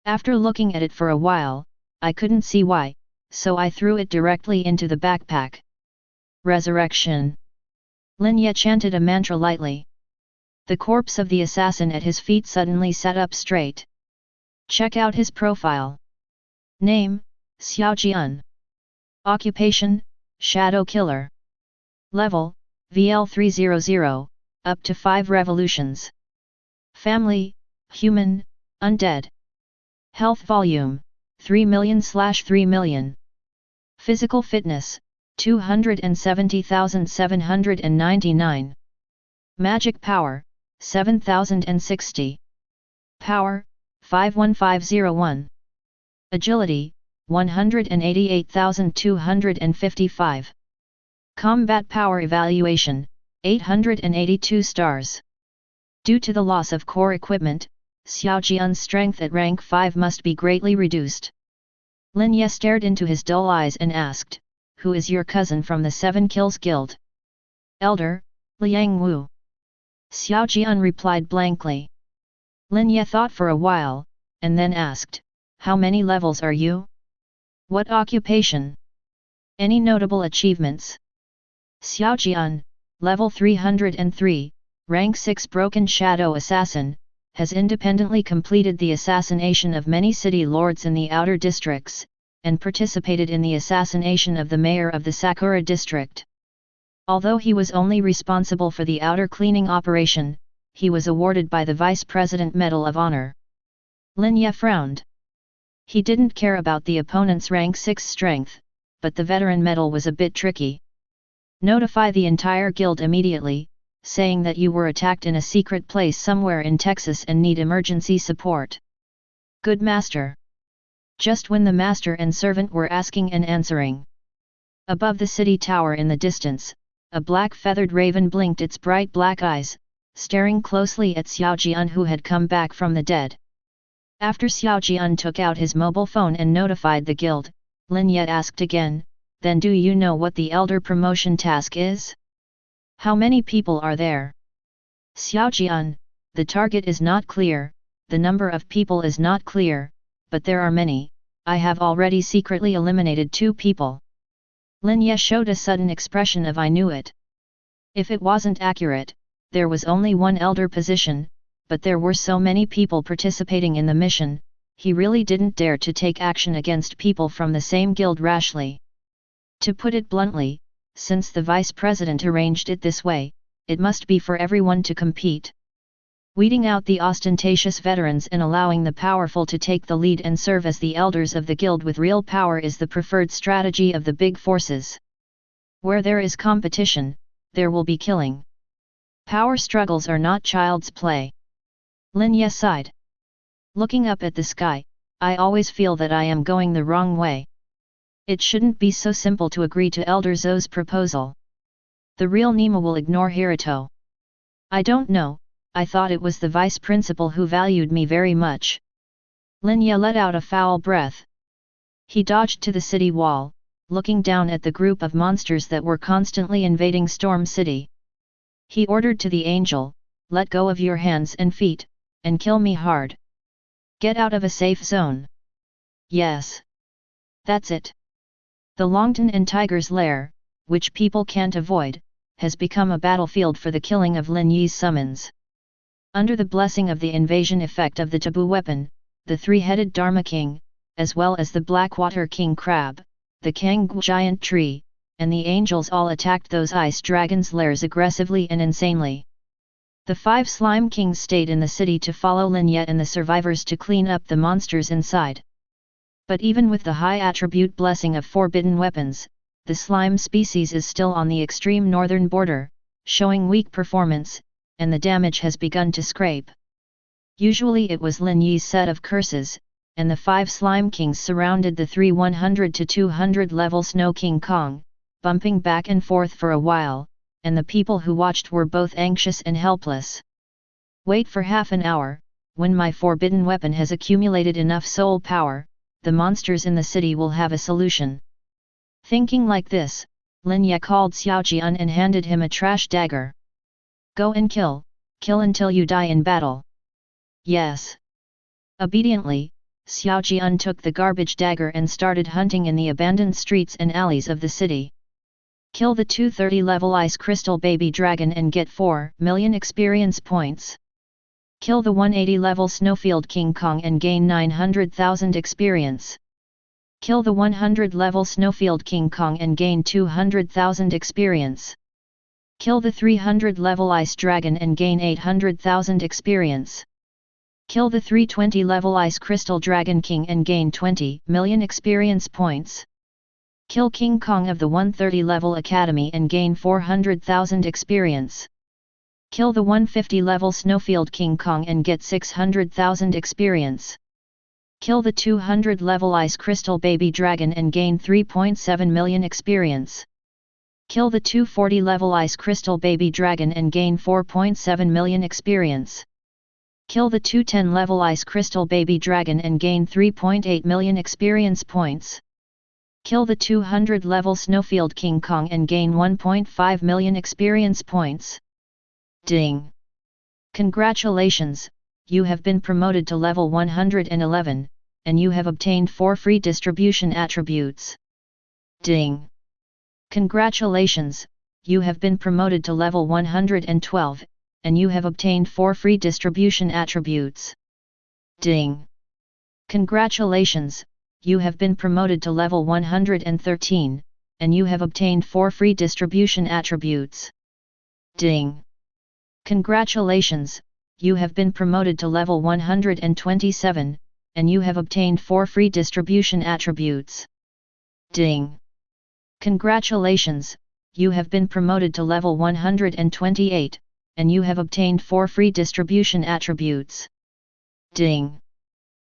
After looking at it for a while, I couldn't see why, so I threw it directly into the backpack. Resurrection. Lin Yi chanted a mantra lightly. The corpse of the assassin at his feet suddenly sat up straight. Check out his profile. Name, Xiao Jian. Occupation, Shadow Killer. Level, VL300, up to 5 revolutions. Family, Human, Undead. Health Volume, 3 million/3 million. Physical Fitness, 270,799. Magic Power, 7,060. Power, 51501. Agility, 188,255. Combat Power Evaluation, 882 stars. Due to the loss of core equipment, Xiao Jian's strength at rank 5 must be greatly reduced. Lin Yi stared into his dull eyes and asked, "Who is your cousin from the 7 Kills Guild?" "Elder, Liang Wu." Xiao Jian replied blankly. Lin Yi thought for a while, and then asked, "How many levels are you? What occupation? Any notable achievements?" Xiao Jian, level 303, rank 6 Broken Shadow Assassin, has independently completed the assassination of many city lords in the outer districts, and participated in the assassination of the mayor of the Sakura district. Although he was only responsible for the outer cleaning operation, he was awarded by the Vice President Medal of Honor. Lin Yi frowned. He didn't care about the opponent's rank 6 strength, but the veteran medal was a bit tricky. Notify the entire guild immediately, saying that you were attacked in a secret place somewhere in Texas and need emergency support. Good master. Just when the master and servant were asking and answering, above the city tower in the distance, a black feathered raven blinked its bright black eyes, staring closely at Xiao Jian, who had come back from the dead. After Xiao Jian took out his mobile phone and notified the guild, Lin Yi asked again, "Then do you know what the elder promotion task is? How many people are there?" Xiao Jian, the target is not clear, the number of people is not clear, but there are many. I have already secretly eliminated 2 people. Lin Yi showed a sudden expression of "I knew it." If it wasn't accurate, there was only 1 elder position, but there were so many people participating in the mission, he really didn't dare to take action against people from the same guild rashly. To put it bluntly, since the vice president arranged it this way, it must be for everyone to compete. Weeding out the ostentatious veterans and allowing the powerful to take the lead and serve as the elders of the guild with real power is the preferred strategy of the big forces. Where there is competition, there will be killing. Power struggles are not child's play. Lin Yi sighed. Looking up at the sky, I always feel that I am going the wrong way. It shouldn't be so simple to agree to Elder Zou's proposal. The real Nima will ignore Hiruto. I don't know, I thought it was the vice principal who valued me very much. Lin Ye let out a foul breath. He dodged to the city wall, looking down at the group of monsters that were constantly invading Storm City. He ordered to the angel, "Let go of your hands and feet, and kill me hard. Get out of a safe zone." Yes. That's it. The Longton and Tiger's Lair, which people can't avoid, has become a battlefield for the killing of Lin Yi's summons. Under the blessing of the invasion effect of the taboo weapon, the three-headed Dharma King, as well as the Blackwater King Crab, the Kanggu giant tree, and the angels all attacked those ice dragons' lairs aggressively and insanely. The 5 Slime Kings stayed in the city to follow Lin Ye and the survivors to clean up the monsters inside. But even with the high attribute blessing of forbidden weapons, the slime species is still on the extreme northern border, showing weak performance, and the damage has begun to scrape. Usually it was Lin Yi's set of curses, and the 5 Slime Kings surrounded the 3 100 to 200 level Snow King Kong, bumping back and forth for a while, and the people who watched were both anxious and helpless. Wait for half an hour, when my forbidden weapon has accumulated enough soul power, the monsters in the city will have a solution. Thinking like this, Lin Ye called Xiao Jian and handed him a trash dagger. Go and kill until you die in battle. Yes. Obediently, Xiao Jian took the garbage dagger and started hunting in the abandoned streets and alleys of the city. Kill the 230 level ice crystal baby dragon and get 4 million experience points. Kill the 180 level Snowfield King Kong and gain 900,000 experience. Kill the 100 level Snowfield King Kong and gain 200,000 experience. Kill the 300 level Ice Dragon and gain 800,000 experience. Kill the 320 level Ice Crystal Dragon King and gain 20 million experience points. Kill King Kong of the 130 level Academy and gain 400,000 experience. Kill the 150 level Snowfield King Kong and get 600,000 experience. Kill the 200 level Ice Crystal Baby Dragon and gain 3.7 million experience. Kill the 240 level Ice Crystal Baby Dragon and gain 4.7 million experience. Kill the 210 level Ice Crystal Baby Dragon and gain 3.8 million experience points. Kill the 200 level Snowfield King Kong and gain 1.5 million experience points. Ding! Congratulations, you have been promoted to level 111, and you have obtained 4 free distribution attributes. Ding! Congratulations, you have been promoted to level 112, and you have obtained 4 free distribution attributes. Ding! Congratulations, you have been promoted to level 113, and you have obtained 4 free distribution attributes. Ding! Congratulations, you have been promoted to level 127, and you have obtained 4 free distribution attributes. Ding! Congratulations, you have been promoted to level 128, and you have obtained 4 free distribution attributes. Ding!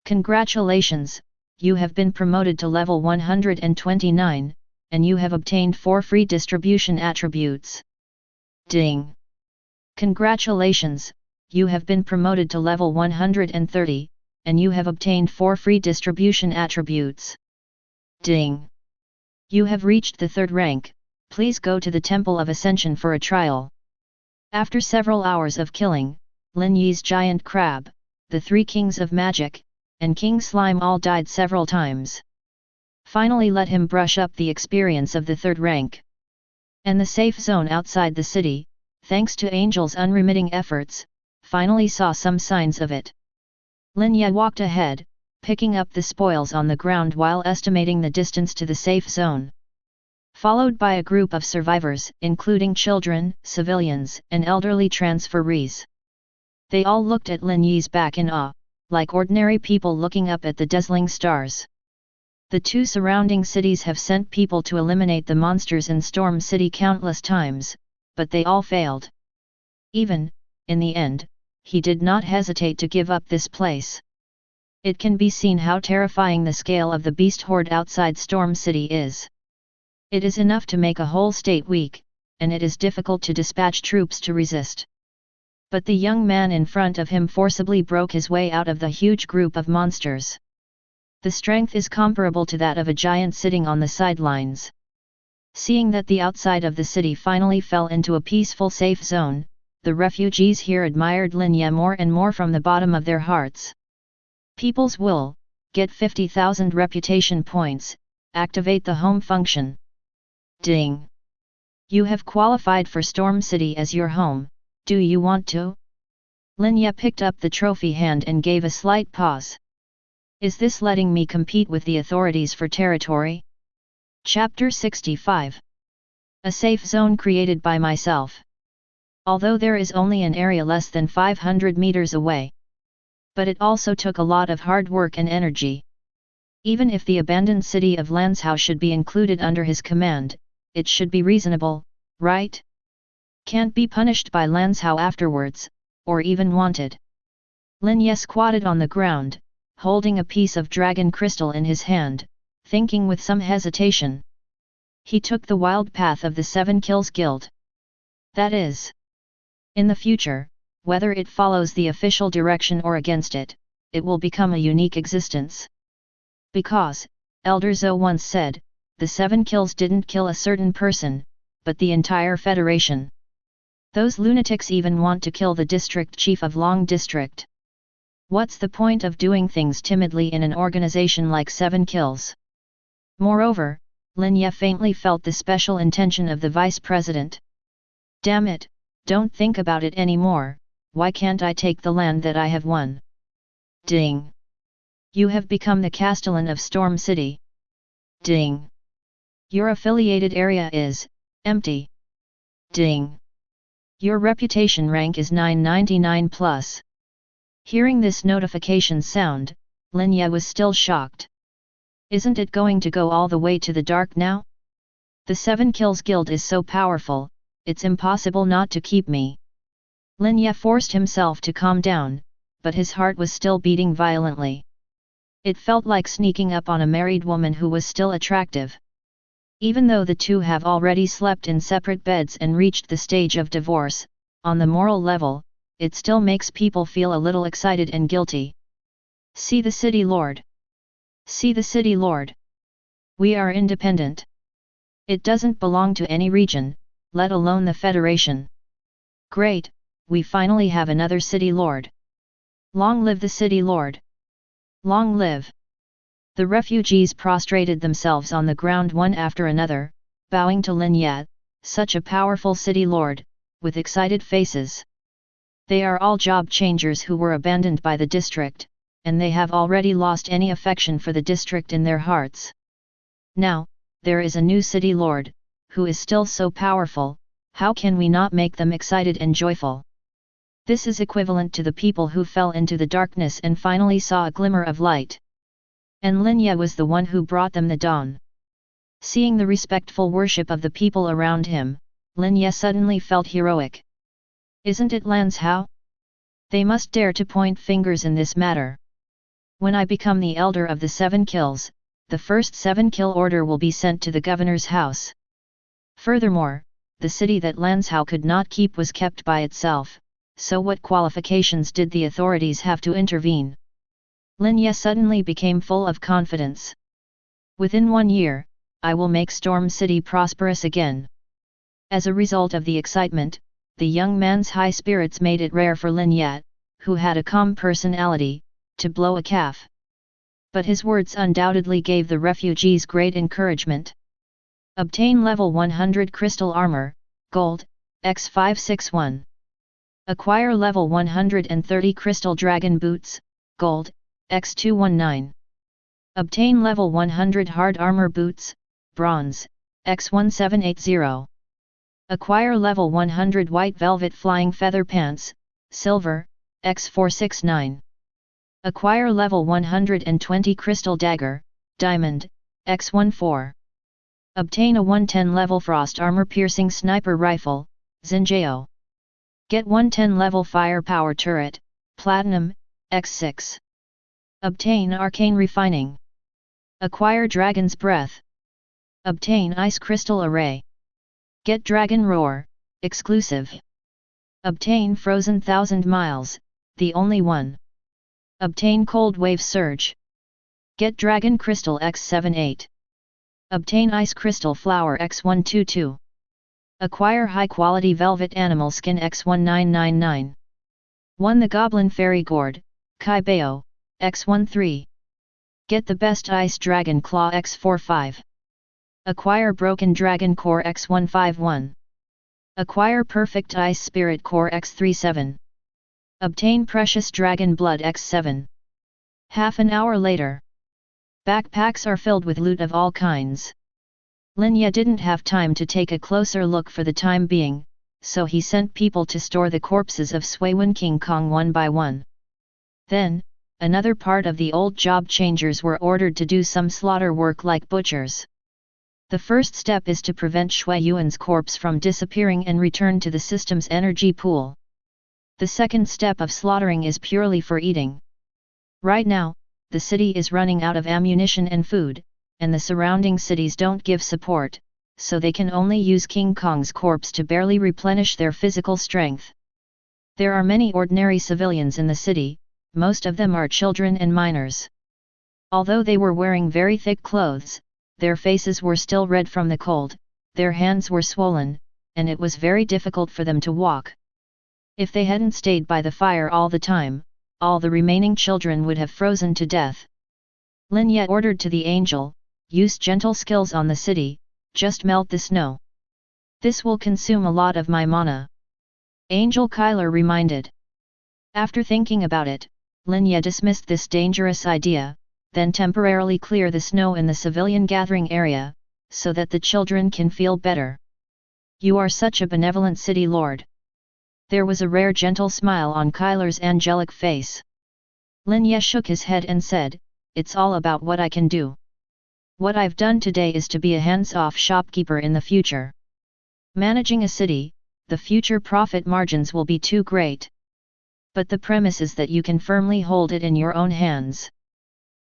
Congratulations, you have been promoted to level 129, and you have obtained 4 free distribution attributes. Ding! Congratulations, you have been promoted to level 130, and you have obtained 4 free distribution attributes. Ding! You have reached the 3rd rank, please go to the Temple of Ascension for a trial. After several hours of killing, Lin Yi's giant crab, the 3 kings of magic, and King Slime all died several times. Finally let him brush up the experience of the 3rd rank. And the safe zone outside the city, thanks to Angel's unremitting efforts, finally saw some signs of it. Lin Ye walked ahead, picking up the spoils on the ground while estimating the distance to the safe zone. Followed by a group of survivors, including children, civilians, and elderly transferees. They all looked at Lin Yi's back in awe, like ordinary people looking up at the dazzling stars. The 2 surrounding cities have sent people to eliminate the monsters in Storm City countless times, but they all failed. Even, in the end, he did not hesitate to give up this place. It can be seen how terrifying the scale of the beast horde outside Storm City is. It is enough to make a whole state weak, and it is difficult to dispatch troops to resist. But the young man in front of him forcibly broke his way out of the huge group of monsters. The strength is comparable to that of a giant sitting on the sidelines. Seeing that the outside of the city finally fell into a peaceful safe zone, the refugees here admired Lin Ye more and more from the bottom of their hearts. People's Will, get 50,000 reputation points, activate the home function. Ding! You have qualified for Storm City as your home, do you want to? Lin Ye picked up the trophy hand and gave a slight pause. Is this letting me compete with the authorities for territory? Chapter 65. A safe zone created by myself. Although there is only an area less than 500 meters away. But it also took a lot of hard work and energy. Even if the abandoned city of Lanzhou should be included under his command, it should be reasonable, right? Can't be punished by Lanzhou afterwards, or even wanted. Lin Ye squatted on the ground, holding a piece of dragon crystal in his hand, thinking with some hesitation. He took the wild path of the Seven Kills Guild. That is, in the future, whether it follows the official direction or against it, it will become a unique existence. Because, Elder Zhou once said, the Seven Kills didn't kill a certain person, but the entire federation. Those lunatics even want to kill the district chief of Long District. What's the point of doing things timidly in an organization like Seven Kills? Moreover, Lin Ye faintly felt the special intention of the vice president. Damn it, don't think about it anymore, why can't I take the land that I have won? Ding! You have become the Castellan of Storm City. Ding! Your affiliated area is empty. Ding! Your reputation rank is 999 plus. Hearing this notification sound, Lin Ye was still shocked. Isn't it going to go all the way to the dark now? The Seven Kills Guild is so powerful, it's impossible not to keep me. Lin Ye forced himself to calm down, but his heart was still beating violently. It felt like sneaking up on a married woman who was still attractive. Even though the two have already slept in separate beds and reached the stage of divorce, on the moral level, it still makes people feel a little excited and guilty. See the city lord. See the city lord. We are independent. It doesn't belong to any region, let alone the Federation. Great, we finally have another city lord. Long live the city lord. Long live. The refugees prostrated themselves on the ground one after another, bowing to Lin Ye, such a powerful city lord, with excited faces. They are all job changers who were abandoned by the district, and they have already lost any affection for the district in their hearts. Now, there is a new city lord, who is still so powerful, how can we not make them excited and joyful? This is equivalent to the people who fell into the darkness and finally saw a glimmer of light. And Lin Ye was the one who brought them the dawn. Seeing the respectful worship of the people around him, Lin Ye suddenly felt heroic. Isn't it Lanzhou? They must dare to point fingers in this matter. When I become the elder of the Seven Kills, the first 7 kill order will be sent to the governor's house. Furthermore, the city that Lanzhou could not keep was kept by itself, so what qualifications did the authorities have to intervene? Lin Ye suddenly became full of confidence. Within 1 year, I will make Storm City prosperous again. As a result of the excitement, the young man's high spirits made it rare for Lin Ye, who had a calm personality, to blow a calf. But his words undoubtedly gave the refugees great encouragement. Obtain level 100 crystal armor, gold, x561. Acquire level 130 crystal dragon boots, gold, x219. Obtain level 100 hard armor boots, bronze, x1780. Acquire level 100 white velvet flying feather pants, silver, x469. Acquire level 120 crystal dagger, diamond, x14. Obtain a 110 level frost armor piercing sniper rifle, Xinjiao. Get 110 level firepower turret, platinum, x6. Obtain arcane refining. Acquire dragon's breath. Obtain ice crystal array. Get dragon roar, exclusive. Obtain frozen 1000 miles, the only one. Obtain cold wave surge. Get dragon crystal x78. Obtain ice crystal flower x122. Acquire high quality velvet animal skin x1999. 1. The goblin fairy gourd, Kai Bao, x13. Get the best ice dragon claw x45. Acquire broken dragon core x151. Acquire perfect ice spirit core x37. Obtain precious dragon blood x7. Half an hour later. Backpacks are filled with loot of all kinds. Lin Ye didn't have time to take a closer look for the time being, so he sent people to store the corpses of Suiwen King Kong one by one. Then, another part of the old job changers were ordered to do some slaughter work like butchers. The first step is to prevent Shui Yuan's corpse from disappearing and return to the system's energy pool. The second step of slaughtering is purely for eating. Right now, the city is running out of ammunition and food, and the surrounding cities don't give support, so they can only use King Kong's corpse to barely replenish their physical strength. There are many ordinary civilians in the city, most of them are children and minors. Although they were wearing very thick clothes, their faces were still red from the cold, their hands were swollen, and it was very difficult for them to walk. If they hadn't stayed by the fire all the time, all the remaining children would have frozen to death. Lin Ye ordered to the angel, use gentle skills on the city, just melt the snow. This will consume a lot of my mana. Angel Kyler reminded. After thinking about it, Lin Ye dismissed this dangerous idea, then temporarily clear the snow in the civilian gathering area, so that the children can feel better. You are such a benevolent city lord. There was a rare gentle smile on Kyler's angelic face. Lin Ye shook his head and said, "It's all about what I can do. What I've done today is to be a hands-off shopkeeper in the future. Managing a city, the future profit margins will be too great. But the premise is that you can firmly hold it in your own hands."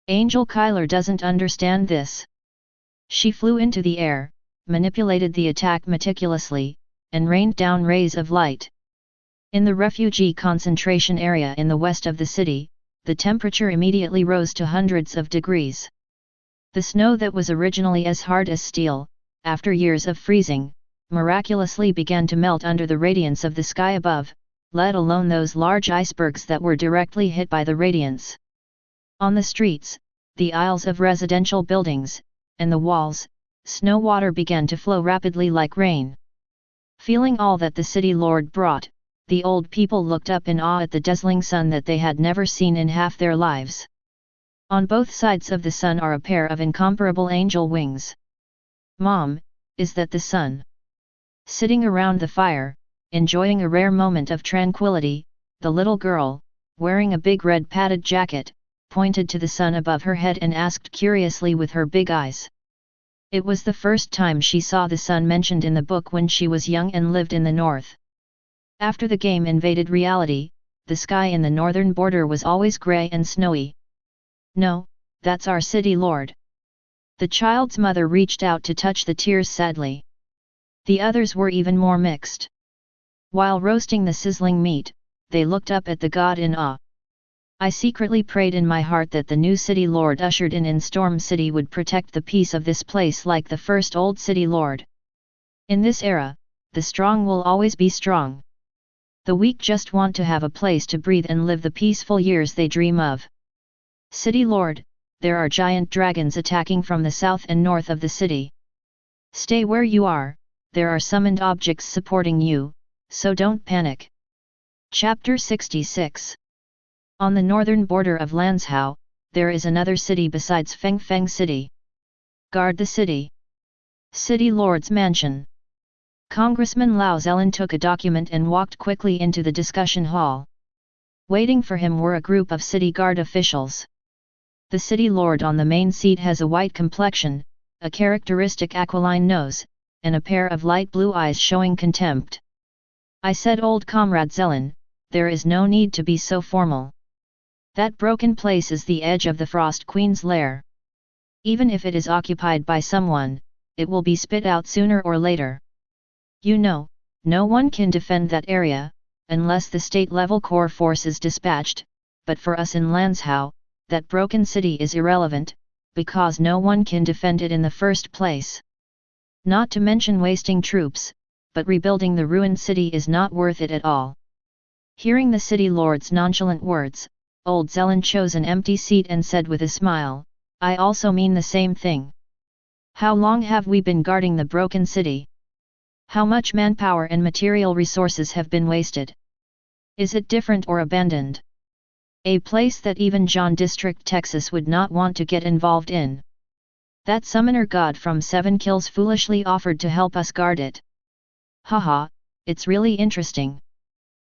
Angel Kyler doesn't understand this. She flew into the air, manipulated the attack meticulously, and rained down rays of light. In the refugee concentration area in the west of the city, the temperature immediately rose to hundreds of degrees. The snow that was originally as hard as steel, after years of freezing, miraculously began to melt under the radiance of the sky above, let alone those large icebergs that were directly hit by the radiance. On the streets, the aisles of residential buildings, and the walls, snow water began to flow rapidly like rain. Feeling all that the city lord brought, the old people looked up in awe at the dazzling sun that they had never seen in half their lives. On both sides of the sun are a pair of incomparable angel wings. "Mom, is that the sun?" Sitting around the fire, enjoying a rare moment of tranquility, the little girl, wearing a big red padded jacket, pointed to the sun above her head and asked curiously with her big eyes. It was the first time she saw the sun mentioned in the book when she was young and lived in the north. After the game invaded reality, the sky in the northern border was always grey and snowy. "No, that's our city lord." The child's mother reached out to touch the tears sadly. The others were even more mixed. While roasting the sizzling meat, they looked up at the god in awe. "I secretly prayed in my heart that the new city lord ushered in Storm City would protect the peace of this place like the first old city lord. In this era, the strong will always be strong. The weak just want to have a place to breathe and live the peaceful years they dream of. City lord, there are giant dragons attacking from the south and north of the city. Stay where you are, there are summoned objects supporting you, so don't panic." Chapter 66. On the northern border of Lanzhou, there is another city besides Fengfeng City. Guard the city. City Lord's Mansion. Congressman Lao Zelin took a document and walked quickly into the discussion hall. Waiting for him were a group of city guard officials. The city lord on the main seat has a white complexion, a characteristic aquiline nose, and a pair of light blue eyes showing contempt. "I said, old comrade Zelin, there is no need to be so formal. That broken place is the edge of the Frost Queen's lair. Even if it is occupied by someone, it will be spit out sooner or later. You know, no one can defend that area, unless the state-level core force is dispatched, but for us in Lanzhou, that broken city is irrelevant, because no one can defend it in the first place. Not to mention wasting troops, but rebuilding the ruined city is not worth it at all. Hearing the city lord's nonchalant words, old Zelin chose an empty seat and said with a smile, I also mean the same thing. How long have we been guarding the broken city? How much manpower and material resources have been wasted? Is it different or abandoned? A place that even John District, Texas would not want to get involved in. That summoner god from 7 Kills foolishly offered to help us guard it. Haha, it's really interesting.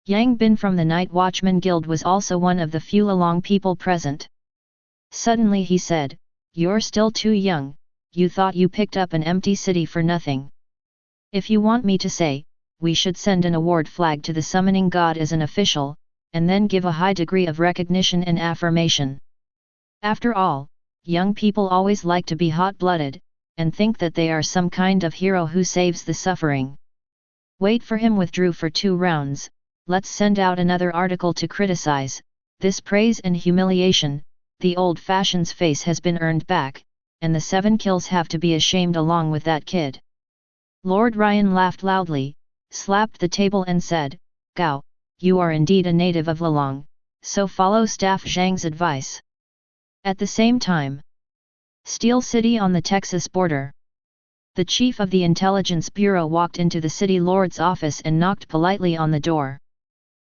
Yang Bin from the Night Watchman Guild was also one of the few Along people present. Suddenly he said, You're still too young, you thought you picked up an empty city for nothing. If you want me to say, we should send an award flag to the summoning god as an official, and then give a high degree of recognition and affirmation. After all, young people always like to be hot-blooded, and think that they are some kind of hero who saves the suffering. Wait for him withdrew for 2 rounds, let's send out another article to criticize, this praise and humiliation, the old fashion's face has been earned back, and the 7 Kills have to be ashamed along with that kid. Lord Ryan laughed loudly, slapped the table and said, Gao, you are indeed a native of Lelong, so follow Staff Zhang's advice. At the same time, Steel City on the Texas border. The chief of the Intelligence Bureau walked into the city lord's office and knocked politely on the door.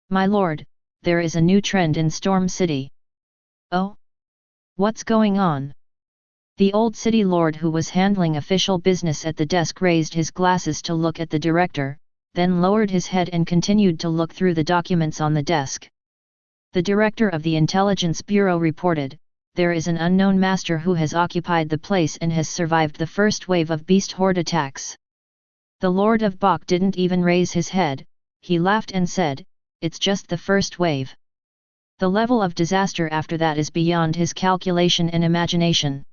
My lord, there is a new trend in Storm City. Oh? What's going on? The old city lord who was handling official business at the desk raised his glasses to look at the director, then lowered his head and continued to look through the documents on the desk. The director of the Intelligence Bureau reported, there is an unknown master who has occupied the place and has survived the first wave of beast horde attacks. The Lord of Bok didn't even raise his head, he laughed and said, it's just the first wave. The level of disaster after that is beyond his calculation and imagination.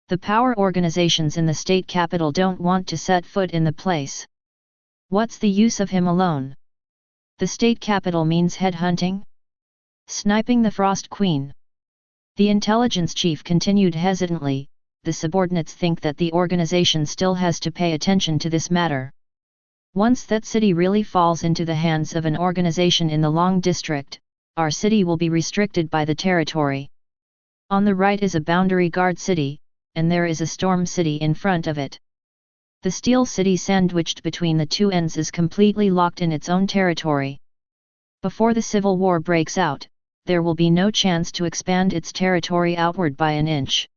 The power organizations in the state capital don't want to set foot in the place. What's the use of him alone? The state capital means headhunting? Sniping the Frost Queen. The intelligence chief continued hesitantly, the subordinates think that the organization still has to pay attention to this matter. Once that city really falls into the hands of an organization in the Long District, our city will be restricted by the territory. On the right is a boundary guard city, and there is a storm city in front of it. The Steel City sandwiched between the two ends is completely locked in its own territory. Before the civil war breaks out, there will be no chance to expand its territory outward by an inch.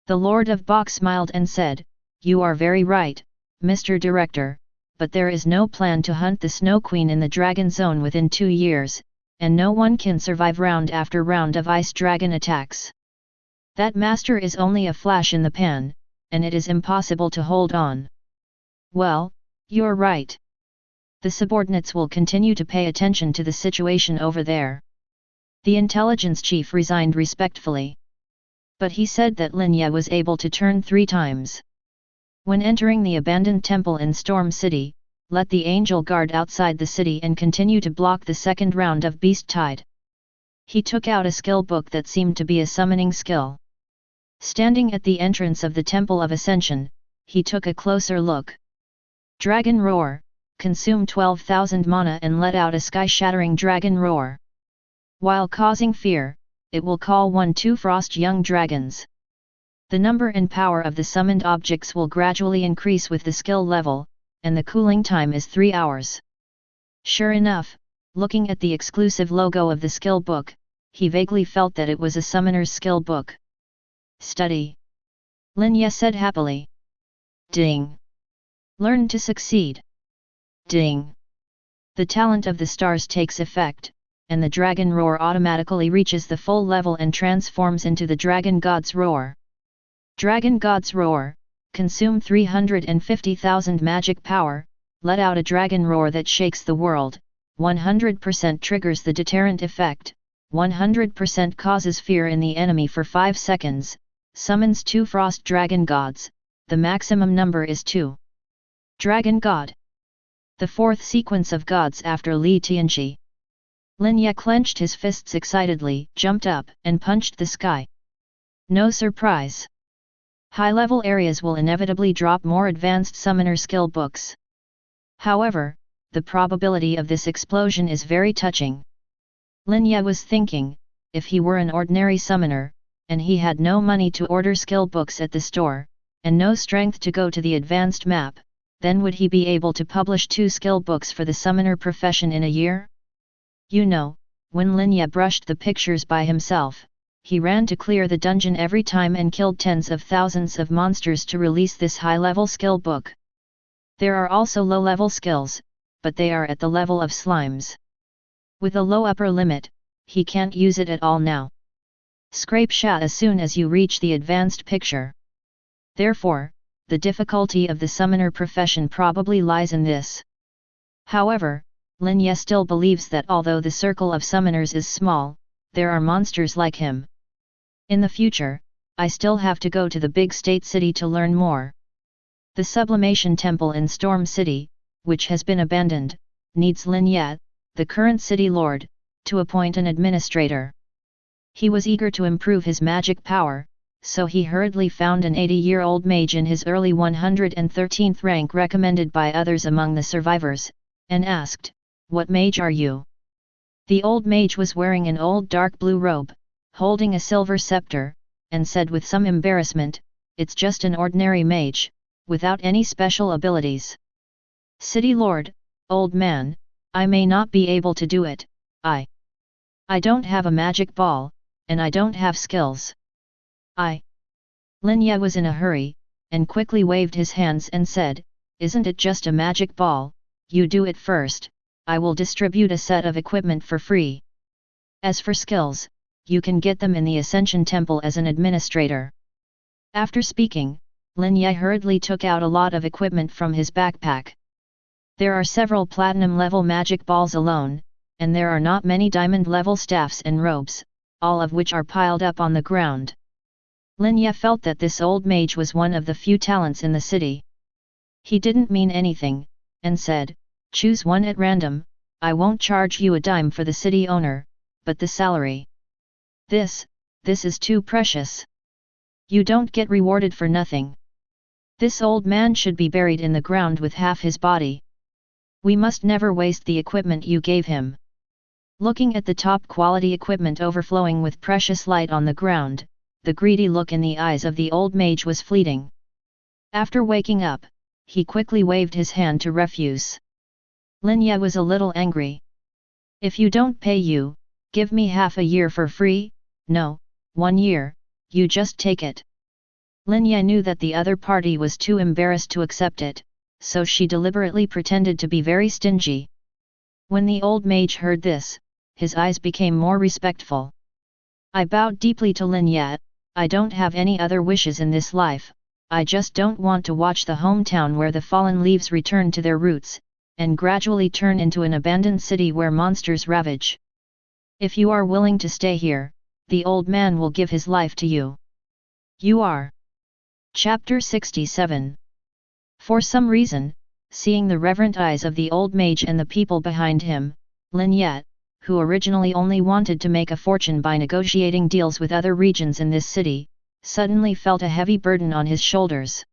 The Lord of Bok smiled and said, You are very right, Mr. Director, but there is no plan to hunt the Snow Queen in the Dragon Zone within 2 years, and no one can survive round after round of ice dragon attacks. That master is only a flash in the pan, and it is impossible to hold on. Well, you're right. The subordinates will continue to pay attention to the situation over there. The intelligence chief resigned respectfully. But he said that Lin Ye was able to turn 3 times. When entering the abandoned temple in Storm City, let the angel guard outside the city and continue to block the second round of Beast Tide. He took out a skill book that seemed to be a summoning skill. Standing at the entrance of the Temple of Ascension, he took a closer look. Dragon Roar, consume 12,000 mana and let out a sky-shattering dragon roar. While causing fear, it will call 1-2 frost young dragons. The number and power of the summoned objects will gradually increase with the skill level, and the cooling time is 3 hours. Sure enough, looking at the exclusive logo of the skill book, he vaguely felt that it was a summoner's skill book. Study. Lin Ye said happily. Ding. Learn to succeed. Ding. The talent of the stars takes effect, and the dragon roar automatically reaches the full level and transforms into the dragon god's roar. Dragon god's roar, consume 350,000 magic power, let out a dragon roar that shakes the world, 100% triggers the deterrent effect, 100% causes fear in the enemy for 5 seconds, summons 2 frost dragon gods, the maximum number is 2. Dragon god. The fourth sequence of gods after Li Tianji. Lin Ye clenched his fists excitedly, jumped up, and punched the sky. No surprise. High-level areas will inevitably drop more advanced summoner skill books. However, the probability of this explosion is very touching. Lin Ye was thinking, if he were an ordinary summoner, and he had no money to order skill books at the store, and no strength to go to the advanced map, then would he be able to publish 2 skill books for the summoner profession in a year? You know, when Lin Ye brushed the pictures by himself, he ran to clear the dungeon every time and killed tens of thousands of monsters to release this high-level skill book. There are also low-level skills, but they are at the level of slimes. With a low upper limit, he can't use it at all now. Scrape sha as soon as you reach the advanced picture. Therefore, the difficulty of the summoner profession probably lies in this. However, Lin Ye still believes that although the circle of summoners is small, there are monsters like him. In the future, I still have to go to the big state city to learn more. The sublimation temple in Storm City, which has been abandoned, needs Lin Ye, the current city lord, to appoint an administrator. He was eager to improve his magic power, so he hurriedly found an 80-year-old mage in his early 113th rank recommended by others among the survivors, and asked, "What mage are you?" The old mage was wearing an old dark blue robe, holding a silver scepter, and said with some embarrassment, "It's just an ordinary mage, without any special abilities." "City lord, old man, I may not be able to do it, I don't have a magic ball, and I don't have skills. Lin Ye was in a hurry, and quickly waved his hands and said, "Isn't it just a magic ball? You do it first, I will distribute a set of equipment for free. As for skills, you can get them in the Ascension Temple as an administrator." After speaking, Lin Ye hurriedly took out a lot of equipment from his backpack. There are several platinum-level magic balls alone, and there are not many diamond-level staffs and robes, all of which are piled up on the ground. Lin Ye felt that this old mage was one of the few talents in the city. He didn't mean anything, and said, "Choose one at random, I won't charge you a dime for the city owner, but the salary. This is too precious. You don't get rewarded for nothing. This old man should be buried in the ground with half his body. We must never waste the equipment you gave him." Looking at the top-quality equipment overflowing with precious light on the ground, the greedy look in the eyes of the old mage was fleeting. After waking up, he quickly waved his hand to refuse. Lin Ye was a little angry. "If you don't pay you, give me half a year for free, no, 1 year, you just take it." Lin Ye knew that the other party was too embarrassed to accept it, so she deliberately pretended to be very stingy. When the old mage heard this, his eyes became more respectful. "I bowed deeply to Lin Ye, I don't have any other wishes in this life, I just don't want to watch the hometown where the fallen leaves return to their roots, and gradually turn into an abandoned city where monsters ravage. If you are willing to stay here, the old man will give his life to you. You are." Chapter 67. For some reason, seeing the reverent eyes of the old mage and the people behind him, Lin Ye, who originally only wanted to make a fortune by negotiating deals with other regions in this city, suddenly felt a heavy burden on his shoulders.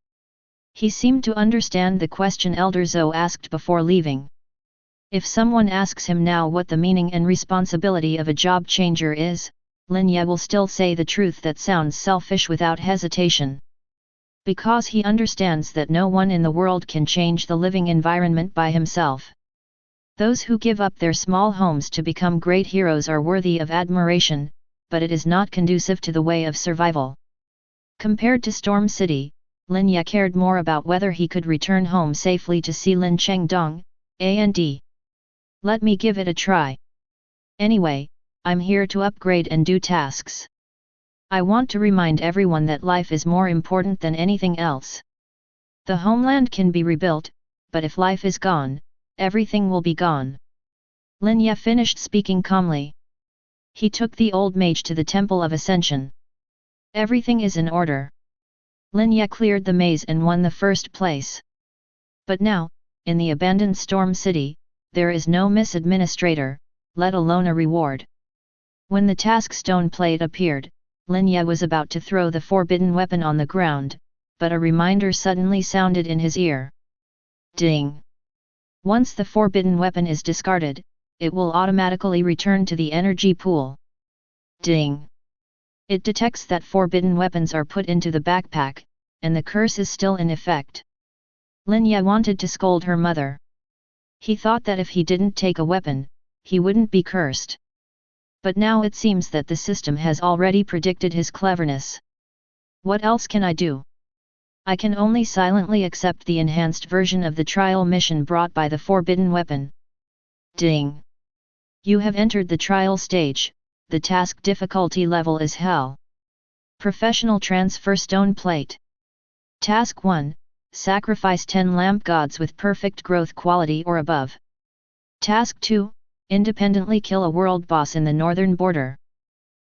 He seemed to understand the question Elder Zhou asked before leaving. If someone asks him now what the meaning and responsibility of a job changer is, Lin Ye will still say the truth that sounds selfish without hesitation. Because he understands that no one in the world can change the living environment by himself. Those who give up their small homes to become great heroes are worthy of admiration, but it is not conducive to the way of survival. Compared to Storm City, Lin Ye cared more about whether he could return home safely to see Lin Chengdong, and let me give it a try. Anyway, I'm here to upgrade and do tasks. I want to remind everyone that life is more important than anything else. The homeland can be rebuilt, but if life is gone, everything will be gone." Lin Ye finished speaking calmly. He took the old mage to the Temple of Ascension. Everything is in order. Lin Ye cleared the maze and won the first place. But now, in the abandoned Storm City, there is no misadministrator, let alone a reward. When the task stone plate appeared, Lin Ye was about to throw the forbidden weapon on the ground, but a reminder suddenly sounded in his ear. Ding! Once the forbidden weapon is discarded, it will automatically return to the energy pool. Ding! It detects that forbidden weapons are put into the backpack, and the curse is still in effect. Lin Ye wanted to scold her mother. He thought that if he didn't take a weapon, he wouldn't be cursed. But now it seems that the system has already predicted his cleverness. What else can I do? I can only silently accept the enhanced version of the trial mission brought by the forbidden weapon. Ding! You have entered the trial stage, the task difficulty level is Hell. Professional Transfer Stone Plate. Task 1, sacrifice 10 lamp gods with perfect growth quality or above. Task 2, independently kill a world boss in the northern border.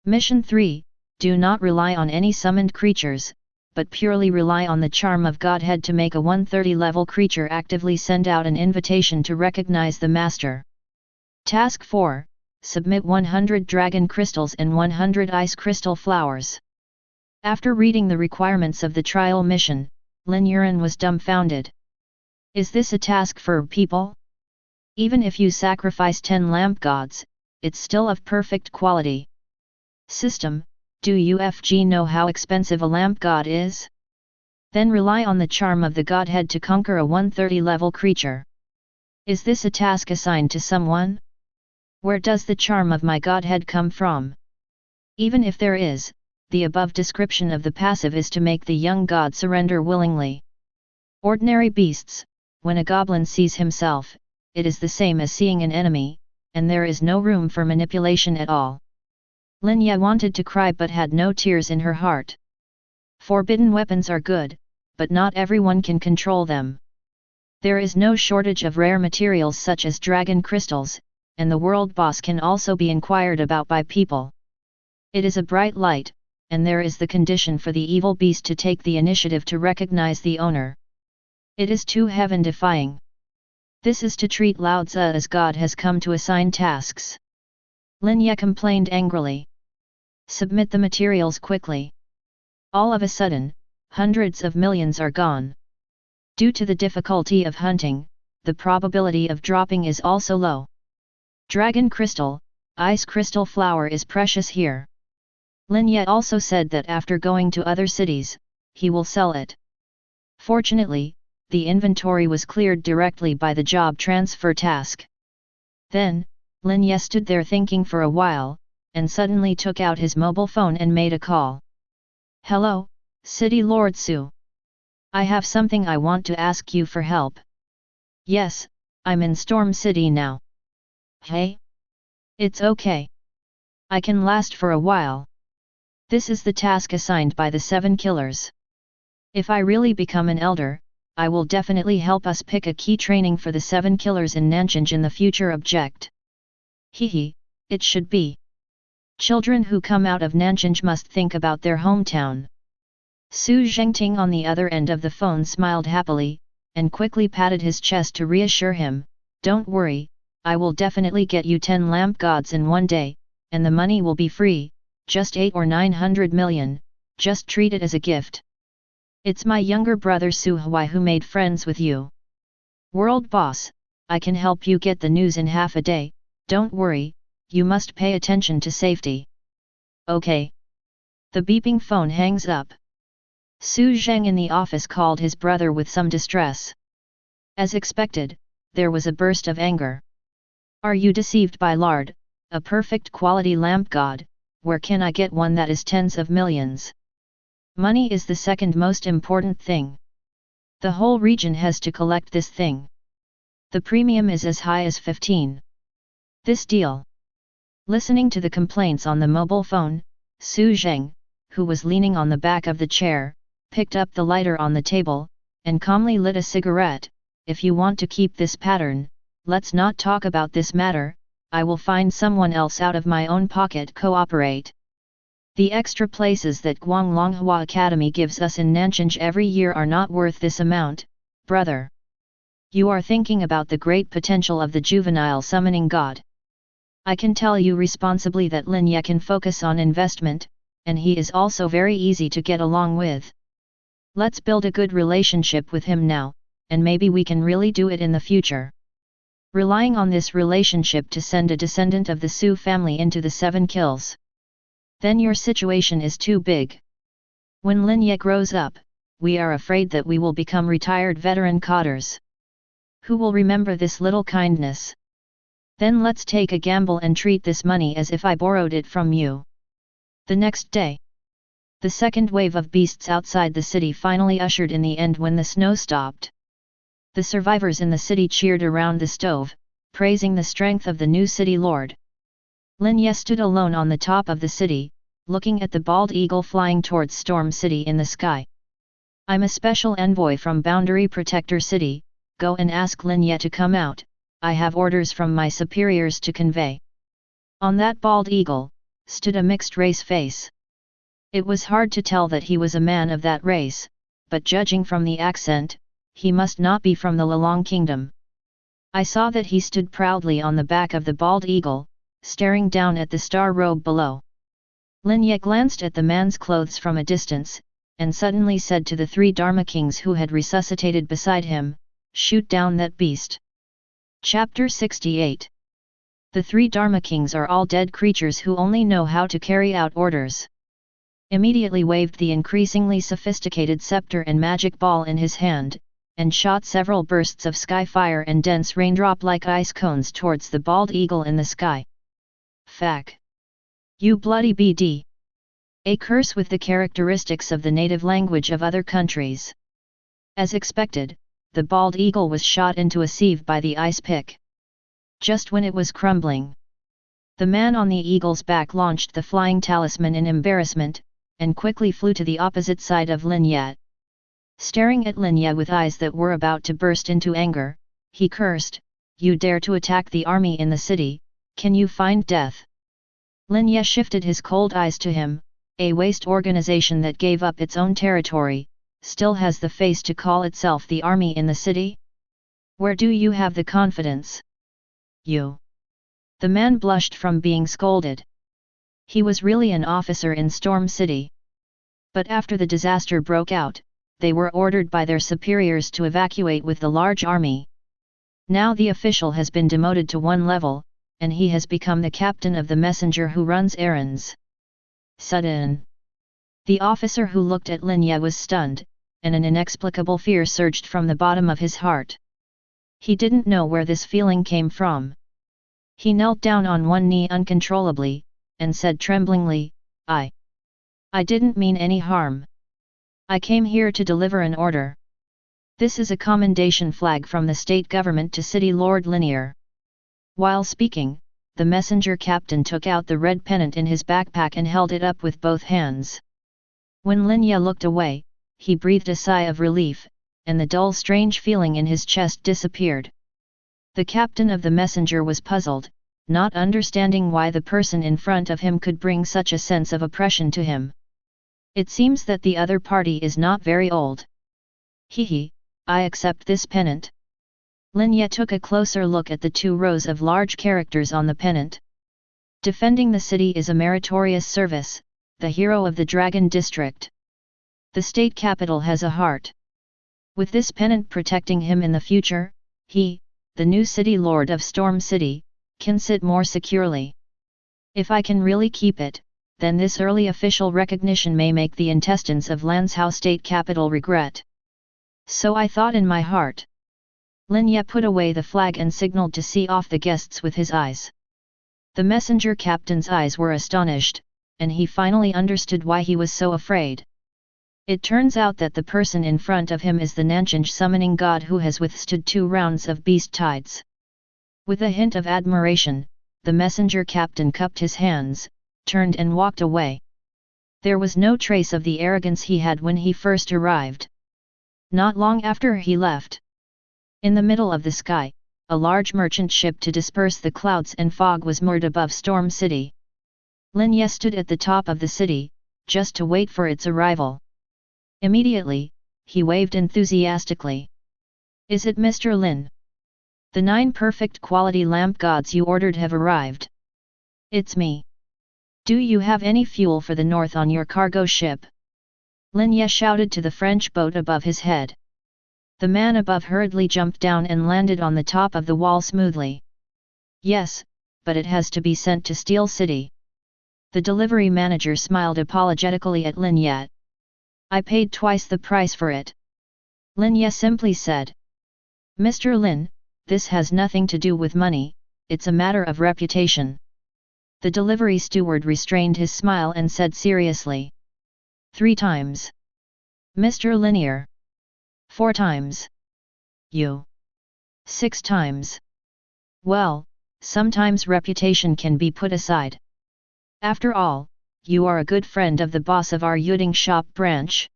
Mission 3, do not rely on any summoned creatures, but purely rely on the charm of Godhead to make a 130 level creature actively send out an invitation to recognize the master. Task 4, submit 100 dragon crystals and 100 ice crystal flowers. After reading the requirements of the trial mission, Lin Yuan was dumbfounded. Is this a task for people? Even if you sacrifice 10 lamp gods, it's still of perfect quality. System, do UFG know how expensive a lamp god is? Then rely on the charm of the Godhead to conquer a 130 level creature. Is this a task assigned to someone? Where does the charm of my Godhead come from? Even if there is, the above description of the passive is to make the young god surrender willingly. Ordinary beasts, when a goblin sees himself, it is the same as seeing an enemy, and there is no room for manipulation at all. Lin Ye wanted to cry but had no tears in her heart. Forbidden weapons are good, but not everyone can control them. There is no shortage of rare materials such as dragon crystals, and the world boss can also be inquired about by people. It is a bright light, and there is the condition for the evil beast to take the initiative to recognize the owner. It is too heaven-defying. This is to treat Lao Tzu as God has come to assign tasks. Lin Ye complained angrily. Submit the materials quickly. All of a sudden, hundreds of millions are gone. Due to the difficulty of hunting, the probability of dropping is also low. Dragon crystal, ice crystal flower is precious here. Lin Ye also said that after going to other cities, he will sell it. Fortunately, the inventory was cleared directly by the job transfer task. Then, Lin Ye stood there thinking for a while, and suddenly took out his mobile phone and made a call. Hello, City Lord Su. I have something I want to ask you for help. Yes, I'm in Storm City now. Hey? It's okay. I can last for a while. This is the task assigned by the 7 killers. If I really become an elder, I will definitely help us pick a key training for the 7 killers in Nanjing in the future object. Hehe, it should be. Children who come out of Nanjing must think about their hometown. Su Zhengting on the other end of the phone smiled happily, and quickly patted his chest to reassure him, don't worry, I will definitely get you 10 lamp gods in one day, and the money will be free, just 8 or 900 million, just treat it as a gift. It's my younger brother Su Huai who made friends with you. World boss, I can help you get the news in half a day, don't worry, you must pay attention to safety. Okay. The beeping phone hangs up. Su Zheng in the office called his brother with some distress. As expected, there was a burst of anger. Are you deceived by lard, a perfect quality lamp god? Where can I get one that is tens of millions? Money is the second most important thing. The whole region has to collect this thing. The premium is as high as 15. This deal. Listening to the complaints on the mobile phone, Su Zheng, who was leaning on the back of the chair, picked up the lighter on the table, and calmly lit a cigarette. If you want to keep this pattern, let's not talk about this matter, I will find someone else out of my own pocket cooperate. The extra places that Guanglonghua Academy gives us in Nanjing every year are not worth this amount, brother. You are thinking about the great potential of the juvenile summoning god. I can tell you responsibly that Lin Ye can focus on investment, and he is also very easy to get along with. Let's build a good relationship with him now, and maybe we can really do it in the future. Relying on this relationship to send a descendant of the Su family into the 7 kills. Then your situation is too big. When Lin Ye grows up, we are afraid that we will become retired veteran cotters. Who will remember this little kindness? Then let's take a gamble and treat this money as if I borrowed it from you. The next day, the second wave of beasts outside the city finally ushered in the end when the snow stopped. The survivors in the city cheered around the stove, praising the strength of the new city lord. Lin Ye stood alone on the top of the city, looking at the bald eagle flying towards Storm City in the sky. I'm a special envoy from Boundary Protector City, go and ask Lin Ye to come out, I have orders from my superiors to convey. On that bald eagle, stood a mixed race face. It was hard to tell that he was a man of that race, but judging from the accent, he must not be from the Lelong Kingdom. I saw that he stood proudly on the back of the bald eagle, staring down at the star robe below. Lin Ye glanced at the man's clothes from a distance, and suddenly said to the 3 Dharma Kings who had resuscitated beside him, "Shoot down that beast." Chapter 68. The 3 Dharma Kings are all dead creatures who only know how to carry out orders. Immediately waved the increasingly sophisticated scepter and magic ball in his hand, and shot several bursts of sky fire and dense raindrop like ice cones towards the bald eagle in the sky. Fack! You bloody BD! A curse with the characteristics of the native language of other countries. As expected, the bald eagle was shot into a sieve by the ice pick. Just when it was crumbling, the man on the eagle's back launched the flying talisman in embarrassment, and quickly flew to the opposite side of Lin Ye. Staring at Lin Ye with eyes that were about to burst into anger, he cursed, "You dare to attack the army in the city, can you find death?" Lin Ye shifted his cold eyes to him, "A waste organization that gave up its own territory, still has the face to call itself the army in the city? Where do you have the confidence? You?" The man blushed from being scolded. He was really an officer in Storm City. But after the disaster broke out, they were ordered by their superiors to evacuate with the large army. Now the official has been demoted to 1 level, and he has become the captain of the messenger who runs errands. Sudden. The officer who looked at Lin Ye was stunned, and an inexplicable fear surged from the bottom of his heart. He didn't know where this feeling came from. He knelt down on one knee uncontrollably, and said tremblingly, I didn't mean any harm. I came here to deliver an order. This is a commendation flag from the state government to City Lord Linear." While speaking, the messenger captain took out the red pennant in his backpack and held it up with both hands. When Lin Ye looked away, he breathed a sigh of relief, and the dull strange feeling in his chest disappeared. The captain of the messenger was puzzled, not understanding why the person in front of him could bring such a sense of oppression to him. It seems that the other party is not very old. He, I accept this pennant. Lin Ye took a closer look at the 2 rows of large characters on the pennant. Defending the city is a meritorious service, the hero of the Dragon District. The state capital has a heart. With this pennant protecting him in the future, he, the new city lord of Storm City, can sit more securely. If I can really keep it, then this early official recognition may make the intestines of Lanzhou state capital regret. So I thought in my heart. Lin Ye put away the flag and signaled to see off the guests with his eyes. The messenger captain's eyes were astonished, and he finally understood why he was so afraid. It turns out that the person in front of him is the Nanchanj summoning god who has withstood 2 rounds of beast tides. With a hint of admiration, the messenger captain cupped his hands, turned and walked away. There was no trace of the arrogance he had when he first arrived. Not long after he left. In the middle of the sky, a large merchant ship to disperse the clouds and fog was moored above Storm City. Lin Ye stood at the top of the city, just to wait for its arrival. Immediately, he waved enthusiastically. Is it Mr. Lin? The 9 perfect quality lamp gods you ordered have arrived. It's me. Do you have any fuel for the north on your cargo ship? Lin Ye shouted to the French boat above his head. The man above hurriedly jumped down and landed on the top of the wall smoothly. Yes, but it has to be sent to Steel City. The delivery manager smiled apologetically at Lin Ye. I paid twice the price for it. Lin Ye simply said. Mr. Lin, this has nothing to do with money, it's a matter of reputation. The delivery steward restrained his smile and said seriously. 3 times. Mr. Linear. 4 times. You. 6 times. Well, sometimes reputation can be put aside. After all, you are a good friend of the boss of our Yuding shop branch.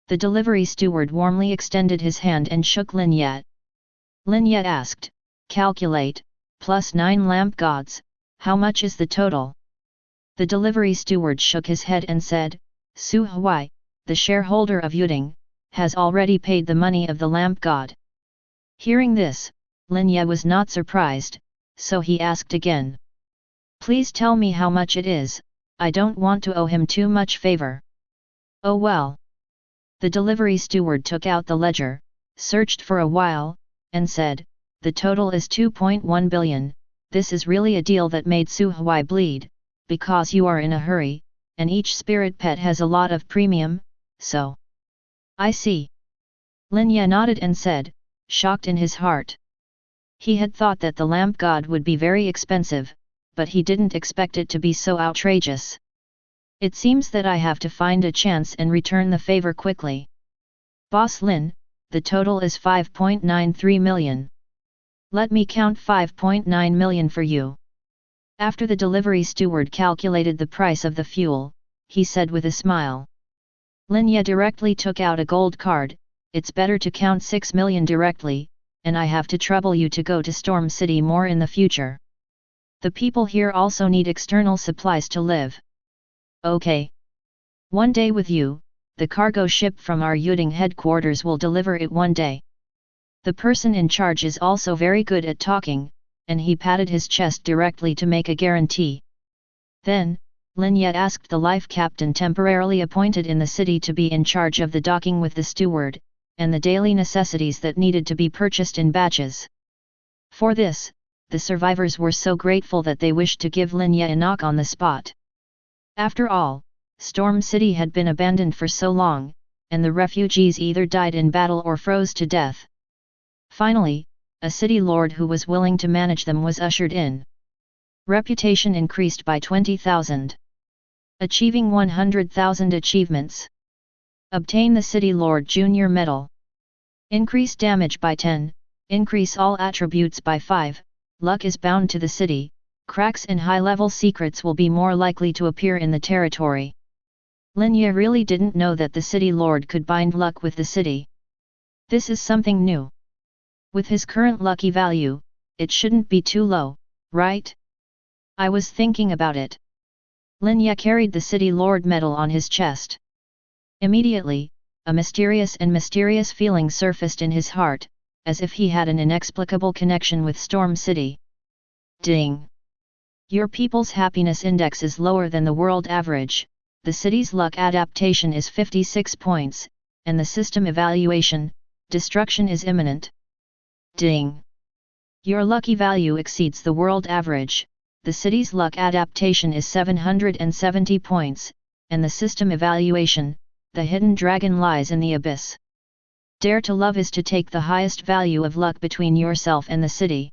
The delivery steward warmly extended his hand and shook Lin Ye. Lin Ye asked, calculate, plus 9 lamp gods, how much is the total? The delivery steward shook his head and said, Su Huai, the shareholder of Yuding, has already paid the money of the lamp god. Hearing this, Lin Ye was not surprised, so he asked again. Please tell me how much it is, I don't want to owe him too much favor. Oh well. The delivery steward took out the ledger, searched for a while, and said, the total is 2.1 billion, this is really a deal that made Su Huai bleed, because you are in a hurry, and each spirit pet has a lot of premium, so. I see. Lin Ye nodded and said, shocked in his heart. He had thought that the lamp god would be very expensive, but he didn't expect it to be so outrageous. It seems that I have to find a chance and return the favor quickly. Boss Lin, the total is 5.93 million. Let me count 5.9 million for you. After the delivery steward calculated the price of the fuel, he said with a smile. Lin Ye directly took out a gold card, it's better to count 6 million directly, and I have to trouble you to go to Storm City more in the future. The people here also need external supplies to live. Okay. One day with you, the cargo ship from our Yuding headquarters will deliver it one day. The person in charge is also very good at talking, and he patted his chest directly to make a guarantee. Then, Lin Ye asked the life captain temporarily appointed in the city to be in charge of the docking with the steward, and the daily necessities that needed to be purchased in batches. For this, the survivors were so grateful that they wished to give Lin Ye a knock on the spot. After all, Storm City had been abandoned for so long, and the refugees either died in battle or froze to death. Finally, a city lord who was willing to manage them was ushered in. Reputation increased by 20,000. Achieving 100,000 achievements. Obtain the City Lord Junior Medal. Increase damage by 10, increase all attributes by 5, luck is bound to the city, cracks and high-level secrets will be more likely to appear in the territory. Lin Ye really didn't know that the City Lord could bind luck with the city. This is something new. With his current lucky value, it shouldn't be too low, right? I was thinking about it. Lin Ye carried the City Lord medal on his chest. Immediately, a mysterious feeling surfaced in his heart, as if he had an inexplicable connection with Storm City. Ding! Your people's happiness index is lower than the world average, the city's luck adaptation is 56 points, and the system evaluation, destruction is imminent. Ding! Your lucky value exceeds the world average, the city's luck adaptation is 770 points, and the system evaluation, the hidden dragon lies in the abyss. Dare to love is to take the highest value of luck between yourself and the city.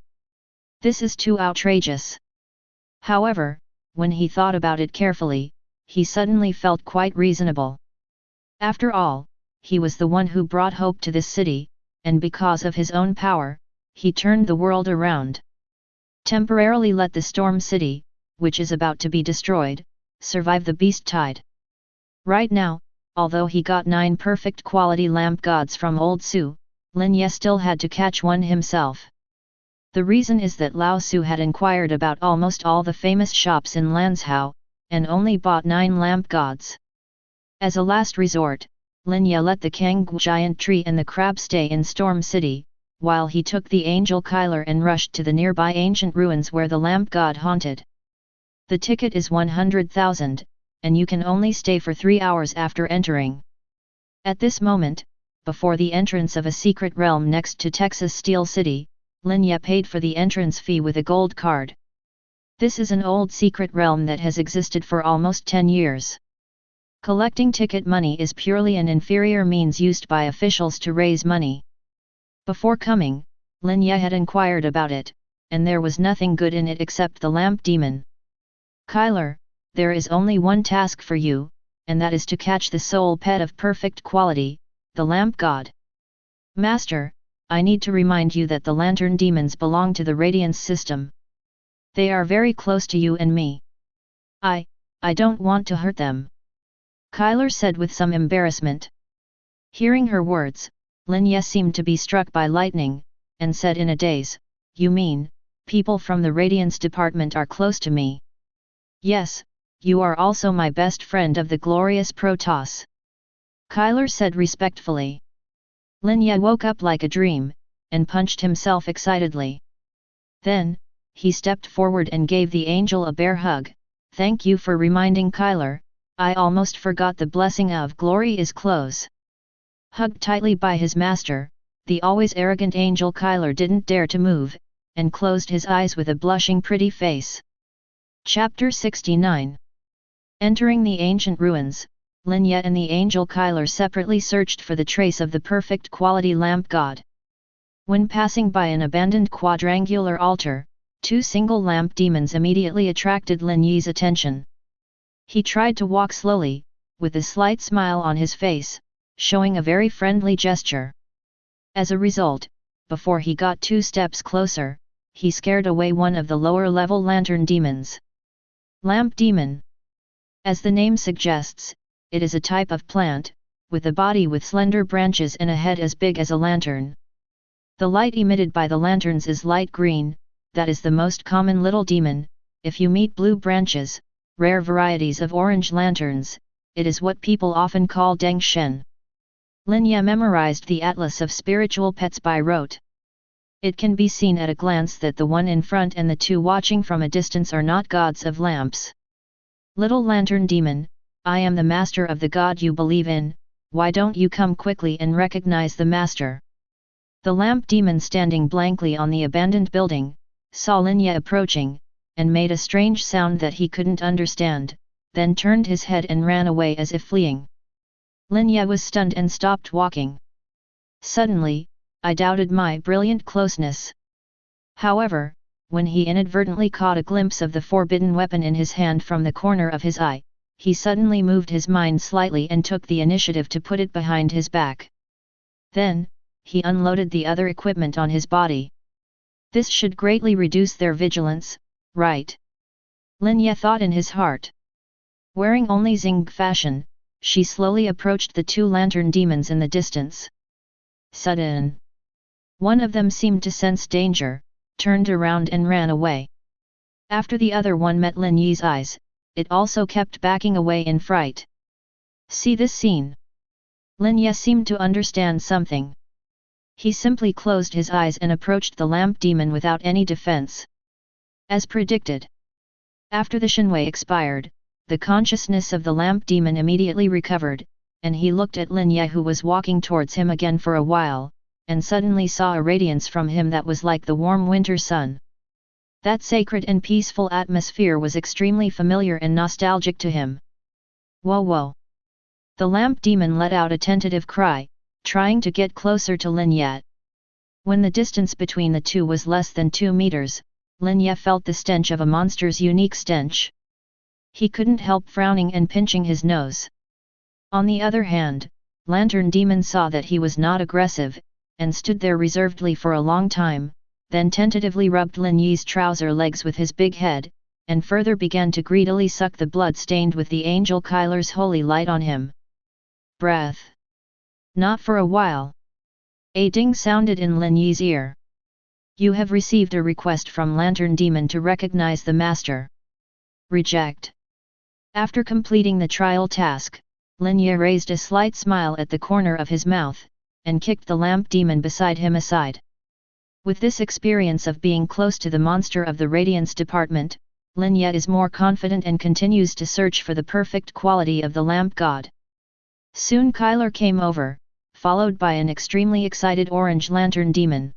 This is too outrageous. However, when he thought about it carefully, he suddenly felt quite reasonable. After all, he was the one who brought hope to this city, and because of his own power, he turned the world around. Temporarily let the Storm City, which is about to be destroyed, survive the beast tide. Right now, although he got 9 perfect quality lamp gods from Old Su, Lin Ye still had to catch one himself. The reason is that Lao Su had inquired about almost all the famous shops in Lanzhou, and only bought 9 lamp gods. As a last resort, Lin Ye let the Kanggu giant tree and the crab stay in Storm City, while he took the angel Kyler and rushed to the nearby ancient ruins where the lamp god haunted. The ticket is 100,000, and you can only stay for 3 hours after entering. At this moment, before the entrance of a secret realm next to Texas Steel City, Lin Ye paid for the entrance fee with a gold card. This is an old secret realm that has existed for almost 10 years. Collecting ticket money is purely an inferior means used by officials to raise money. Before coming, Lin Ye had inquired about it, and there was nothing good in it except the lamp demon. Kyler, there is only one task for you, and that is to catch the soul pet of perfect quality, the lamp god. Master, I need to remind you that the lantern demons belong to the radiance system. They are very close to you and me. I don't want to hurt them. Kyler said with some embarrassment. Hearing her words, Lin Ye seemed to be struck by lightning, and said in a daze, "You mean, people from the Radiance department are close to me?" "Yes, you are also my best friend of the glorious Protoss," Kyler said respectfully. Lin Ye woke up like a dream, and punched himself excitedly. Then, he stepped forward and gave the angel a bear hug. "Thank you for reminding Kyler, I almost forgot the blessing of glory is close." Hugged tightly by his master, the always arrogant angel Kyler didn't dare to move, and closed his eyes with a blushing pretty face. Chapter 69. Entering the ancient ruins, Lin Ye and the angel Kyler separately searched for the trace of the perfect quality lamp god. When passing by an abandoned quadrangular altar, 2 single lamp demons immediately attracted Lin Ye's attention. He tried to walk slowly, with a slight smile on his face, showing a very friendly gesture. As a result, before he got 2 steps closer, he scared away one of the lower-level lantern demons. Lamp demon. As the name suggests, it is a type of plant, with a body with slender branches and a head as big as a lantern. The light emitted by the lanterns is light green, that is the most common little demon. If you meet blue branches, rare varieties of orange lanterns, it is what people often call Deng Shen. Lin Ye memorized the Atlas of Spiritual Pets by rote. It can be seen at a glance that the one in front and the 2 watching from a distance are not gods of lamps. Little lantern demon, I am the master of the god you believe in, why don't you come quickly and recognize the master? The lamp demon standing blankly on the abandoned building, saw Lin Ye approaching, and made a strange sound that he couldn't understand, then turned his head and ran away as if fleeing. Lin Ye was stunned and stopped walking. Suddenly, I doubted my brilliant closeness. However, when he inadvertently caught a glimpse of the forbidden weapon in his hand from the corner of his eye, he suddenly moved his mind slightly and took the initiative to put it behind his back. Then, he unloaded the other equipment on his body. This should greatly reduce their vigilance, right? Lin Ye thought in his heart. Wearing only Xing fashion, she slowly approached the 2 lantern demons in the distance. Sudden. One of them seemed to sense danger, turned around and ran away. After the other one met Lin Ye's eyes, it also kept backing away in fright. See this scene? Lin Ye seemed to understand something. He simply closed his eyes and approached the lamp demon without any defense. As predicted. After the Shenwei expired, the consciousness of the lamp demon immediately recovered, and he looked at Lin Ye who was walking towards him again for a while, and suddenly saw a radiance from him that was like the warm winter sun. That sacred and peaceful atmosphere was extremely familiar and nostalgic to him. Whoa whoa! The lamp demon let out a tentative cry, trying to get closer to Lin Ye. When the distance between the 2 was less than 2 meters, Lin Ye felt the stench of a monster's unique stench. He couldn't help frowning and pinching his nose. On the other hand, Lantern Demon saw that he was not aggressive, and stood there reservedly for a long time, then tentatively rubbed Lin Yi's trouser legs with his big head, and further began to greedily suck the blood stained with the angel Kyler's holy light on him. Breath. Not for a while. A ding sounded in Lin Yi's ear. You have received a request from Lantern Demon to recognize the master. Reject. After completing the trial task, Lin Ye raised a slight smile at the corner of his mouth, and kicked the lamp demon beside him aside. With this experience of being close to the monster of the radiance department, Lin Ye is more confident and continues to search for the perfect quality of the lamp god. Soon Kyler came over, followed by an extremely excited orange lantern demon.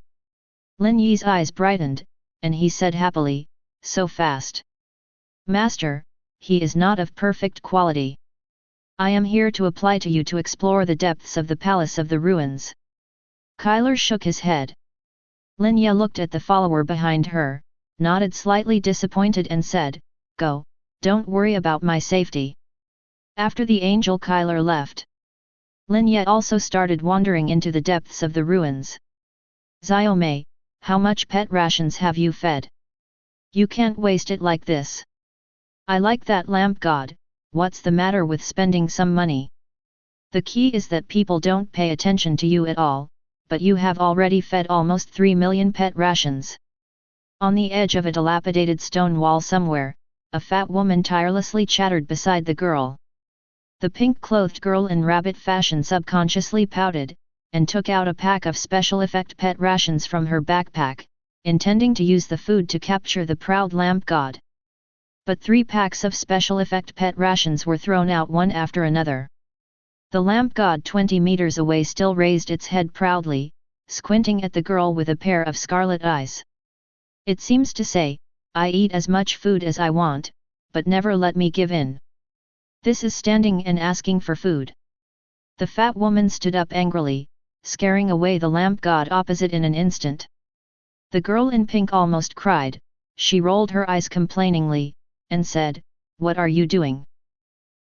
Lin Yi's eyes brightened, and he said happily, "So fast. Master, he is not of perfect quality. I am here to apply to you to explore the depths of the Palace of the Ruins." Kyler shook his head. Lin Ye looked at the follower behind her, nodded slightly disappointed and said, "Go, don't worry about my safety." After the angel Kyler left, Lin Ye also started wandering into the depths of the ruins. "Xiaomei, how much pet rations have you fed? You can't waste it like this. I like that lamp god, what's the matter with spending some money? The key is that people don't pay attention to you at all, but you have already fed almost 3 million pet rations." On the edge of a dilapidated stone wall somewhere, a fat woman tirelessly chattered beside the girl. The pink-clothed girl in rabbit fashion subconsciously pouted, and took out a pack of special effect pet rations from her backpack, intending to use the food to capture the proud lamp god. But 3 packs of special effect pet rations were thrown out one after another. The lamp god 20 meters away still raised its head proudly, squinting at the girl with a pair of scarlet eyes. It seems to say, "I eat as much food as I want, but never let me give in. This is standing and asking for food." The fat woman stood up angrily, scaring away the lamp god opposite in an instant. The girl in pink almost cried. She rolled her eyes complainingly, and said, "What are you doing?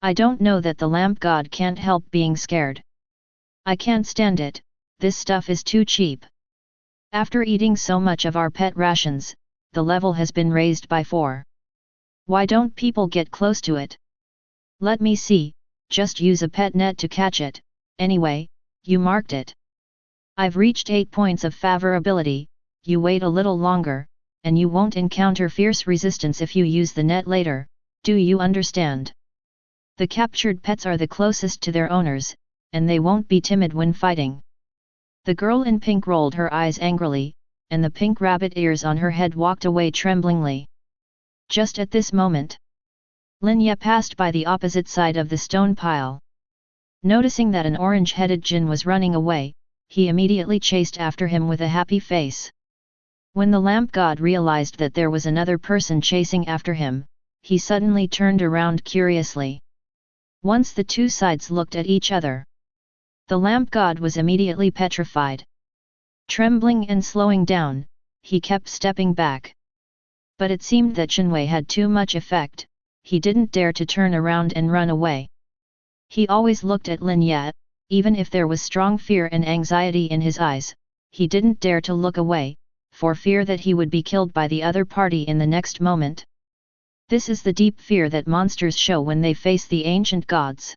I don't know that the lamp god can't help being scared. I can't stand it, this stuff is too cheap. After eating so much of our pet rations, the level has been raised by 4. Why don't people get close to it? Let me see, just use a pet net to catch it, anyway, you marked it. I've reached 8 points of favorability, you wait a little longer, and you won't encounter fierce resistance if you use the net later, do you understand? The captured pets are the closest to their owners, and they won't be timid when fighting." The girl in pink rolled her eyes angrily, and the pink rabbit ears on her head walked away tremblingly. Just at this moment, Lin Ye passed by the opposite side of the stone pile. Noticing that an orange-headed Jin was running away, he immediately chased after him with a happy face. When the lamp god realized that there was another person chasing after him, he suddenly turned around curiously. Once the two sides looked at each other, the lamp god was immediately petrified. Trembling and slowing down, he kept stepping back. But it seemed that Shenwei had too much effect, he didn't dare to turn around and run away. He always looked at Lin Ye, even if there was strong fear and anxiety in his eyes, he didn't dare to look away, for fear that he would be killed by the other party in the next moment. This is the deep fear that monsters show when they face the ancient gods.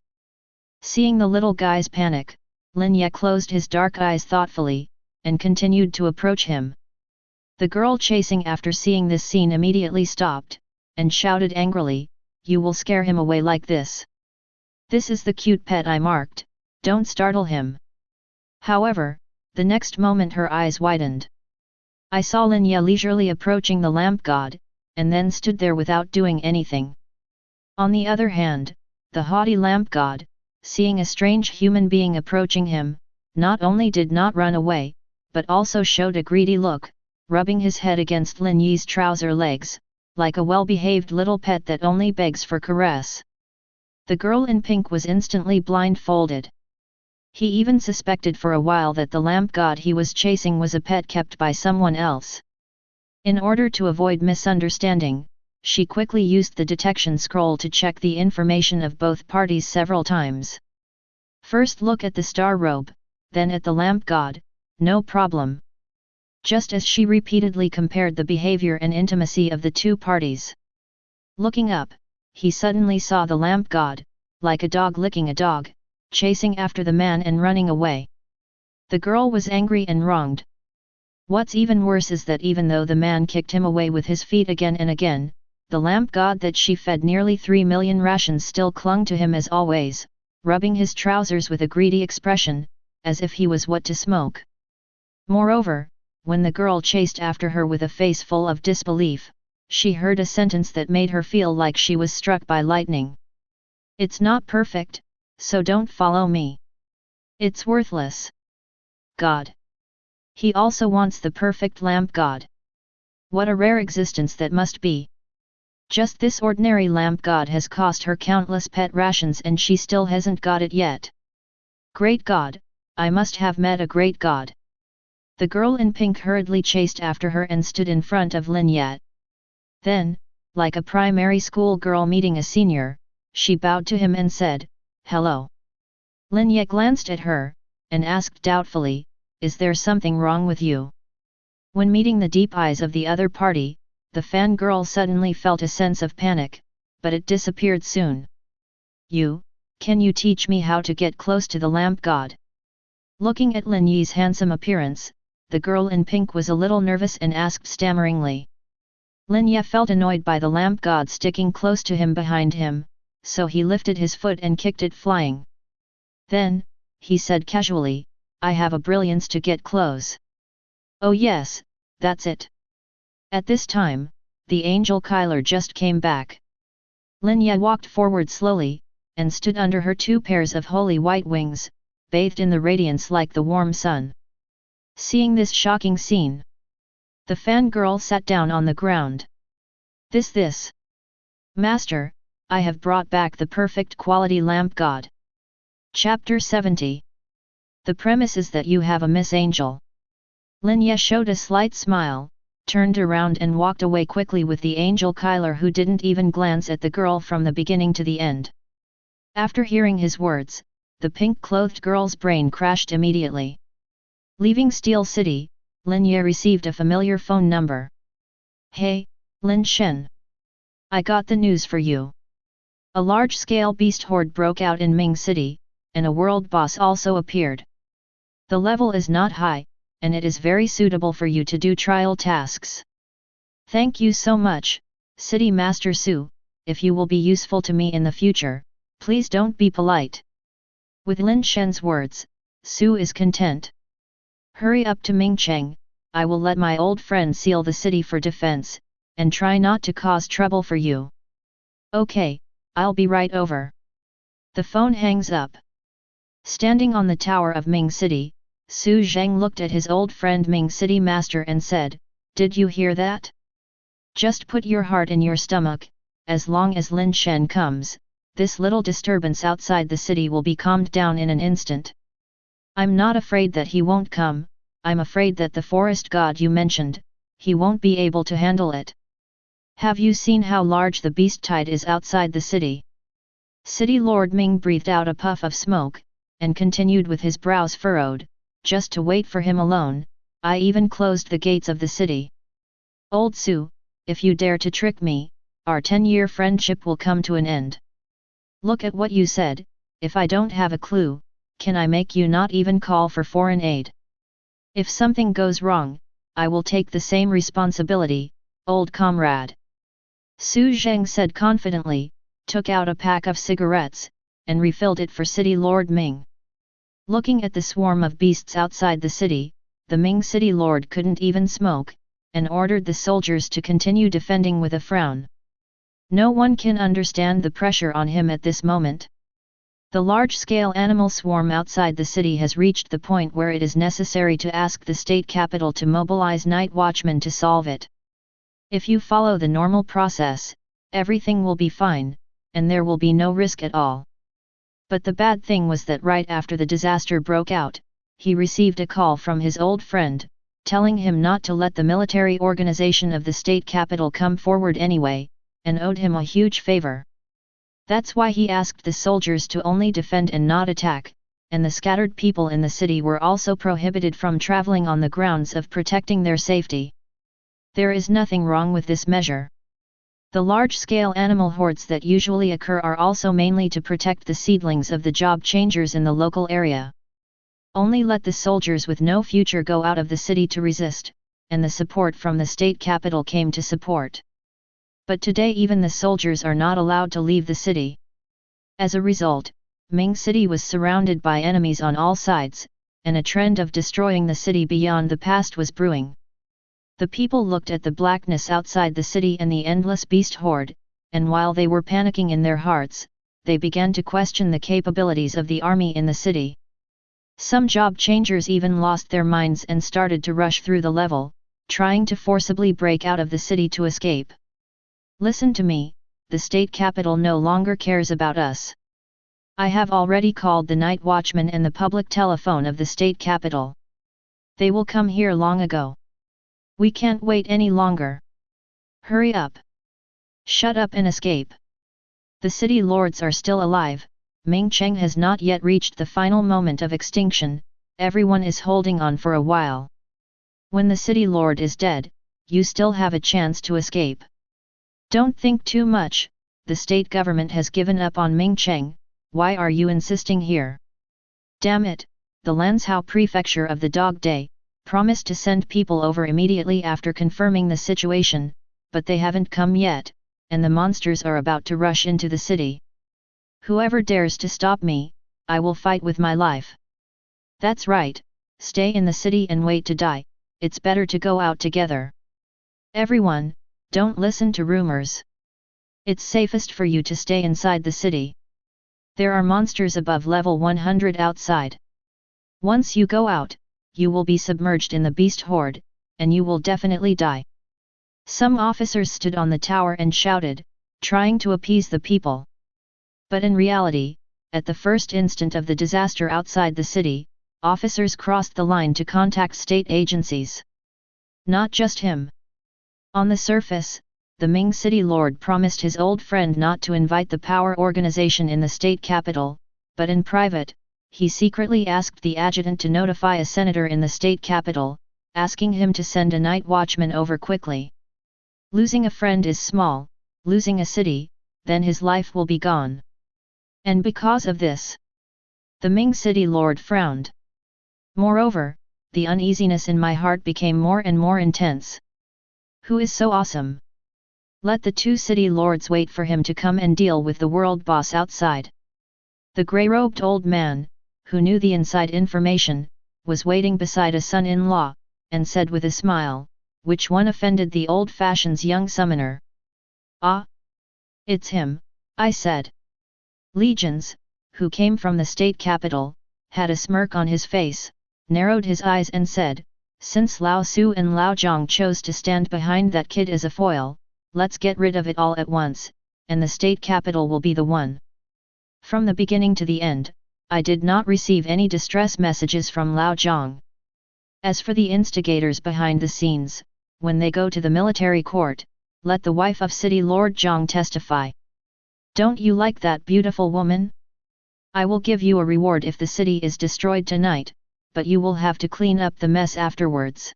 Seeing the little guy's panic, Lin Ye closed his dark eyes thoughtfully, and continued to approach him. The girl chasing after seeing this scene immediately stopped, and shouted angrily, "You will scare him away like this. This is the cute pet I marked, don't startle him." However, the next moment her eyes widened. I saw Lin Ye leisurely approaching the lamp god, and then stood there without doing anything. On the other hand, the haughty lamp god, seeing a strange human being approaching him, not only did not run away, but also showed a greedy look, rubbing his head against Lin Ye's trouser legs, like a well-behaved little pet that only begs for caress. The girl in pink was instantly blindfolded. He even suspected for a while that the lamp god he was chasing was a pet kept by someone else. In order to avoid misunderstanding, she quickly used the detection scroll to check the information of both parties several times. First look at the star robe, then at the lamp god, no problem. Just as she repeatedly compared the behavior and intimacy of the two parties. Looking up, he suddenly saw the lamp god, like a dog licking a dog, chasing after the man and running away. The girl was angry and wronged. What's even worse is that even though the man kicked him away with his feet again and again, the lamp god that she fed nearly 3 million rations still clung to him as always, rubbing his trousers with a greedy expression, as if he was what to smoke. Moreover, when the girl chased after her with a face full of disbelief, she heard a sentence that made her feel like she was struck by lightning. "It's not perfect, so don't follow me. It's worthless." God. He also wants the perfect lamp god. What a rare existence that must be. Just this ordinary lamp god has cost her countless pet rations and she still hasn't got it yet. Great God, I must have met a great god. The girl in pink hurriedly chased after her and stood in front of Lin Yat. Then, like a primary school girl meeting a senior, she bowed to him and said, "Hello." Lin Yat glanced at her, and asked doubtfully, "Is there something wrong with you?" When meeting the deep eyes of the other party, the fangirl suddenly felt a sense of panic, but it disappeared soon. Can you teach me how to get close to the lamp god?" Looking at Lin Yi's handsome appearance, the girl in pink was a little nervous and asked stammeringly. Lin Ye felt annoyed by the lamp god sticking close to him behind him, so he lifted his foot and kicked it flying. Then, he said casually, "I have a brilliance to get close." "Oh yes, that's it." At this time, the angel Kyler just came back. Lin Ye walked forward slowly, and stood under her two pairs of holy white wings, bathed in the radiance like the warm sun. Seeing this shocking scene, the fangirl sat down on the ground. This. Master, I have brought back the perfect quality lamp god. Chapter 70. The premise is that you have a Miss Angel. Lin Ye showed a slight smile, turned around and walked away quickly with the angel Kyler, who didn't even glance at the girl from the beginning to the end. After hearing his words, the pink-clothed girl's brain crashed immediately. Leaving Steel City, Lin Ye received a familiar phone number. "Hey, Lin Shen. I got the news for you. A large-scale beast horde broke out in Ming City, and a world boss also appeared. The level is not high, and it is very suitable for you to do trial tasks. Thank you so much, City Master Su. If you will be useful to me in the future, please don't be polite." With Lin Shen's words, Su is content. "Hurry up to Mingcheng, I will let my old friend seal the city for defense, and try not to cause trouble for you." "Okay, I'll be right over." The phone hangs up. Standing on the tower of Ming City, Su Zheng looked at his old friend Ming City Master and said, "Did you hear that? Just put your heart in your stomach, as long as Lin Shen comes, this little disturbance outside the city will be calmed down in an instant." "I'm not afraid that he won't come, I'm afraid that the forest god you mentioned, he won't be able to handle it. Have you seen how large the beast tide is outside the city?" City Lord Ming breathed out a puff of smoke, and continued with his brows furrowed, "Just to wait for him alone, I even closed the gates of the city. Old Su, if you dare to trick me, our 10-year friendship will come to an end. Look at what you said, if I don't have a clue, can I make you not even call for foreign aid? If something goes wrong, I will take the same responsibility, old comrade." Su Zheng said confidently, took out a pack of cigarettes, and refilled it for City Lord Ming. Looking at the swarm of beasts outside the city, the Ming City Lord couldn't even smoke, and ordered the soldiers to continue defending with a frown. No one can understand the pressure on him at this moment. The large-scale animal swarm outside the city has reached the point where it is necessary to ask the state capital to mobilize night watchmen to solve it. If you follow the normal process, everything will be fine, and there will be no risk at all. But the bad thing was that right after the disaster broke out, he received a call from his old friend, telling him not to let the military organization of the state capital come forward anyway, and owed him a huge favor. That's why he asked the soldiers to only defend and not attack, and the scattered people in the city were also prohibited from traveling on the grounds of protecting their safety. There is nothing wrong with this measure. The large-scale animal hordes that usually occur are also mainly to protect the seedlings of the job changers in the local area. Only let the soldiers with no future go out of the city to resist, and the support from the state capital came to support. But today even the soldiers are not allowed to leave the city. As a result, Ming City was surrounded by enemies on all sides, and a trend of destroying the city beyond the past was brewing. The people looked at the blackness outside the city and the endless beast horde, and while they were panicking in their hearts, they began to question the capabilities of the army in the city. Some job changers even lost their minds and started to rush through the level, trying to forcibly break out of the city to escape. Listen to me, the state capital no longer cares about us. I have already called the night watchman and the public telephone of the state capital. They will come here long ago. We can't wait any longer. Hurry up. Shut up and escape. The city lords are still alive, Ming Cheng has not yet reached the final moment of extinction, everyone is holding on for a while. When the city lord is dead, you still have a chance to escape. Don't think too much, the state government has given up on Ming Cheng, why are you insisting here? Damn it, the Lanzhou prefecture of the Dog Day promised to send people over immediately after confirming the situation, but they haven't come yet, and the monsters are about to rush into the city. Whoever dares to stop me, I will fight with my life. That's right, stay in the city and wait to die, it's better to go out together. Everyone, don't listen to rumors. It's safest for you to stay inside the city. There are monsters above level 100 outside. Once you go out, you will be submerged in the beast horde, and you will definitely die. Some officers stood on the tower and shouted, trying to appease the people. But in reality, at the first instant of the disaster outside the city, officers crossed the line to contact state agencies. Not just him. On the surface, the Ming city lord promised his old friend not to invite the power organization in the state capital, but in private, he secretly asked the adjutant to notify a senator in the state capital, asking him to send a night watchman over quickly. Losing a friend is small, losing a city, then his life will be gone. And because of this, the Ming city lord frowned. Moreover, the uneasiness in my heart became more and more intense. Who is so awesome? Let the two city lords wait for him to come and deal with the world boss outside. The grey-robed old man, who knew the inside information, was waiting beside a son-in-law, and said with a smile, which one offended the old-fashioned's young summoner. Ah! It's him, I said. Legions, who came from the state capital, had a smirk on his face, narrowed his eyes and said, since Lao Su and Lao Zhang chose to stand behind that kid as a foil, let's get rid of it all at once, and the state capital will be the one. From the beginning to the end, I did not receive any distress messages from Lao Zhang. As for the instigators behind the scenes, when they go to the military court, let the wife of City Lord Zhang testify. Don't you like that beautiful woman? I will give you a reward if the city is destroyed tonight, but you will have to clean up the mess afterwards.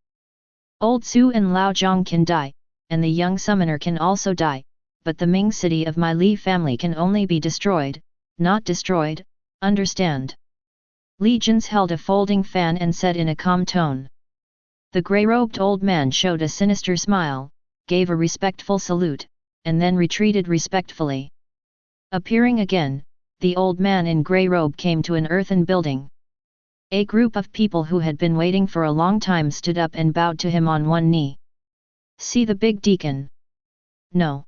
Old Su and Lao Zhang can die, and the young summoner can also die, but the Ming city of my Li family can only be destroyed, not destroyed, understand? Legions held a folding fan and said in a calm tone. The grey-robed old man showed a sinister smile, gave a respectful salute, and then retreated respectfully. Appearing again, the old man in grey robe came to an earthen building. A group of people who had been waiting for a long time stood up and bowed to him on one knee. See the big deacon? No.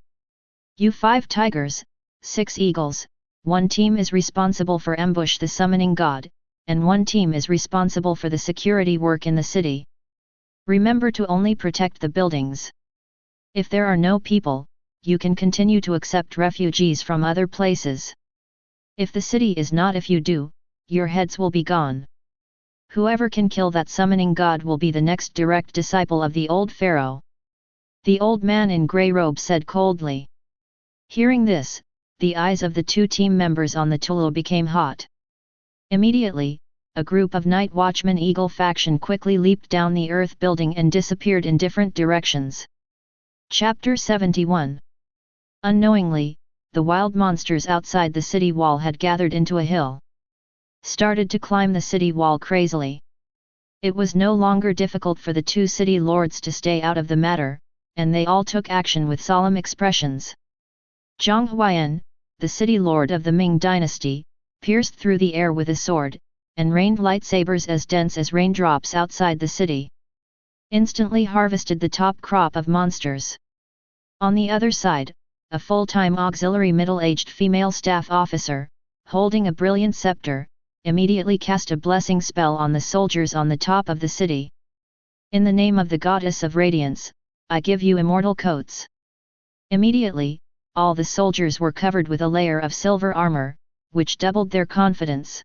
You 5 tigers, 6 eagles, one team is responsible for ambush the summoning god, and one team is responsible for the security work in the city. Remember to only protect the buildings. If there are no people, you can continue to accept refugees from other places. If the city is not, if you do, your heads will be gone. Whoever can kill that summoning god will be the next direct disciple of the old pharaoh. The old man in grey robe said coldly. Hearing this, the eyes of the 2 team members on the Tulu became hot. Immediately, a group of Night Watchman Eagle faction quickly leaped down the earth building and disappeared in different directions. Chapter 71. Unknowingly, the wild monsters outside the city wall had gathered into a hill. Started to climb the city wall crazily. It was no longer difficult for the 2 city lords to stay out of the matter, and they all took action with solemn expressions. Zhang Huayan, the city lord of the Ming dynasty, pierced through the air with a sword, and rained lightsabers as dense as raindrops outside the city. Instantly harvested the top crop of monsters. On the other side, a full-time auxiliary middle-aged female staff officer, holding a brilliant scepter, immediately cast a blessing spell on the soldiers on the top of the city. In the name of the goddess of radiance, I give you immortal coats. Immediately, all the soldiers were covered with a layer of silver armor, which doubled their confidence.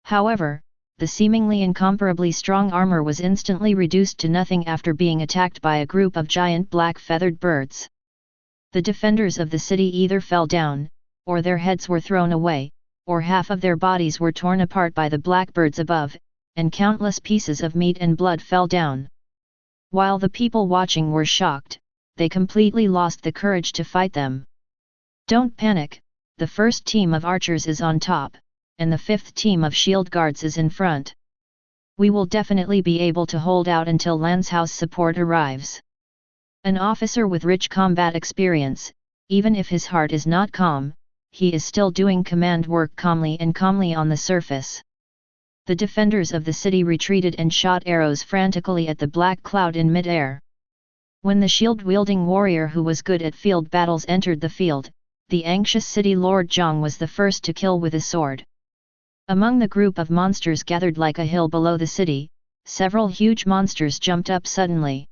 However, the seemingly incomparably strong armor was instantly reduced to nothing after being attacked by a group of giant black feathered birds. The defenders of the city either fell down, or their heads were thrown away, or half of their bodies were torn apart by the blackbirds above, and countless pieces of meat and blood fell down. While the people watching were shocked, they completely lost the courage to fight them. Don't panic, the first team of archers is on top, and the fifth team of shield guards is in front. We will definitely be able to hold out until Lancehouse support arrives. An officer with rich combat experience, even if his heart is not calm, he is still doing command work calmly on the surface. The defenders of the city retreated and shot arrows frantically at the black cloud in mid-air. When the shield-wielding warrior who was good at field battles entered the field, the anxious city lord Zhang was the first to kill with a sword. Among the group of monsters gathered like a hill below the city, several huge monsters jumped up suddenly.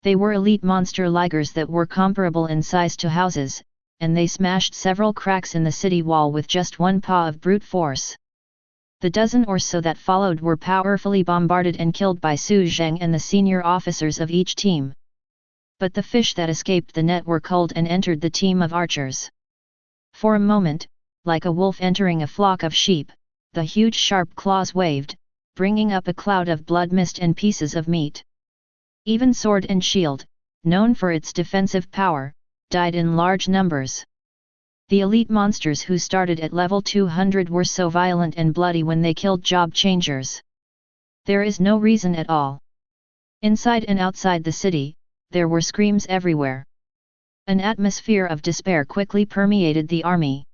They were elite monster ligers that were comparable in size to houses, and they smashed several cracks in the city wall with just one paw of brute force. The dozen or so that followed were powerfully bombarded and killed by Su Zheng and the senior officers of each team. But the fish that escaped the net were culled and entered the team of archers. For a moment, like a wolf entering a flock of sheep, the huge sharp claws waved, bringing up a cloud of blood mist and pieces of meat. Even sword and shield, known for its defensive power, died in large numbers. The elite monsters who started at level 200 were so violent and bloody when they killed job changers. There is no reason at all. Inside and outside the city, there were screams everywhere. An atmosphere of despair quickly permeated the army.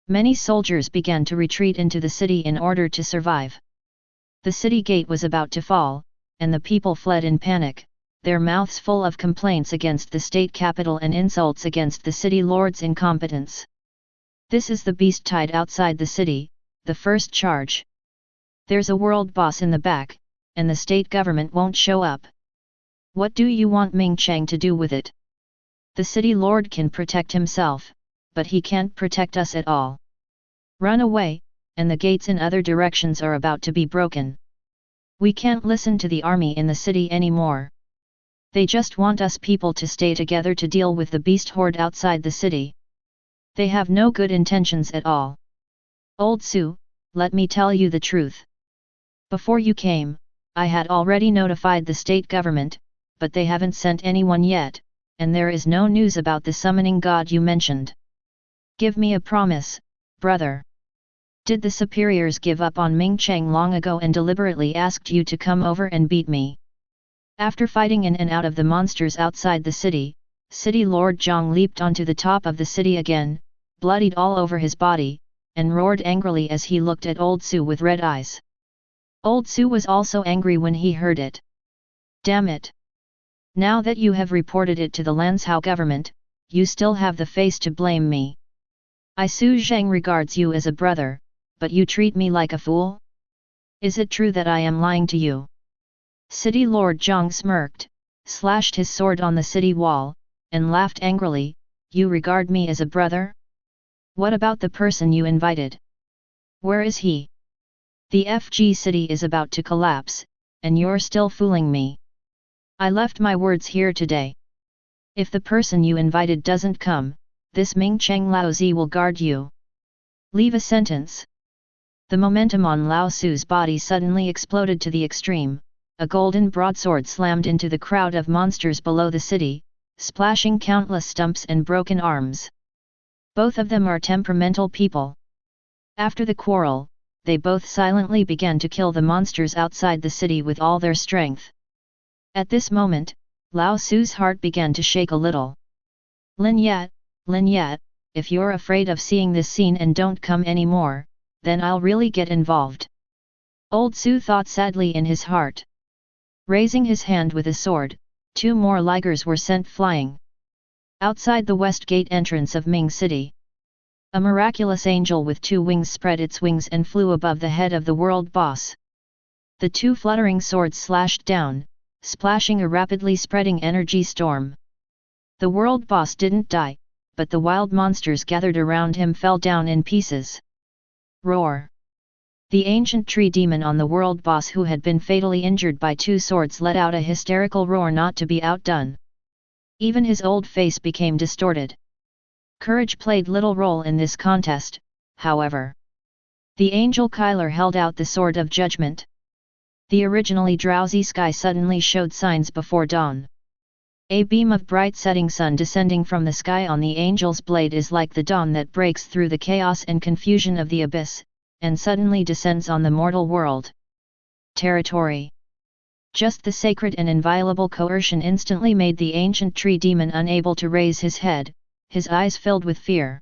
Many soldiers began to retreat into the city in order to survive. The city gate was about to fall, and the people fled in panic, their mouths full of complaints against the state capital and insults against the city lord's incompetence. This is the beast tied outside the city, the first charge. There's a world boss in the back, and the state government won't show up. What do you want Ming Chang to do with it? The city lord can protect himself, but he can't protect us at all. Run away, and the gates in other directions are about to be broken. We can't listen to the army in the city anymore. They just want us people to stay together to deal with the beast horde outside the city. They have no good intentions at all. Old Su, let me tell you the truth. Before you came, I had already notified the state government, but they haven't sent anyone yet, and there is no news about the summoning god you mentioned. Give me a promise, brother. Did the superiors give up on Ming Chang long ago and deliberately asked you to come over and beat me? After fighting in and out of the monsters outside the city, City Lord Zhang leaped onto the top of the city again, bloodied all over his body, and roared angrily as he looked at Old Su with red eyes. Old Su was also angry when he heard it. Damn it! Now that you have reported it to the Lanzhou government, you still have the face to blame me. I Su Zheng regards you as a brother, but you treat me like a fool? Is it true that I am lying to you? City Lord Zhang smirked, slashed his sword on the city wall, and laughed angrily. You regard me as a brother? What about the person you invited? Where is he? The FG city is about to collapse, and you're still fooling me. I left my words here today. If the person you invited doesn't come, this Ming Cheng Lao Zi will guard you. Leave a sentence. The momentum on Lao Su's body suddenly exploded to the extreme. A golden broadsword slammed into the crowd of monsters below the city, splashing countless stumps and broken arms. Both of them are temperamental people. After the quarrel, they both silently began to kill the monsters outside the city with all their strength. At this moment, Lao Su's heart began to shake a little. Lin Yat, if you're afraid of seeing this scene and don't come anymore, then I'll really get involved. Old Su thought sadly in his heart. Raising his hand with a sword, 2 more ligers were sent flying. Outside the west gate entrance of Ming City, a miraculous angel with 2 wings spread its wings and flew above the head of the world boss. The 2 fluttering swords slashed down, splashing a rapidly spreading energy storm. The world boss didn't die, but the wild monsters gathered around him fell down in pieces. Roar! The ancient tree demon on the world boss, who had been fatally injured by 2 swords, let out a hysterical roar not to be outdone. Even his old face became distorted. Courage played little role in this contest, however. The angel Kyler held out the sword of judgment. The originally drowsy sky suddenly showed signs before dawn. A beam of bright setting sun descending from the sky on the angel's blade is like the dawn that breaks through the chaos and confusion of the abyss, and suddenly descends on the mortal world. Territory. Just the sacred and inviolable coercion instantly made the ancient tree demon unable to raise his head, his eyes filled with fear.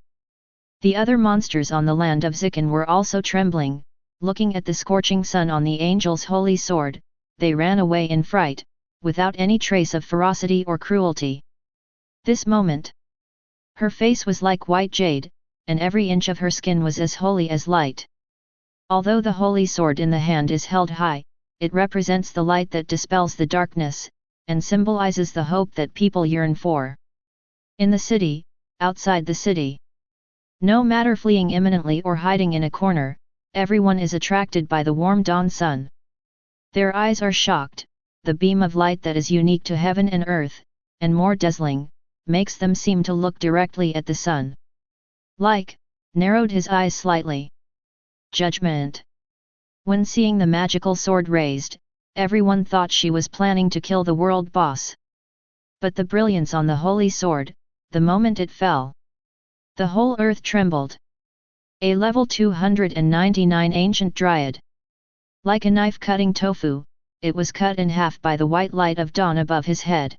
The other monsters on the land of Zikan were also trembling, looking at the scorching sun on the angel's holy sword. They ran away in fright, without any trace of ferocity or cruelty. This moment, her face was like white jade, and every inch of her skin was as holy as light. Although the holy sword in the hand is held high, it represents the light that dispels the darkness, and symbolizes the hope that people yearn for. In the city, outside the city, no matter fleeing imminently or hiding in a corner, everyone is attracted by the warm dawn sun. Their eyes are shocked. The beam of light that is unique to heaven and earth, and more dazzling, makes them seem to look directly at the sun. Narrowed his eyes slightly. Judgment. When seeing the magical sword raised, everyone thought she was planning to kill the world boss. But the brilliance on the holy sword, the moment it fell, the whole earth trembled. A level 299 ancient dryad. Like a knife cutting tofu, it was cut in half by the white light of dawn above his head.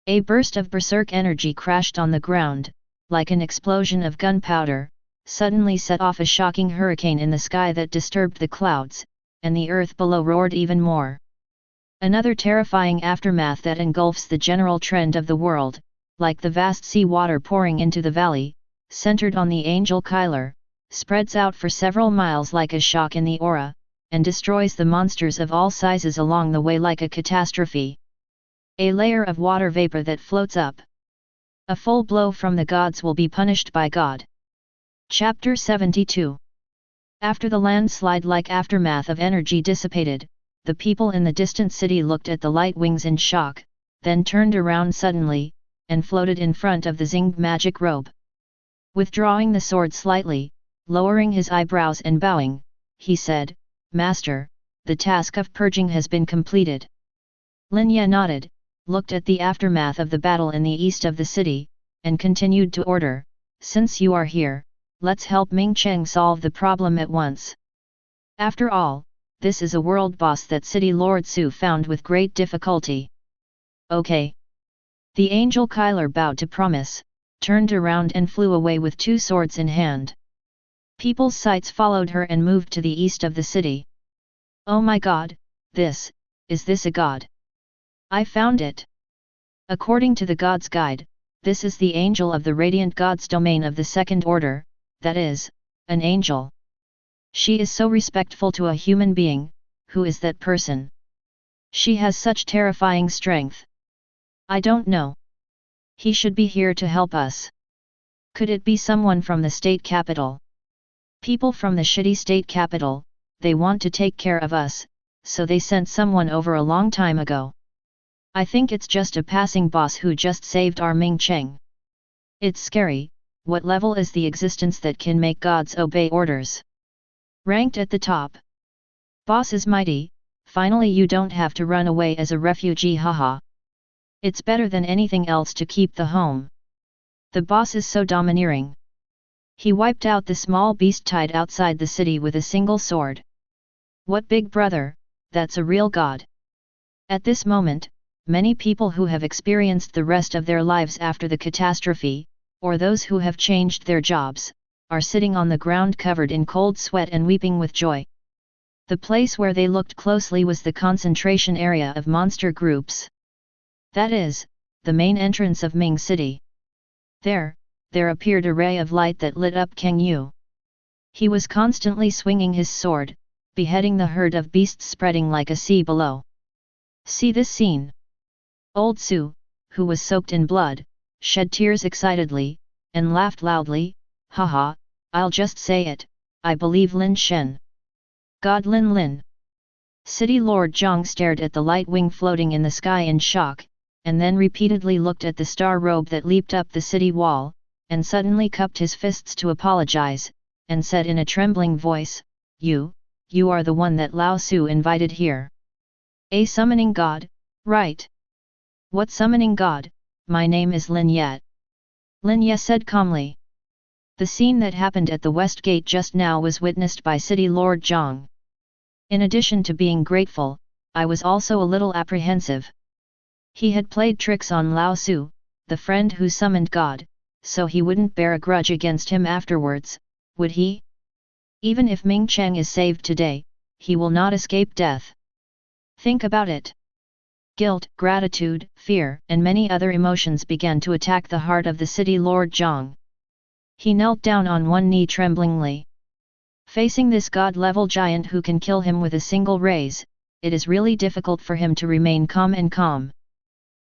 A burst of berserk energy crashed on the ground, like an explosion of gunpowder, suddenly set off a shocking hurricane in the sky that disturbed the clouds, and the earth below roared even more. Another terrifying aftermath that engulfs the general trend of the world, like the vast sea water pouring into the valley, centered on the angel Kyler, spreads out for several miles like a shock in the aura, and destroys the monsters of all sizes along the way like a catastrophe. A layer of water vapor that floats up. A full blow from the gods will be punished by God. Chapter 72. After the landslide-like aftermath of energy dissipated, the people in the distant city looked at the light wings in shock, then turned around suddenly, and floated in front of the Zinged magic robe. Withdrawing the sword slightly, lowering his eyebrows and bowing, he said, "Master, the task of purging has been completed." Lin Ye nodded, looked at the aftermath of the battle in the east of the city, and continued to order, "Since you are here, let's help Ming Cheng solve the problem at once. After all, this is a world boss that City Lord Su found with great difficulty." "Okay." The angel Kyler bowed to promise, turned around and flew away with 2 swords in hand. People's sights followed her and moved to the east of the city. "Oh my God, is this a god? I found it." According to the God's Guide, this is the angel of the radiant God's domain of the second order, that is, an angel. She is so respectful to a human being. Who is that person? She has such terrifying strength. I don't know. He should be here to help us. Could it be someone from the state capital? People from the shitty state capital, they want to take care of us, so they sent someone over a long time ago. I think it's just a passing boss who just saved our Ming Cheng. It's scary. What level is the existence that can make gods obey orders? Ranked at the top. Boss is mighty. Finally you don't have to run away as a refugee, haha. It's better than anything else to keep the home. The boss is so domineering. He wiped out the small beast tied outside the city with a single sword. What big brother, that's a real god. At this moment, many people who have experienced the rest of their lives after the catastrophe, or those who have changed their jobs, are sitting on the ground covered in cold sweat and weeping with joy. The place where they looked closely was the concentration area of monster groups. That is, the main entrance of Ming City. There appeared a ray of light that lit up Kang Yu. He was constantly swinging his sword, beheading the herd of beasts spreading like a sea below. See this scene. Old Su, who was soaked in blood, shed tears excitedly, and laughed loudly, haha, I'll just say it, I believe Lin Shen. God Lin. City Lord Zhang stared at the light wing floating in the sky in shock, and then repeatedly looked at the star robe that leaped up the city wall, and suddenly cupped his fists to apologize, and said in a trembling voice, You are the one that Lao Su invited here. A summoning god, right? What summoning god? My name is Lin Ye. Lin Ye said calmly. The scene that happened at the West Gate just now was witnessed by City Lord Zhang. In addition to being grateful, I was also a little apprehensive. He had played tricks on Lao Su, the friend who summoned God, so he wouldn't bear a grudge against him afterwards, would he? Even if Ming Cheng is saved today, he will not escape death. Think about it. Guilt, gratitude, fear, and many other emotions began to attack the heart of the City Lord Zhang. He knelt down on one knee tremblingly. Facing this god-level giant who can kill him with a single raise, it is really difficult for him to remain calm.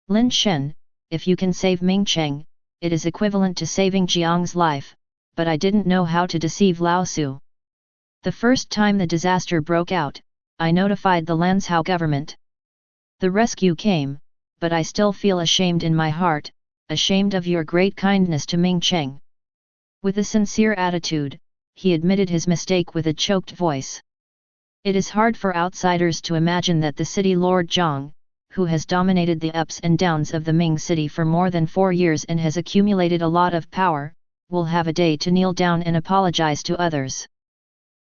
Lin Shen, if you can save Ming Cheng, it is equivalent to saving Jiang's life, but I didn't know how to deceive Lao Su. The first time the disaster broke out, I notified the Lanzhou government. The rescue came, but I still feel ashamed in my heart, ashamed of your great kindness to Ming Cheng. With a sincere attitude, he admitted his mistake with a choked voice. It is hard for outsiders to imagine that the City Lord Zhang, who has dominated the ups and downs of the Ming City for more than 4 years and has accumulated a lot of power, will have a day to kneel down and apologize to others.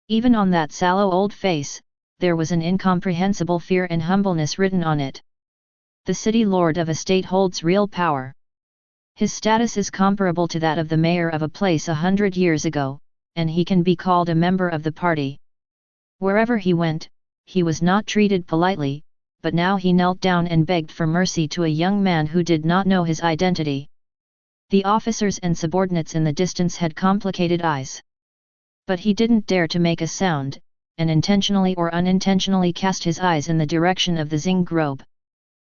Even on that sallow old face, there was an incomprehensible fear and humbleness written on it. The City Lord of a state holds real power. His status is comparable to that of the mayor of a place 100 years ago, and he can be called a member of the party. Wherever he went, he was not treated politely, but now he knelt down and begged for mercy to a young man who did not know his identity. The officers and subordinates in the distance had complicated eyes. But he didn't dare to make a sound, and intentionally or unintentionally cast his eyes in the direction of the Xing Grobe.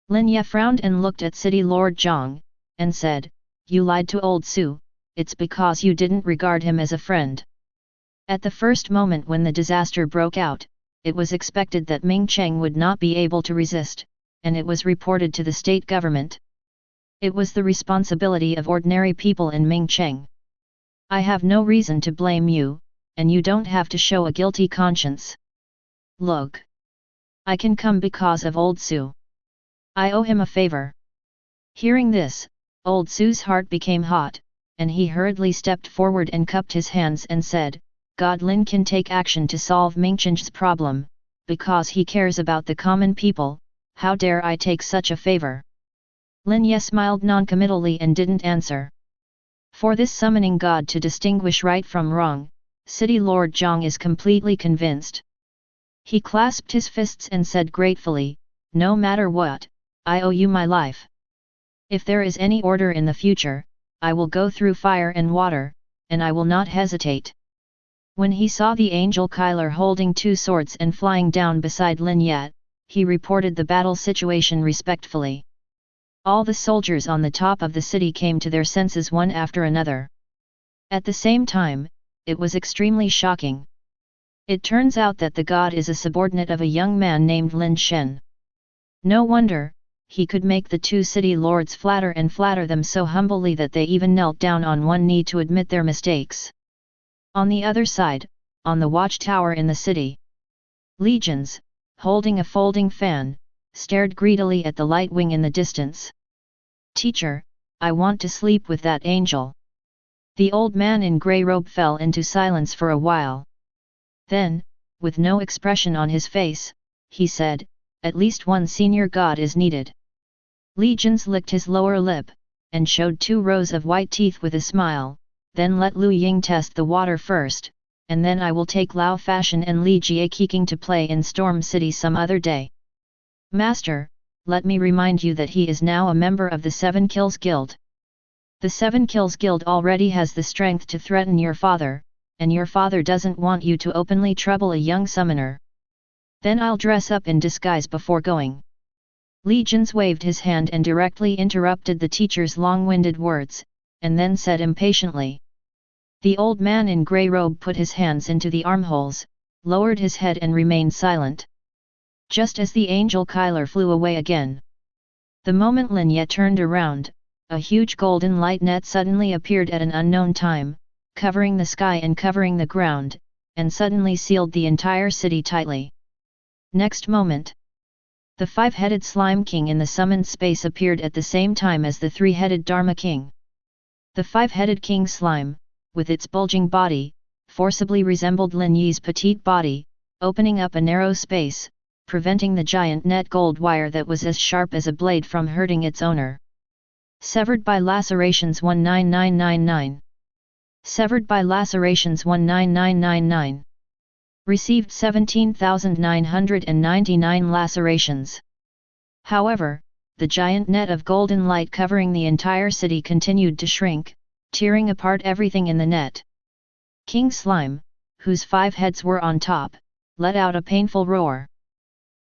Lin Ye frowned and looked at City Lord Zhang, and said, You lied to old Su, it's because you didn't regard him as a friend. At the first moment when the disaster broke out, it was expected that Ming Cheng would not be able to resist, and it was reported to the state government. It was the responsibility of ordinary people in Ming Cheng. I have no reason to blame you, and you don't have to show a guilty conscience. Look. I can come because of old Su. I owe him a favor. Hearing this, old Su's heart became hot, and he hurriedly stepped forward and cupped his hands and said, God Lin can take action to solve Ming Cheng's problem, because he cares about the common people, how dare I take such a favor? Lin Ye smiled noncommittally and didn't answer. For this summoning god to distinguish right from wrong, City Lord Zhang is completely convinced. He clasped his fists and said gratefully, No matter what, I owe you my life. If there is any order in the future, I will go through fire and water, and I will not hesitate. When he saw the angel Kyler holding 2 swords and flying down beside Lin Ye, he reported the battle situation respectfully. All the soldiers on the top of the city came to their senses one after another. At the same time, it was extremely shocking. It turns out that the god is a subordinate of a young man named Lin Shen. No wonder, he could make the 2 city lords flatter them so humbly that they even knelt down on one knee to admit their mistakes. On the other side, on the watchtower in the city, legions, holding a folding fan, stared greedily at the light wing in the distance. Teacher, I want to sleep with that angel. The old man in grey robe fell into silence for a while. Then, with no expression on his face, he said, At least one senior god is needed. Legions licked his lower lip, and showed 2 rows of white teeth with a smile, then let Lu Ying test the water first, and then I will take Lao Fashion and Li Jie Keking to play in Storm City some other day. Master, let me remind you that he is now a member of the 7 Kills Guild. The 7 Kills Guild already has the strength to threaten your father, and your father doesn't want you to openly trouble a young summoner. Then I'll dress up in disguise before going. Li Jins waved his hand and directly interrupted the teacher's long-winded words, and then said impatiently. The old man in grey robe put his hands into the armholes, lowered his head and remained silent. Just as the angel Kyler flew away again. The moment Lin Ye turned around, a huge golden light net suddenly appeared at an unknown time, covering the sky and covering the ground, and suddenly sealed the entire city tightly. Next moment, the 5-headed Slime King in the summoned space appeared at the same time as the 3-headed Dharma King. The 5-headed King Slime, with its bulging body, forcibly resembled Lin Yi's petite body, opening up a narrow space, preventing the giant net gold wire that was as sharp as a blade from hurting its owner. Severed by lacerations 19999. Severed by lacerations 19999. Received 17,999 lacerations. However, the giant net of golden light covering the entire city continued to shrink, tearing apart everything in the net. King Slime, whose 5 heads were on top, let out a painful roar.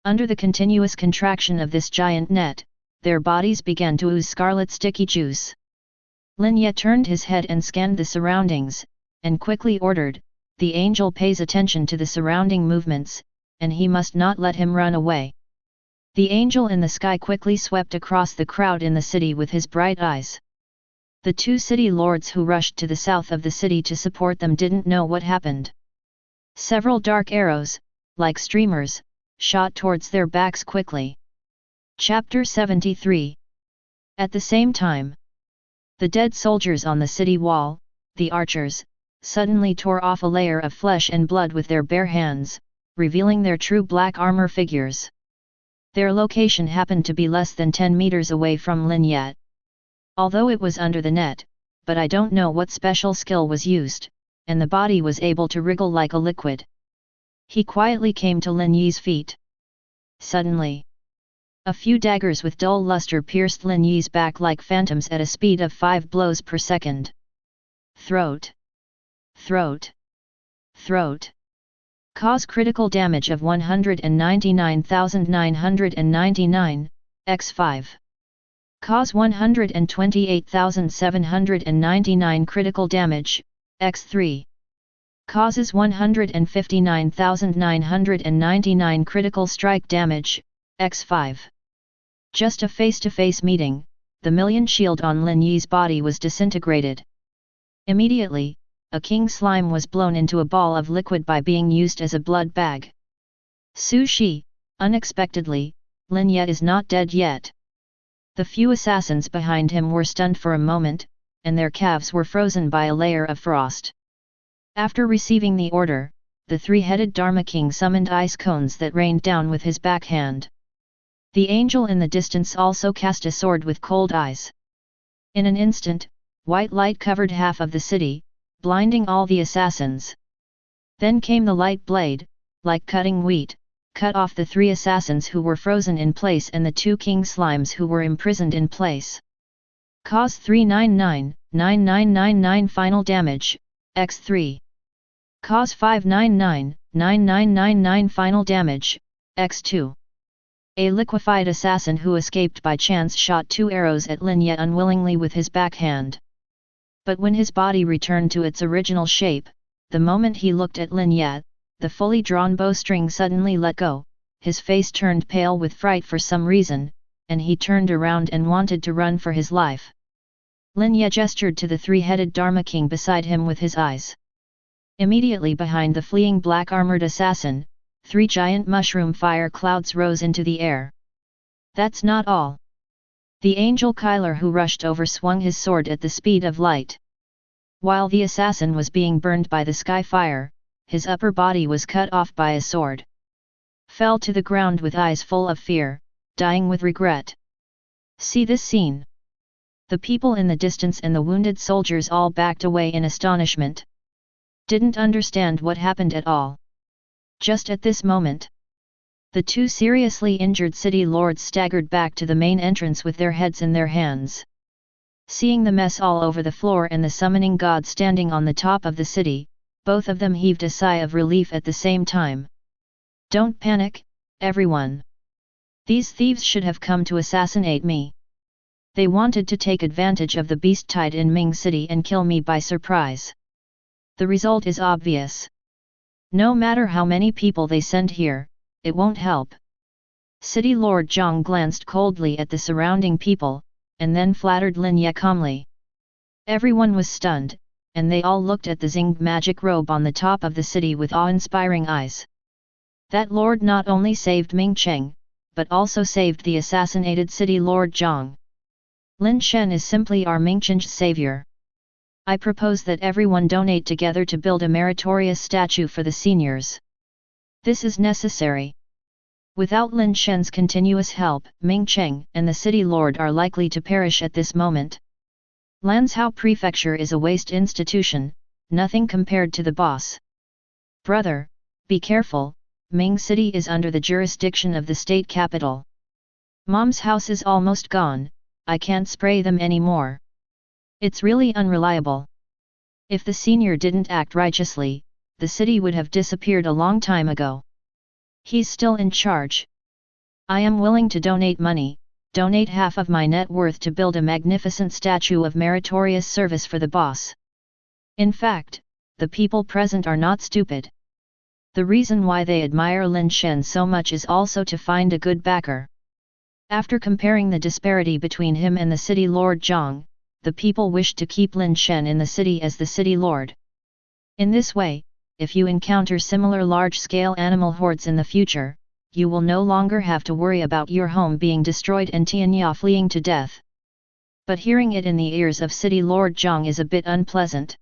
Under the continuous contraction of this giant net, their bodies began to ooze scarlet sticky juice. Lin Ye turned his head and scanned the surroundings, and quickly ordered, the angel pays attention to the surrounding movements, and he must not let him run away. The angel in the sky quickly swept across the crowd in the city with his bright eyes. The 2 city lords who rushed to the south of the city to support them didn't know what happened. Several dark arrows, like streamers, shot towards their backs quickly. Chapter 73. At the same time, the dead soldiers on the city wall, the archers, suddenly tore off a layer of flesh and blood with their bare hands, revealing their true black armor figures. Their location happened to be less than 10 meters away from Lin Ye. Although it was under the net, but I don't know what special skill was used, and the body was able to wriggle like a liquid. He quietly came to Lin Yi's feet. Suddenly, a few daggers with dull luster pierced Lin Yi's back like phantoms at a speed of 5 blows per second. Throat. Throat. Throat. Cause critical damage of 199,999, x5. Cause 128,799 critical damage, x3. Causes 159,999 critical strike damage, x5. Just a face-to-face meeting, the million shield on Lin Yi's body was disintegrated. Immediately, a king slime was blown into a ball of liquid by being used as a blood bag. Su Shi, unexpectedly, Lin Ye is not dead yet. The few assassins behind him were stunned for a moment, and their calves were frozen by a layer of frost. After receiving the order, the 3-headed Dharma King summoned ice cones that rained down with his backhand. The angel in the distance also cast a sword with cold eyes. In an instant, white light covered half of the city, blinding all the assassins. Then came the light blade, like cutting wheat, cut off the 3 assassins who were frozen in place and the 2 king slimes who were imprisoned in place. Cause 399,9999 final damage, x3. Cause 599,9999 final damage, x2. A liquefied assassin who escaped by chance shot 2 arrows at Lin Ye unwillingly with his backhand. But when his body returned to its original shape, the moment he looked at Lin Ye, the fully drawn bowstring suddenly let go, his face turned pale with fright for some reason, and he turned around and wanted to run for his life. Lin Ye gestured to the 3-headed Dharma King beside him with his eyes. Immediately behind the fleeing black-armored assassin, 3 giant mushroom fire clouds rose into the air. That's not all. The angel Kyler who rushed over swung his sword at the speed of light. While the assassin was being burned by the sky fire, his upper body was cut off by a sword. Fell to the ground with eyes full of fear, dying with regret. See this scene. The people in the distance and the wounded soldiers all backed away in astonishment. didn't understand what happened at all. Just at this moment, the two seriously injured city lords staggered back to the main entrance with their heads in their hands. Seeing the mess all over the floor and the summoning god standing on the top of the city, both of them heaved a sigh of relief at the same time. Don't panic, everyone. These thieves should have come to assassinate me. They wanted to take advantage of the beast tide in Ming City and kill me by surprise. The result is obvious. No matter how many people they send here, it won't help. City Lord Zhang glanced coldly at the surrounding people, and then flattered Lin Ye calmly. Everyone was stunned, and they all looked at the zinged magic robe on the top of the city with awe-inspiring eyes. That lord not only saved Ming Cheng, but also saved the assassinated city Lord Zhang. Lin Shen is simply our Ming Cheng's savior. I propose that everyone donate together to build a meritorious statue for the seniors. This is necessary. Without Lin Shen's continuous help, Ming Cheng and the city lord are likely to perish at this moment. Lanzhou Prefecture is a waste institution, nothing compared to the boss. Brother, be careful, Ming City is under the jurisdiction of the state capital. Mom's house is almost gone, I can't spray them anymore. It's really unreliable. If the senior didn't act righteously, the city would have disappeared a long time ago. He's still in charge. I am willing to donate money, donate half of my net worth to build a magnificent statue of meritorious service for the boss. In fact, the people present are not stupid. The reason why they admire Lin Shen so much is also to find a good backer. After comparing the disparity between him and the city lord Zhang, the people wished to keep Lin Shen in the city as the city lord. In this way, if you encounter similar large-scale animal hordes in the future, you will no longer have to worry about your home being destroyed and Tianya fleeing to death. But hearing it in the ears of city lord Zhang is a bit unpleasant.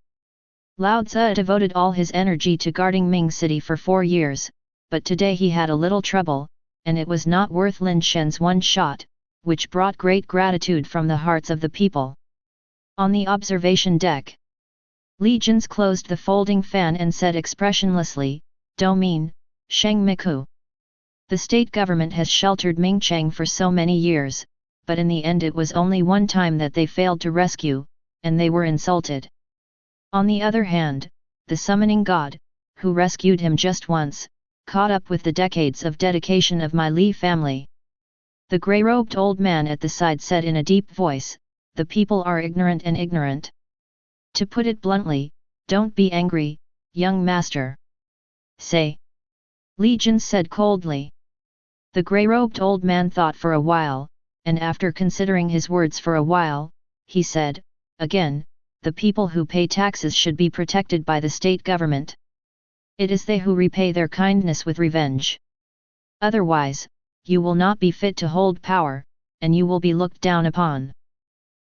Lao Tzu devoted all his energy to guarding Ming City for 4 years, but today he had a little trouble, and it was not worth Lin Shen's one shot, which brought great gratitude from the hearts of the people. On the observation deck, Li Jins closed the folding fan and said expressionlessly, "Do mean, Sheng Miku. The state government has sheltered Ming Cheng for so many years, but in the end it was only one time that they failed to rescue, and they were insulted. On the other hand, the summoning god, who rescued him just once, caught up with the decades of dedication of my Li family." The grey-robed old man at the side said in a deep voice, "The people are ignorant and ignorant. To put it bluntly, don't be angry, young master. Say." Li Jin said coldly. The grey-robed old man thought for a while, and after considering his words for a while, he said, "Again, the people who pay taxes should be protected by the state government. It is they who repay their kindness with revenge. Otherwise, you will not be fit to hold power, and you will be looked down upon."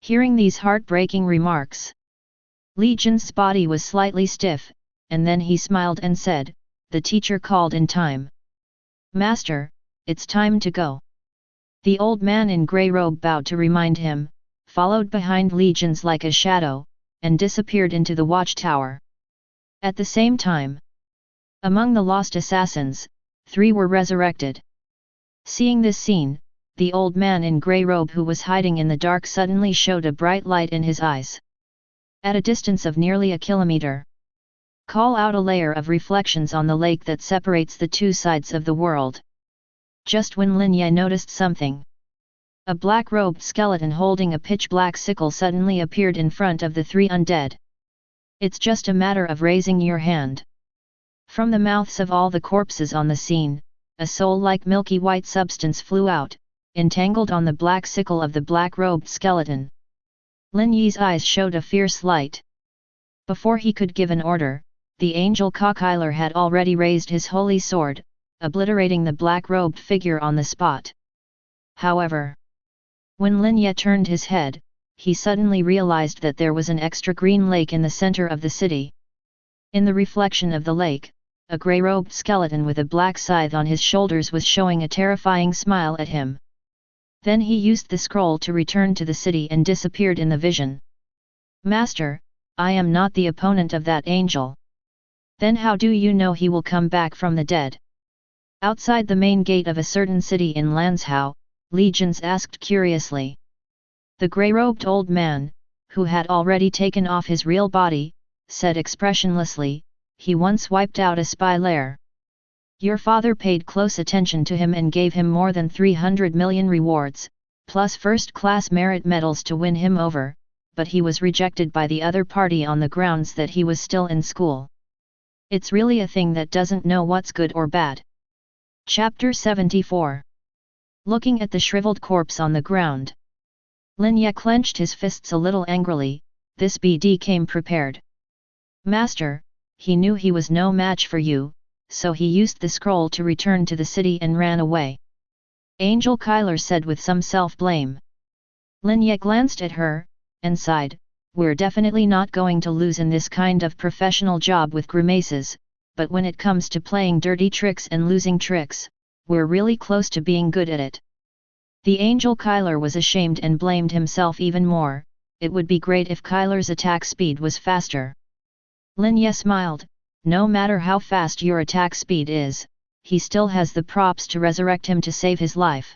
Hearing these heartbreaking remarks, Li Jin's body was slightly stiff, and then he smiled and said, "The teacher called in time. Master, it's time to go." The old man in grey robe bowed to remind him, followed behind Li Jin's like a shadow, and disappeared into the watchtower. At the same time, among the lost assassins, 3 were resurrected. Seeing this scene, the old man in grey robe who was hiding in the dark suddenly showed a bright light in his eyes. At a distance of nearly a kilometer, call out a layer of reflections on the lake that separates the two sides of the world. Just when Lin Ye noticed something, a black-robed skeleton holding a pitch-black sickle suddenly appeared in front of the 3 undead. "It's just a matter of raising your hand." From the mouths of all the corpses on the scene, a soul-like milky white substance flew out, entangled on the black sickle of the black-robed skeleton. Lin Yi's eyes showed a fierce light. Before he could give an order, the angel Cockeiler had already raised his holy sword, obliterating the black-robed figure on the spot. However, when Lin Ye turned his head, he suddenly realized that there was an extra green lake in the center of the city. In the reflection of the lake, a grey-robed skeleton with a black scythe on his shoulders was showing a terrifying smile at him. Then he used the scroll to return to the city and disappeared in the vision. "Master, I am not the opponent of that angel. Then how do you know he will come back from the dead? Outside the main gate of a certain city in Lanzhou, legions asked curiously. The grey-robed old man, who had already taken off his real body, said expressionlessly, he once wiped out a spy lair. Your father paid close attention to him and gave him more than 300 million rewards, plus first-class merit medals to win him over, but he was rejected by the other party on the grounds that he was still in school. It's really a thing that doesn't know what's good or bad. Chapter 74. Looking at the shriveled corpse on the ground, Lin Ye clenched his fists a little angrily. This BD came prepared. Master, he knew he was no match for you, so he used the scroll to return to the city and ran away. Angel Kyler said with some self-blame. Lin Ye glanced at her, and sighed, we're definitely not going to lose in this kind of professional job with grimaces, but when it comes to playing dirty tricks and losing tricks, we're really close to being good at it. The Angel Kyler was ashamed and blamed himself even more. It would be great if Kyler's attack speed was faster. Lin Ye smiled, no matter how fast your attack speed is, he still has the props to resurrect him to save his life.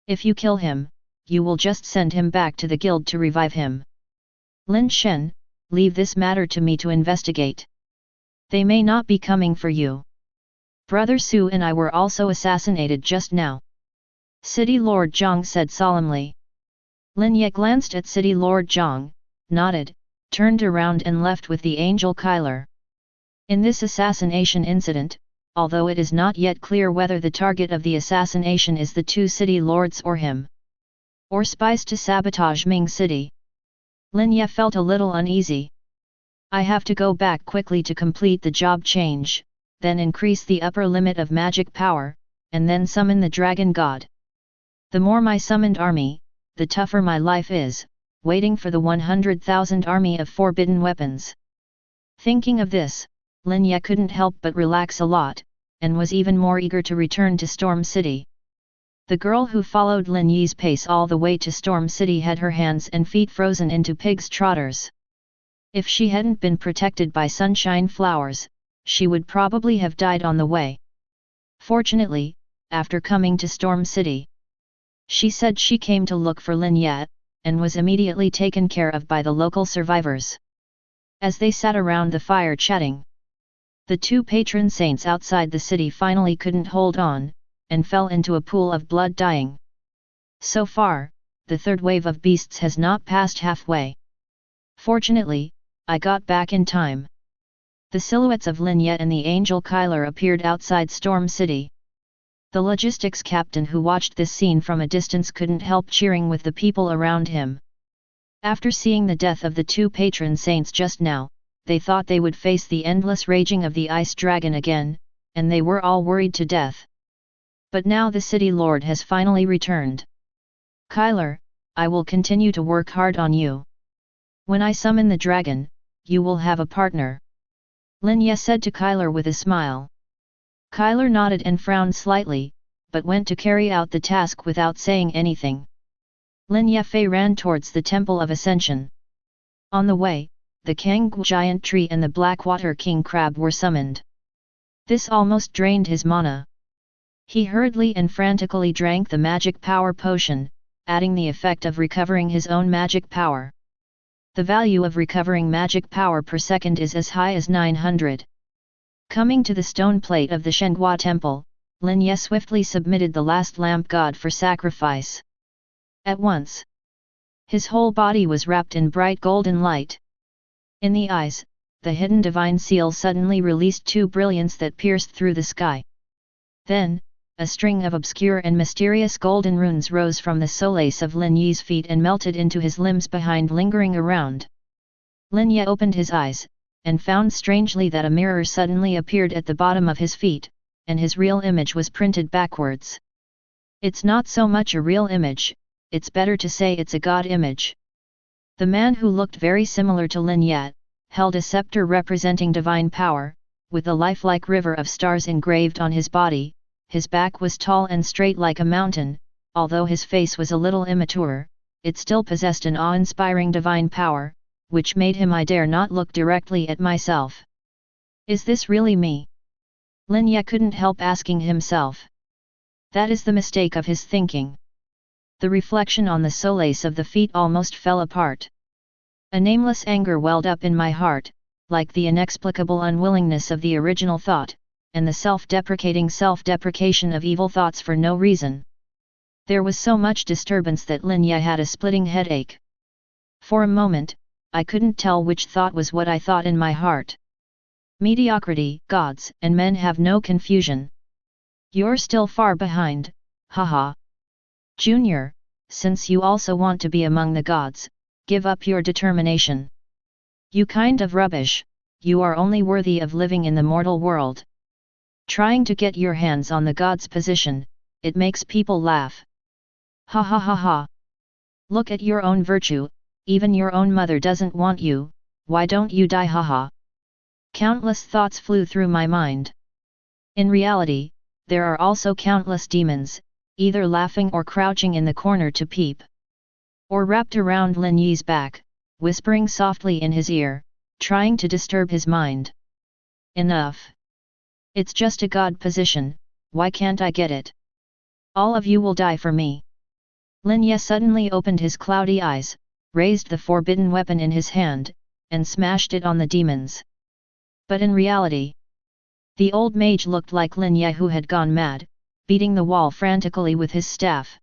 If you kill him, you will just send him back to the guild to revive him. Lin Shen, leave this matter to me to investigate. They may not be coming for you. Brother Su and I were also assassinated just now. City Lord Zhang said solemnly. Lin Ye glanced at City Lord Zhang, nodded, turned around and left with the Angel Kyler. In this assassination incident, although it is not yet clear whether the target of the assassination is the two city lords or him, or spies to sabotage Ming City, Lin Ye felt a little uneasy. I have to go back quickly to complete the job change, then increase the upper limit of magic power, and then summon the Dragon God. The more my summoned army, the tougher my life is, waiting for the 100,000 army of forbidden weapons. Thinking of this, Lin Ye couldn't help but relax a lot, and was even more eager to return to Storm City. The girl who followed Lin Ye's pace all the way to Storm City had her hands and feet frozen into pig's trotters. If she hadn't been protected by sunshine flowers, she would probably have died on the way. Fortunately, after coming to Storm City, she said she came to look for Lin Ye, and was immediately taken care of by the local survivors. As they sat around the fire chatting, the two patron saints outside the city finally couldn't hold on, and fell into a pool of blood dying. So far, the third wave of beasts has not passed halfway. Fortunately, I got back in time. The silhouettes of Lin Ye and the Angel Kyler appeared outside Storm City. The logistics captain who watched this scene from a distance couldn't help cheering with the people around him. After seeing the death of the two patron saints just now, they thought they would face the endless raging of the ice dragon again, and they were all worried to death. But now the city lord has finally returned. Kyler, I will continue to work hard on you. When I summon the dragon, you will have a partner. Lin Ye said to Kyler with a smile. Kyler nodded and frowned slightly, but went to carry out the task without saying anything. Lin Ye ran towards the Temple of Ascension. On the way, the Kanggu giant tree and the Blackwater king crab were summoned. This almost drained his mana. He hurriedly and frantically drank the magic power potion, adding the effect of recovering his own magic power. The value of recovering magic power per second is as high as 900. Coming to the stone plate of the Shenghua temple, Lin Ye swiftly submitted the last lamp god for sacrifice. At once, his whole body was wrapped in bright golden light. In the eyes, the hidden divine seal suddenly released two brilliance that pierced through the sky. Then, a string of obscure and mysterious golden runes rose from the solace of Lin Ye's feet and melted into his limbs behind, lingering around. Lin Ye opened his eyes, and found strangely that a mirror suddenly appeared at the bottom of his feet, and his real image was printed backwards. It's not so much a real image, it's better to say it's a god image. The man, who looked very similar to Lin Ye, held a scepter representing divine power, with a lifelike river of stars engraved on his body. His back was tall and straight like a mountain, although his face was a little immature, it still possessed an awe-inspiring divine power, which made him I dare not look directly at myself. Is this really me? Lin Ye couldn't help asking himself. That is the mistake of his thinking. The reflection on the solace of the feet almost fell apart. A nameless anger welled up in my heart, like the inexplicable unwillingness of the original thought, and the self-deprecation of evil thoughts for no reason. There was so much disturbance that Lin Ye had a splitting headache. For a moment, I couldn't tell which thought was what I thought in my heart. Mediocrity, gods and men have no confusion. You're still far behind, haha. Junior, since you also want to be among the gods, give up your determination. You kind of rubbish, you are only worthy of living in the mortal world. Trying to get your hands on the god's position, it makes people laugh. Ha ha ha ha. Look at your own virtue, even your own mother doesn't want you, why don't you die haha. Countless thoughts flew through my mind. In reality, there are also countless demons, either laughing or crouching in the corner to peep. Or wrapped around Lin Yi's back, whispering softly in his ear, trying to disturb his mind. Enough. It's just a god position, why can't I get it? All of you will die for me. Lin Ye suddenly opened his cloudy eyes, raised the forbidden weapon in his hand, and smashed it on the demons. But in reality, the old mage looked like Lin Ye who had gone mad, beating the wall frantically with his staff.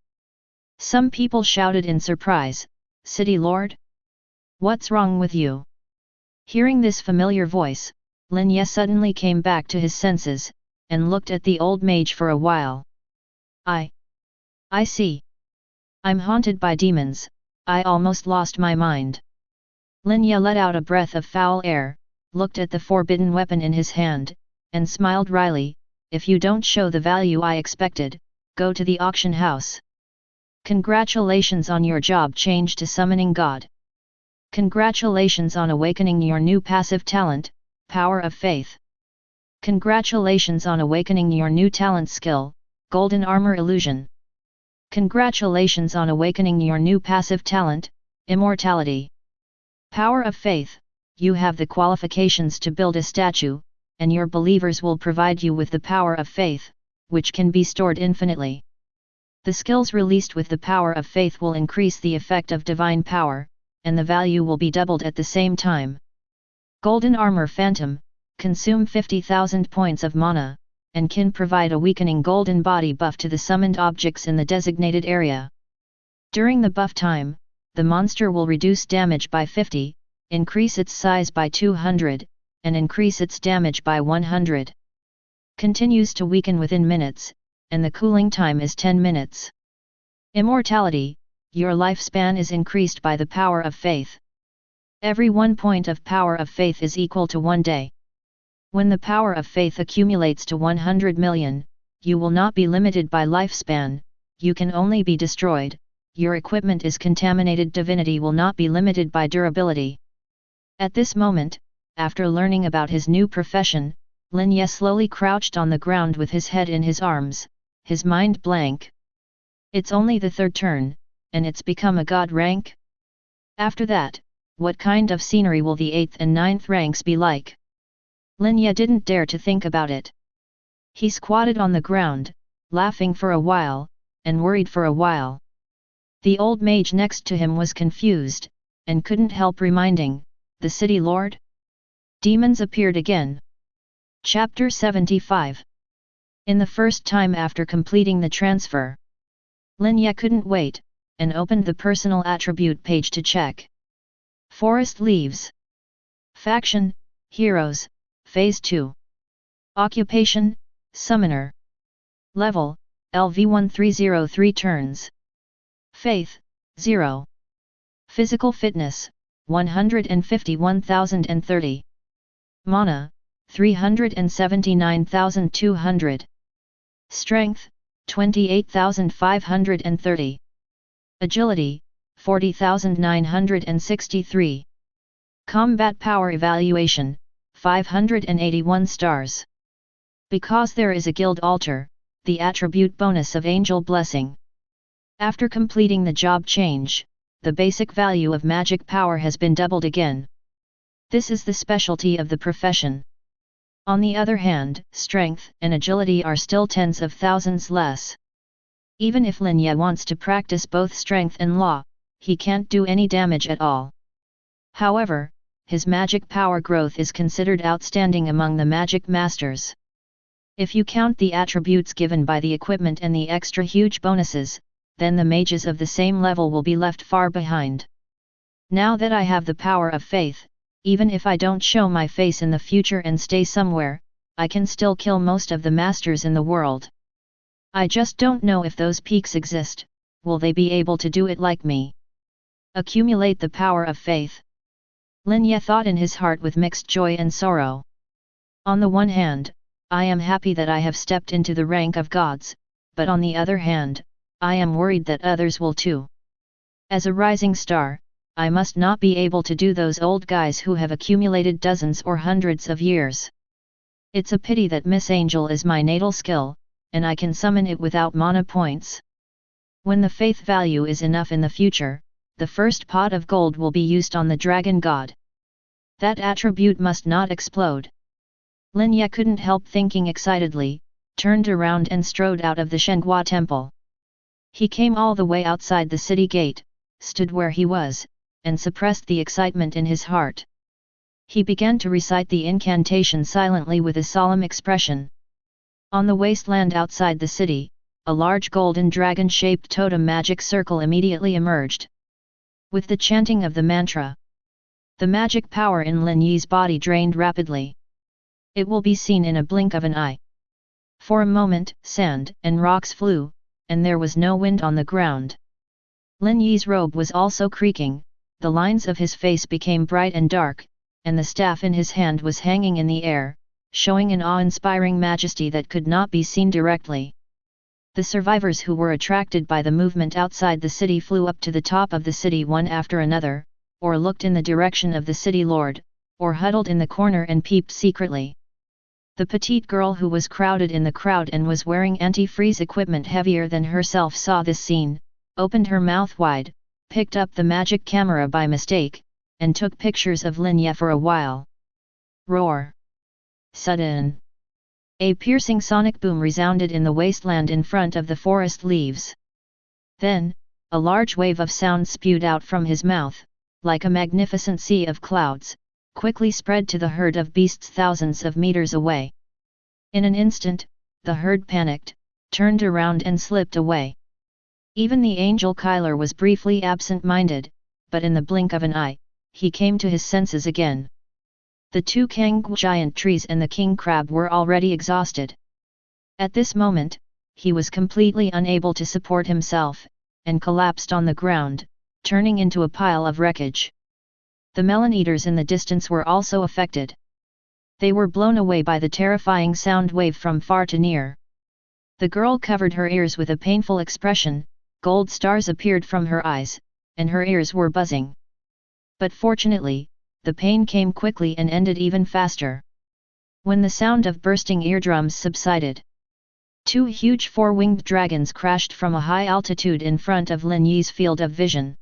Some people shouted in surprise, "City Lord? What's wrong with you?" Hearing this familiar voice, Lin Ye suddenly came back to his senses, and looked at the old mage for a while. I see. I'm haunted by demons, I almost lost my mind. Lin Ye let out a breath of foul air, looked at the forbidden weapon in his hand, and smiled wryly, if you don't show the value I expected, go to the auction house. Congratulations on your job change to summoning God. Congratulations on awakening your new passive talent, power of faith. Congratulations on awakening your new talent skill, golden armor illusion. Congratulations on awakening your new passive talent, immortality. Power of faith, you have the qualifications to build a statue, and your believers will provide you with the power of faith, which can be stored infinitely. The skills released with the power of faith will increase the effect of divine power, and the value will be doubled at the same time. Golden Armor Phantom, consume 50,000 points of mana, and can provide a weakening golden body buff to the summoned objects in the designated area. During the buff time, the monster will reduce damage by 50, increase its size by 200, and increase its damage by 100. Continues to weaken within minutes, and the cooling time is 10 minutes. Immortality, your lifespan is increased by the power of faith. Every 1 point of power of faith is equal to 1 day. When the power of faith accumulates to 100 million, you will not be limited by lifespan, you can only be destroyed, your equipment is contaminated, divinity will not be limited by durability. At this moment, after learning about his new profession, Lin Ye slowly crouched on the ground with his head in his arms, his mind blank. It's only the third turn, and it's become a god rank? After that, what kind of scenery will the 8th and 9th ranks be like? Lin Ye didn't dare to think about it. He squatted on the ground, laughing for a while, and worried for a while. The old mage next to him was confused, and couldn't help reminding, the city lord? Demons appeared again. Chapter 75. In the first time after completing the transfer, Lin Ye couldn't wait, and opened the personal attribute page to check. Forest leaves. Faction, Heroes, Phase 2. Occupation, Summoner. Level, LV1303 turns. Faith, 0. Physical fitness, 151,030. Mana, 379,200. Strength, 28,530. Agility, 40,963. Combat power evaluation, 581 stars. Because there is a guild altar, the attribute bonus of Angel Blessing. After completing the job change, the basic value of magic power has been doubled again. This is the specialty of the profession. On the other hand, strength and agility are still tens of thousands less. Even if Lin Ye wants to practice both strength and law, he can't do any damage at all. However, his magic power growth is considered outstanding among the magic masters. If you count the attributes given by the equipment and the extra huge bonuses, then the mages of the same level will be left far behind. Now that I have the power of faith, even if I don't show my face in the future and stay somewhere, I can still kill most of the masters in the world. I just don't know if those peaks exist, will they be able to do it like me? Accumulate the power of faith. Lin Ye thought in his heart with mixed joy and sorrow. On the one hand, I am happy that I have stepped into the rank of gods, but on the other hand, I am worried that others will too. As a rising star, I must not be able to do those old guys who have accumulated dozens or hundreds of years. It's a pity that Miss Angel is my natal skill, and I can summon it without mana points. When the faith value is enough in the future, the first pot of gold will be used on the dragon god. That attribute must not explode. Lin Ye couldn't help thinking excitedly, turned around and strode out of the Shenghua temple. He came all the way outside the city gate, stood where he was, and suppressed the excitement in his heart. He began to recite the incantation silently with a solemn expression. On the wasteland outside the city, a large golden dragon-shaped totem magic circle immediately emerged. With the chanting of the mantra, the magic power in Lin Yi's body drained rapidly. It will be seen in a blink of an eye. For a moment, sand and rocks flew, and there was no wind on the ground. Lin Yi's robe was also creaking, the lines of his face became bright and dark, and the staff in his hand was hanging in the air, showing an awe-inspiring majesty that could not be seen directly. The survivors who were attracted by the movement outside the city flew up to the top of the city one after another, or looked in the direction of the city lord, or huddled in the corner and peeped secretly. The petite girl who was crowded in the crowd and was wearing anti-freeze equipment heavier than herself saw this scene, opened her mouth wide, picked up the magic camera by mistake, and took pictures of Lin Ye for a while. Roar! Sudden! A piercing sonic boom resounded in the wasteland in front of the forest leaves. Then, a large wave of sound spewed out from his mouth, like a magnificent sea of clouds, quickly spread to the herd of beasts thousands of meters away. In an instant, the herd panicked, turned around and slipped away. Even the angel Kyler was briefly absent-minded, but in the blink of an eye, he came to his senses again. The two Kanggu giant trees and the king crab were already exhausted. At this moment, he was completely unable to support himself, and collapsed on the ground, turning into a pile of wreckage. The melon eaters in the distance were also affected. They were blown away by the terrifying sound wave from far to near. The girl covered her ears with a painful expression, gold stars appeared from her eyes, and her ears were buzzing. But fortunately, the pain came quickly and ended even faster. When the sound of bursting eardrums subsided, two huge four-winged dragons crashed from a high altitude in front of Lin Yi's field of vision.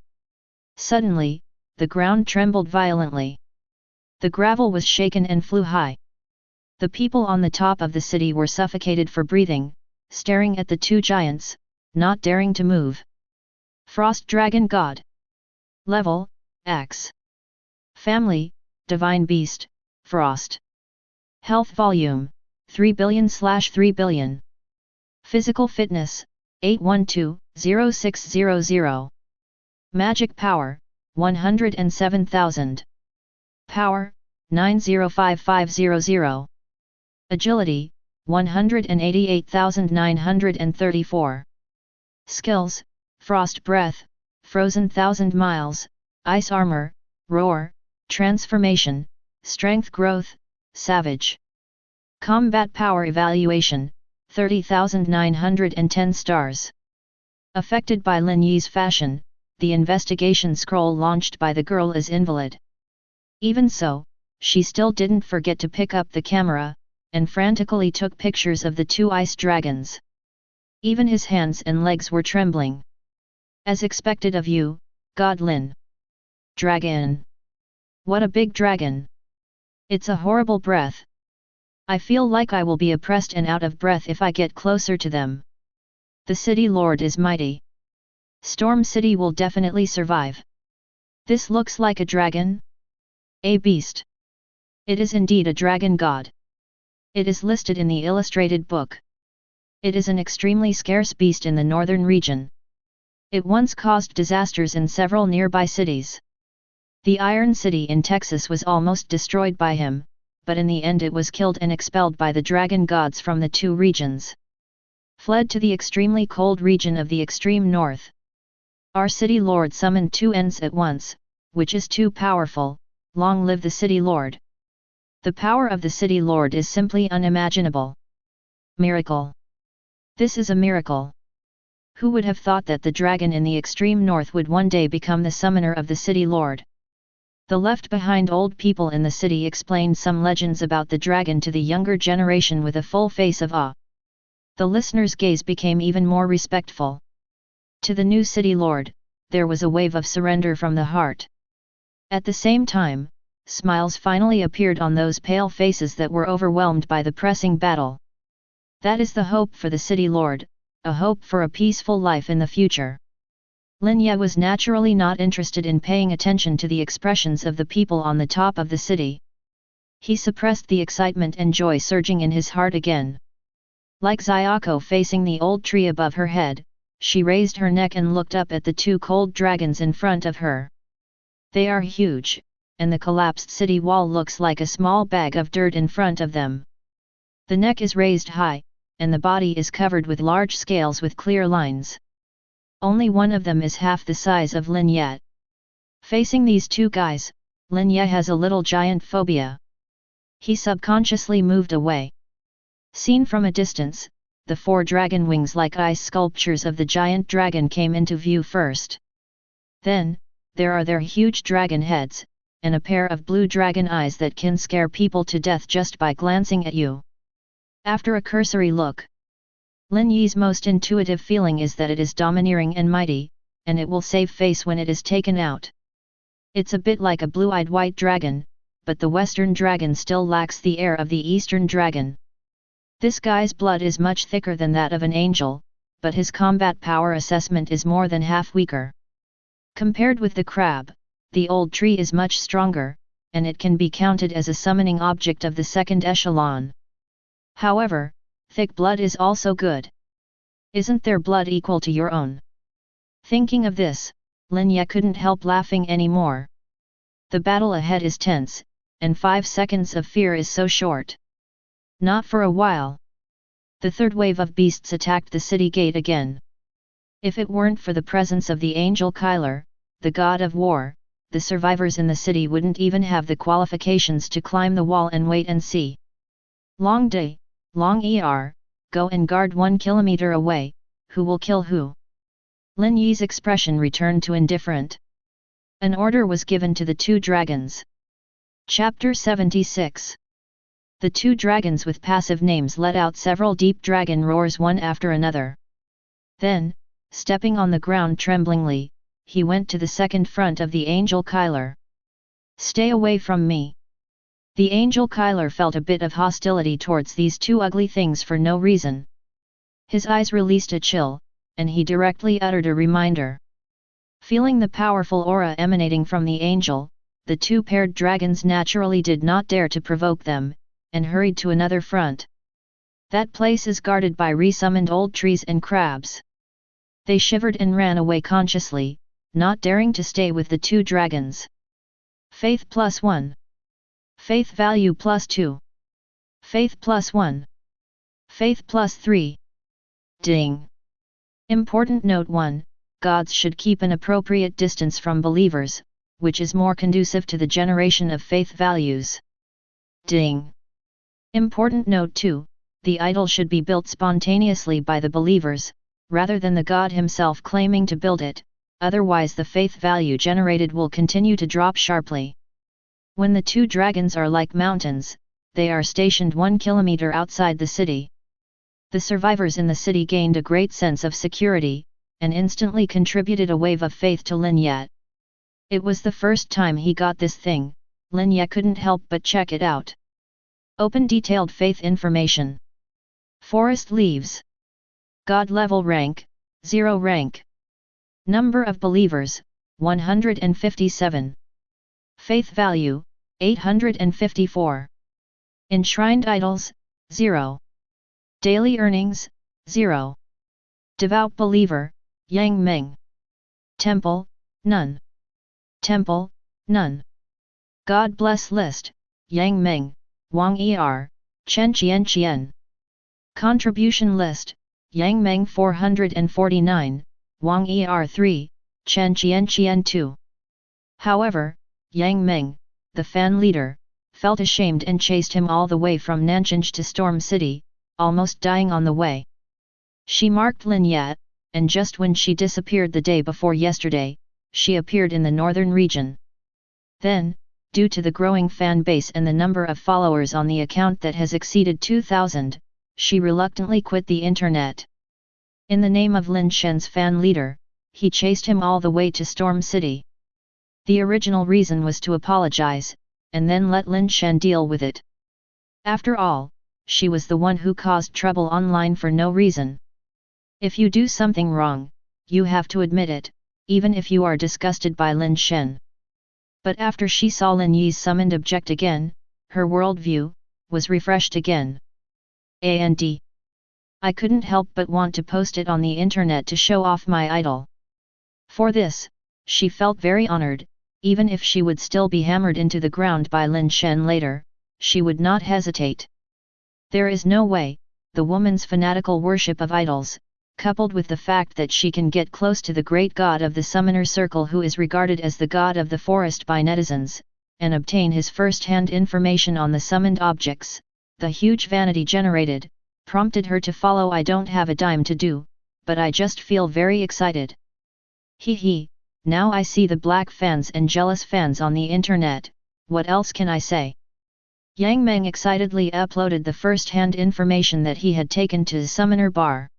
Suddenly, the ground trembled violently. The gravel was shaken and flew high. The people on the top of the city were suffocated for breathing, staring at the two giants, not daring to move. Frost Dragon God. Level, X. Family, Divine Beast, Frost. Health Volume, 3 billion/3 billion. Physical Fitness, 812-0600. Magic Power, 107,000. Power, 905500. Agility, 188,934. Skills, Frost Breath, Frozen 1000 Miles, Ice Armor, Roar, Transformation, Strength Growth, Savage. Combat Power Evaluation, 30,910 stars. Affected by Lin Yi's fashion, the investigation scroll launched by the girl is invalid. Even so, she still didn't forget to pick up the camera, and frantically took pictures of the two ice dragons. Even his hands and legs were trembling. As expected of you, God Lin. Dragon. What a big dragon! It's a horrible breath. I feel like I will be oppressed and out of breath if I get closer to them. The city lord is mighty. Storm City will definitely survive. This looks like a dragon? A beast. It is indeed a dragon god. It is listed in the illustrated book. It is an extremely scarce beast in the northern region. It once caused disasters in several nearby cities. The Iron City in Texas was almost destroyed by him, but in the end it was killed and expelled by the dragon gods from the two regions. Fled to the extremely cold region of the extreme north. Our city lord summoned two ends at once, which is too powerful. Long live the city lord. The power of the city lord is simply unimaginable. Miracle. This is a miracle. Who would have thought that the dragon in the extreme north would one day become the summoner of the city lord? The left behind old people in the city explained some legends about the dragon to the younger generation with a full face of awe. The listener's gaze became even more respectful. To the new city lord, there was a wave of surrender from the heart. At the same time, smiles finally appeared on those pale faces that were overwhelmed by the pressing battle. That is the hope for the city lord, a hope for a peaceful life in the future. Lin Ye was naturally not interested in paying attention to the expressions of the people on the top of the city. He suppressed the excitement and joy surging in his heart again. Like Zyako facing the old tree above her head, she raised her neck and looked up at the two cold dragons in front of her. They are huge, and the collapsed city wall looks like a small bag of dirt in front of them. The neck is raised high, and the body is covered with large scales with clear lines. Only one of them is half the size of Lin Ye. Facing these two guys, Lin Ye has a little giant phobia. He subconsciously moved away. Seen from a distance, the four dragon wings like ice sculptures of the giant dragon came into view first. Then, there are their huge dragon heads, and a pair of blue dragon eyes that can scare people to death just by glancing at you. After a cursory look, Lin Yi's most intuitive feeling is that it is domineering and mighty, and it will save face when it is taken out. It's a bit like a blue-eyed white dragon, but the western dragon still lacks the air of the eastern dragon. This guy's blood is much thicker than that of an angel, but his combat power assessment is more than half weaker. Compared with the crab, the old tree is much stronger, and it can be counted as a summoning object of the second echelon. However, thick blood is also good. Isn't their blood equal to your own? Thinking of this, Lin Ye couldn't help laughing anymore. The battle ahead is tense, and 5 seconds of fear is so short. Not for a while. The third wave of beasts attacked the city gate again. If it weren't for the presence of the angel Kyler, the god of war, the survivors in the city wouldn't even have the qualifications to climb the wall and wait and see. Long day, long er, go and guard 1 kilometer away, who will kill who? Lin Yi's expression returned to indifferent. An order was given to the two dragons. Chapter 76. The two dragons with passive names let out several deep dragon roars one after another. Then, stepping on the ground tremblingly, he went to the second front of the angel Kyler. Stay away from me. The angel Kyler felt a bit of hostility towards these two ugly things for no reason. His eyes released a chill, and he directly uttered a reminder. Feeling the powerful aura emanating from the angel, the two paired dragons naturally did not dare to provoke them, and hurried to another front. That place is guarded by resummoned old trees and crabs. They shivered and ran away consciously, not daring to stay with the two dragons. Faith +1. Faith value +2. Faith +1. Faith +3. Ding. Important note 1, gods should keep an appropriate distance from believers, which is more conducive to the generation of faith values. Ding. Important note 2, the idol should be built spontaneously by the believers, rather than the god himself claiming to build it, otherwise the faith value generated will continue to drop sharply. When the two dragons are like mountains, they are stationed 1 kilometer outside the city. The survivors in the city gained a great sense of security, and instantly contributed a wave of faith to Lin Ye. It was the first time he got this thing, Lin Ye couldn't help but check it out. Open detailed faith information. Forest leaves. God level rank, 0 rank. Number of believers, 157. Faith value, 854. Enshrined idols, 0. Daily earnings, 0. Devout believer, Yang Meng. Temple, none. Temple, none. God bless list, Yang Meng, Wang Er, Chen Qian. Contribution list, Yang Meng 449, Wang Er 3, Chen Qian 2. However, Yang Meng, the fan leader, felt ashamed and chased him all the way from Nanjing to Storm City, almost dying on the way. She marked Lin Yat, and just when she disappeared the day before yesterday, she appeared in the northern region. Then, due to the growing fan base and the number of followers on the account that has exceeded 2,000, she reluctantly quit the internet. In the name of Lin Shen's fan leader, he chased him all the way to Storm City. The original reason was to apologize, and then let Lin Shen deal with it. After all, she was the one who caused trouble online for no reason. If you do something wrong, you have to admit it, even if you are disgusted by Lin Shen. But after she saw Lin Yi's summoned object again, her worldview was refreshed again. I couldn't help but want to post it on the internet to show off my idol. For this, she felt very honored, even if she would still be hammered into the ground by Lin Shen later, she would not hesitate. There is no way, the woman's fanatical worship of idols, coupled with the fact that she can get close to the great god of the summoner circle who is regarded as the god of the forest by netizens, and obtain his first-hand information on the summoned objects, the huge vanity generated, prompted her to follow. I don't have a dime to do, but I just feel very excited. Hee, now I see the black fans and jealous fans on the internet, what else can I say? Yang Meng excitedly uploaded the first-hand information that he had taken to the summoner bar.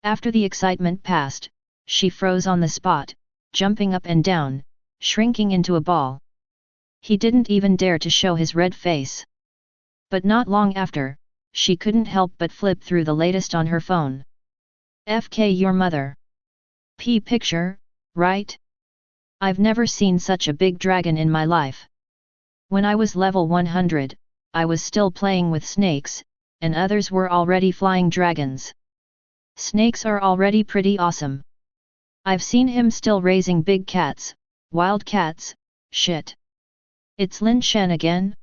After the excitement passed, she froze on the spot, jumping up and down, shrinking into a ball. He didn't even dare to show his red face. But not long after, she couldn't help but flip through the latest on her phone. FK your mother. P picture, right? I've never seen such a big dragon in my life. When I was level 100, I was still playing with snakes, and others were already flying dragons. Snakes are already pretty awesome. I've seen him still raising big cats, wild cats, shit. It's Lin Shen again?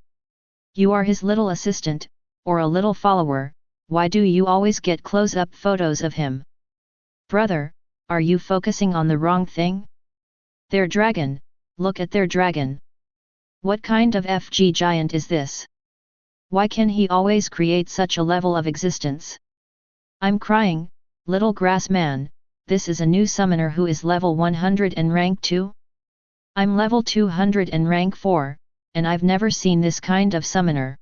You are his little assistant, or a little follower, why do you always get close-up photos of him? Brother, are you focusing on the wrong thing? Their dragon, look at their dragon. What kind of FG giant is this? Why can he always create such a level of existence? I'm crying. Little grass man, this is a new summoner who is level 100 and rank 2? I'm level 200 and rank 4, and I've never seen this kind of summoner.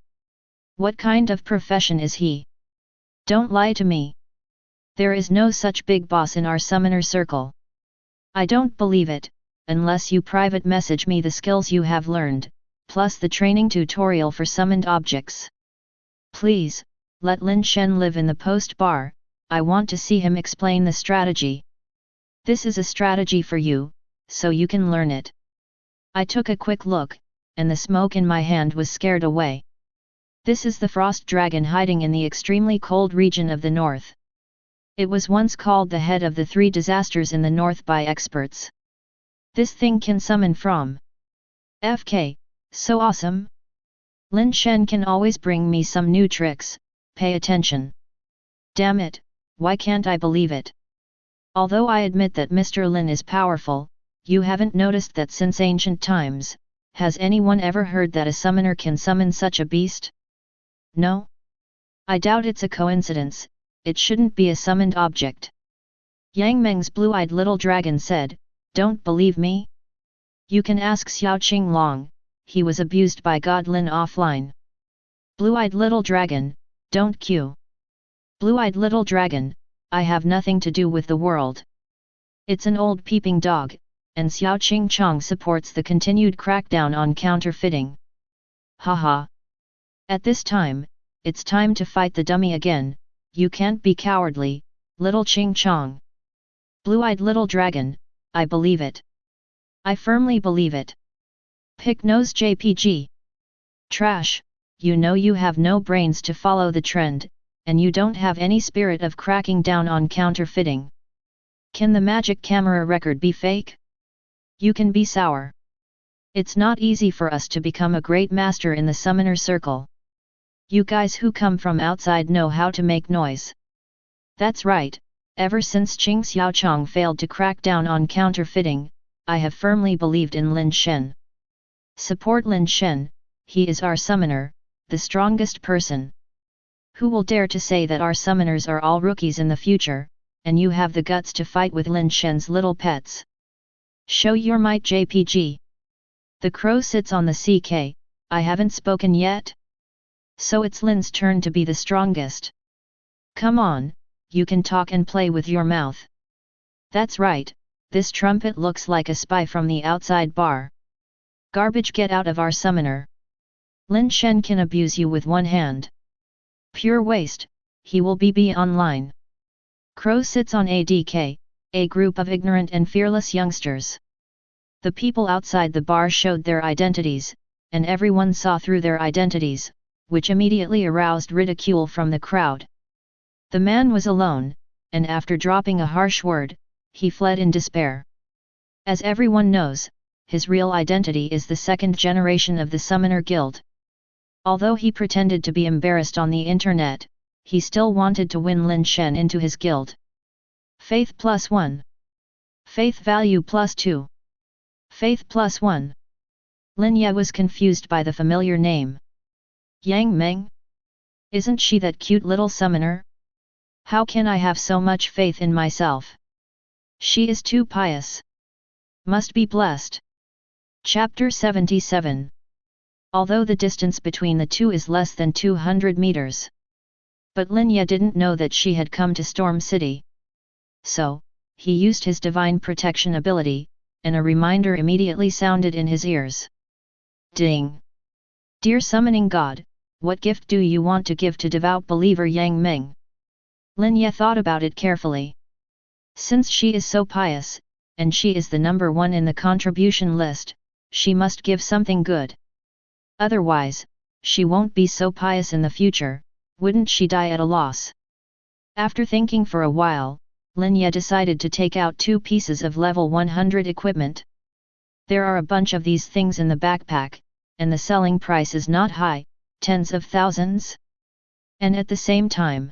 What kind of profession is he? Don't lie to me. There is no such big boss in our summoner circle. I don't believe it, unless you private message me the skills you have learned, plus the training tutorial for summoned objects. Please, let Lin Shen live in the post bar. I want to see him explain the strategy. This is a strategy for you, so you can learn it. I took a quick look, and the smoke in my hand was scared away. This is the frost dragon hiding in the extremely cold region of the north. It was once called the head of the 3 disasters in the north by experts. This thing can summon from FK, so awesome. Lin Shen can always bring me some new tricks, pay attention. Damn it. Why can't I believe it? Although I admit that Mr. Lin is powerful, you haven't noticed that since ancient times, has anyone ever heard that a summoner can summon such a beast? No? I doubt it's a coincidence, it shouldn't be a summoned object. Yang Meng's blue-eyed little dragon said, don't believe me? You can ask Xiao Qinglong, he was abused by God Lin offline. Blue-eyed little dragon, don't Q. Blue-eyed little dragon, I have nothing to do with the world. It's an old peeping dog, and Xiao Qingchong supports the continued crackdown on counterfeiting. Haha. At this time, it's time to fight the dummy again, you can't be cowardly, little Ching Chong. Blue-eyed little dragon, I believe it. I firmly believe it. Pick nose JPG. Trash, you know you have no brains to follow the trend, and you don't have any spirit of cracking down on counterfeiting. Can the magic camera record be fake? You can be sour. It's not easy for us to become a great master in the summoner circle. You guys who come from outside know how to make noise. That's right, ever since Qing Xiaochong failed to crack down on counterfeiting, I have firmly believed in Lin Shen. Support Lin Shen, he is our summoner, the strongest person. Who will dare to say that our summoners are all rookies in the future, and you have the guts to fight with Lin Shen's little pets? Show your might JPG. The crow sits on the CK, I haven't spoken yet? So it's Lin's turn to be the strongest. Come on, you can talk and play with your mouth. That's right, this trumpet looks like a spy from the outside bar. Garbage, get out of our summoner. Lin Shen can abuse you with one hand. Pure waste, he will be online. Crow sits on ADK, a group of ignorant and fearless youngsters. The people outside the bar showed their identities, and everyone saw through their identities, which immediately aroused ridicule from the crowd. The man was alone, and after dropping a harsh word, he fled in despair. As everyone knows, his real identity is the second generation of the Summoner Guild. Although he pretended to be embarrassed on the internet, he still wanted to win Lin Shen into his guild. Faith +1. Faith value +2. Faith +1. Lin Ye was confused by the familiar name. Yang Meng? Isn't she that cute little summoner? How can I have so much faith in myself? She is too pious. Must be blessed. Chapter 77. Although the distance between the two is less than 200 meters. But Lin Ye didn't know that she had come to Storm City. So, he used his divine protection ability, and a reminder immediately sounded in his ears. Ding! Dear summoning god, what gift do you want to give to devout believer Yang Meng? Lin Ye thought about it carefully. Since she is so pious, and she is the number one in the contribution list, she must give something good. Otherwise, she won't be so pious in the future, wouldn't she die at a loss? After thinking for a while, Lin Ye decided to take out 2 pieces of level 100 equipment. There are a bunch of these things in the backpack, and the selling price is not high, tens of thousands. And at the same time,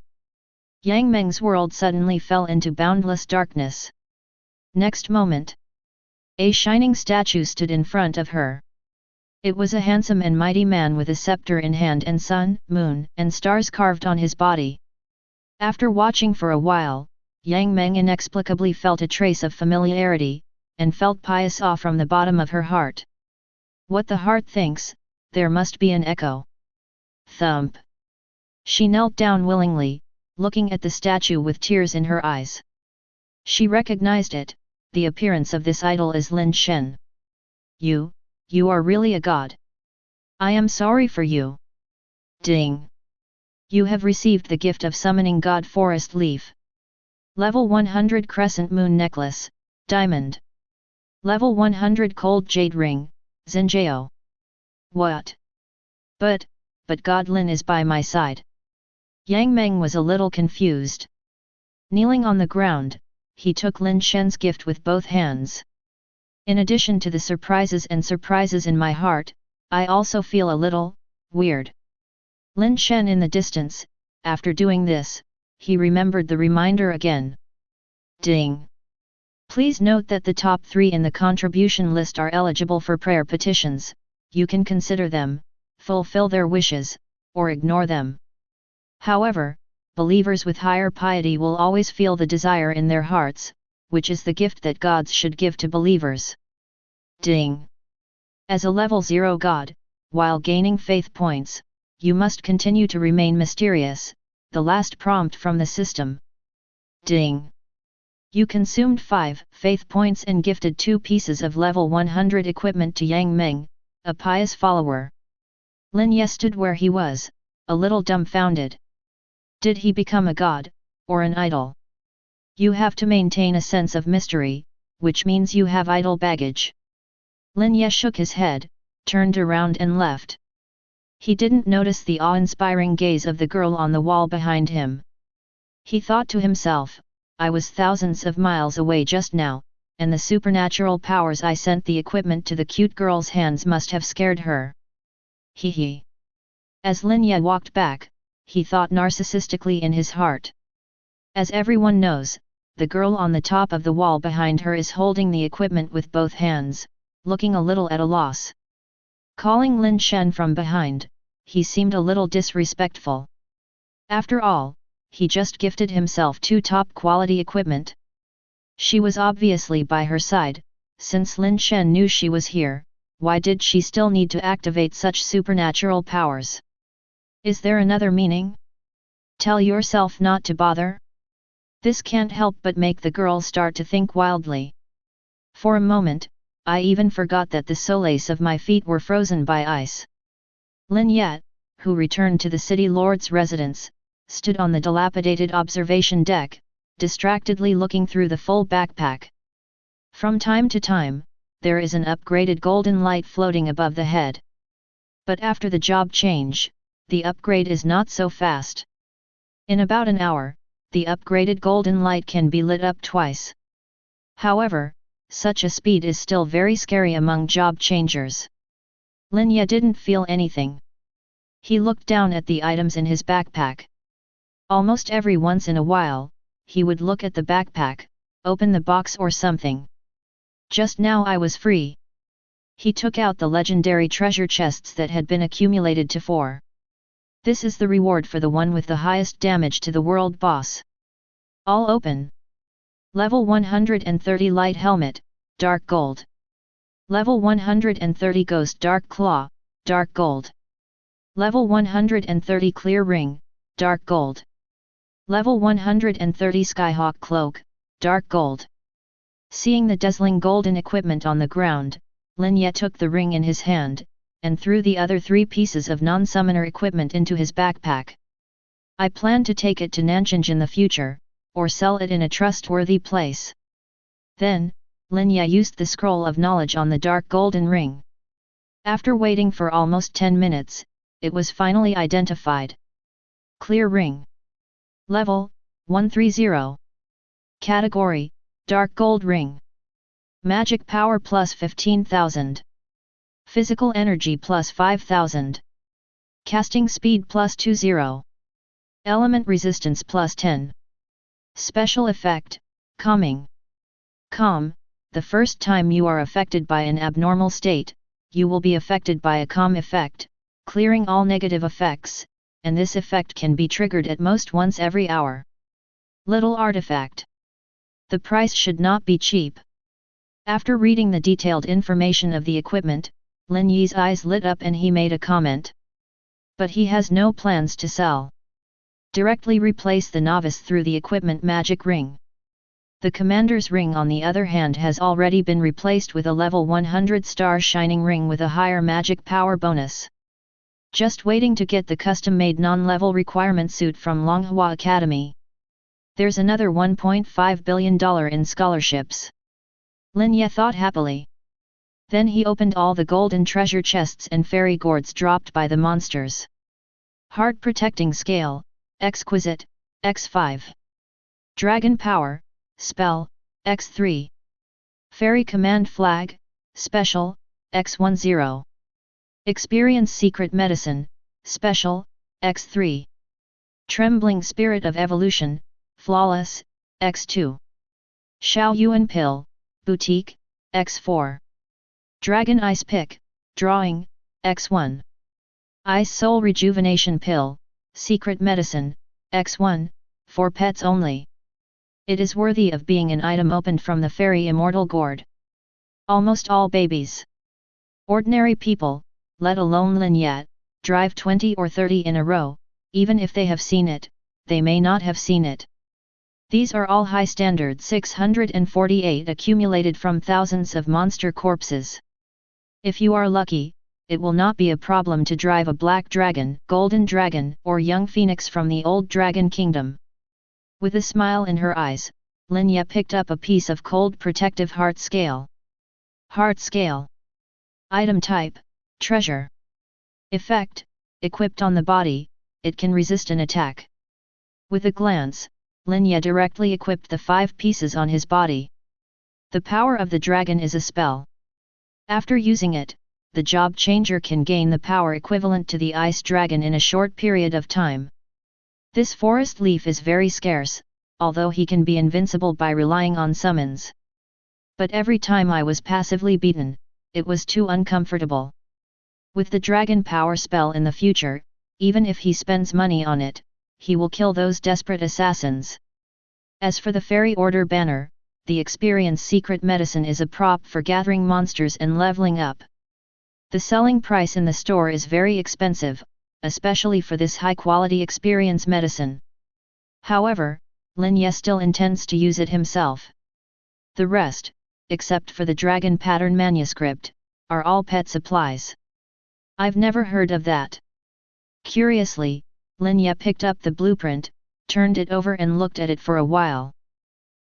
Yang Meng's world suddenly fell into boundless darkness. Next moment, a shining statue stood in front of her. It was a handsome and mighty man with a scepter in hand and sun, moon, and stars carved on his body. After watching for a while, Yang Meng inexplicably felt a trace of familiarity, and felt pious awe from the bottom of her heart. What the heart thinks, there must be an echo. Thump! She knelt down willingly, looking at the statue with tears in her eyes. She recognized it, the appearance of this idol is Lin Shen. You are really a god. I am sorry for you. Ding! You have received the gift of summoning God Forest Leaf. Level 100 Crescent Moon Necklace, Diamond. Level 100 Cold Jade Ring, Xinjiao. What? But God Lin is by my side. Yang Meng was a little confused. Kneeling on the ground, he took Lin Shen's gift with both hands. In addition to the surprises in my heart, I also feel a little weird. Lin Shen in the distance, after doing this, he remembered the reminder again. Ding! Please note that the top 3 in the contribution list are eligible for prayer petitions. You can consider them, fulfill their wishes, or ignore them. However, believers with higher piety will always feel the desire in their hearts, which is the gift that gods should give to believers. Ding! As a level 0 god, while gaining faith points, you must continue to remain mysterious, the last prompt from the system. Ding! You consumed 5 faith points and gifted 2 pieces of level 100 equipment to Yang Meng, a pious follower. Lin Ye stood where he was, a little dumbfounded. Did he become a god, or an idol? You have to maintain a sense of mystery, which means you have idol baggage. Lin Ye shook his head, turned around and left. He didn't notice the awe-inspiring gaze of the girl on the wall behind him. He thought to himself, I was thousands of miles away just now, and the supernatural powers I sent the equipment to the cute girl's hands must have scared her. Hee hee. As Lin Ye walked back, he thought narcissistically in his heart. As everyone knows, the girl on the top of the wall behind her is holding the equipment with both hands, looking a little at a loss. Calling Lin Shen from behind, he seemed a little disrespectful. After all, he just gifted himself 2 top-quality equipment. She was obviously by her side, since Lin Shen knew she was here. Why did she still need to activate such supernatural powers? Is there another meaning? Tell yourself not to bother? This can't help but make the girl start to think wildly. For a moment, I even forgot that the soles of my feet were frozen by ice. Lin Ye, who returned to the city lord's residence, stood on the dilapidated observation deck, distractedly looking through the full backpack. From time to time, there is an upgraded golden light floating above the head. But after the job change, the upgrade is not so fast. In about an hour, the upgraded golden light can be lit up twice. However, such a speed is still very scary among job changers. Lin Ye didn't feel anything. He looked down at the items in his backpack. Almost every once in a while, he would look at the backpack, open the box or something. Just now I was free. He took out the legendary treasure chests that had been accumulated to 4. This is the reward for the one with the highest damage to the world boss. All open. Level 130 Light Helmet, Dark Gold. Level 130 Ghost Dark Claw, Dark Gold. Level 130 Clear Ring, Dark Gold. Level 130 Skyhawk Cloak, Dark Gold. Seeing the dazzling golden equipment on the ground, Lin Ye took the ring in his hand, and threw the other 3 pieces of non-summoner equipment into his backpack. I plan to take it to Nanjing in the future, or sell it in a trustworthy place. Then, Lin Ye used the scroll of knowledge on the dark golden ring. After waiting for almost 10 minutes, it was finally identified. Clear Ring. Level, 130. Category, Dark Gold Ring. Magic Power plus 15,000. Physical Energy plus 5,000. Casting Speed plus 20. Element Resistance plus 10. Special Effect, Calming. Calm, the first time you are affected by an abnormal state, you will be affected by a calm effect, clearing all negative effects, and this effect can be triggered at most once every hour. Little Artifact. The price should not be cheap. After reading the detailed information of the equipment, Lin Ye's eyes lit up and he made a comment. But he has no plans to sell. Directly replace the novice through the equipment magic ring. The commander's ring on the other hand has already been replaced with a level 100 star shining ring with a higher magic power bonus. Just waiting to get the custom-made non-level requirement suit from Longhua Academy. There's another $1.5 billion in scholarships. Lin Ye thought happily. Then he opened all the golden treasure chests and fairy gourds dropped by the monsters. Heart Protecting Scale, Exquisite, X5. Dragon Power, Spell, X3. Fairy Command Flag, Special, X10. Experience Secret Medicine, Special, X3. Trembling Spirit of Evolution, Flawless, X2. Xiao Yuan Pill, Boutique, X4. Dragon Ice Pick, Drawing, X1. Ice Soul Rejuvenation Pill, Secret Medicine, X1, for pets only. It is worthy of being an item opened from the Fairy Immortal Gourd. Almost all babies. Ordinary people, let alone Lin Ye, drive 20 or 30 in a row, even if they have seen it, they may not have seen it. These are all high standard 648 accumulated from thousands of monster corpses. If you are lucky, it will not be a problem to drive a black dragon, golden dragon, or young phoenix from the old dragon kingdom. With a smile in her eyes, Lin Ye picked up a piece of cold protective heart scale. Heart scale. Item type, treasure. Effect, equipped on the body, it can resist an attack. With a glance, Lin Ye directly equipped the 5 pieces on his body. The power of the dragon is a spell. After using it, the job changer can gain the power equivalent to the ice dragon in a short period of time. This forest leaf is very scarce, although he can be invincible by relying on summons. But every time I was passively beaten, it was too uncomfortable. With the dragon power spell in the future, even if he spends money on it, he will kill those desperate assassins. As for the Fairy Order banner, the experience secret medicine is a prop for gathering monsters and leveling up. The selling price in the store is very expensive, especially for this high-quality experience medicine. However, Lin Ye still intends to use it himself. The rest, except for the dragon pattern manuscript, are all pet supplies. I've never heard of that. Curiously, Lin Ye picked up the blueprint, turned it over and looked at it for a while.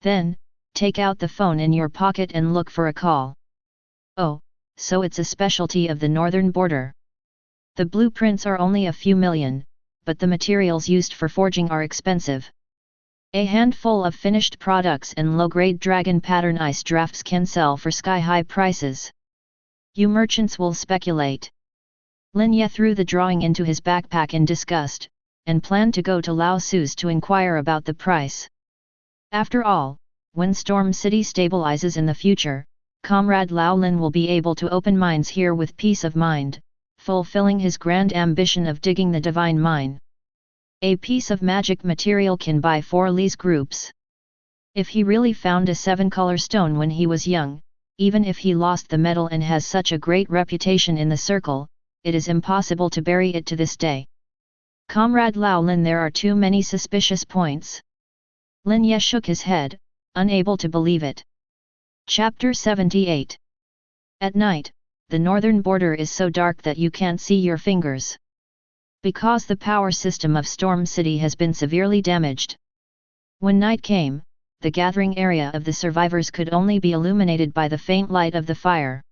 Then, take out the phone in your pocket and look for a call. Oh, so it's a specialty of the northern border. The blueprints are only a few million, but the materials used for forging are expensive. A handful of finished products and low-grade dragon pattern ice drafts can sell for sky-high prices. You merchants will speculate. Lin Ye threw the drawing into his backpack in disgust, and planned to go to Lao Su's to inquire about the price. After all, when Storm City stabilizes in the future, Comrade Lao Lin will be able to open mines here with peace of mind, fulfilling his grand ambition of digging the divine mine. A piece of magic material can buy 4 Li's groups. If he really found a 7-color stone when he was young, even if he lost the metal and has such a great reputation in the circle, it is impossible to bury it to this day. Comrade Lao Lin, there are too many suspicious points. Lin Ye shook his head, unable to believe it. Chapter 78. At night, the northern border is so dark that you can't see your fingers. Because the power system of Storm City has been severely damaged. When night came, the gathering area of the survivors could only be illuminated by the faint light of the fire.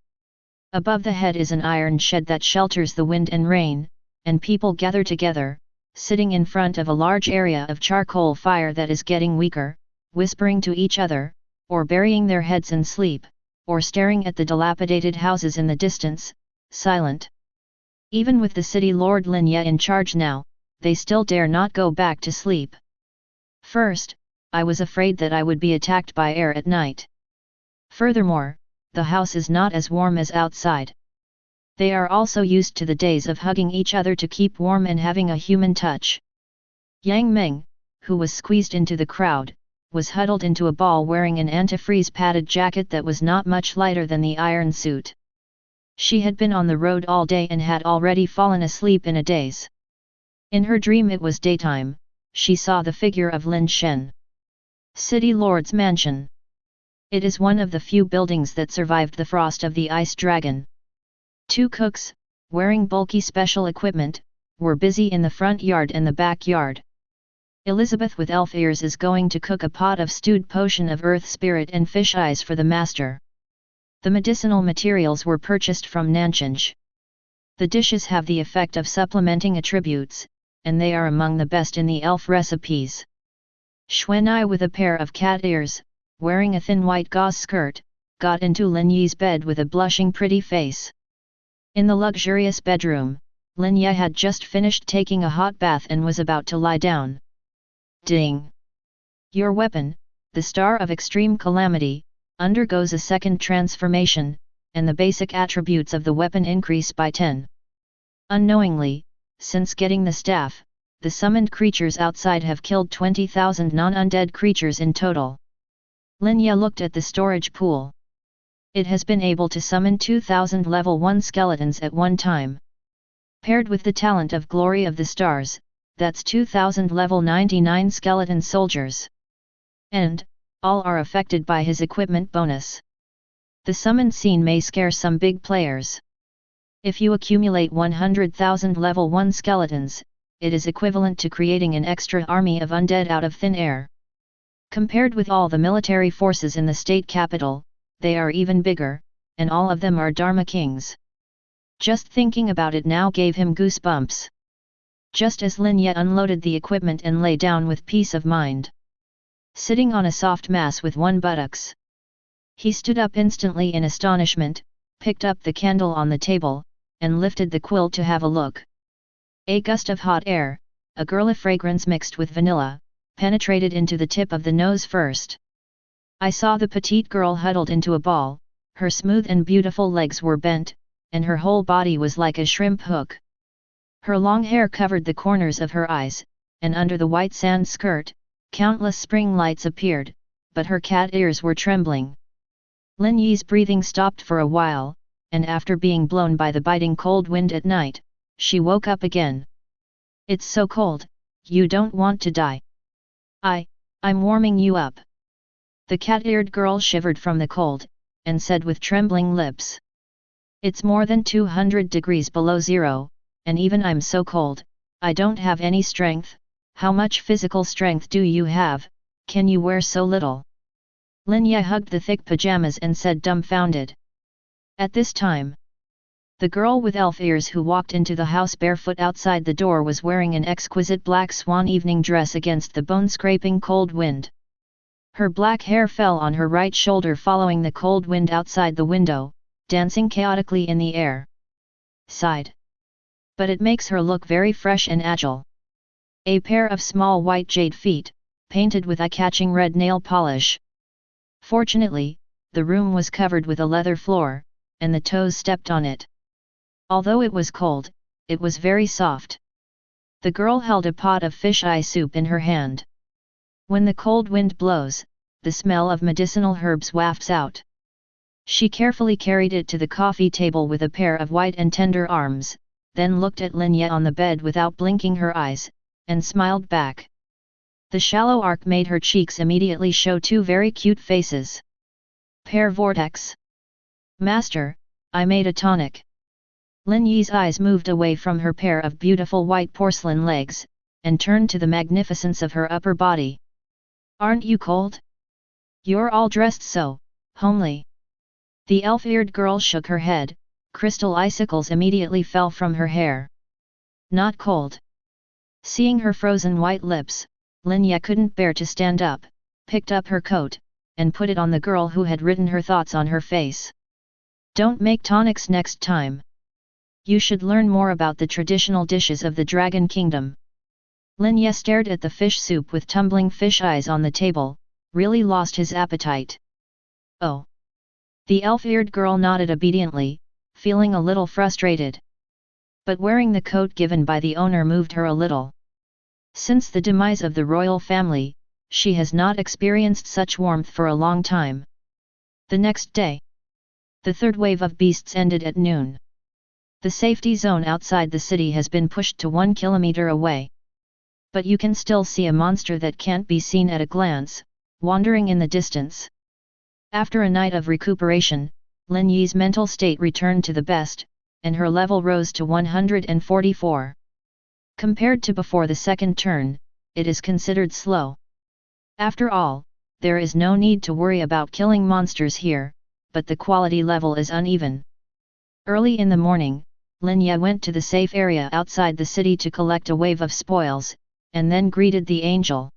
Above the head is an iron shed that shelters the wind and rain, and people gather together, sitting in front of a large area of charcoal fire that is getting weaker, whispering to each other, or burying their heads in sleep, or staring at the dilapidated houses in the distance, silent. Even with the city lord Lin Ye in charge now, they still dare not go back to sleep. First, I was afraid that I would be attacked by air at night. Furthermore, the house is not as warm as outside. They are also used to the days of hugging each other to keep warm and having a human touch. Yang Meng, who was squeezed into the crowd, was huddled into a ball wearing an antifreeze padded jacket that was not much lighter than the iron suit. She had been on the road all day and had already fallen asleep in a daze. In her dream it was daytime, she saw the figure of Lin Shen. City Lord's Mansion. It is one of the few buildings that survived the frost of the ice dragon. 2 cooks, wearing bulky special equipment, were busy in the front yard and the backyard. Elizabeth with elf ears is going to cook a pot of stewed potion of earth spirit and fish eyes for the master. The medicinal materials were purchased from Nanchinj. The dishes have the effect of supplementing attributes, and they are among the best in the elf recipes. Xuanai with a pair of cat ears, wearing a thin white gauze skirt, got into Lin Yi's bed with a blushing pretty face. In the luxurious bedroom, Lin Ye had just finished taking a hot bath and was about to lie down. Ding! Your weapon, the Star of Extreme Calamity, undergoes a second transformation, and the basic attributes of the weapon increase by 10. Unknowingly, since getting the staff, the summoned creatures outside have killed 20,000 non-undead creatures in total. Lin Ye looked at the storage pool. It has been able to summon 2,000 level 1 skeletons at one time. Paired with the talent of Glory of the Stars, that's 2,000 level 99 skeleton soldiers. And, all are affected by his equipment bonus. The summon scene may scare some big players. If you accumulate 100,000 level 1 skeletons, it is equivalent to creating an extra army of undead out of thin air. Compared with all the military forces in the state capital, they are even bigger, and all of them are Dharma kings. Just thinking about it now gave him goosebumps. Just as Lin Ye unloaded the equipment and lay down with peace of mind, sitting on a soft mass with one buttocks, he stood up instantly in astonishment, picked up the candle on the table, and lifted the quilt to have a look. A gust of hot air, a girly fragrance mixed with vanilla, penetrated into the tip of the nose first. I saw the petite girl huddled into a ball, her smooth and beautiful legs were bent, and her whole body was like a shrimp hook. Her long hair covered the corners of her eyes, and under the white sand skirt, countless spring lights appeared, but her cat ears were trembling. Lin Yi's breathing stopped for a while, and after being blown by the biting cold wind at night, she woke up again. "It's so cold, you don't want to die." I'm warming you up." The cat-eared girl shivered from the cold, and said with trembling lips. "It's more than 200 degrees below zero, and even I'm so cold, I don't have any strength. How much physical strength do you have, can you wear so little?" Lin Ye hugged the thick pajamas and said dumbfounded. At this time, the girl with elf ears who walked into the house barefoot outside the door was wearing an exquisite black swan evening dress against the bone-scraping cold wind. Her black hair fell on her right shoulder following the cold wind outside the window, dancing chaotically in the air. Sighed. But it makes her look very fresh and agile. A pair of small white jade feet, painted with eye-catching red nail polish. Fortunately, the room was covered with a leather floor, and the toes stepped on it. Although it was cold, it was very soft. The girl held a pot of fish eye soup in her hand. When the cold wind blows, the smell of medicinal herbs wafts out. She carefully carried it to the coffee table with a pair of white and tender arms, then looked at Lin Ye on the bed without blinking her eyes, and smiled back. The shallow arc made her cheeks immediately show two very cute faces. "Pear vortex. Master, I made a tonic." Lin Yi's eyes moved away from her pair of beautiful white porcelain legs, and turned to the magnificence of her upper body. "Aren't you cold? You're all dressed so homely." The elf-eared girl shook her head, crystal icicles immediately fell from her hair. "Not cold." Seeing her frozen white lips, Lin Ye couldn't bear to stand up, picked up her coat, and put it on the girl who had written her thoughts on her face. "Don't make tonics next time. You should learn more about the traditional dishes of the Dragon Kingdom." Lin Ye stared at the fish soup with tumbling fish eyes on the table, really lost his appetite. "Oh." The elf-eared girl nodded obediently, feeling a little frustrated. But wearing the coat given by the owner moved her a little. Since the demise of the royal family, she has not experienced such warmth for a long time. The next day, the third wave of beasts ended at noon. The safety zone outside the city has been pushed to 1 kilometer away. But you can still see a monster that can't be seen at a glance, wandering in the distance. After a night of recuperation, Lin Yi's mental state returned to the best, and her level rose to 144. Compared to before the second turn, it is considered slow. After all, there is no need to worry about killing monsters here, but the quality level is uneven. Early in the morning, Lin Ye went to the safe area outside the city to collect a wave of spoils, and then greeted the angel.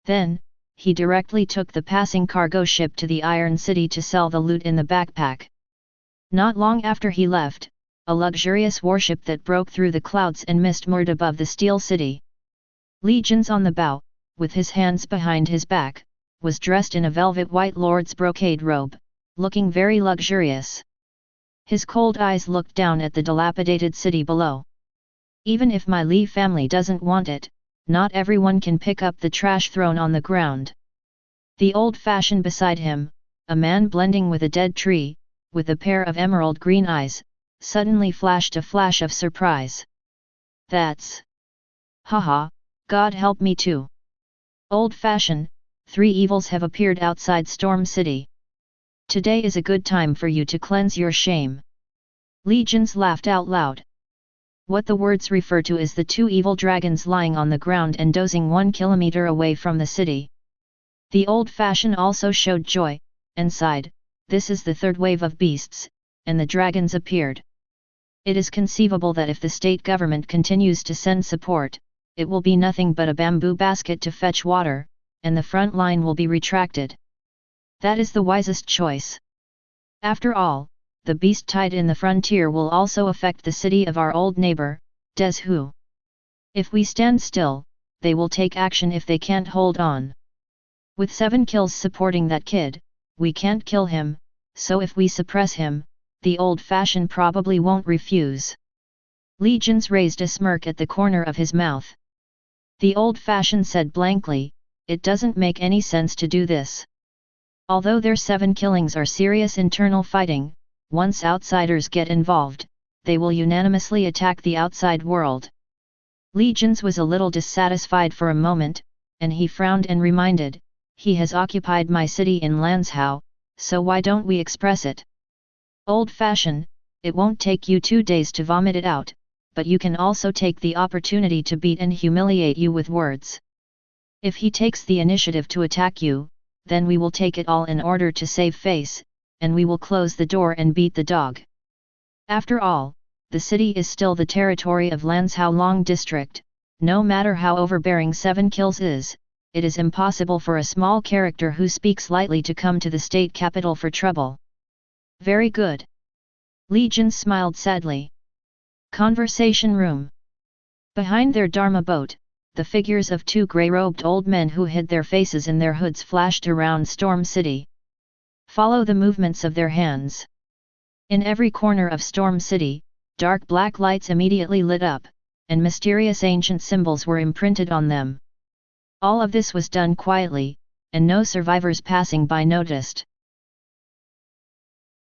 Then, he directly took the passing cargo ship to the Iron City to sell the loot in the backpack. Not long after he left, a luxurious warship that broke through the clouds and mist moored above the Steel City. Legions on the bow, with his hands behind his back, was dressed in a velvet white lord's brocade robe, looking very luxurious. His cold eyes looked down at the dilapidated city below. "Even if my Li family doesn't want it, not everyone can pick up the trash thrown on the ground." The old-fashioned beside him, a man blending with a dead tree, with a pair of emerald green eyes, suddenly flashed a flash of surprise. "That's... Haha, God help me too. Old-fashioned, 3 evils have appeared outside Storm City. Today is a good time for you to cleanse your shame." Legions laughed out loud. What the words refer to is the two evil dragons lying on the ground and dozing 1 kilometer away from the city. The old-fashioned also showed joy, and sighed, "This is the third wave of beasts," and the dragons appeared. It is conceivable that if the state government continues to send support, it will be nothing but a bamboo basket to fetch water, and the front line will be retracted. That is the wisest choice. After all, the beast tide in the frontier will also affect the city of our old neighbor, Des Hu. If we stand still, they will take action if they can't hold on. With 7 kills supporting that kid, we can't kill him, so if we suppress him, the old-fashioned probably won't refuse. Legions raised a smirk at the corner of his mouth. The old-fashioned said blankly, "It doesn't make any sense to do this. Although their 7 killings are serious internal fighting, once outsiders get involved, they will unanimously attack the outside world." Legions was a little dissatisfied for a moment, and he frowned and reminded, "He has occupied my city in Lanzhou, so why don't we express it? Old-fashioned, it won't take you 2 days to vomit it out, but you can also take the opportunity to beat and humiliate you with words. If he takes the initiative to attack you, then we will take it all in order to save face, and we will close the door and beat the dog. After all, the city is still the territory of Lanzhou Long District. No matter how overbearing 7 kills is, it is impossible for a small character who speaks lightly to come to the state capital for trouble." "Very good." Legion smiled sadly. Conversation room. Behind their Dharma boat, the figures of 2 grey-robed old men who hid their faces in their hoods flashed around Storm City. Follow the movements of their hands. In every corner of Storm City, dark black lights immediately lit up, and mysterious ancient symbols were imprinted on them. All of this was done quietly, and no survivors passing by noticed.